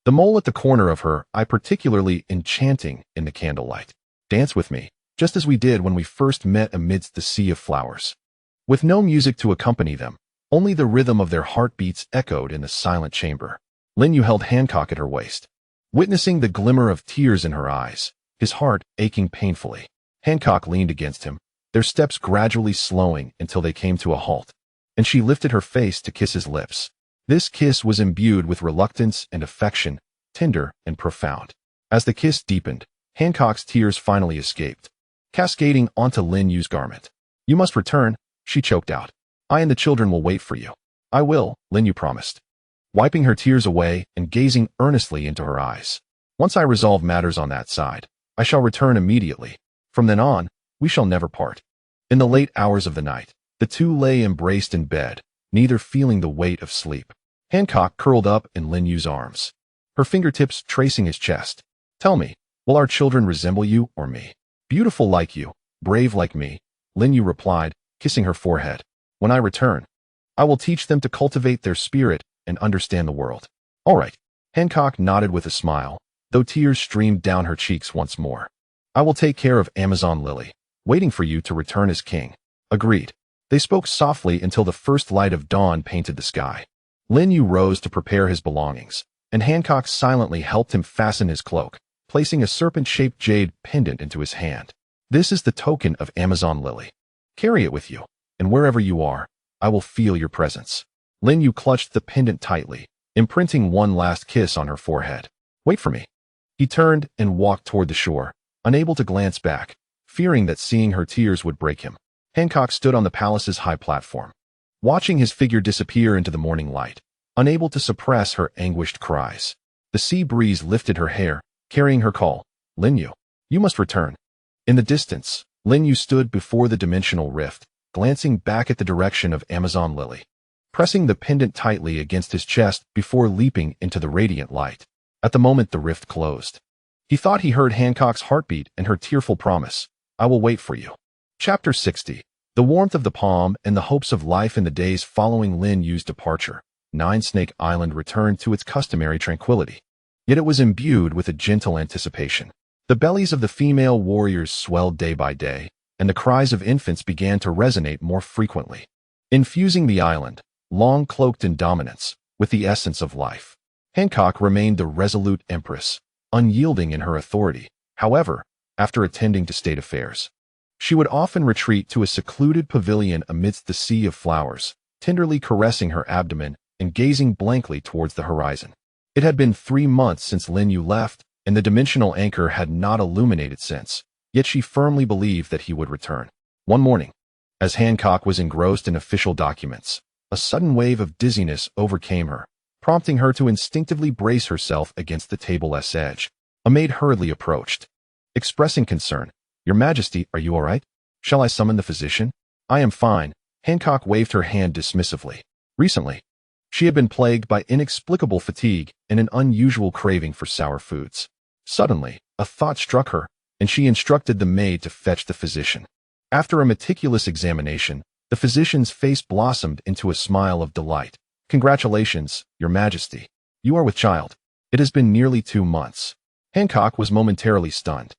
The mole at the corner of her eye particularly enchanting in the candlelight. Dance with me, just as we did when we first met amidst the sea of flowers. With no music to accompany them, only the rhythm of their heartbeats echoed in the silent chamber. Lin Yue held Hancock at her waist, witnessing the glimmer of tears in her eyes, his heart aching painfully. Hancock leaned against him, their steps gradually slowing until they came to a halt, and she lifted her face to kiss his lips. This kiss was imbued with reluctance and affection, tender and profound. As the kiss deepened, Hancock's tears finally escaped, cascading onto Lin Yue's garment. You must return, she choked out. I and the children will wait for you. I will, Lin Yue promised, wiping her tears away and gazing earnestly into her eyes. Once I resolve matters on that side, I shall return immediately. From then on, we shall never part. In the late hours of the night, the two lay embraced in bed, neither feeling the weight of sleep. Hancock curled up in Lin Yue's arms, her fingertips tracing his chest. Tell me, will our children resemble you or me? Beautiful like you, brave like me, Lin Yue replied, kissing her forehead. When I return, I will teach them to cultivate their spirit and understand the world. All right. Hancock nodded with a smile, though tears streamed down her cheeks once more. I will take care of Amazon Lily, waiting for you to return as king. Agreed. They spoke softly until the first light of dawn painted the sky. Lin Yue rose to prepare his belongings, and Hancock silently helped him fasten his cloak, placing a serpent-shaped jade pendant into his hand. This is the token of Amazon Lily. Carry it with you, and wherever you are, I will feel your presence. Lin Yue clutched the pendant tightly, imprinting one last kiss on her forehead. Wait for me. He turned and walked toward the shore, unable to glance back, fearing that seeing her tears would break him. Hancock stood on the palace's high platform, watching his figure disappear into the morning light, unable to suppress her anguished cries. The sea breeze lifted her hair, carrying her call. Lin Yue, you must return. In the distance, Lin Yue stood before the dimensional rift, glancing back at the direction of Amazon Lily, pressing the pendant tightly against his chest before leaping into the radiant light. At the moment the rift closed, he thought he heard Hancock's heartbeat and her tearful promise, I will wait for you. Chapter 60. The warmth of the palm and the hopes of life in the days following Lin Yue's departure, Nine Snake Island returned to its customary tranquility. Yet it was imbued with a gentle anticipation. The bellies of the female warriors swelled day by day, and the cries of infants began to resonate more frequently, infusing the island, long cloaked in dominance, with the essence of life. Hancock remained the resolute empress, unyielding in her authority. However, after attending to state affairs, she would often retreat to a secluded pavilion amidst the sea of flowers, tenderly caressing her abdomen and gazing blankly towards the horizon. It had been 3 months since Lin Yue left, and the dimensional anchor had not illuminated since, yet she firmly believed that he would return. One morning, as Hancock was engrossed in official documents, a sudden wave of dizziness overcame her, prompting her to instinctively brace herself against the table's edge. A maid hurriedly approached, expressing concern. Your Majesty, are you all right? Shall I summon the physician? I am fine. Hancock waved her hand dismissively. Recently, she had been plagued by inexplicable fatigue and an unusual craving for sour foods. Suddenly, a thought struck her, and she instructed the maid to fetch the physician. After a meticulous examination, the physician's face blossomed into a smile of delight. Congratulations, Your Majesty. You are with child. It has been nearly 2 months. Hancock was momentarily stunned,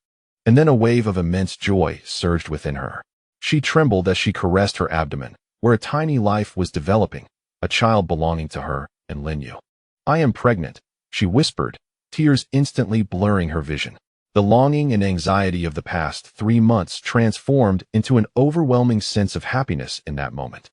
and then a wave of immense joy surged within her. She trembled as she caressed her abdomen, where a tiny life was developing, a child belonging to her and Lin Yue. I am pregnant, she whispered, tears instantly blurring her vision. The longing and anxiety of the past 3 months transformed into an overwhelming sense of happiness in that moment.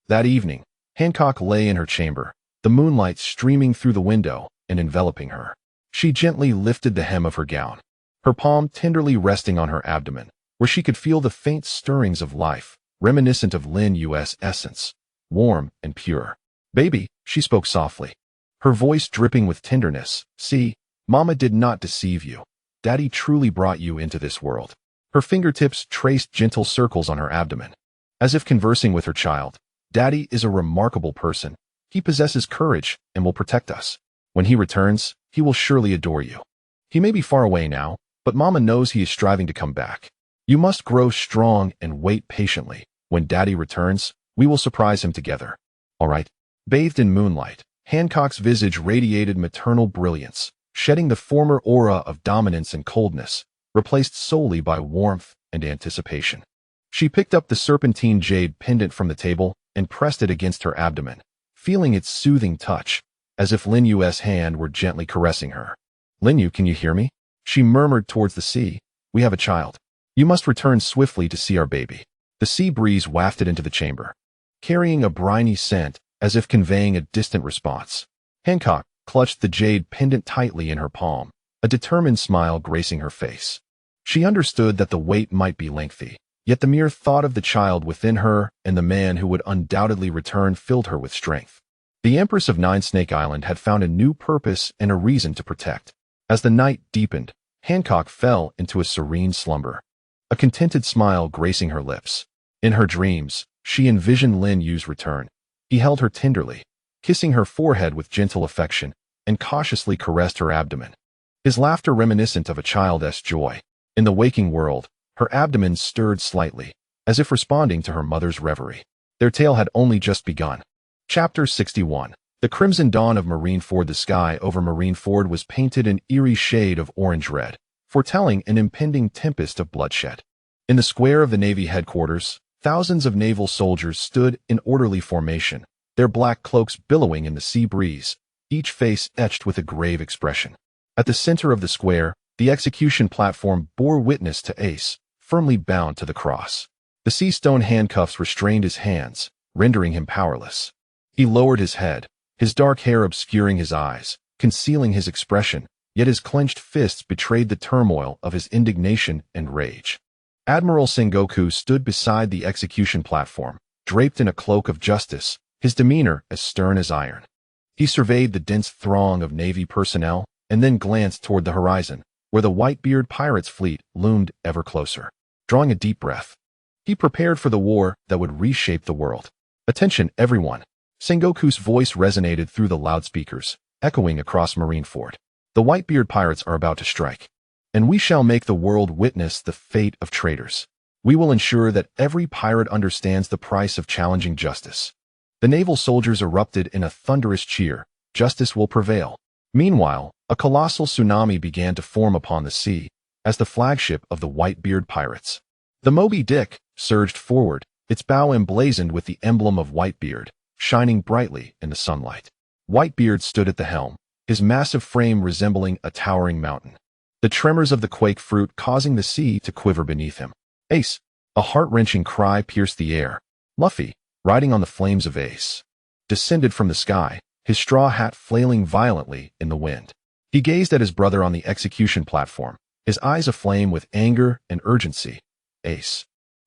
That evening, Hancock lay in her chamber, the moonlight streaming through the window and enveloping her. She gently lifted the hem of her gown, her palm tenderly resting on her abdomen, where she could feel the faint stirrings of life, reminiscent of Lin Yue's essence, warm and pure. Baby, she spoke softly, her voice dripping with tenderness. See, Mama did not deceive you. Daddy truly brought you into this world. Her fingertips traced gentle circles on her abdomen, as if conversing with her child. Daddy is a remarkable person. He possesses courage and will protect us. When he returns, he will surely adore you. He may be far away now, but Mama knows he is striving to come back. You must grow strong and wait patiently. When Daddy returns, we will surprise him together. All right. Bathed in moonlight, Hancock's visage radiated maternal brilliance, shedding the former aura of dominance and coldness, replaced solely by warmth and anticipation. She picked up the serpentine jade pendant from the table and pressed it against her abdomen, feeling its soothing touch, as if Lin Yue's hand were gently caressing her. Lin Yue, can you hear me? She murmured towards the sea. We have a child. You must return swiftly to see our baby. The sea breeze wafted into the chamber, carrying a briny scent as if conveying a distant response. Hancock clutched the jade pendant tightly in her palm, a determined smile gracing her face. She understood that the wait might be lengthy, yet the mere thought of the child within her and the man who would undoubtedly return filled her with strength. The Empress of Nine Snake Island had found a new purpose and a reason to protect. As the night deepened, Hancock fell into a serene slumber, a contented smile gracing her lips. In her dreams, she envisioned Lin Yue's return. He held her tenderly, kissing her forehead with gentle affection, and cautiously caressed her abdomen, his laughter reminiscent of a child's joy. In the waking world, her abdomen stirred slightly, as if responding to her mother's reverie. Their tale had only just begun. Chapter 61. The crimson dawn of Marineford, the sky over Marineford was painted an eerie shade of orange-red, foretelling an impending tempest of bloodshed. In the square of the Navy headquarters, thousands of naval soldiers stood in orderly formation, their black cloaks billowing in the sea breeze, each face etched with a grave expression. At the center of the square, the execution platform bore witness to Ace, firmly bound to the cross. The sea stone handcuffs restrained his hands, rendering him powerless. He lowered his head, his dark hair obscuring his eyes, concealing his expression, yet his clenched fists betrayed the turmoil of his indignation and rage. Admiral Sengoku stood beside the execution platform, draped in a cloak of justice, his demeanor as stern as iron. He surveyed the dense throng of Navy personnel and then glanced toward the horizon, where the Whitebeard pirates' fleet loomed ever closer. Drawing a deep breath, he prepared for the war that would reshape the world. Attention, everyone! Sengoku's voice resonated through the loudspeakers, echoing across Marineford. The Whitebeard pirates are about to strike, and we shall make the world witness the fate of traitors. We will ensure that every pirate understands the price of challenging justice. The naval soldiers erupted in a thunderous cheer. Justice will prevail. Meanwhile, a colossal tsunami began to form upon the sea, as the flagship of the Whitebeard pirates, the Moby Dick, surged forward, its bow emblazoned with the emblem of Whitebeard, shining brightly in the sunlight. Whitebeard stood at the helm, his massive frame resembling a towering mountain, the tremors of the quake fruit causing the sea to quiver beneath him. Ace! A heart-wrenching cry pierced the air. Luffy, riding on the flames of Ace, descended from the sky, his straw hat flailing violently in the wind. He gazed at his brother on the execution platform, his eyes aflame with anger and urgency. Ace.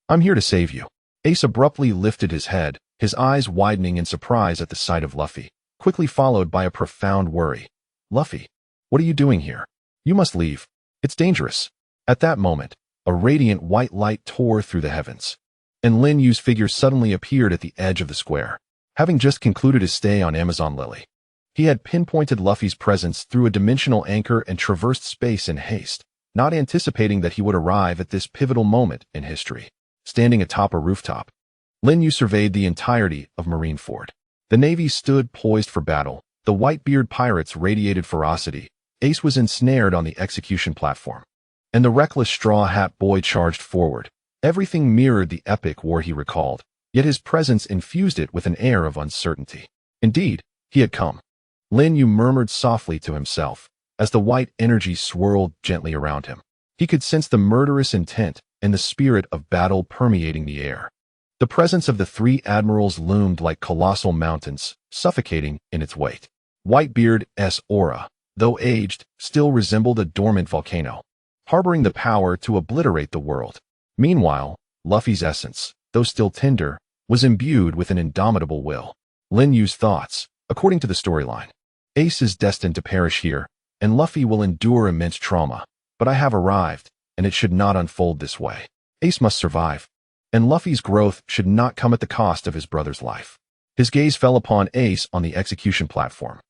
I'm here to save you. Ace abruptly lifted his head, his eyes widening in surprise at the sight of Luffy, quickly followed by a profound worry. Luffy, what are you doing here? You must leave. It's dangerous. At that moment, a radiant white light tore through the heavens, and Lin Yue's figure suddenly appeared at the edge of the square. Having just concluded his stay on Amazon Lily, he had pinpointed Luffy's presence through a dimensional anchor and traversed space in haste, not anticipating that he would arrive at this pivotal moment in history. Standing atop a rooftop, Lin Yue surveyed the entirety of Marineford. The Navy stood poised for battle. The Whitebeard pirates radiated ferocity. Ace was ensnared on the execution platform, and the reckless Straw Hat Boy charged forward. Everything mirrored the epic war he recalled, yet his presence infused it with an air of uncertainty. Indeed, he had come. Lin Yue murmured softly to himself, as the white energy swirled gently around him. He could sense the murderous intent and the spirit of battle permeating the air. The presence of the three admirals loomed like colossal mountains, suffocating in its weight. Whitebeard's aura, though aged, still resembled a dormant volcano, harboring the power to obliterate the world. Meanwhile, Luffy's essence, though still tender, was imbued with an indomitable will. Lin Yue's thoughts, according to the storyline. Ace is destined to perish here, and Luffy will endure immense trauma, but I have arrived, and it should not unfold this way. Ace must survive, and Luffy's growth should not come at the cost of his brother's life. His gaze fell upon Ace on the execution platform,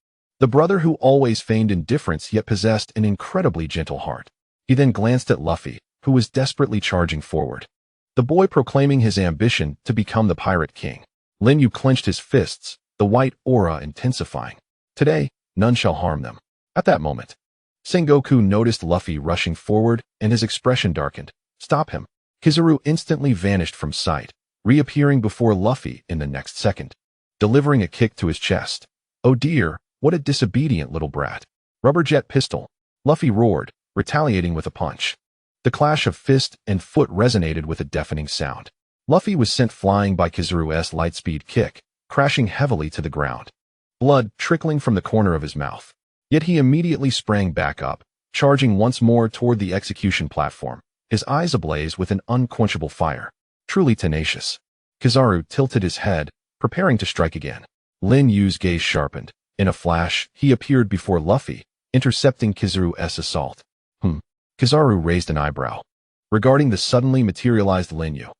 the brother who always feigned indifference yet possessed an incredibly gentle heart. He then glanced at Luffy, who was desperately charging forward, the boy proclaiming his ambition to become the Pirate King. Lin Yue clenched his fists, the white aura intensifying. Today, none shall harm them. At that moment, Sengoku noticed Luffy rushing forward, and his expression darkened. Stop him. Kizaru instantly vanished from sight, reappearing before Luffy in the next second, delivering a kick to his chest. Oh dear, what a disobedient little brat. Rubber jet pistol. Luffy roared, retaliating with a punch. The clash of fist and foot resonated with a deafening sound. Luffy was sent flying by Kizaru's lightspeed kick, crashing heavily to the ground, blood trickling from the corner of his mouth. Yet he immediately sprang back up, charging once more toward the execution platform, his eyes ablaze with an unquenchable fire. Truly tenacious. Kizaru tilted his head, preparing to strike again. Lin Yue's gaze sharpened. In a flash, he appeared before Luffy, intercepting Kizaru's assault. Kizaru raised an eyebrow, regarding the suddenly materialized Lin Yue.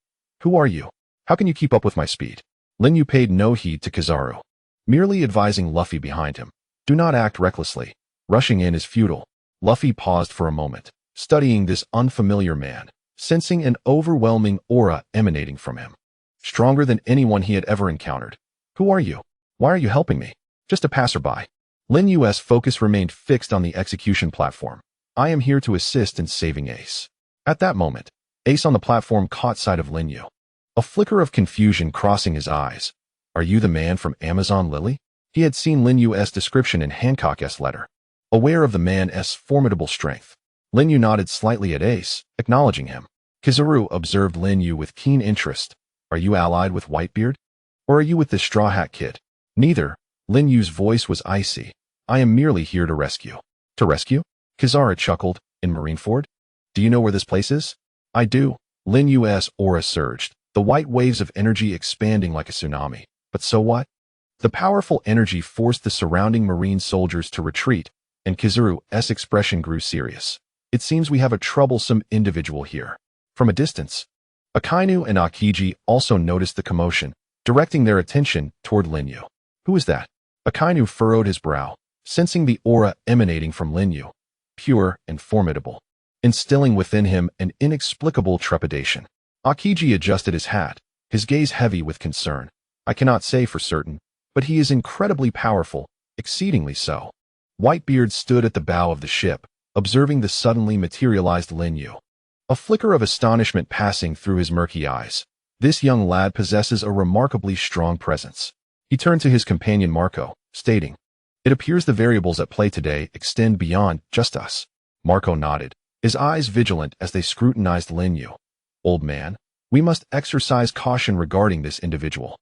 Who are you? How can you keep up with my speed? Lin Yue paid no heed to Kizaru, merely advising Luffy behind him. Do not act recklessly. Rushing in is futile. Luffy paused for a moment, studying this unfamiliar man, sensing an overwhelming aura emanating from him, stronger than anyone he had ever encountered. Who are you? Why are you helping me? Just a passerby. Lin Yue's focus remained fixed on the execution platform. I am here to assist in saving Ace. At that moment, Ace on the platform caught sight of Lin Yue. A flicker of confusion crossing his eyes. Are you the man from Amazon Lily? He had seen Lin Yue's description in Hancock's letter. Aware of the man's formidable strength, Lin Yue nodded slightly at Ace, acknowledging him. Kizaru observed Lin Yue with keen interest. Are you allied with Whitebeard? Or are you with this Straw Hat Kid? Neither. Lin Yue's voice was icy. I am merely here to rescue. To rescue? Kizaru chuckled. In Marineford? Do you know where this place is? I do. Lin Yue's aura surged, the white waves of energy expanding like a tsunami. But so what? The powerful energy forced the surrounding marine soldiers to retreat, and Kizaru's expression grew serious. It seems we have a troublesome individual here. From a distance, Akainu and Akiji also noticed the commotion, directing their attention toward Lin Yue. Who is that? Akainu furrowed his brow, sensing the aura emanating from Lin Yue, pure and formidable, instilling within him an inexplicable trepidation. Akiji adjusted his hat, his gaze heavy with concern. I cannot say for certain, but he is incredibly powerful, exceedingly so. Whitebeard stood at the bow of the ship, observing the suddenly materialized Lin Yue. A flicker of astonishment passing through his murky eyes. This young lad possesses a remarkably strong presence. He turned to his companion Marco, stating, It appears the variables at play today extend beyond just us. Marco nodded, his eyes vigilant as they scrutinized Lin Yue. Old man, we must exercise caution regarding this individual.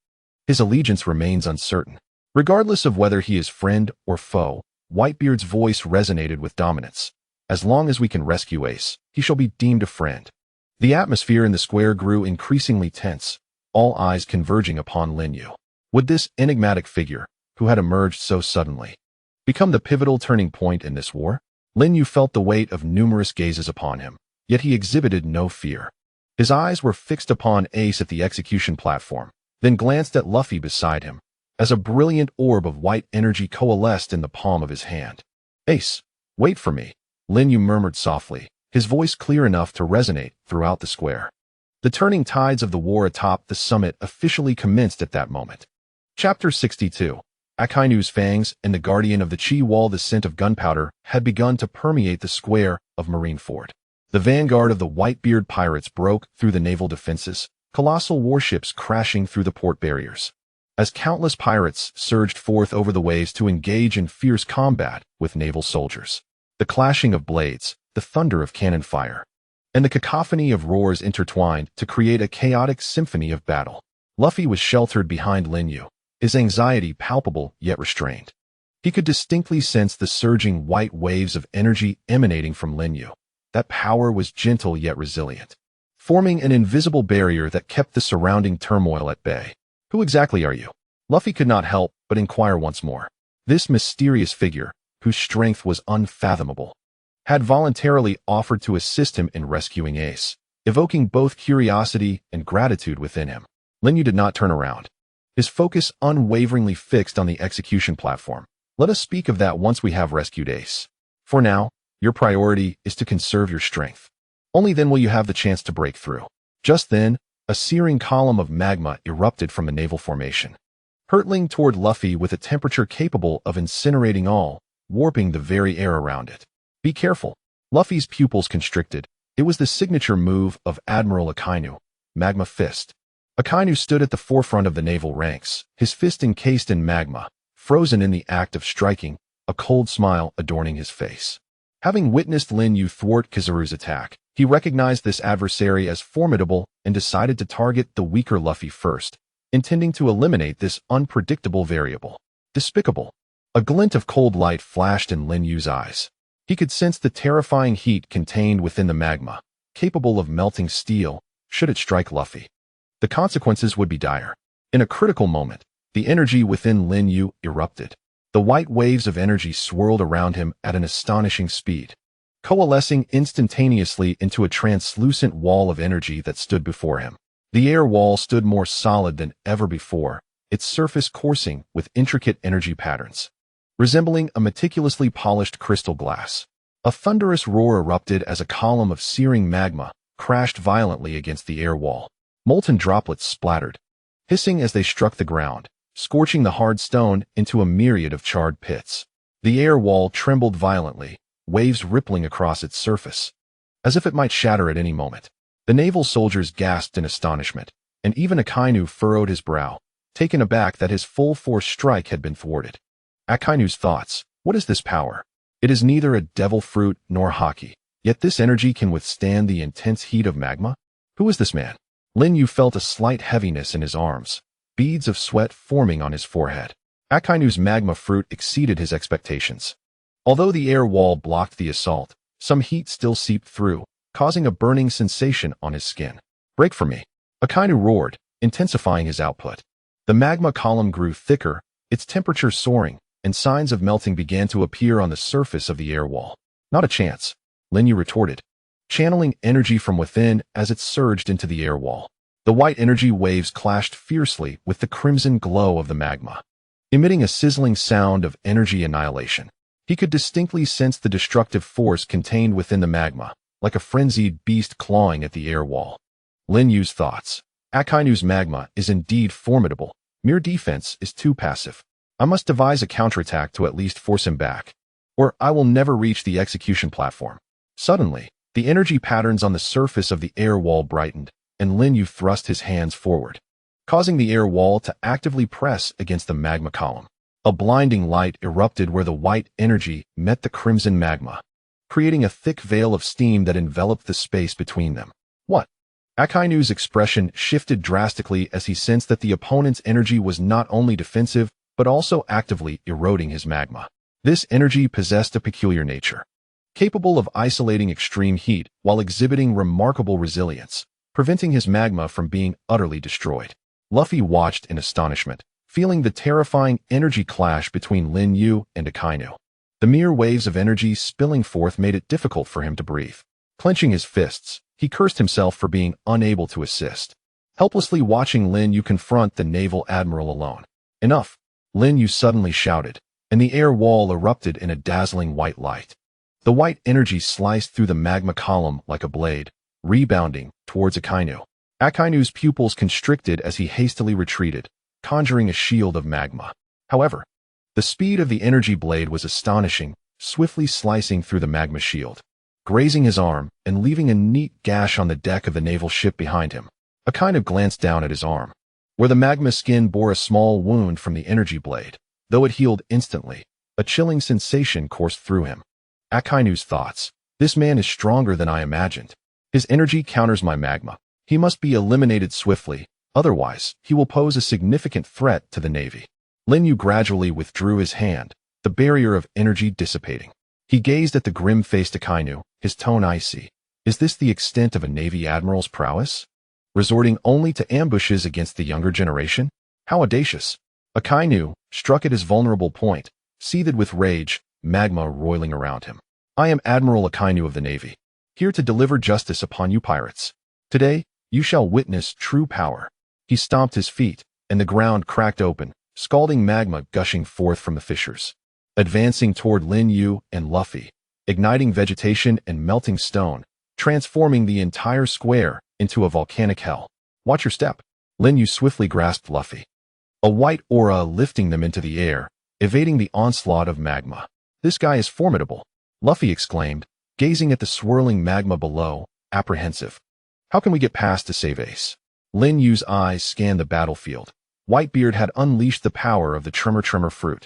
His allegiance remains uncertain. Regardless of whether he is friend or foe, Whitebeard's voice resonated with dominance. As long as we can rescue Ace, he shall be deemed a friend. The atmosphere in the square grew increasingly tense, all eyes converging upon Lin Yue. Would this enigmatic figure, who had emerged so suddenly, become the pivotal turning point in this war? Lin Yue felt the weight of numerous gazes upon him, yet he exhibited no fear. His eyes were fixed upon Ace at the execution platform, then glanced at Luffy beside him, as a brilliant orb of white energy coalesced in the palm of his hand. Ace, wait for me, Lin Yue murmured softly, his voice clear enough to resonate throughout the square. The turning tides of the war atop the summit officially commenced at that moment. Chapter 62. Akainu's fangs and the guardian of the Chi Wall. The scent of gunpowder had begun to permeate the square of Marineford. The vanguard of the Whitebeard pirates broke through the naval defenses, colossal warships crashing through the port barriers. As countless pirates surged forth over the waves to engage in fierce combat with naval soldiers. The clashing of blades, the thunder of cannon fire, and the cacophony of roars intertwined to create a chaotic symphony of battle. Luffy was sheltered behind Lin Yue, his anxiety palpable yet restrained. He could distinctly sense the surging white waves of energy emanating from Lin Yue. That power was gentle yet resilient, forming an invisible barrier that kept the surrounding turmoil at bay. Who exactly are you? Luffy could not help but inquire once more. This mysterious figure, whose strength was unfathomable, had voluntarily offered to assist him in rescuing Ace, evoking both curiosity and gratitude within him. Lin Yue did not turn around, his focus unwaveringly fixed on the execution platform. Let us speak of that once we have rescued Ace. For now, your priority is to conserve your strength. Only then will you have the chance to break through. Just then, a searing column of magma erupted from the naval formation, hurtling toward Luffy with a temperature capable of incinerating all, warping the very air around it. Be careful. Luffy's pupils constricted. It was the signature move of Admiral Akainu, Magma Fist. Akainu stood at the forefront of the naval ranks, his fist encased in magma, frozen in the act of striking, a cold smile adorning his face. Having witnessed Lin Yue thwart Kizaru's attack, he recognized this adversary as formidable and decided to target the weaker Luffy first, intending to eliminate this unpredictable variable. Despicable. A glint of cold light flashed in Lin Yue's eyes. He could sense the terrifying heat contained within the magma, capable of melting steel should it strike Luffy. The consequences would be dire. In a critical moment, the energy within Lin Yue erupted. The white waves of energy swirled around him at an astonishing speed, coalescing instantaneously into a translucent wall of energy that stood before him. The air wall stood more solid than ever before, its surface coursing with intricate energy patterns, resembling a meticulously polished crystal glass. A thunderous roar erupted as a column of searing magma crashed violently against the air wall. Molten droplets splattered, hissing as they struck the ground, scorching the hard stone into a myriad of charred pits. The air wall trembled violently, waves rippling across its surface, as if it might shatter at any moment. The naval soldiers gasped in astonishment, and even Akainu furrowed his brow, taken aback that his full-force strike had been thwarted. Akainu's thoughts, what is this power? It is neither a devil fruit nor haki, yet this energy can withstand the intense heat of magma? Who is this man? Lin Yue felt a slight heaviness in his arms, beads of sweat forming on his forehead. Akainu's magma fruit exceeded his expectations. Although the air wall blocked the assault, some heat still seeped through, causing a burning sensation on his skin. Break for me. Akainu roared, intensifying his output. The magma column grew thicker, its temperature soaring, and signs of melting began to appear on the surface of the air wall. Not a chance, Lin Yue retorted, channeling energy from within as it surged into the air wall. The white energy waves clashed fiercely with the crimson glow of the magma, emitting a sizzling sound of energy annihilation. He could distinctly sense the destructive force contained within the magma, like a frenzied beast clawing at the air wall. Lin Yue's thoughts. Akainu's magma is indeed formidable. Mere defense is too passive. I must devise a counterattack to at least force him back, or I will never reach the execution platform. Suddenly, the energy patterns on the surface of the air wall brightened, and Lin Yue thrust his hands forward, causing the air wall to actively press against the magma column. A blinding light erupted where the white energy met the crimson magma, creating a thick veil of steam that enveloped the space between them. What? Akainu's expression shifted drastically as he sensed that the opponent's energy was not only defensive, but also actively eroding his magma. This energy possessed a peculiar nature, capable of isolating extreme heat while exhibiting remarkable resilience, preventing his magma from being utterly destroyed. Luffy watched in astonishment, feeling the terrifying energy clash between Lin Yue and Akainu. The mere waves of energy spilling forth made it difficult for him to breathe. Clenching his fists, he cursed himself for being unable to assist, helplessly watching Lin Yue confront the naval admiral alone. Enough! Lin Yue suddenly shouted, and the air wall erupted in a dazzling white light. The white energy sliced through the magma column like a blade, rebounding towards Akainu. Akainu's pupils constricted as he hastily retreated, conjuring a shield of magma. However, the speed of the energy blade was astonishing, swiftly slicing through the magma shield, grazing his arm and leaving a neat gash on the deck of the naval ship behind him. Akainu glanced down at his arm, where the magma skin bore a small wound from the energy blade. Though it healed instantly, a chilling sensation coursed through him. Akainu's thoughts. This man is stronger than I imagined. His energy counters my magma. He must be eliminated swiftly, otherwise he will pose a significant threat to the Navy. Lin Yue gradually withdrew his hand, the barrier of energy dissipating. He gazed at the grim-faced Akainu, his tone icy. Is this the extent of a Navy admiral's prowess? Resorting only to ambushes against the younger generation? How audacious! Akainu, struck at his vulnerable point, seethed with rage, magma roiling around him. I am Admiral Akainu of the Navy, here to deliver justice upon you pirates. Today, you shall witness true power. He stomped his feet, and the ground cracked open, scalding magma gushing forth from the fissures. Advancing toward Lin Yue and Luffy, igniting vegetation and melting stone, transforming the entire square into a volcanic hell. Watch your step. Lin Yue swiftly grasped Luffy, a white aura lifting them into the air, evading the onslaught of magma. This guy is formidable, Luffy exclaimed, gazing at the swirling magma below, apprehensive. How can we get past to save Ace? Lin Yue's eyes scanned the battlefield. Whitebeard had unleashed the power of the tremor fruit,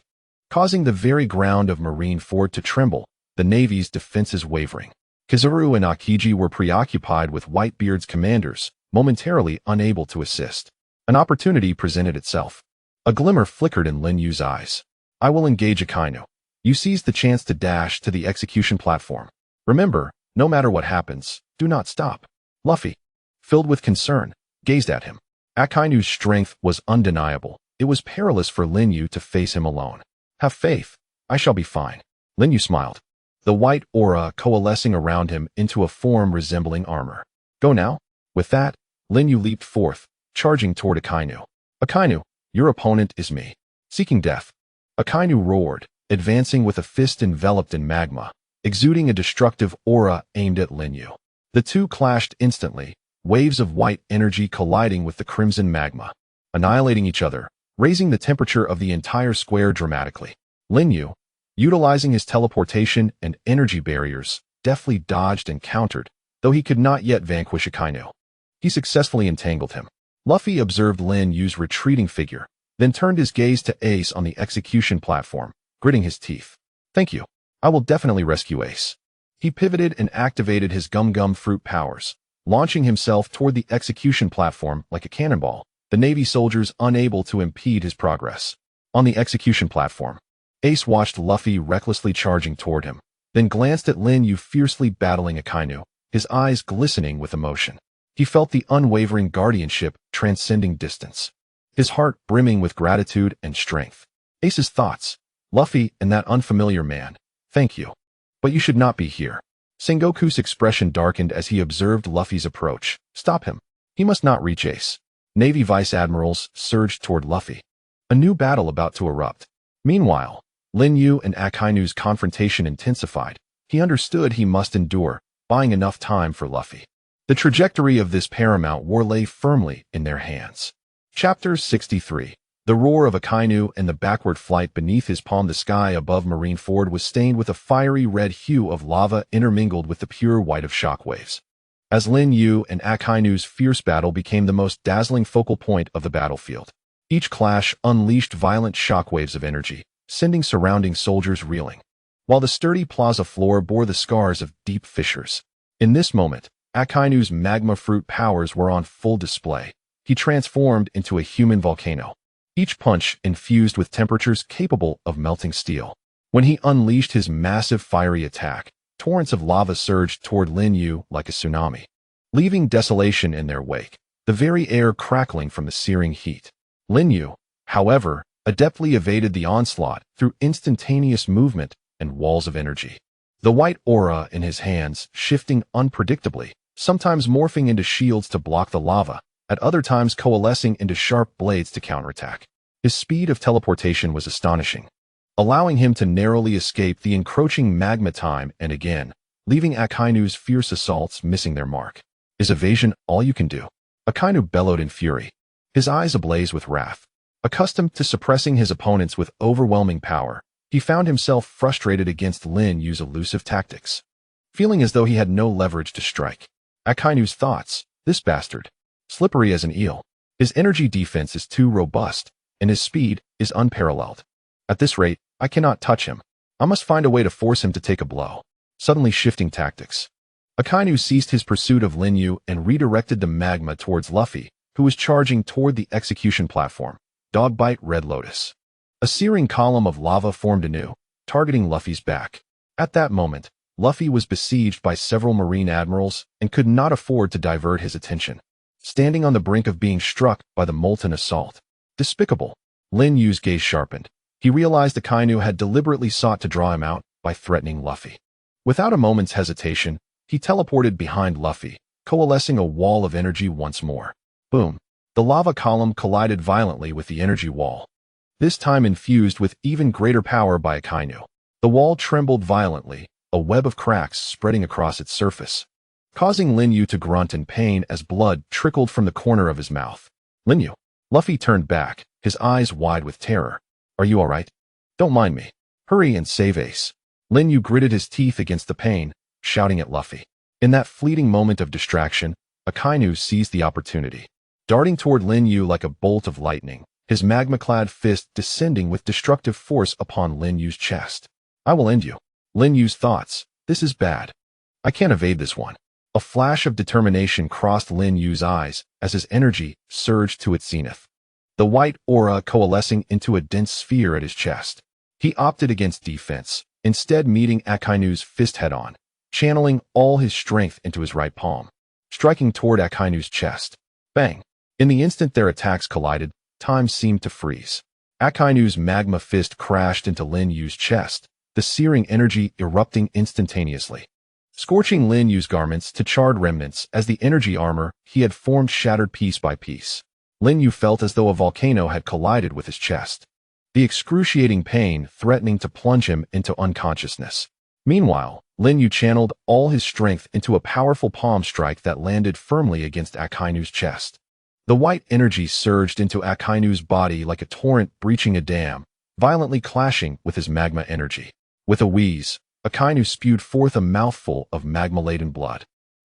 causing the very ground of Marineford to tremble, the Navy's defenses wavering. Kizaru and Akiji were preoccupied with Whitebeard's commanders, momentarily unable to assist. An opportunity presented itself. A glimmer flickered in Lin Yue's eyes. I will engage Akainu. You seized the chance to dash to the execution platform. Remember, no matter what happens, do not stop. Luffy, filled with concern, gazed at him. Akainu's strength was undeniable. It was perilous for Lin Yue to face him alone. Have faith. I shall be fine. Lin Yue smiled, the white aura coalescing around him into a form resembling armor. Go now. With that, Lin Yue leaped forth, charging toward Akainu. Akainu, your opponent is me. Seeking death. Akainu roared, advancing with a fist enveloped in magma, exuding a destructive aura aimed at Lin Yue. The two clashed instantly, waves of white energy colliding with the crimson magma, annihilating each other, raising the temperature of the entire square dramatically. Lin Yue, utilizing his teleportation and energy barriers, deftly dodged and countered, though he could not yet vanquish Akainu. He successfully entangled him. Luffy observed Lin Yue's retreating figure, then turned his gaze to Ace on the execution platform, gritting his teeth. Thank you. I will definitely rescue Ace. He pivoted and activated his gum-gum fruit powers, launching himself toward the execution platform like a cannonball, the Navy soldiers unable to impede his progress. On the execution platform, Ace watched Luffy recklessly charging toward him, then glanced at Lin Yue fiercely battling Akainu, his eyes glistening with emotion. He felt the unwavering guardianship transcending distance, his heart brimming with gratitude and strength. Ace's thoughts. Luffy and that unfamiliar man. Thank you. But you should not be here. Sengoku's expression darkened as he observed Luffy's approach. Stop him. He must not reach Ace. Navy Vice Admirals surged toward Luffy. A new battle about to erupt. Meanwhile, Lin Yue and Akainu's confrontation intensified. He understood he must endure, buying enough time for Luffy. The trajectory of this paramount war lay firmly in their hands. Chapter 63. The roar of Akainu and the backward flight beneath his palm. The sky above Marineford was stained with a fiery red hue of lava intermingled with the pure white of shockwaves. As Lin Yue and Akainu's fierce battle became the most dazzling focal point of the battlefield. Each clash unleashed violent shockwaves of energy, sending surrounding soldiers reeling, while the sturdy plaza floor bore the scars of deep fissures. In this moment, Akainu's magma fruit powers were on full display. He transformed into a human volcano, each punch infused with temperatures capable of melting steel. When he unleashed his massive fiery attack, torrents of lava surged toward Lin Yue like a tsunami, leaving desolation in their wake, the very air crackling from the searing heat. Lin Yue, however, adeptly evaded the onslaught through instantaneous movement and walls of energy. The white aura in his hands shifting unpredictably, sometimes morphing into shields to block the lava, at other times coalescing into sharp blades to counterattack. His speed of teleportation was astonishing, allowing him to narrowly escape the encroaching magma time and again, leaving Akainu's fierce assaults missing their mark. Is evasion all you can do? Akainu bellowed in fury, his eyes ablaze with wrath. Accustomed to suppressing his opponents with overwhelming power, he found himself frustrated against Lin Yue's elusive tactics, feeling as though he had no leverage to strike. Akainu's thoughts. This bastard. Slippery as an eel. His energy defense is too robust, and his speed is unparalleled. At this rate, I cannot touch him. I must find a way to force him to take a blow. Suddenly shifting tactics. Akainu ceased his pursuit of Lin Yue and redirected the magma towards Luffy, who was charging toward the execution platform. Dogbite Red Lotus. A searing column of lava formed anew, targeting Luffy's back. At that moment, Luffy was besieged by several Marine admirals and could not afford to divert his attention, standing on the brink of being struck by the molten assault. Despicable. Lin Yue's gaze sharpened. He realized Akainu had deliberately sought to draw him out by threatening Luffy. Without a moment's hesitation, he teleported behind Luffy, coalescing a wall of energy once more. Boom. The lava column collided violently with the energy wall, this time infused with even greater power by Akainu. The wall trembled violently, a web of cracks spreading across its surface, causing Lin Yue to grunt in pain as blood trickled from the corner of his mouth. Lin Yue. Luffy turned back, his eyes wide with terror. Are you all right? Don't mind me. Hurry and save Ace. Lin Yue gritted his teeth against the pain, shouting at Luffy. In that fleeting moment of distraction, Akainu seized the opportunity, darting toward Lin Yue like a bolt of lightning, his magma-clad fist descending with destructive force upon Lin Yue's chest. I will end you. Lin Yue's thoughts. This is bad. I can't evade this one. A flash of determination crossed Lin Yue's eyes as his energy surged to its zenith, the white aura coalescing into a dense sphere at his chest. He opted against defense, instead meeting Akainu's fist head-on, channeling all his strength into his right palm, striking toward Akainu's chest. Bang! In the instant their attacks collided, time seemed to freeze. Akainu's magma fist crashed into Lin Yue's chest, the searing energy erupting instantaneously, scorching Lin Yue's garments to charred remnants as the energy armor he had formed shattered piece by piece. Lin Yue felt as though a volcano had collided with his chest, the excruciating pain threatening to plunge him into unconsciousness. Meanwhile, Lin Yue channeled all his strength into a powerful palm strike that landed firmly against Akainu's chest. The white energy surged into Akainu's body like a torrent breaching a dam, violently clashing with his magma energy. With a wheeze, Akainu spewed forth a mouthful of magma-laden blood.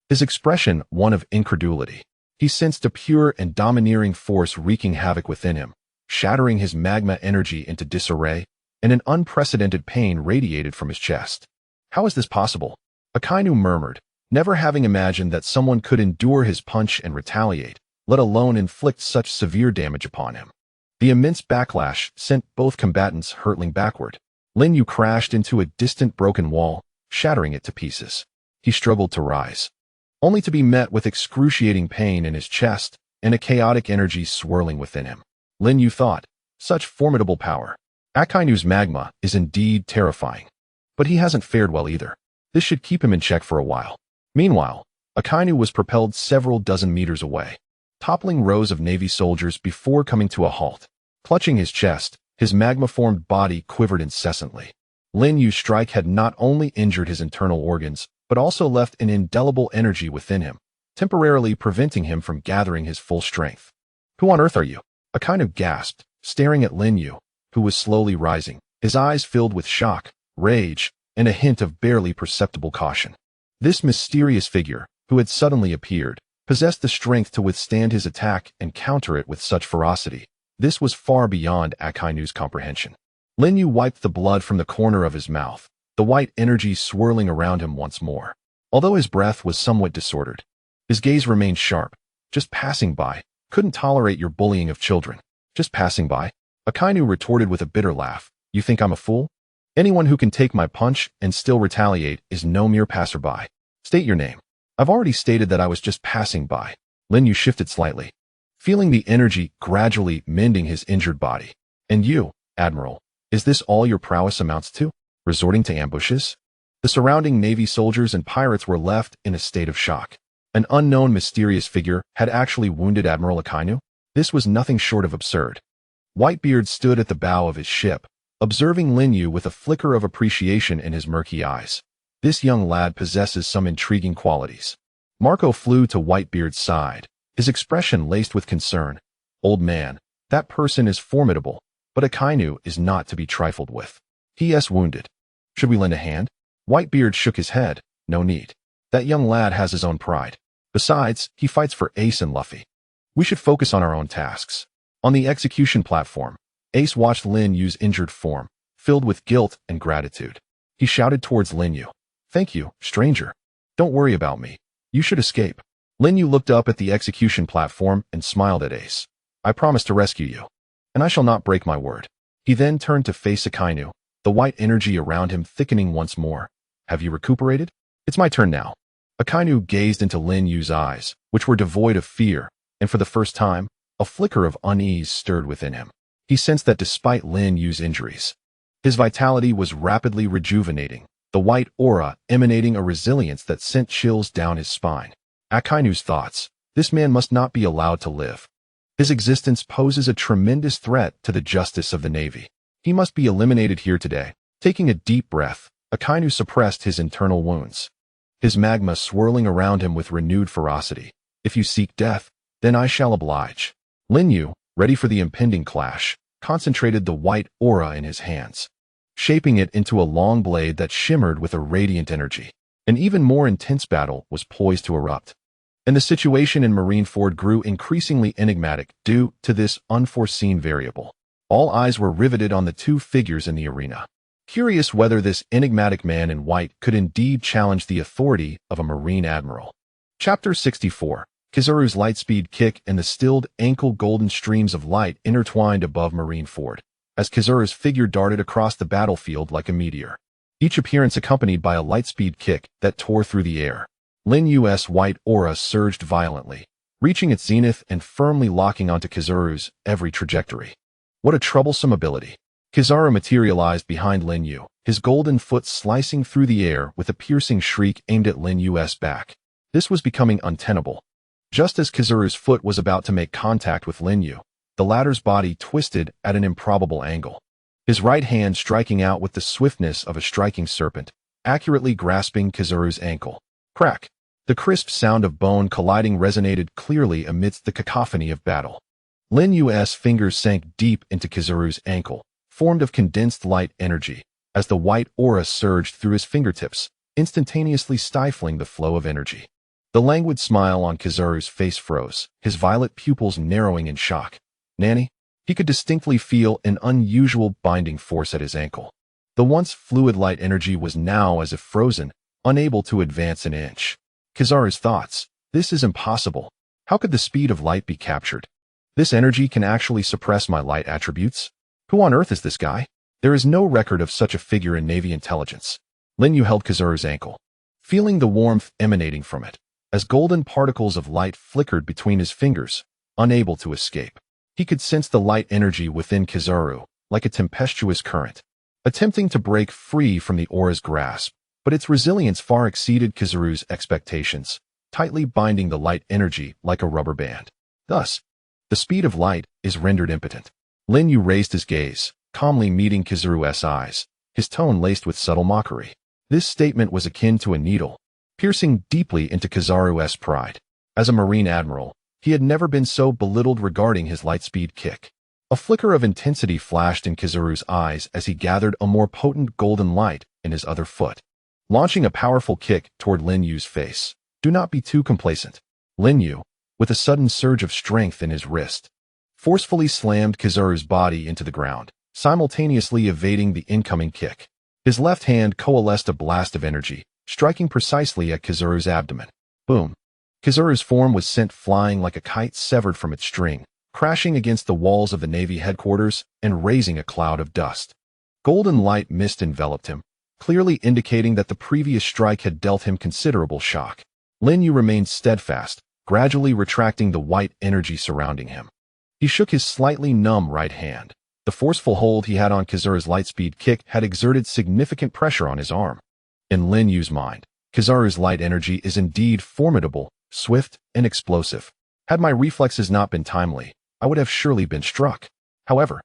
His expression one of incredulity. He sensed a pure and domineering force wreaking havoc within him, shattering his magma energy into disarray, and an unprecedented pain radiated from his chest. How is this possible? Akainu murmured, never having imagined that someone could endure his punch and retaliate, let alone inflict such severe damage upon him. The immense backlash sent both combatants hurtling backward. Lin Yue crashed into a distant broken wall, shattering it to pieces. He struggled to rise, only to be met with excruciating pain in his chest and a chaotic energy swirling within him. Lin Yue thought, such formidable power. Akainu's magma is indeed terrifying. But he hasn't fared well either. This should keep him in check for a while. Meanwhile, Akainu was propelled several dozen meters away, toppling rows of Navy soldiers before coming to a halt. Clutching his chest, his magma-formed body quivered incessantly. Lin Yue's strike had not only injured his internal organs, but also left an indelible energy within him, temporarily preventing him from gathering his full strength. Who on earth are you? Akainu gasped, staring at Lin Yue, who was slowly rising, his eyes filled with shock, rage, and a hint of barely perceptible caution. This mysterious figure, who had suddenly appeared, possessed the strength to withstand his attack and counter it with such ferocity. This was far beyond Akainu's comprehension. Lin Yue wiped the blood from the corner of his mouth, the white energy swirling around him once more. Although his breath was somewhat disordered, his gaze remained sharp. Just passing by. Couldn't tolerate your bullying of children. Just passing by. Akainu retorted with a bitter laugh. You think I'm a fool? Anyone who can take my punch and still retaliate is no mere passerby. State your name. I've already stated that I was just passing by. Lin Yue shifted slightly, feeling the energy gradually mending his injured body. And you, Admiral, is this all your prowess amounts to? Resorting to ambushes? The surrounding Navy soldiers and pirates were left in a state of shock. An unknown mysterious figure had actually wounded Admiral Akainu? This was nothing short of absurd. Whitebeard stood at the bow of his ship, observing Lin Yue with a flicker of appreciation in his murky eyes. This young lad possesses some intriguing qualities. Marco flew to Whitebeard's side, his expression laced with concern. Old man, that person is formidable, but Akainu is not to be trifled with. He is wounded. Should we lend a hand? Whitebeard shook his head. No need. That young lad has his own pride. Besides, he fights for Ace and Luffy. We should focus on our own tasks. On the execution platform, Ace watched Lin Yue's injured form, filled with guilt and gratitude. He shouted towards Lin Yue. Thank you, stranger. Don't worry about me. You should escape. Lin Yue looked up at the execution platform and smiled at Ace. I promise to rescue you, and I shall not break my word. He then turned to face Akainu, the white energy around him thickening once more. Have you recuperated? It's my turn now. Akainu gazed into Lin Yue's eyes, which were devoid of fear, and for the first time, a flicker of unease stirred within him. He sensed that despite Lin Yue's injuries, his vitality was rapidly rejuvenating, the white aura emanating a resilience that sent chills down his spine. Akainu's thoughts, this man must not be allowed to live. His existence poses a tremendous threat to the justice of the Navy. He must be eliminated here today. Taking a deep breath, Akainu suppressed his internal wounds, his magma swirling around him with renewed ferocity. If you seek death, then I shall oblige. Lin Yue, ready for the impending clash, concentrated the white aura in his hands, shaping it into a long blade that shimmered with a radiant energy. An even more intense battle was poised to erupt, and the situation in Marineford grew increasingly enigmatic due to this unforeseen variable. All eyes were riveted on the two figures in the arena, curious whether this enigmatic man in white could indeed challenge the authority of a Marine admiral. Chapter 64. Kizaru's lightspeed kick and the stilled ankle golden streams of light intertwined above Marineford, as Kizaru's figure darted across the battlefield like a meteor, each appearance accompanied by a lightspeed kick that tore through the air. Lin Yue's white aura surged violently, reaching its zenith and firmly locking onto Kizaru's every trajectory. What a troublesome ability. Kizaru materialized behind Lin Yue, his golden foot slicing through the air with a piercing shriek aimed at Lin Yue's back. This was becoming untenable. Just as Kizaru's foot was about to make contact with Lin Yue, the latter's body twisted at an improbable angle, his right hand striking out with the swiftness of a striking serpent, accurately grasping Kizaru's ankle. Crack! The crisp sound of bone colliding resonated clearly amidst the cacophony of battle. Lin Yue's fingers sank deep into Kizaru's ankle, formed of condensed light energy, as the white aura surged through his fingertips, instantaneously stifling the flow of energy. The languid smile on Kizaru's face froze, his violet pupils narrowing in shock. Nanny? He could distinctly feel an unusual binding force at his ankle. The once fluid light energy was now as if frozen, unable to advance an inch. Kizaru's thoughts. This is impossible. How could the speed of light be captured? This energy can actually suppress my light attributes? Who on earth is this guy? There is no record of such a figure in Navy intelligence. Lin Yue held Kizaru's ankle, feeling the warmth emanating from it, as golden particles of light flickered between his fingers, unable to escape. He could sense the light energy within Kizaru, like a tempestuous current, attempting to break free from the aura's grasp, but its resilience far exceeded Kizaru's expectations, tightly binding the light energy like a rubber band. Thus, the speed of light is rendered impotent. Lin Yue raised his gaze, calmly meeting Kizaru's eyes, his tone laced with subtle mockery. This statement was akin to a needle, piercing deeply into Kizaru's pride. As a Marine admiral, he had never been so belittled regarding his lightspeed kick. A flicker of intensity flashed in Kizaru's eyes as he gathered a more potent golden light in his other foot, launching a powerful kick toward Lin Yue's face. Do not be too complacent. Lin Yue, with a sudden surge of strength in his wrist, forcefully slammed Kizaru's body into the ground, simultaneously evading the incoming kick. His left hand coalesced a blast of energy, striking precisely at Kizaru's abdomen. Boom! Kizaru's form was sent flying like a kite severed from its string, crashing against the walls of the Navy headquarters and raising a cloud of dust. Golden light mist enveloped him, clearly indicating that the previous strike had dealt him considerable shock. Lin Yue remained steadfast, gradually retracting the white energy surrounding him. He shook his slightly numb right hand. The forceful hold he had on Kizaru's lightspeed kick had exerted significant pressure on his arm. In Lin Yue's mind, Kizaru's light energy is indeed formidable, swift, and explosive. Had my reflexes not been timely, I would have surely been struck. However,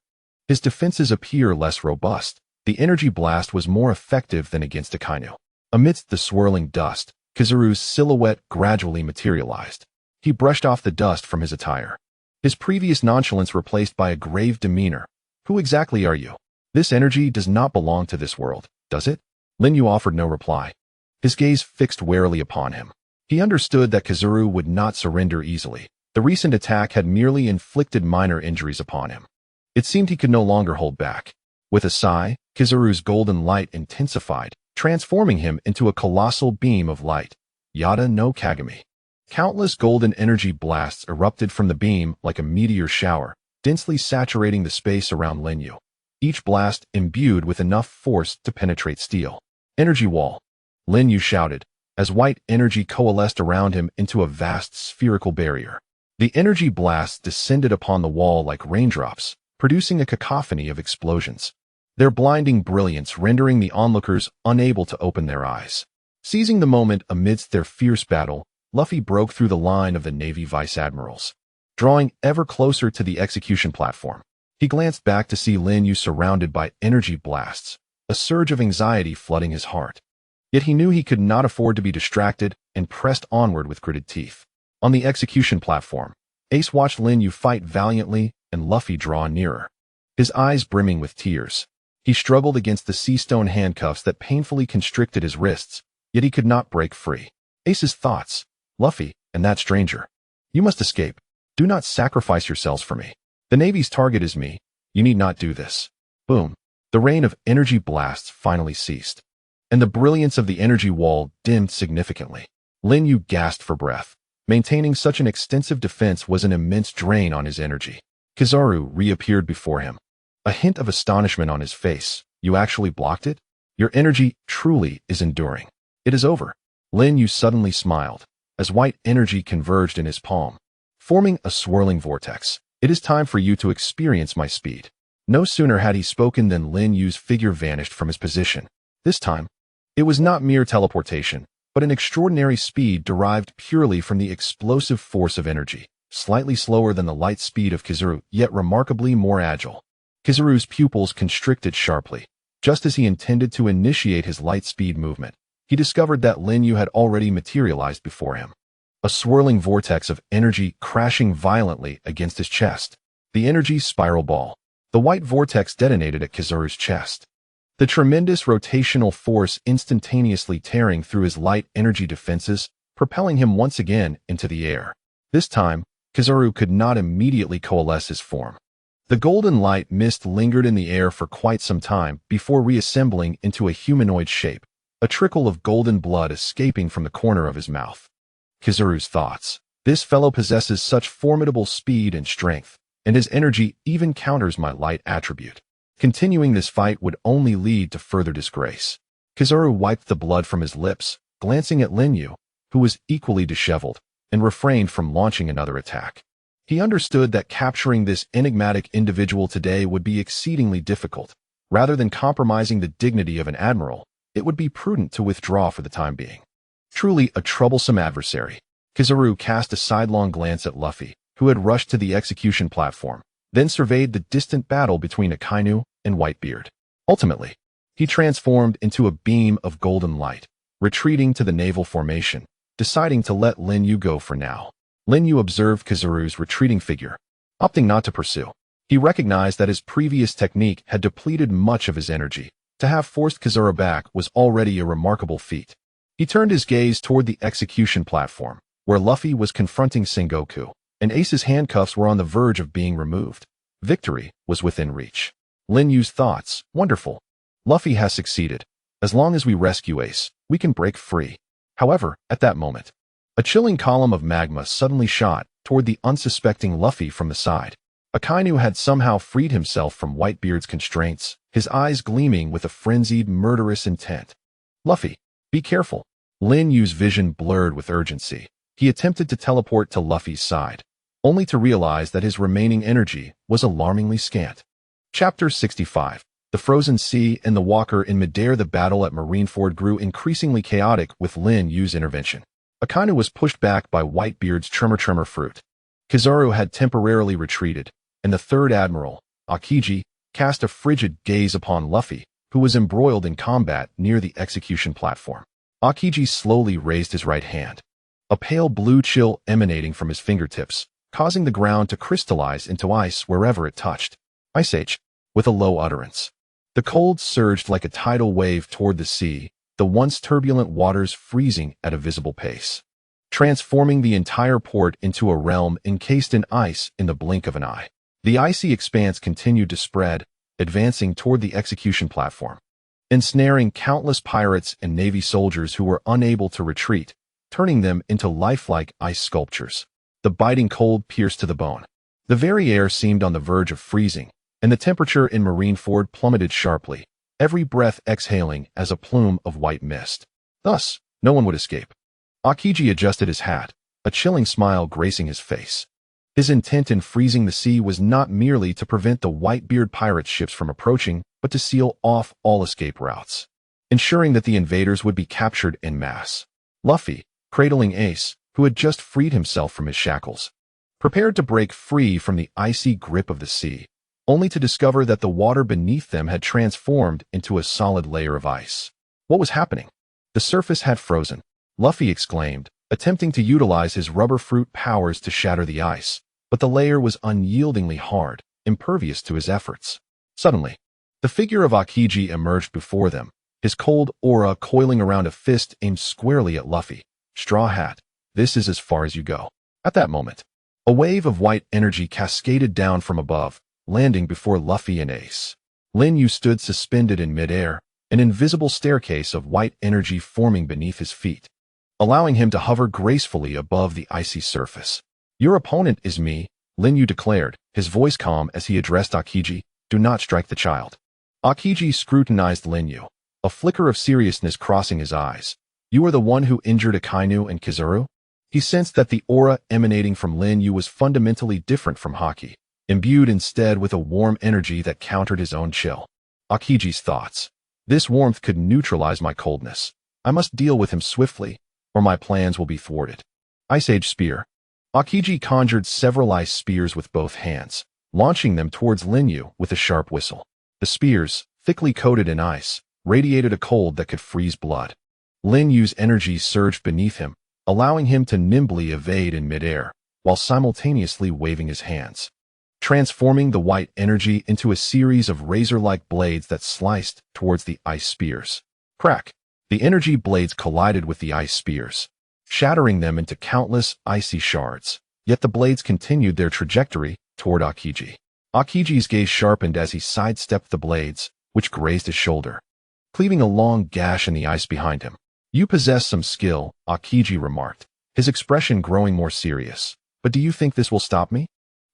his defenses appear less robust. The energy blast was more effective than against Akainu. Amidst the swirling dust, Kizaru's silhouette gradually materialized. He brushed off the dust from his attire, his previous nonchalance replaced by a grave demeanor. Who exactly are you? This energy does not belong to this world, does it? Lin Yue offered no reply, his gaze fixed warily upon him. He understood that Kizaru would not surrender easily. The recent attack had merely inflicted minor injuries upon him. It seemed he could no longer hold back. With a sigh, Kizaru's golden light intensified, transforming him into a colossal beam of light. Yada no Kagami. Countless golden energy blasts erupted from the beam like a meteor shower, densely saturating the space around Lin Yue, each blast imbued with enough force to penetrate steel. Energy wall, Lin Yue shouted, as white energy coalesced around him into a vast spherical barrier. The energy blasts descended upon the wall like raindrops, producing a cacophony of explosions, their blinding brilliance rendering the onlookers unable to open their eyes. Seizing the moment amidst their fierce battle, Luffy broke through the line of the Navy vice admirals, drawing ever closer to the execution platform. He glanced back to see Lin Yue surrounded by energy blasts, a surge of anxiety flooding his heart. Yet he knew he could not afford to be distracted and pressed onward with gritted teeth. On the execution platform, Ace watched Lin Yue fight valiantly and Luffy draw nearer, his eyes brimming with tears. He struggled against the sea-stone handcuffs that painfully constricted his wrists, yet he could not break free. Ace's thoughts, Luffy, and that stranger. You must escape. Do not sacrifice yourselves for me. The Navy's target is me. You need not do this. Boom. The rain of energy blasts finally ceased, and the brilliance of the energy wall dimmed significantly. Lin Yue gasped for breath. Maintaining such an extensive defense was an immense drain on his energy. Kizaru reappeared before him, a hint of astonishment on his face. You actually blocked it? Your energy truly is enduring. It is over. Lin Yue suddenly smiled, as white energy converged in his palm, forming a swirling vortex. It is time for you to experience my speed. No sooner had he spoken than Lin Yue's figure vanished from his position. This time, it was not mere teleportation, but an extraordinary speed derived purely from the explosive force of energy, slightly slower than the light speed of Kizaru, yet remarkably more agile. Kizaru's pupils constricted sharply, just as he intended to initiate his light speed movement. he discovered that Lin Yue had already materialized before him. A swirling vortex of energy crashing violently against his chest. The energy spiral ball. The white vortex detonated at Kizaru's chest. The tremendous rotational force instantaneously tearing through his light energy defenses, propelling him once again into the air. This time, Kizaru could not immediately coalesce his form. The golden light mist lingered in the air for quite some time before reassembling into a humanoid shape, a trickle of golden blood escaping from the corner of his mouth. Kizaru's thoughts. This fellow possesses such formidable speed and strength, and his energy even counters my light attribute. Continuing this fight would only lead to further disgrace. Kizaru wiped the blood from his lips, glancing at Lin Yue, who was equally disheveled, and refrained from launching another attack. He understood that capturing this enigmatic individual today would be exceedingly difficult. Rather than compromising the dignity of an admiral, it would be prudent to withdraw for the time being. Truly a troublesome adversary. Kizaru cast a sidelong glance at Luffy, who had rushed to the execution platform, then surveyed the distant battle between Akainu and Whitebeard. Ultimately, he transformed into a beam of golden light, retreating to the naval formation, deciding to let Lin Yue go for now. Lin Yue observed Kizaru's retreating figure, opting not to pursue. He recognized that his previous technique had depleted much of his energy. To have forced Kizaru back was already a remarkable feat. He turned his gaze toward the execution platform, where Luffy was confronting Sengoku, and Ace's handcuffs were on the verge of being removed. Victory was within reach. Lin Yue's thoughts. Wonderful. Luffy has succeeded. As long as we rescue Ace, we can break free. However, at that moment, a chilling column of magma suddenly shot toward the unsuspecting Luffy from the side. Akainu had somehow freed himself from Whitebeard's constraints, his eyes gleaming with a frenzied, murderous intent. Luffy, be careful. Lin Yue's vision blurred with urgency. He attempted to teleport to Luffy's side, only to realize that his remaining energy was alarmingly scant. Chapter 65. The Frozen Sea and the Walker in midair. The battle at Marineford grew increasingly chaotic with Lin Yue's intervention. Akainu was pushed back by Whitebeard's tremor fruit. Kizaru had temporarily retreated, and the third admiral, Akiji, cast a frigid gaze upon Luffy, who was embroiled in combat near the execution platform. Akiji slowly raised his right hand, a pale blue chill emanating from his fingertips, causing the ground to crystallize into ice wherever it touched. Ice Age, with a low utterance. The cold surged like a tidal wave toward the sea, the once turbulent waters freezing at a visible pace, transforming the entire port into a realm encased in ice in the blink of an eye. The icy expanse continued to spread, advancing toward the execution platform, ensnaring countless pirates and navy soldiers who were unable to retreat, turning them into lifelike ice sculptures. The biting cold pierced to the bone. The very air seemed on the verge of freezing, and the temperature in Marineford plummeted sharply, every breath exhaling as a plume of white mist. Thus, no one would escape. Akiji adjusted his hat, a chilling smile gracing his face. His intent in freezing the sea was not merely to prevent the Whitebeard pirate ships from approaching, but to seal off all escape routes, ensuring that the invaders would be captured en masse. Luffy, cradling Ace, who had just freed himself from his shackles, prepared to break free from the icy grip of the sea, only to discover that the water beneath them had transformed into a solid layer of ice. What was happening? The surface had frozen, Luffy exclaimed, attempting to utilize his rubber fruit powers to shatter the ice, but the layer was unyieldingly hard, impervious to his efforts. Suddenly, the figure of Akiji emerged before them, his cold aura coiling around a fist aimed squarely at Luffy. Straw Hat, this is as far as you go. At that moment, a wave of white energy cascaded down from above, landing before Luffy and Ace. Lin Yue stood suspended in midair, an invisible staircase of white energy forming beneath his feet, allowing him to hover gracefully above the icy surface. Your opponent is me, Lin Yue declared, his voice calm as he addressed Akiji. Do not strike the child. Akiji scrutinized Lin Yue, a flicker of seriousness crossing his eyes. You are the one who injured Akainu and Kizaru? He sensed that the aura emanating from Lin Yue was fundamentally different from Haki, imbued instead with a warm energy that countered his own chill. Akiji's thoughts. This warmth could neutralize my coldness. I must deal with him swiftly, or my plans will be thwarted. Ice Age Spear. Akiji conjured several ice spears with both hands, launching them towards Lin Yue with a sharp whistle. The spears, thickly coated in ice, radiated a cold that could freeze blood. Lin Yue's energy surged beneath him, allowing him to nimbly evade in midair, while simultaneously waving his hands, transforming the white energy into a series of razor-like blades that sliced towards the ice spears. Crack! The energy blades collided with the ice spears, shattering them into countless icy shards. Yet the blades continued their trajectory toward Aokiji. Aokiji's gaze sharpened as he sidestepped the blades, which grazed his shoulder, cleaving a long gash in the ice behind him. "You possess some skill," Aokiji remarked, his expression growing more serious. "But do you think this will stop me?"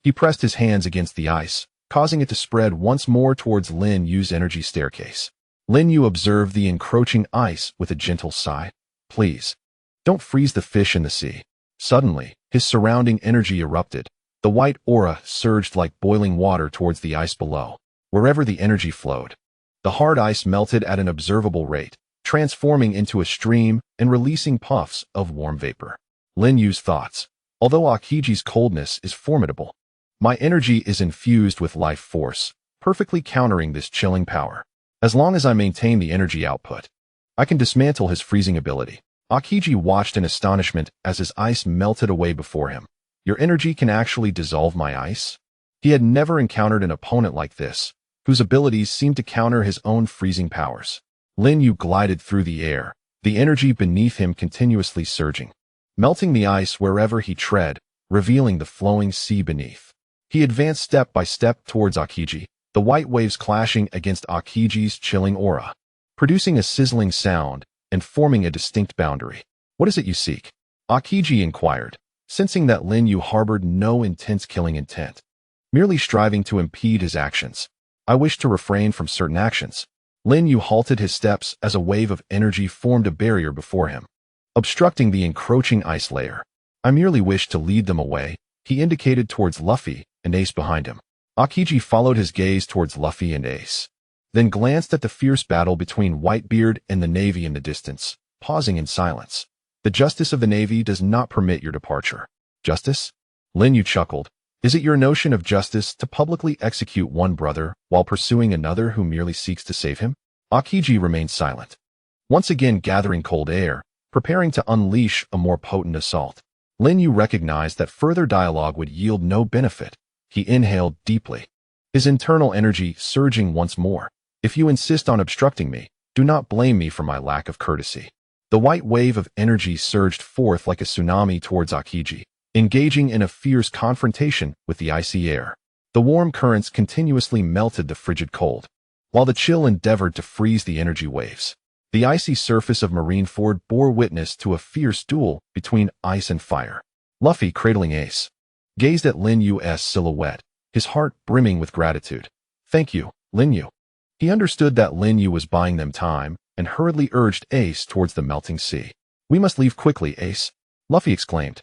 He pressed his hands against the ice, causing it to spread once more towards Lin Yue's energy staircase. Lin Yue observed the encroaching ice with a gentle sigh. "Please, don't freeze the fish in the sea." Suddenly, his surrounding energy erupted. The white aura surged like boiling water towards the ice below. Wherever the energy flowed, the hard ice melted at an observable rate, transforming into a stream and releasing puffs of warm vapor. Lin Yue's thoughts. Although Aokiji's coldness is formidable, my energy is infused with life force, perfectly countering this chilling power. As long as I maintain the energy output, I can dismantle his freezing ability. Aokiji watched in astonishment as his ice melted away before him. "Your energy can actually dissolve my ice?" He had never encountered an opponent like this, whose abilities seemed to counter his own freezing powers. Lin Yue glided through the air, the energy beneath him continuously surging, melting the ice wherever he tread, revealing the flowing sea beneath. He advanced step by step towards Aokiji, the white waves clashing against Aokiji's chilling aura, producing a sizzling sound and forming a distinct boundary. "What is it you seek?" Aokiji inquired, sensing that Lin Yue harbored no intense killing intent, merely striving to impede his actions. "I wish to refrain from certain actions." Lin Yue halted his steps as a wave of energy formed a barrier before him, obstructing the encroaching ice layer. "I merely wish to lead them away." He indicated towards Luffy and Ace behind him. Aokiji followed his gaze towards Luffy and Ace, then glanced at the fierce battle between Whitebeard and the Navy in the distance, pausing in silence. "The justice of the Navy does not permit your departure." "Justice?" Lin Yue chuckled. "Is it your notion of justice to publicly execute one brother while pursuing another who merely seeks to save him?" Aokiji remained silent, once again gathering cold air, preparing to unleash a more potent assault. Lin Yue recognized that further dialogue would yield no benefit. He inhaled deeply, his internal energy surging once more. "If you insist on obstructing me, do not blame me for my lack of courtesy." The white wave of energy surged forth like a tsunami towards Aokiji, engaging in a fierce confrontation with the icy air. The warm currents continuously melted the frigid cold, while the chill endeavored to freeze the energy waves. The icy surface of Marineford bore witness to a fierce duel between ice and fire. Luffy, cradling Ace, gazed at Lin Yue's silhouette, his heart brimming with gratitude. "Thank you, Lin Yue." He understood that Lin Yue was buying them time, and hurriedly urged Ace towards the melting sea. "We must leave quickly, Ace," Luffy exclaimed.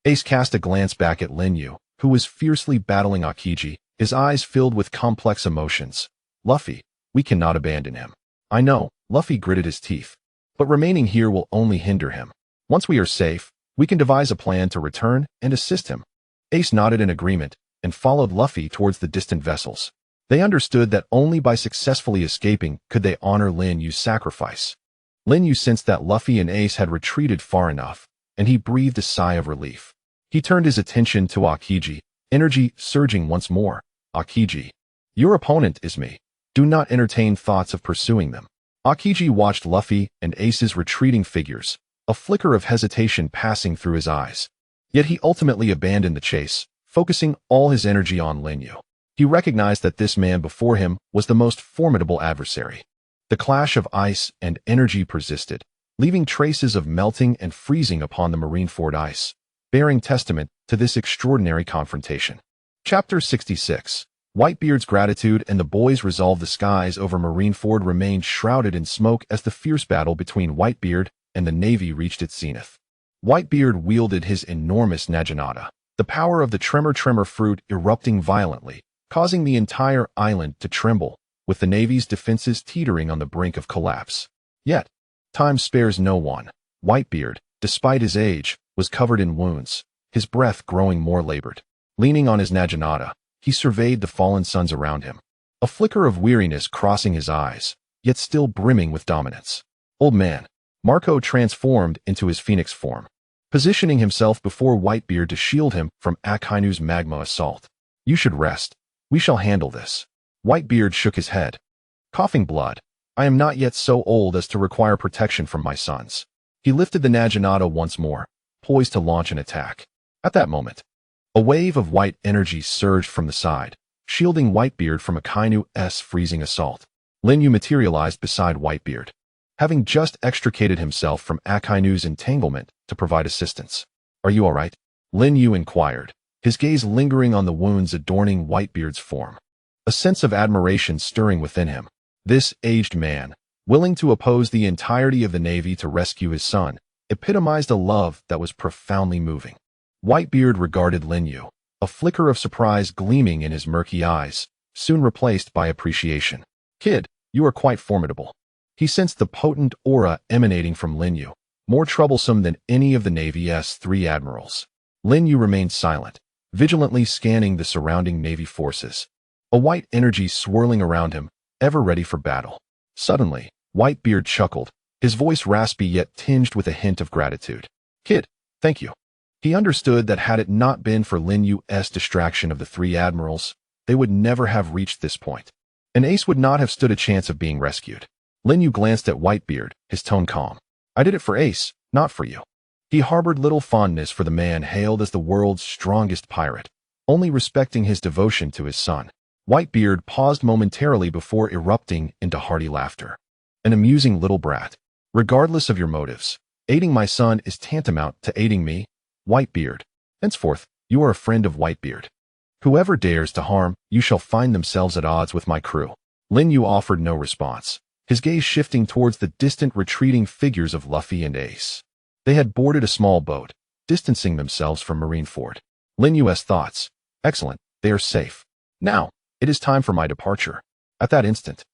Ace cast a glance back at Lin Yue, who was fiercely battling Aokiji, his eyes filled with complex emotions. "Luffy, we cannot abandon him." "I know," Luffy gritted his teeth, "but remaining here will only hinder him. Once we are safe, we can devise a plan to return and assist him." Ace nodded in agreement and followed Luffy towards the distant vessels. They understood that only by successfully escaping could they honor Lin Yue's sacrifice. Lin Yue sensed that Luffy and Ace had retreated far enough, and he breathed a sigh of relief. He turned his attention to Aokiji, energy surging once more. "Aokiji, your opponent is me. Do not entertain thoughts of pursuing them." Aokiji watched Luffy and Ace's retreating figures, a flicker of hesitation passing through his eyes. Yet he ultimately abandoned the chase, focusing all his energy on Lin Yue. He recognized that this man before him was the most formidable adversary. The clash of ice and energy persisted, leaving traces of melting and freezing upon the Marineford ice, bearing testament to this extraordinary confrontation. Chapter 66. Whitebeard's gratitude and the boys' resolve. The skies over Marineford remained shrouded in smoke as the fierce battle between Whitebeard and the Navy reached its zenith. Whitebeard wielded his enormous naginata, the power of the tremor fruit erupting violently, causing the entire island to tremble, with the Navy's defenses teetering on the brink of collapse. Yet, time spares no one. Whitebeard, despite his age, was covered in wounds, his breath growing more labored. Leaning on his naginata, he surveyed the fallen suns around him, a flicker of weariness crossing his eyes, yet still brimming with dominance. "Old man, Marco transformed into his phoenix form, positioning himself before Whitebeard to shield him from Akainu's magma assault. You should rest. We shall handle this. Whitebeard shook his head. Coughing blood. I am not yet so old as to require protection from my sons. He lifted the Naginata once more, poised to launch an attack. At that moment, a wave of white energy surged from the side, shielding Whitebeard from Akainu's freezing assault. Lin Yue materialized beside Whitebeard, having just extricated himself from Akainu's entanglement to provide assistance. Are you all right? Lin Yue inquired, his gaze lingering on the wounds adorning Whitebeard's form. A sense of admiration stirring within him. This aged man, willing to oppose the entirety of the Navy to rescue his son, epitomized a love that was profoundly moving. Whitebeard regarded Lin Yue, a flicker of surprise gleaming in his murky eyes, soon replaced by appreciation. Kid, you are quite formidable. He sensed the potent aura emanating from Lin Yue, more troublesome than any of the Navy's 3 admirals. Lin Yue remained silent, vigilantly scanning the surrounding Navy forces, a white energy swirling around him, ever ready for battle. Suddenly, Whitebeard chuckled, his voice raspy yet tinged with a hint of gratitude. Kid, thank you. He understood that had it not been for Lin Yue's distraction of the 3 admirals, they would never have reached this point. An ace would not have stood a chance of being rescued. Lin Yue glanced at Whitebeard, his tone calm. I did it for Ace, not for you. He harbored little fondness for the man hailed as the world's strongest pirate, only respecting his devotion to his son. Whitebeard paused momentarily before erupting into hearty laughter. An amusing little brat. Regardless of your motives, aiding my son is tantamount to aiding me, Whitebeard. Henceforth, you are a friend of Whitebeard. Whoever dares to harm you shall find themselves at odds with my crew. Lin Yue offered no response, his gaze shifting towards the distant retreating figures of Luffy and Ace. They had boarded a small boat, distancing themselves from Marineford. Lin Yue's thoughts. Excellent, they are safe. Now, it is time for my departure. At that instant,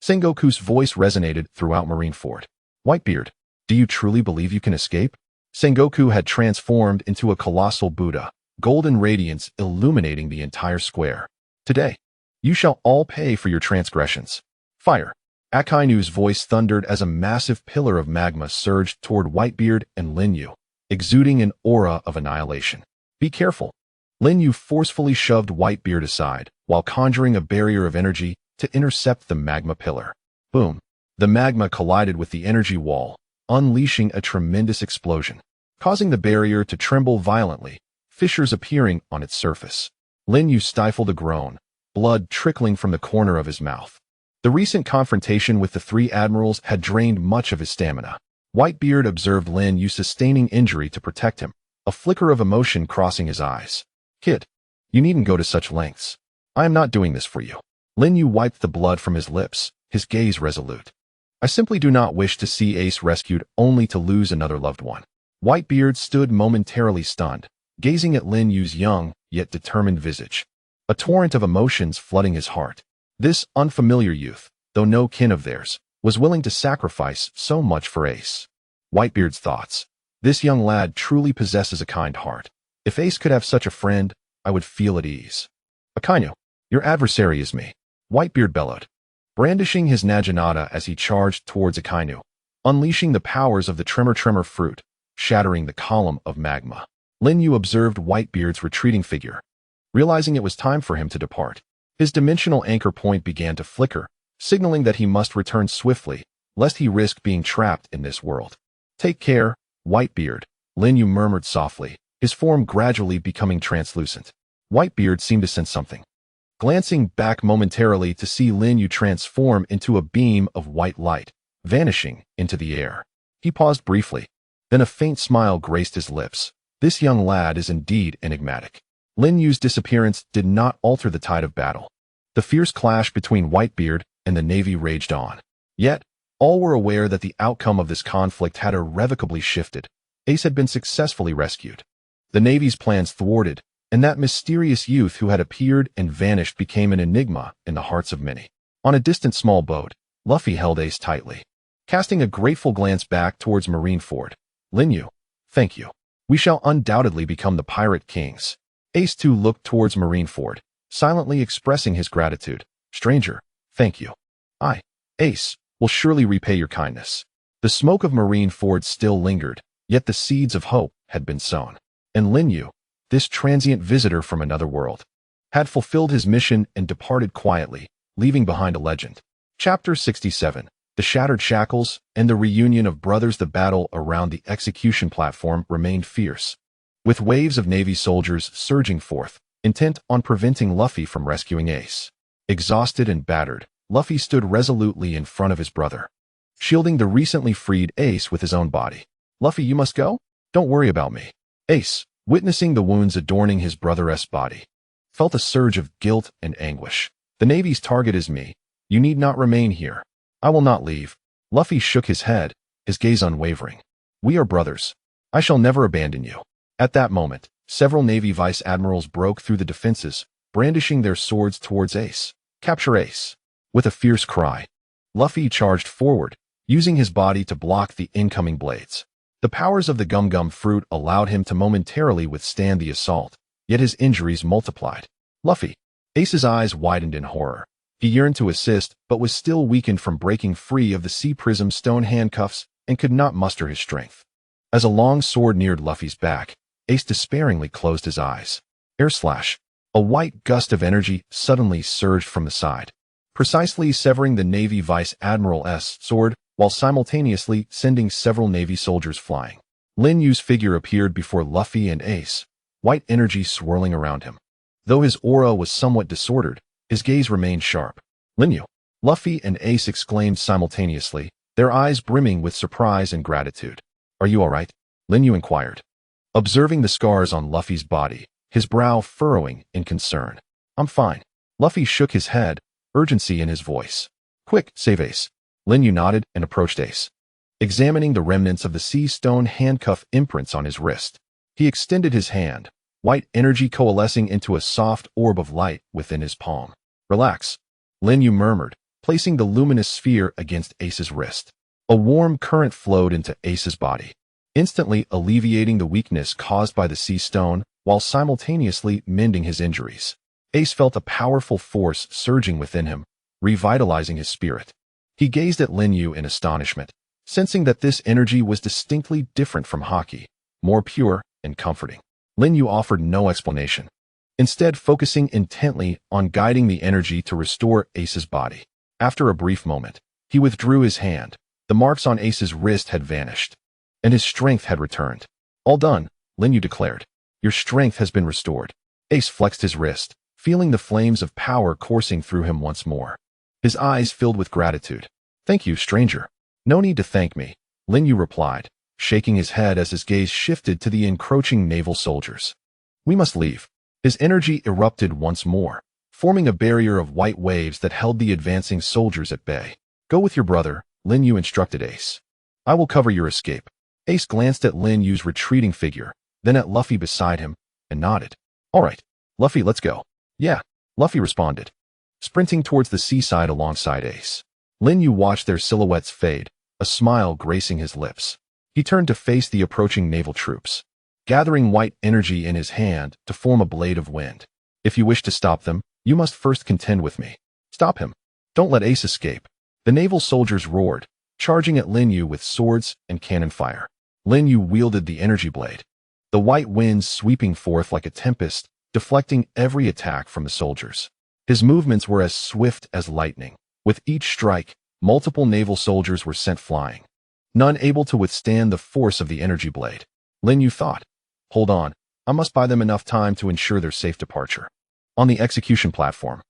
Sengoku's voice resonated throughout Marineford. Whitebeard, do you truly believe you can escape? Sengoku had transformed into a colossal Buddha, golden radiance illuminating the entire square. Today, you shall all pay for your transgressions. Fire. Akainu's voice thundered as a massive pillar of magma surged toward Whitebeard and Lin Yue, exuding an aura of annihilation. Be careful. Lin Yue forcefully shoved Whitebeard aside, while conjuring a barrier of energy to intercept the magma pillar. Boom. The magma collided with the energy wall, unleashing a tremendous explosion, causing the barrier to tremble violently, fissures appearing on its surface. Lin Yue stifled a groan, blood trickling from the corner of his mouth. The recent confrontation with the 3 admirals had drained much of his stamina. Whitebeard observed Lin Yue sustaining injury to protect him, a flicker of emotion crossing his eyes. Kid, you needn't go to such lengths. I am not doing this for you. Lin Yue wiped the blood from his lips, his gaze resolute. I simply do not wish to see Ace rescued only to lose another loved one. Whitebeard stood momentarily stunned, gazing at Lin Yue's young, yet determined visage. A torrent of emotions flooding his heart. This unfamiliar youth, though no kin of theirs, was willing to sacrifice so much for Ace. Whitebeard's thoughts. This young lad truly possesses a kind heart. If Ace could have such a friend, I would feel at ease. Akainu, your adversary is me. Whitebeard bellowed, brandishing his Naginata as he charged towards Akainu, unleashing the powers of the Tremor fruit, shattering the column of magma. Lin Yue observed Whitebeard's retreating figure. Realizing it was time for him to depart, his dimensional anchor point began to flicker, signaling that he must return swiftly, lest he risk being trapped in this world. Take care, Whitebeard, Lin Yue murmured softly, his form gradually becoming translucent. Whitebeard seemed to sense something. Glancing back momentarily to see Lin Yue transform into a beam of white light, vanishing into the air. He paused briefly. Then a faint smile graced his lips. This young lad is indeed enigmatic. Lin Yue's disappearance did not alter the tide of battle. The fierce clash between Whitebeard and the Navy raged on. Yet, all were aware that the outcome of this conflict had irrevocably shifted. Ace had been successfully rescued. The Navy's plans thwarted, and that mysterious youth who had appeared and vanished became an enigma in the hearts of many. On a distant small boat, Luffy held Ace tightly. Casting a grateful glance back towards Marineford, Lin Yue, thank you. We shall undoubtedly become the pirate kings. Ace too looked towards Marineford, silently expressing his gratitude. Stranger, thank you. I, Ace, will surely repay your kindness. The smoke of marine fords still lingered, yet the seeds of hope had been sown. And Lin Yue, this transient visitor from another world, had fulfilled his mission and departed quietly, leaving behind a legend. Chapter 67. The Shattered Shackles and the Reunion of Brothers. The battle around the execution platform remained fierce, with waves of Navy soldiers surging forth, intent on preventing Luffy from rescuing Ace. Exhausted and battered, Luffy stood resolutely in front of his brother, shielding the recently freed Ace with his own body. Luffy, you must go? Don't worry about me. Ace, witnessing the wounds adorning his brother's body, felt a surge of guilt and anguish. The Navy's target is me. You need not remain here. I will not leave. Luffy shook his head, his gaze unwavering. We are brothers. I shall never abandon you. At that moment, several Navy vice admirals broke through the defenses, brandishing their swords towards Ace. Capture Ace. With a fierce cry, Luffy charged forward, using his body to block the incoming blades. The powers of the gum-gum fruit allowed him to momentarily withstand the assault, yet his injuries multiplied. Luffy. Ace's eyes widened in horror. He yearned to assist, but was still weakened from breaking free of the Sea Prism stone handcuffs and could not muster his strength. As a long sword neared Luffy's back, Ace despairingly closed his eyes. Air slash. A white gust of energy suddenly surged from the side, precisely severing the Navy Vice Admiral's sword, while simultaneously sending several Navy soldiers flying. Lin Yue's figure appeared before Luffy and Ace, white energy swirling around him. Though his aura was somewhat disordered, his gaze remained sharp. Lin Yue. Luffy and Ace exclaimed simultaneously, their eyes brimming with surprise and gratitude. Are you all right? Lin Yue inquired, observing the scars on Luffy's body, his brow furrowing in concern. I'm fine. Luffy shook his head, urgency in his voice. Quick, save Ace. Lin Yue nodded and approached Ace, examining the remnants of the sea stone handcuff imprints on his wrist. He extended his hand, white energy coalescing into a soft orb of light within his palm. Relax, Lin Yue murmured, placing the luminous sphere against Ace's wrist. A warm current flowed into Ace's body, instantly alleviating the weakness caused by the sea stone while simultaneously mending his injuries. Ace felt a powerful force surging within him, revitalizing his spirit. He gazed at Lin Yue in astonishment, sensing that this energy was distinctly different from Haki, more pure and comforting. Lin Yue offered no explanation, instead focusing intently on guiding the energy to restore Ace's body. After a brief moment, he withdrew his hand. The marks on Ace's wrist had vanished, and his strength had returned. All done, Lin Yue declared. Your strength has been restored. Ace flexed his wrist, feeling the flames of power coursing through him once more. His eyes filled with gratitude. Thank you, stranger. No need to thank me, Lin Yue replied, shaking his head as his gaze shifted to the encroaching naval soldiers. We must leave. His energy erupted once more, forming a barrier of white waves that held the advancing soldiers at bay. Go with your brother, Lin Yue instructed Ace. I will cover your escape. Ace glanced at Lin Yue's retreating figure, then at Luffy beside him, and nodded. All right, Luffy, let's go. Yeah, Luffy responded, sprinting towards the seaside alongside Ace. Lin Yue watched their silhouettes fade, a smile gracing his lips. He turned to face the approaching naval troops, gathering white energy in his hand to form a blade of wind. If you wish to stop them, you must first contend with me. Stop him. Don't let Ace escape. The naval soldiers roared, charging at Lin Yue with swords and cannon fire. Lin Yue wielded the energy blade, the white winds sweeping forth like a tempest, deflecting every attack from the soldiers. His movements were as swift as lightning. With each strike, multiple naval soldiers were sent flying, none able to withstand the force of the energy blade. Lin Yue thought, hold on, I must buy them enough time to ensure their safe departure. On the execution platform,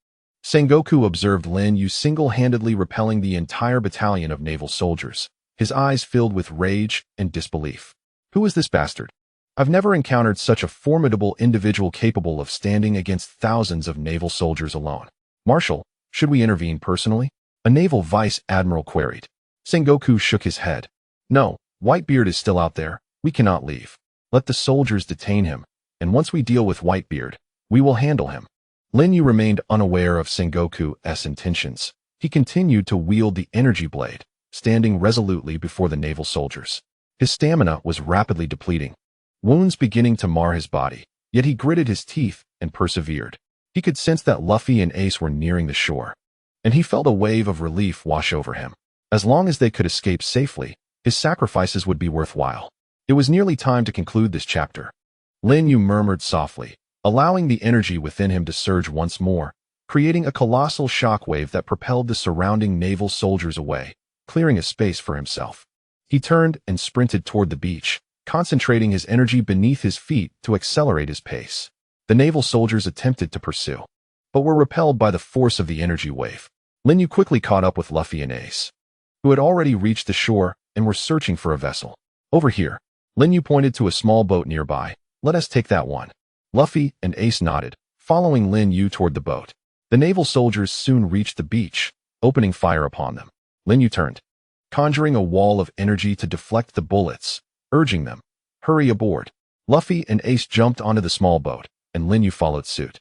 Sengoku observed Lin Yue single-handedly repelling the entire battalion of naval soldiers, his eyes filled with rage and disbelief. Who is this bastard? I've never encountered such a formidable individual capable of standing against thousands of naval soldiers alone. Marshal, should we intervene personally? A naval vice admiral queried. Sengoku shook his head. No, Whitebeard is still out there. We cannot leave. Let the soldiers detain him, and once we deal with Whitebeard, we will handle him. Lin Yue remained unaware of Sengoku's intentions. He continued to wield the energy blade, standing resolutely before the naval soldiers. His stamina was rapidly depleting, wounds beginning to mar his body, yet he gritted his teeth and persevered. He could sense that Luffy and Ace were nearing the shore, and he felt a wave of relief wash over him. As long as they could escape safely, his sacrifices would be worthwhile. It was nearly time to conclude this chapter. Lin Yue murmured softly, allowing the energy within him to surge once more, creating a colossal shockwave that propelled the surrounding naval soldiers away, clearing a space for himself. He turned and sprinted toward the beach, concentrating his energy beneath his feet to accelerate his pace. The naval soldiers attempted to pursue, but were repelled by the force of the energy wave. Lin Yue quickly caught up with Luffy and Ace, who had already reached the shore and were searching for a vessel. Over here. Lin Yue pointed to a small boat nearby. Let us take that one. Luffy and Ace nodded, following Lin Yue toward the boat. The naval soldiers soon reached the beach, opening fire upon them. Lin Yue turned, conjuring a wall of energy to deflect the bullets, urging them, hurry aboard. Luffy and Ace jumped onto the small boat, and Lin Yue followed suit,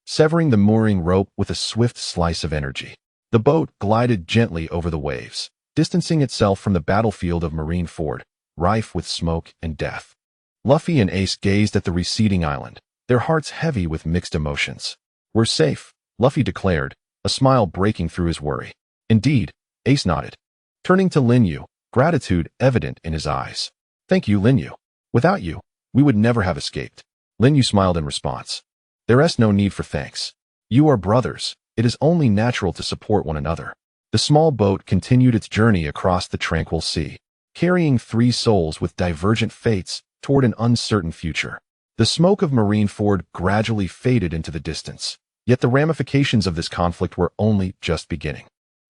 severing the mooring rope with a swift slice of energy. The boat glided gently over the waves, distancing itself from the battlefield of Marineford, rife with smoke and death. Luffy and Ace gazed at the receding island, their hearts heavy with mixed emotions. We're safe, Luffy declared, a smile breaking through his worry. Indeed, Ace nodded, turning to Lin Yue, gratitude evident in his eyes. Thank you, Lin Yue. Without you, we would never have escaped. Lin Yue smiled in response. There is no need for thanks. You are brothers. It is only natural to support one another. The small boat continued its journey across the tranquil sea, carrying three souls with divergent fates toward an uncertain future. The smoke of Marineford gradually faded into the distance, yet the ramifications of this conflict were only just beginning.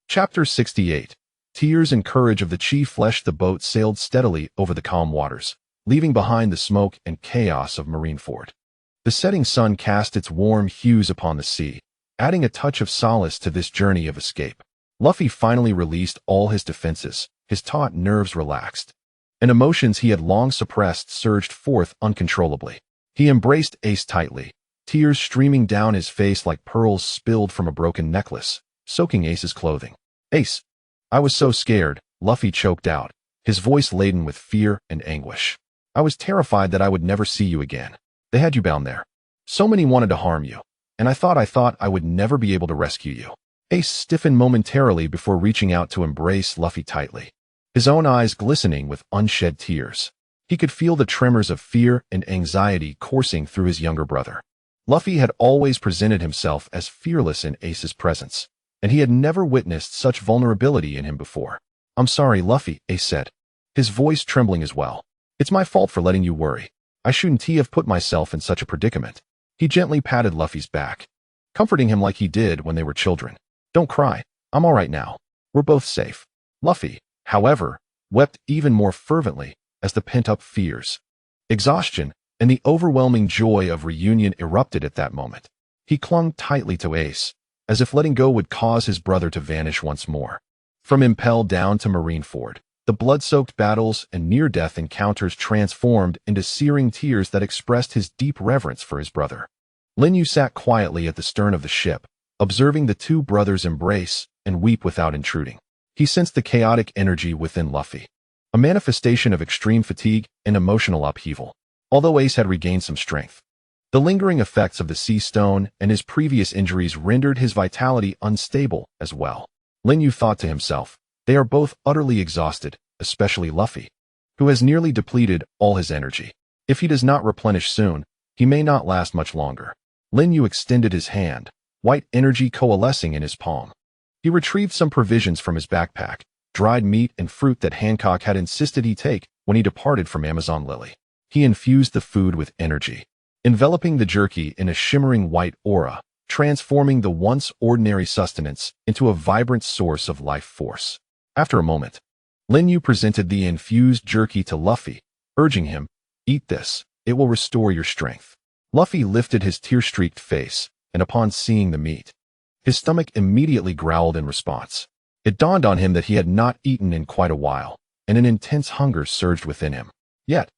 Chapter 68. Tears and courage of the chief Flesh. The boat sailed steadily over the calm waters, leaving behind the smoke and chaos of Marineford. The setting sun cast its warm hues upon the sea, adding a touch of solace to this journey of escape. Luffy finally released all his defenses, his taut nerves relaxed, and emotions he had long suppressed surged forth uncontrollably. He embraced Ace tightly, tears streaming down his face like pearls spilled from a broken necklace, soaking Ace's clothing. Ace, I was so scared, Luffy choked out, his voice laden with fear and anguish. I was terrified that I would never see you again. They had you bound there. So many wanted to harm you, and I thought I would never be able to rescue you. Ace stiffened momentarily before reaching out to embrace Luffy tightly, his own eyes glistening with unshed tears. He could feel the tremors of fear and anxiety coursing through his younger brother. Luffy had always presented himself as fearless in Ace's presence, and he had never witnessed such vulnerability in him before. I'm sorry, Luffy, Ace said, his voice trembling as well. It's my fault for letting you worry. I shouldn't have put myself in such a predicament. He gently patted Luffy's back, comforting him like he did when they were children. Don't cry. I'm all right now. We're both safe. Luffy, however, wept even more fervently as the pent-up fears, exhaustion, and the overwhelming joy of reunion erupted at that moment. He clung tightly to Ace, as if letting go would cause his brother to vanish once more. From Impel down to Marineford, the blood-soaked battles and near-death encounters transformed into searing tears that expressed his deep reverence for his brother. Lin Yue sat quietly at the stern of the ship, observing the two brothers embrace and weep without intruding. He sensed the chaotic energy within Luffy, a manifestation of extreme fatigue and emotional upheaval. Although Ace had regained some strength, the lingering effects of the sea stone and his previous injuries rendered his vitality unstable as well. Lin Yue thought to himself, they are both utterly exhausted, especially Luffy, who has nearly depleted all his energy. If he does not replenish soon, he may not last much longer. Lin Yue extended his hand, white energy coalescing in his palm. He retrieved some provisions from his backpack, dried meat and fruit that Hancock had insisted he take when he departed from Amazon Lily. He infused the food with energy, enveloping the jerky in a shimmering white aura, transforming the once ordinary sustenance into a vibrant source of life force. After a moment, Lin Yue presented the infused jerky to Luffy, urging him, eat this, it will restore your strength. Luffy lifted his tear-streaked face, and upon seeing the meat, his stomach immediately growled in response. It dawned on him that he had not eaten in quite a while, and an intense hunger surged within him. Yet,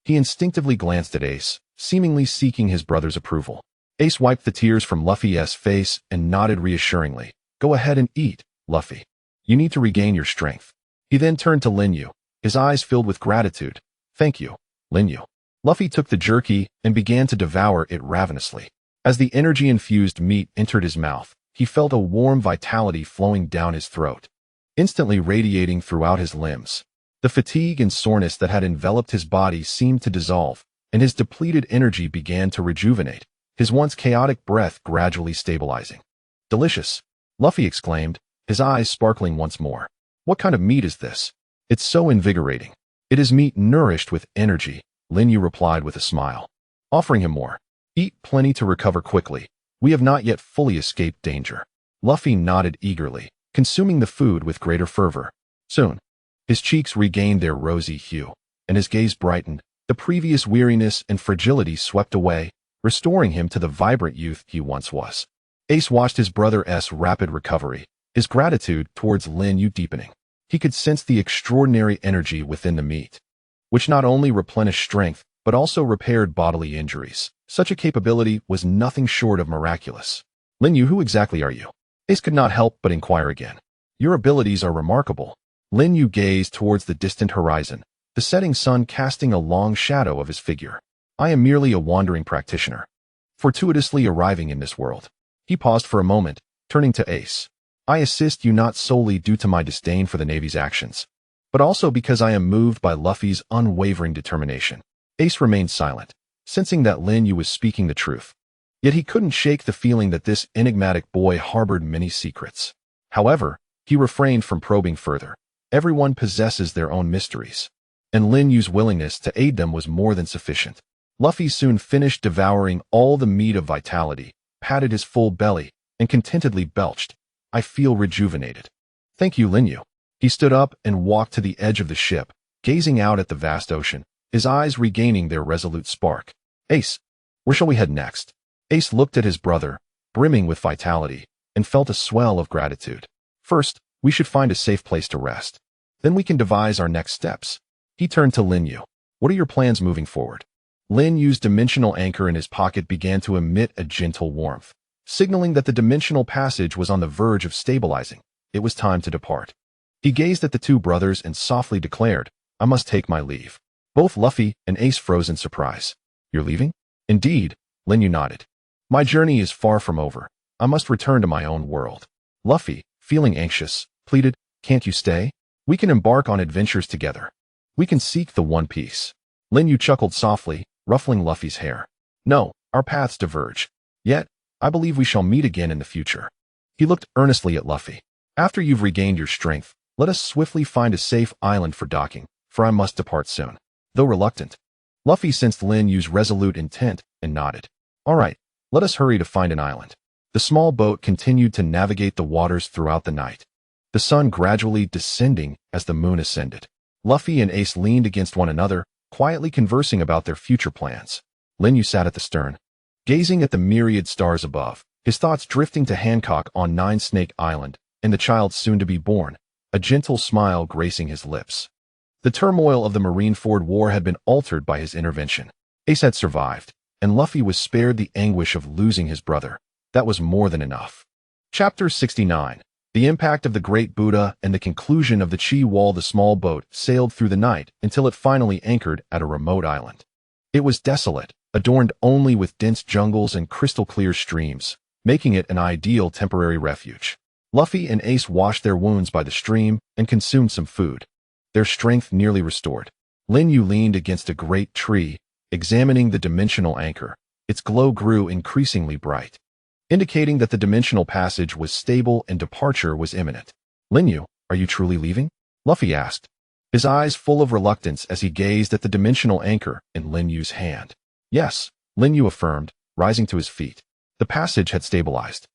he instinctively glanced at Ace, seemingly seeking his brother's approval. Ace wiped the tears from Luffy's face and nodded reassuringly. Go ahead and eat, Luffy. You need to regain your strength. He then turned to Lin Yue, his eyes filled with gratitude. Thank you, Lin Yue. Luffy took the jerky and began to devour it ravenously. As the energy-infused meat entered his mouth, he felt a warm vitality flowing down his throat, instantly radiating throughout his limbs. The fatigue and soreness that had enveloped his body seemed to dissolve, and his depleted energy began to rejuvenate, his once chaotic breath gradually stabilizing. Delicious, Luffy exclaimed, his eyes sparkling once more. What kind of meat is this? It's so invigorating. It is meat nourished with energy, Lin Yue replied with a smile, offering him more. Eat plenty to recover quickly. We have not yet fully escaped danger. Luffy nodded eagerly, consuming the food with greater fervor. Soon, his cheeks regained their rosy hue, and his gaze brightened. The previous weariness and fragility swept away, restoring him to the vibrant youth he once was. Ace watched his brother's rapid recovery, his gratitude towards Lin Yue deepening. He could sense the extraordinary energy within the meat, which not only replenished strength, but also repaired bodily injuries. Such a capability was nothing short of miraculous. Lin Yue, who exactly are you? Ace could not help but inquire again. Your abilities are remarkable. Lin Yue gazed towards the distant horizon, the setting sun casting a long shadow of his figure. I am merely a wandering practitioner, fortuitously arriving in this world. He paused for a moment, turning to Ace. I assist you not solely due to my disdain for the Navy's actions, but also because I am moved by Luffy's unwavering determination. Ace remained silent, sensing that Lin Yue was speaking the truth. Yet he couldn't shake the feeling that this enigmatic boy harbored many secrets. However, he refrained from probing further. Everyone possesses their own mysteries, and Lin Yue's willingness to aid them was more than sufficient. Luffy soon finished devouring all the meat of vitality, patted his full belly, and contentedly belched. I feel rejuvenated. Thank you, Lin Yue. He stood up and walked to the edge of the ship, gazing out at the vast ocean, his eyes regaining their resolute spark. Ace, where shall we head next? Ace looked at his brother, brimming with vitality, and felt a swell of gratitude. First, we should find a safe place to rest. Then we can devise our next steps. He turned to Lin Yue. What are your plans moving forward? Lin Yue's dimensional anchor in his pocket began to emit a gentle warmth, signaling that the dimensional passage was on the verge of stabilizing. It was time to depart. He gazed at the two brothers and softly declared, I must take my leave. Both Luffy and Ace froze in surprise. You're leaving? Indeed, Lin Yue nodded. My journey is far from over. I must return to my own world. Luffy, feeling anxious, pleaded, can't you stay? We can embark on adventures together. We can seek the One Piece. Lin Yue chuckled softly, ruffling Luffy's hair. No, our paths diverge. Yet, I believe we shall meet again in the future. He looked earnestly at Luffy. After you've regained your strength, let us swiftly find a safe island for docking, for I must depart soon. Though reluctant, Luffy sensed Lin Yue's resolute intent and nodded. All right, let us hurry to find an island. The small boat continued to navigate the waters throughout the night, the sun gradually descending as the moon ascended. Luffy and Ace leaned against one another, quietly conversing about their future plans. Lin Yue sat at the stern, gazing at the myriad stars above, his thoughts drifting to Hancock on Nine Snake Island and the child soon to be born, a gentle smile gracing his lips. The turmoil of the Marineford War had been altered by his intervention. Ace had survived, and Luffy was spared the anguish of losing his brother. That was more than enough. Chapter 69. The impact of the Great Buddha and the conclusion of the Chi Wall. The small boat sailed through the night until it finally anchored at a remote island. It was desolate, adorned only with dense jungles and crystal-clear streams, making it an ideal temporary refuge. Luffy and Ace washed their wounds by the stream and consumed some food, their strength nearly restored. Lin Yue leaned against a great tree, examining the dimensional anchor. Its glow grew increasingly bright, indicating that the dimensional passage was stable and departure was imminent. Lin Yue, are you truly leaving? Luffy asked, his eyes full of reluctance as he gazed at the dimensional anchor in Lin Yue's hand. Yes, Lin Yue affirmed, rising to his feet. The passage had stabilized.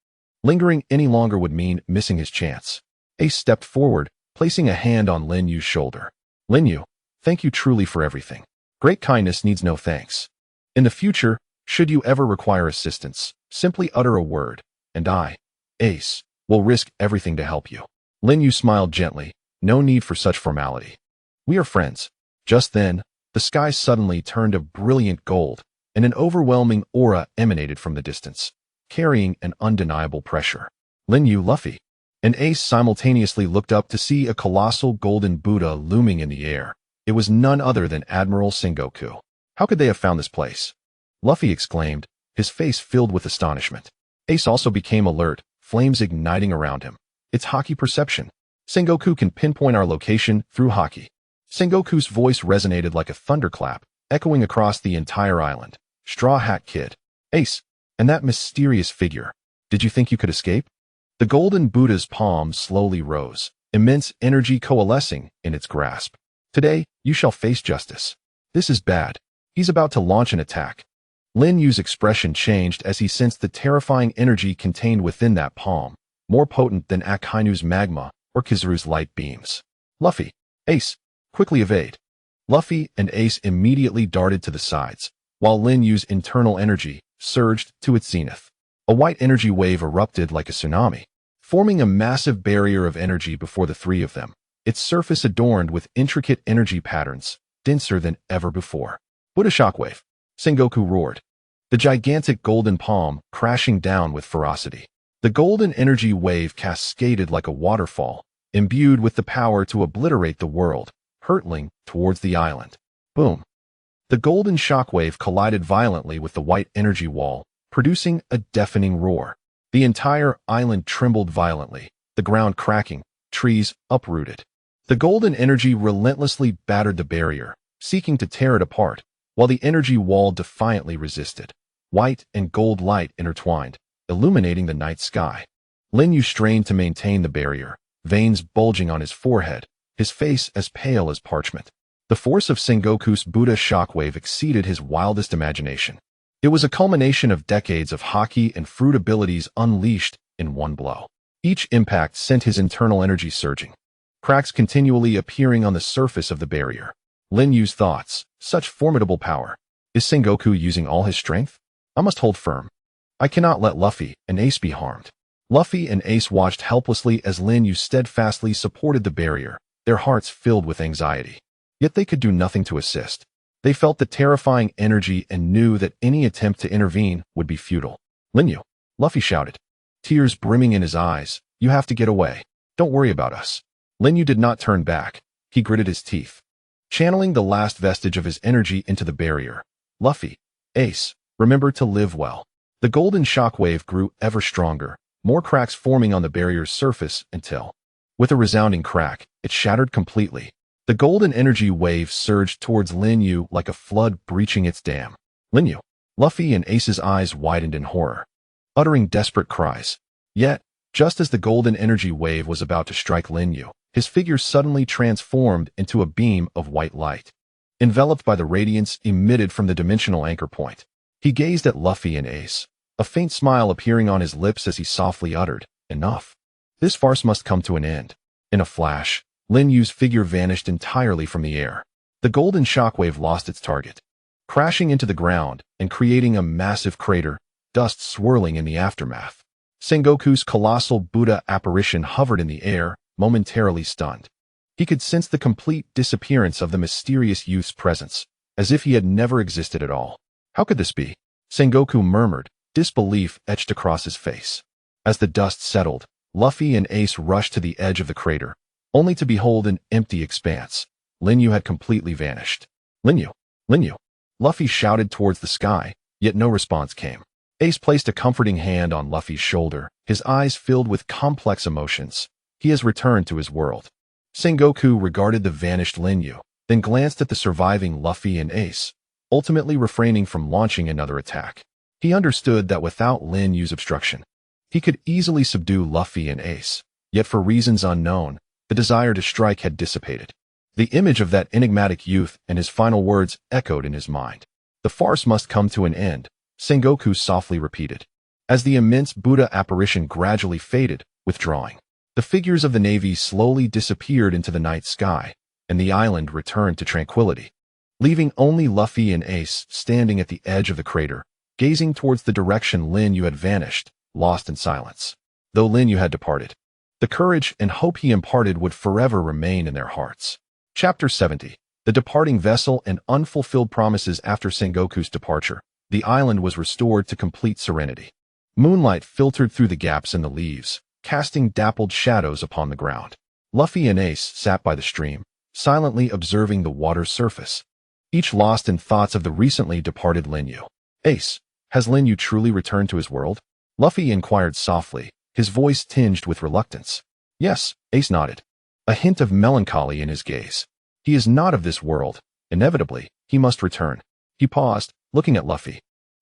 Lingering any longer would mean missing his chance. Ace stepped forward, placing a hand on Lin Yue's shoulder. Lin Yue, thank you truly for everything. Great kindness needs no thanks. In the future, should you ever require assistance, simply utter a word, and I, Ace, will risk everything to help you. Lin Yue smiled gently, no need for such formality. We are friends. Just then, the sky suddenly turned a brilliant gold, and an overwhelming aura emanated from the distance, carrying an undeniable pressure. Lin Yue, Luffy, and Ace simultaneously looked up to see a colossal golden Buddha looming in the air. It was none other than Admiral Sengoku. How could they have found this place? Luffy exclaimed, his face filled with astonishment. Ace also became alert, flames igniting around him. It's Haki perception. Sengoku can pinpoint our location through Haki. Sengoku's voice resonated like a thunderclap, echoing across the entire island. Straw Hat Kid. Ace. And that mysterious figure. Did you think you could escape? The golden Buddha's palm slowly rose, immense energy coalescing in its grasp. Today, you shall face justice. This is bad. He's about to launch an attack. Lin Yue's expression changed as he sensed the terrifying energy contained within that palm, more potent than Akainu's magma or Kizaru's light beams. Luffy. Ace. Quickly evade. Luffy and Ace immediately darted to the sides, while Lin Yue's internal energy surged to its zenith. A white energy wave erupted like a tsunami, forming a massive barrier of energy before the three of them, its surface adorned with intricate energy patterns, denser than ever before. Buddha shockwave. Sengoku roared, the gigantic golden palm crashing down with ferocity. The golden energy wave cascaded like a waterfall, imbued with the power to obliterate the world, hurtling towards the island. Boom. The golden shockwave collided violently with the white energy wall, producing a deafening roar. The entire island trembled violently, the ground cracking, trees uprooted. The golden energy relentlessly battered the barrier, seeking to tear it apart, while the energy wall defiantly resisted. White and gold light intertwined, illuminating the night sky. Lin Yue strained to maintain the barrier, veins bulging on his forehead, his face as pale as parchment. The force of Sengoku's Buddha shockwave exceeded his wildest imagination. It was a culmination of decades of haki and fruit abilities unleashed in one blow. Each impact sent his internal energy surging, cracks continually appearing on the surface of the barrier. Lin Yue's thoughts, such formidable power. Is Sengoku using all his strength? I must hold firm. I cannot let Luffy and Ace be harmed. Luffy and Ace watched helplessly as Lin Yue steadfastly supported the barrier, their hearts filled with anxiety. Yet they could do nothing to assist. They felt the terrifying energy and knew that any attempt to intervene would be futile. Lin Yue, Luffy shouted, tears brimming in his eyes, you have to get away. Don't worry about us. Lin Yue did not turn back. He gritted his teeth, channeling the last vestige of his energy into the barrier. Luffy, Ace, remember to live well. The golden shockwave grew ever stronger, more cracks forming on the barrier's surface until, with a resounding crack, it shattered completely. The golden energy wave surged towards Lin Yue like a flood breaching its dam. Lin Yue, Luffy and Ace's eyes widened in horror, uttering desperate cries. Yet, just as the golden energy wave was about to strike Lin Yue, his figure suddenly transformed into a beam of white light. Enveloped by the radiance emitted from the dimensional anchor point, he gazed at Luffy and Ace, a faint smile appearing on his lips as he softly uttered, enough. This farce must come to an end. In a flash, Lin Yue's figure vanished entirely from the air. The golden shockwave lost its target, crashing into the ground and creating a massive crater, dust swirling in the aftermath. Sengoku's colossal Buddha apparition hovered in the air, momentarily stunned. He could sense the complete disappearance of the mysterious youth's presence, as if he had never existed at all. How could this be? Sengoku murmured, disbelief etched across his face. As the dust settled, Luffy and Ace rushed to the edge of the crater, only to behold an empty expanse. Lin Yue had completely vanished. Lin Yue, Lin Yue. Luffy shouted towards the sky, yet no response came. Ace placed a comforting hand on Luffy's shoulder, his eyes filled with complex emotions. He has returned to his world. Sengoku regarded the vanished Lin Yue, then glanced at the surviving Luffy and Ace, ultimately refraining from launching another attack. He understood that without Lin Yue's obstruction, he could easily subdue Luffy and Ace, yet for reasons unknown, the desire to strike had dissipated. The image of that enigmatic youth and his final words echoed in his mind. The farce must come to an end, Sengoku softly repeated. As the immense Buddha apparition gradually faded, withdrawing, the figures of the Navy slowly disappeared into the night sky, and the island returned to tranquility, leaving only Luffy and Ace standing at the edge of the crater, gazing towards the direction Lin Yue had vanished, lost in silence. Though Lin Yue had departed, the courage and hope he imparted would forever remain in their hearts. Chapter 70. The departing vessel and unfulfilled promises. After Sengoku's departure, the island was restored to complete serenity. Moonlight filtered through the gaps in the leaves, casting dappled shadows upon the ground. Luffy and Ace sat by the stream, silently observing the water's surface, each lost in thoughts of the recently departed Lin Yue. Ace, has Lin Yue truly returned to his world? Luffy inquired softly, his voice tinged with reluctance. Yes, Ace nodded, a hint of melancholy in his gaze. He is not of this world. Inevitably, he must return. He paused, looking at Luffy.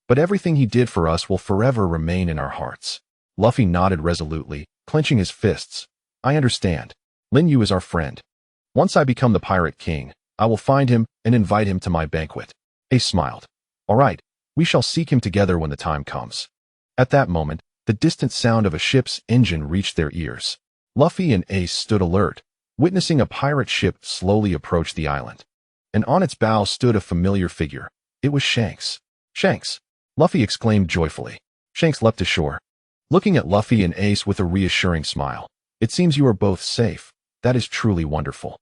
But everything he did for us will forever remain in our hearts. Luffy nodded resolutely, clenching his fists. I understand. Lin Yue is our friend. Once I become the Pirate King, I will find him and invite him to my banquet. Ace smiled. All right, we shall seek him together when the time comes. At that moment, the distant sound of a ship's engine reached their ears. Luffy and Ace stood alert, witnessing a pirate ship slowly approach the island. And on its bow stood a familiar figure. It was Shanks. Shanks! Luffy exclaimed joyfully. Shanks leapt ashore, looking at Luffy and Ace with a reassuring smile. It seems you are both safe. That is truly wonderful.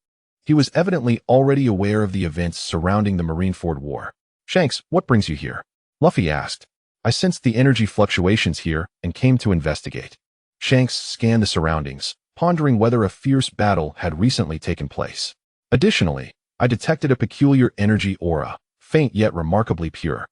He was evidently already aware of the events surrounding the Marineford War. Shanks, what brings you here? Luffy asked. I sensed the energy fluctuations here and came to investigate. Shanks scanned the surroundings, pondering whether a fierce battle had recently taken place. Additionally, I detected a peculiar energy aura, faint yet remarkably pure.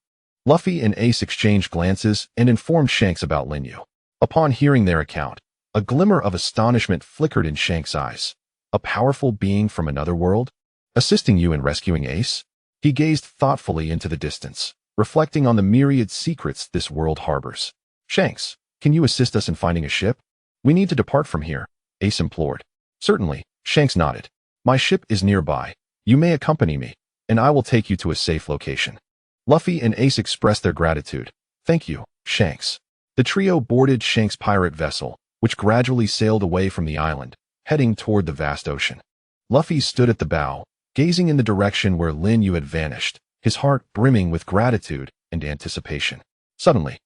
Luffy and Ace exchanged glances and informed Shanks about Lin Yue. Upon hearing their account, a glimmer of astonishment flickered in Shanks' eyes. A powerful being from another world? Assisting you in rescuing Ace? He gazed thoughtfully into the distance, reflecting on the myriad secrets this world harbors. Shanks, can you assist us in finding a ship? We need to depart from here, Ace implored. Certainly, Shanks nodded. My ship is nearby. You may accompany me, and I will take you to a safe location. Luffy and Ace expressed their gratitude. Thank you, Shanks. The trio boarded Shanks' pirate vessel, which gradually sailed away from the island, heading toward the vast ocean. Luffy stood at the bow, gazing in the direction where Lin Yue had vanished, his heart brimming with gratitude and anticipation. Suddenly,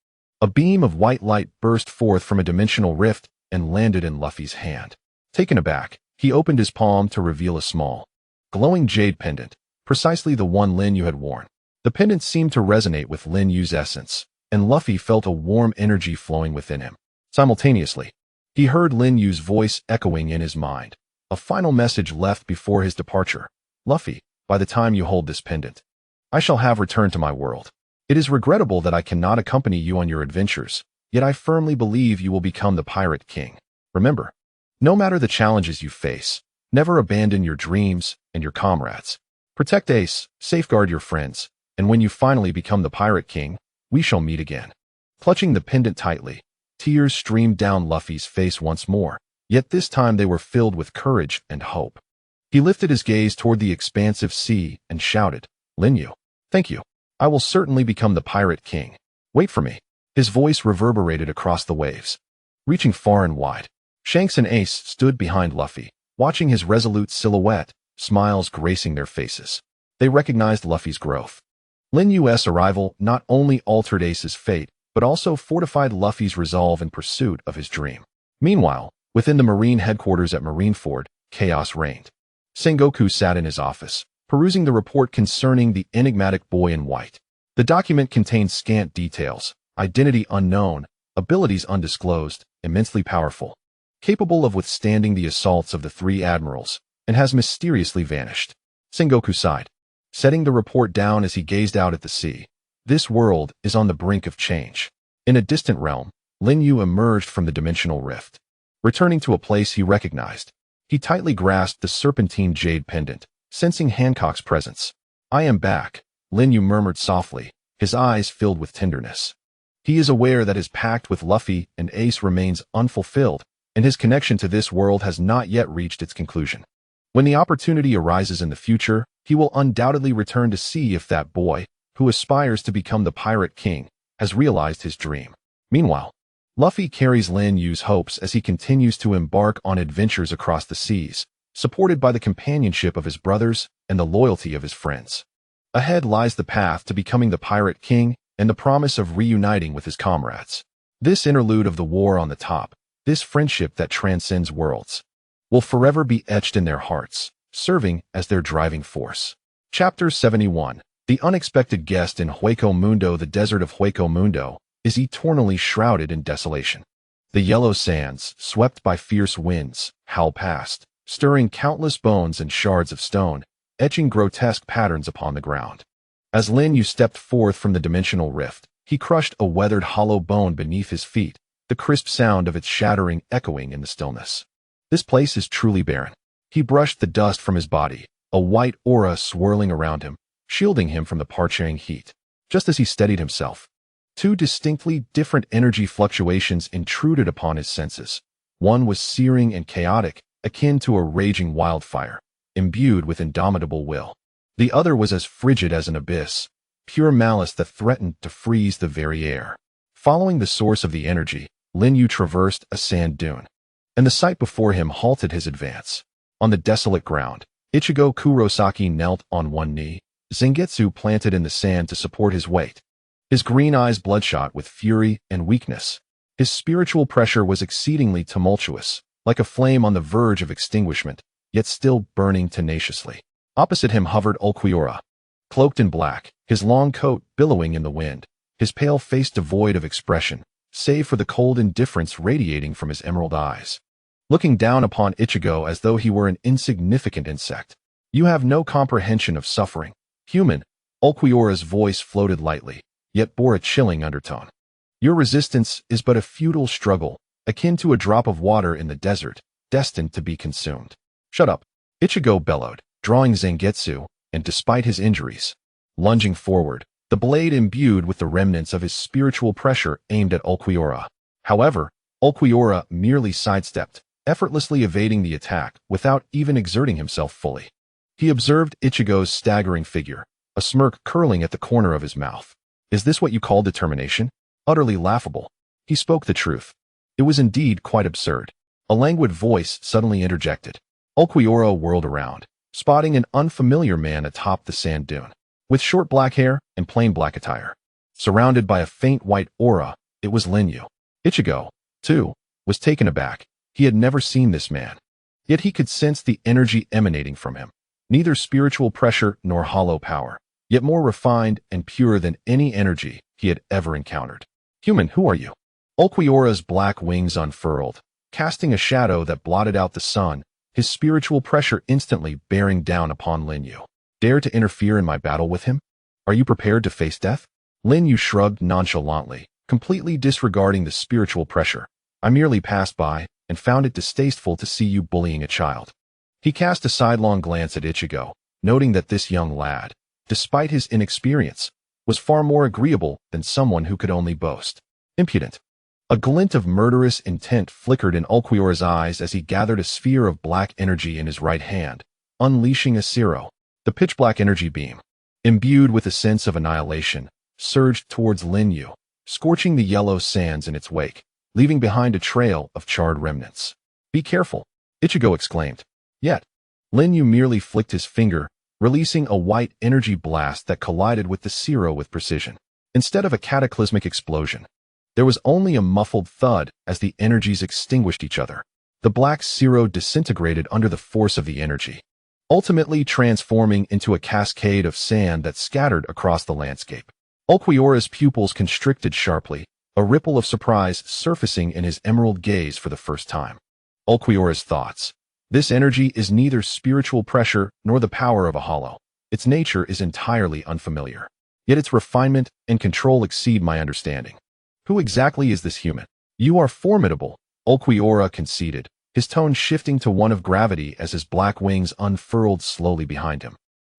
a beam of white light burst forth from a dimensional rift and landed in Luffy's hand. Taken aback, he opened his palm to reveal a small, glowing jade pendant, precisely the one Lin Yue had worn. The pendant seemed to resonate with Lin Yue's essence, and Luffy felt a warm energy flowing within him. Simultaneously, he heard Lin Yue's voice echoing in his mind. A final message left before his departure. Luffy, by the time you hold this pendant, I shall have returned to my world. It is regrettable that I cannot accompany you on your adventures, yet I firmly believe you will become the Pirate King. Remember, no matter the challenges you face, never abandon your dreams and your comrades. Protect Ace, safeguard your friends, and when you finally become the Pirate King, we shall meet again. Clutching the pendant tightly, tears streamed down Luffy's face once more, yet this time they were filled with courage and hope. He lifted his gaze toward the expansive sea and shouted, Lin Yue, thank you. I will certainly become the Pirate King. Wait for me. His voice reverberated across the waves, reaching far and wide. Shanks and Ace stood behind Luffy, watching his resolute silhouette, smiles gracing their faces. They recognized Luffy's growth. Lin Yue's arrival not only altered Ace's fate, but also fortified Luffy's resolve in pursuit of his dream. Meanwhile, within the Marine headquarters at Marineford, chaos reigned. Sengoku sat in his office, perusing the report concerning the enigmatic boy in white. The document contained scant details, identity unknown, abilities undisclosed, immensely powerful, capable of withstanding the assaults of the three admirals, and has mysteriously vanished. Sengoku sighed, setting the report down as he gazed out at the sea. This world is on the brink of change. In a distant realm, Lin Yue emerged from the dimensional rift, returning to a place he recognized. He tightly grasped the serpentine jade pendant, sensing Hancock's presence. I am back, Lin Yue murmured softly, his eyes filled with tenderness. He is aware that his pact with Luffy and Ace remains unfulfilled, and his connection to this world has not yet reached its conclusion. When the opportunity arises in the future, he will undoubtedly return to see if that boy, who aspires to become the Pirate King, has realized his dream. Meanwhile, Luffy carries Lin Yue's hopes as he continues to embark on adventures across the seas, supported by the companionship of his brothers and the loyalty of his friends. Ahead lies the path to becoming the Pirate King and the promise of reuniting with his comrades. This interlude of the war on the top, this friendship that transcends worlds, will forever be etched in their hearts, serving as their driving force. Chapter 71. The unexpected guest in Hueco Mundo. The desert of Hueco Mundo is eternally shrouded in desolation. The yellow sands, swept by fierce winds, howl past, stirring countless bones and shards of stone, etching grotesque patterns upon the ground. As Lin Yue stepped forth from the dimensional rift, he crushed a weathered hollow bone beneath his feet, the crisp sound of its shattering echoing in the stillness. This place is truly barren. He brushed the dust from his body, a white aura swirling around him, shielding him from the parching heat. Just as he steadied himself, two distinctly different energy fluctuations intruded upon his senses. One was searing and chaotic, akin to a raging wildfire, imbued with indomitable will. The other was as frigid as an abyss, pure malice that threatened to freeze the very air. Following the source of the energy, Lin Yue traversed a sand dune, and the sight before him halted his advance. On the desolate ground, Ichigo Kurosaki knelt on one knee, Genryusai planted in the sand to support his weight. His green eyes bloodshot with fury and weakness. His spiritual pressure was exceedingly tumultuous, like a flame on the verge of extinguishment, yet still burning tenaciously. Opposite him hovered Ulquiorra, cloaked in black, his long coat billowing in the wind, his pale face devoid of expression, save for the cold indifference radiating from his emerald eyes. Looking down upon Ichigo as though he were an insignificant insect. "You have no comprehension of suffering, human." Ulquiorra's voice floated lightly, yet bore a chilling undertone. "Your resistance is but a futile struggle, akin to a drop of water in the desert, destined to be consumed." "Shut up," Ichigo bellowed, drawing Genryusai, and despite his injuries, lunging forward, the blade imbued with the remnants of his spiritual pressure aimed at Ulquiorra. However, Ulquiorra merely sidestepped, effortlessly evading the attack without even exerting himself fully. He observed Ichigo's staggering figure, a smirk curling at the corner of his mouth. "Is this what you call determination?" Utterly laughable. He spoke the truth. It was indeed quite absurd. A languid voice suddenly interjected. Ulquiorra whirled around, spotting an unfamiliar man atop the sand dune, with short black hair and plain black attire. Surrounded by a faint white aura, it was Lin Yue. Ichigo, too, was taken aback. He had never seen this man. Yet he could sense the energy emanating from him. Neither spiritual pressure nor hollow power, yet more refined and pure than any energy he had ever encountered. "Human, who are you?" Ulquiorra's black wings unfurled, casting a shadow that blotted out the sun, his spiritual pressure instantly bearing down upon Lin Yue. "Dare to interfere in my battle with him? Are you prepared to face death?" Lin Yue shrugged nonchalantly, completely disregarding the spiritual pressure. "I merely passed by and found it distasteful to see you bullying a child." He cast a sidelong glance at Ichigo, noting that this young lad, despite his inexperience, was far more agreeable than someone who could only boast. Impudent. A glint of murderous intent flickered in Ulquiorra's eyes as he gathered a sphere of black energy in his right hand, unleashing a Zero. The pitch-black energy beam, imbued with a sense of annihilation, surged towards Lin Yue, scorching the yellow sands in its wake, leaving behind a trail of charred remnants. "Be careful," Ichigo exclaimed. Yet, Lin Yue merely flicked his finger, releasing a white energy blast that collided with the Zero with precision. Instead of a cataclysmic explosion, there was only a muffled thud as the energies extinguished each other. The black Zero disintegrated under the force of the energy, ultimately transforming into a cascade of sand that scattered across the landscape. Ulquiorra's pupils constricted sharply, a ripple of surprise surfacing in his emerald gaze for the first time. Ulquiorra's thoughts. "This energy is neither spiritual pressure nor the power of a hollow. Its nature is entirely unfamiliar. Yet its refinement and control exceed my understanding. Who exactly is this human?" "You are formidable," Ulquiorra conceded, his tone shifting to one of gravity as his black wings unfurled slowly behind him.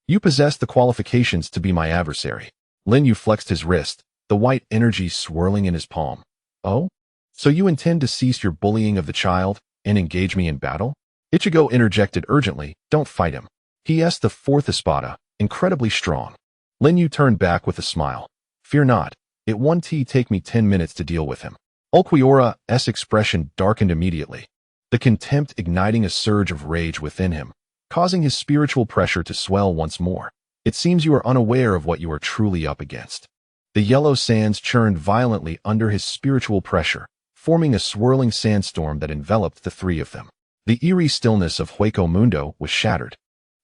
"You possess the qualifications to be my adversary." Lin Yue flexed his wrist, the white energy swirling in his palm. "Oh? So you intend to cease your bullying of the child and engage me in battle?" Ichigo interjected urgently. "Don't fight him. He is the fourth espada, incredibly strong." Lin Yue turned back with a smile. "Fear not. It won't take me 10 minutes to deal with him." Ulquiorra's expression darkened immediately, the contempt igniting a surge of rage within him, causing his spiritual pressure to swell once more. "It seems you are unaware of what you are truly up against." The yellow sands churned violently under his spiritual pressure, forming a swirling sandstorm that enveloped the three of them. The eerie stillness of Hueco Mundo was shattered,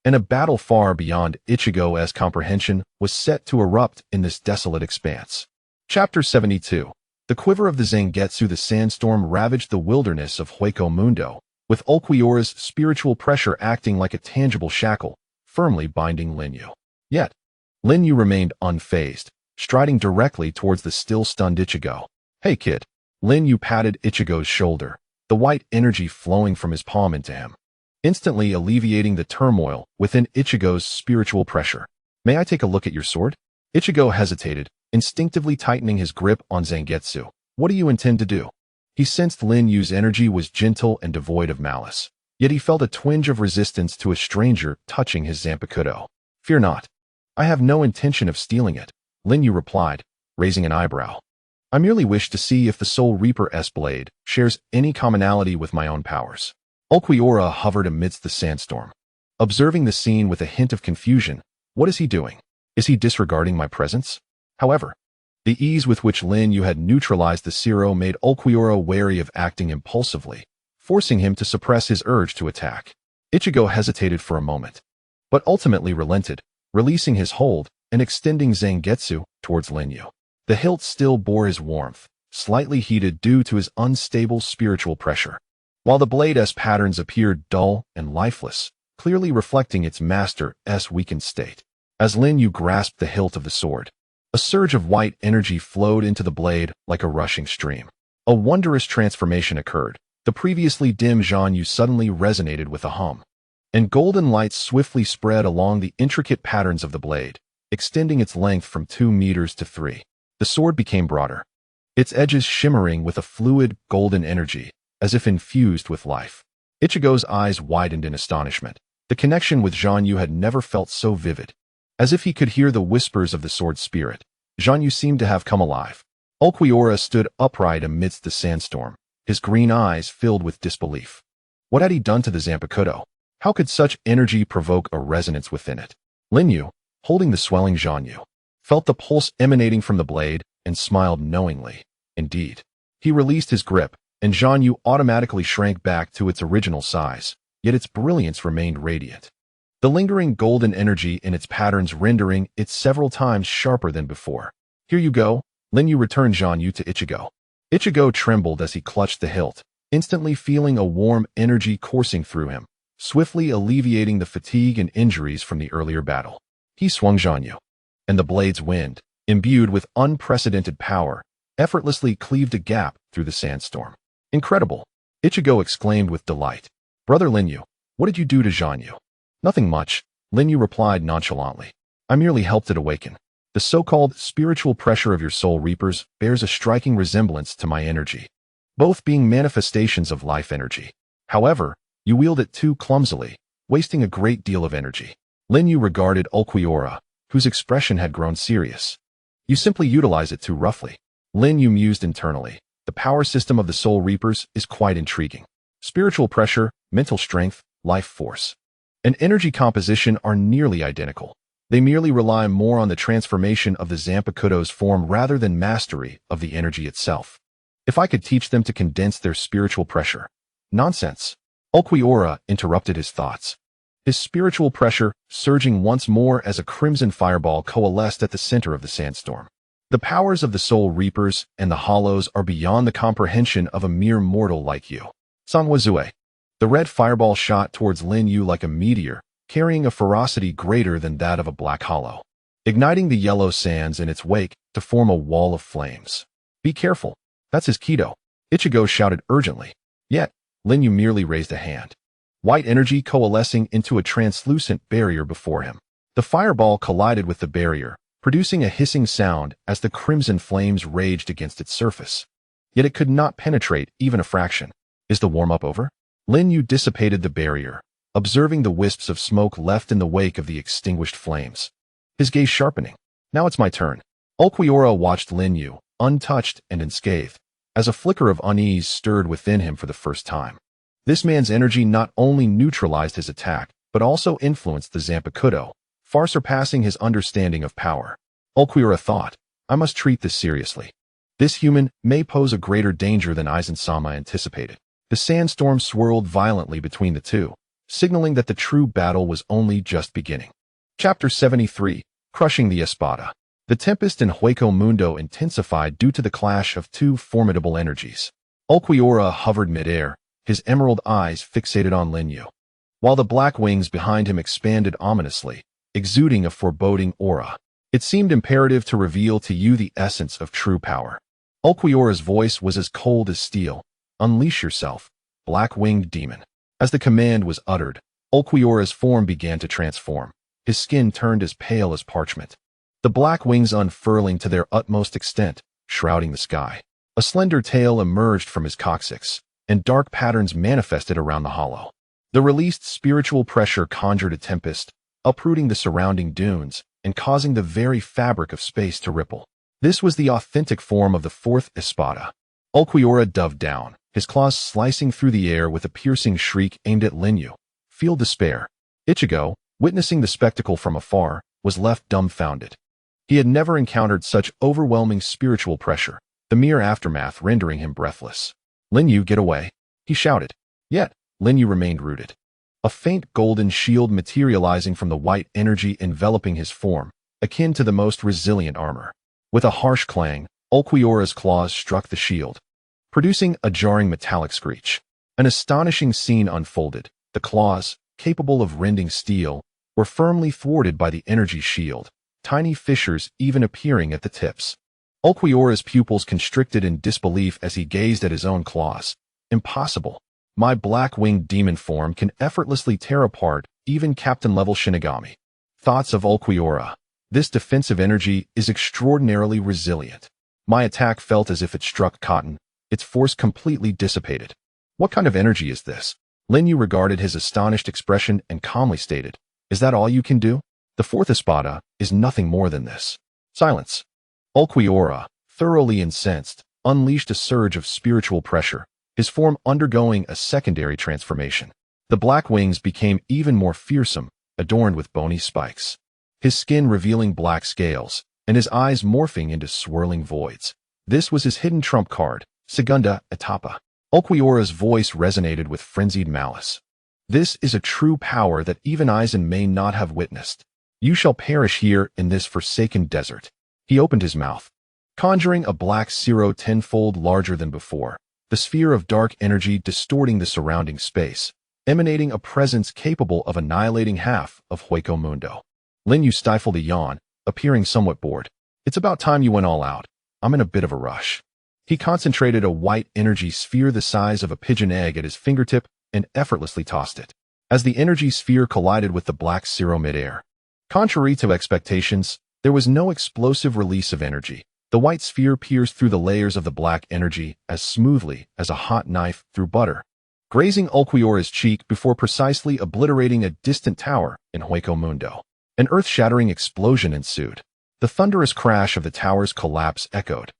and a battle far beyond Ichigo's comprehension was set to erupt in this desolate expanse. Chapter 72. The quiver of the Genryusai. The sandstorm ravaged the wilderness of Hueco Mundo, with Ulquiorra's spiritual pressure acting like a tangible shackle, firmly binding Lin Yue. Yet, Lin Yue remained unfazed, striding directly towards the still-stunned Ichigo. "Hey kid." Lin Yue patted Ichigo's shoulder, the white energy flowing from his palm into him. instantly alleviating the turmoil within Ichigo's spiritual pressure. May I take a look at your sword? Ichigo hesitated, instinctively tightening his grip on Zangetsu. What do you intend to do? He sensed Lin Yue's energy was gentle and devoid of malice, yet he felt a twinge of resistance to a stranger touching his Zanpakuto. Fear not. I have no intention of stealing it, Lin Yue replied, raising an eyebrow. I merely wish to see if the Soul Reaper's blade shares any commonality with my own powers. Ulquiorra hovered amidst the sandstorm, observing the scene with a hint of confusion. What is he doing? Is he disregarding my presence? However, the ease with which Lin Yue had neutralized the Zero made Ulquiorra wary of acting impulsively, forcing him to suppress his urge to attack. Ichigo hesitated for a moment, but ultimately relented, releasing his hold and extending Zangetsu towards Lin Yue. The hilt still bore his warmth, slightly heated due to his unstable spiritual pressure, while the blade's patterns appeared dull and lifeless, clearly reflecting its master's weakened state. As Lin Yue grasped the hilt of the sword, a surge of white energy flowed into the blade like a rushing stream. A wondrous transformation occurred. The previously dim Genryusai suddenly resonated with a hum, and golden lights swiftly spread along the intricate patterns of the blade, extending its length from 2 meters to 3. The sword became broader, its edges shimmering with a fluid, golden energy, as if infused with life. Ichigo's eyes widened in astonishment. The connection with Genryusai had never felt so vivid. As if he could hear the whispers of the sword's spirit, Genryusai seemed to have come alive. Ulquiorra stood upright amidst the sandstorm, his green eyes filled with disbelief. What had he done to the Zanpakuto? How could such energy provoke a resonance within it? Lin Yue, holding the swelling Genryusai, felt the pulse emanating from the blade and smiled knowingly. Indeed. He released his grip, and Genryusai automatically shrank back to its original size, yet its brilliance remained radiant. The lingering golden energy in its patterns rendering it several times sharper than before. Here you go, Lin Yue returned Genryusai to Ichigo. Ichigo trembled as he clutched the hilt, instantly feeling a warm energy coursing through him, swiftly alleviating the fatigue and injuries from the earlier battle. He swung Genryusai, and the blade's wind, imbued with unprecedented power, effortlessly cleaved a gap through the sandstorm. Incredible! Ichigo exclaimed with delight. Brother Lin Yue, what did you do to Genryusai? Nothing much, Lin Yue replied nonchalantly. I merely helped it awaken. The so-called spiritual pressure of your soul reapers bears a striking resemblance to my energy, both being manifestations of life energy. However, you wield it too clumsily, wasting a great deal of energy. Lin Yue regarded Ulquiorra, whose expression had grown serious. You simply utilize it too roughly. Lin Yue mused internally. The power system of the Soul Reapers is quite intriguing. Spiritual pressure, mental strength, life force, and energy composition are nearly identical. They merely rely more on the transformation of the Zanpakuto's form rather than mastery of the energy itself. If I could teach them to condense their spiritual pressure. Nonsense. Ulquiorra interrupted his thoughts. His spiritual pressure, surging once more as a crimson fireball coalesced at the center of the sandstorm. The powers of the Soul Reapers and the Hollows are beyond the comprehension of a mere mortal like you. Sanwazue. The red fireball shot towards Lin Yue like a meteor, carrying a ferocity greater than that of a black hollow, igniting the yellow sands in its wake to form a wall of flames. Be careful. That's his Kido. Ichigo shouted urgently. Yet, Lin Yue merely raised a hand. White energy coalescing into a translucent barrier before him. The fireball collided with the barrier, producing a hissing sound as the crimson flames raged against its surface. Yet it could not penetrate even a fraction. Is the warm-up over? Lin Yue dissipated the barrier, observing the wisps of smoke left in the wake of the extinguished flames. His gaze sharpening. Now it's my turn. Ulquiorra watched Lin Yue, untouched and unscathed, as a flicker of unease stirred within him for the first time. This man's energy not only neutralized his attack, but also influenced the Zanpakuto, far surpassing his understanding of power. Ulquiorra thought, I must treat this seriously. This human may pose a greater danger than Aizen-sama anticipated. The sandstorm swirled violently between the two, signaling that the true battle was only just beginning. Chapter 73, Crushing the Espada. The tempest in Hueco Mundo intensified due to the clash of two formidable energies. Ulquiorra hovered midair, his emerald eyes fixated on Lin Yue, while the black wings behind him expanded ominously, exuding a foreboding aura. It seemed imperative to reveal to you the essence of true power. Ulquiorra's voice was as cold as steel. Unleash yourself, black-winged demon. As the command was uttered, Ulquiorra's form began to transform. His skin turned as pale as parchment. The black wings unfurling to their utmost extent, shrouding the sky. A slender tail emerged from his coccyx, and dark patterns manifested around the hollow. The released spiritual pressure conjured a tempest, uprooting the surrounding dunes and causing the very fabric of space to ripple. This was the authentic form of the fourth Espada. Ulquiorra dove down, his claws slicing through the air with a piercing shriek aimed at Lin Yue. Feel despair. Ichigo, witnessing the spectacle from afar, was left dumbfounded. He had never encountered such overwhelming spiritual pressure, the mere aftermath rendering him breathless. Lin Yue, get away, he shouted. Yet, Lin Yue remained rooted. A faint golden shield materializing from the white energy enveloping his form, akin to the most resilient armor. With a harsh clang, Ulquiorra's claws struck the shield, producing a jarring metallic screech. An astonishing scene unfolded. The claws, capable of rending steel, were firmly thwarted by the energy shield, tiny fissures even appearing at the tips. Ulquiorra's pupils constricted in disbelief as he gazed at his own claws. Impossible. My black-winged demon form can effortlessly tear apart even captain-level Shinigami. Thoughts of Ulquiorra. This defensive energy is extraordinarily resilient. My attack felt as if it struck cotton, its force completely dissipated. What kind of energy is this? Lin Yue regarded his astonished expression and calmly stated, Is that all you can do? The fourth Espada is nothing more than this. Silence. Ulquiorra, thoroughly incensed, unleashed a surge of spiritual pressure, his form undergoing a secondary transformation. The black wings became even more fearsome, adorned with bony spikes. His skin revealing black scales, and his eyes morphing into swirling voids. This was his hidden trump card, Segunda Etapa. Ulquiorra's voice resonated with frenzied malice. This is a true power that even Aizen may not have witnessed. You shall perish here in this forsaken desert. He opened his mouth, conjuring a black cirro tenfold larger than before, the sphere of dark energy distorting the surrounding space, emanating a presence capable of annihilating half of Hueco Mundo. Lin Yue stifled a yawn, appearing somewhat bored. It's about time you went all out. I'm in a bit of a rush. He concentrated a white energy sphere the size of a pigeon egg at his fingertip and effortlessly tossed it. As the energy sphere collided with the black cirro midair. Contrary to expectations, there was no explosive release of energy. The white sphere pierced through the layers of the black energy as smoothly as a hot knife through butter, grazing Ulquiorra's cheek before precisely obliterating a distant tower in Hueco Mundo. An earth-shattering explosion ensued. The thunderous crash of the tower's collapse echoed,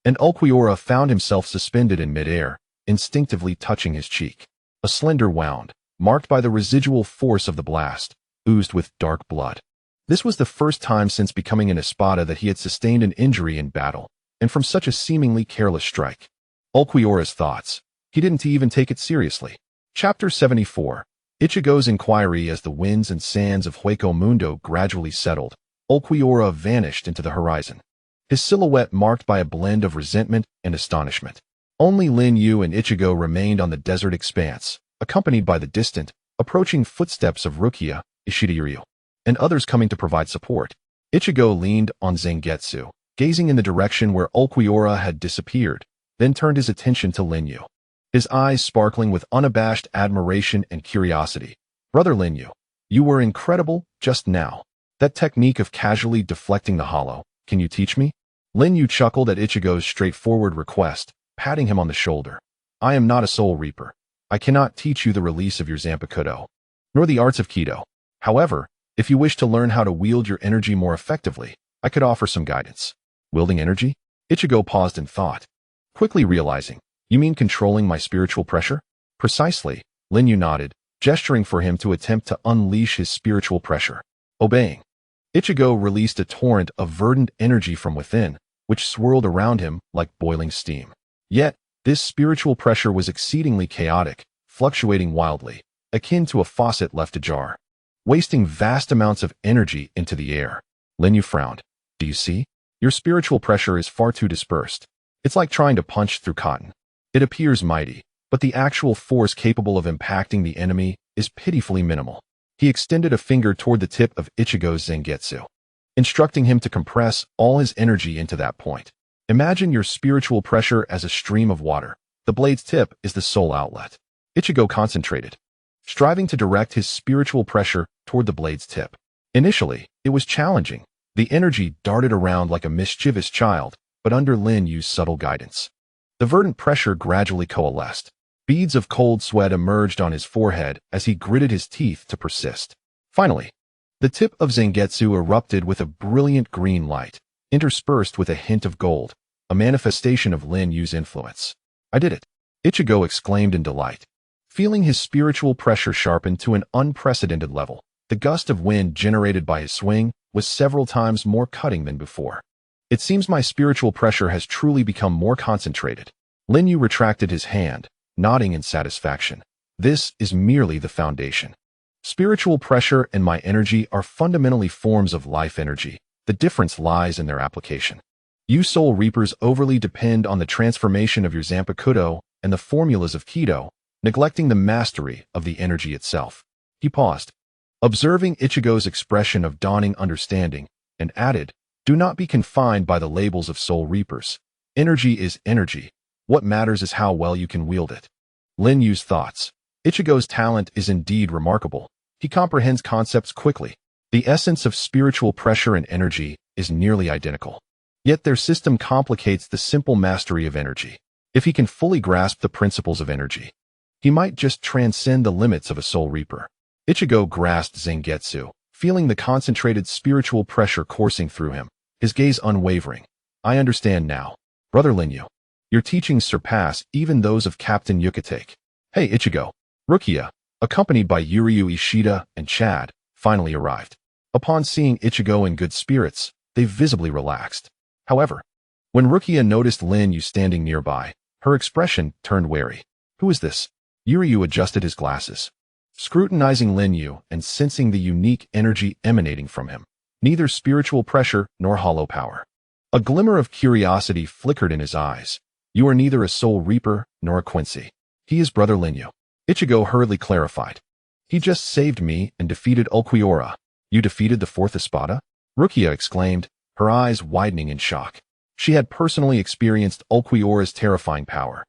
and Ulquiorra found himself suspended in midair, instinctively touching his cheek. A slender wound, marked by the residual force of the blast, oozed with dark blood. This was the first time since becoming an Espada that he had sustained an injury in battle, and from such a seemingly careless strike. Ulquiorra's thoughts. He didn't even take it seriously. Chapter 74. Ichigo's inquiry. As the winds and sands of Hueco Mundo gradually settled, Ulquiorra vanished into the horizon, his silhouette marked by a blend of resentment and astonishment. Only Lin Yue and Ichigo remained on the desert expanse, accompanied by the distant, approaching footsteps of Rukia, Ishida-ryu, and others coming to provide support. Ichigo leaned on Zangetsu, gazing in the direction where Ulquiorra had disappeared, then turned his attention to Lin Yue, his eyes sparkling with unabashed admiration and curiosity. Brother Lin Yue, you were incredible just now. That technique of casually deflecting the hollow, can you teach me? Lin Yue chuckled at Ichigo's straightforward request, patting him on the shoulder. I am not a soul reaper. I cannot teach you the release of your Zanpakuto, nor the arts of Kido. However, if you wish to learn how to wield your energy more effectively, I could offer some guidance. Wielding energy? Ichigo paused in thought, quickly realizing, you mean controlling my spiritual pressure? Precisely, Lin Yue nodded, gesturing for him to attempt to unleash his spiritual pressure. Obeying, Ichigo released a torrent of verdant energy from within, which swirled around him like boiling steam. Yet, this spiritual pressure was exceedingly chaotic, fluctuating wildly, akin to a faucet left ajar, wasting vast amounts of energy into the air. Lin Yue frowned. Do you see? Your spiritual pressure is far too dispersed. It's like trying to punch through cotton. It appears mighty, but the actual force capable of impacting the enemy is pitifully minimal. He extended a finger toward the tip of Ichigo's Zangetsu, instructing him to compress all his energy into that point. Imagine your spiritual pressure as a stream of water. The blade's tip is the soul outlet. Ichigo concentrated, striving to direct his spiritual pressure toward the blade's tip. Initially, it was challenging. The energy darted around like a mischievous child, but under Lin Yue's subtle guidance, the verdant pressure gradually coalesced. Beads of cold sweat emerged on his forehead as he gritted his teeth to persist. Finally, the tip of Zangetsu erupted with a brilliant green light, interspersed with a hint of gold, a manifestation of Lin Yue's influence. "I did it!" Ichigo exclaimed in delight. Feeling his spiritual pressure sharpened to an unprecedented level, the gust of wind generated by his swing was several times more cutting than before. "It seems my spiritual pressure has truly become more concentrated." Lin Yue retracted his hand, nodding in satisfaction. "This is merely the foundation. Spiritual pressure and my energy are fundamentally forms of life energy. The difference lies in their application. You Soul Reapers overly depend on the transformation of your Zanpakuto and the formulas of Kido, neglecting the mastery of the energy itself." He paused, observing Ichigo's expression of dawning understanding, and added, "Do not be confined by the labels of Soul Reapers. Energy is energy. What matters is how well you can wield it." Lin Yue's thoughts. Ichigo's talent is indeed remarkable. He comprehends concepts quickly. The essence of spiritual pressure and energy is nearly identical. Yet their system complicates the simple mastery of energy. If he can fully grasp the principles of energy, he might just transcend the limits of a Soul Reaper. Ichigo grasped Zangetsu, feeling the concentrated spiritual pressure coursing through him, his gaze unwavering. "I understand now. Brother Lin Yue. Your teachings surpass even those of Captain Yukatake." "Hey, Ichigo." Rukia, accompanied by Yuryu Ishida and Chad, finally arrived. Upon seeing Ichigo in good spirits, they visibly relaxed. However, when Rukia noticed Lin Yue standing nearby, her expression turned wary. "Who is this?" Yuryu adjusted his glasses, scrutinizing Lin Yue and sensing the unique energy emanating from him. Neither spiritual pressure nor hollow power. A glimmer of curiosity flickered in his eyes. "You are neither a Soul Reaper nor a Quincy. He is Brother Lin Yue." Ichigo hurriedly clarified. "He just saved me and defeated Ulquiorra." "You defeated the fourth Espada?" Rukia exclaimed, her eyes widening in shock. She had personally experienced Ulquiorra's terrifying power.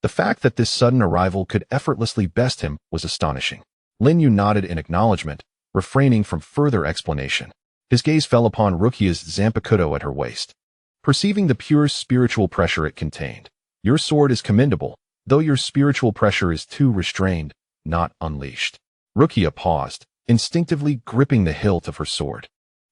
The fact that this sudden arrival could effortlessly best him was astonishing. Lin Yue nodded in acknowledgement, refraining from further explanation. His gaze fell upon Rukia's Zanpakuto at her waist. Perceiving the pure spiritual pressure it contained, "Your sword is commendable, though your spiritual pressure is too restrained, not unleashed." Rukia paused, instinctively gripping the hilt of her sword.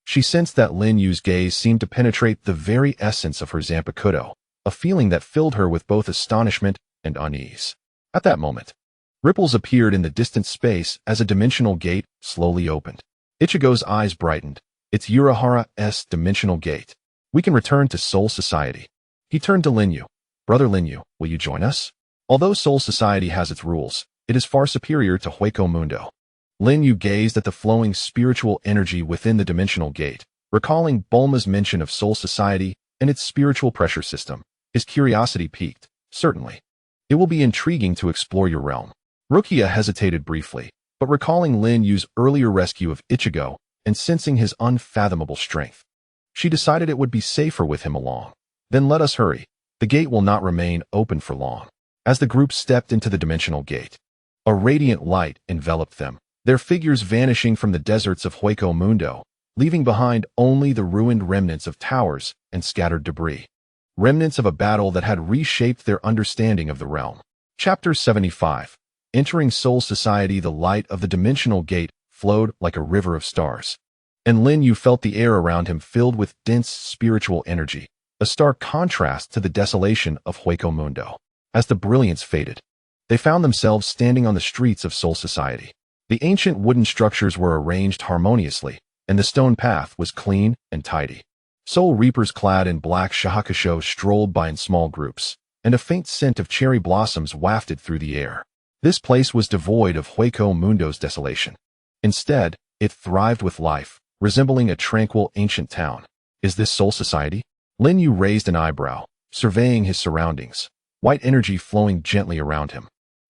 She sensed that Lin Yue's gaze seemed to penetrate the very essence of her Zanpakuto, a feeling that filled her with both astonishment and unease. At that moment, ripples appeared in the distant space as a dimensional gate slowly opened. Ichigo's eyes brightened. "It's Unohana's dimensional gate. We can return to Soul Society." He turned to Lin Yue. "Brother Lin Yue, will you join us? Although Soul Society has its rules, it is far superior to Hueco Mundo." Lin Yue gazed at the flowing spiritual energy within the dimensional gate, recalling Bulma's mention of Soul Society and its spiritual pressure system. His curiosity piqued. "Certainly. It will be intriguing to explore your realm." Rukia hesitated briefly, but recalling Lin Yue's earlier rescue of Ichigo and sensing his unfathomable strength, she decided it would be safer with him along. "Then let us hurry. The gate will not remain open for long." As the group stepped into the dimensional gate, a radiant light enveloped them, their figures vanishing from the deserts of Hueco Mundo, leaving behind only the ruined remnants of towers and scattered debris. Remnants of a battle that had reshaped their understanding of the realm. Chapter 75. Entering Soul Society, the light of the dimensional gate flowed like a river of stars, and Lin Yue felt the air around him filled with dense spiritual energy, a stark contrast to the desolation of Hueco Mundo. As the brilliance faded, they found themselves standing on the streets of Soul Society. The ancient wooden structures were arranged harmoniously, and the stone path was clean and tidy. Soul Reapers clad in black shahakusho strolled by in small groups, and a faint scent of cherry blossoms wafted through the air. This place was devoid of Hueco Mundo's desolation. Instead, it thrived with life, resembling a tranquil ancient town. "Is this Soul Society?" Lin Yue raised an eyebrow, surveying his surroundings, white energy flowing gently around him,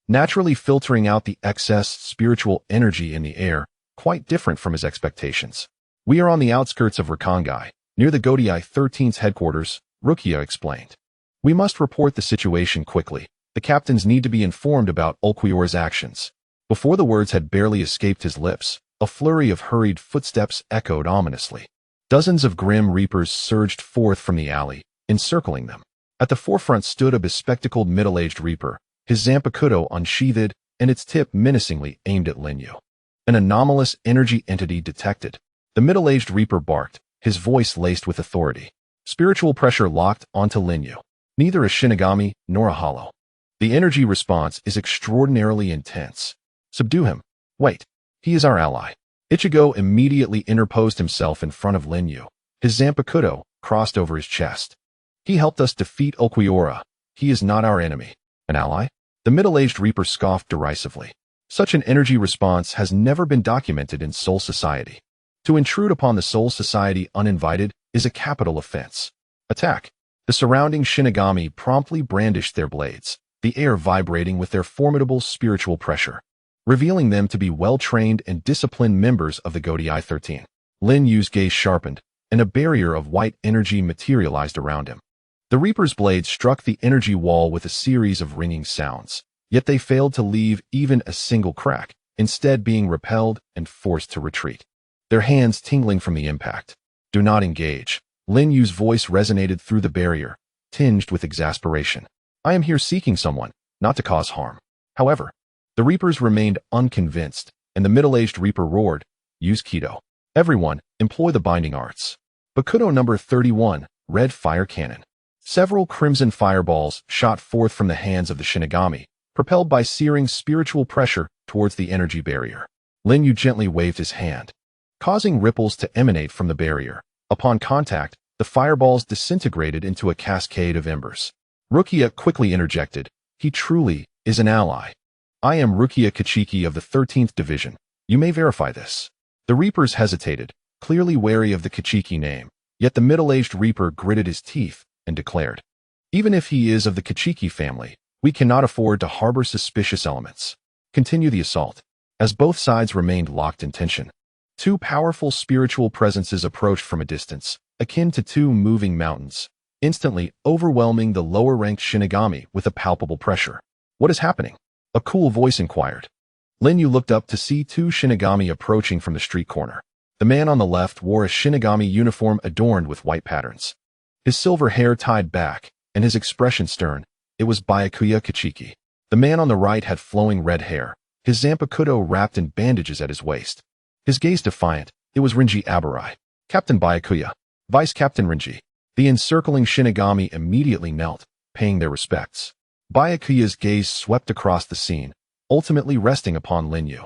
naturally filtering out the excess spiritual energy in the air, quite different from his expectations. "We are on the outskirts of Rakangai, near the Godei 13's headquarters," Rukia explained. "We must report the situation quickly. The captains need to be informed about Ulquiorra's actions." Before the words had barely escaped his lips, a flurry of hurried footsteps echoed ominously. Dozens of grim reapers surged forth from the alley, encircling them. At the forefront stood a bespectacled middle-aged reaper, his zanpakuto unsheathed and its tip menacingly aimed at Lin Yue. An anomalous energy entity detected. The middle-aged reaper barked, his voice laced with authority. Spiritual pressure locked onto Lin Yue. Neither a Shinigami nor a hollow. The energy response is extraordinarily intense. Subdue him. Wait. He is our ally. Ichigo immediately interposed himself in front of Lin Yue. His zanpakuto crossed over his chest. He helped us defeat Okiura. He is not our enemy. An ally? The middle-aged reaper scoffed derisively. Such an energy response has never been documented in Soul Society. To intrude upon the Soul Society uninvited is a capital offense. Attack. The surrounding Shinigami promptly brandished their blades, the air vibrating with their formidable spiritual pressure, revealing them to be well-trained and disciplined members of the Godai 13. Lin Yue's gaze sharpened, and a barrier of white energy materialized around him. The Reaper's blades struck the energy wall with a series of ringing sounds, yet they failed to leave even a single crack, instead being repelled and forced to retreat. Their hands tingling from the impact. Do not engage. Lin Yue's voice resonated through the barrier, tinged with exasperation. I am here seeking someone, not to cause harm. However, the Reapers remained unconvinced, and the middle-aged Reaper roared, use Kido. Everyone, employ the binding arts. Bakudo number 31, Red Fire Cannon. Several crimson fireballs shot forth from the hands of the Shinigami, propelled by searing spiritual pressure towards the energy barrier. Lin Yue gently waved his hand, causing ripples to emanate from the barrier. Upon contact, the fireballs disintegrated into a cascade of embers. Rukia quickly interjected, he truly is an ally. I am Rukia Kachiki of the 13th Division. You may verify this. The Reapers hesitated, clearly wary of the Kachiki name, yet the middle-aged Reaper gritted his teeth and declared, even if he is of the Kachiki family, we cannot afford to harbor suspicious elements. Continue the assault. As both sides remained locked in tension, two powerful spiritual presences approached from a distance, akin to two moving mountains, instantly overwhelming the lower-ranked Shinigami with a palpable pressure. What is happening? A cool voice inquired. Lin Yue looked up to see two Shinigami approaching from the street corner. The man on the left wore a Shinigami uniform adorned with white patterns. His silver hair tied back, and his expression stern. It was Byakuya Kachiki. The man on the right had flowing red hair, his zanpakuto wrapped in bandages at his waist. His gaze defiant. It was Rinji Aburai. Captain Byakuya. Vice Captain Rinji. The encircling Shinigami immediately knelt, paying their respects. Byakuya's gaze swept across the scene, ultimately resting upon Lin Yue.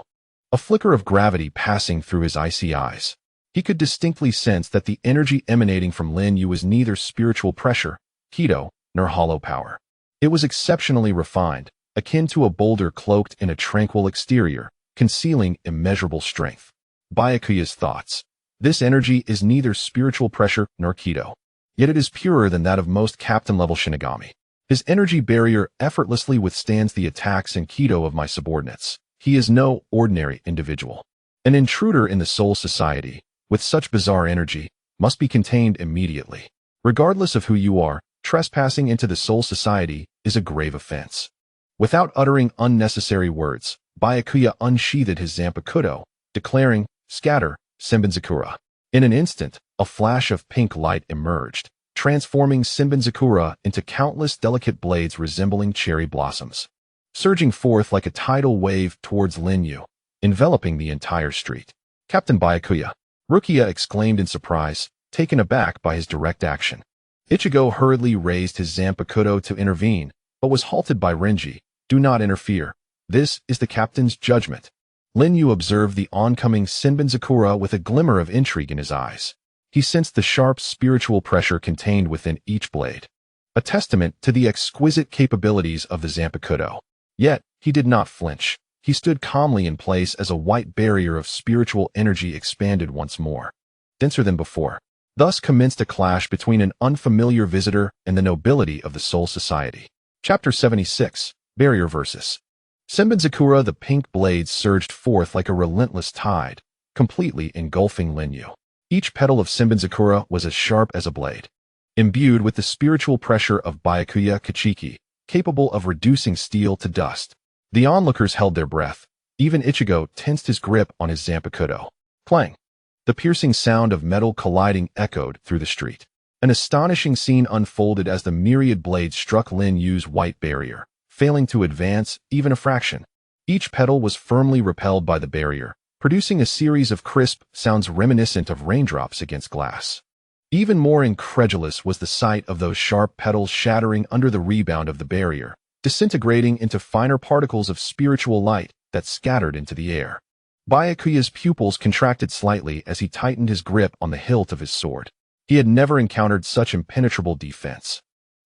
A flicker of gravity passing through his icy eyes. He could distinctly sense that the energy emanating from Lin Yue was neither spiritual pressure, Kido, nor hollow power. It was exceptionally refined, akin to a boulder cloaked in a tranquil exterior, concealing immeasurable strength. Byakuya's thoughts. This energy is neither spiritual pressure nor Kido. Yet it is purer than that of most captain-level Shinigami. His energy barrier effortlessly withstands the attacks and Kido of my subordinates. He is no ordinary individual. An intruder in the Soul Society, with such bizarre energy, must be contained immediately. Regardless of who you are, trespassing into the Soul Society is a grave offense. Without uttering unnecessary words, Byakuya unsheathed his zanpakuto, declaring, scatter, Senbenzakura. In an instant, a flash of pink light emerged, transforming Senbenzakura into countless delicate blades resembling cherry blossoms, surging forth like a tidal wave towards Lin Yue, enveloping the entire street. Captain Byakuya. Rukia exclaimed in surprise, taken aback by his direct action. Ichigo hurriedly raised his zanpakuto to intervene, but was halted by Renji. Do not interfere. This is the captain's judgment. Lin Yue observed the oncoming Senbenzakura with a glimmer of intrigue in his eyes. He sensed the sharp spiritual pressure contained within each blade, a testament to the exquisite capabilities of the zanpakuto. Yet, he did not flinch. He stood calmly in place as a white barrier of spiritual energy expanded once more, denser than before. Thus commenced a clash between an unfamiliar visitor and the nobility of the Soul Society. Chapter 76, Barrier Versus. Senbenzakura, the pink blades surged forth like a relentless tide, completely engulfing Lin Yue. Each petal of Senbenzakura was as sharp as a blade, imbued with the spiritual pressure of Byakuya Kachiki, capable of reducing steel to dust. The onlookers held their breath, Even Ichigo tensed his grip on his Zanpakuto. Clang! The piercing sound of metal colliding echoed through the street. An astonishing scene unfolded as the myriad blades struck Lin Yue's white barrier, failing to advance even a fraction. Each petal was firmly repelled by the barrier, producing a series of crisp sounds reminiscent of raindrops against glass. Even more incredulous was the sight of those sharp petals shattering under the rebound of the barrier, disintegrating into finer particles of spiritual light that scattered into the air. Byakuya's pupils contracted slightly as he tightened his grip on the hilt of his sword. He had never encountered such impenetrable defense.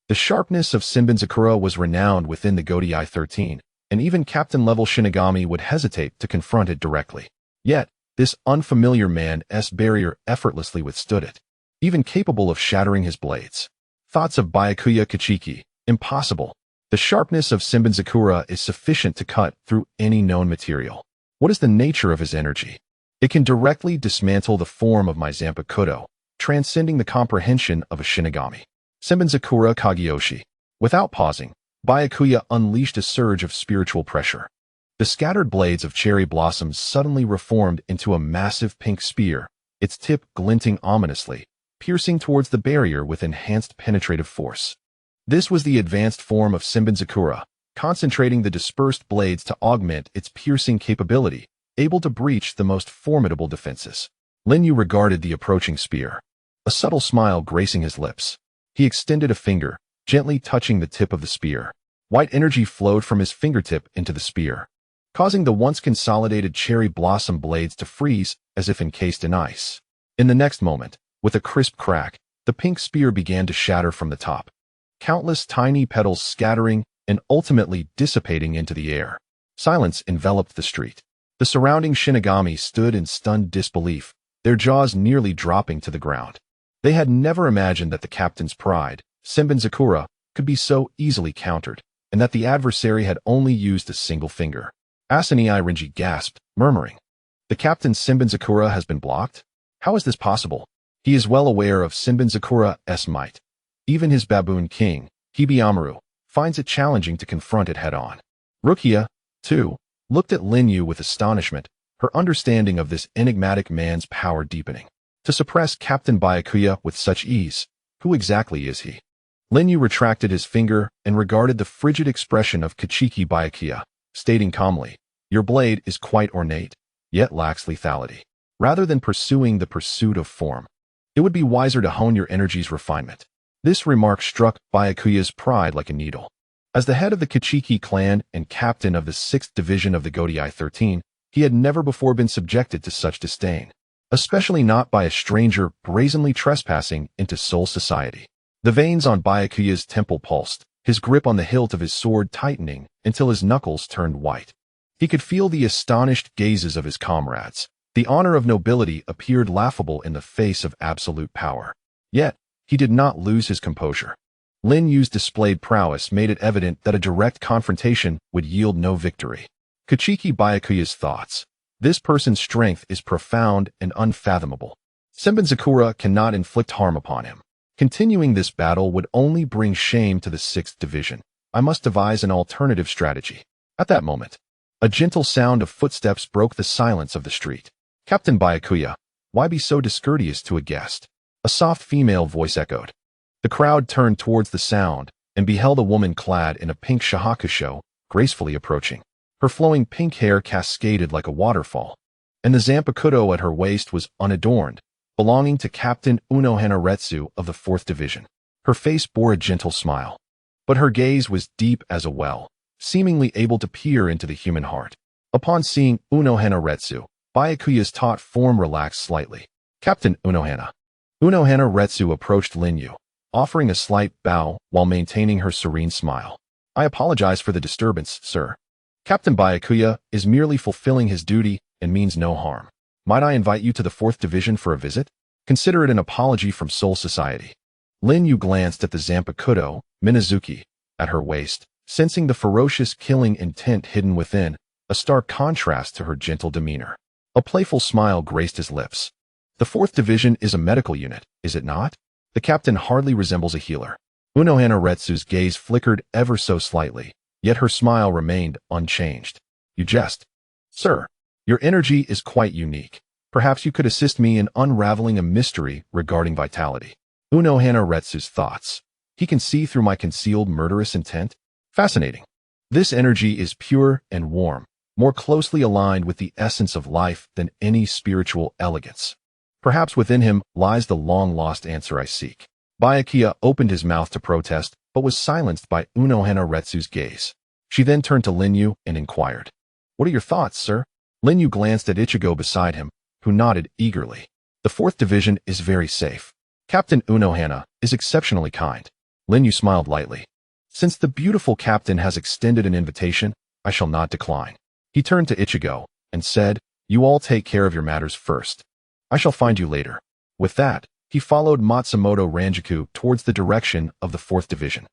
The sharpness of Senbonzakura was renowned within the Godai 13, and even captain-level Shinigami would hesitate to confront it directly. Yet, this unfamiliar man's barrier effortlessly withstood it, even capable of shattering his blades. Thoughts of Byakuya Kichiki, impossible. The sharpness of Senbonzakura is sufficient to cut through any known material. What is the nature of his energy? It can directly dismantle the form of my Zanpakuto, transcending the comprehension of a Shinigami. Senbonzakura Kageyoshi. Without pausing, Byakuya unleashed a surge of spiritual pressure. The scattered blades of cherry blossoms suddenly reformed into a massive pink spear, its tip glinting ominously, piercing towards the barrier with enhanced penetrative force. This was the advanced form of Senbonzakura, concentrating the dispersed blades to augment its piercing capability, able to breach the most formidable defenses. Lin Yue regarded the approaching spear, a subtle smile gracing his lips. He extended a finger, gently touching the tip of the spear. White energy flowed from his fingertip into the spear, causing the once consolidated cherry blossom blades to freeze as if encased in ice. In the next moment, with a crisp crack, the pink spear began to shatter from the top, countless tiny petals scattering and ultimately dissipating into the air. Silence enveloped the street. The surrounding Shinigami stood in stunned disbelief, their jaws nearly dropping to the ground. They had never imagined that the captain's pride, Senbonzakura, could be so easily countered, and that the adversary had only used a single finger. Asanei Renji gasped, murmuring, "The captain's Senbonzakura has been blocked? How is this possible?" He is well aware of Senbonzakura's might. Even his baboon king, Hibiamaru, finds it challenging to confront it head-on. Rukia, too, looked at Lin Yue with astonishment, her understanding of this enigmatic man's power deepening. To suppress Captain Byakuya with such ease, who exactly is he? Lin Yue retracted his finger and regarded the frigid expression of Kichiki Byakuya, stating calmly, "Your blade is quite ornate, yet lacks lethality. Rather than pursuing the pursuit of form, it would be wiser to hone your energy's refinement." This remark struck Byakuya's pride like a needle. As the head of the Kichiki clan and captain of the 6th Division of the Godai 13, he had never before been subjected to such disdain, especially not by a stranger brazenly trespassing into Soul Society. The veins on Byakuya's temple pulsed, his grip on the hilt of his sword tightening until his knuckles turned white. He could feel the astonished gazes of his comrades. The honor of nobility appeared laughable in the face of absolute power. Yet, he did not lose his composure. Lin Yue's displayed prowess made it evident that a direct confrontation would yield no victory. Kichiki Byakuya's thoughts. This person's strength is profound and unfathomable. Senbonzakura cannot inflict harm upon him. Continuing this battle would only bring shame to the 6th Division. I must devise an alternative strategy. At that moment, a gentle sound of footsteps broke the silence of the street. "Captain Byakuya, why be so discourteous to a guest?" A soft female voice echoed. The crowd turned towards the sound and beheld a woman clad in a pink shahakusho, gracefully approaching. Her flowing pink hair cascaded like a waterfall, and the Zanpakuto at her waist was unadorned, belonging to Captain Unohana Retsu of the 4th Division. Her face bore a gentle smile, but her gaze was deep as a well, seemingly able to peer into the human heart. Upon seeing Unohana Retsu, Byakuya's taut form relaxed slightly. "Captain Unohana." Unohana Retsu approached Lin Yue, offering a slight bow while maintaining her serene smile. "I apologize for the disturbance, sir. Captain Byakuya is merely fulfilling his duty and means no harm. Might I invite you to the 4th Division for a visit? Consider it an apology from Soul Society." Lin Yue glanced at the Zanpakuto, Minazuki, at her waist, sensing the ferocious killing intent hidden within, a stark contrast to her gentle demeanor. A playful smile graced his lips. "The 4th Division is a medical unit, is it not? The captain hardly resembles a healer." Unohana Retsu's gaze flickered ever so slightly, yet her smile remained unchanged. "You jest." Sir, your energy is quite unique. Perhaps you could assist me in unraveling a mystery regarding vitality. Unohana Retsu's thoughts. He can see through my concealed murderous intent? Fascinating. This energy is pure and warm, more closely aligned with the essence of life than any spiritual elegance. Perhaps within him lies the long-lost answer I seek. Byakuya opened his mouth to protest, but was silenced by Unohana Retsu's gaze. She then turned to Lin Yue and inquired, "What are your thoughts, sir?" Lin Yue glanced at Ichigo beside him, who nodded eagerly. The 4th Division is very safe. Captain Unohana is exceptionally kind. Lin Yue smiled lightly. Since the beautiful captain has extended an invitation, I shall not decline. He turned to Ichigo and said, "You all take care of your matters first. I shall find you later." With that, he followed Matsumoto Ranjaku towards the direction of the 4th Division.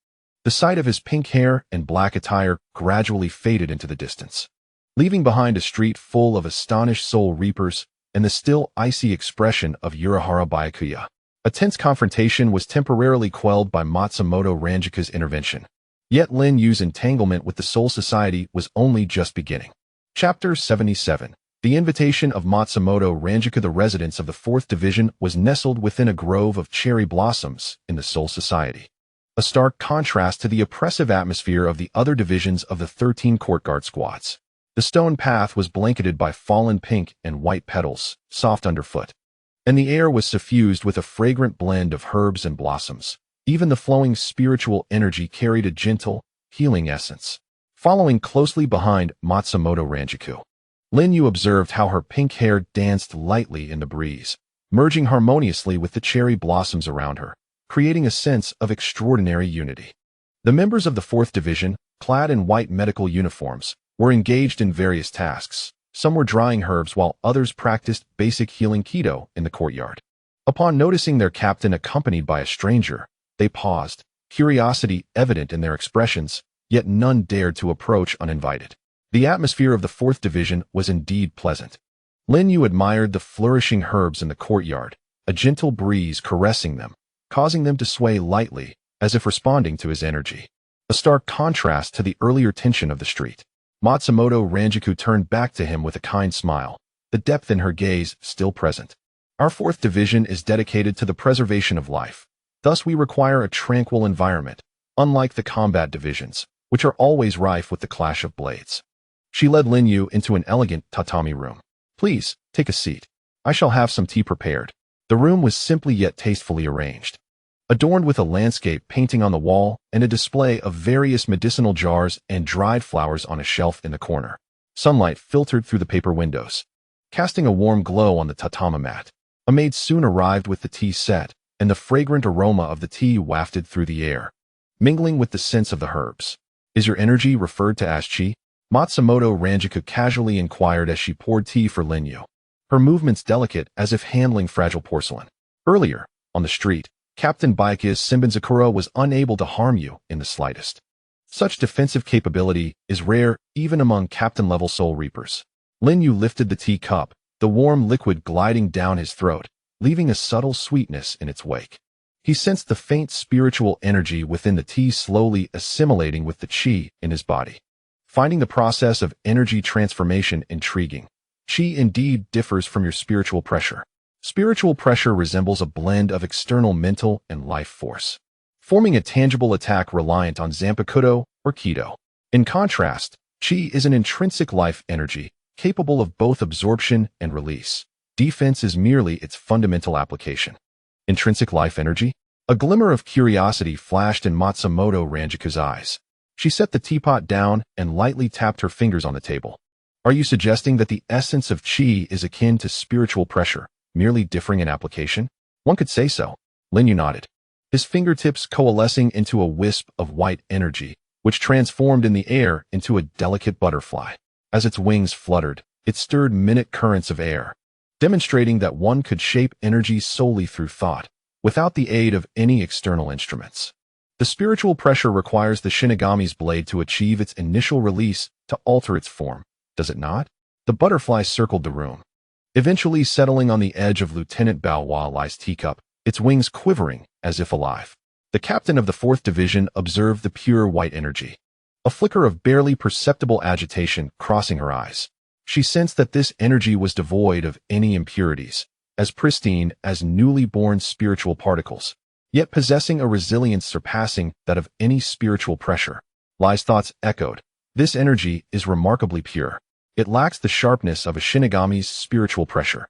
The sight of his pink hair and black attire gradually faded into the distance, leaving behind a street full of astonished soul reapers and the still icy expression of Urahara Byakuya. A tense confrontation was temporarily quelled by Matsumoto Ranjaku's intervention. Yet Lin Yue's entanglement with the Soul Society was only just beginning. Chapter 77. The invitation of Matsumoto Ranjaku. The residence of the 4th Division was nestled within a grove of cherry blossoms in the Soul Society. A stark contrast to the oppressive atmosphere of the other divisions of the 13 courtyard squads. The stone path was blanketed by fallen pink and white petals, soft underfoot, and the air was suffused with a fragrant blend of herbs and blossoms. Even the flowing spiritual energy carried a gentle, healing essence. Following closely behind Matsumoto Ranjaku, Lin Yue observed how her pink hair danced lightly in the breeze, merging harmoniously with the cherry blossoms around her, creating a sense of extraordinary unity. The members of the 4th Division, clad in white medical uniforms, were engaged in various tasks. Some were drying herbs while others practiced basic healing Kido in the courtyard. Upon noticing their captain accompanied by a stranger, they paused, curiosity evident in their expressions, yet none dared to approach uninvited. The atmosphere of the 4th Division was indeed pleasant. Lin Yue admired the flourishing herbs in the courtyard, a gentle breeze caressing them, causing them to sway lightly, as if responding to his energy. A stark contrast to the earlier tension of the street. Matsumoto Ranjaku turned back to him with a kind smile, the depth in her gaze still present. Our 4th Division is dedicated to the preservation of life. Thus we require a tranquil environment, unlike the combat divisions, which are always rife with the clash of blades. She led Lin Yue into an elegant tatami room. "Please, take a seat. I shall have some tea prepared." The room was simply yet tastefully arranged, adorned with a landscape painting on the wall and a display of various medicinal jars and dried flowers on a shelf in the corner. Sunlight filtered through the paper windows, casting a warm glow on the tatama mat. A maid soon arrived with the tea set, and the fragrant aroma of the tea wafted through the air, mingling with the scents of the herbs. "Is your energy referred to as chi?" Matsumoto Ranjaku casually inquired as she poured tea for Lin Yue, her movements delicate as if handling fragile porcelain. Earlier, on the street, Captain Byakuya's Senbonzakura was unable to harm you in the slightest. Such defensive capability is rare even among captain-level soul reapers. Lin Yue lifted the tea cup, the warm liquid gliding down his throat, leaving a subtle sweetness in its wake. He sensed the faint spiritual energy within the tea slowly assimilating with the chi in his body. Finding the process of energy transformation intriguing. Chi indeed differs from your spiritual pressure. Spiritual pressure resembles a blend of external mental and life force, forming a tangible attack reliant on Zanpakuto or Kido. In contrast, Chi is an intrinsic life energy, capable of both absorption and release. Defense is merely its fundamental application. Intrinsic life energy? A glimmer of curiosity flashed in Matsumoto Ranjaku's eyes. She set the teapot down and lightly tapped her fingers on the table. "Are you suggesting that the essence of Chi is akin to spiritual pressure, merely differing in application?" "One could say so." Lin Yue nodded, his fingertips coalescing into a wisp of white energy, which transformed in the air into a delicate butterfly. As its wings fluttered, it stirred minute currents of air, demonstrating that one could shape energy solely through thought, without the aid of any external instruments. The spiritual pressure requires the Shinigami's blade to achieve its initial release to alter its form, does it not? The butterfly circled the room, eventually settling on the edge of Lieutenant Bao Lai's teacup, its wings quivering as if alive. The captain of the 4th Division observed the pure white energy, a flicker of barely perceptible agitation crossing her eyes. She sensed that this energy was devoid of any impurities, as pristine as newly born spiritual particles, yet possessing a resilience surpassing that of any spiritual pressure. Lai's thoughts echoed. This energy is remarkably pure. It lacks the sharpness of a Shinigami's spiritual pressure,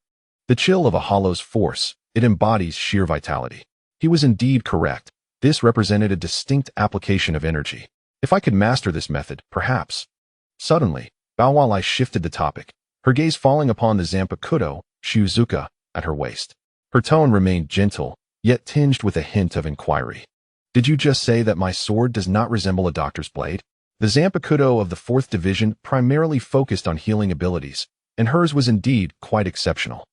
the chill of a hollow's force. It embodies sheer vitality. He was indeed correct. This represented a distinct application of energy. If I could master this method, perhaps. Suddenly, Boa Hancock shifted the topic, her gaze falling upon the Zanpakuto, Shizuka, at her waist. Her tone remained gentle, yet tinged with a hint of inquiry. Did you just say that my sword does not resemble a doctor's blade? The Zanpakuto of the 4th Division primarily focused on healing abilities, and hers was indeed quite exceptional.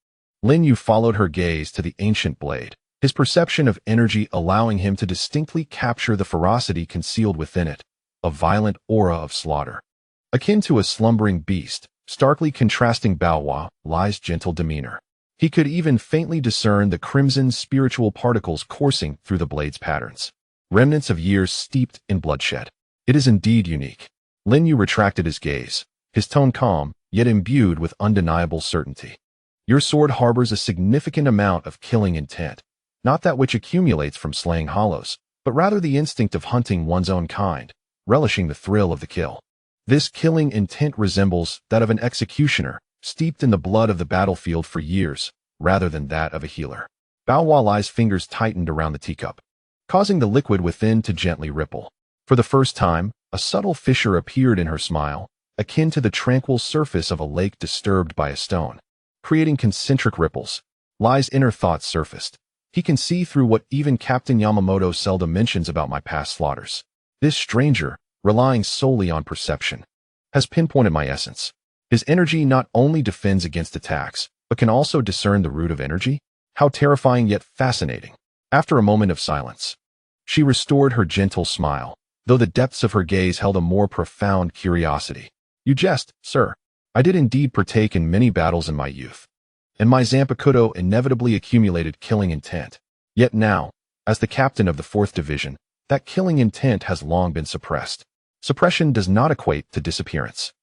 Lin Yue followed her gaze to the ancient blade, his perception of energy allowing him to distinctly capture the ferocity concealed within it, a violent aura of slaughter. Akin to a slumbering beast, starkly contrasting Boa Hancoc's gentle demeanor. He could even faintly discern the crimson spiritual particles coursing through the blade's patterns, remnants of years steeped in bloodshed. It is indeed unique. Lin Yue retracted his gaze, his tone calm, yet imbued with undeniable certainty. Your sword harbors a significant amount of killing intent, not that which accumulates from slaying hollows, but rather the instinct of hunting one's own kind, relishing the thrill of the kill. This killing intent resembles that of an executioner, steeped in the blood of the battlefield for years, rather than that of a healer. Boa Hancoc's fingers tightened around the teacup, causing the liquid within to gently ripple. For the first time, a subtle fissure appeared in her smile, akin to the tranquil surface of a lake disturbed by a stone, creating concentric ripples. Lai's inner thoughts surfaced. He can see through what even Captain Yamamoto seldom mentions about my past slaughters. This stranger, relying solely on perception, has pinpointed my essence. His energy not only defends against attacks, but can also discern the root of energy? How terrifying yet fascinating. After a moment of silence, she restored her gentle smile, though the depths of her gaze held a more profound curiosity. You jest, sir. I did indeed partake in many battles in my youth, and my Zanpakuto inevitably accumulated killing intent. Yet now, as the captain of the 4th Division, that killing intent has long been suppressed. Suppression does not equate to disappearance.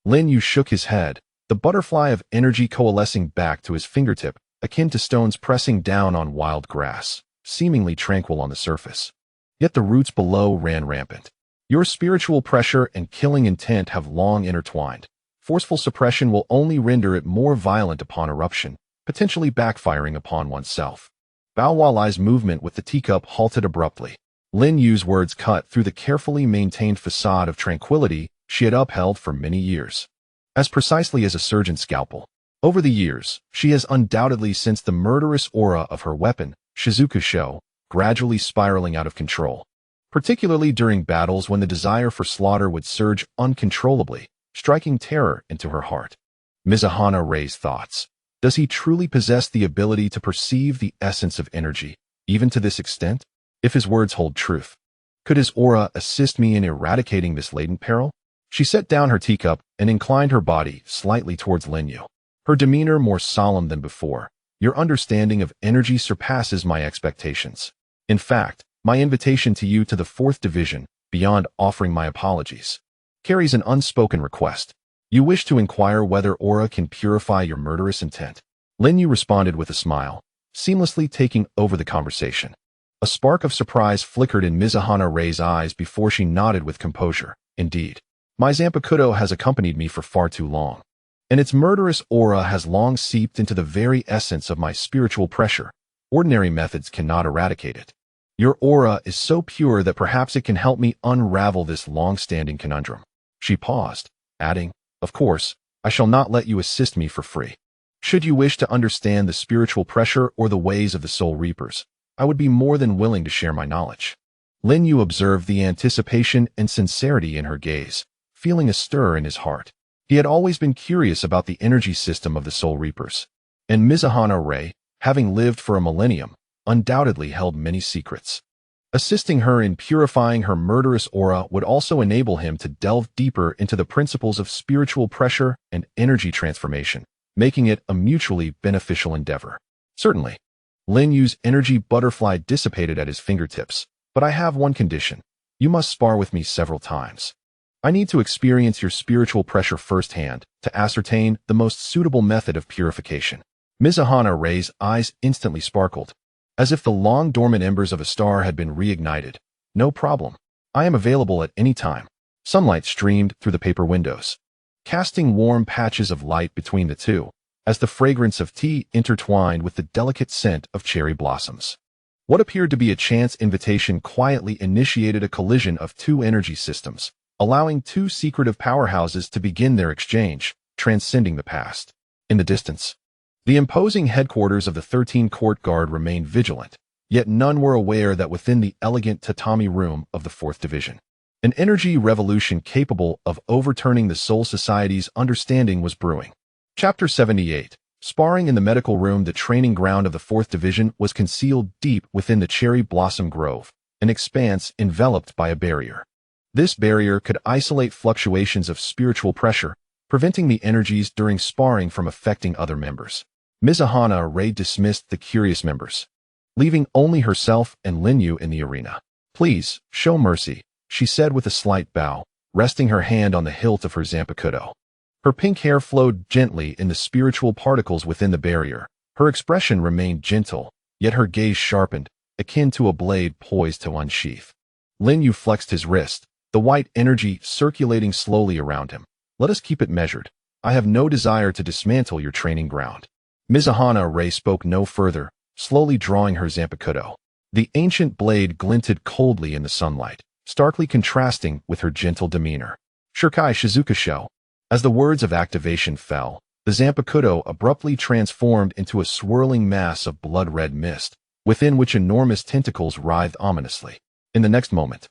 Lin Yue shook his head, the butterfly of energy coalescing back to his fingertip, akin to stones pressing down on wild grass, seemingly tranquil on the surface. Yet the roots below ran rampant. Your spiritual pressure and killing intent have long intertwined. Forceful suppression will only render it more violent upon eruption, potentially backfiring upon oneself. Boa Hancoc's movement with the teacup halted abruptly. Lin Yue's words cut through the carefully maintained facade of tranquility she had upheld for many years. As precisely as a surgeon's scalpel. Over the years, she has undoubtedly sensed the murderous aura of her weapon, Suigetsu, gradually spiraling out of control, particularly during battles when the desire for slaughter would surge uncontrollably, striking terror into her heart. Unohana raised thoughts. Does he truly possess the ability to perceive the essence of energy, even to this extent? If his words hold truth, could his aura assist me in eradicating this latent peril? She set down her teacup and inclined her body slightly towards Lin Yue, her demeanor more solemn than before. Your understanding of energy surpasses my expectations. In fact, my invitation to you to the 4th Division, beyond offering my apologies, carries an unspoken request. You wish to inquire whether aura can purify your murderous intent. Lin Yue responded with a smile, seamlessly taking over the conversation. A spark of surprise flickered in Unohana Rei's eyes before she nodded with composure. Indeed, my Zanpakuto has accompanied me for far too long, and its murderous aura has long seeped into the very essence of my spiritual pressure. Ordinary methods cannot eradicate it. Your aura is so pure that perhaps it can help me unravel this long-standing conundrum. She paused, adding, of course, I shall not let you assist me for free. Should you wish to understand the spiritual pressure or the ways of the Soul Reapers, I would be more than willing to share my knowledge. Lin Yue observed the anticipation and sincerity in her gaze, feeling a stir in his heart. He had always been curious about the energy system of the Soul Reapers, and Unohana Rei, having lived for a millennium, undoubtedly held many secrets. Assisting her in purifying her murderous aura would also enable him to delve deeper into the principles of spiritual pressure and energy transformation, making it a mutually beneficial endeavor. Certainly, Lin Yue's energy butterfly dissipated at his fingertips, but I have one condition. You must spar with me several times. I need to experience your spiritual pressure firsthand to ascertain the most suitable method of purification. Mizuhana Rei's eyes instantly sparkled, as if the long-dormant embers of a star had been reignited. No problem. I am available at any time. Sunlight streamed through the paper windows, casting warm patches of light between the two, as the fragrance of tea intertwined with the delicate scent of cherry blossoms. What appeared to be a chance invitation quietly initiated a collision of two energy systems, allowing two secretive powerhouses to begin their exchange, transcending the past. In the distance, the imposing headquarters of the 13 Court Guard remained vigilant, yet none were aware that within the elegant tatami room of the 4th Division, an energy revolution capable of overturning the Soul Society's understanding was brewing. Chapter 78. Sparring in the medical room. The training ground of the 4th Division was concealed deep within the cherry blossom grove, an expanse enveloped by a barrier. This barrier could isolate fluctuations of spiritual pressure, preventing the energies during sparring from affecting other members. Mizuhana Rei dismissed the curious members, leaving only herself and Lin Yue in the arena. "Please, show mercy," she said with a slight bow, resting her hand on the hilt of her zanpakuto. Her pink hair flowed gently in the spiritual particles within the barrier. Her expression remained gentle, yet her gaze sharpened, akin to a blade poised to unsheath. Lin Yue flexed his wrist, the white energy circulating slowly around him. "Let us keep it measured. I have no desire to dismantle your training ground." Mizuhana Rei spoke no further, slowly drawing her zanpakuto. The ancient blade glinted coldly in the sunlight, starkly contrasting with her gentle demeanor. "Shirkai Shizukusho." As the words of activation fell, the zanpakuto abruptly transformed into a swirling mass of blood-red mist, within which enormous tentacles writhed ominously. In the next moment,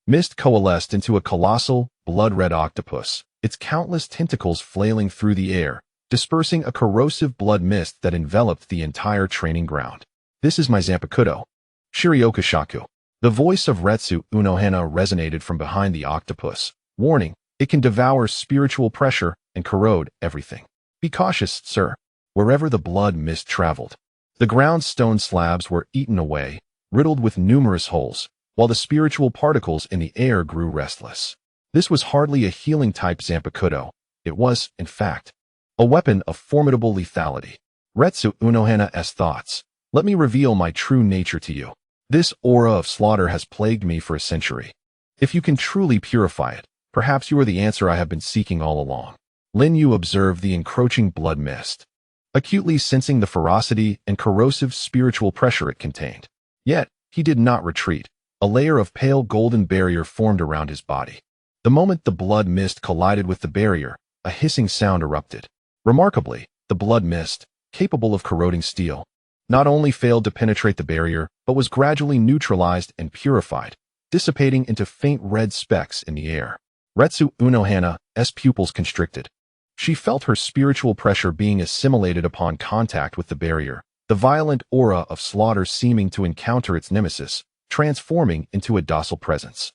mist coalesced into a colossal, blood-red octopus, its countless tentacles flailing through the air, dispersing a corrosive blood mist that enveloped the entire training ground. "This is my zanpakuto. Shirioka Shaku." The voice of Retsu Unohana resonated from behind the octopus, warning, "It can devour spiritual pressure and corrode everything. Be cautious, sir." Wherever the blood mist traveled, the ground stone slabs were eaten away, riddled with numerous holes, while the spiritual particles in the air grew restless. This was hardly a healing-type zanpakuto. It was, in fact, a weapon of formidable lethality. Retsu Unohana's thoughts. "Let me reveal my true nature to you. This aura of slaughter has plagued me for a century. If you can truly purify it, perhaps you are the answer I have been seeking all along." Lin Yue observed the encroaching blood mist, acutely sensing the ferocity and corrosive spiritual pressure it contained. Yet, he did not retreat. A layer of pale golden barrier formed around his body. The moment the blood mist collided with the barrier, a hissing sound erupted. Remarkably, the blood mist, capable of corroding steel, not only failed to penetrate the barrier, but was gradually neutralized and purified, dissipating into faint red specks in the air. Retsu Unohana's pupils constricted. She felt her spiritual pressure being assimilated upon contact with the barrier, the violent aura of slaughter seeming to encounter its nemesis, transforming into a docile presence.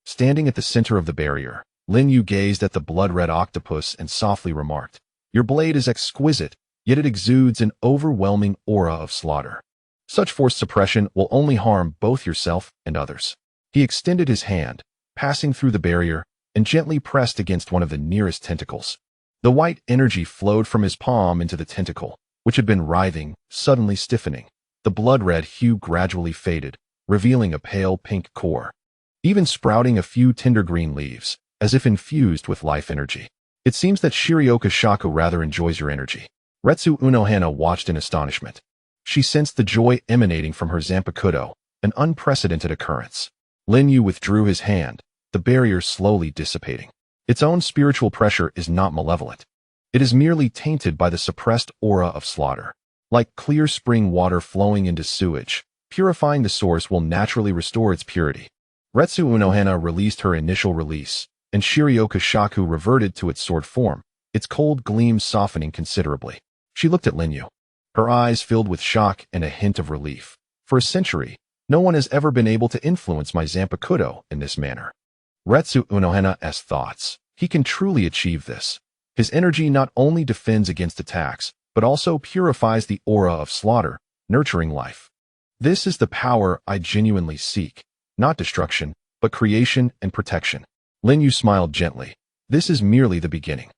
Standing at the center of the barrier, Lin Yue gazed at the blood-red octopus and softly remarked, "Your blade is exquisite, yet it exudes an overwhelming aura of slaughter. Such forced suppression will only harm both yourself and others." He extended his hand, passing through the barrier, and gently pressed against one of the nearest tentacles. The white energy flowed from his palm into the tentacle, which had been writhing, suddenly stiffening. The blood-red hue gradually faded, revealing a pale pink core, even sprouting a few tender green leaves, as if infused with life energy. "It seems that Shirioka Shaku rather enjoys your energy." Retsu Unohana watched in astonishment. She sensed the joy emanating from her zanpakuto, an unprecedented occurrence. Lin Yue withdrew his hand, the barrier slowly dissipating. Its own spiritual pressure is not malevolent. It is merely tainted by the suppressed aura of slaughter. Like clear spring water flowing into sewage, purifying the source will naturally restore its purity. Retsu Unohana released her initial release, and Shirioka Shaku reverted to its sword form, its cold gleam softening considerably. She looked at Lin Yue, her eyes filled with shock and a hint of relief. "For a century, no one has ever been able to influence my zanpakuto in this manner." Retsu Unohana's thoughts. He can truly achieve this. His energy not only defends against attacks, but also purifies the aura of slaughter, nurturing life. This is the power I genuinely seek, not destruction, but creation and protection. Lin Yue smiled gently. This is merely the beginning.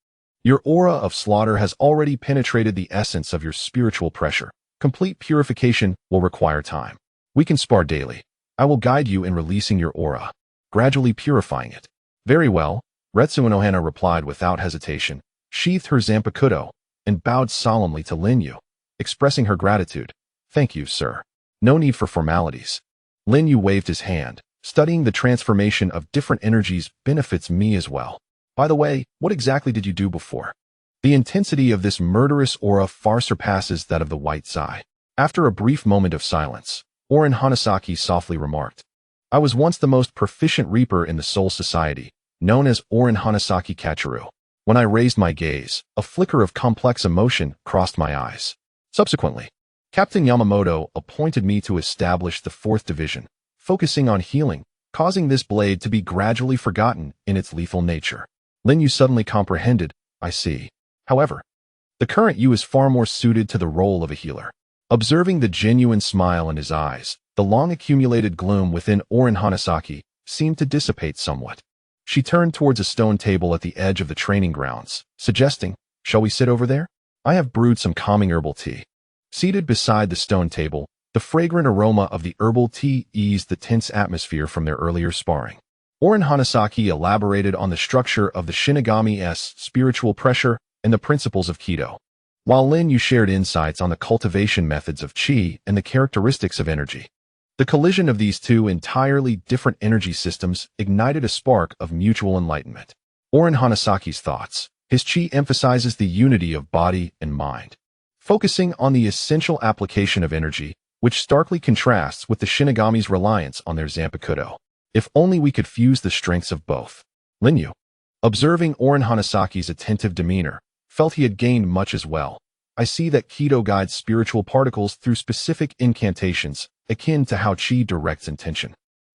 Your aura of slaughter has already penetrated the essence of your spiritual pressure. Complete purification will require time. We can spar daily. I will guide you in releasing your aura, gradually purifying it. Very well, Retsu Unohana replied without hesitation, sheathed her zanpakuto, and bowed solemnly to Lin Yue, expressing her gratitude. Thank you, sir. No need for formalities. Lin Yue waved his hand. Studying the transformation of different energies benefits me as well. By the way, what exactly did you do before? The intensity of this murderous aura far surpasses that of the White Sai. After a brief moment of silence, Orin Hanasaki softly remarked, I was once the most proficient reaper in the Soul Society, known as Orin Hanasaki Kachiru. When I raised my gaze, a flicker of complex emotion crossed my eyes. Subsequently, Captain Yamamoto appointed me to establish the 4th Division, focusing on healing, causing this blade to be gradually forgotten in its lethal nature. Lin Yue suddenly comprehended, I see. However, the current you is far more suited to the role of a healer. Observing the genuine smile in his eyes, the long-accumulated gloom within Orin Hanasaki seemed to dissipate somewhat. She turned towards a stone table at the edge of the training grounds, suggesting, shall we sit over there? I have brewed some calming herbal tea. Seated beside the stone table, the fragrant aroma of the herbal tea eased the tense atmosphere from their earlier sparring. Orin Hanasaki elaborated on the structure of the Shinigami's spiritual pressure and the principles of Kido, while Lin Yue shared insights on the cultivation methods of Qi and the characteristics of energy. The collision of these two entirely different energy systems ignited a spark of mutual enlightenment. Orin Hanasaki's thoughts. His Qi emphasizes the unity of body and mind, focusing on the essential application of energy, which starkly contrasts with the Shinigami's reliance on their zanpakuto. If only we could fuse the strengths of both. Lin Yue, observing Orin Hanasaki's attentive demeanor, felt he had gained much as well. I see that Kido guides spiritual particles through specific incantations, akin to how Qi directs intention.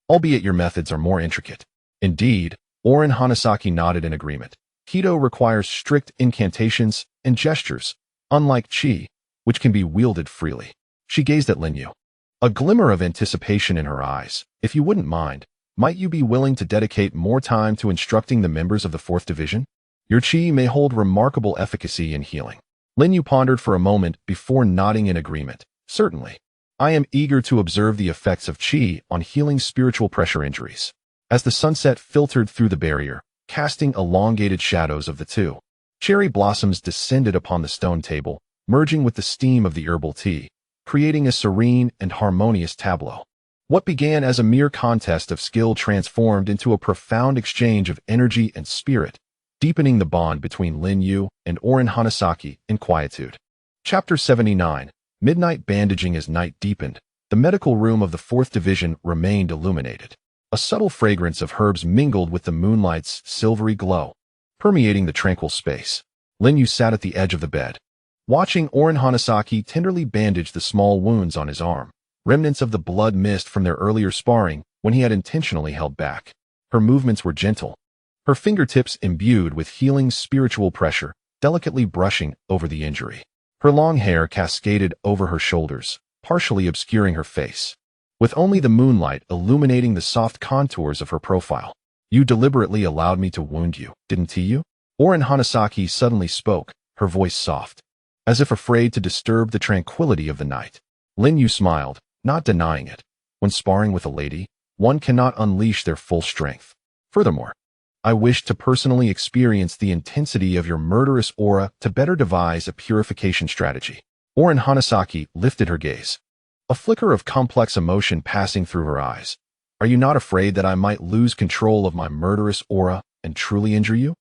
Albeit your methods are more intricate. Indeed, Orin Hanasaki nodded in agreement. Kido requires strict incantations and gestures, unlike Qi, which can be wielded freely. She gazed at Lin Yue, a glimmer of anticipation in her eyes. If you wouldn't mind, might you be willing to dedicate more time to instructing the members of the 4th Division? Your Qi may hold remarkable efficacy in healing. Lin Yue pondered for a moment before nodding in agreement. Certainly. I am eager to observe the effects of Qi on healing spiritual pressure injuries. As the sunset filtered through the barrier, casting elongated shadows of the two, cherry blossoms descended upon the stone table, merging with the steam of the herbal tea, creating a serene and harmonious tableau. What began as a mere contest of skill transformed into a profound exchange of energy and spirit, deepening the bond between Lin Yue and Orin Hanasaki in quietude. Chapter 79. Midnight bandaging. As night deepened, the medical room of the 4th Division remained illuminated. A subtle fragrance of herbs mingled with the moonlight's silvery glow, permeating the tranquil space. Lin Yue sat at the edge of the bed, watching Orin Hanasaki tenderly bandage the small wounds on his arm, remnants of the blood mist from their earlier sparring when he had intentionally held back. Her movements were gentle, her fingertips imbued with healing spiritual pressure, delicately brushing over the injury. Her long hair cascaded over her shoulders, partially obscuring her face, with only the moonlight illuminating the soft contours of her profile. You deliberately allowed me to wound you, didn't you? Orin Hanasaki suddenly spoke, her voice soft, as if afraid to disturb the tranquility of the night. Lin Yue smiled, not denying it. When sparring with a lady, one cannot unleash their full strength. Furthermore, I wish to personally experience the intensity of your murderous aura to better devise a purification strategy. Orin Hanasaki lifted her gaze, a flicker of complex emotion passing through her eyes. Are you not afraid that I might lose control of my murderous aura and truly injure you?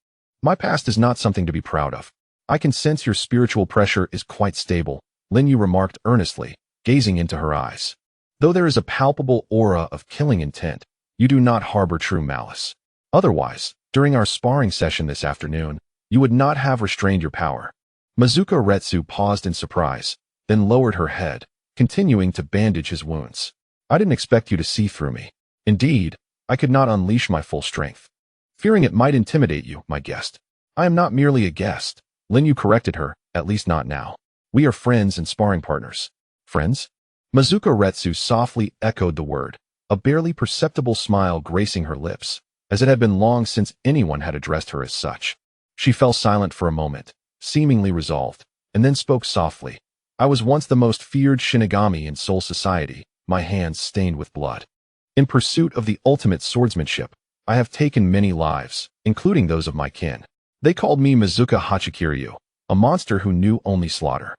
My past is not something to be proud of. I can sense your spiritual pressure is quite stable, Lin Yue remarked earnestly, gazing into her eyes. Though there is a palpable aura of killing intent, you do not harbor true malice. Otherwise, during our sparring session this afternoon, you would not have restrained your power. Mizuka Retsu paused in surprise, then lowered her head, continuing to bandage his wounds. I didn't expect you to see through me. Indeed, I could not unleash my full strength, fearing it might intimidate you, my guest. I am not merely a guest, Lin Yue corrected her, at least not now. We are friends and sparring partners. Friends? Mizuka Retsu softly echoed the word, a barely perceptible smile gracing her lips. as it had been long since anyone had addressed her as such. She fell silent for a moment, seemingly resolved, and then spoke softly. I was once the most feared Shinigami in Soul Society, my hands stained with blood. In pursuit of the ultimate swordsmanship, I have taken many lives, including those of my kin. They called me Mizuka Hachikiryu, a monster who knew only slaughter.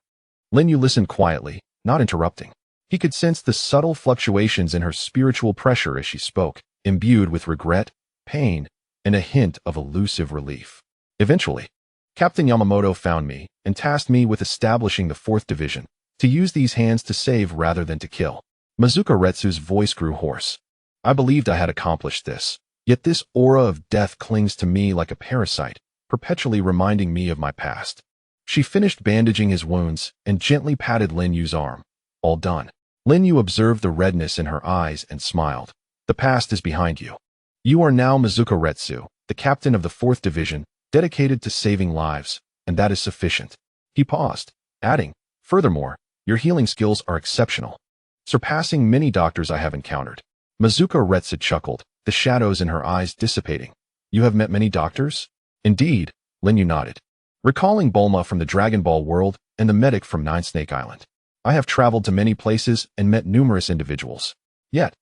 Lin Yue listened quietly, not interrupting. He could sense the subtle fluctuations in her spiritual pressure as she spoke, imbued with regret, pain, and a hint of elusive relief. Eventually, Captain Yamamoto found me and tasked me with establishing the 4th Division, to use these hands to save rather than to kill. Mizuka Retsu's voice grew hoarse. I believed I had accomplished this, yet this aura of death clings to me like a parasite, perpetually reminding me of my past. She finished bandaging his wounds and gently patted Lin Yue's arm. All done. Lin Yue observed the redness in her eyes and smiled. The past is behind you. You are now Mizuka Retsu, the captain of the 4th Division, dedicated to saving lives, and that is sufficient. He paused, adding, furthermore, your healing skills are exceptional, surpassing many doctors I have encountered. Mizuka Retsu chuckled, the shadows in her eyes dissipating. You have met many doctors? Indeed, Lin Yue nodded. Recalling Bulma from the Dragon Ball world and the medic from Nine Snake Island. I have traveled to many places and met numerous individuals. Yet,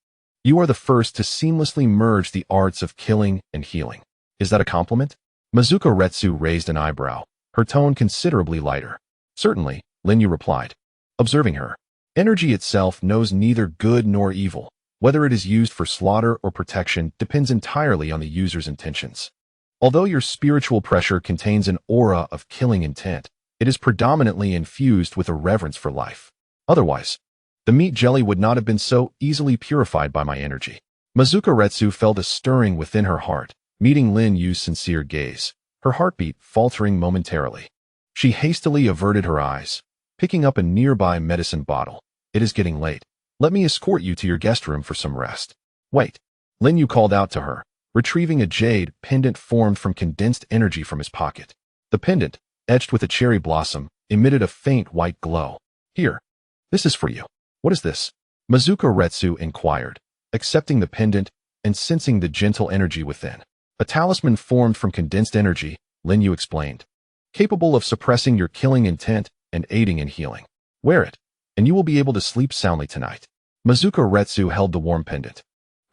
you are the first to seamlessly merge the arts of killing and healing. Is that a compliment? Mizuka Retsu raised an eyebrow, her tone considerably lighter. Certainly, Lin Yue replied. Observing her, energy itself knows neither good nor evil. Whether it is used for slaughter or protection depends entirely on the user's intentions. Although your spiritual pressure contains an aura of killing intent, it is predominantly infused with a reverence for life. Otherwise, the meat jelly would not have been so easily purified by my energy. Mizuka Retsu felt a stirring within her heart, meeting Lin Yue's sincere gaze, her heartbeat faltering momentarily. She hastily averted her eyes, picking up a nearby medicine bottle. It is getting late. Let me escort you to your guest room for some rest. Wait. Lin Yue called out to her, retrieving a jade pendant formed from condensed energy from his pocket. The pendant, etched with a cherry blossom, emitted a faint white glow. Here. This is for you. What is this? Mizuka Retsu inquired, accepting the pendant and sensing the gentle energy within. A talisman formed from condensed energy, Lin Yue explained, capable of suppressing your killing intent and aiding in healing. Wear it, and you will be able to sleep soundly tonight. Mizuka Retsu held the warm pendant,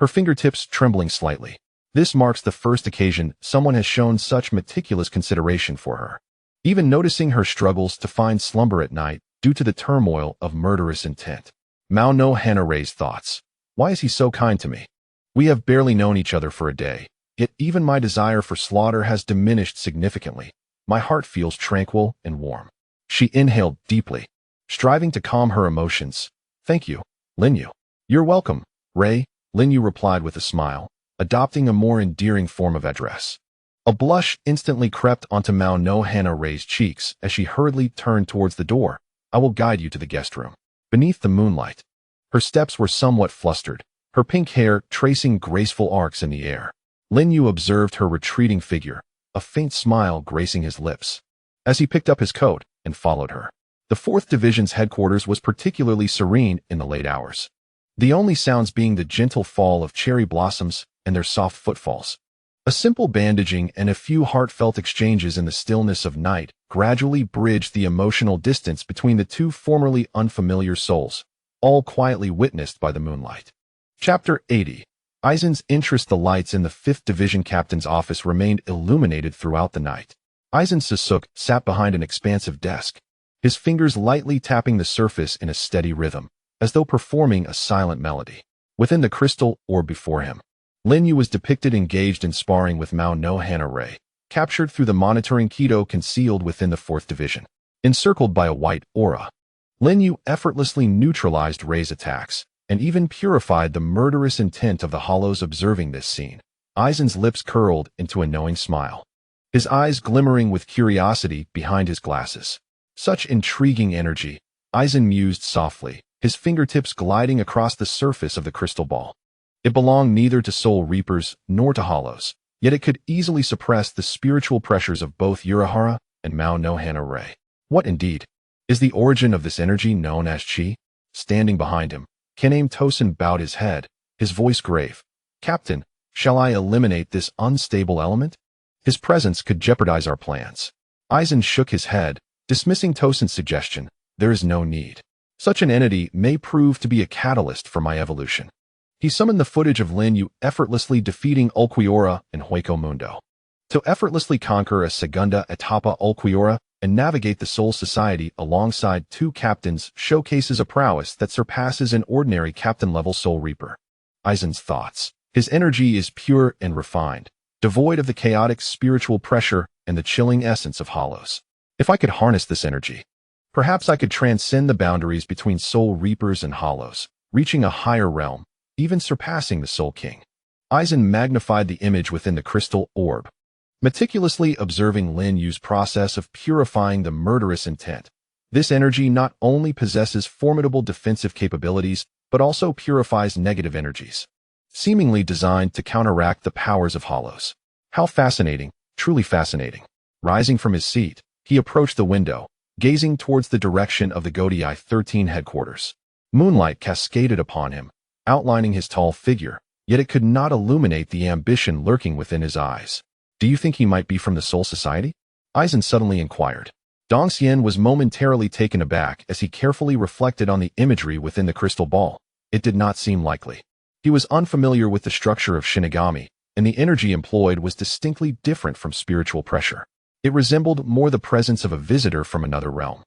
her fingertips trembling slightly. This marks the first occasion someone has shown such meticulous consideration for her. Even noticing her struggles to find slumber at night due to the turmoil of murderous intent. Unohana raised thoughts. Why is he so kind to me? We have barely known each other for a day, yet even my desire for slaughter has diminished significantly. My heart feels tranquil and warm. She inhaled deeply, striving to calm her emotions. Thank you, Lin Yue. You're welcome, Ray, Lin Yue replied with a smile, adopting a more endearing form of address. A blush instantly crept onto Unohana Ray's cheeks as she hurriedly turned towards the door. I will guide you to the guest room. Beneath the moonlight, her steps were somewhat flustered, her pink hair tracing graceful arcs in the air. Lin Yue observed her retreating figure, a faint smile gracing his lips, as he picked up his coat and followed her. The 4th Division's headquarters was particularly serene in the late hours, the only sounds being the gentle fall of cherry blossoms and their soft footfalls. A simple bandaging and a few heartfelt exchanges in the stillness of night gradually bridged the emotional distance between the two formerly unfamiliar souls, all quietly witnessed by the moonlight. Chapter 80. Aizen's interest. The lights in the 5th Division captain's office remained illuminated throughout the night. Aizen Sasuke sat behind an expansive desk, his fingers lightly tapping the surface in a steady rhythm, as though performing a silent melody. Within the crystal orb before him, Lin Yue was depicted engaged in sparring with Unohana Ray, captured through the monitoring Kido concealed within the 4th Division. Encircled by a white aura, Lin Yue effortlessly neutralized Ray's attacks, and even purified the murderous intent of the hollows. Observing this scene, Aizen's lips curled into a knowing smile, his eyes glimmering with curiosity behind his glasses. Such intriguing energy, Aizen mused softly, his fingertips gliding across the surface of the crystal ball. It belonged neither to soul reapers nor to hollows, yet it could easily suppress the spiritual pressures of both Unohana and Unohana Ray. What indeed is the origin of this energy known as chi? Standing behind him, Kename Tosen bowed his head, his voice grave. Captain, Shall I eliminate this unstable element? His presence could jeopardize our plans. Aizen shook his head, dismissing Tosen's suggestion. There is no need. Such an entity may prove to be a catalyst for my evolution. He summoned the footage of Lin Yue effortlessly defeating Ulquiorra and Hueco Mundo. To effortlessly conquer a segunda etapa Ulquiorra and navigate the Soul Society alongside two captains showcases a prowess that surpasses an ordinary captain-level Soul Reaper. Aizen's thoughts. His energy is pure and refined, devoid of the chaotic spiritual pressure and the chilling essence of hollows. If I could harness this energy, perhaps I could transcend the boundaries between Soul Reapers and hollows, reaching a higher realm, even surpassing the Soul King. Aizen magnified the image within the crystal orb, meticulously observing Lin Yue's process of purifying the murderous intent. This energy not only possesses formidable defensive capabilities, but also purifies negative energies, seemingly designed to counteract the powers of hollows. How fascinating, truly fascinating. Rising from his seat, he approached the window, gazing towards the direction of the Godii 13 headquarters. Moonlight cascaded upon him, outlining his tall figure, yet it could not illuminate the ambition lurking within his eyes. Do you think he might be from the Soul Society? Aizen suddenly inquired. Dong Xian was momentarily taken aback as he carefully reflected on the imagery within the crystal ball. It did not seem likely. He was unfamiliar with the structure of Shinigami, and the energy employed was distinctly different from spiritual pressure. It resembled more the presence of a visitor from another realm.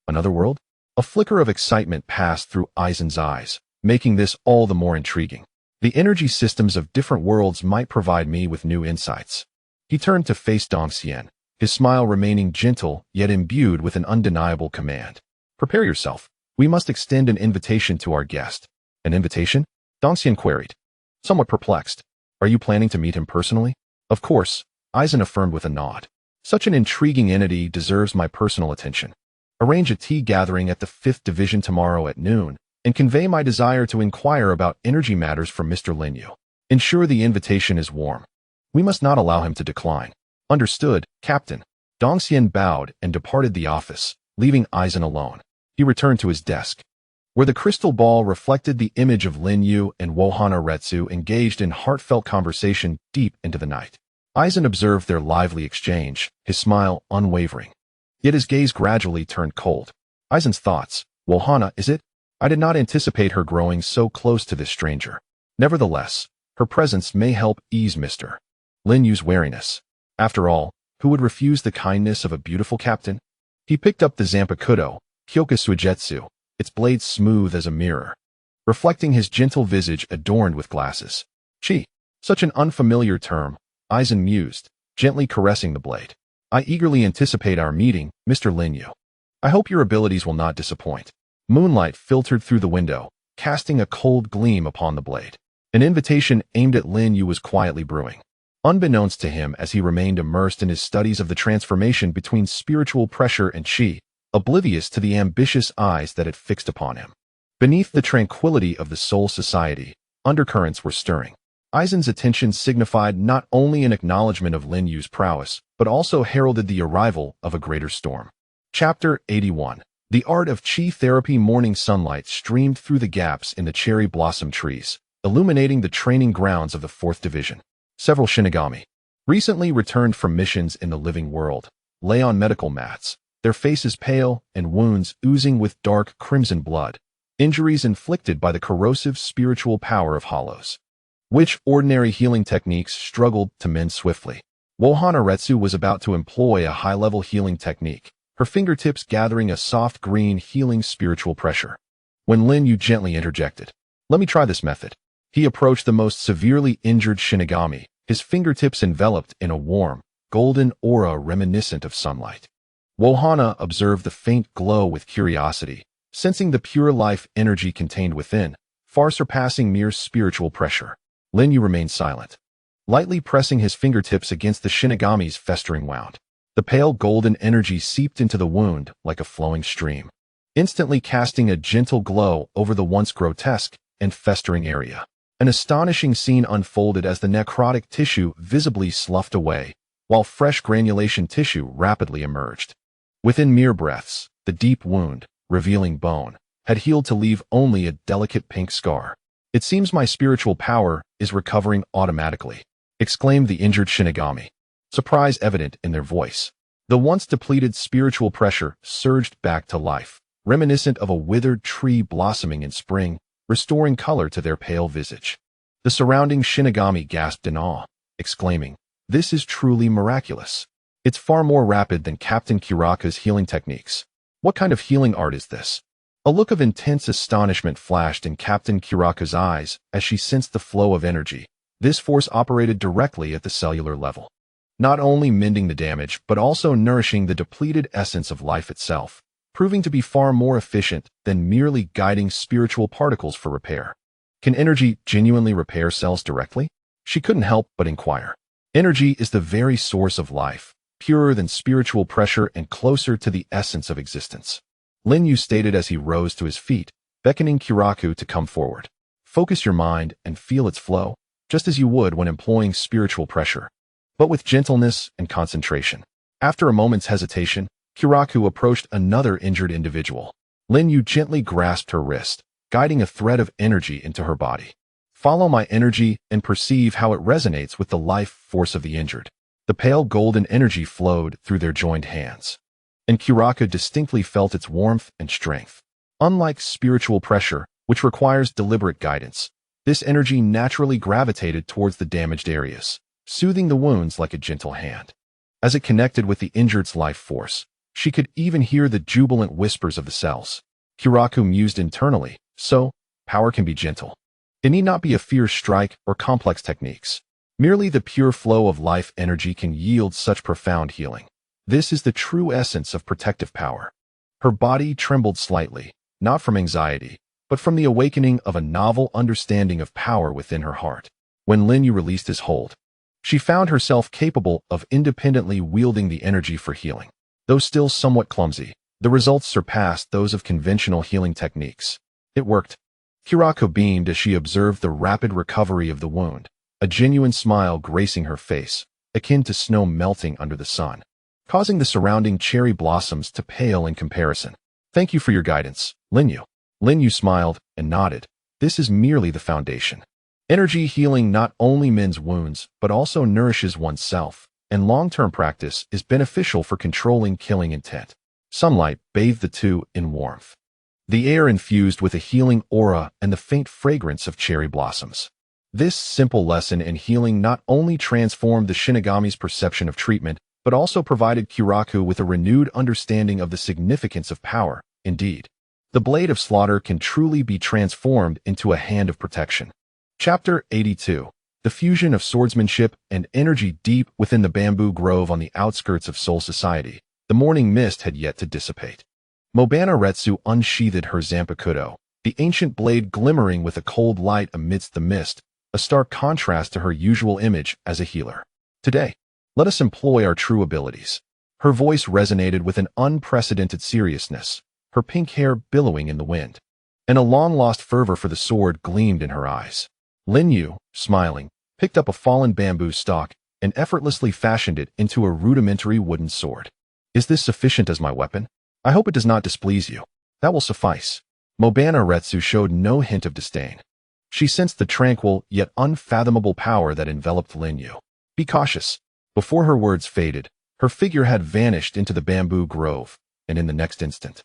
Another world? A flicker of excitement passed through Aizen's eyes, making this all the more intriguing. The energy systems of different worlds might provide me with new insights. He turned to face Dong Xian, his smile remaining gentle yet imbued with an undeniable command. Prepare yourself. We must extend an invitation to our guest. An invitation? Dong Xian queried, somewhat perplexed. Are you planning to meet him personally? Of course, Aizen affirmed with a nod. Such an intriguing entity deserves my personal attention. Arrange a tea gathering at the 5th Division tomorrow at noon, and convey my desire to inquire about energy matters from Mr. Lin Yue. Ensure the invitation is warm. We must not allow him to decline. Understood, Captain. Dong Xian bowed and departed the office, leaving Aizen alone. He returned to his desk, where the crystal ball reflected the image of Lin Yue and Unohana Retsu engaged in heartfelt conversation deep into the night. Aizen observed their lively exchange, his smile unwavering. Yet his gaze gradually turned cold. Aizen's thoughts. Unohana, is it? I did not anticipate her growing so close to this stranger. Nevertheless, her presence may help ease Mr. Lin Yue's wariness. After all, who would refuse the kindness of a beautiful captain? He picked up the Zanpakuto, Kyoka Suigetsu, its blade smooth as a mirror, reflecting his gentle visage adorned with glasses. Chi, such an unfamiliar term, Aizen mused, gently caressing the blade. I eagerly anticipate our meeting, Mr. Lin Yue. I hope your abilities will not disappoint. Moonlight filtered through the window, casting a cold gleam upon the blade. An invitation aimed at Lin Yue was quietly brewing. Unbeknownst to him as he remained immersed in his studies of the transformation between spiritual pressure and chi, oblivious to the ambitious eyes that had fixed upon him. Beneath the tranquility of the Soul Society, undercurrents were stirring. Aizen's attention signified not only an acknowledgement of Lin Yue's prowess, but also heralded the arrival of a greater storm. Chapter 81. The Art of Chi Therapy. Morning sunlight streamed through the gaps in the cherry blossom trees, illuminating the training grounds of the 4th Division. Several Shinigami, recently returned from missions in the living world, lay on medical mats, their faces pale and wounds oozing with dark crimson blood, injuries inflicted by the corrosive spiritual power of hollows, which ordinary healing techniques struggled to mend swiftly. Unohana Retsu was about to employ a high-level healing technique, her fingertips gathering a soft green healing spiritual pressure, when Lin Yue gently interjected. Let me try this method. He approached the most severely injured Shinigami, his fingertips enveloped in a warm, golden aura reminiscent of sunlight. Unohana observed the faint glow with curiosity, sensing the pure life energy contained within, far surpassing mere spiritual pressure. Lin Yue remained silent, lightly pressing his fingertips against the Shinigami's festering wound. The pale golden energy seeped into the wound like a flowing stream, instantly casting a gentle glow over the once grotesque and festering area. An astonishing scene unfolded as the necrotic tissue visibly sloughed away, while fresh granulation tissue rapidly emerged. Within mere breaths, the deep wound, revealing bone, had healed to leave only a delicate pink scar. It seems my spiritual power is recovering automatically, exclaimed the injured Shinigami, surprise evident in their voice. The once depleted spiritual pressure surged back to life, reminiscent of a withered tree blossoming in spring, restoring color to their pale visage. The surrounding Shinigami gasped in awe, exclaiming, "This is truly miraculous. It's far more rapid than Captain Kuraka's healing techniques. What kind of healing art is this?" A look of intense astonishment flashed in Captain Kuraka's eyes as she sensed the flow of energy. This force operated directly at the cellular level, not only mending the damage but also nourishing the depleted essence of life itself, proving to be far more efficient than merely guiding spiritual particles for repair. Can energy genuinely repair cells directly? She couldn't help but inquire. Energy is the very source of life, purer than spiritual pressure and closer to the essence of existence. Lin Yue stated as he rose to his feet, beckoning Kuraku to come forward. Focus your mind and feel its flow, just as you would when employing spiritual pressure, but with gentleness and concentration. After a moment's hesitation, Kuraku approached another injured individual. Lin Yue gently grasped her wrist, guiding a thread of energy into her body. Follow my energy and perceive how it resonates with the life force of the injured. The pale golden energy flowed through their joined hands, and Kuraku distinctly felt its warmth and strength. Unlike spiritual pressure, which requires deliberate guidance, this energy naturally gravitated towards the damaged areas, soothing the wounds like a gentle hand. As it connected with the injured's life force, she could even hear the jubilant whispers of the cells. Kuraku mused internally, so, power can be gentle. It need not be a fierce strike or complex techniques. Merely the pure flow of life energy can yield such profound healing. This is the true essence of protective power. Her body trembled slightly, not from anxiety, but from the awakening of a novel understanding of power within her heart. When Lin Yue released his hold, she found herself capable of independently wielding the energy for healing. Though still somewhat clumsy, the results surpassed those of conventional healing techniques. It worked. Kuraku beamed as she observed the rapid recovery of the wound, a genuine smile gracing her face, akin to snow melting under the sun, causing the surrounding cherry blossoms to pale in comparison. Thank you for your guidance, Lin Yue. Lin Yue smiled and nodded. This is merely the foundation. Energy healing not only mends wounds, but also nourishes oneself, and long-term practice is beneficial for controlling killing intent. Sunlight bathed the two in warmth, the air infused with a healing aura and the faint fragrance of cherry blossoms. This simple lesson in healing not only transformed the Shinigami's perception of treatment, but also provided Kuraku with a renewed understanding of the significance of power. Indeed, the blade of slaughter can truly be transformed into a hand of protection. Chapter 82. The fusion of swordsmanship and energy. Deep within the bamboo grove on the outskirts of Soul Society, the morning mist had yet to dissipate. Unohana Retsu unsheathed her Zanpakuto, the ancient blade glimmering with a cold light amidst the mist, a stark contrast to her usual image as a healer. Today, let us employ our true abilities. Her voice resonated with an unprecedented seriousness, her pink hair billowing in the wind, and a long-lost fervor for the sword gleamed in her eyes. Lin Yue, smiling, picked up a fallen bamboo stalk and effortlessly fashioned it into a rudimentary wooden sword. Is this sufficient as my weapon? I hope it does not displease you. That will suffice. Unohana Retsu showed no hint of disdain. She sensed the tranquil yet unfathomable power that enveloped Lin Yue. Be cautious. Before her words faded, her figure had vanished into the bamboo grove, and in the next instant,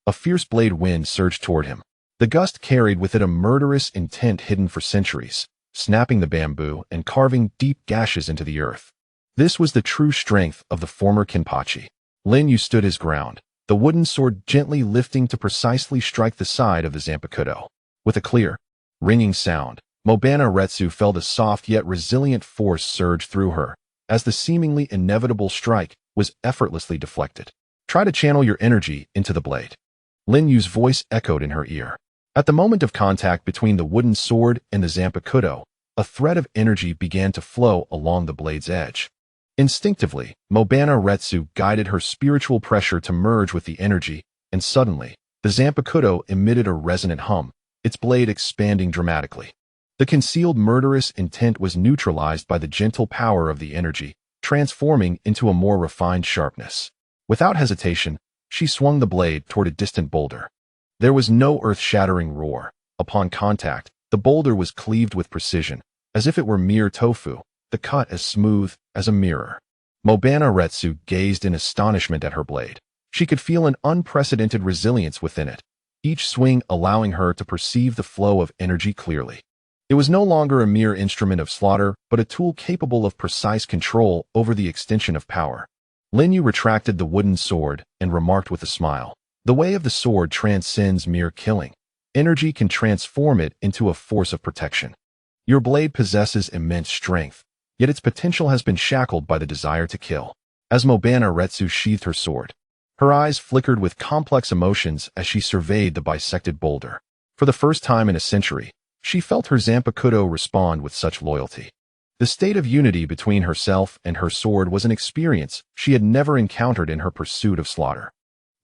a fierce blade wind surged toward him. The gust carried with it a murderous intent hidden for centuries, snapping the bamboo and carving deep gashes into the earth. This was the true strength of the former Kenpachi. Lin Yue stood his ground, the wooden sword gently lifting to precisely strike the side of the Zanpakuto. With a clear, ringing sound, Unohana Retsu felt a soft yet resilient force surge through her, as the seemingly inevitable strike was effortlessly deflected. Try to channel your energy into the blade. Lin Yue's voice echoed in her ear. At the moment of contact between the wooden sword and the Zanpakuto, a thread of energy began to flow along the blade's edge. Instinctively, Unohana Retsu guided her spiritual pressure to merge with the energy, and suddenly, the Zanpakuto emitted a resonant hum, its blade expanding dramatically. The concealed murderous intent was neutralized by the gentle power of the energy, transforming into a more refined sharpness. Without hesitation, she swung the blade toward a distant boulder. There was no earth-shattering roar. Upon contact, The boulder was cleaved with precision, as if it were mere tofu, the cut as smooth as a mirror. Unohana Retsu gazed in astonishment at her blade. She could feel an unprecedented resilience within it, each swing allowing her to perceive the flow of energy clearly. It was no longer a mere instrument of slaughter, but a tool capable of precise control over the extension of power. Lin Yue retracted the wooden sword and remarked with a smile, "The way of the sword transcends mere killing. Energy can transform it into a force of protection. Your blade possesses immense strength, yet its potential has been shackled by the desire to kill." As Unohana Retsu sheathed her sword, her eyes flickered with complex emotions as she surveyed the bisected boulder. For the first time in a century, she felt her Zanpakuto respond with such loyalty. The state of unity between herself and her sword was an experience she had never encountered in her pursuit of slaughter.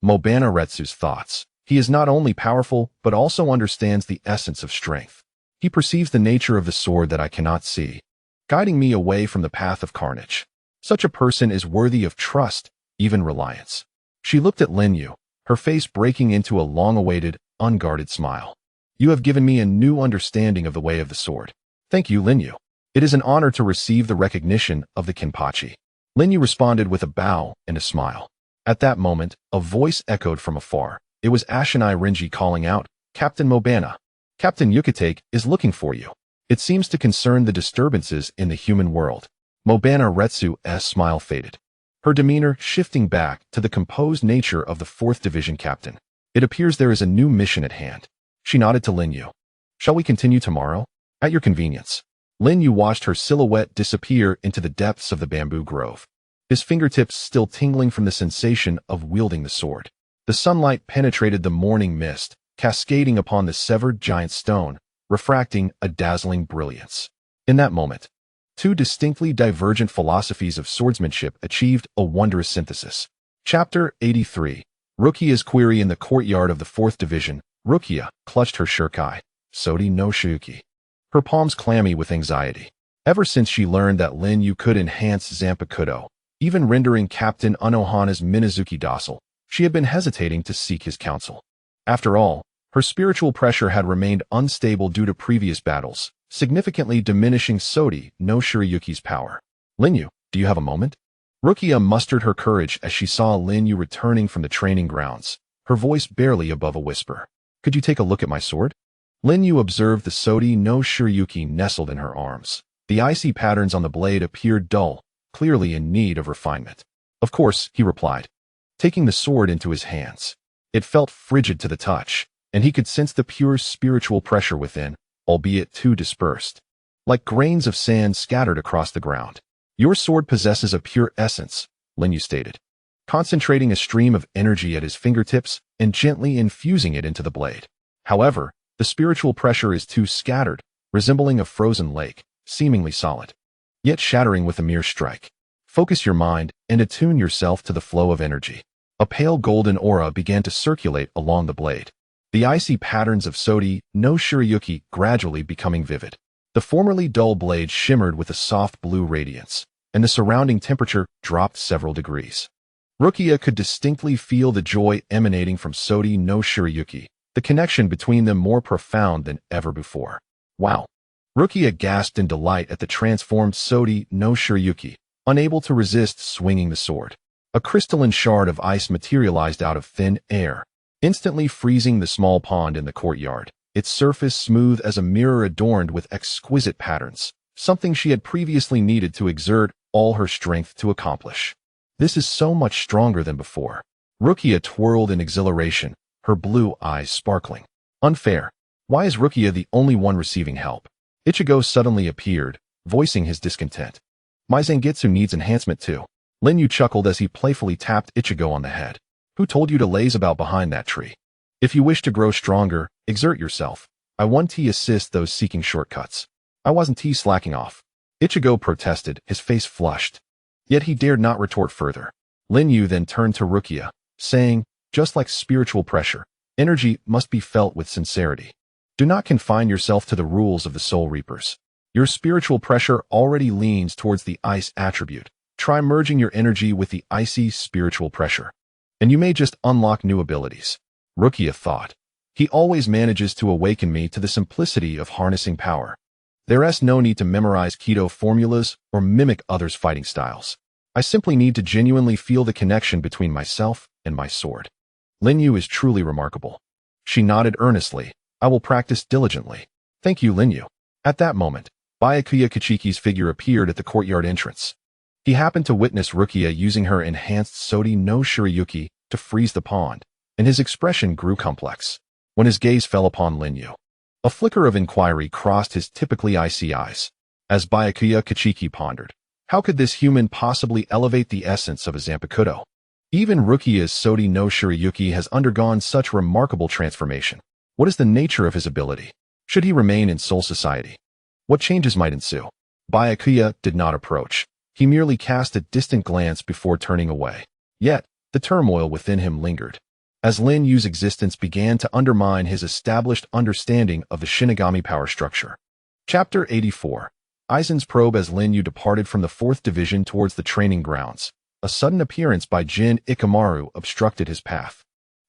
Unohana Retsu's thoughts. He is not only powerful, but also understands the essence of strength. He perceives the nature of the sword that I cannot see, guiding me away from the path of carnage. Such a person is worthy of trust, even reliance. She looked at Lin Yue, her face breaking into a long-awaited, unguarded smile. "You have given me a new understanding of the way of the sword. Thank you, Lin Yue. It is an honor to receive the recognition of the Kenpachi." Lin Yue responded with a bow and a smile. At that moment, a voice echoed from afar. It was Ashinai Renji calling out, "Captain Unohana. Captain Yukitake is looking for you. It seems to concern the disturbances in the human world." Unohana Retsu's smile faded, her demeanor shifting back to the composed nature of the 4th Division captain. "It appears there is a new mission at hand." She nodded to Lin Yue. "Shall we continue tomorrow?" "At your convenience." Lin Yue watched her silhouette disappear into the depths of the bamboo grove, his fingertips still tingling from the sensation of wielding the sword. The sunlight penetrated the morning mist, cascading upon the severed giant stone, refracting a dazzling brilliance. In that moment, two distinctly divergent philosophies of swordsmanship achieved a wondrous synthesis. Chapter 83. Rukia's query in the courtyard of the 4th Division. Rukia clutched her shuriken, Sodi no Shuyuki, her palms clammy with anxiety. Ever since she learned that Lin Yue could enhance Zanpakuto, even rendering Captain Unohana's Minazuki docile, she had been hesitating to seek his counsel. After all, her spiritual pressure had remained unstable due to previous battles, significantly diminishing Sodi no Shuriyuki's power. "Lin Yue, do you have a moment?" Rukia mustered her courage as she saw Lin Yue returning from the training grounds, her voice barely above a whisper. "Could you take a look at my sword?" Lin Yue observed the Sodi no Shuriyuki nestled in her arms. The icy patterns on the blade appeared dull, clearly in need of refinement. "Of course," he replied, taking the sword into his hands. It felt frigid to the touch, and he could sense the pure spiritual pressure within, albeit too dispersed, like grains of sand scattered across the ground. "Your sword possesses a pure essence," Lin Yue stated, concentrating a stream of energy at his fingertips and gently infusing it into the blade. "However, the spiritual pressure is too scattered, resembling a frozen lake, seemingly solid, yet shattering with a mere strike. Focus your mind and attune yourself to the flow of energy." A pale golden aura began to circulate along the blade, the icy patterns of Sodi no Shuriyuki gradually becoming vivid. The formerly dull blade shimmered with a soft blue radiance, and the surrounding temperature dropped several degrees. Rukia could distinctly feel the joy emanating from Sodi no Shuriyuki, the connection between them more profound than ever before. "Wow!" Rukia gasped in delight at the transformed Sodi no Shuriyuki, unable to resist swinging the sword. A crystalline shard of ice materialized out of thin air, instantly freezing the small pond in the courtyard, its surface smooth as a mirror adorned with exquisite patterns, something she had previously needed to exert all her strength to accomplish. "This is so much stronger than before." Rukia twirled in exhilaration, her blue eyes sparkling. "Unfair. Why is Rukia the only one receiving help?" Ichigo suddenly appeared, voicing his discontent. "My Zangetsu needs enhancement too." Lin Yue chuckled as he playfully tapped Ichigo on the head. "Who told you to laze about behind that tree? If you wish to grow stronger, exert yourself. I want to assist those seeking shortcuts." "I wasn't slacking off," Ichigo protested, his face flushed. Yet he dared not retort further. Lin Yue then turned to Rukia, saying, "Just like spiritual pressure, energy must be felt with sincerity. Do not confine yourself to the rules of the Soul Reapers. Your spiritual pressure already leans towards the ice attribute. Try merging your energy with the icy spiritual pressure, and you may just unlock new abilities." Rukia thought. He always manages to awaken me to the simplicity of harnessing power. There's no need to memorize keto formulas or mimic others' fighting styles. I simply need to genuinely feel the connection between myself and my sword. Lin Yue is truly remarkable. She nodded earnestly. I will practice diligently. Thank you, Lin Yue. At that moment, Byakuya Kichiki's figure appeared at the courtyard entrance. He happened to witness Rukia using her enhanced Sodi no Shirayuki to freeze the pond, and his expression grew complex. When his gaze fell upon Lin Yue, a flicker of inquiry crossed his typically icy eyes. As Byakuya Kichiki pondered, how could this human possibly elevate the essence of a Zanpakuto? Even Rukia's Sodi no Shirayuki has undergone such remarkable transformation. What is the nature of his ability? Should he remain in Soul Society? What changes might ensue? Byakuya did not approach. He merely cast a distant glance before turning away. Yet, the turmoil within him lingered. As Lin Yue's existence began to undermine his established understanding of the Shinigami power structure. Chapter 84. Aizen's probe. As Lin Yue departed from the 4th Division towards the training grounds, a sudden appearance by Jin Ikamaru obstructed his path.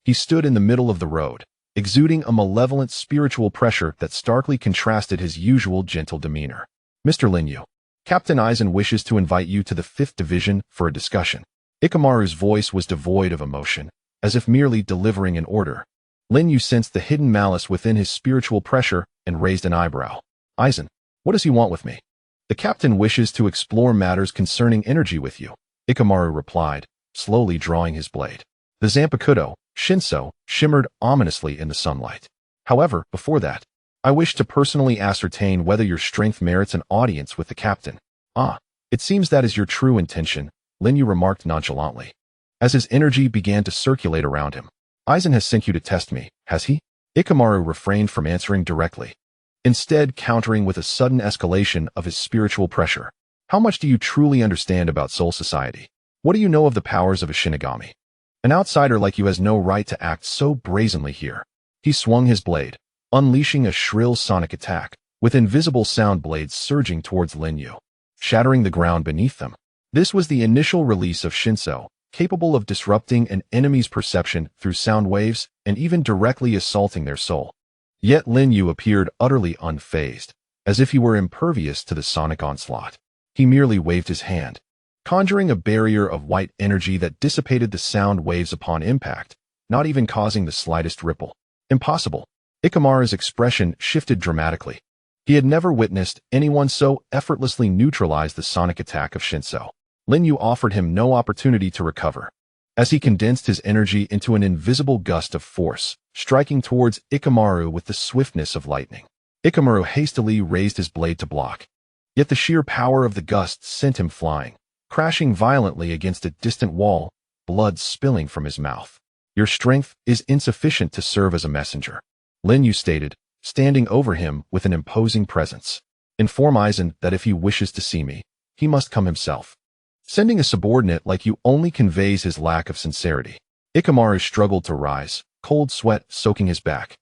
He stood in the middle of the road, exuding a malevolent spiritual pressure that starkly contrasted his usual gentle demeanor. Mr. Lin Yue, Captain Aizen wishes to invite you to the 5th Division for a discussion. Ikamaru's voice was devoid of emotion, as if merely delivering an order. Lin Yue sensed the hidden malice within his spiritual pressure and raised an eyebrow. Aizen, what does he want with me? The captain wishes to explore matters concerning energy with you, Ikamaru replied, slowly drawing his blade. The Zanpakuto, Shinso, shimmered ominously in the sunlight. However, before that, I wish to personally ascertain whether your strength merits an audience with the captain. Ah, it seems that is your true intention, Lin Yue remarked nonchalantly. As his energy began to circulate around him. Aizen has sent you to test me, has he? Ikamaru refrained from answering directly, instead countering with a sudden escalation of his spiritual pressure. How much do you truly understand about Soul Society? What do you know of the powers of a Shinigami? An outsider like you has no right to act so brazenly here. He swung his blade, unleashing a shrill sonic attack, with invisible sound blades surging towards Lin Yue, shattering the ground beneath them. This was the initial release of Shinso, capable of disrupting an enemy's perception through sound waves and even directly assaulting their soul. Yet Lin Yue appeared utterly unfazed, as if he were impervious to the sonic onslaught. He merely waved his hand, conjuring a barrier of white energy that dissipated the sound waves upon impact, not even causing the slightest ripple. Impossible. Ikamaru's expression shifted dramatically. He had never witnessed anyone so effortlessly neutralize the sonic attack of Shinso. Lin Yue offered him no opportunity to recover, as he condensed his energy into an invisible gust of force, striking towards Ikamaru with the swiftness of lightning. Ikamaru hastily raised his blade to block, yet the sheer power of the gust sent him flying, crashing violently against a distant wall, blood spilling from his mouth. Your strength is insufficient to serve as a messenger, Lin Yue stated, standing over him with an imposing presence. Inform Aizen that if he wishes to see me, he must come himself. Sending a subordinate like you only conveys his lack of sincerity. Ikamaru struggled to rise, cold sweat soaking his back.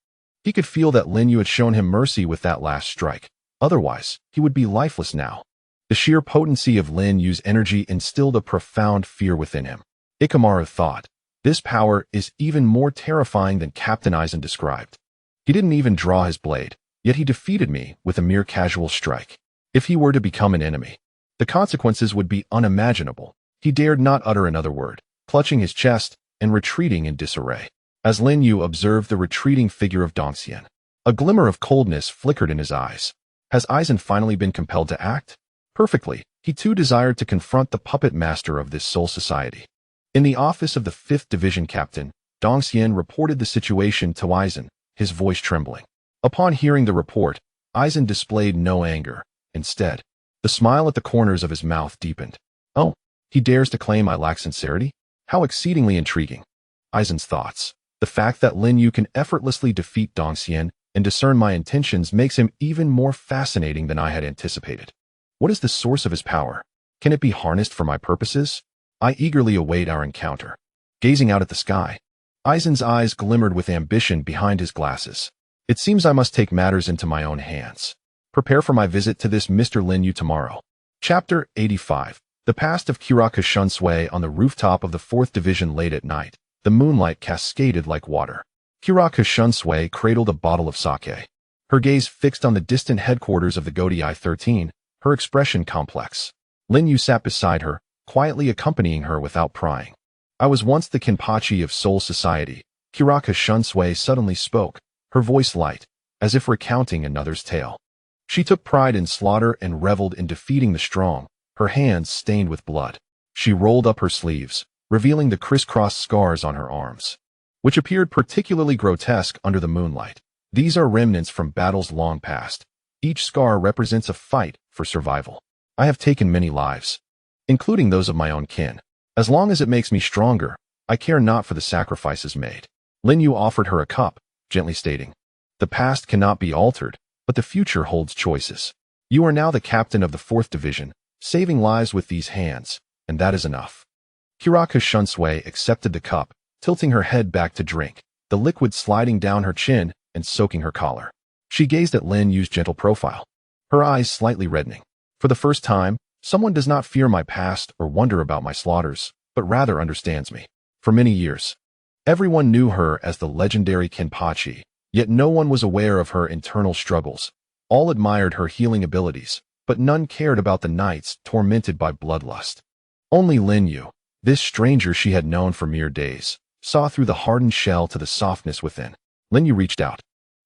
He could feel that Lin Yue had shown him mercy with that last strike. Otherwise, he would be lifeless now. The sheer potency of Lin Yue's energy instilled a profound fear within him. Ikamaru thought, this power is even more terrifying than Captain Aizen described. He didn't even draw his blade, yet he defeated me with a mere casual strike. If he were to become an enemy, the consequences would be unimaginable. He dared not utter another word, clutching his chest and retreating in disarray. As Lin Yue observed the retreating figure of Dongxian, a glimmer of coldness flickered in his eyes. Has Aizen finally been compelled to act? Perfectly, he too desired to confront the puppet master of this Soul Society. In the office of the 5th Division Captain, Dongxian reported the situation to Aizen, his voice trembling. Upon hearing the report, Aizen displayed no anger. Instead, the smile at the corners of his mouth deepened. Oh, he dares to claim I lack sincerity? How exceedingly intriguing. Aizen's thoughts. The fact that Lin Yue can effortlessly defeat Dongxian and discern my intentions makes him even more fascinating than I had anticipated. What is the source of his power? Can it be harnessed for my purposes? I eagerly await our encounter. Gazing out at the sky, Aizen's eyes glimmered with ambition behind his glasses. It seems I must take matters into my own hands. Prepare for my visit to this Mr. Lin Yue tomorrow. Chapter 85. The past of Kuraka Shunsui. On the rooftop of the 4th Division late at night, the moonlight cascaded like water. Kyoka Shunsui cradled a bottle of sake. Her gaze fixed on the distant headquarters of the Godai 13, her expression complex. Lin Yue sat beside her, quietly accompanying her without prying. I was once the Kenpachi of Soul Society. Kyoka Shunsui suddenly spoke, her voice light, as if recounting another's tale. She took pride in slaughter and reveled in defeating the strong, her hands stained with blood. She rolled up her sleeves, revealing the crisscross scars on her arms, which appeared particularly grotesque under the moonlight. These are remnants from battles long past. Each scar represents a fight for survival. I have taken many lives, including those of my own kin. As long as it makes me stronger, I care not for the sacrifices made. Lin Yue offered her a cup, gently stating, "The past cannot be altered, but the future holds choices. You are now the captain of the 4th Division, saving lives with these hands, and that is enough." Kyoka Shunsui accepted the cup, tilting her head back to drink, the liquid sliding down her chin and soaking her collar. She gazed at Lin Yue's gentle profile, her eyes slightly reddening. For the first time, someone does not fear my past or wonder about my slaughters, but rather understands me. For many years, everyone knew her as the legendary Kenpachi, yet no one was aware of her internal struggles. All admired her healing abilities, but none cared about the nights tormented by bloodlust. Only Lin Yue, this stranger she had known for mere days, saw through the hardened shell to the softness within. Lin Yue reached out,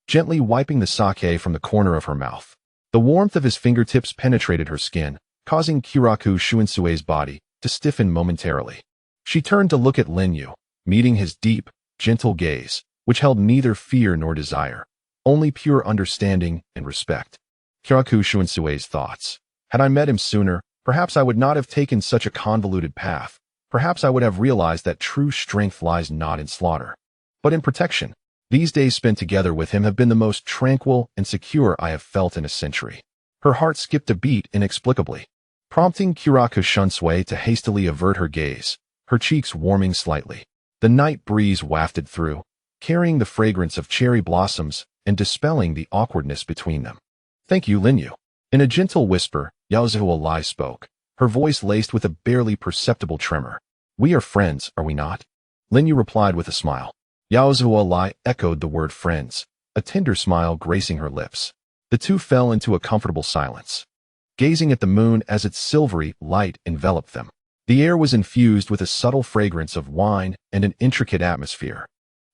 gently wiping the sake from the corner of her mouth. The warmth of his fingertips penetrated her skin, causing Kyoka Shuinsui's body to stiffen momentarily. She turned to look at Lin Yue, meeting his deep, gentle gaze, which held neither fear nor desire, only pure understanding and respect. Kyoka Shuinsui's thoughts. Had I met him sooner, perhaps I would not have taken such a convoluted path. Perhaps I would have realized that true strength lies not in slaughter, but in protection. These days spent together with him have been the most tranquil and secure I have felt in a century. Her heart skipped a beat inexplicably, prompting Kyoka Shunsui to hastily avert her gaze, her cheeks warming slightly. The night breeze wafted through, carrying the fragrance of cherry blossoms and dispelling the awkwardness between them. "Thank you, Lin Yue." In a gentle whisper, Yaozuo spoke, her voice laced with a barely perceptible tremor. "We are friends, are we not?" Lin Yue replied with a smile. Yaozuo echoed the word friends, a tender smile gracing her lips. The two fell into a comfortable silence, gazing at the moon as its silvery light enveloped them. The air was infused with a subtle fragrance of wine and an intricate atmosphere,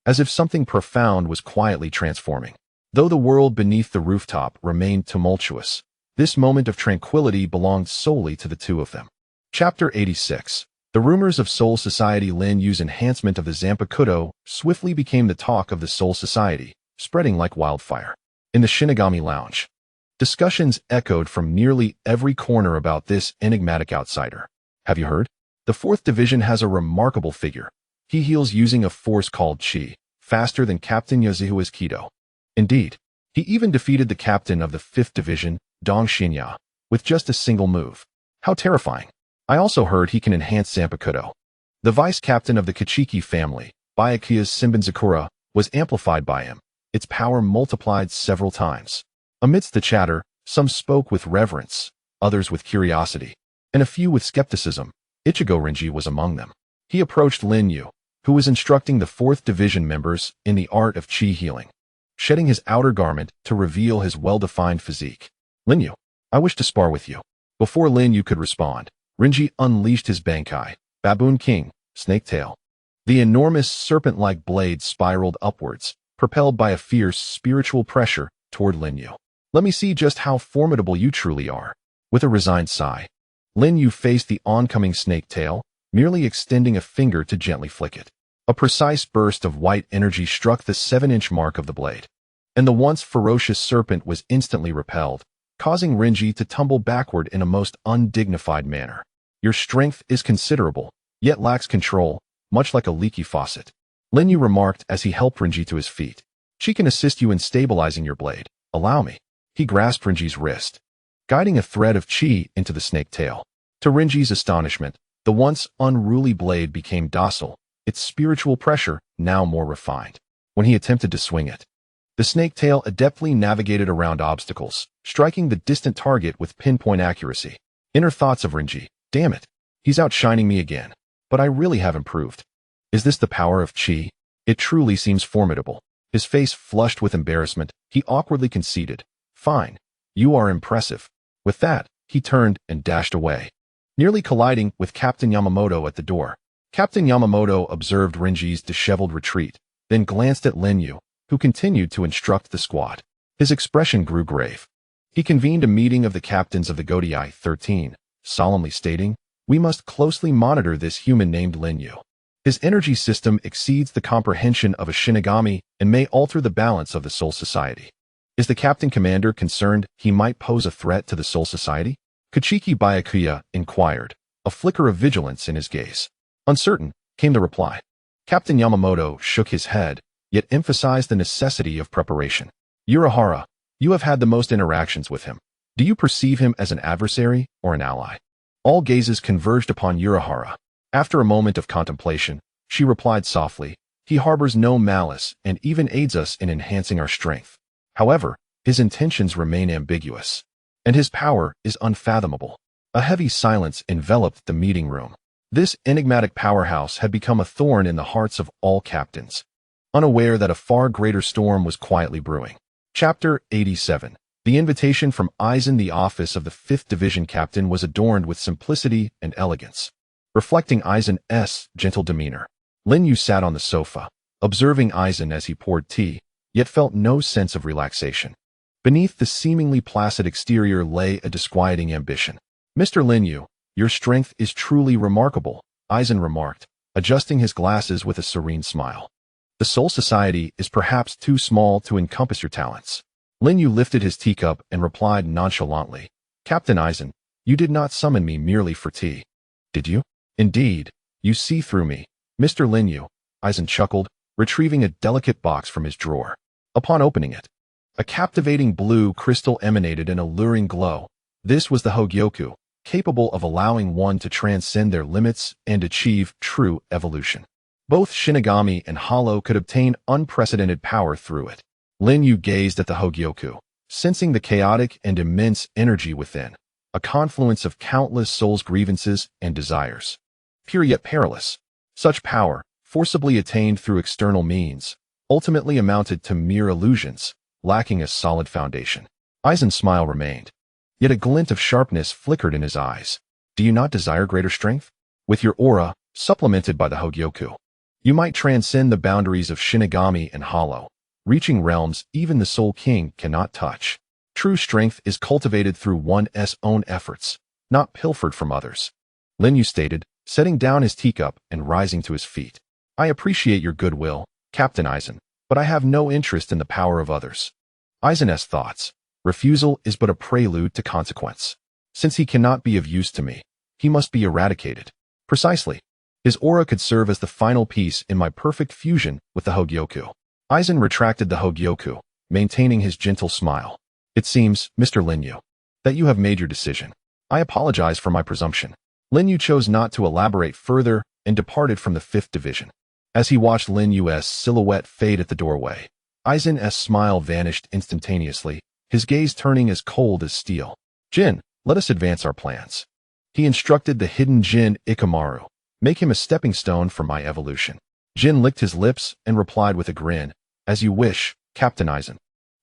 as if something profound was quietly transforming. Though the world beneath the rooftop remained tumultuous, this moment of tranquility belonged solely to the two of them. Chapter 86. The rumors of Soul Society Lin Yue's enhancement of the Zanpakuto swiftly became the talk of the Soul Society, spreading like wildfire. In the Shinigami Lounge, discussions echoed from nearly every corner about this enigmatic outsider. "Have you heard? The 4th Division has a remarkable figure. He heals using a force called Chi, faster than Captain Yazuhua's Kido. Indeed, he even defeated the captain of the 5th Division, Dong Shinya, with just a single move. How terrifying. I also heard he can enhance Zanpakuto. The vice-captain of the Kichiki family, Byakuya's Senbonzakura, was amplified by him, its power multiplied several times." Amidst the chatter, some spoke with reverence, others with curiosity, and a few with skepticism. Ichigo Renji was among them. He approached Lin Yue, who was instructing the 4th Division members in the art of chi healing, shedding his outer garment to reveal his well-defined physique. "Lin Yue, I wish to spar with you." Before Lin Yue could respond, Renji unleashed his Bankai, Baboon King, Snake Tail. The enormous serpent-like blade spiraled upwards, propelled by a fierce spiritual pressure toward Lin Yue. "Let me see just how formidable you truly are." With a resigned sigh, Lin Yue faced the oncoming Snake Tail, merely extending a finger to gently flick it. A precise burst of white energy struck the 7-inch mark of the blade, and the once ferocious serpent was instantly repelled, causing Renji to tumble backward in a most undignified manner. "Your strength is considerable, yet lacks control, much like a leaky faucet," Lin Yue remarked as he helped Renji to his feet. "She can assist you in stabilizing your blade. Allow me." He grasped Renji's wrist, guiding a thread of chi into the snake tail. To Renji's astonishment, the once unruly blade became docile, its spiritual pressure now more refined. When he attempted to swing it, the snake tail adeptly navigated around obstacles, striking the distant target with pinpoint accuracy. Inner thoughts of Renji: "Damn it, he's outshining me again. But I really have improved. Is this the power of chi? It truly seems formidable." His face flushed with embarrassment, he awkwardly conceded, "Fine. You are impressive." With that, he turned and dashed away, nearly colliding with Captain Yamamoto at the door. Captain Yamamoto observed Renji's disheveled retreat, then glanced at Lin Yue, who continued to instruct the squad. His expression grew grave. He convened a meeting of the captains of the Godai 13, solemnly stating, "We must closely monitor this human named Lin Yue. His energy system exceeds the comprehension of a Shinigami and may alter the balance of the Soul Society. Is the Captain Commander concerned he might pose a threat to the Soul Society?" Kachiki Byakuya inquired, a flicker of vigilance in his gaze. "Uncertain," came the reply. Captain Yamamoto shook his head, yet emphasized the necessity of preparation. "Unohana, you have had the most interactions with him. Do you perceive him as an adversary or an ally?" All gazes converged upon Unohana. After a moment of contemplation, she replied softly, "He harbors no malice and even aids us in enhancing our strength. However, his intentions remain ambiguous, and his power is unfathomable." A heavy silence enveloped the meeting room. This enigmatic powerhouse had become a thorn in the hearts of all captains, unaware that a far greater storm was quietly brewing. Chapter 87. The invitation from Aizen. The office of the 5th Division captain was adorned with simplicity and elegance, reflecting Aizen's gentle demeanor. Lin Yue sat on the sofa, observing Aizen as he poured tea, yet felt no sense of relaxation. Beneath the seemingly placid exterior lay a disquieting ambition. "Mr. Lin Yue, your strength is truly remarkable," Aizen remarked, adjusting his glasses with a serene smile. "The Soul Society is perhaps too small to encompass your talents." Lin Yue lifted his teacup and replied nonchalantly, "Captain Aizen, you did not summon me merely for tea, did you?" "Indeed, you see through me, Mr. Lin Yue," Aizen chuckled, retrieving a delicate box from his drawer. Upon opening it, a captivating blue crystal emanated an alluring glow. This was the Hogyoku, capable of allowing one to transcend their limits and achieve true evolution. Both Shinigami and Hollow could obtain unprecedented power through it. Lin Yue gazed at the Hogyoku, sensing the chaotic and immense energy within, a confluence of countless souls' grievances and desires. Pure yet perilous, such power, forcibly attained through external means, ultimately amounted to mere illusions, lacking a solid foundation. Aizen's smile remained, yet a glint of sharpness flickered in his eyes. "Do you not desire greater strength? With your aura, supplemented by the Hogyoku, you might transcend the boundaries of Shinigami and Hollow, reaching realms even the Soul King cannot touch. True strength is cultivated through one's own efforts, not pilfered from others," Lin Yue stated, setting down his teacup and rising to his feet. "I appreciate your goodwill, Captain Aizen, but I have no interest in the power of others." Aizen's thoughts. Refusal is but a prelude to consequence. Since he cannot be of use to me, he must be eradicated. Precisely. His aura could serve as the final piece in my perfect fusion with the Hogyoku. Aizen retracted the Hogyoku, maintaining his gentle smile. "It seems, Mr. Lin Yue, that you have made your decision. I apologize for my presumption." Lin Yue chose not to elaborate further and departed from the 5th Division. As he watched Lin Yue's silhouette fade at the doorway, Aizen's smile vanished instantaneously, his gaze turning as cold as steel. "Jin, let us advance our plans." He instructed the hidden Jin Ikamaru, "Make him a stepping stone for my evolution." Jin licked his lips and replied with a grin, "As you wish, Captain Aizen.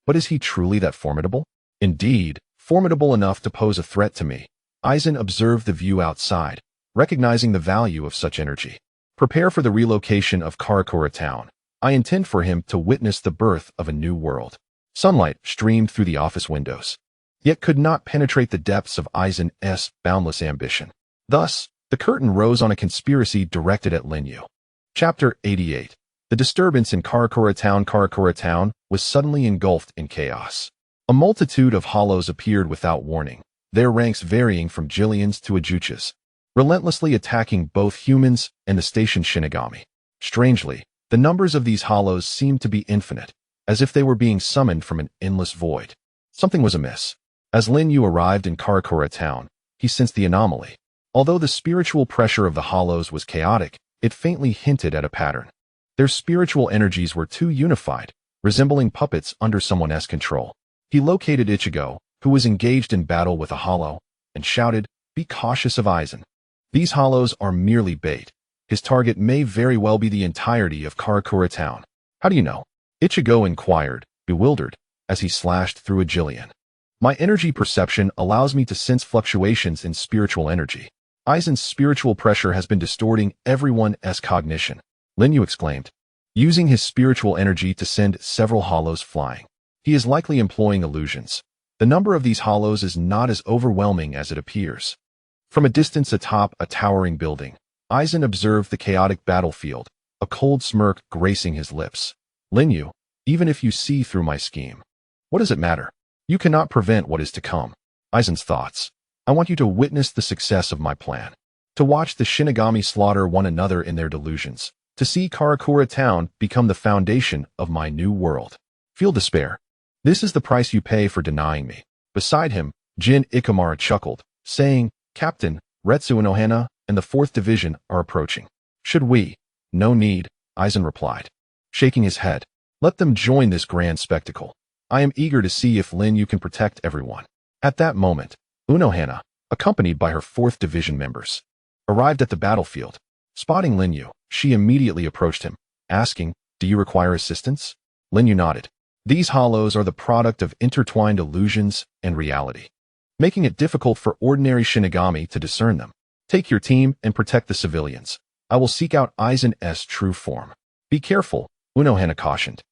But is he truly that formidable?" "Indeed, formidable enough to pose a threat to me." Aizen observed the view outside, recognizing the value of such energy. "Prepare for the relocation of Karakura town. I intend for him to witness the birth of a new world." Sunlight streamed through the office windows, yet could not penetrate the depths of Aizen's boundless ambition. Thus, the curtain rose on a conspiracy directed at Lin Yue. Chapter 88. The disturbance in Karakura town was suddenly engulfed in chaos. A multitude of hollows appeared without warning, their ranks varying from Jillians to Ajuchas, relentlessly attacking both humans and the station Shinigami. Strangely, the numbers of these hollows seemed to be infinite, as if they were being summoned from an endless void. Something was amiss. As Lin Yue arrived in Karakura town, he sensed the anomaly. Although the spiritual pressure of the hollows was chaotic, it faintly hinted at a pattern. Their spiritual energies were too unified, resembling puppets under someone's control. He located Ichigo, who was engaged in battle with a hollow, and shouted, "Be cautious of Aizen. These hollows are merely bait. His target may very well be the entirety of Karakura town." "How do you know?" Ichigo inquired, bewildered, as he slashed through a Jillian. My energy perception allows me to sense fluctuations in spiritual energy. Aizen's spiritual pressure has been distorting everyone's cognition, Lin Yue exclaimed, using his spiritual energy to send several hollows flying. He is likely employing illusions. The number of these hollows is not as overwhelming as it appears. From a distance atop a towering building, Aizen observed the chaotic battlefield, a cold smirk gracing his lips. Lin Yue, even if you see through my scheme, what does it matter? You cannot prevent what is to come. Aizen's thoughts. I want you to witness the success of my plan. To watch the Shinigami slaughter one another in their delusions. To see Karakura Town become the foundation of my new world. Feel despair. This is the price you pay for denying me. Beside him, Jin Ikamara chuckled, saying, Captain, Retsu and Unohana and the 4th Division are approaching. Should we? No need, Aizen replied, shaking his head. Let them join this grand spectacle. I am eager to see if Lin Yue can protect everyone. At that moment, Unohana, accompanied by her 4th Division members, arrived at the battlefield. Spotting Lin Yue, she immediately approached him, asking, Do you require assistance? Lin Yue nodded. These hollows are the product of intertwined illusions and reality, making it difficult for ordinary Shinigami to discern them. Take your team and protect the civilians. I will seek out Aizen's true form. Be careful, Unohana cautioned,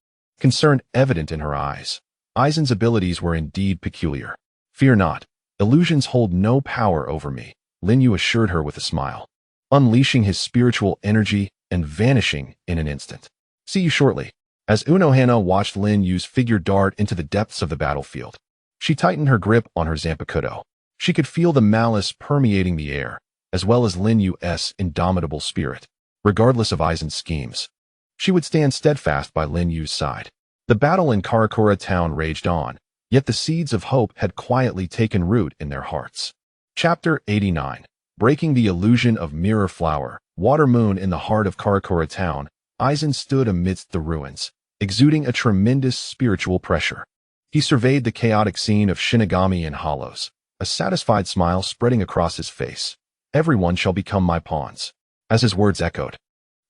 concern evident in her eyes. Aizen's abilities were indeed peculiar. Fear not. Illusions hold no power over me, Lin Yue assured her with a smile, unleashing his spiritual energy and vanishing in an instant. See you shortly. As Unohana watched Lin Yue's figure dart into the depths of the battlefield, she tightened her grip on her Zanpakuto. She could feel the malice permeating the air, as well as Lin Yue's indomitable spirit. Regardless of Aizen's schemes, she would stand steadfast by Lin Yue's side. The battle in Karakura Town raged on, yet the seeds of hope had quietly taken root in their hearts. Chapter 89. Breaking the illusion of Mirror Flower, Water Moon. In the heart of Karakura Town, Aizen stood amidst the ruins, exuding a tremendous spiritual pressure. He surveyed the chaotic scene of Shinigami and hollows, a satisfied smile spreading across his face. Everyone shall become my pawns. As his words echoed,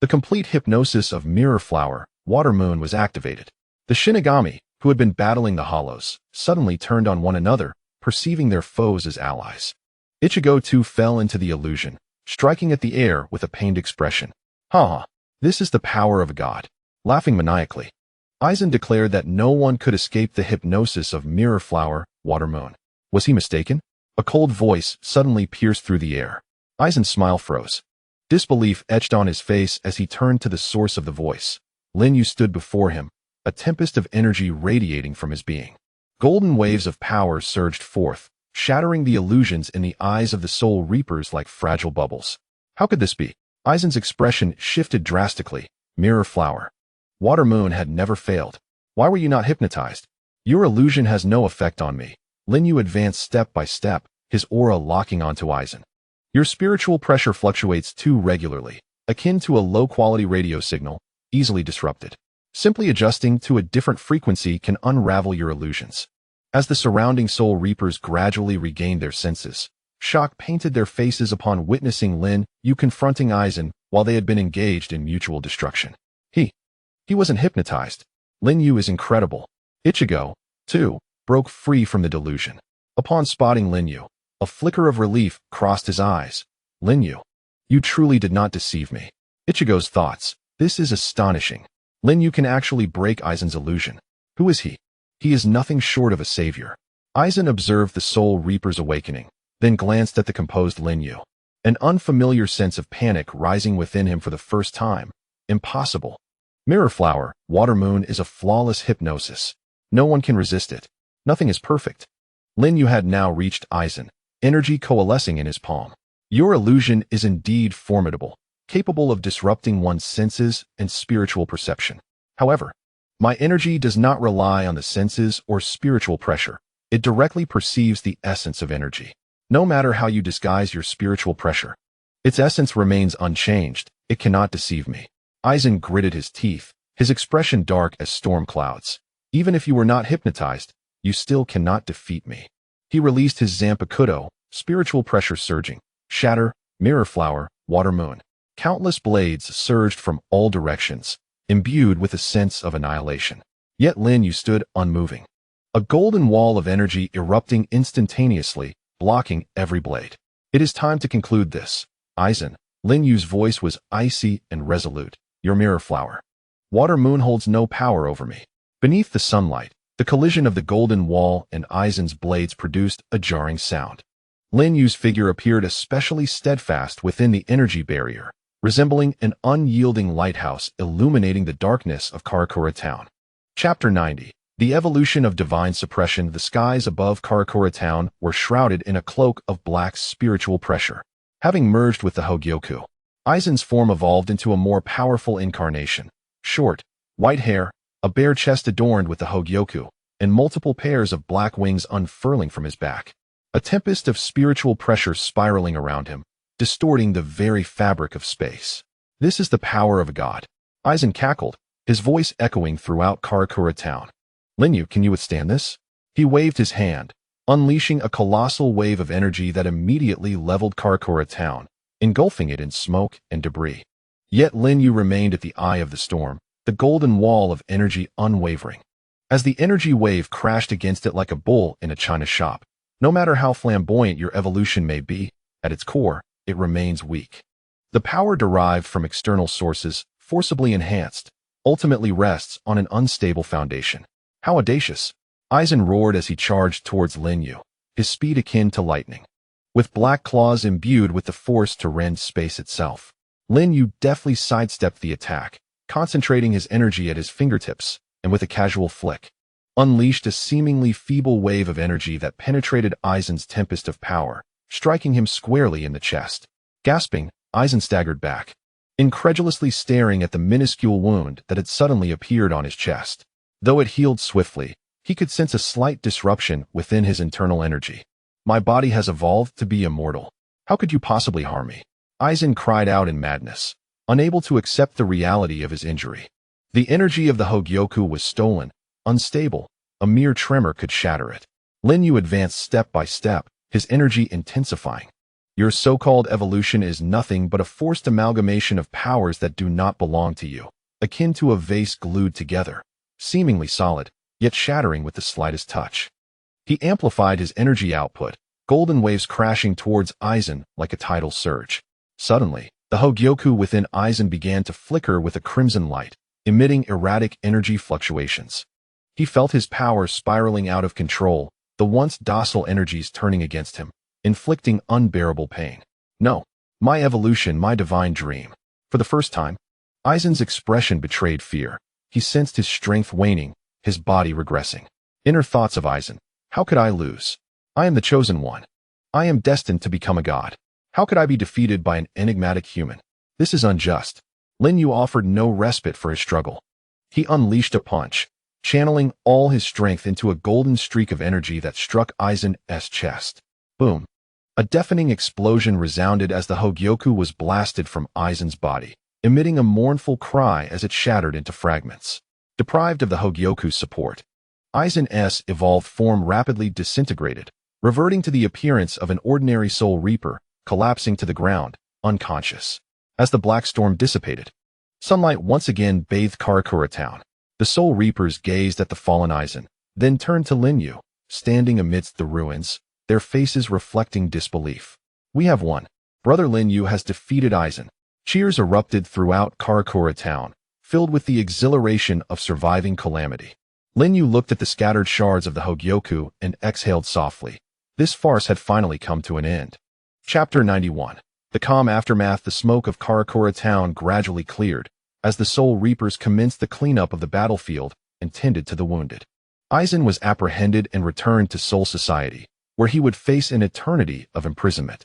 the complete hypnosis of Mirror Flower, Water Moon was activated. The Shinigami, who had been battling the hollows, suddenly turned on one another, perceiving their foes as allies. Ichigo too fell into the illusion, striking at the air with a pained expression. Ha! This is the power of a god. Laughing maniacally, Aizen declared that no one could escape the hypnosis of Mirror Flower, Water Moon. Was he mistaken? A cold voice suddenly pierced through the air. Aizen's smile froze. Disbelief etched on his face as he turned to the source of the voice. Lin Yue stood before him, a tempest of energy radiating from his being. Golden waves of power surged forth, shattering the illusions in the eyes of the Soul Reapers like fragile bubbles. How could this be? Aizen's expression shifted drastically. Mirror Flower, Water Moon had never failed. Why were you not hypnotized? Your illusion has no effect on me. Lin Yue advanced step by step, his aura locking onto Aizen. Your spiritual pressure fluctuates too regularly, akin to a low-quality radio signal, easily disrupted. Simply adjusting to a different frequency can unravel your illusions. As the surrounding Soul Reapers gradually regained their senses, shock painted their faces upon witnessing Lin Yue confronting Aizen while they had been engaged in mutual destruction. He wasn't hypnotized. Lin Yue is incredible. Ichigo, too, broke free from the delusion. Upon spotting Lin Yue, a flicker of relief crossed his eyes. Lin Yue, you truly did not deceive me. Ichigo's thoughts. This is astonishing. Lin Yue can actually break Aizen's illusion. Who is he? He is nothing short of a savior. Aizen observed the Soul Reaper's awakening, then glanced at the composed Lin Yue. An unfamiliar sense of panic rising within him for the first time. Impossible. Mirror Flower, Water Moon is a flawless hypnosis. No one can resist it. Nothing is perfect. Lin Yue had now reached Aizen, energy coalescing in his palm. Your illusion is indeed formidable, capable of disrupting one's senses and spiritual perception. However, my energy does not rely on the senses or spiritual pressure. It directly perceives the essence of energy. No matter how you disguise your spiritual pressure, its essence remains unchanged. It cannot deceive me. Aizen gritted his teeth, his expression dark as storm clouds. Even if you were not hypnotized, you still cannot defeat me. He released his Zanpakuto, spiritual pressure surging. Shatter, Mirror Flower, Water Moon. Countless blades surged from all directions, imbued with a sense of annihilation. Yet Lin Yue stood unmoving. A golden wall of energy erupting instantaneously, blocking every blade. It is time to conclude this. Aizen. Lin Yue's voice was icy and resolute. Your mirror flower. Water moon holds no power over me. Beneath the sunlight, the collision of the golden wall and Aizen's blades produced a jarring sound. Lin Yue's figure appeared especially steadfast within the energy barrier, resembling an unyielding lighthouse illuminating the darkness of Karakura Town. Chapter 90. The evolution of divine suppression. The skies above Karakura Town were shrouded in a cloak of black spiritual pressure. Having merged with the Hogyoku, Aizen's form evolved into a more powerful incarnation. Short, white hair, a bare chest adorned with the Hogyoku, and multiple pairs of black wings unfurling from his back. A tempest of spiritual pressure spiraling around him, distorting the very fabric of space. This is the power of a god. Aizen cackled, his voice echoing throughout Karakura Town. Lin Yue, can you withstand this? He waved his hand, unleashing a colossal wave of energy that immediately leveled Karakura Town, engulfing it in smoke and debris. Yet Lin Yue remained at the eye of the storm, the golden wall of energy unwavering. As the energy wave crashed against it like a bull in a china shop, no matter how flamboyant your evolution may be, at its core, it remains weak. The power derived from external sources, forcibly enhanced, ultimately rests on an unstable foundation. How audacious! Aizen roared as he charged towards Lin Yue, his speed akin to lightning. With black claws imbued with the force to rend space itself, Lin Yue deftly sidestepped the attack, concentrating his energy at his fingertips, and with a casual flick, unleashed a seemingly feeble wave of energy that penetrated Aizen's tempest of power, striking him squarely in the chest. Gasping, Aizen staggered back, incredulously staring at the minuscule wound that had suddenly appeared on his chest. Though it healed swiftly, he could sense a slight disruption within his internal energy. My body has evolved to be immortal. How could you possibly harm me? Aizen cried out in madness, unable to accept the reality of his injury. The energy of the Hogyoku was stolen, unstable, a mere tremor could shatter it. Lin Yue advanced step by step, his energy intensifying. Your so-called evolution is nothing but a forced amalgamation of powers that do not belong to you, akin to a vase glued together, seemingly solid, yet shattering with the slightest touch. He amplified his energy output, golden waves crashing towards Aizen like a tidal surge. Suddenly, the Hogyoku within Aizen began to flicker with a crimson light, emitting erratic energy fluctuations. He felt his power spiraling out of control, the once docile energies turning against him, inflicting unbearable pain. No, my evolution, my divine dream. For the first time, Aizen's expression betrayed fear. He sensed his strength waning, his body regressing. Inner thoughts of Aizen. How could I lose? I am the chosen one. I am destined to become a god. How could I be defeated by an enigmatic human? This is unjust. Lin Yue offered no respite for his struggle. He unleashed a punch, channeling all his strength into a golden streak of energy that struck Aizen's chest. Boom. A deafening explosion resounded as the Hogyoku was blasted from Aizen's body, emitting a mournful cry as it shattered into fragments. Deprived of the Hogyoku's support, Aizen's evolved form rapidly disintegrated, reverting to the appearance of an ordinary soul reaper, collapsing to the ground, unconscious. As the black storm dissipated, sunlight once again bathed Karakura Town. The soul reapers gazed at the fallen Aizen, then turned to Lin Yue, standing amidst the ruins, their faces reflecting disbelief. We have won. Brother Lin Yue has defeated Aizen. Cheers erupted throughout Karakura Town, filled with the exhilaration of surviving calamity. Lin Yue looked at the scattered shards of the Hogyoku and exhaled softly. This farce had finally come to an end. Chapter 91. The calm aftermath. The smoke of Karakura Town gradually cleared, as the Soul Reapers commenced the cleanup of the battlefield and tended to the wounded. Aizen was apprehended and returned to Soul Society, where he would face an eternity of imprisonment.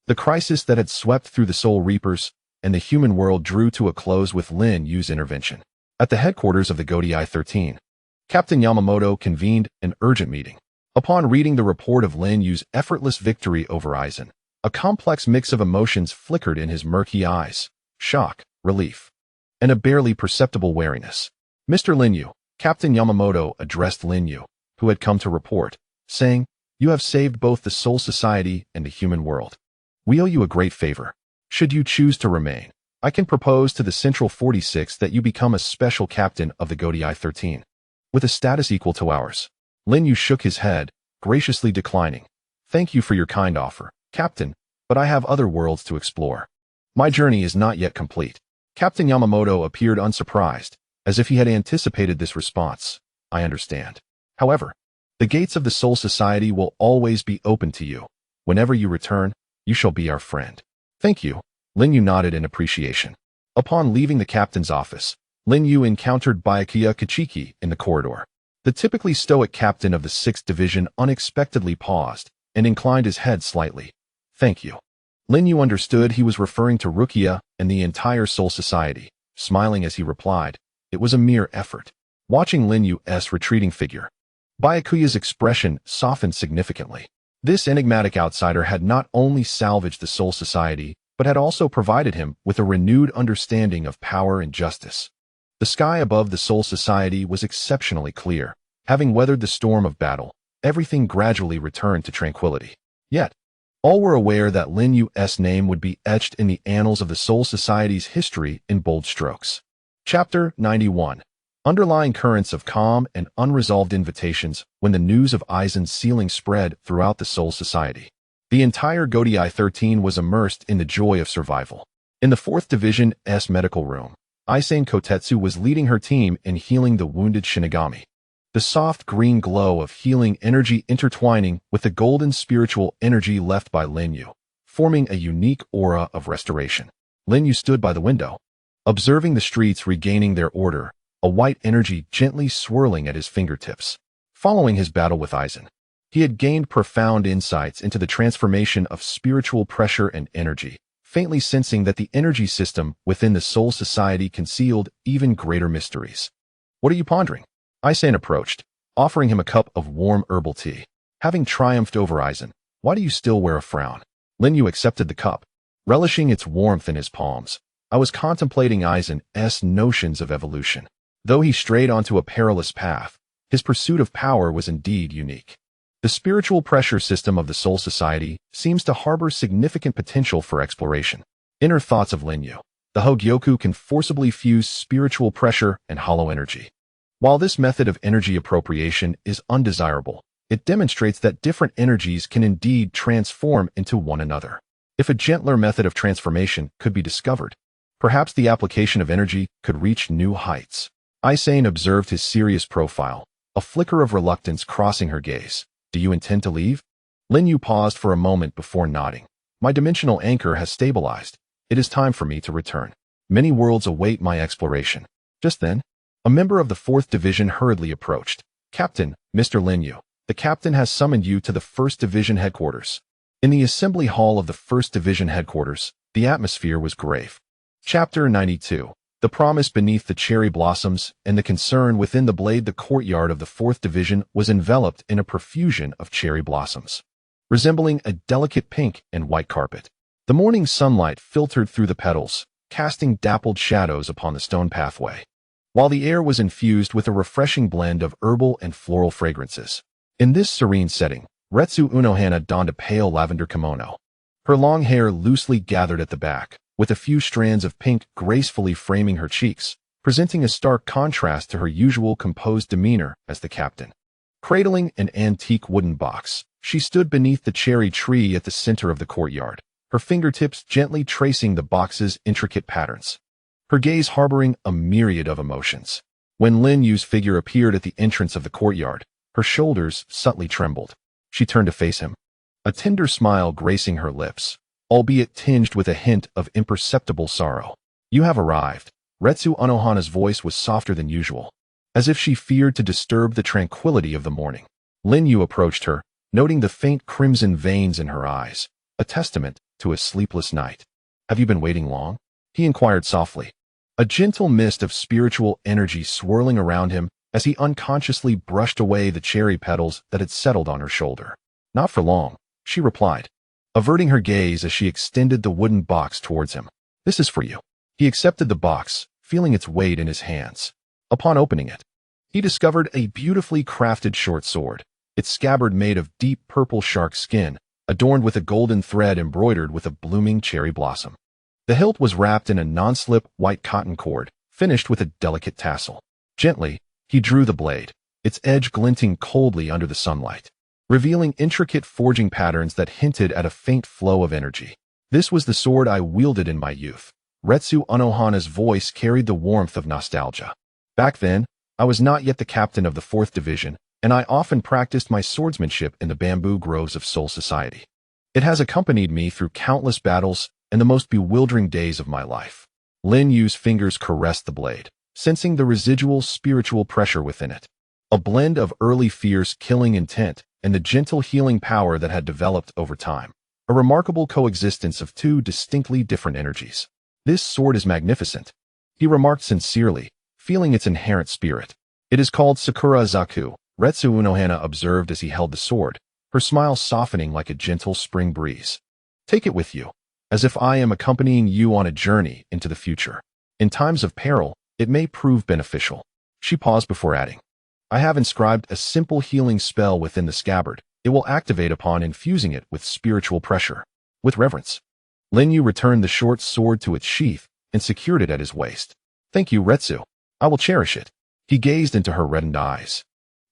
The crisis that had swept through the Soul Reapers and the human world drew to a close with Lin Yue's intervention. At the headquarters of the Godai 13, Captain Yamamoto convened an urgent meeting. Upon reading the report of Lin Yue's effortless victory over Aizen, a complex mix of emotions flickered in his murky eyes: shock, relief, and a barely perceptible wariness. Mr. Lin Yue, Captain Yamamoto addressed Lin Yue, who had come to report, saying, "You have saved both the Soul Society and the human world. We owe you a great favor. Should you choose to remain, I can propose to the Central 46 that you become a special captain of the Godai 13. with a status equal to ours. Lin Yue shook his head, graciously declining. Thank you for your kind offer, Captain, but I have other worlds to explore. My journey is not yet complete. Captain Yamamoto appeared unsurprised, as if he had anticipated this response. I understand. However, the gates of the Soul Society will always be open to you. Whenever you return, you shall be our friend. Thank you. Lin Yue nodded in appreciation. Upon leaving the captain's office, Lin Yue encountered Byakuya Kachiki in the corridor. The typically stoic captain of the 6th Division unexpectedly paused and inclined his head slightly. Thank you. Lin Yue understood he was referring to Rukia and the entire Soul Society, smiling as he replied, it was a mere effort. Watching Lin Yue's retreating figure, Byakuya's expression softened significantly. This enigmatic outsider had not only salvaged the Soul Society, but had also provided him with a renewed understanding of power and justice. The sky above the Soul Society was exceptionally clear. Having weathered the storm of battle, everything gradually returned to tranquility. Yet, all were aware that Lin Yue's name would be etched in the annals of the Soul Society's history in bold strokes. Chapter 91. Underlying currents of calm and unresolved invitations when the news of Aizen's sealing spread throughout the Soul Society. The entire Godei 13 was immersed in the joy of survival. In the 4th Division's medical room, Aizen Kotetsu was leading her team in healing the wounded Shinigami. The soft green glow of healing energy intertwining with the golden spiritual energy left by Lin Yue, forming a unique aura of restoration. Lin Yue stood by the window, observing the streets regaining their order, a white energy gently swirling at his fingertips. Following his battle with Aizen, he had gained profound insights into the transformation of spiritual pressure and energy, faintly sensing that the energy system within the Soul Society concealed even greater mysteries. What are you pondering? Aizen approached, offering him a cup of warm herbal tea. Having triumphed over Aizen, why do you still wear a frown? Lin Yue accepted the cup, relishing its warmth in his palms. I was contemplating Aizen's notions of evolution. Though he strayed onto a perilous path, his pursuit of power was indeed unique. The spiritual pressure system of the Soul Society seems to harbor significant potential for exploration. Inner thoughts of Lin Yue. The Hogyoku can forcibly fuse spiritual pressure and hollow energy. While this method of energy appropriation is undesirable, it demonstrates that different energies can indeed transform into one another. If a gentler method of transformation could be discovered, perhaps the application of energy could reach new heights. Aizen observed his serious profile, a flicker of reluctance crossing her gaze. Do you intend to leave? Lin Yue paused for a moment before nodding. My dimensional anchor has stabilized. It is time for me to return. Many worlds await my exploration. Just then, a member of the 4th Division hurriedly approached. Captain, Mr. Lin Yue, the captain has summoned you to the 1st Division headquarters. In the assembly hall of the 1st Division headquarters, the atmosphere was grave. Chapter 92. The promise beneath the cherry blossoms and the concern within the blade. The courtyard of the 4th Division was enveloped in a profusion of cherry blossoms, resembling a delicate pink and white carpet. The morning sunlight filtered through the petals, casting dappled shadows upon the stone pathway, while the air was infused with a refreshing blend of herbal and floral fragrances. In this serene setting, Retsu Unohana donned a pale lavender kimono, her long hair loosely gathered at the back, with a few strands of pink gracefully framing her cheeks, presenting a stark contrast to her usual composed demeanor as the captain. Cradling an antique wooden box, she stood beneath the cherry tree at the center of the courtyard, her fingertips gently tracing the box's intricate patterns, her gaze harboring a myriad of emotions. When Lin Yue's figure appeared at the entrance of the courtyard, her shoulders subtly trembled. She turned to face him, a tender smile gracing her lips, albeit tinged with a hint of imperceptible sorrow. You have arrived. Retsu Unohana's voice was softer than usual, as if she feared to disturb the tranquility of the morning. Lin Yue approached her, noting the faint crimson veins in her eyes, a testament to a sleepless night. Have you been waiting long? He inquired softly, a gentle mist of spiritual energy swirling around him as he unconsciously brushed away the cherry petals that had settled on her shoulder. Not for long, she replied, averting her gaze as she extended the wooden box towards him. This is for you. He accepted the box, feeling its weight in his hands. Upon opening it, he discovered a beautifully crafted short sword, its scabbard made of deep purple shark skin, adorned with a golden thread embroidered with a blooming cherry blossom. The hilt was wrapped in a non-slip white cotton cord, finished with a delicate tassel. Gently, he drew the blade, its edge glinting coldly under the sunlight, revealing intricate forging patterns that hinted at a faint flow of energy. This was the sword I wielded in my youth. Retsu Unohana's voice carried the warmth of nostalgia. Back then, I was not yet the captain of the 4th Division, and I often practiced my swordsmanship in the bamboo groves of Soul Society. It has accompanied me through countless battles and the most bewildering days of my life. Lin Yue's fingers caressed the blade, sensing the residual spiritual pressure within it. A blend of early fierce killing intent and the gentle healing power that had developed over time. A remarkable coexistence of two distinctly different energies. This sword is magnificent, he remarked sincerely, feeling its inherent spirit. It is called Sakura Zaku, Retsu Unohana observed as he held the sword, her smile softening like a gentle spring breeze. Take it with you, as if I am accompanying you on a journey into the future. In times of peril, it may prove beneficial. She paused before adding, I have inscribed a simple healing spell within the scabbard. It will activate upon infusing it with spiritual pressure. With reverence, Lin Yue returned the short sword to its sheath and secured it at his waist. Thank you, Retsu. I will cherish it. He gazed into her reddened eyes,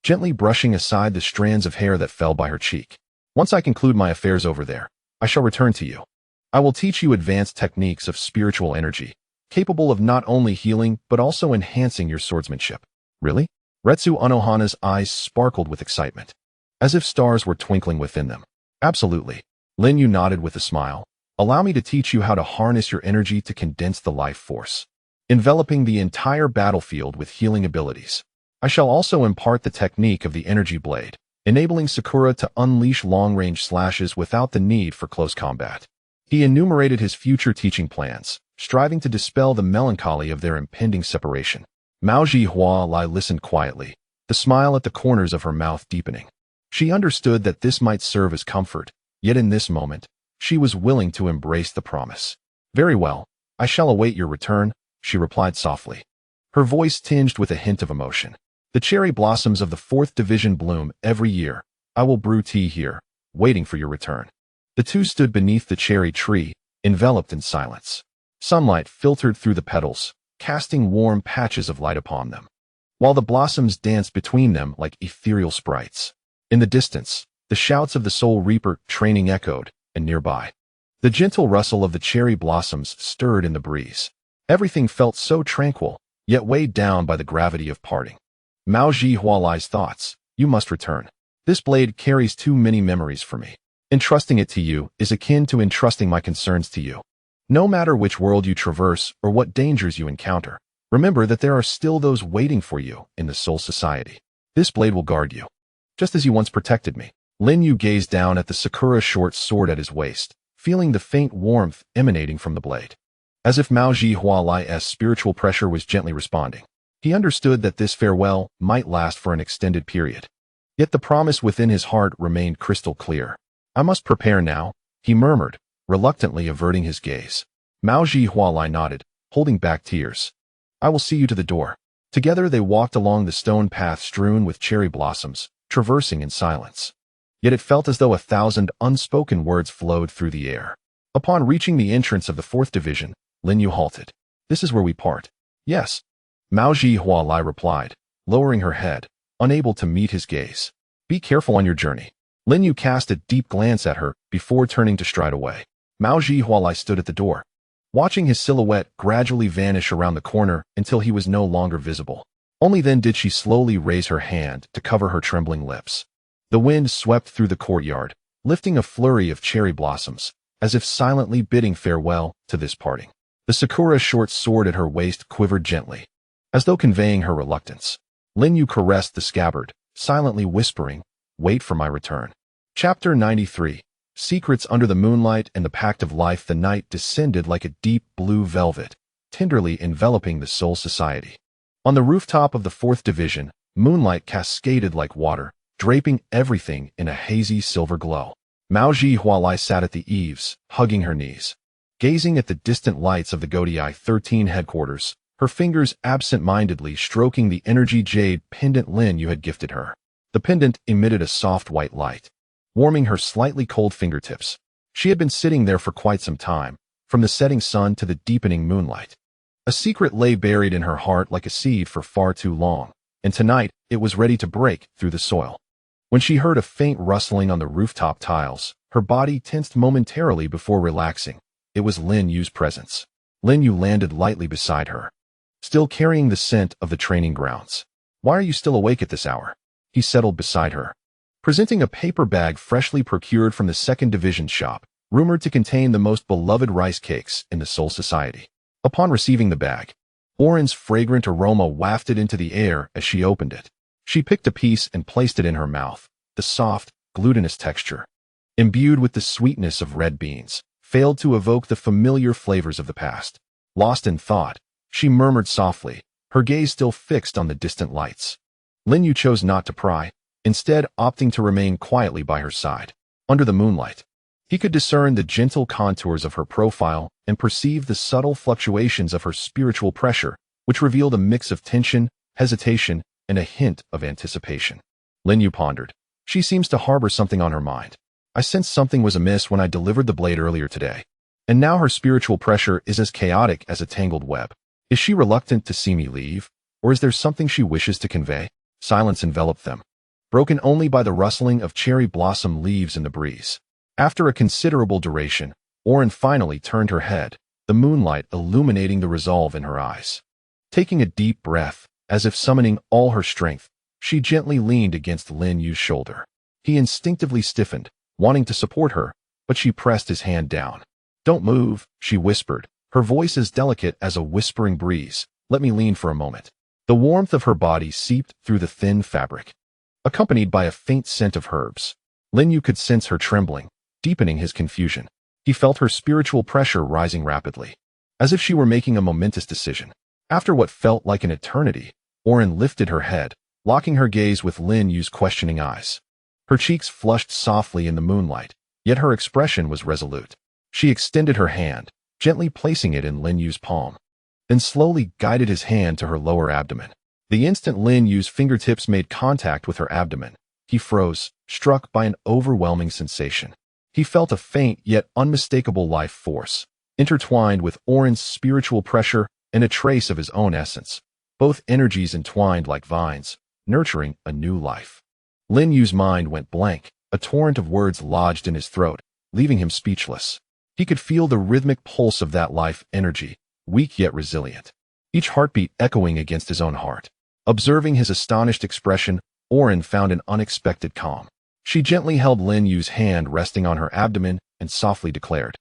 gently brushing aside the strands of hair that fell by her cheek. Once I conclude my affairs over there, I shall return to you. I will teach you advanced techniques of spiritual energy, capable of not only healing but also enhancing your swordsmanship. Really? Retsu Unohana's eyes sparkled with excitement, as if stars were twinkling within them. Absolutely. Lin Yue nodded with a smile. Allow me to teach you how to harness your energy to condense the life force, enveloping the entire battlefield with healing abilities. I shall also impart the technique of the energy blade, enabling Sakura to unleash long-range slashes without the need for close combat. He enumerated his future teaching plans, striving to dispel the melancholy of their impending separation. Mao Jihua listened quietly, the smile at the corners of her mouth deepening. She understood that this might serve as comfort, yet in this moment, she was willing to embrace the promise. Very well, I shall await your return, she replied softly, her voice tinged with a hint of emotion. The cherry blossoms of the 4th Division bloom every year. I will brew tea here, waiting for your return. The two stood beneath the cherry tree, enveloped in silence. Sunlight filtered through the petals, casting warm patches of light upon them, while the blossoms danced between them like ethereal sprites. In the distance, the shouts of the Soul Reaper training echoed, and nearby, the gentle rustle of the cherry blossoms stirred in the breeze. Everything felt so tranquil, yet weighed down by the gravity of parting. Mao Jihualai's thoughts, you must return. This blade carries too many memories for me. Entrusting it to you is akin to entrusting my concerns to you. No matter which world you traverse or what dangers you encounter, remember that there are still those waiting for you in the Soul Society. This blade will guard you, just as you once protected me. Lin Yue gazed down at the Sakura short sword at his waist, feeling the faint warmth emanating from the blade. As if Mao Jihualai's spiritual pressure was gently responding. He understood that this farewell might last for an extended period. Yet the promise within his heart remained crystal clear. I must prepare now, he murmured, reluctantly averting his gaze. Mao Jihualai nodded, holding back tears. I will see you to the door. Together they walked along the stone path strewn with cherry blossoms, traversing in silence. Yet it felt as though 1,000 unspoken words flowed through the air. Upon reaching the entrance of the 4th Division, Lin Yue halted. This is where we part. Yes. Mao Jihualai replied, lowering her head, unable to meet his gaze. Be careful on your journey. Lin Yue cast a deep glance at her before turning to stride away. Mao Jihualai stood at the door, watching his silhouette gradually vanish around the corner until he was no longer visible. Only then did she slowly raise her hand to cover her trembling lips. The wind swept through the courtyard, lifting a flurry of cherry blossoms, as if silently bidding farewell to this parting. The Sakura short sword at her waist quivered gently, as though conveying her reluctance. Lin Yue caressed the scabbard, silently whispering, wait for my return. Chapter 93. Secrets under the moonlight and the pact of life. The night descended like a deep blue velvet, tenderly enveloping the Soul Society. On the rooftop of the 4th Division, moonlight cascaded like water, draping everything in a hazy silver glow. Mao Jihualai sat at the eaves, hugging her knees, gazing at the distant lights of the Godii 13 headquarters, her fingers absent-mindedly stroking the energy jade pendant Lin Yue had gifted her. The pendant emitted a soft white light, warming her slightly cold fingertips. She had been sitting there for quite some time, from the setting sun to the deepening moonlight. A secret lay buried in her heart like a seed for far too long, and tonight it was ready to break through the soil. When she heard a faint rustling on the rooftop tiles, her body tensed momentarily before relaxing. It was Lin Yue's presence. Lin Yue landed lightly beside her, still carrying the scent of the training grounds. "Why are you still awake at this hour?" He settled beside her, presenting a paper bag freshly procured from the 2nd Division shop, rumored to contain the most beloved rice cakes in the Soul Society. Upon receiving the bag, Oren's fragrant aroma wafted into the air as she opened it. She picked a piece and placed it in her mouth. The soft, glutinous texture, imbued with the sweetness of red beans, failed to evoke the familiar flavors of the past. Lost in thought, she murmured softly, her gaze still fixed on the distant lights. Lin Yue chose not to pry, instead opting to remain quietly by her side. Under the moonlight, he could discern the gentle contours of her profile and perceive the subtle fluctuations of her spiritual pressure, which revealed a mix of tension, hesitation, and a hint of anticipation. Lin Yue pondered. She seems to harbor something on her mind. I sensed something was amiss when I delivered the blade earlier today, and now her spiritual pressure is as chaotic as a tangled web. Is she reluctant to see me leave, or is there something she wishes to convey? Silence enveloped them, broken only by the rustling of cherry blossom leaves in the breeze. After a considerable duration, Oren finally turned her head, the moonlight illuminating the resolve in her eyes. Taking a deep breath, as if summoning all her strength, she gently leaned against Lin Yue's shoulder. He instinctively stiffened, wanting to support her, but she pressed his hand down. "Don't move," she whispered, her voice as delicate as a whispering breeze. "Let me lean for a moment." The warmth of her body seeped through the thin fabric, accompanied by a faint scent of herbs. Lin Yue could sense her trembling, deepening his confusion. He felt her spiritual pressure rising rapidly, as if she were making a momentous decision. After what felt like an eternity, Oren lifted her head, locking her gaze with Lin Yue's questioning eyes. Her cheeks flushed softly in the moonlight, yet her expression was resolute. She extended her hand, gently placing it in Lin Yue's palm, then slowly guided his hand to her lower abdomen. The instant Lin Yue's fingertips made contact with her abdomen, he froze, struck by an overwhelming sensation. He felt a faint yet unmistakable life force, intertwined with Oren's spiritual pressure and a trace of his own essence, both energies entwined like vines, nurturing a new life. Lin Yue's mind went blank, a torrent of words lodged in his throat, leaving him speechless. He could feel the rhythmic pulse of that life energy, weak yet resilient, each heartbeat echoing against his own heart. Observing his astonished expression, Oren found an unexpected calm. She gently held Lin Yue's hand resting on her abdomen and softly declared,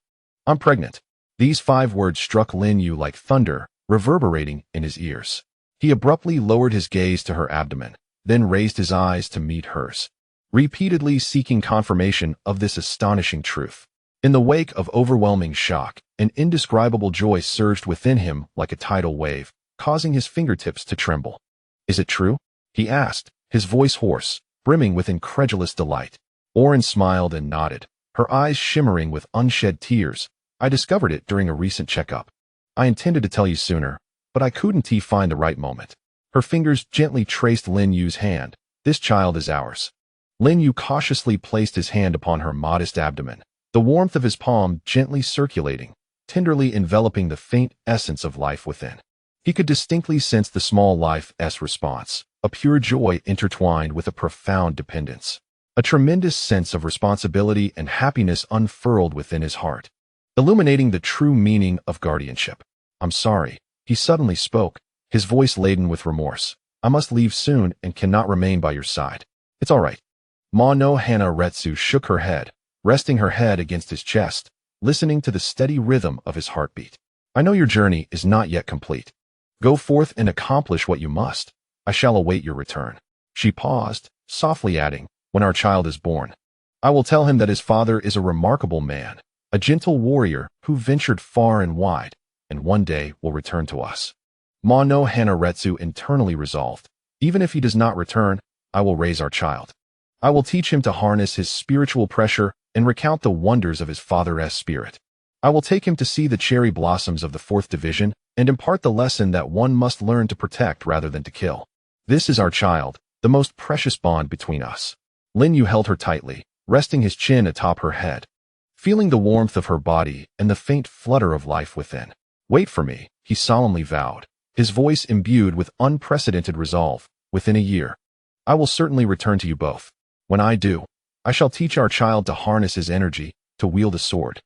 "I'm pregnant." These 5 words struck Lin Yue like thunder, reverberating in his ears. He abruptly lowered his gaze to her abdomen, then raised his eyes to meet hers, repeatedly seeking confirmation of this astonishing truth. In the wake of overwhelming shock, an indescribable joy surged within him like a tidal wave, causing his fingertips to tremble. "Is it true?" he asked, his voice hoarse, brimming with incredulous delight. Oren smiled and nodded, her eyes shimmering with unshed tears. "I discovered it during a recent checkup. I intended to tell you sooner, but I couldn't find the right moment." Her fingers gently traced Lin Yue's hand. "This child is ours." Lin Yue cautiously placed his hand upon her modest abdomen, the warmth of his palm gently circulating, tenderly enveloping the faint essence of life within. He could distinctly sense the small life's response, a pure joy intertwined with a profound dependence. A tremendous sense of responsibility and happiness unfurled within his heart, illuminating the true meaning of guardianship. "I'm sorry," he suddenly spoke, his voice laden with remorse. "I must leave soon and cannot remain by your side." "It's all right." Unohana Retsu shook her head, resting her head against his chest, listening to the steady rhythm of his heartbeat. "I know your journey is not yet complete. Go forth and accomplish what you must. I shall await your return." She paused, softly adding, "When our child is born, I will tell him that his father is a remarkable man, a gentle warrior who ventured far and wide, and one day will return to us." Unohana Retsu internally resolved, "Even if he does not return, I will raise our child. I will teach him to harness his spiritual pressure and recount the wonders of his father's spirit. I will take him to see the cherry blossoms of the 4th Division and impart the lesson that one must learn to protect rather than to kill. This is our child, the most precious bond between us." Lin Yue held her tightly, resting his chin atop her head, feeling the warmth of her body and the faint flutter of life within. "Wait for me," he solemnly vowed, his voice imbued with unprecedented resolve. within a year. I will certainly return to you both. When I do, I shall teach our child to harness his energy, to wield a sword,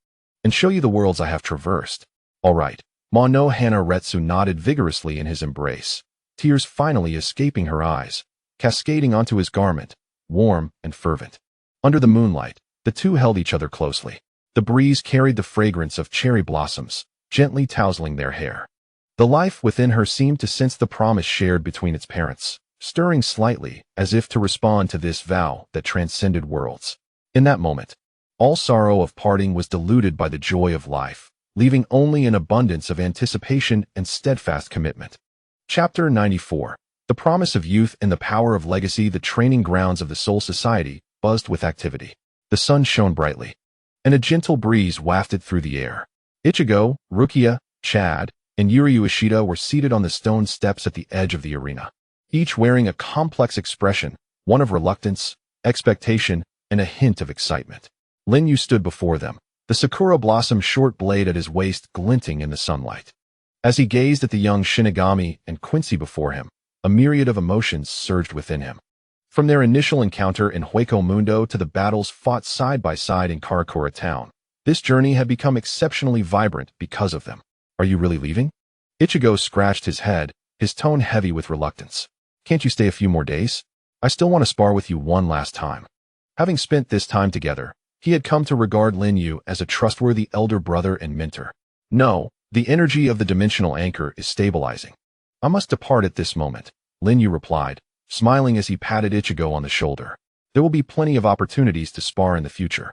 and show you the worlds I have traversed. All right. Unohana Retsu nodded vigorously in his embrace, tears finally escaping her eyes, cascading onto his garment, warm and fervent. Under the moonlight, the two held each other closely. The breeze carried the fragrance of cherry blossoms, gently tousling their hair. The life within her seemed to sense the promise shared between its parents, stirring slightly as if to respond to this vow that transcended worlds. In that moment, all sorrow of parting was diluted by the joy of life, leaving only an abundance of anticipation and steadfast commitment. Chapter 94. The Promise of Youth and the Power of Legacy. The training grounds of the Soul Society buzzed with activity. The sun shone brightly, and a gentle breeze wafted through the air. Ichigo, Rukia, Chad, and Yuryu Ishida were seated on the stone steps at the edge of the arena, each wearing a complex expression, one of reluctance, expectation, and a hint of excitement. Lin Yue stood before them, the sakura blossom short blade at his waist glinting in the sunlight. As he gazed at the young Shinigami and Quincy before him, a myriad of emotions surged within him. From their initial encounter in Hueco Mundo to the battles fought side by side in Karakura town, this journey had become exceptionally vibrant because of them. Are you really leaving? Ichigo scratched his head, his tone heavy with reluctance. Can't you stay a few more days? I still want to spar with you one last time. Having spent this time together, he had come to regard Lin Yue as a trustworthy elder brother and mentor. No, the energy of the dimensional anchor is stabilizing. I must depart at this moment, Lin Yue replied, smiling as he patted Ichigo on the shoulder. There will be plenty of opportunities to spar in the future.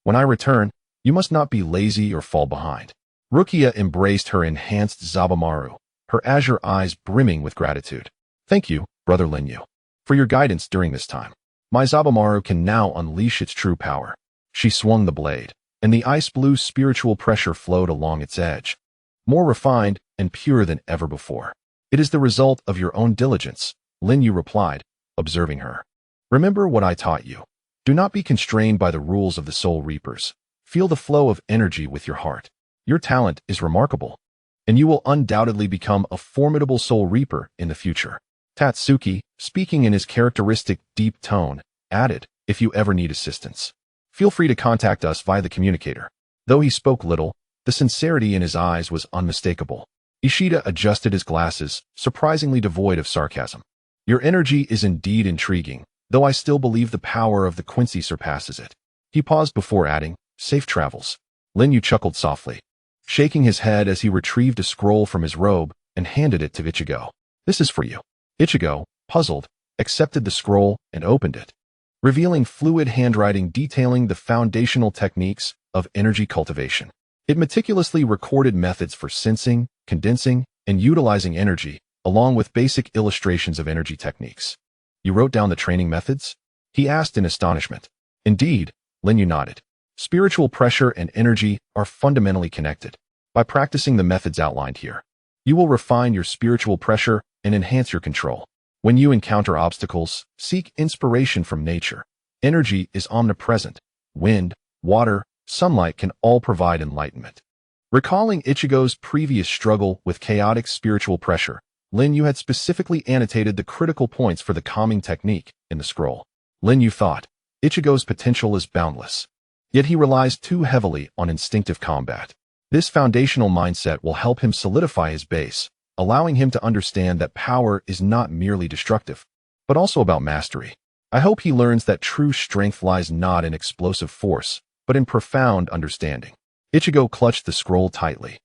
When I return, you must not be lazy or fall behind. Rukia embraced her enhanced Zabumaru, her azure eyes brimming with gratitude. Thank you, Brother Lin Yue, for your guidance during this time. My Zabumaru can now unleash its true power. She swung the blade, and the ice-blue spiritual pressure flowed along its edge, more refined and pure than ever before. It is the result of your own diligence, Lin Yue replied, observing her. Remember what I taught you. Do not be constrained by the rules of the Soul Reapers. Feel the flow of energy with your heart. Your talent is remarkable, and you will undoubtedly become a formidable Soul Reaper in the future. Tatsuki, speaking in his characteristic deep tone, added, if you ever need assistance, feel free to contact us via the communicator. Though he spoke little, the sincerity in his eyes was unmistakable. Ishida adjusted his glasses, surprisingly devoid of sarcasm. Your energy is indeed intriguing, though I still believe the power of the Quincy surpasses it. He paused before adding, safe travels. Lin Yue chuckled softly, shaking his head as he retrieved a scroll from his robe and handed it to Ichigo. This is for you. Ichigo, puzzled, accepted the scroll and opened it, revealing fluid handwriting detailing the foundational techniques of energy cultivation. It meticulously recorded methods for sensing, condensing, and utilizing energy, along with basic illustrations of energy techniques. You wrote down the training methods? He asked in astonishment. Indeed, Lin Yue nodded. Spiritual pressure and energy are fundamentally connected. By practicing the methods outlined here, you will refine your spiritual pressure and enhance your control. When you encounter obstacles, seek inspiration from nature. Energy is omnipresent. Wind, water, sunlight can all provide enlightenment. Recalling Ichigo's previous struggle with chaotic spiritual pressure, Lin Yue had specifically annotated the critical points for the calming technique in the scroll. Lin Yue thought, Ichigo's potential is boundless, yet he relies too heavily on instinctive combat. This foundational mindset will help him solidify his base, allowing him to understand that power is not merely destructive, but also about mastery. I hope he learns that true strength lies not in explosive force, but in profound understanding. Ichigo clutched the scroll tightly,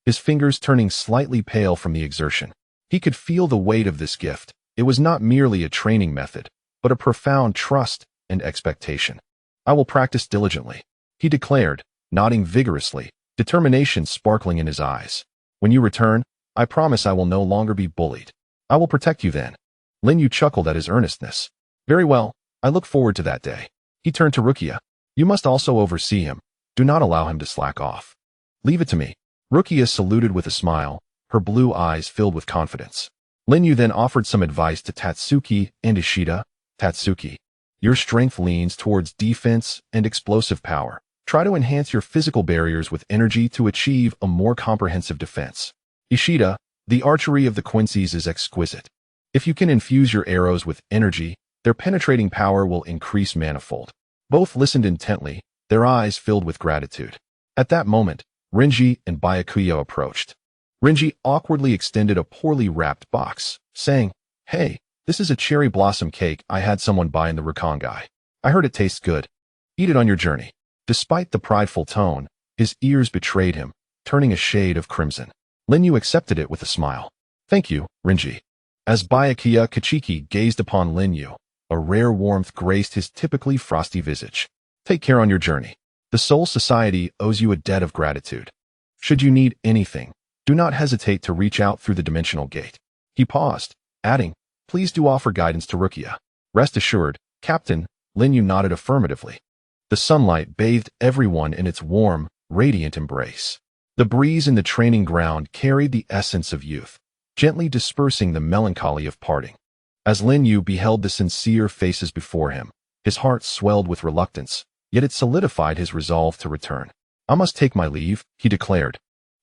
his fingers turning slightly pale from the exertion. He could feel the weight of this gift. It was not merely a training method, but a profound trust and expectation. I will practice diligently, he declared, nodding vigorously, determination sparkling in his eyes. When you return, I promise I will no longer be bullied. I will protect you then. Lin Yue chuckled at his earnestness. Very well, I look forward to that day. He turned to Rukia. You must also oversee him. Do not allow him to slack off. Leave it to me. Rukia saluted with a smile, her blue eyes filled with confidence. Lin Yue then offered some advice to Tatsuki and Ishida. Tatsuki, your strength leans towards defense and explosive power. Try to enhance your physical barriers with energy to achieve a more comprehensive defense. Ishida, the archery of the Quincy's is exquisite. If you can infuse your arrows with energy, their penetrating power will increase manifold. Both listened intently, their eyes filled with gratitude. At that moment, Renji and Byakuya approached. Renji awkwardly extended a poorly wrapped box, saying, "Hey, this is a cherry blossom cake I had someone buy in the Rukongai. I heard it tastes good. Eat it on your journey." Despite the prideful tone, his ears betrayed him, turning a shade of crimson. Lin Yue accepted it with a smile. "Thank you, Renji." As Byakuya Kachiki gazed upon Lin Yue, a rare warmth graced his typically frosty visage. "Take care on your journey. The Soul Society owes you a debt of gratitude. Should you need anything, do not hesitate to reach out through the dimensional gate." He paused, adding, "Please do offer guidance to Rukia." "Rest assured, Captain," Lin Yue nodded affirmatively. The sunlight bathed everyone in its warm, radiant embrace. The breeze in the training ground carried the essence of youth, gently dispersing the melancholy of parting. As Lin Yue beheld the sincere faces before him, his heart swelled with reluctance, yet it solidified his resolve to return. "I must take my leave," he declared,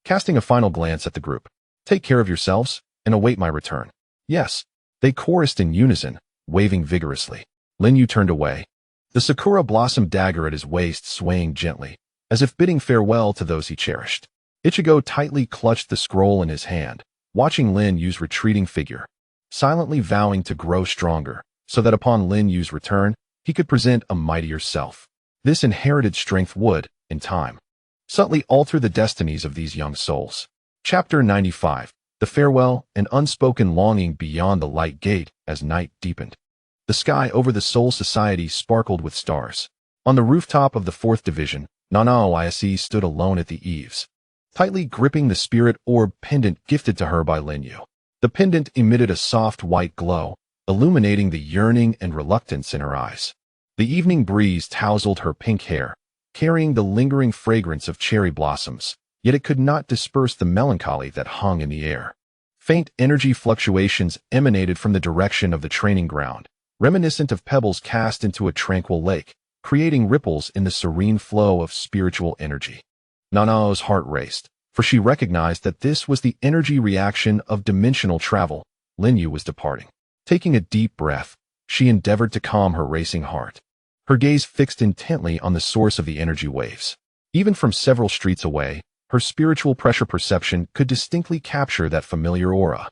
casting a final glance at the group. "Take care of yourselves, and await my return." "Yes," they chorused in unison, waving vigorously. Lin Yue turned away, the sakura blossom dagger at his waist swaying gently, as if bidding farewell to those he cherished. Ichigo tightly clutched the scroll in his hand, watching Lin Yue's retreating figure, silently vowing to grow stronger, so that upon Lin Yue's return, he could present a mightier self. This inherited strength would, in time, subtly alter the destinies of these young souls. Chapter 95. The farewell and unspoken longing beyond the light gate as night deepened. The sky over the Soul Society sparkled with stars. On the rooftop of the 4th Division, Nanaoise stood alone at the eaves, tightly gripping the spirit orb pendant gifted to her by Lin Yue. The pendant emitted a soft white glow, illuminating the yearning and reluctance in her eyes. The evening breeze tousled her pink hair, carrying the lingering fragrance of cherry blossoms, yet it could not disperse the melancholy that hung in the air. Faint energy fluctuations emanated from the direction of the training ground, reminiscent of pebbles cast into a tranquil lake, creating ripples in the serene flow of spiritual energy. Nanao's heart raced, for she recognized that this was the energy reaction of dimensional travel. Lin Yue was departing. Taking a deep breath, she endeavored to calm her racing heart, her gaze fixed intently on the source of the energy waves. Even from several streets away, her spiritual pressure perception could distinctly capture that familiar aura.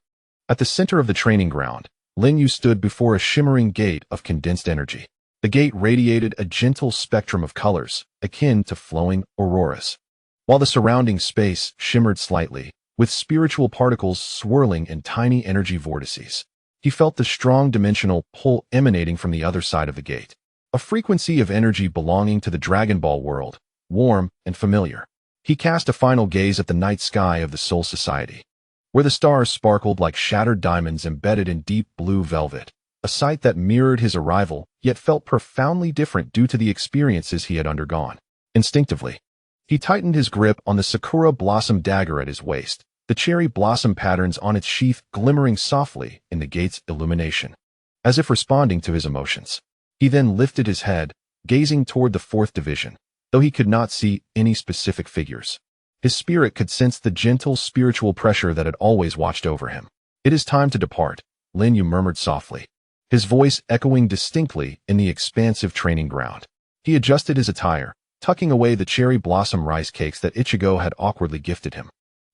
At the center of the training ground, Lin Yue stood before a shimmering gate of condensed energy. The gate radiated a gentle spectrum of colors, akin to flowing auroras, while the surrounding space shimmered slightly, with spiritual particles swirling in tiny energy vortices. He felt the strong dimensional pull emanating from the other side of the gate, a frequency of energy belonging to the Dragon Ball world, warm and familiar. He cast a final gaze at the night sky of the Soul Society, where the stars sparkled like shattered diamonds embedded in deep blue velvet, a sight that mirrored his arrival, yet felt profoundly different due to the experiences he had undergone. Instinctively, he tightened his grip on the sakura blossom dagger at his waist, the cherry blossom patterns on its sheath glimmering softly in the gate's illumination, as if responding to his emotions. He then lifted his head, gazing toward the 4th Division, though he could not see any specific figures. His spirit could sense the gentle spiritual pressure that had always watched over him. "It is time to depart," Lin Yue murmured softly, his voice echoing distinctly in the expansive training ground. He adjusted his attire, tucking away the cherry blossom rice cakes that Ichigo had awkwardly gifted him,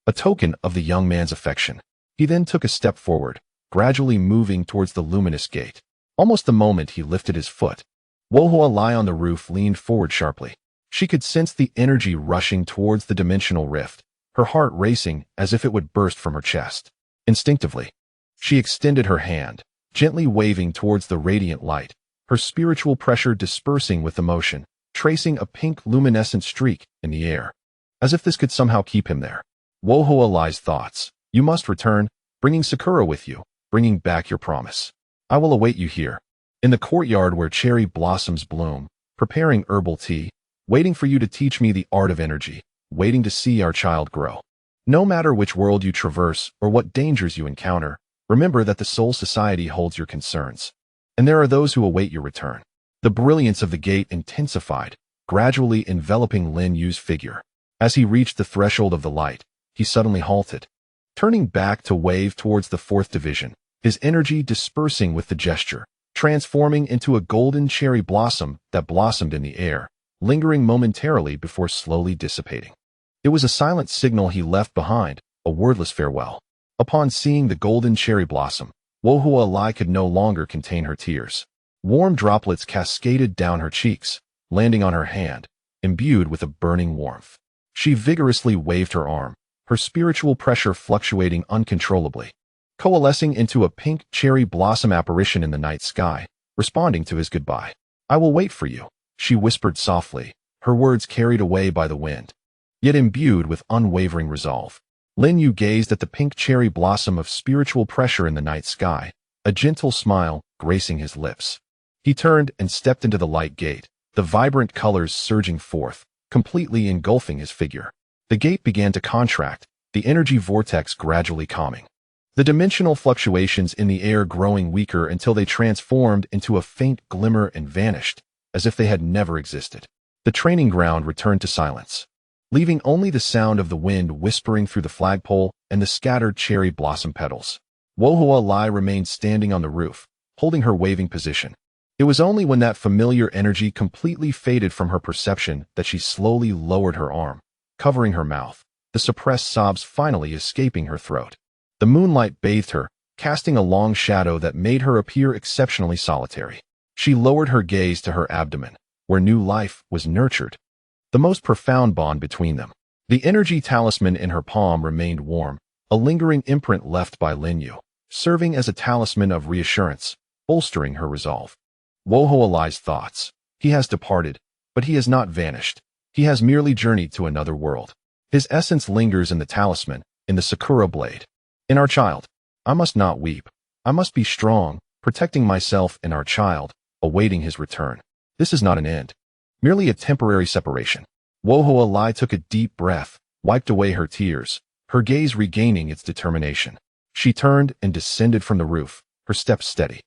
a token of the young man's affection. He then took a step forward, gradually moving towards the luminous gate. Almost the moment he lifted his foot, Wohoa Lai on the roof leaned forward sharply. She could sense the energy rushing towards the dimensional rift, her heart racing as if it would burst from her chest. Instinctively, she extended her hand, gently waving towards the radiant light, her spiritual pressure dispersing with emotion, tracing a pink luminescent streak in the air, as if this could somehow keep him there. Wohoa Lai's thoughts: "You must return, bringing Sakura with you, bringing back your promise. I will await you here, in the courtyard where cherry blossoms bloom, preparing herbal tea, waiting for you to teach me the art of energy, waiting to see our child grow. No matter which world you traverse or what dangers you encounter, remember that the Soul Society holds your concerns, and there are those who await your return." The brilliance of the gate intensified, gradually enveloping Lin Yue's figure. As he reached the threshold of the light, he suddenly halted. Turning back to wave towards the 4th Division, his energy dispersing with the gesture, transforming into a golden cherry blossom that blossomed in the air, lingering momentarily before slowly dissipating. It was a silent signal he left behind, a wordless farewell. Upon seeing the golden cherry blossom, Wohualai could no longer contain her tears. Warm droplets cascaded down her cheeks, landing on her hand, imbued with a burning warmth. She vigorously waved her arm, her spiritual pressure fluctuating uncontrollably, coalescing into a pink cherry blossom apparition in the night sky, responding to his goodbye. "I will wait for you," she whispered softly, her words carried away by the wind, yet imbued with unwavering resolve. Lin Yue gazed at the pink cherry blossom of spiritual pressure in the night sky, a gentle smile gracing his lips. He turned and stepped into the light gate, the vibrant colors surging forth, completely engulfing his figure. The gate began to contract, the energy vortex gradually calming. The dimensional fluctuations in the air growing weaker until they transformed into a faint glimmer and vanished, as if they had never existed. The training ground returned to silence, leaving only the sound of the wind whispering through the flagpole and the scattered cherry blossom petals. Wohualai remained standing on the roof, holding her waving position. It was only when that familiar energy completely faded from her perception that she slowly lowered her arm, covering her mouth, the suppressed sobs finally escaping her throat. The moonlight bathed her, casting a long shadow that made her appear exceptionally solitary. She lowered her gaze to her abdomen, where new life was nurtured, the most profound bond between them. The energy talisman in her palm remained warm, a lingering imprint left by Lin Yue, serving as a talisman of reassurance, bolstering her resolve. Wohualai's thoughts. He has departed, but he has not vanished. He has merely journeyed to another world. His essence lingers in the talisman, in the Sakura blade. In our child. I must not weep. I must be strong, protecting myself and our child, awaiting his return. This is not an end, merely a temporary separation. Wohualai took a deep breath, wiped away her tears, her gaze regaining its determination. She turned and descended from the roof, her steps steady.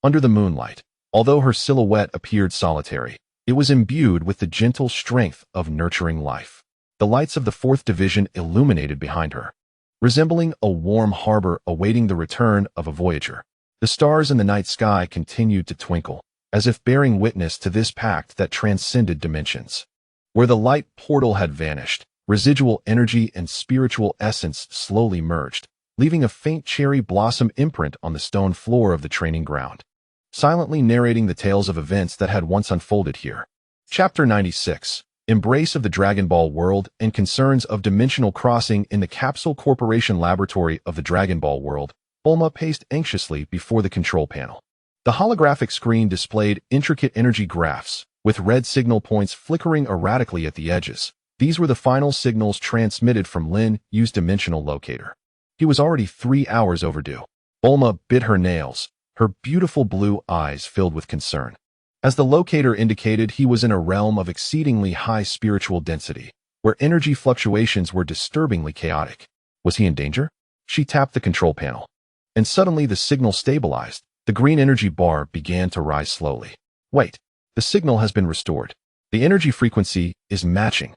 Under the moonlight, although her silhouette appeared solitary, it was imbued with the gentle strength of nurturing life. The lights of the 4th Division illuminated behind her, resembling a warm harbor awaiting the return of a voyager. The stars in the night sky continued to twinkle, as if bearing witness to this pact that transcended dimensions. Where the light portal had vanished, residual energy and spiritual essence slowly merged, leaving a faint cherry blossom imprint on the stone floor of the training ground, silently narrating the tales of events that had once unfolded here. Chapter 96. Embrace of the Dragon Ball World and Concerns of Dimensional Crossing. In the Capsule Corporation laboratory of the Dragon Ball World, Bulma paced anxiously before the control panel. The holographic screen displayed intricate energy graphs, with red signal points flickering erratically at the edges. These were the final signals transmitted from Lin Yue's dimensional locator. He was already 3 hours overdue. Bulma bit her nails, her beautiful blue eyes filled with concern. As the locator indicated, he was in a realm of exceedingly high spiritual density, where energy fluctuations were disturbingly chaotic. Was he in danger? She tapped the control panel, and suddenly the signal stabilized. The green energy bar began to rise slowly. Wait, the signal has been restored. The energy frequency is matching.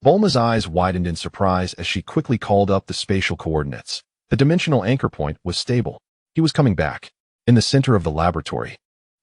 Bulma's eyes widened in surprise as she quickly called up the spatial coordinates. The dimensional anchor point was stable. He was coming back. In the center of the laboratory,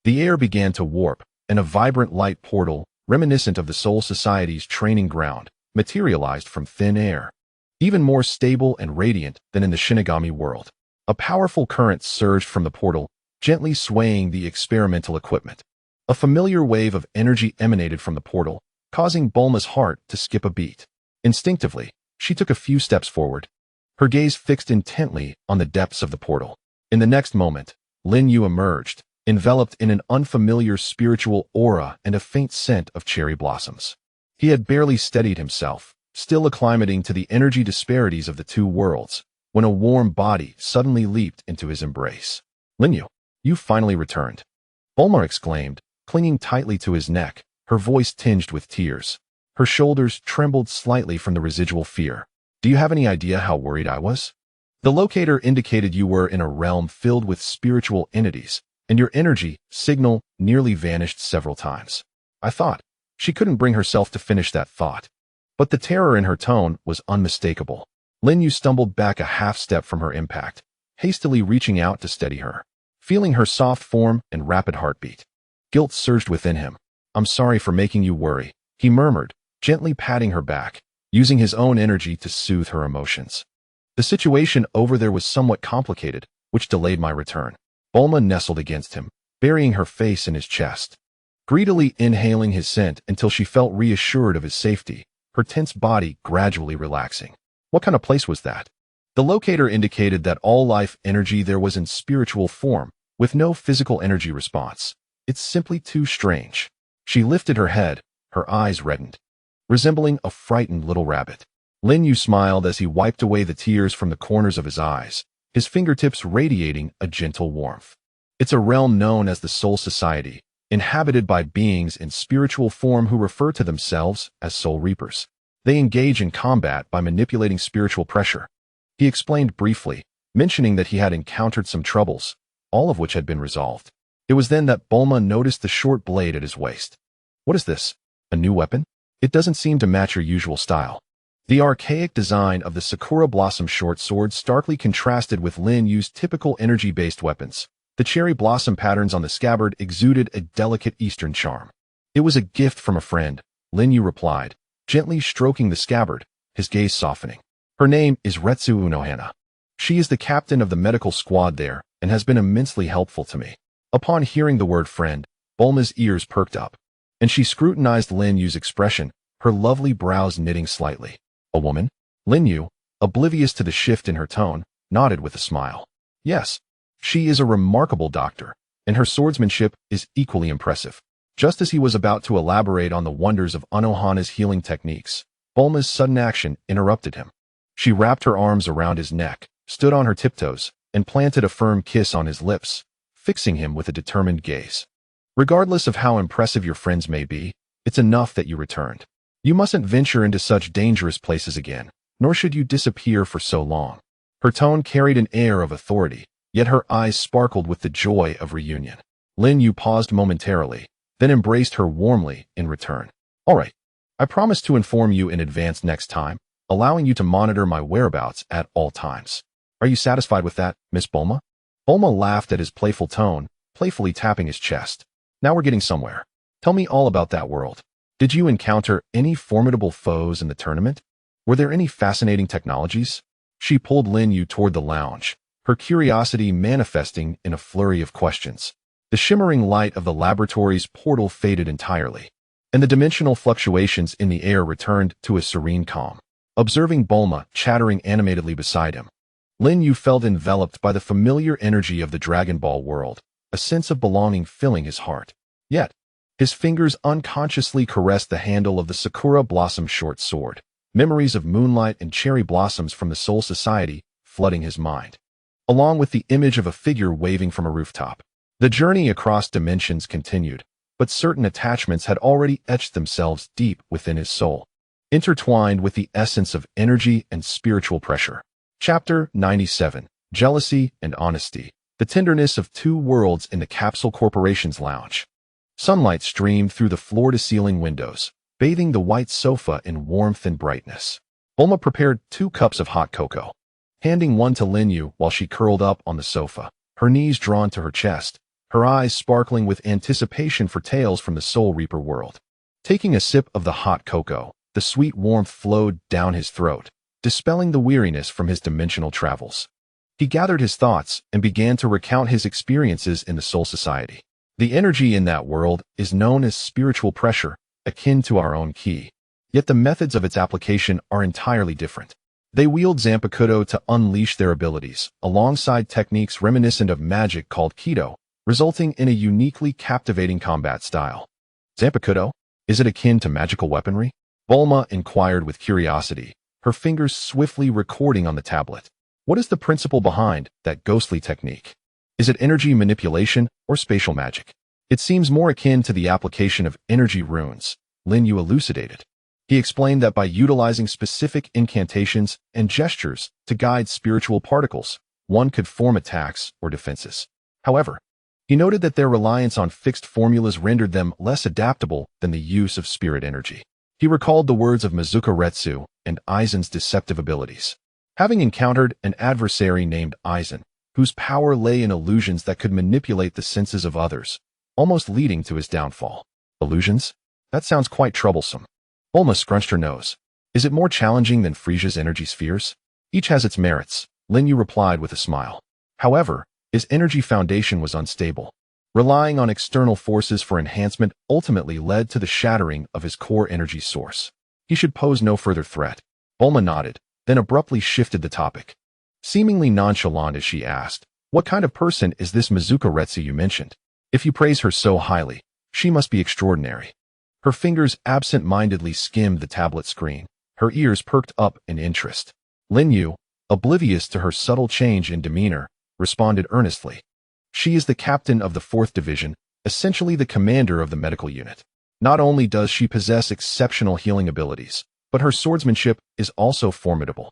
the air began to warp, and a vibrant light portal, reminiscent of the Soul Society's training ground, materialized from thin air. Even more stable and radiant than in the Shinigami world. A powerful current surged from the portal, gently swaying the experimental equipment. A familiar wave of energy emanated from the portal, causing Bulma's heart to skip a beat. Instinctively, she took a few steps forward, her gaze fixed intently on the depths of the portal. In the next moment, Lin Yue emerged, enveloped in an unfamiliar spiritual aura and a faint scent of cherry blossoms. He had barely steadied himself, still acclimating to the energy disparities of the two worlds, when a warm body suddenly leaped into his embrace. "Lin Yue, you finally returned," Bulma exclaimed, clinging tightly to his neck, her voice tinged with tears. Her shoulders trembled slightly from the residual fear. "Do you have any idea how worried I was? The locator indicated you were in a realm filled with spiritual entities, and your energy signal nearly vanished several times. I thought." She couldn't bring herself to finish that thought, but the terror in her tone was unmistakable. Lin Yue stumbled back a half step from her impact, hastily reaching out to steady her, feeling her soft form and rapid heartbeat. Guilt surged within him. "I'm sorry for making you worry," he murmured, gently patting her back, using his own energy to soothe her emotions. "The situation over there was somewhat complicated, which delayed my return." Bulma nestled against him, burying her face in his chest, greedily inhaling his scent until she felt reassured of his safety, her tense body gradually relaxing. "What kind of place was that?" The locator indicated that all life energy there was in spiritual form, with no physical energy response. "It's simply too strange." She lifted her head, her eyes reddened, resembling a frightened little rabbit. Lin Yue smiled as he wiped away the tears from the corners of his eyes, his fingertips radiating a gentle warmth. "It's a realm known as the Soul Society, inhabited by beings in spiritual form who refer to themselves as Soul Reapers. They engage in combat by manipulating spiritual pressure." He explained briefly, mentioning that he had encountered some troubles, all of which had been resolved. It was then that Bulma noticed the short blade at his waist. "What is this? A new weapon? It doesn't seem to match your usual style." The archaic design of the Sakura Blossom short sword starkly contrasted with Lin Yue's typical energy-based weapons. The cherry blossom patterns on the scabbard exuded a delicate Eastern charm. "It was a gift from a friend," Lin Yue replied, gently stroking the scabbard, his gaze softening. "Her name is Retsu Unohana. She is the captain of the medical squad there and has been immensely helpful to me." Upon hearing the word friend, Bulma's ears perked up, and she scrutinized Lin Yue's expression, her lovely brows knitting slightly. "A woman?" Lin Yue, oblivious to the shift in her tone, nodded with a smile. "Yes. She is a remarkable doctor, and her swordsmanship is equally impressive." Just as he was about to elaborate on the wonders of Unohana's healing techniques, Bulma's sudden action interrupted him. She wrapped her arms around his neck, stood on her tiptoes, and planted a firm kiss on his lips, fixing him with a determined gaze. "Regardless of how impressive your friends may be, it's enough that you returned. You mustn't venture into such dangerous places again, nor should you disappear for so long." Her tone carried an air of authority, yet her eyes sparkled with the joy of reunion. Lin Yue paused momentarily, then embraced her warmly in return. "All right. I promise to inform you in advance next time, allowing you to monitor my whereabouts at all times. Are you satisfied with that, Miss Bulma?" Bulma laughed at his playful tone, playfully tapping his chest. "Now we're getting somewhere. Tell me all about that world. Did you encounter any formidable foes in the tournament? Were there any fascinating technologies?" She pulled Lin Yue toward the lounge, her curiosity manifesting in a flurry of questions. The shimmering light of the laboratory's portal faded entirely, and the dimensional fluctuations in the air returned to a serene calm. Observing Bulma chattering animatedly beside him, Lin Yue felt enveloped by the familiar energy of the Dragon Ball world, a sense of belonging filling his heart. Yet, his fingers unconsciously caressed the handle of the Sakura Blossom short sword, memories of moonlight and cherry blossoms from the Soul Society flooding his mind, along with the image of a figure waving from a rooftop. The journey across dimensions continued, but certain attachments had already etched themselves deep within his soul, intertwined with the essence of energy and spiritual pressure. Chapter 97: Jealousy and Honesty. The tenderness of two worlds in the Capsule Corporation's lounge. Sunlight streamed through the floor-to-ceiling windows, bathing the white sofa in warmth and brightness. Bulma prepared 2 cups of hot cocoa, handing one to Lin Yue while she curled up on the sofa, her knees drawn to her chest, her eyes sparkling with anticipation for tales from the Soul Reaper world. Taking a sip of the hot cocoa, the sweet warmth flowed down his throat, dispelling the weariness from his dimensional travels. He gathered his thoughts and began to recount his experiences in the Soul Society. The energy in that world is known as spiritual pressure, akin to our own ki. Yet the methods of its application are entirely different. They wield Zanpakuto to unleash their abilities, alongside techniques reminiscent of magic called Kido, resulting in a uniquely captivating combat style. Zanpakuto? Is it akin to magical weaponry? Bulma inquired with curiosity, her fingers swiftly recording on the tablet. What is the principle behind that ghostly technique? Is it energy manipulation or spatial magic? It seems more akin to the application of energy runes, Lin Yue elucidated. He explained that by utilizing specific incantations and gestures to guide spiritual particles, one could form attacks or defenses. However, he noted that their reliance on fixed formulas rendered them less adaptable than the use of spirit energy. He recalled the words of Unohana Retsu and Aizen's deceptive abilities. Having encountered an adversary named Aizen, whose power lay in illusions that could manipulate the senses of others, almost leading to his downfall. Illusions? That sounds quite troublesome. Bulma scrunched her nose. Is it more challenging than Frisia's energy spheres? Each has its merits, Lin Yue replied with a smile. However, his energy foundation was unstable. Relying on external forces for enhancement ultimately led to the shattering of his core energy source. He should pose no further threat. Bulma nodded, then abruptly shifted the topic. Seemingly nonchalant as she asked, what kind of person is this Unohana Retsu you mentioned? If you praise her so highly, she must be extraordinary. Her fingers absent-mindedly skimmed the tablet screen. Her ears perked up in interest. Lin Yue, oblivious to her subtle change in demeanor, responded earnestly. She is the captain of the 4th Division, essentially the commander of the medical unit. Not only does she possess exceptional healing abilities, but her swordsmanship is also formidable.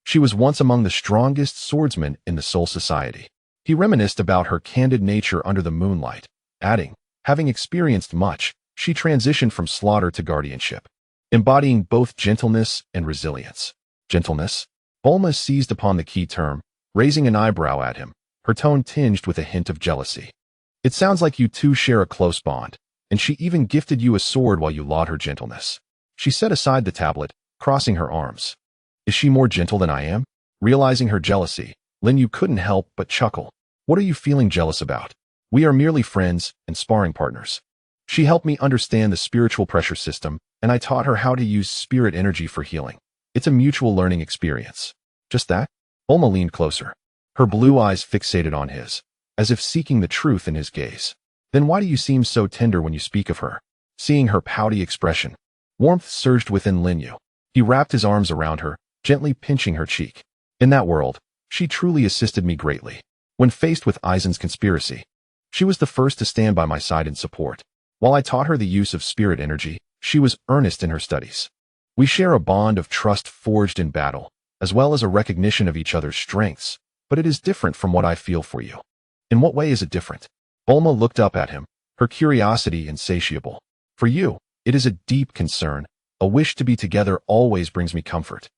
She was once among the strongest swordsmen in the Soul Society. He reminisced about her candid nature under the moonlight, adding, having experienced much, she transitioned from slaughter to guardianship, embodying both gentleness and resilience. Gentleness? Bulma seized upon the key term, raising an eyebrow at him, her tone tinged with a hint of jealousy. It sounds like you two share a close bond, and she even gifted you a sword while you laud her gentleness. She set aside the tablet, crossing her arms. Is she more gentle than I am? Realizing her jealousy, Lin Yue couldn't help but chuckle. What are you feeling jealous about? We are merely friends and sparring partners. She helped me understand the spiritual pressure system, and I taught her how to use spirit energy for healing. It's a mutual learning experience. Just that? Bulma leaned closer, her blue eyes fixated on his, as if seeking the truth in his gaze. Then why do you seem so tender when you speak of her? Seeing her pouty expression, warmth surged within Lin Yue. He wrapped his arms around her, gently pinching her cheek. In that world, she truly assisted me greatly. When faced with Aizen's conspiracy, she was the first to stand by my side in support. While I taught her the use of spirit energy, she was earnest in her studies. We share a bond of trust forged in battle, as well as a recognition of each other's strengths, but it is different from what I feel for you. In what way is it different? Bulma looked up at him, her curiosity insatiable. For you, it is a deep concern. A wish to be together always brings me comfort.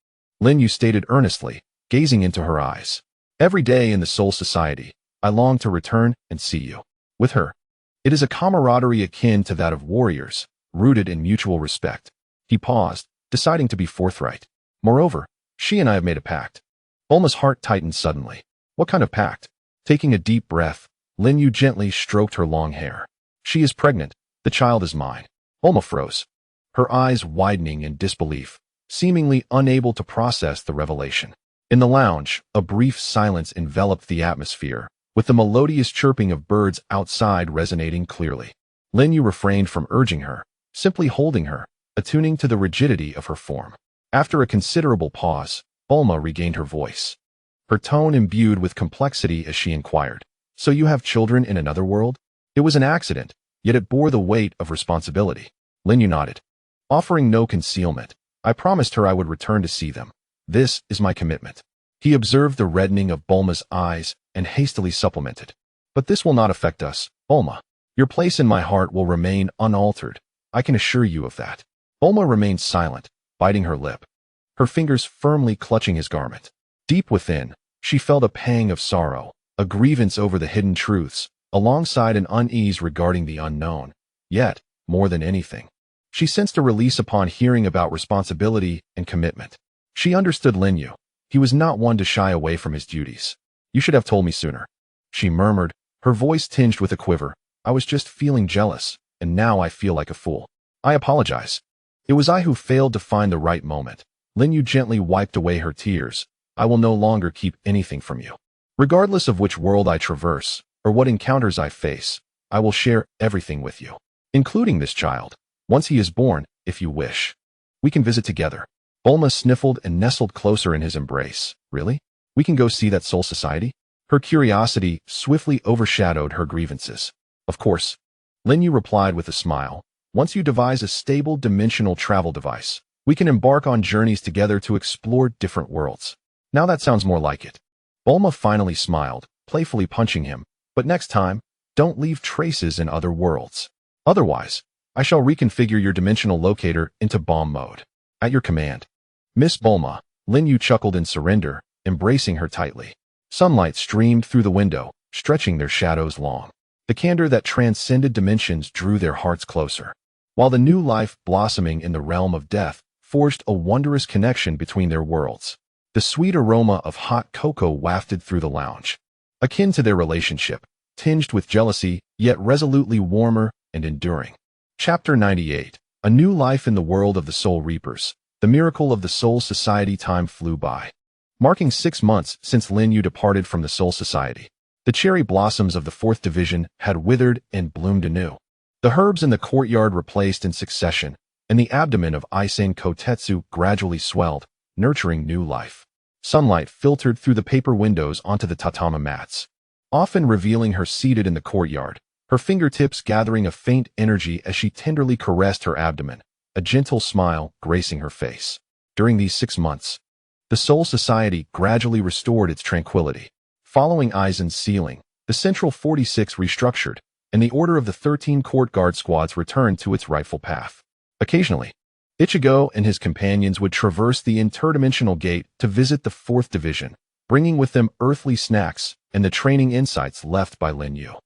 Lin Yue stated earnestly, gazing into her eyes. Every day in the Soul Society, I long to return and see you. With her, it is a camaraderie akin to that of warriors, rooted in mutual respect. He paused, deciding to be forthright. Moreover, she and I have made a pact. Bulma's heart tightened suddenly. What kind of pact? Taking a deep breath, Lin Yue gently stroked her long hair. She is pregnant. The child is mine. Bulma froze, her eyes widening in disbelief, seemingly unable to process the revelation. In the lounge, a brief silence enveloped the atmosphere, with the melodious chirping of birds outside resonating clearly. Lin Yue refrained from urging her, simply holding her, attuning to the rigidity of her form. After a considerable pause, Bulma regained her voice, her tone imbued with complexity as she inquired, "So you have children in another world?" It was an accident, yet it bore the weight of responsibility. Lin Yue nodded. Offering no concealment, I promised her I would return to see them. This is my commitment. He observed the reddening of Bulma's eyes and hastily supplemented. But this will not affect us, Bulma. Your place in my heart will remain unaltered. I can assure you of that. Bulma remained silent, biting her lip, her fingers firmly clutching his garment. Deep within, she felt a pang of sorrow, a grievance over the hidden truths, alongside an unease regarding the unknown. Yet, more than anything, she sensed a release upon hearing about responsibility and commitment. She understood Lin Yue. He was not one to shy away from his duties. You should have told me sooner, she murmured, her voice tinged with a quiver. I was just feeling jealous, and now I feel like a fool. I apologize. It was I who failed to find the right moment. Lin Yue gently wiped away her tears. I will no longer keep anything from you. Regardless of which world I traverse, or what encounters I face, I will share everything with you, including this child. Once he is born, if you wish, we can visit together. Bulma sniffled and nestled closer in his embrace. Really? We can go see that Soul Society? Her curiosity swiftly overshadowed her grievances. Of course. Lin Yue replied with a smile. Once you devise a stable dimensional travel device, we can embark on journeys together to explore different worlds. Now that sounds more like it. Bulma finally smiled, playfully punching him. But next time, don't leave traces in other worlds. Otherwise, I shall reconfigure your dimensional locator into bomb mode. At your command. Miss Bulma, Lin Yue chuckled in surrender, embracing her tightly. Sunlight streamed through the window, stretching their shadows long. The candor that transcended dimensions drew their hearts closer, while the new life blossoming in the realm of death forged a wondrous connection between their worlds. The sweet aroma of hot cocoa wafted through the lounge, akin to their relationship, tinged with jealousy, yet resolutely warmer and enduring. Chapter 98. A New Life in the World of the Soul Reapers. The miracle of the Soul Society. Time flew by, marking 6 months since Lin Yue departed from the Soul Society. The cherry blossoms of the 4th Division had withered and bloomed anew. The herbs in the courtyard replaced in succession, and the abdomen of Aizen Kotetsu gradually swelled, nurturing new life. Sunlight filtered through the paper windows onto the tatami mats, often revealing her seated in the courtyard, her fingertips gathering a faint energy as she tenderly caressed her abdomen, a gentle smile gracing her face. During these 6 months, the Soul Society gradually restored its tranquility. Following Aizen's sealing, the Central 46 restructured, and the order of the 13 court guard squads returned to its rightful path. Occasionally, Ichigo and his companions would traverse the interdimensional gate to visit the 4th Division, bringing with them earthly snacks and the training insights left by Lin Yue.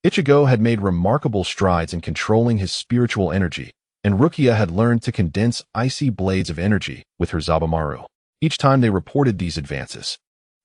Ichigo had made remarkable strides in controlling his spiritual energy, and Rukia had learned to condense icy blades of energy with her Zabumaru. Each time they reported these advances,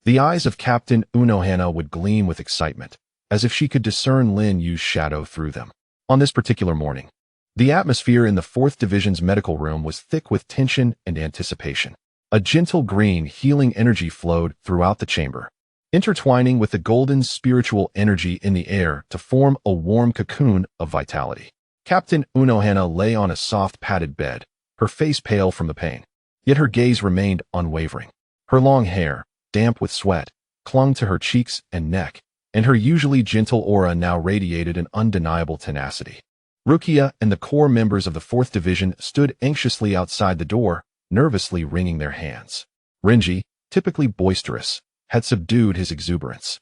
the eyes of Captain Unohana would gleam with excitement, as if she could discern Lin Yue's shadow through them. On this particular morning, the atmosphere in the 4th Division's medical room was thick with tension and anticipation. A gentle green, healing energy flowed throughout the chamber, intertwining with the golden spiritual energy in the air to form a warm cocoon of vitality. Captain Unohana lay on a soft padded bed, her face pale from the pain, yet her gaze remained unwavering. Her long hair, damp with sweat, clung to her cheeks and neck, and her usually gentle aura now radiated an undeniable tenacity. Rukia and the core members of the 4th Division stood anxiously outside the door, nervously wringing their hands. Renji, typically boisterous, had subdued his exuberance,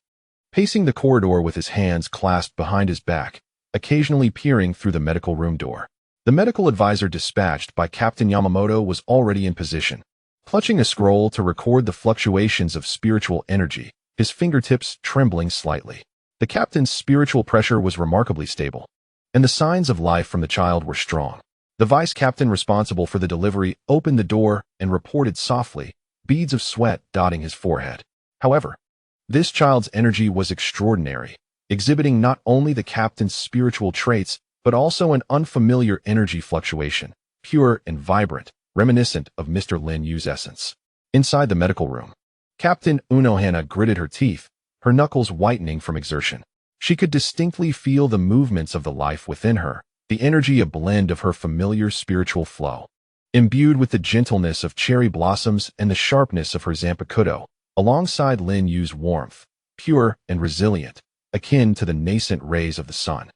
pacing the corridor with his hands clasped behind his back, occasionally peering through the medical room door. The medical advisor dispatched by Captain Yamamoto was already in position, clutching a scroll to record the fluctuations of spiritual energy, his fingertips trembling slightly. The captain's spiritual pressure was remarkably stable, and the signs of life from the child were strong. The vice captain responsible for the delivery opened the door and reported softly, beads of sweat dotting his forehead. However, this child's energy was extraordinary, exhibiting not only the captain's spiritual traits, but also an unfamiliar energy fluctuation, pure and vibrant, reminiscent of Mr. Lin Yue's essence. Inside the medical room, Captain Unohana gritted her teeth, her knuckles whitening from exertion. She could distinctly feel the movements of the life within her, the energy a blend of her familiar spiritual flow, imbued with the gentleness of cherry blossoms and the sharpness of her Zanpakuto, alongside Lin Yue's warmth, pure and resilient, akin to the nascent rays of the sun.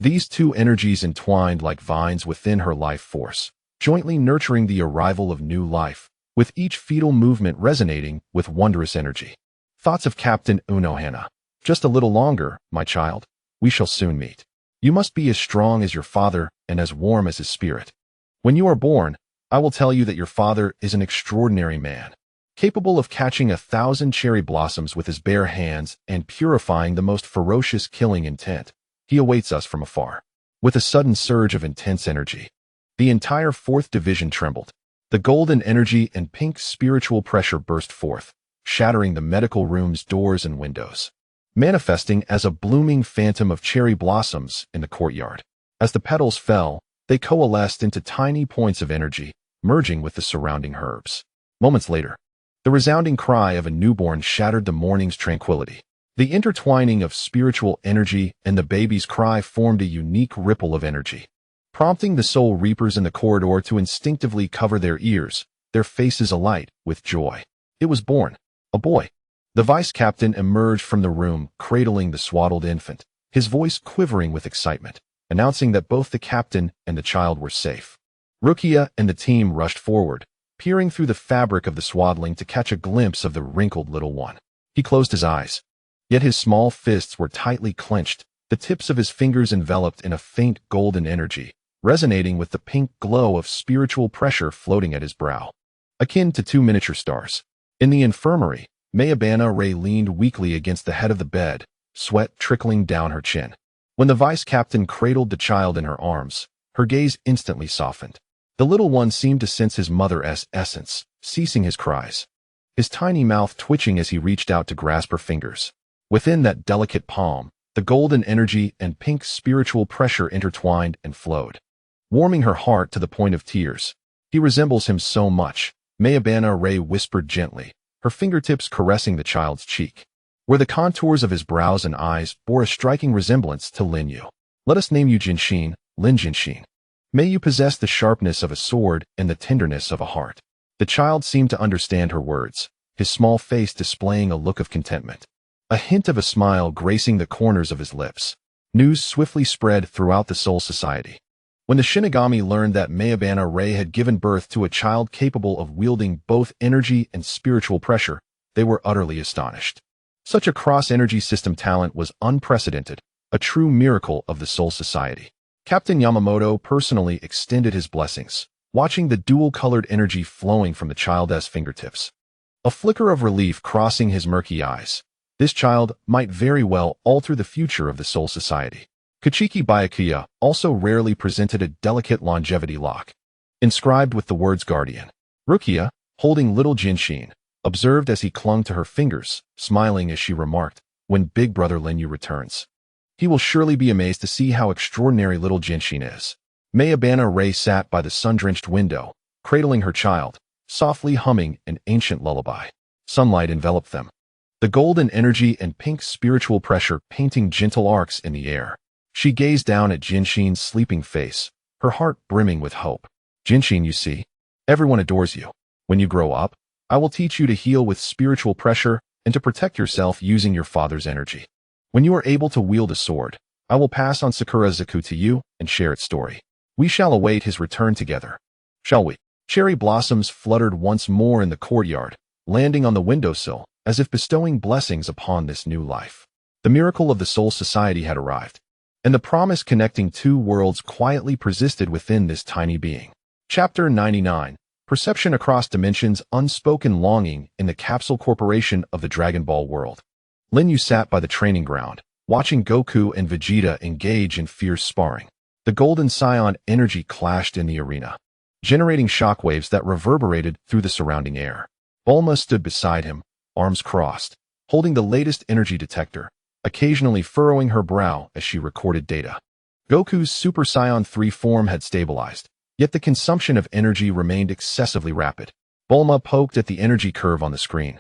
These two energies entwined like vines within her life force, jointly nurturing the arrival of new life, with each fetal movement resonating with wondrous energy. Thoughts of Captain Unohana. Just a little longer, my child. We shall soon meet. You must be as strong as your father and as warm as his spirit. When you are born, I will tell you that your father is an extraordinary man, capable of catching 1,000 cherry blossoms with his bare hands and purifying the most ferocious killing intent. He awaits us from afar. With a sudden surge of intense energy, the entire 4th Division trembled. The golden energy and pink spiritual pressure burst forth, shattering the medical room's doors and windows, manifesting as a blooming phantom of cherry blossoms in the courtyard. As the petals fell, they coalesced into tiny points of energy, merging with the surrounding herbs. Moments later, the resounding cry of a newborn shattered the morning's tranquility. The intertwining of spiritual energy and the baby's cry formed a unique ripple of energy, prompting the soul reapers in the corridor to instinctively cover their ears, their faces alight with joy. It was born, a boy. The vice captain emerged from the room, cradling the swaddled infant, his voice quivering with excitement, announcing that both the captain and the child were safe. Rukia and the team rushed forward, peering through the fabric of the swaddling to catch a glimpse of the wrinkled little one. He closed his eyes, yet his small fists were tightly clenched, the tips of his fingers enveloped in a faint golden energy, resonating with the pink glow of spiritual pressure floating at his brow, akin to 2 miniature stars. In the infirmary, Mayabana Ray leaned weakly against the head of the bed, sweat trickling down her chin. When the vice captain cradled the child in her arms, her gaze instantly softened. The little one seemed to sense his mother's essence, ceasing his cries. His tiny mouth twitching as he reached out to grasp her fingers. Within that delicate palm, the golden energy and pink spiritual pressure intertwined and flowed, warming her heart to the point of tears. He resembles him so much, Mayabana Ray whispered gently, her fingertips caressing the child's cheek, where the contours of his brows and eyes bore a striking resemblance to Lin Yue. Let us name you Jinshin, Lin Jinshin. May you possess the sharpness of a sword and the tenderness of a heart. The child seemed to understand her words, his small face displaying a look of contentment, a hint of a smile gracing the corners of his lips. News swiftly spread throughout the Soul Society. When the Shinigami learned that Mayabana Ray had given birth to a child capable of wielding both energy and spiritual pressure, they were utterly astonished. Such a cross-energy system talent was unprecedented, a true miracle of the Soul Society. Captain Yamamoto personally extended his blessings, watching the dual-colored energy flowing from the child's fingertips. A flicker of relief crossing his murky eyes. This child might very well alter the future of the Soul Society. Kachiki Byakuya also rarely presented a delicate longevity lock, inscribed with the words Guardian. Rukia, holding little Jinshin, observed as he clung to her fingers, smiling as she remarked, when big brother Lin Yue returns, he will surely be amazed to see how extraordinary little Jinshin is. Mayabana Ray sat by the sun-drenched window, cradling her child, softly humming an ancient lullaby. Sunlight enveloped them, the golden energy and pink spiritual pressure painting gentle arcs in the air. She gazed down at Jinshin's sleeping face, her heart brimming with hope. Jinshin, you see, everyone adores you. When you grow up, I will teach you to heal with spiritual pressure and to protect yourself using your father's energy. When you are able to wield a sword, I will pass on Sakura Zaku to you and share its story. We shall await his return together. Shall we? Cherry blossoms fluttered once more in the courtyard, landing on the windowsill, as if bestowing blessings upon this new life. The miracle of the Soul Society had arrived, and the promise connecting two worlds quietly persisted within this tiny being. Chapter 99. Perception across dimensions, unspoken longing in the capsule corporation of the Dragon Ball world. Lin Yue sat by the training ground, watching Goku and Vegeta engage in fierce sparring. The golden scion energy clashed in the arena, generating shockwaves that reverberated through the surrounding air. Bulma stood beside him, arms crossed, holding the latest energy detector, occasionally furrowing her brow as she recorded data. Goku's Super Saiyan 3 form had stabilized, yet the consumption of energy remained excessively rapid. Bulma poked at the energy curve on the screen,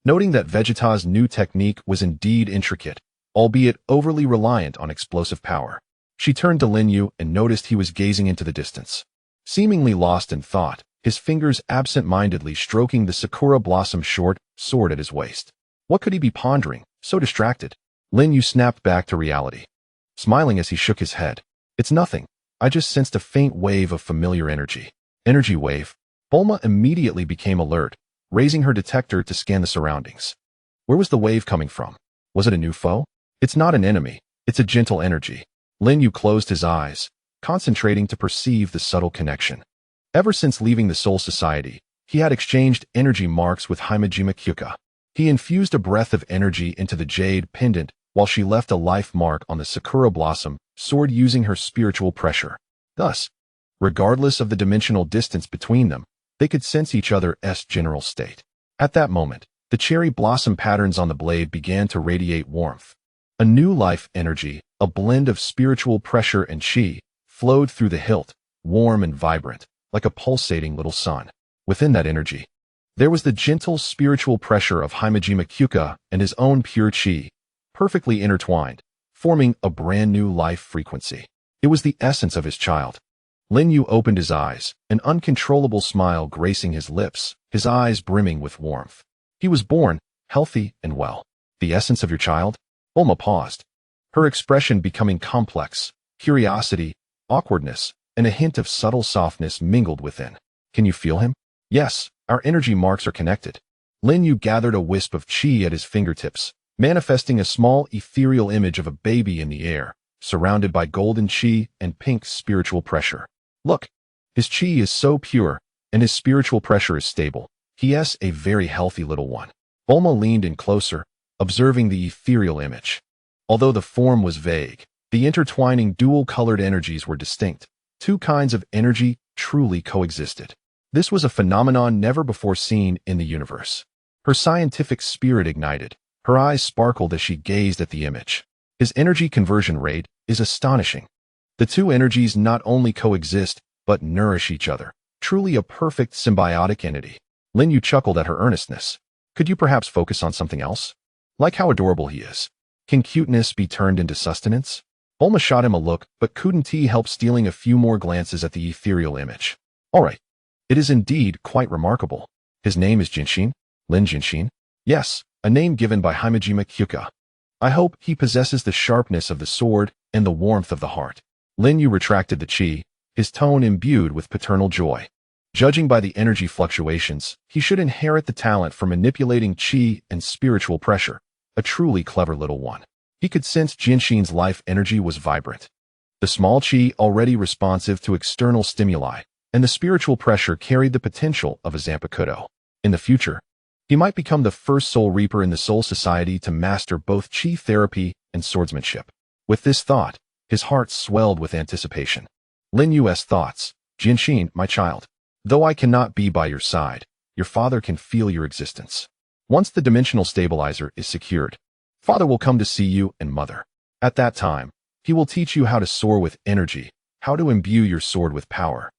noting that Vegeta's new technique was indeed intricate, albeit overly reliant on explosive power. She turned to Lin Yue and noticed he was gazing into the distance, seemingly lost in thought, his fingers absent-mindedly stroking the Sakura Blossom short sword at his waist. What could he be pondering, so distracted? Lin Yue snapped back to reality, smiling as he shook his head. It's nothing. I just sensed a faint wave of familiar energy. Energy wave? Bulma immediately became alert, raising her detector to scan the surroundings. Where was the wave coming from? Was it a new foe? It's not an enemy. It's a gentle energy. Lin Yue closed his eyes, concentrating to perceive the subtle connection. Ever since leaving the Soul Society, he had exchanged energy marks with Himejima Kyoka. He infused a breath of energy into the jade pendant while she left a life mark on the Sakura Blossom sword using her spiritual pressure. Thus, regardless of the dimensional distance between them, they could sense each other's general state. At that moment, the cherry blossom patterns on the blade began to radiate warmth. A new life energy, a blend of spiritual pressure and chi, flowed through the hilt, warm and vibrant, like a pulsating little sun. Within that energy, there was the gentle spiritual pressure of Himejima Kyoka and his own pure chi, perfectly intertwined, forming a brand new life frequency. It was the essence of his child. Lin Yue opened his eyes, an uncontrollable smile gracing his lips, his eyes brimming with warmth. He was born, healthy and well. The essence of your child? Bulma paused, her expression becoming complex, curiosity, awkwardness, and a hint of subtle softness mingled within. Can you feel him? Yes, our energy marks are connected. Lin Yue gathered a wisp of chi at his fingertips, manifesting a small ethereal image of a baby in the air, surrounded by golden chi and pink spiritual pressure. Look, his chi is so pure, and his spiritual pressure is stable. He is a very healthy little one. Bulma leaned in closer, observing the ethereal image. Although the form was vague, the intertwining dual-colored energies were distinct. Two kinds of energy truly coexisted. This was a phenomenon never before seen in the universe. Her scientific spirit ignited. Her eyes sparkled as she gazed at the image. His energy conversion rate is astonishing. The two energies not only coexist, but nourish each other. Truly a perfect symbiotic entity. Lin Yue chuckled at her earnestness. Could you perhaps focus on something else? Like how adorable he is. Can cuteness be turned into sustenance? Bulma shot him a look, but couldn't he help stealing a few more glances at the ethereal image. All right. It is indeed quite remarkable. His name is Jinshin? Lin Jinshin? Yes, a name given by Himejima Kyoka. I hope he possesses the sharpness of the sword and the warmth of the heart. Lin Yue retracted the chi, his tone imbued with paternal joy. Judging by the energy fluctuations, he should inherit the talent for manipulating chi and spiritual pressure, a truly clever little one. He could sense Jinshin's life energy was vibrant. The small chi already responsive to external stimuli, and the spiritual pressure carried the potential of a Zanpakuto. In the future, he might become the first Soul Reaper in the Soul Society to master both chi therapy and swordsmanship. With this thought, his heart swelled with anticipation. Lin Yue's thoughts. Jinshin, my child. Though I cannot be by your side, your father can feel your existence. Once the dimensional stabilizer is secured, father will come to see you and mother. At that time, he will teach you how to soar with energy, how to imbue your sword with power,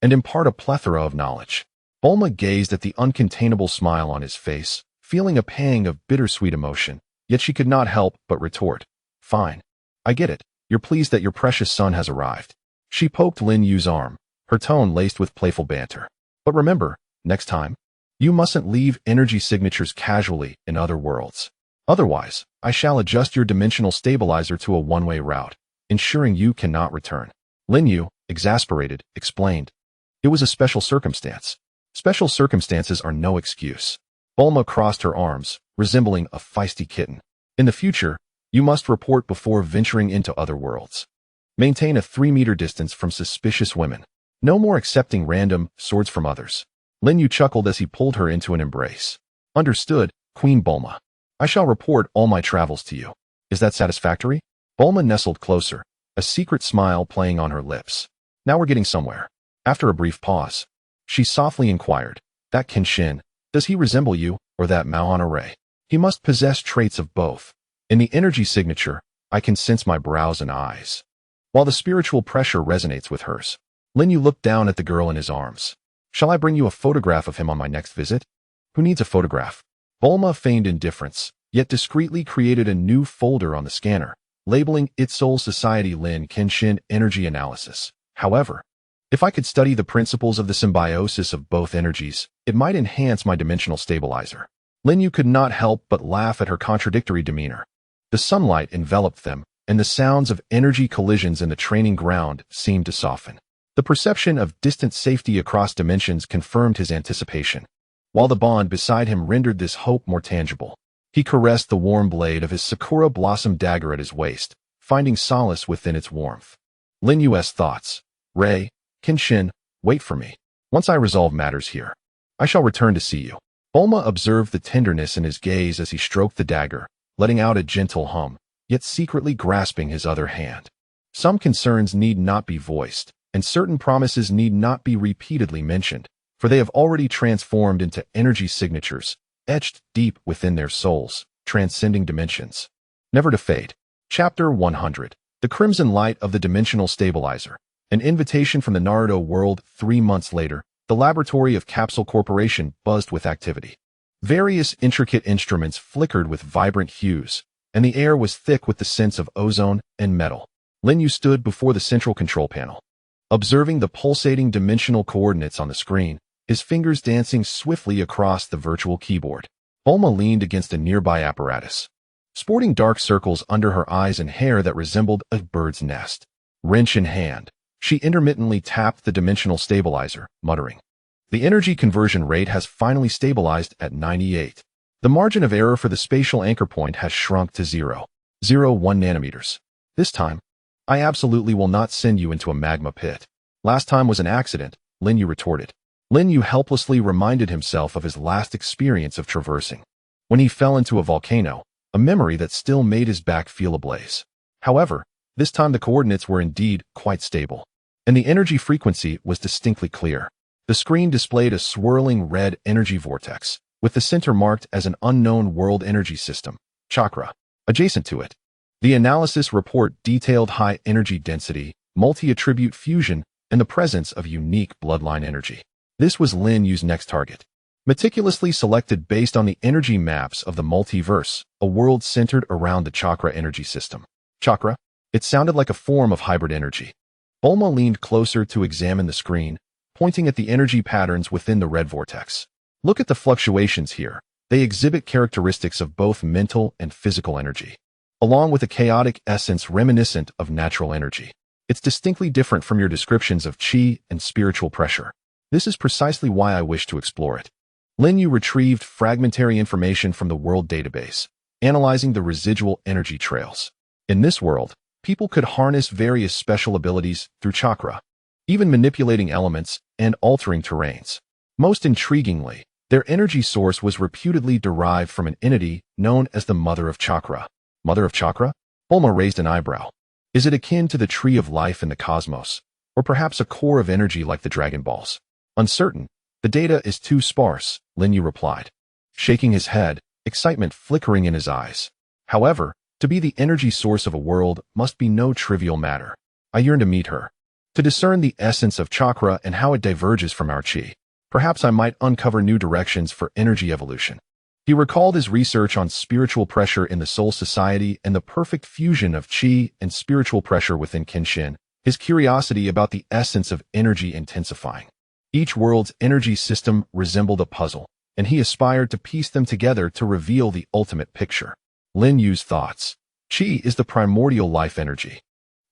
and impart a plethora of knowledge. Bulma gazed at the uncontainable smile on his face, feeling a pang of bittersweet emotion, yet she could not help but retort. Fine. I get it. You're pleased that your precious son has arrived. She poked Lin Yue's arm, her tone laced with playful banter. But remember, next time, you mustn't leave energy signatures casually in other worlds. Otherwise, I shall adjust your dimensional stabilizer to a one-way route, ensuring you cannot return. Lin Yue, exasperated, explained. It was a special circumstance. Special circumstances are no excuse. Bulma crossed her arms, resembling a feisty kitten. In the future, you must report before venturing into other worlds. Maintain a 3-meter distance from suspicious women. No more accepting random swords from others. Lin Yue chuckled as he pulled her into an embrace. Understood, Queen Bulma. I shall report all my travels to you. Is that satisfactory? Bulma nestled closer, a secret smile playing on her lips. Now we're getting somewhere. After a brief pause, she softly inquired, that Kenshin, does he resemble you, or that Unohana Retsu? He must possess traits of both. In the energy signature, I can sense my brows and eyes, while the spiritual pressure resonates with hers. Lin Yue looked down at the girl in his arms. Shall I bring you a photograph of him on my next visit? Who needs a photograph? Bulma feigned indifference, yet discreetly created a new folder on the scanner, labeling it Soul Society Lin Kenshin Energy Analysis. However, if I could study the principles of the symbiosis of both energies, it might enhance my dimensional stabilizer. Lin Yue could not help but laugh at her contradictory demeanor. The sunlight enveloped them, and the sounds of energy collisions in the training ground seemed to soften. The perception of distant safety across dimensions confirmed his anticipation, while the bond beside him rendered this hope more tangible. He caressed the warm blade of his sakura blossom dagger at his waist, finding solace within its warmth. Lin Yue's thoughts. Rei, Kenshin, wait for me. Once I resolve matters here, I shall return to see you. Bulma observed the tenderness in his gaze as he stroked the dagger, letting out a gentle hum, yet secretly grasping his other hand. Some concerns need not be voiced, and certain promises need not be repeatedly mentioned, for they have already transformed into energy signatures, etched deep within their souls, transcending dimensions. Never to fade. Chapter 100. The Crimson Light of the Dimensional Stabilizer. An invitation from the Naruto world. 3 months later, the laboratory of Capsule Corporation buzzed with activity. Various intricate instruments flickered with vibrant hues, and the air was thick with the scents of ozone and metal. Lin Yue stood before the central control panel, observing the pulsating dimensional coordinates on the screen, his fingers dancing swiftly across the virtual keyboard. Bulma leaned against a nearby apparatus, sporting dark circles under her eyes and hair that resembled a bird's nest. Wrench in hand, she intermittently tapped the dimensional stabilizer, muttering, "The energy conversion rate has finally stabilized at 98. The margin of error for the spatial anchor point has shrunk to 0.01 nanometers. This time, I absolutely will not send you into a magma pit. Last time was an accident," Lin Yue retorted. Lin Yue helplessly reminded himself of his last experience of traversing when he fell into a volcano, a memory that still made his back feel ablaze. However, this time the coordinates were indeed quite stable, and the energy frequency was distinctly clear. The screen displayed a swirling red energy vortex, with the center marked as an unknown world energy system, chakra, adjacent to it. The analysis report detailed high energy density, multi-attribute fusion, and the presence of unique bloodline energy. This was Lin Yue's next target. Meticulously selected based on the energy maps of the multiverse, a world centered around the chakra energy system. Chakra? It sounded like a form of hybrid energy. Bulma leaned closer to examine the screen, pointing at the energy patterns within the red vortex. Look at the fluctuations here. They exhibit characteristics of both mental and physical energy, along with a chaotic essence reminiscent of natural energy. It's distinctly different from your descriptions of chi and spiritual pressure. This is precisely why I wish to explore it. Lin Yue retrieved fragmentary information from the world database, analyzing the residual energy trails. In this world, people could harness various special abilities through chakra, even manipulating elements and altering terrains. Most intriguingly, their energy source was reputedly derived from an entity known as the Mother of Chakra. Mother of Chakra? Bulma raised an eyebrow. Is it akin to the tree of life in the cosmos, or perhaps a core of energy like the Dragon Balls? Uncertain. The data is too sparse, Lin Yue replied, shaking his head, excitement flickering in his eyes. However, to be the energy source of a world must be no trivial matter. I yearn to meet her, to discern the essence of chakra and how it diverges from our chi. Perhaps I might uncover new directions for energy evolution. He recalled his research on spiritual pressure in the Soul Society and the perfect fusion of chi and spiritual pressure within Kenshin, his curiosity about the essence of energy intensifying. Each world's energy system resembled a puzzle, and he aspired to piece them together to reveal the ultimate picture. Lin Yue's thoughts. Chi is the primordial life energy.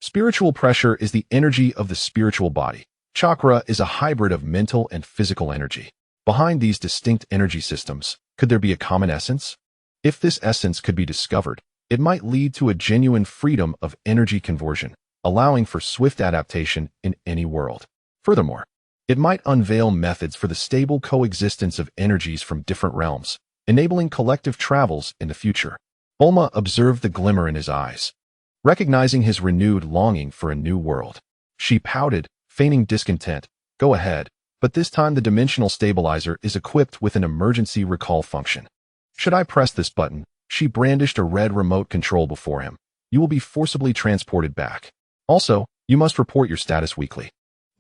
Spiritual pressure is the energy of the spiritual body. Chakra is a hybrid of mental and physical energy. Behind these distinct energy systems, could there be a common essence? If this essence could be discovered, it might lead to a genuine freedom of energy conversion, allowing for swift adaptation in any world. Furthermore, it might unveil methods for the stable coexistence of energies from different realms, enabling collective travels in the future. Bulma observed the glimmer in his eyes, recognizing his renewed longing for a new world. She pouted, feigning discontent. Go ahead, but this time the dimensional stabilizer is equipped with an emergency recall function. Should I press this button? She brandished a red remote control before him. You will be forcibly transported back. Also, you must report your status weekly.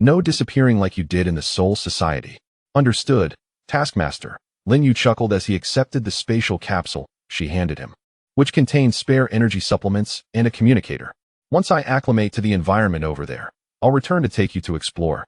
No disappearing like you did in the Soul Society. Understood, Taskmaster. Lin Yue chuckled as he accepted the spatial capsule she handed him, which contained spare energy supplements and a communicator. Once I acclimate to the environment over there, I'll return to take you to explore.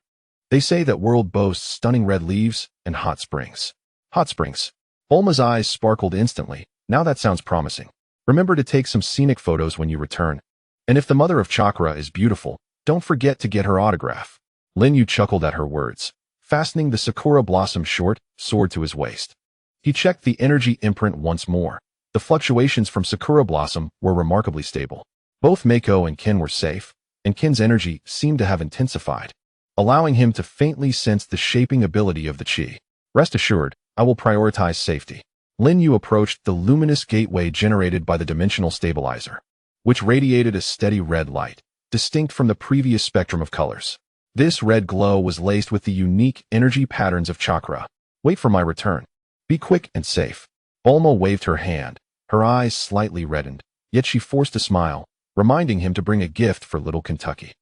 They say that world boasts stunning red leaves and hot springs. Hot springs. Bulma's eyes sparkled instantly. Now that sounds promising. Remember to take some scenic photos when you return. And if the Mother of Chakra is beautiful, don't forget to get her autograph. Lin Yue chuckled at her words, fastening the Sakura Blossom short sword to his waist. He checked the energy imprint once more. The fluctuations from Sakura Blossom were remarkably stable. Both Mako and Ken were safe, and Ken's energy seemed to have intensified, allowing him to faintly sense the shaping ability of the chi. Rest assured, I will prioritize safety. Lin Yue approached the luminous gateway generated by the dimensional stabilizer, which radiated a steady red light, distinct from the previous spectrum of colors. This red glow was laced with the unique energy patterns of chakra. Wait for my return. Be quick and safe. Bulma waved her hand. Her eyes slightly reddened, yet she forced a smile, reminding him to bring a gift for little Kentucky.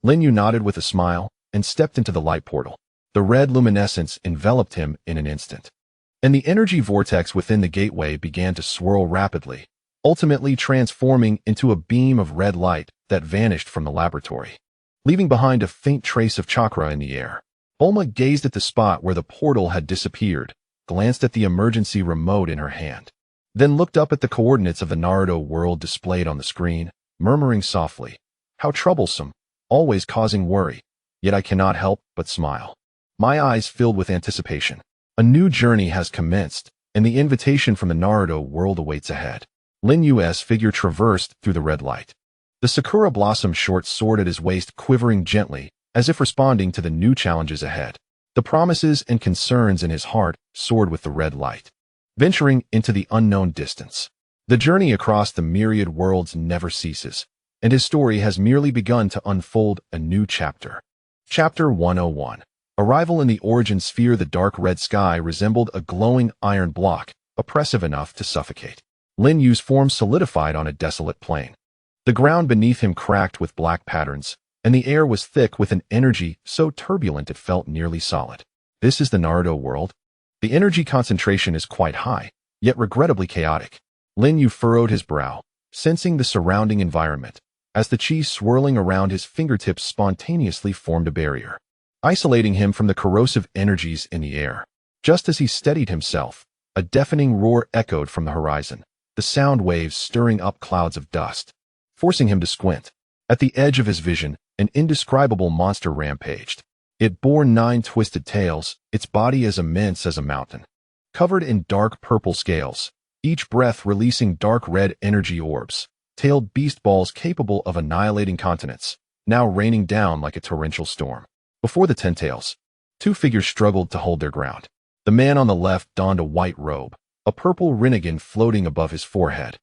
Lin Yue nodded with a smile and stepped into the light portal. The red luminescence enveloped him in an instant, and the energy vortex within the gateway began to swirl rapidly, ultimately transforming into a beam of red light that vanished from the laboratory, leaving behind a faint trace of chakra in the air. Bulma gazed at the spot where the portal had disappeared, glanced at the emergency remote in her hand, then looked up at the coordinates of the Naruto world displayed on the screen, murmuring softly, "How troublesome, always causing worry." Yet I cannot help but smile. My eyes filled with anticipation. A new journey has commenced, and the invitation from the Naruto world awaits ahead. Lin Yue's figure traversed through the red light, the Sakura Blossom short sword at his waist quivering gently, as if responding to the new challenges ahead. The promises and concerns in his heart soared with the red light. venturing into the unknown distance. The journey across the myriad worlds never ceases, and his story has merely begun to unfold a new chapter. Chapter 101. Arrival in the origin sphere. The dark red sky resembled a glowing iron block, oppressive enough to suffocate. Lin Yue's form solidified on a desolate plain. The ground beneath him cracked with black patterns, and the air was thick with an energy so turbulent it felt nearly solid. This is the Naruto world. The energy concentration is quite high, yet regrettably chaotic. Lin Yue furrowed his brow, sensing the surrounding environment, as the chi swirling around his fingertips spontaneously formed a barrier, isolating him from the corrosive energies in the air. Just as he steadied himself, a deafening roar echoed from the horizon, the sound waves stirring up clouds of dust, forcing him to squint. At the edge of his vision, an indescribable monster rampaged. It bore 9 twisted tails, its body as immense as a mountain, covered in dark purple scales, each breath releasing dark red energy orbs, tailed beast balls capable of annihilating continents, now raining down like a torrential storm. Before the 10 tails, 2 figures struggled to hold their ground. The man on the left donned a white robe, a purple rinnegan floating above his forehead,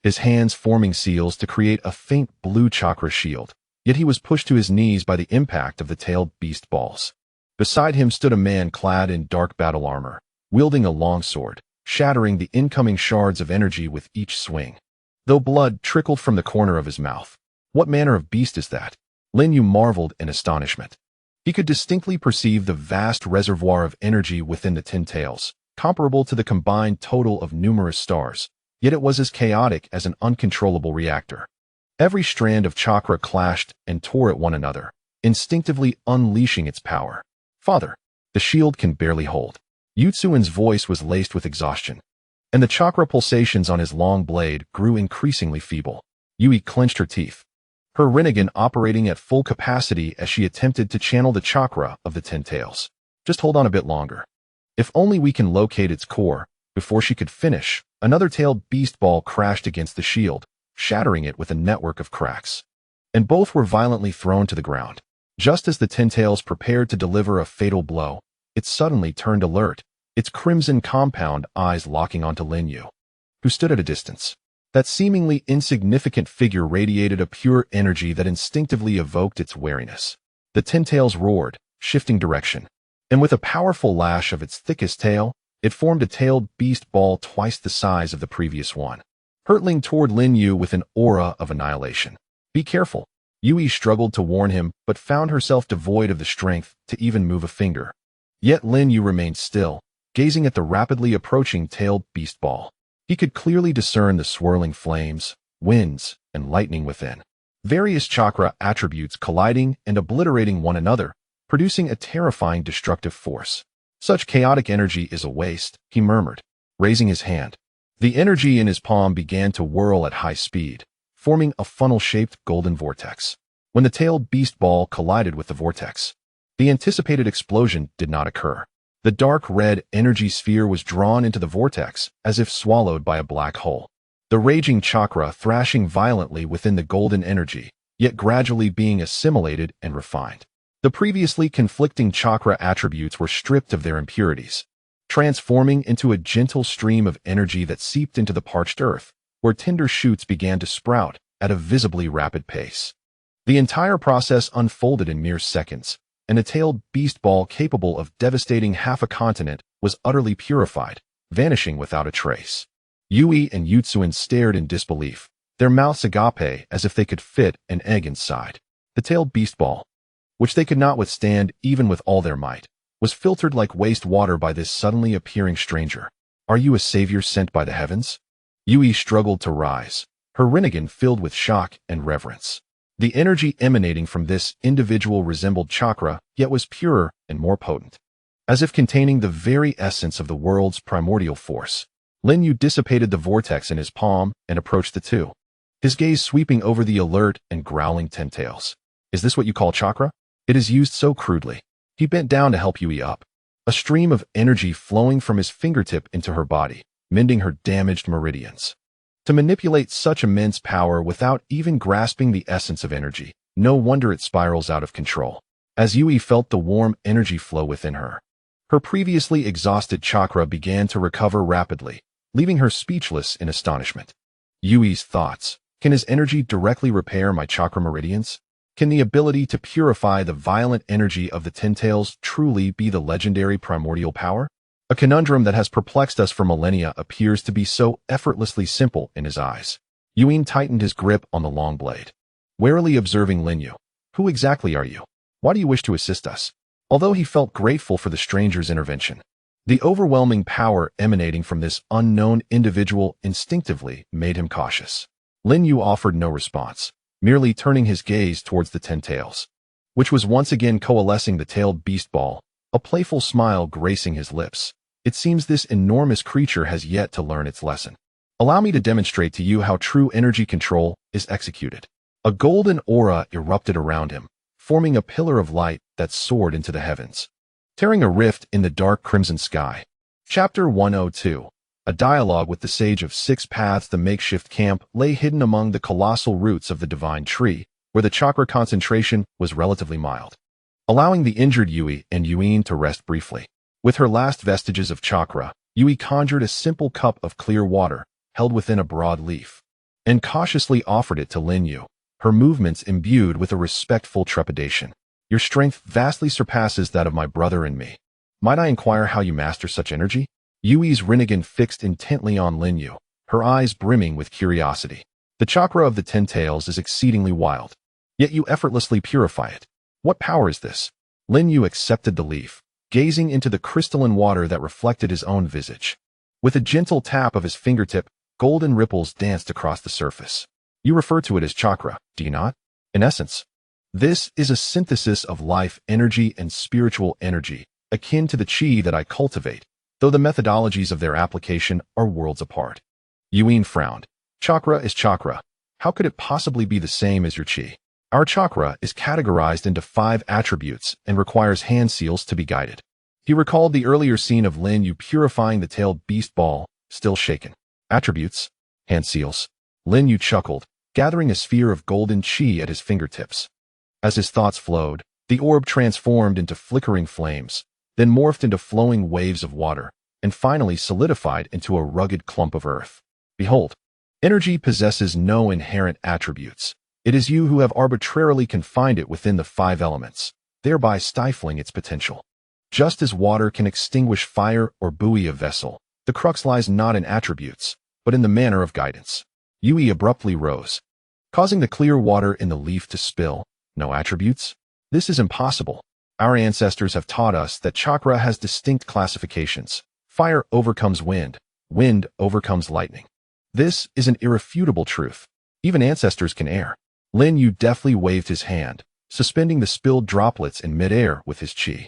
his hands forming seals to create a faint blue chakra shield, yet he was pushed to his knees by the impact of the tailed beast balls. Beside him stood a man clad in dark battle armor, wielding a long sword, shattering the incoming shards of energy with each swing, though blood trickled from the corner of his mouth. What manner of beast is that? Lin Yue marveled in astonishment. He could distinctly perceive the vast reservoir of energy within the 10 tails, comparable to the combined total of numerous stars, yet it was as chaotic as an uncontrollable reactor. Every strand of chakra clashed and tore at one another, instinctively unleashing its power. Father, the shield can barely hold. Yutsuin's voice was laced with exhaustion, and the chakra pulsations on his long blade grew increasingly feeble. Yui clenched her teeth, her rinnegan operating at full capacity as she attempted to channel the chakra of the 10 tails. Just hold on a bit longer. If only we can locate its core. Before she could finish, another tailed beast ball crashed against the shield, shattering it with a network of cracks, and both were violently thrown to the ground. Just as the 10 tails prepared to deliver a fatal blow, it suddenly turned alert, its crimson compound eyes locking onto Lin Yue, who stood at a distance. That seemingly insignificant figure radiated a pure energy that instinctively evoked its wariness. The 10 tails roared, shifting direction, and with a powerful lash of its thickest tail, it formed a tailed beast ball twice the size of the previous one, hurtling toward Lin Yue with an aura of annihilation. Be careful. Yui struggled to warn him, but found herself devoid of the strength to even move a finger. Yet Lin Yue remained still, gazing at the rapidly approaching tailed beast ball. He could clearly discern the swirling flames, winds, and lightning within, various chakra attributes colliding and obliterating one another, producing a terrifying destructive force. Such chaotic energy is a waste, he murmured, raising his hand. The energy in his palm began to whirl at high speed, forming a funnel-shaped golden vortex. When the tailed beast ball collided with the vortex, the anticipated explosion did not occur. The dark red energy sphere was drawn into the vortex as if swallowed by a black hole. The raging chakra thrashing violently within the golden energy, yet gradually being assimilated and refined. The previously conflicting chakra attributes were stripped of their impurities, transforming into a gentle stream of energy that seeped into the parched earth, where tender shoots began to sprout at a visibly rapid pace. The entire process unfolded in mere seconds, and a tailed beast ball capable of devastating half a continent was utterly purified, vanishing without a trace. Yui and Yutsuin stared in disbelief, their mouths agape as if they could fit an egg inside. The tailed beast ball, which they could not withstand even with all their might, was filtered like waste water by this suddenly appearing stranger. Are you a savior sent by the heavens? Yui struggled to rise, her rinnegan filled with shock and reverence. The energy emanating from this individual resembled chakra, yet was purer and more potent, as if containing the very essence of the world's primordial force. Lin Yue dissipated the vortex in his palm and approached the two, his gaze sweeping over the alert and growling 10 tails. Is this what you call chakra? It is used so crudely. He bent down to help Yui up, a stream of energy flowing from his fingertip into her body, mending her damaged meridians. To manipulate such immense power without even grasping the essence of energy, no wonder it spirals out of control. As Yui felt the warm energy flow within her, Her previously exhausted chakra began to recover rapidly, leaving her speechless in astonishment. Yui's thoughts. Can his energy directly repair my chakra meridians? Can the ability to purify the violent energy of the Ten-Tails truly be the legendary primordial power? A conundrum that has perplexed us for millennia appears to be so effortlessly simple in his eyes. Yue tightened his grip on the long blade, warily observing Lin Yue. Who exactly are you? Why do you wish to assist us? Although he felt grateful for the stranger's intervention, the overwhelming power emanating from this unknown individual instinctively made him cautious. Lin Yue offered no response, merely turning his gaze towards the Ten-Tails, which was once again coalescing the tailed beast ball, a playful smile gracing his lips. It seems this enormous creature has yet to learn its lesson. Allow me to demonstrate to you how true energy control is executed. A golden aura erupted around him, forming a pillar of light that soared into the heavens, tearing a rift in the dark crimson sky. Chapter 102. A dialogue with the Sage of Six Paths. The makeshift camp lay hidden among the colossal roots of the divine tree, where the chakra concentration was relatively mild, allowing the injured Yue and Yue to rest briefly. With her last vestiges of chakra, Yue conjured a simple cup of clear water, held within a broad leaf, and cautiously offered it to Lin Yue, her movements imbued with a respectful trepidation. Your strength vastly surpasses that of my brother and me. Might I inquire how you master such energy? Yui's Rinnegan fixed intently on Lin Yue, her eyes brimming with curiosity. The chakra of the Ten-Tails is exceedingly wild, yet you effortlessly purify it. What power is this? Lin Yue accepted the leaf, gazing into the crystalline water that reflected his own visage. With a gentle tap of his fingertip, golden ripples danced across the surface. You refer to it as chakra, do you not? In essence, this is a synthesis of life energy and spiritual energy, akin to the chi that I cultivate, though the methodologies of their application are worlds apart. Yue frowned. Chakra is chakra. How could it possibly be the same as your chi? Our chakra is categorized into 5 attributes and requires hand seals to be guided. He recalled the earlier scene of Lin Yue purifying the tailed beast ball, still shaken. Attributes? Hand seals. Lin Yue chuckled, gathering a sphere of golden chi at his fingertips. As his thoughts flowed, the orb transformed into flickering flames, then morphed into flowing waves of water, and finally solidified into a rugged clump of earth. Behold, energy possesses no inherent attributes. It is you who have arbitrarily confined it within the 5 elements, thereby stifling its potential. Just as water can extinguish fire or buoy a vessel, the crux lies not in attributes, but in the manner of guidance. Yue abruptly rose, causing the clear water in the leaf to spill. No attributes? This is impossible. Our ancestors have taught us that chakra has distinct classifications. Fire overcomes wind. Wind overcomes lightning. This is an irrefutable truth. Even ancestors can err. Lin Yue deftly waved his hand, suspending the spilled droplets in midair with his chi.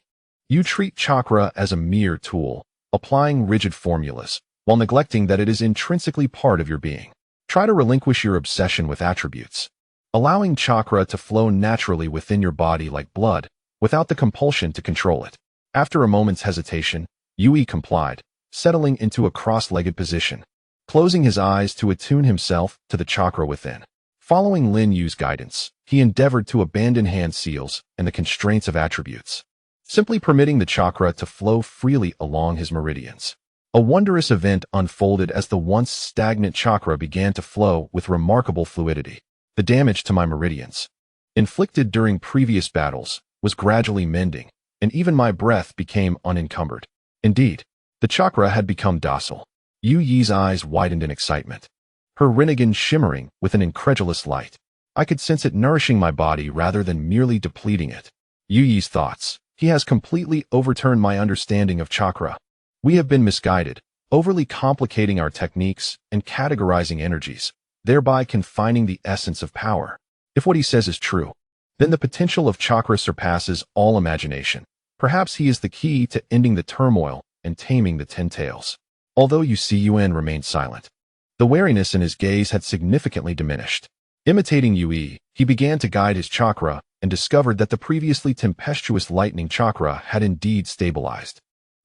You treat chakra as a mere tool, applying rigid formulas, while neglecting that it is intrinsically part of your being. Try to relinquish your obsession with attributes, allowing chakra to flow naturally within your body like blood, without the compulsion to control it. After a moment's hesitation, Yue complied, settling into a cross-legged position, closing his eyes to attune himself to the chakra within. Following Lin Yue's guidance, he endeavored to abandon hand seals and the constraints of attributes, simply permitting the chakra to flow freely along his meridians. A wondrous event unfolded as the once stagnant chakra began to flow with remarkable fluidity. The damage to my meridians, inflicted during previous battles, was gradually mending, and even my breath became unencumbered. Indeed, the chakra had become docile. Yui's eyes widened in excitement, her Rinnegan shimmering with an incredulous light. I could sense it nourishing my body rather than merely depleting it. Yui's thoughts. He has completely overturned my understanding of chakra. We have been misguided, overly complicating our techniques and categorizing energies, thereby confining the essence of power. If what he says is true, then the potential of chakra surpasses all imagination. Perhaps he is the key to ending the turmoil and taming the Ten-Tails. Although Yuen remained silent, the wariness in his gaze had significantly diminished. Imitating Yue, he began to guide his chakra and discovered that the previously tempestuous lightning chakra had indeed stabilized,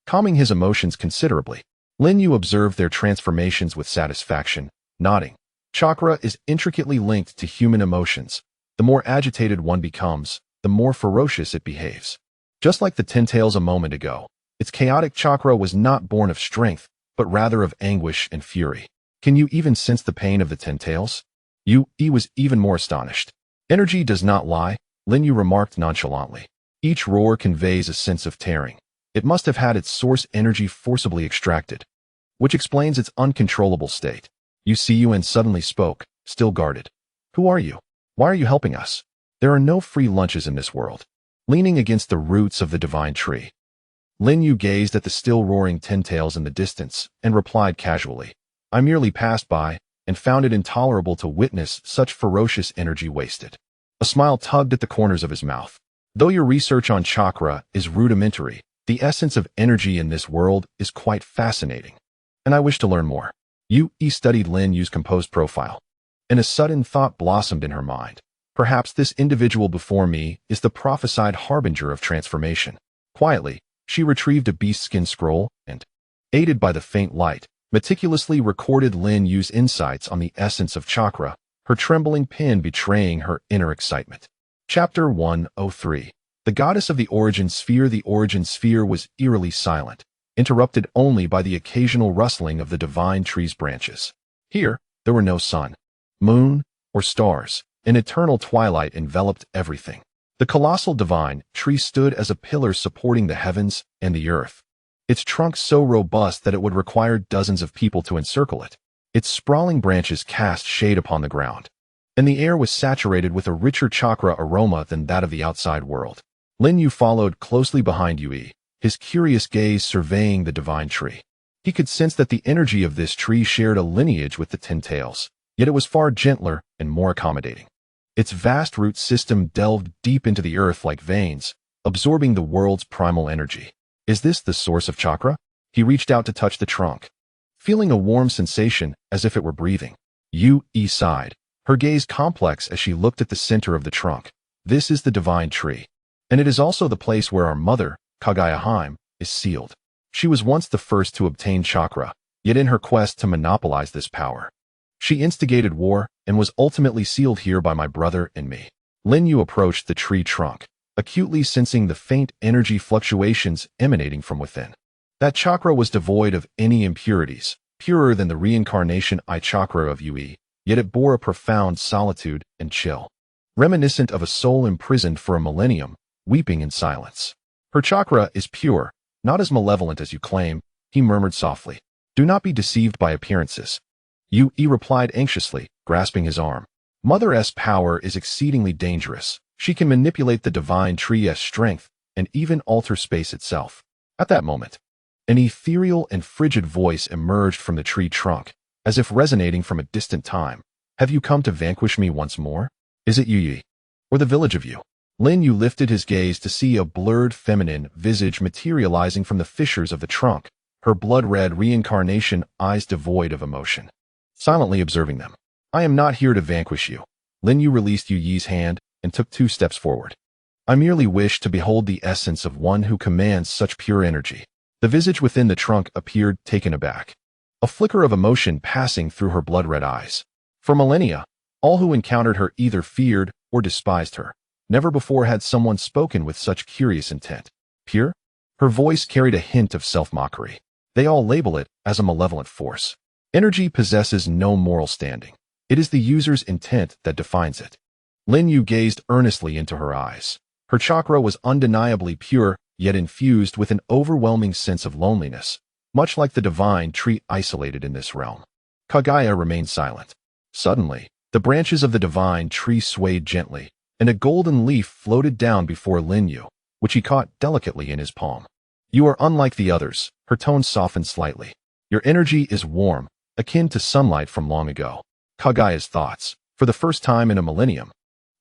calming his emotions considerably. Lin Yue observed their transformations with satisfaction, nodding. Chakra is intricately linked to human emotions. The more agitated one becomes, the more ferocious it behaves. Just like the Ten-Tails a moment ago, Its chaotic chakra was not born of strength, but rather of anguish and fury. Can you even sense the pain of the ten tails? Yue was even more astonished. Energy does not lie, Lin Yue remarked nonchalantly. Each roar conveys a sense of tearing. It must have had its source energy forcibly extracted, which explains its uncontrollable state. Yue suddenly spoke, still guarded. Who are you? Why are you helping us? There are no free lunches in this world. Leaning against the roots of the divine tree, Lin Yue gazed at the still roaring ten tails in the distance and replied casually, I merely passed by and found it intolerable to witness such ferocious energy wasted. A smile tugged at the corners of his mouth. Though your research on chakra is rudimentary, the essence of energy in this world is quite fascinating, and I wish to learn more. Yue studied Lin Yue's composed profile, and a sudden thought blossomed in her mind. Perhaps this individual before me is the prophesied harbinger of transformation. Quietly, she retrieved a beast-skin scroll and, aided by the faint light, meticulously recorded Lin Yue's insights on the essence of chakra, her trembling pen betraying her inner excitement. Chapter 103. The goddess of the origin sphere. The origin sphere was eerily silent, interrupted only by the occasional rustling of the divine tree's branches. Here, there were no sun, moon, or stars. An eternal twilight enveloped everything. The colossal divine tree stood as a pillar supporting the heavens and the earth, its trunk so robust that it would require dozens of people to encircle it. Its sprawling branches cast shade upon the ground, and the air was saturated with a richer chakra aroma than that of the outside world. Lin Yue followed closely behind Yue, his curious gaze surveying the divine tree. He could sense that the energy of this tree shared a lineage with the ten tails, yet it was far gentler and more accommodating. Its vast root system delved deep into the earth like veins, absorbing the world's primal energy. Is this the source of chakra? He reached out to touch the trunk, feeling a warm sensation as if it were breathing. Yue sighed, her gaze complex as she looked at the center of the trunk. This is the divine tree, and it is also the place where our mother, Kaguya, is sealed. She was once the first to obtain chakra, yet in her quest to monopolize this power, she instigated war and was ultimately sealed here by my brother and me. Lin Yue approached the tree trunk, acutely sensing the faint energy fluctuations emanating from within. That chakra was devoid of any impurities, purer than the reincarnation eye chakra of Yue, yet it bore a profound solitude and chill, reminiscent of a soul imprisoned for a millennium, weeping in silence. Her chakra is pure, not as malevolent as you claim, he murmured softly. Do not be deceived by appearances. Yue replied anxiously, grasping his arm. Mother's power is exceedingly dangerous. She can manipulate the divine tree's strength and even alter space itself. At that moment, an ethereal and frigid voice emerged from the tree trunk, as if resonating from a distant time. Have you come to vanquish me once more? Is it Yue, or the village of you? Lin Yue lifted his gaze to see a blurred feminine visage materializing from the fissures of the trunk, her blood-red reincarnation eyes devoid of emotion. Silently observing them. I am not here to vanquish you. Lin Yue released Yue's hand and took 2 steps forward. I merely wish to behold the essence of one who commands such pure energy. The visage within the trunk appeared taken aback, a flicker of emotion passing through her blood-red eyes. For millennia, all who encountered her either feared or despised her. Never before had someone spoken with such curious intent. Pure? Her voice carried a hint of self-mockery. They all label it as a malevolent force. Energy possesses no moral standing. It is the user's intent that defines it. Lin Yue gazed earnestly into her eyes. Her chakra was undeniably pure, yet infused with an overwhelming sense of loneliness, much like the divine tree isolated in this realm. Kaguya remained silent. Suddenly, the branches of the divine tree swayed gently, and a golden leaf floated down before Lin Yue, which he caught delicately in his palm. You are unlike the others, her tone softened slightly. Your energy is warm, akin to sunlight from long ago. Kaguya's thoughts, for the first time in a millennium.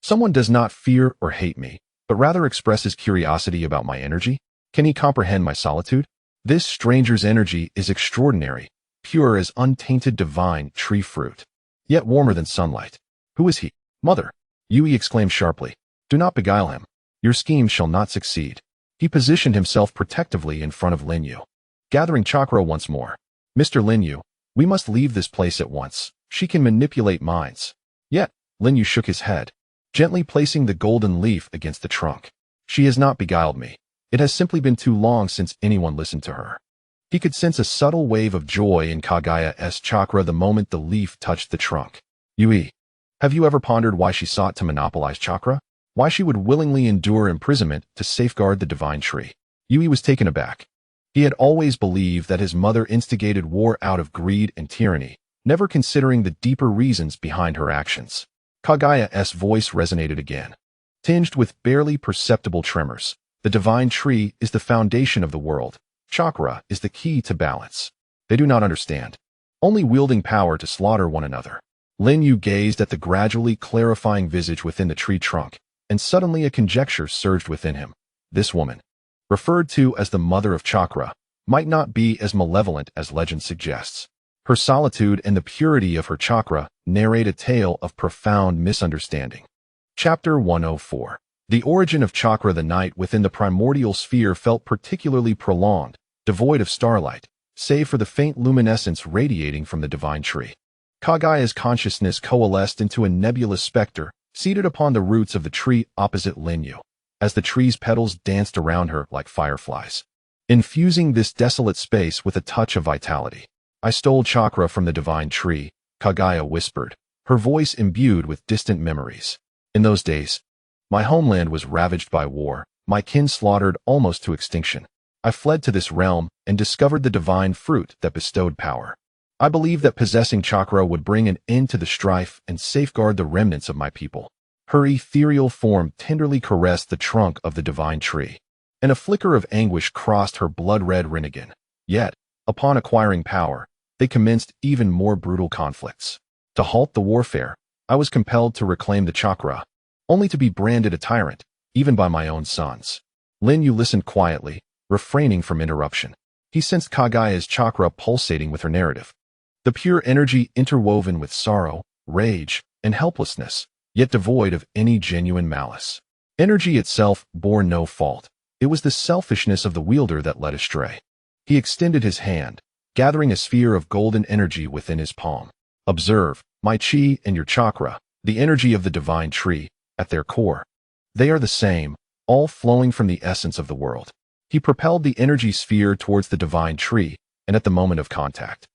Someone does not fear or hate me, but rather expresses curiosity about my energy. Can he comprehend my solitude? This stranger's energy is extraordinary, pure as untainted divine tree fruit, yet warmer than sunlight. Who is he? Mother! Yue exclaimed sharply. Do not beguile him. Your scheme shall not succeed. He positioned himself protectively in front of Lin Yue, gathering chakra once more. Mr. Lin Yue, we must leave this place at once. She can manipulate minds. Yet, Lin Yue shook his head, gently placing the golden leaf against the trunk. She has not beguiled me. It has simply been too long since anyone listened to her. He could sense a subtle wave of joy in Kagaya's chakra the moment the leaf touched the trunk. Yue, have you ever pondered why she sought to monopolize chakra? Why she would willingly endure imprisonment to safeguard the divine tree? Yue was taken aback. He had always believed that his mother instigated war out of greed and tyranny, never considering the deeper reasons behind her actions. Kagaya's voice resonated again. Tinged with barely perceptible tremors, the divine tree is the foundation of the world. Chakra is the key to balance. They do not understand. Only wielding power to slaughter one another. Lin Yue gazed at the gradually clarifying visage within the tree trunk, and suddenly a conjecture surged within him. This woman, referred to as the mother of chakra, might not be as malevolent as legend suggests. Her solitude and the purity of her chakra narrate a tale of profound misunderstanding. Chapter 104. The origin of chakra. The night within the primordial sphere felt particularly prolonged, devoid of starlight, save for the faint luminescence radiating from the divine tree. Kagaya's consciousness coalesced into a nebulous specter, seated upon the roots of the tree opposite Lin Yue, as the tree's petals danced around her like fireflies, infusing this desolate space with a touch of vitality. I stole chakra from the divine tree, Kagaya whispered, her voice imbued with distant memories. In those days, my homeland was ravaged by war, my kin slaughtered almost to extinction. I fled to this realm and discovered the divine fruit that bestowed power. I believed that possessing chakra would bring an end to the strife and safeguard the remnants of my people. Her ethereal form tenderly caressed the trunk of the divine tree, and a flicker of anguish crossed her blood-red rinnegan. Yet, upon acquiring power, they commenced even more brutal conflicts. To halt the warfare, I was compelled to reclaim the chakra, only to be branded a tyrant, even by my own sons. Lin Yue listened quietly, refraining from interruption. He sensed Kagaya's chakra pulsating with her narrative. The pure energy interwoven with sorrow, rage, and helplessness, yet devoid of any genuine malice. Energy itself bore no fault. It was the selfishness of the wielder that led astray. He extended his hand, gathering a sphere of golden energy within his palm. Observe, my chi and your chakra, the energy of the divine tree, at their core. They are the same, all flowing from the essence of the world. He propelled the energy sphere towards the divine tree, and at the moment of contact,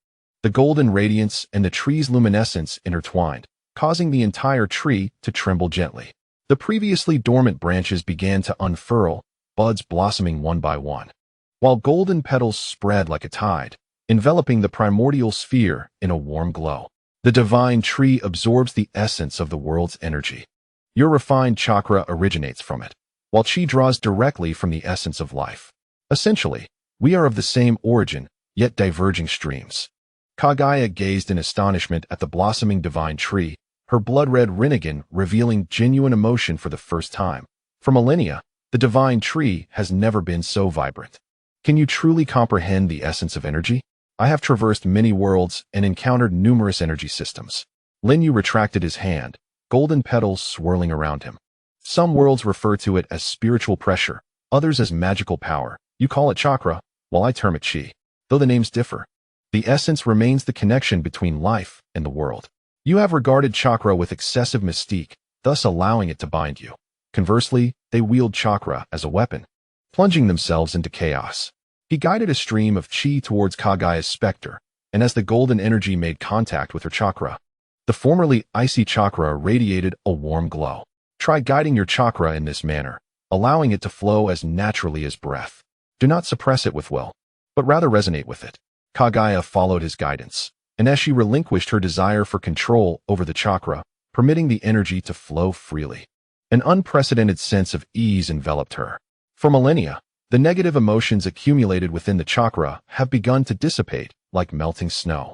the golden radiance and the tree's luminescence intertwined, causing the entire tree to tremble gently. The previously dormant branches began to unfurl, buds blossoming one by one, while golden petals spread like a tide, enveloping the primordial sphere in a warm glow. The divine tree absorbs the essence of the world's energy. Your refined chakra originates from it, while chi draws directly from the essence of life. Essentially, we are of the same origin, yet diverging streams. Kagaya gazed in astonishment at the blossoming divine tree, her blood-red rinnegan revealing genuine emotion for the first time. For millennia, the divine tree has never been so vibrant. Can you truly comprehend the essence of energy? I have traversed many worlds and encountered numerous energy systems. Lin Yue retracted his hand, golden petals swirling around him. Some worlds refer to it as spiritual pressure, others as magical power. You call it chakra, while I term it chi. Though the names differ, the essence remains the connection between life and the world. You have regarded chakra with excessive mystique, thus allowing it to bind you. Conversely, they wield chakra as a weapon, plunging themselves into chaos. He guided a stream of chi towards Kagaya's specter, and as the golden energy made contact with her chakra, the formerly icy chakra radiated a warm glow. Try guiding your chakra in this manner, allowing it to flow as naturally as breath. Do not suppress it with will, but rather resonate with it. Kagaya followed his guidance, and as she relinquished her desire for control over the chakra, permitting the energy to flow freely, an unprecedented sense of ease enveloped her. For millennia, the negative emotions accumulated within the chakra have begun to dissipate like melting snow.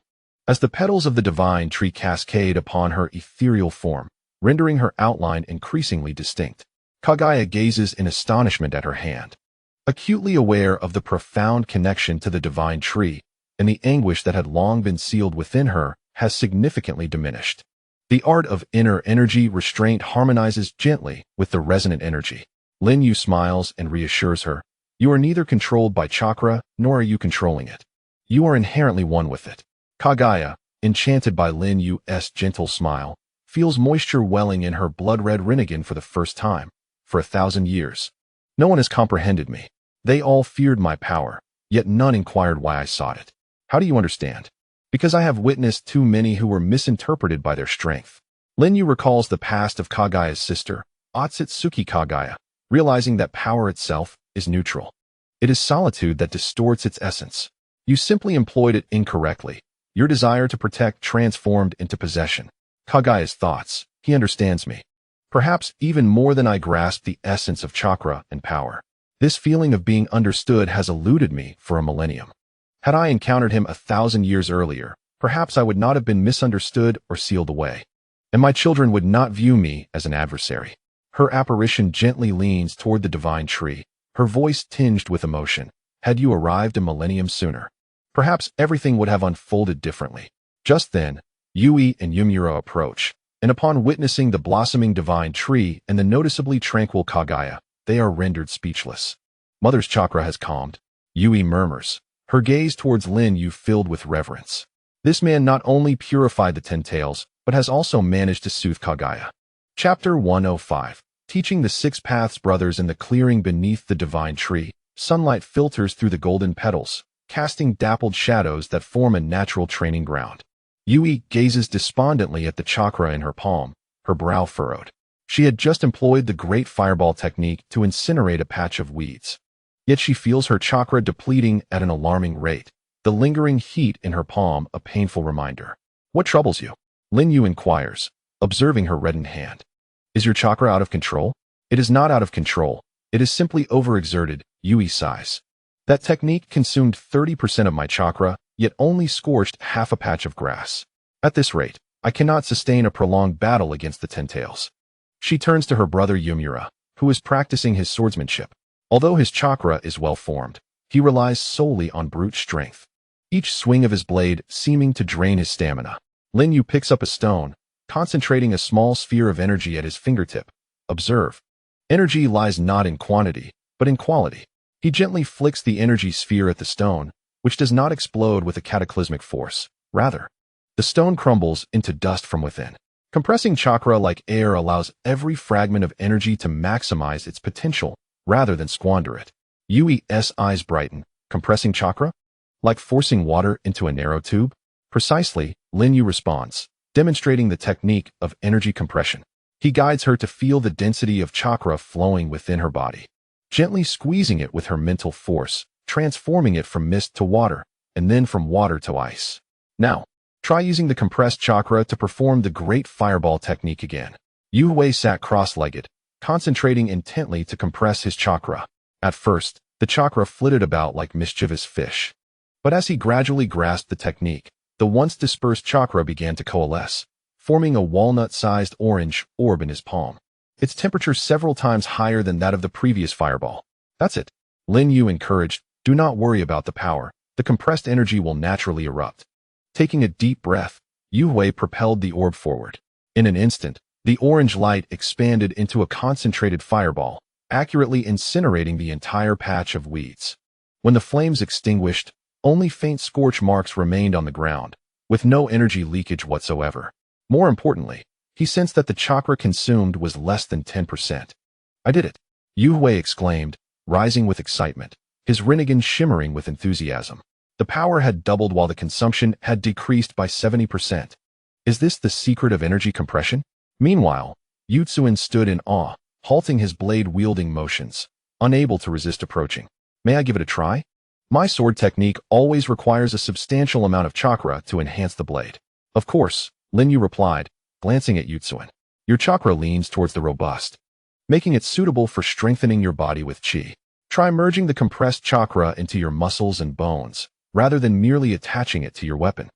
As the petals of the divine tree cascade upon her ethereal form, rendering her outline increasingly distinct, Kagaya gazes in astonishment at her hand, acutely aware of the profound connection to the divine tree, and the anguish that had long been sealed within her has significantly diminished. The art of inner energy restraint harmonizes gently with the resonant energy. Lin Yue smiles and reassures her, you are neither controlled by chakra, nor are you controlling it. You are inherently one with it. Kagaya, enchanted by Lin Yue's gentle smile, feels moisture welling in her blood-red rinnegan for the first time. For 1,000 years, no one has comprehended me. They all feared my power, yet none inquired why I sought it. How do you understand? Because I have witnessed too many who were misinterpreted by their strength. Lin Yue recalls the past of Kagaya's sister, Otsutsuki Kagaya, realizing that power itself is neutral. It is solitude that distorts its essence. You simply employed it incorrectly. Your desire to protect transformed into possession. Kagaya's thoughts. He understands me. Perhaps even more than I grasp the essence of chakra and power. This feeling of being understood has eluded me for a millennium. Had I encountered him 1,000 years earlier, perhaps I would not have been misunderstood or sealed away. And my children would not view me as an adversary. Her apparition gently leans toward the divine tree, her voice tinged with emotion. Had you arrived a millennium sooner, perhaps everything would have unfolded differently. Just then, Yui and Yumura approach, and upon witnessing the blossoming divine tree and the noticeably tranquil Kagaya, they are rendered speechless. Mother's chakra has calmed, Yui murmurs, her gaze towards Lin Yue filled with reverence. This man not only purified the 10 tails, but has also managed to soothe Kagaya. Chapter 105. Teaching the 6 paths. Brothers. In the clearing beneath the divine tree, sunlight filters through the golden petals, casting dappled shadows that form a natural training ground. Yui gazes despondently at the chakra in her palm, her brow furrowed. She had just employed the great fireball technique to incinerate a patch of weeds. Yet she feels her chakra depleting at an alarming rate, the lingering heat in her palm a painful reminder. What troubles you? Lin Yue inquires, observing her reddened hand. Is your chakra out of control? It is not out of control. It is simply overexerted, Yui sighs. That technique consumed 30% of my chakra, yet only scorched half a patch of grass. At this rate, I cannot sustain a prolonged battle against the 10 tails. She turns to her brother Yumura, who is practicing his swordsmanship. Although his chakra is well formed, he relies solely on brute strength, each swing of his blade seeming to drain his stamina. Lin Yue picks up a stone, concentrating a small sphere of energy at his fingertip. Observe. Energy lies not in quantity, but in quality. He gently flicks the energy sphere at the stone, which does not explode with a cataclysmic force. Rather, the stone crumbles into dust from within. Compressing chakra like air allows every fragment of energy to maximize its potential rather than squander it. Yui's eyes brighten. Compressing chakra? Like forcing water into a narrow tube? Precisely, Lin Yue responds, demonstrating the technique of energy compression. He guides her to feel the density of chakra flowing within her body, gently squeezing it with her mental force, transforming it from mist to water, and then from water to ice. Now, try using the compressed chakra to perform the great fireball technique again. Yue sat cross-legged, concentrating intently to compress his chakra. At first, the chakra flitted about like mischievous fish. But as he gradually grasped the technique, the once dispersed chakra began to coalesce, forming a walnut-sized orange orb in his palm. Its temperature several times higher than that of the previous fireball. That's it. Lin Yue encouraged, do not worry about the power. The compressed energy will naturally erupt. Taking a deep breath, Yue propelled the orb forward. In an instant, the orange light expanded into a concentrated fireball, accurately incinerating the entire patch of weeds. When the flames extinguished, only faint scorch marks remained on the ground, with no energy leakage whatsoever. More importantly, he sensed that the chakra consumed was less than 10%. I did it, Yue exclaimed, rising with excitement, his rinnegan shimmering with enthusiasm. The power had doubled while the consumption had decreased by 70%. Is this the secret of energy compression? Meanwhile, Yutsuin stood in awe, halting his blade-wielding motions, unable to resist approaching. May I give it a try? My sword technique always requires a substantial amount of chakra to enhance the blade. Of course, Lin Yue replied, glancing at Yutsuin. Your chakra leans towards the robust, making it suitable for strengthening your body with chi. Try merging the compressed chakra into your muscles and bones, rather than merely attaching it to your weapon.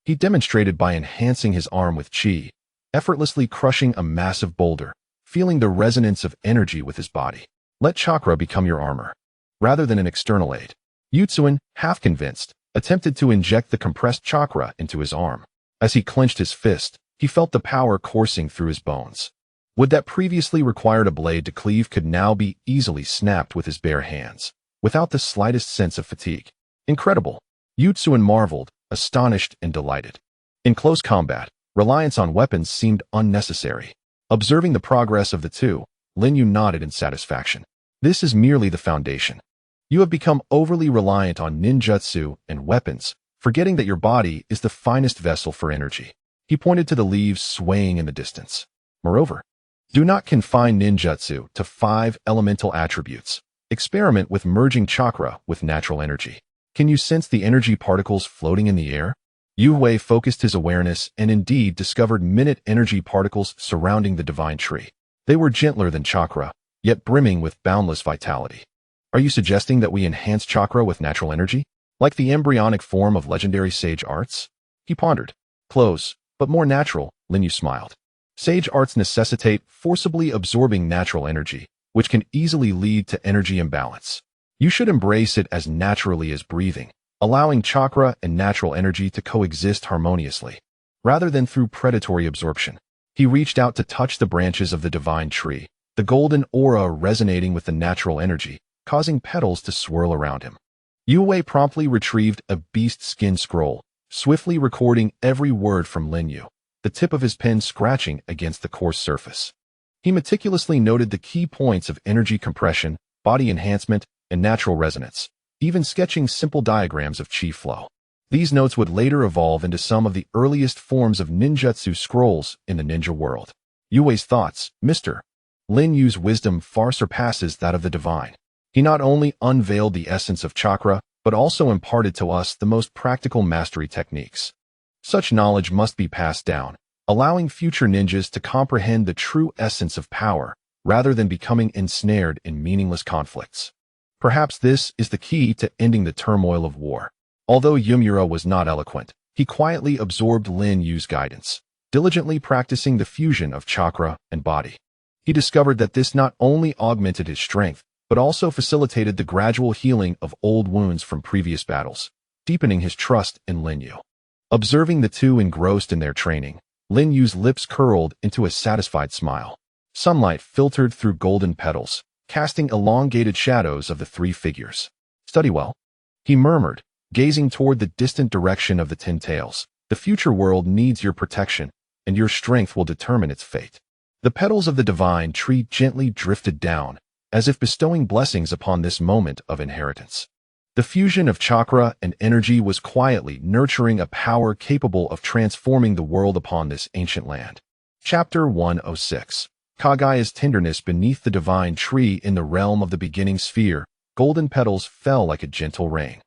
He demonstrated by enhancing his arm with chi, effortlessly crushing a massive boulder, feeling the resonance of energy with his body. Let chakra become your armor, rather than an external aid. Yutsuin, half convinced, attempted to inject the compressed chakra into his arm. As he clenched his fist, he felt the power coursing through his bones. Wood that previously required a blade to cleave could now be easily snapped with his bare hands, without the slightest sense of fatigue. Incredible! Yutsuin marveled, astonished and delighted. In close combat, reliance on weapons seemed unnecessary. Observing the progress of the two, Lin Yue nodded in satisfaction. This is merely the foundation. You have become overly reliant on ninjutsu and weapons, forgetting that your body is the finest vessel for energy. He pointed to the leaves swaying in the distance. Moreover, do not confine ninjutsu to 5 elemental attributes. Experiment with merging chakra with natural energy. Can you sense the energy particles floating in the air? Yue focused his awareness and indeed discovered minute energy particles surrounding the divine tree. They were gentler than chakra, yet brimming with boundless vitality. Are you suggesting that we enhance chakra with natural energy? Like the embryonic form of legendary sage arts? He pondered. Close, but more natural, Lin Yue smiled. Sage arts necessitate forcibly absorbing natural energy, which can easily lead to energy imbalance. You should embrace it as naturally as breathing, allowing chakra and natural energy to coexist harmoniously, rather than through predatory absorption. He reached out to touch the branches of the divine tree, the golden aura resonating with the natural energy, causing petals to swirl around him. Yue promptly retrieved a beast skin scroll, swiftly recording every word from Lin Yue, the tip of his pen scratching against the coarse surface. He meticulously noted the key points of energy compression, body enhancement, and natural resonance, even sketching simple diagrams of chi flow. These notes would later evolve into some of the earliest forms of ninjutsu scrolls in the ninja world. Yue's thoughts, Mr. Lin Yue's wisdom far surpasses that of the divine. He not only unveiled the essence of chakra, but also imparted to us the most practical mastery techniques. Such knowledge must be passed down, allowing future ninjas to comprehend the true essence of power, rather than becoming ensnared in meaningless conflicts. Perhaps this is the key to ending the turmoil of war. Although Yamura was not eloquent, he quietly absorbed Lin Yue's guidance, diligently practicing the fusion of chakra and body. He discovered that this not only augmented his strength, but also facilitated the gradual healing of old wounds from previous battles, deepening his trust in Lin Yue. Observing the two engrossed in their training, Lin Yue's lips curled into a satisfied smile. Sunlight filtered through golden petals, casting elongated shadows of the 3 figures. Study well, he murmured, gazing toward the distant direction of the 10 tails. The future world needs your protection, and your strength will determine its fate. The petals of the divine tree gently drifted down, as if bestowing blessings upon this moment of inheritance. The fusion of chakra and energy was quietly nurturing a power capable of transforming the world upon this ancient land. Chapter 106. Kagaya's tenderness beneath the divine tree. In the realm of the beginning sphere, golden petals fell like a gentle rain,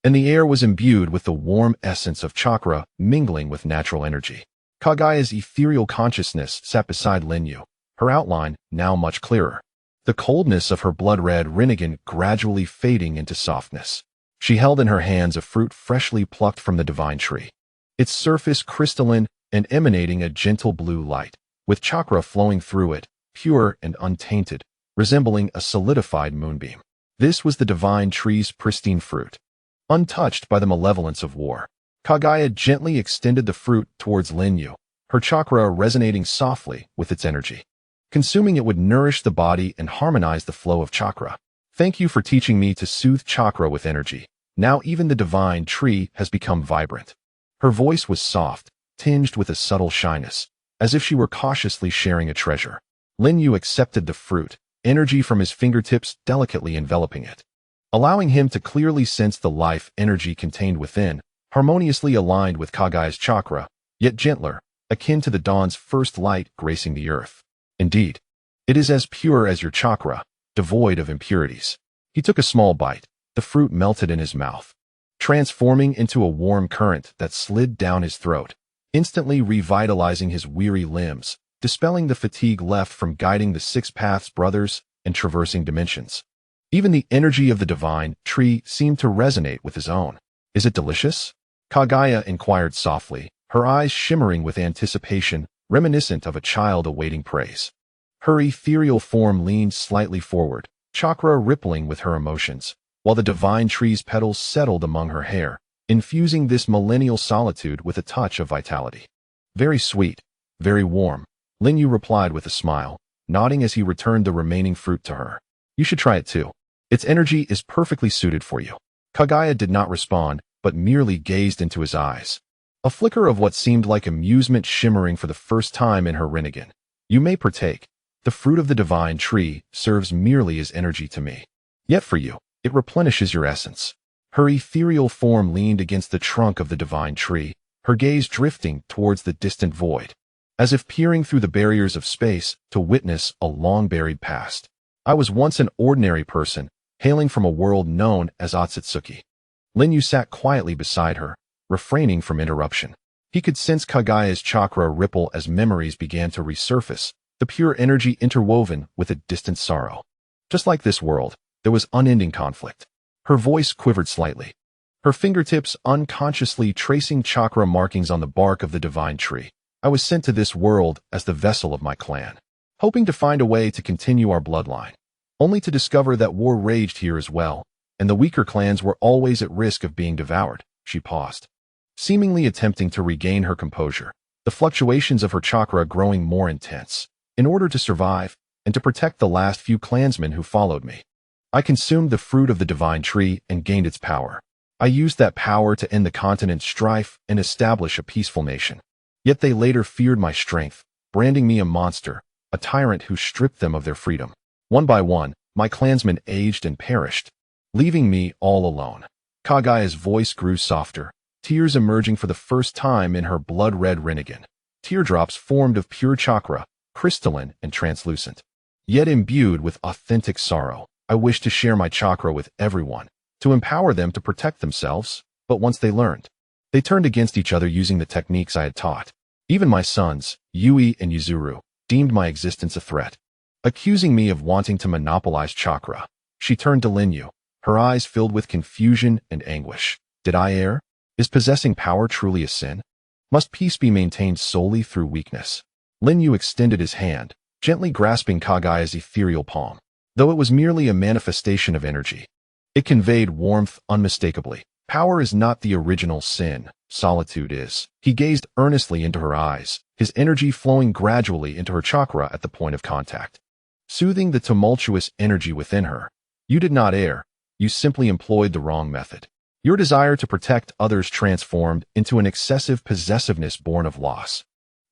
and the air was imbued with the warm essence of chakra mingling with natural energy. Kagaya's ethereal consciousness sat beside Lin Yue, her outline now much clearer, the coldness of her blood-red Rinnegan gradually fading into softness. She held in her hands a fruit freshly plucked from the divine tree, its surface crystalline and emanating a gentle blue light, with chakra flowing through it, pure and untainted, resembling a solidified moonbeam. This was the divine tree's pristine fruit, untouched by the malevolence of war. Kagaya gently extended the fruit towards Lin Yue, her chakra resonating softly with its energy. Consuming it would nourish the body and harmonize the flow of chakra. Thank you for teaching me to soothe chakra with energy. Now even the divine tree has become vibrant. Her voice was soft, tinged with a subtle shyness, as if she were cautiously sharing a treasure. Lin Yue accepted the fruit, energy from his fingertips delicately enveloping it, allowing him to clearly sense the life energy contained within, harmoniously aligned with Kagaya's chakra, yet gentler, akin to the dawn's first light gracing the earth. Indeed, it is as pure as your chakra, devoid of impurities. He took a small bite. The fruit melted in his mouth, transforming into a warm current that slid down his throat, instantly revitalizing his weary limbs, dispelling the fatigue left from guiding the 6 paths brothers and traversing dimensions. Even the energy of the divine tree seemed to resonate with his own. Is it delicious? Kagaya inquired softly, her eyes shimmering with anticipation, reminiscent of a child awaiting praise. Her ethereal form leaned slightly forward, chakra rippling with her emotions, while the divine tree's petals settled among her hair, infusing this millennial solitude with a touch of vitality. Very sweet, very warm, Lin Yue replied with a smile, nodding as he returned the remaining fruit to her. You should try it too. Its energy is perfectly suited for you. Kagaya did not respond, but merely gazed into his eyes, a flicker of what seemed like amusement shimmering for the first time in her Rinnegan. You may partake. The fruit of the divine tree serves merely as energy to me. Yet for you, It replenishes your essence. Her ethereal form leaned against the trunk of the divine tree, her gaze drifting towards the distant void, as if peering through the barriers of space to witness a long-buried past. I was once an ordinary person, hailing from a world known as Otsutsuki. Lin Yue sat quietly beside her, refraining from interruption. He could sense Kagaya's chakra ripple as memories began to resurface, the pure energy interwoven with a distant sorrow. Just like this world, there was unending conflict. Her voice quivered slightly, her fingertips unconsciously tracing chakra markings on the bark of the divine tree. I was sent to this world as the vessel of my clan, hoping to find a way to continue our bloodline, only to discover that war raged here as well, and the weaker clans were always at risk of being devoured. She paused, seemingly attempting to regain her composure, the fluctuations of her chakra growing more intense. In order to survive, and to protect the last few clansmen who followed me, I consumed the fruit of the divine tree and gained its power. I used that power to end the continent's strife and establish a peaceful nation. Yet they later feared my strength, branding me a monster, a tyrant who stripped them of their freedom. One by one, my clansmen aged and perished, leaving me all alone. Kagaya's voice grew softer, tears emerging for the first time in her blood-red rinnegan. Teardrops formed of pure chakra, crystalline and translucent, yet imbued with authentic sorrow. I wished to share my chakra with everyone, to empower them to protect themselves, but once they learned, they turned against each other using the techniques I had taught. Even my sons, Yue and Yuzuru, deemed my existence a threat, accusing me of wanting to monopolize chakra. She turned to Lin Yue, her eyes filled with confusion and anguish. Did I err? Is possessing power truly a sin? Must peace be maintained solely through weakness? Lin Yue extended his hand, gently grasping Kagaya's ethereal palm. Though it was merely a manifestation of energy, it conveyed warmth unmistakably. Power is not the original sin, solitude is. He gazed earnestly into her eyes, his energy flowing gradually into her chakra at the point of contact, soothing the tumultuous energy within her. You did not err, you simply employed the wrong method. Your desire to protect others transformed into an excessive possessiveness born of loss.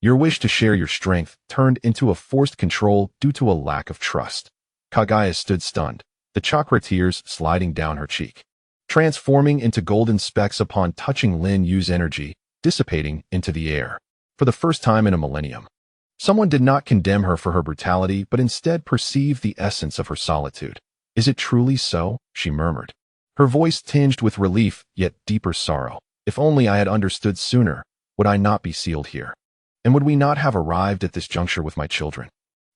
Your wish to share your strength turned into a forced control due to a lack of trust. Kagaya stood stunned, the chakra tears sliding down her cheek, transforming into golden specks upon touching Lin Yue's energy, dissipating into the air. For the first time in a millennium, someone did not condemn her for her brutality, but instead perceived the essence of her solitude. Is it truly so? She murmured, her voice tinged with relief yet deeper sorrow. If only I had understood sooner, would I not be sealed here? And would we not have arrived at this juncture with my children?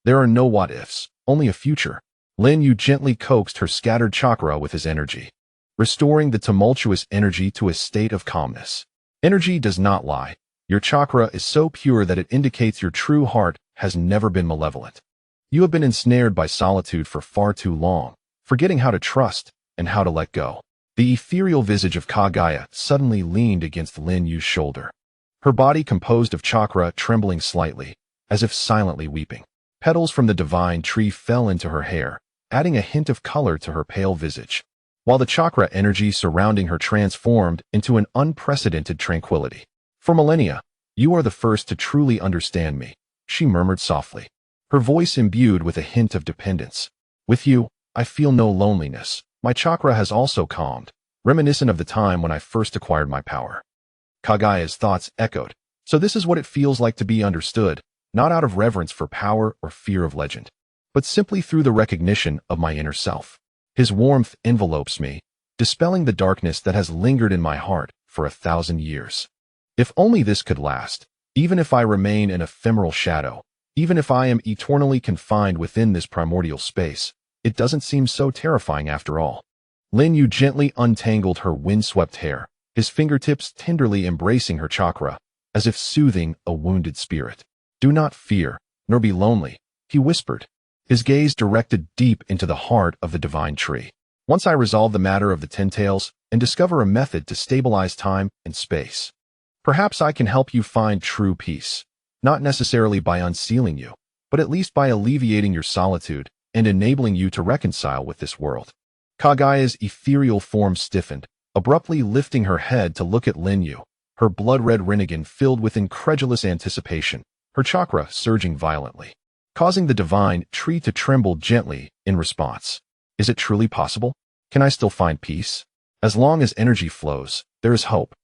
There are no what-ifs, only a future. Lin Yue gently coaxed her scattered chakra with his energy, restoring the tumultuous energy to a state of calmness. Energy does not lie. Your chakra is so pure that it indicates your true heart has never been malevolent. You have been ensnared by solitude for far too long, forgetting how to trust and how to let go. The ethereal visage of Kagaya suddenly leaned against Lin Yue's shoulder, her body composed of chakra trembling slightly, as if silently weeping. Petals from the divine tree fell into her hair, adding a hint of color to her pale visage, while the chakra energy surrounding her transformed into an unprecedented tranquility. For millennia, you are the first to truly understand me, she murmured softly, her voice imbued with a hint of dependence. With you, I feel no loneliness. My chakra has also calmed, reminiscent of the time when I first acquired my power. Kagaya's thoughts echoed. So this is what it feels like to be understood, not out of reverence for power or fear of legend, but simply through the recognition of my inner self. His warmth envelopes me, dispelling the darkness that has lingered in my heart for 1,000 years. If only this could last, even if I remain an ephemeral shadow, even if I am eternally confined within this primordial space, it doesn't seem so terrifying after all. Lin Yue gently untangled her windswept hair, his fingertips tenderly embracing her chakra, as if soothing a wounded spirit. Do not fear, nor be lonely, he whispered, his gaze directed deep into the heart of the divine tree. Once I resolve the matter of the 10 tails and discover a method to stabilize time and space, perhaps I can help you find true peace, not necessarily by unsealing you, but at least by alleviating your solitude and enabling you to reconcile with this world. Kagaya's ethereal form stiffened, abruptly lifting her head to look at Lin Yue, her blood-red rinnegan filled with incredulous anticipation, her chakra surging violently, causing the divine tree to tremble gently in response. Is it truly possible? Can I still find peace? As long as energy flows, there is hope.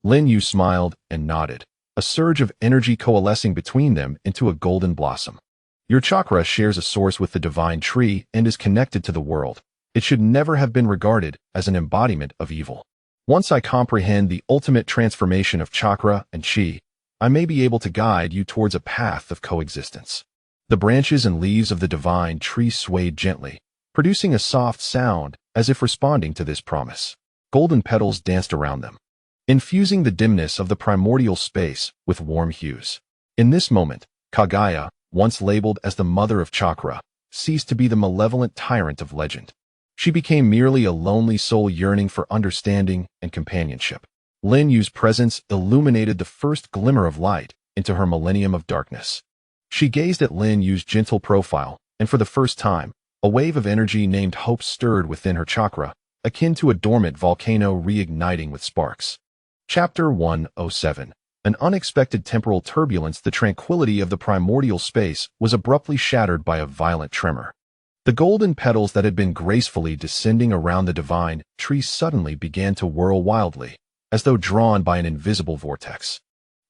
Lin Yue smiled and nodded, a surge of energy coalescing between them into a golden blossom. Your chakra shares a source with the divine tree and is connected to the world. It should never have been regarded as an embodiment of evil. Once I comprehend the ultimate transformation of chakra and chi, I may be able to guide you towards a path of coexistence. The branches and leaves of the divine tree swayed gently, producing a soft sound as if responding to this promise. Golden petals danced around them, infusing the dimness of the primordial space with warm hues. In this moment, Kaguya, once labeled as the mother of chakra, ceased to be the malevolent tyrant of legend. She became merely a lonely soul yearning for understanding and companionship. Lin Yue's presence illuminated the first glimmer of light into her millennium of darkness. She gazed at Lin Yue's gentle profile, and for the first time, a wave of energy named hope stirred within her chakra, akin to a dormant volcano reigniting with sparks. Chapter 107. An unexpected temporal turbulence. The tranquility of the primordial space was abruptly shattered by a violent tremor. The golden petals that had been gracefully descending around the divine tree suddenly began to whirl wildly, as though drawn by an invisible vortex.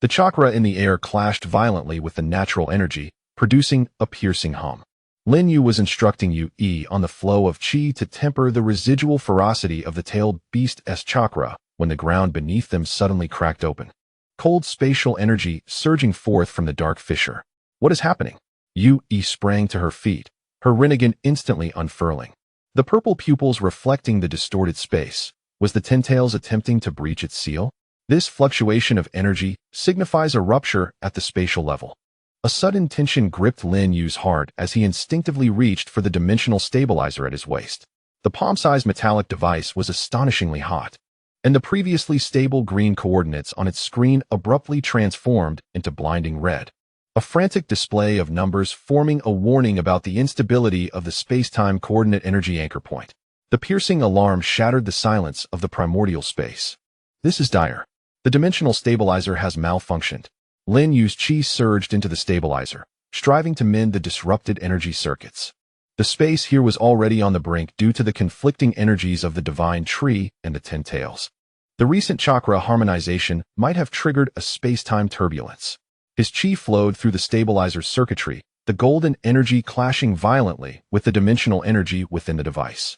The chakra in the air clashed violently with the natural energy, producing a piercing hum. Lin Yue was instructing Yue on the flow of chi to temper the residual ferocity of the tailed beast's chakra when the ground beneath them suddenly cracked open. Cold spatial energy surging forth from the dark fissure. What is happening? Yue sprang to her feet, her rinnegan instantly unfurling. The purple pupils reflecting the distorted space. Was the tentails attempting to breach its seal? This fluctuation of energy signifies a rupture at the spatial level. A sudden tension gripped Lin Yue's heart as he instinctively reached for the dimensional stabilizer at his waist. The palm-sized metallic device was astonishingly hot, and the previously stable green coordinates on its screen abruptly transformed into blinding red. A frantic display of numbers forming a warning about the instability of the space-time coordinate energy anchor point. The piercing alarm shattered the silence of the primordial space. This is dire. The dimensional stabilizer has malfunctioned. Lin Yue's chi surged into the stabilizer, striving to mend the disrupted energy circuits. The space here was already on the brink due to the conflicting energies of the divine tree and the tentails. The recent chakra harmonization might have triggered a space-time turbulence. His chi flowed through the stabilizer's circuitry, the golden energy clashing violently with the dimensional energy within the device.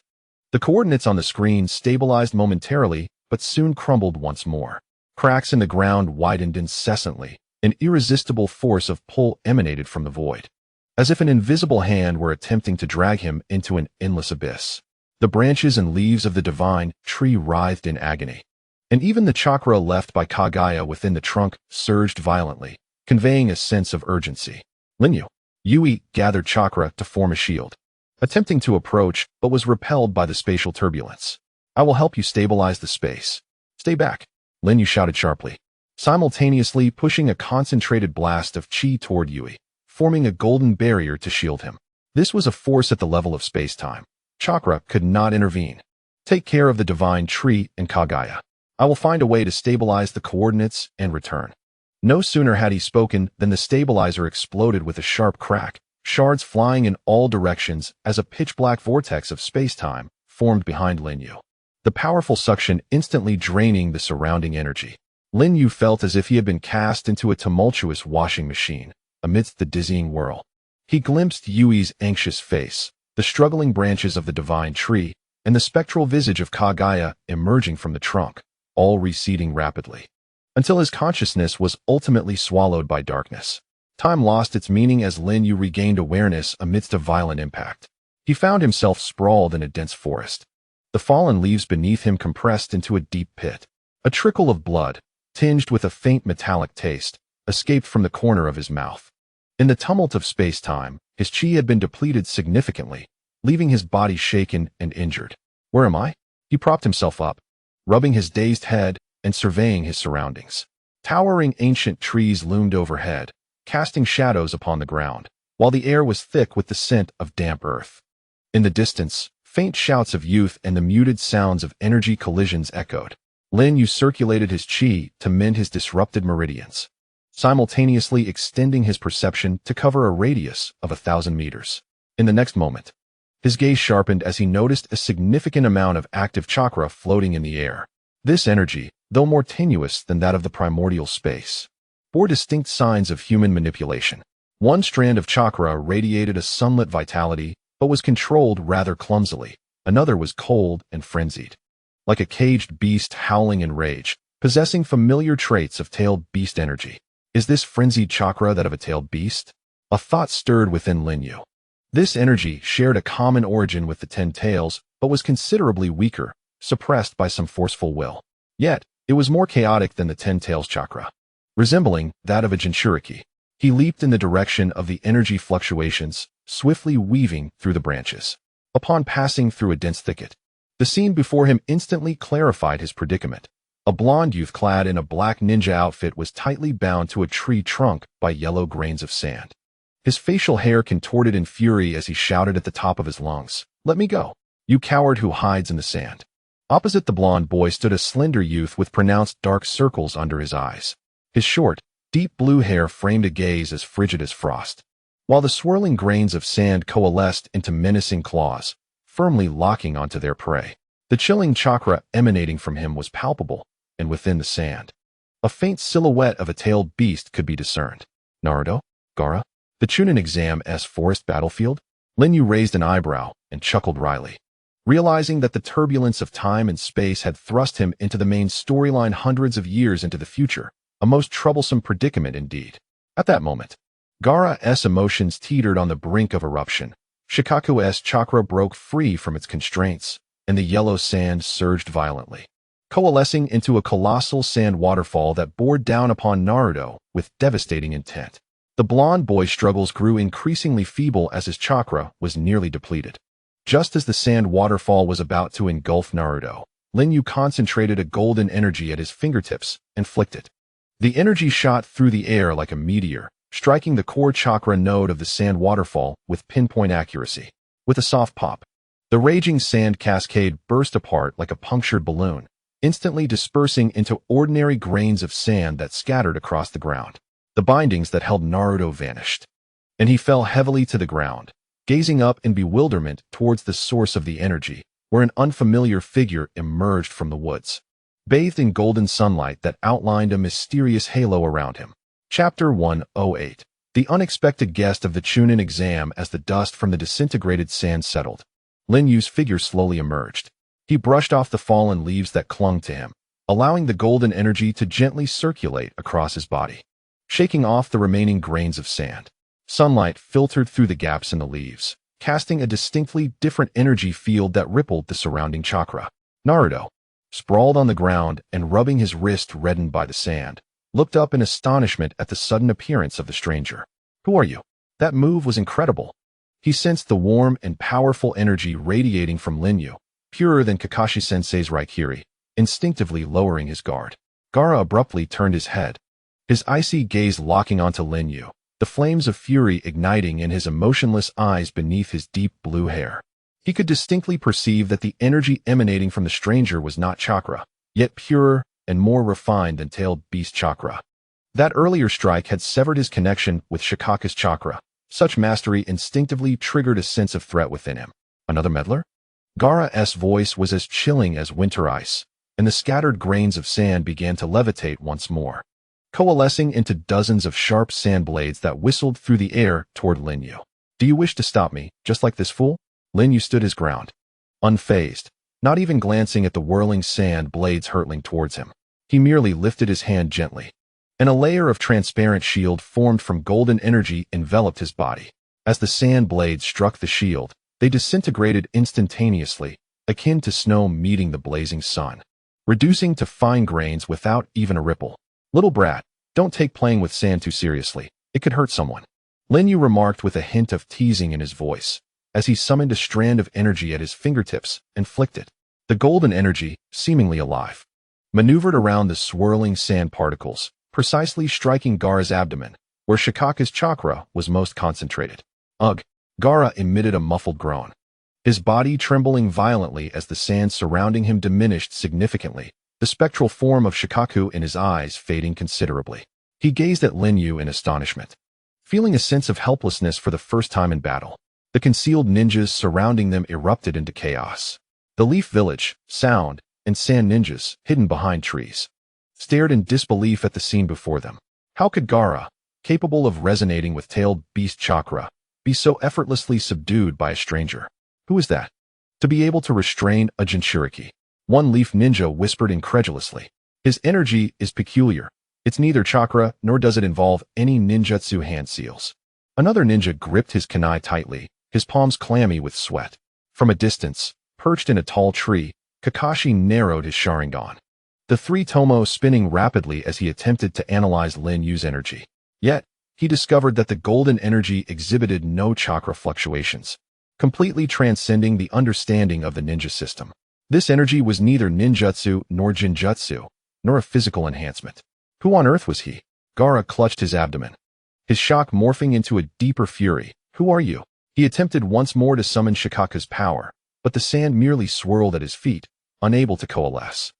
The coordinates on the screen stabilized momentarily, but soon crumbled once more. Cracks in the ground widened incessantly. An irresistible force of pull emanated from the void, as if an invisible hand were attempting to drag him into an endless abyss. The branches and leaves of the divine tree writhed in agony, and even the chakra left by Kaguya within the trunk surged violently, conveying a sense of urgency. Lin Yue gathered chakra to form a shield, attempting to approach, but was repelled by the spatial turbulence. I will help you stabilize the space. Stay back, Lin Yue shouted sharply, simultaneously pushing a concentrated blast of chi toward Yue, forming a golden barrier to shield him. This was a force at the level of space-time. Chakra could not intervene. Take care of the divine tree and Kaguya. I will find a way to stabilize the coordinates and return. No sooner had he spoken than the stabilizer exploded with a sharp crack, shards flying in all directions as a pitch-black vortex of space-time formed behind Lin Yue. The powerful suction instantly draining the surrounding energy. Lin Yue felt as if he had been cast into a tumultuous washing machine amidst the dizzying whirl. He glimpsed Yue's anxious face, the struggling branches of the divine tree, and the spectral visage of Kaguya emerging from the trunk, all receding rapidly, until his consciousness was ultimately swallowed by darkness. Time lost its meaning as Lin Yue regained awareness amidst a violent impact. He found himself sprawled in a dense forest. The fallen leaves beneath him compressed into a deep pit. A trickle of blood, tinged with a faint metallic taste, escaped from the corner of his mouth. In the tumult of space-time, his chi had been depleted significantly, leaving his body shaken and injured. Where am I? He propped himself up, rubbing his dazed head and surveying his surroundings. Towering ancient trees loomed overhead, casting shadows upon the ground, while the air was thick with the scent of damp earth. In the distance, faint shouts of youth and the muted sounds of energy collisions echoed. Lin Yue circulated his chi to mend his disrupted meridians, simultaneously extending his perception to cover a radius of 1,000 meters. In the next moment, His gaze sharpened as he noticed a significant amount of active chakra floating in the air. This energy, though more tenuous than that of the primordial space, bore distinct signs of human manipulation. One strand of chakra radiated a sunlit vitality, but was controlled rather clumsily. Another was cold and frenzied, like a caged beast howling in rage, possessing familiar traits of tailed beast energy. Is this frenzied chakra that of a tailed beast? A thought stirred within Lin Yue. This energy shared a common origin with the 10 tails, but was considerably weaker, suppressed by some forceful will. Yet, it was more chaotic than the 10 tails chakra. Resembling that of a Jinchuriki, he leaped in the direction of the energy fluctuations, swiftly weaving through the branches. Upon passing through a dense thicket, the scene before him instantly clarified his predicament. A blond youth clad in a black ninja outfit was tightly bound to a tree trunk by yellow grains of sand. His facial hair contorted in fury as he shouted at the top of his lungs, "Let me go, you coward who hides in the sand." Opposite the blond boy stood a slender youth with pronounced dark circles under his eyes. His short, deep blue hair framed a gaze as frigid as frost, while the swirling grains of sand coalesced into menacing claws, firmly locking onto their prey. The chilling chakra emanating from him was palpable, and within the sand, a faint silhouette of a tailed beast could be discerned. Naruto? Gura? The Chunin Exam-S forest battlefield? Lin Yue raised an eyebrow and chuckled wryly, realizing that the turbulence of time and space had thrust him into the main storyline hundreds of years into the future, a most troublesome predicament indeed. At that moment, Gura's emotions teetered on the brink of eruption. Shikaku's chakra broke free from its constraints, and the yellow sand surged violently, coalescing into a colossal sand waterfall that bore down upon Naruto with devastating intent. The blond boy's struggles grew increasingly feeble as his chakra was nearly depleted. Just as the sand waterfall was about to engulf Naruto, Lin Yue concentrated a golden energy at his fingertips and flicked it. The energy shot through the air like a meteor, striking the core chakra node of the sand waterfall with pinpoint accuracy. With a soft pop, the raging sand cascade burst apart like a punctured balloon, instantly dispersing into ordinary grains of sand that scattered across the ground. The bindings that held Naruto vanished, and he fell heavily to the ground, gazing up in bewilderment towards the source of the energy, where an unfamiliar figure emerged from the woods, bathed in golden sunlight that outlined a mysterious halo around him. Chapter 108. The unexpected guest of the Chunin exam. As the dust from the disintegrated sand settled, Lin Yue's figure slowly emerged. He brushed off the fallen leaves that clung to him, allowing the golden energy to gently circulate across his body, shaking off the remaining grains of sand. Sunlight filtered through the gaps in the leaves, casting a distinctly different energy field that rippled the surrounding chakra. Naruto, sprawled on the ground and rubbing his wrist reddened by the sand, looked up in astonishment at the sudden appearance of the stranger. "Who are you?" That move was incredible. He sensed the warm and powerful energy radiating from Lin Yue, purer than Kakashi-sensei's Raikiri, instinctively lowering his guard. Gura abruptly turned his head, his icy gaze locking onto Lin Yue, the flames of fury igniting in his emotionless eyes beneath his deep blue hair. He could distinctly perceive that the energy emanating from the stranger was not chakra, yet purer and more refined than tailed beast chakra. That earlier strike had severed his connection with Shikaku's chakra. Such mastery instinctively triggered a sense of threat within him. Another meddler? Gura's voice was as chilling as winter ice, and the scattered grains of sand began to levitate once more, coalescing into dozens of sharp sand blades that whistled through the air toward Lin Yue. "Do you wish to stop me, just like this fool?" Lin Yue stood his ground, unfazed, not even glancing at the whirling sand blades hurtling towards him. He merely lifted his hand gently, and a layer of transparent shield formed from golden energy enveloped his body. As the sand blades struck the shield, they disintegrated instantaneously, akin to snow meeting the blazing sun, reducing to fine grains without even a ripple. "Little brat, don't take playing with sand too seriously. It could hurt someone," Lin Yue remarked with a hint of teasing in his voice, as he summoned a strand of energy at his fingertips and flicked it. The golden energy, seemingly alive, maneuvered around the swirling sand particles, precisely striking Gura's abdomen, where Shikaku's chakra was most concentrated. "Ugh!" Gura emitted a muffled groan, his body trembling violently as the sand surrounding him diminished significantly, the spectral form of Shikaku in his eyes fading considerably. He gazed at Lin Yue in astonishment, feeling a sense of helplessness for the first time in battle. The concealed ninjas surrounding them erupted into chaos. The Leaf Village, Sound, and Sand ninjas, hidden behind trees, stared in disbelief at the scene before them. How could Gura, capable of resonating with tailed beast chakra, be so effortlessly subdued by a stranger? Who is that? To be able to restrain a Jinchuriki. One leaf ninja whispered incredulously. His energy is peculiar. It's neither chakra nor does it involve any ninjutsu hand seals. Another ninja gripped his kunai tightly, his palms clammy with sweat. From a distance, perched in a tall tree, Kakashi narrowed his Sharingan. The three tomo spinning rapidly as he attempted to analyze Lin Yue's energy. Yet, he discovered that the golden energy exhibited no chakra fluctuations, completely transcending the understanding of the ninja system. This energy was neither ninjutsu nor jinjutsu, nor a physical enhancement. Who on earth was he? Gura clutched his abdomen, his shock morphing into a deeper fury. Who are you? He attempted once more to summon Shikaka's power, but the sand merely swirled at his feet, unable to coalesce.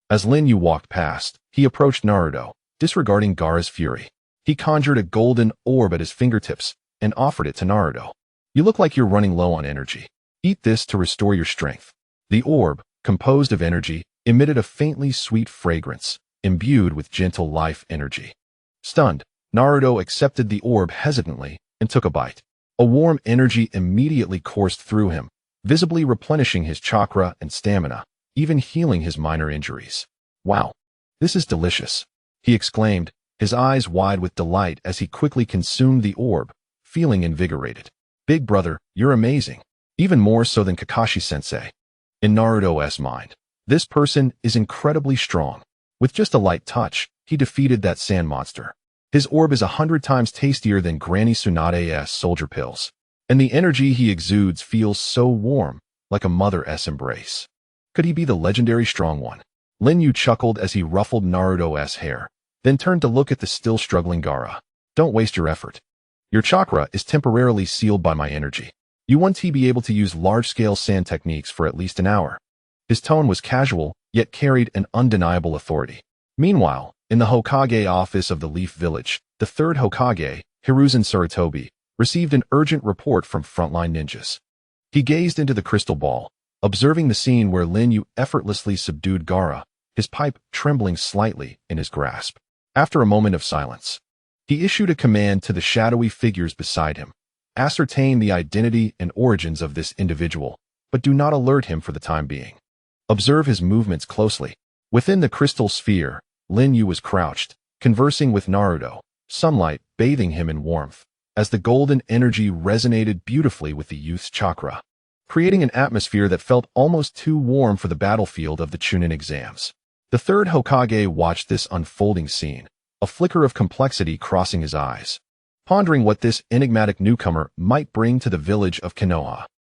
As Lin Yue walked past, he approached Naruto, disregarding Gura's fury. He conjured a golden orb at his fingertips and offered it to Naruto. You look like you're running low on energy. Eat this to restore your strength. The orb, composed of energy, emitted a faintly sweet fragrance, imbued with gentle life energy. Stunned, Naruto accepted the orb hesitantly and took a bite. A warm energy immediately coursed through him, visibly replenishing his chakra and stamina, even healing his minor injuries. Wow, this is delicious, he exclaimed, his eyes wide with delight as he quickly consumed the orb, feeling invigorated. Big brother, you're amazing. Even more so than Kakashi-sensei. In Naruto's mind, this person is incredibly strong. With just a light touch, he defeated that sand monster. His orb is 100 times tastier than Granny Tsunade's soldier pills. And the energy he exudes feels so warm, like a mother's embrace. Could he be the legendary strong one? Lin Yue chuckled as he ruffled Naruto's hair, then turned to look at the still struggling Gura. Don't waste your effort. Your chakra is temporarily sealed by my energy. You won't be able to use large-scale sand techniques for at least an hour. His tone was casual, yet carried an undeniable authority. Meanwhile, in the Hokage office of the Leaf Village, the third Hokage, Hiruzen Sarutobi, received an urgent report from frontline ninjas. He gazed into the crystal ball, observing the scene where Lin Yue effortlessly subdued Gura, his pipe trembling slightly in his grasp. After a moment of silence, he issued a command to the shadowy figures beside him. Ascertain the identity and origins of this individual, but do not alert him for the time being. Observe his movements closely. Within the crystal sphere, Lin Yue was crouched, conversing with Naruto, sunlight bathing him in warmth, as the golden energy resonated beautifully with the youth's chakra, creating an atmosphere that felt almost too warm for the battlefield of the Chunin exams. The third Hokage watched this unfolding scene, a flicker of complexity crossing his eyes, pondering what this enigmatic newcomer might bring to the village of Konoha.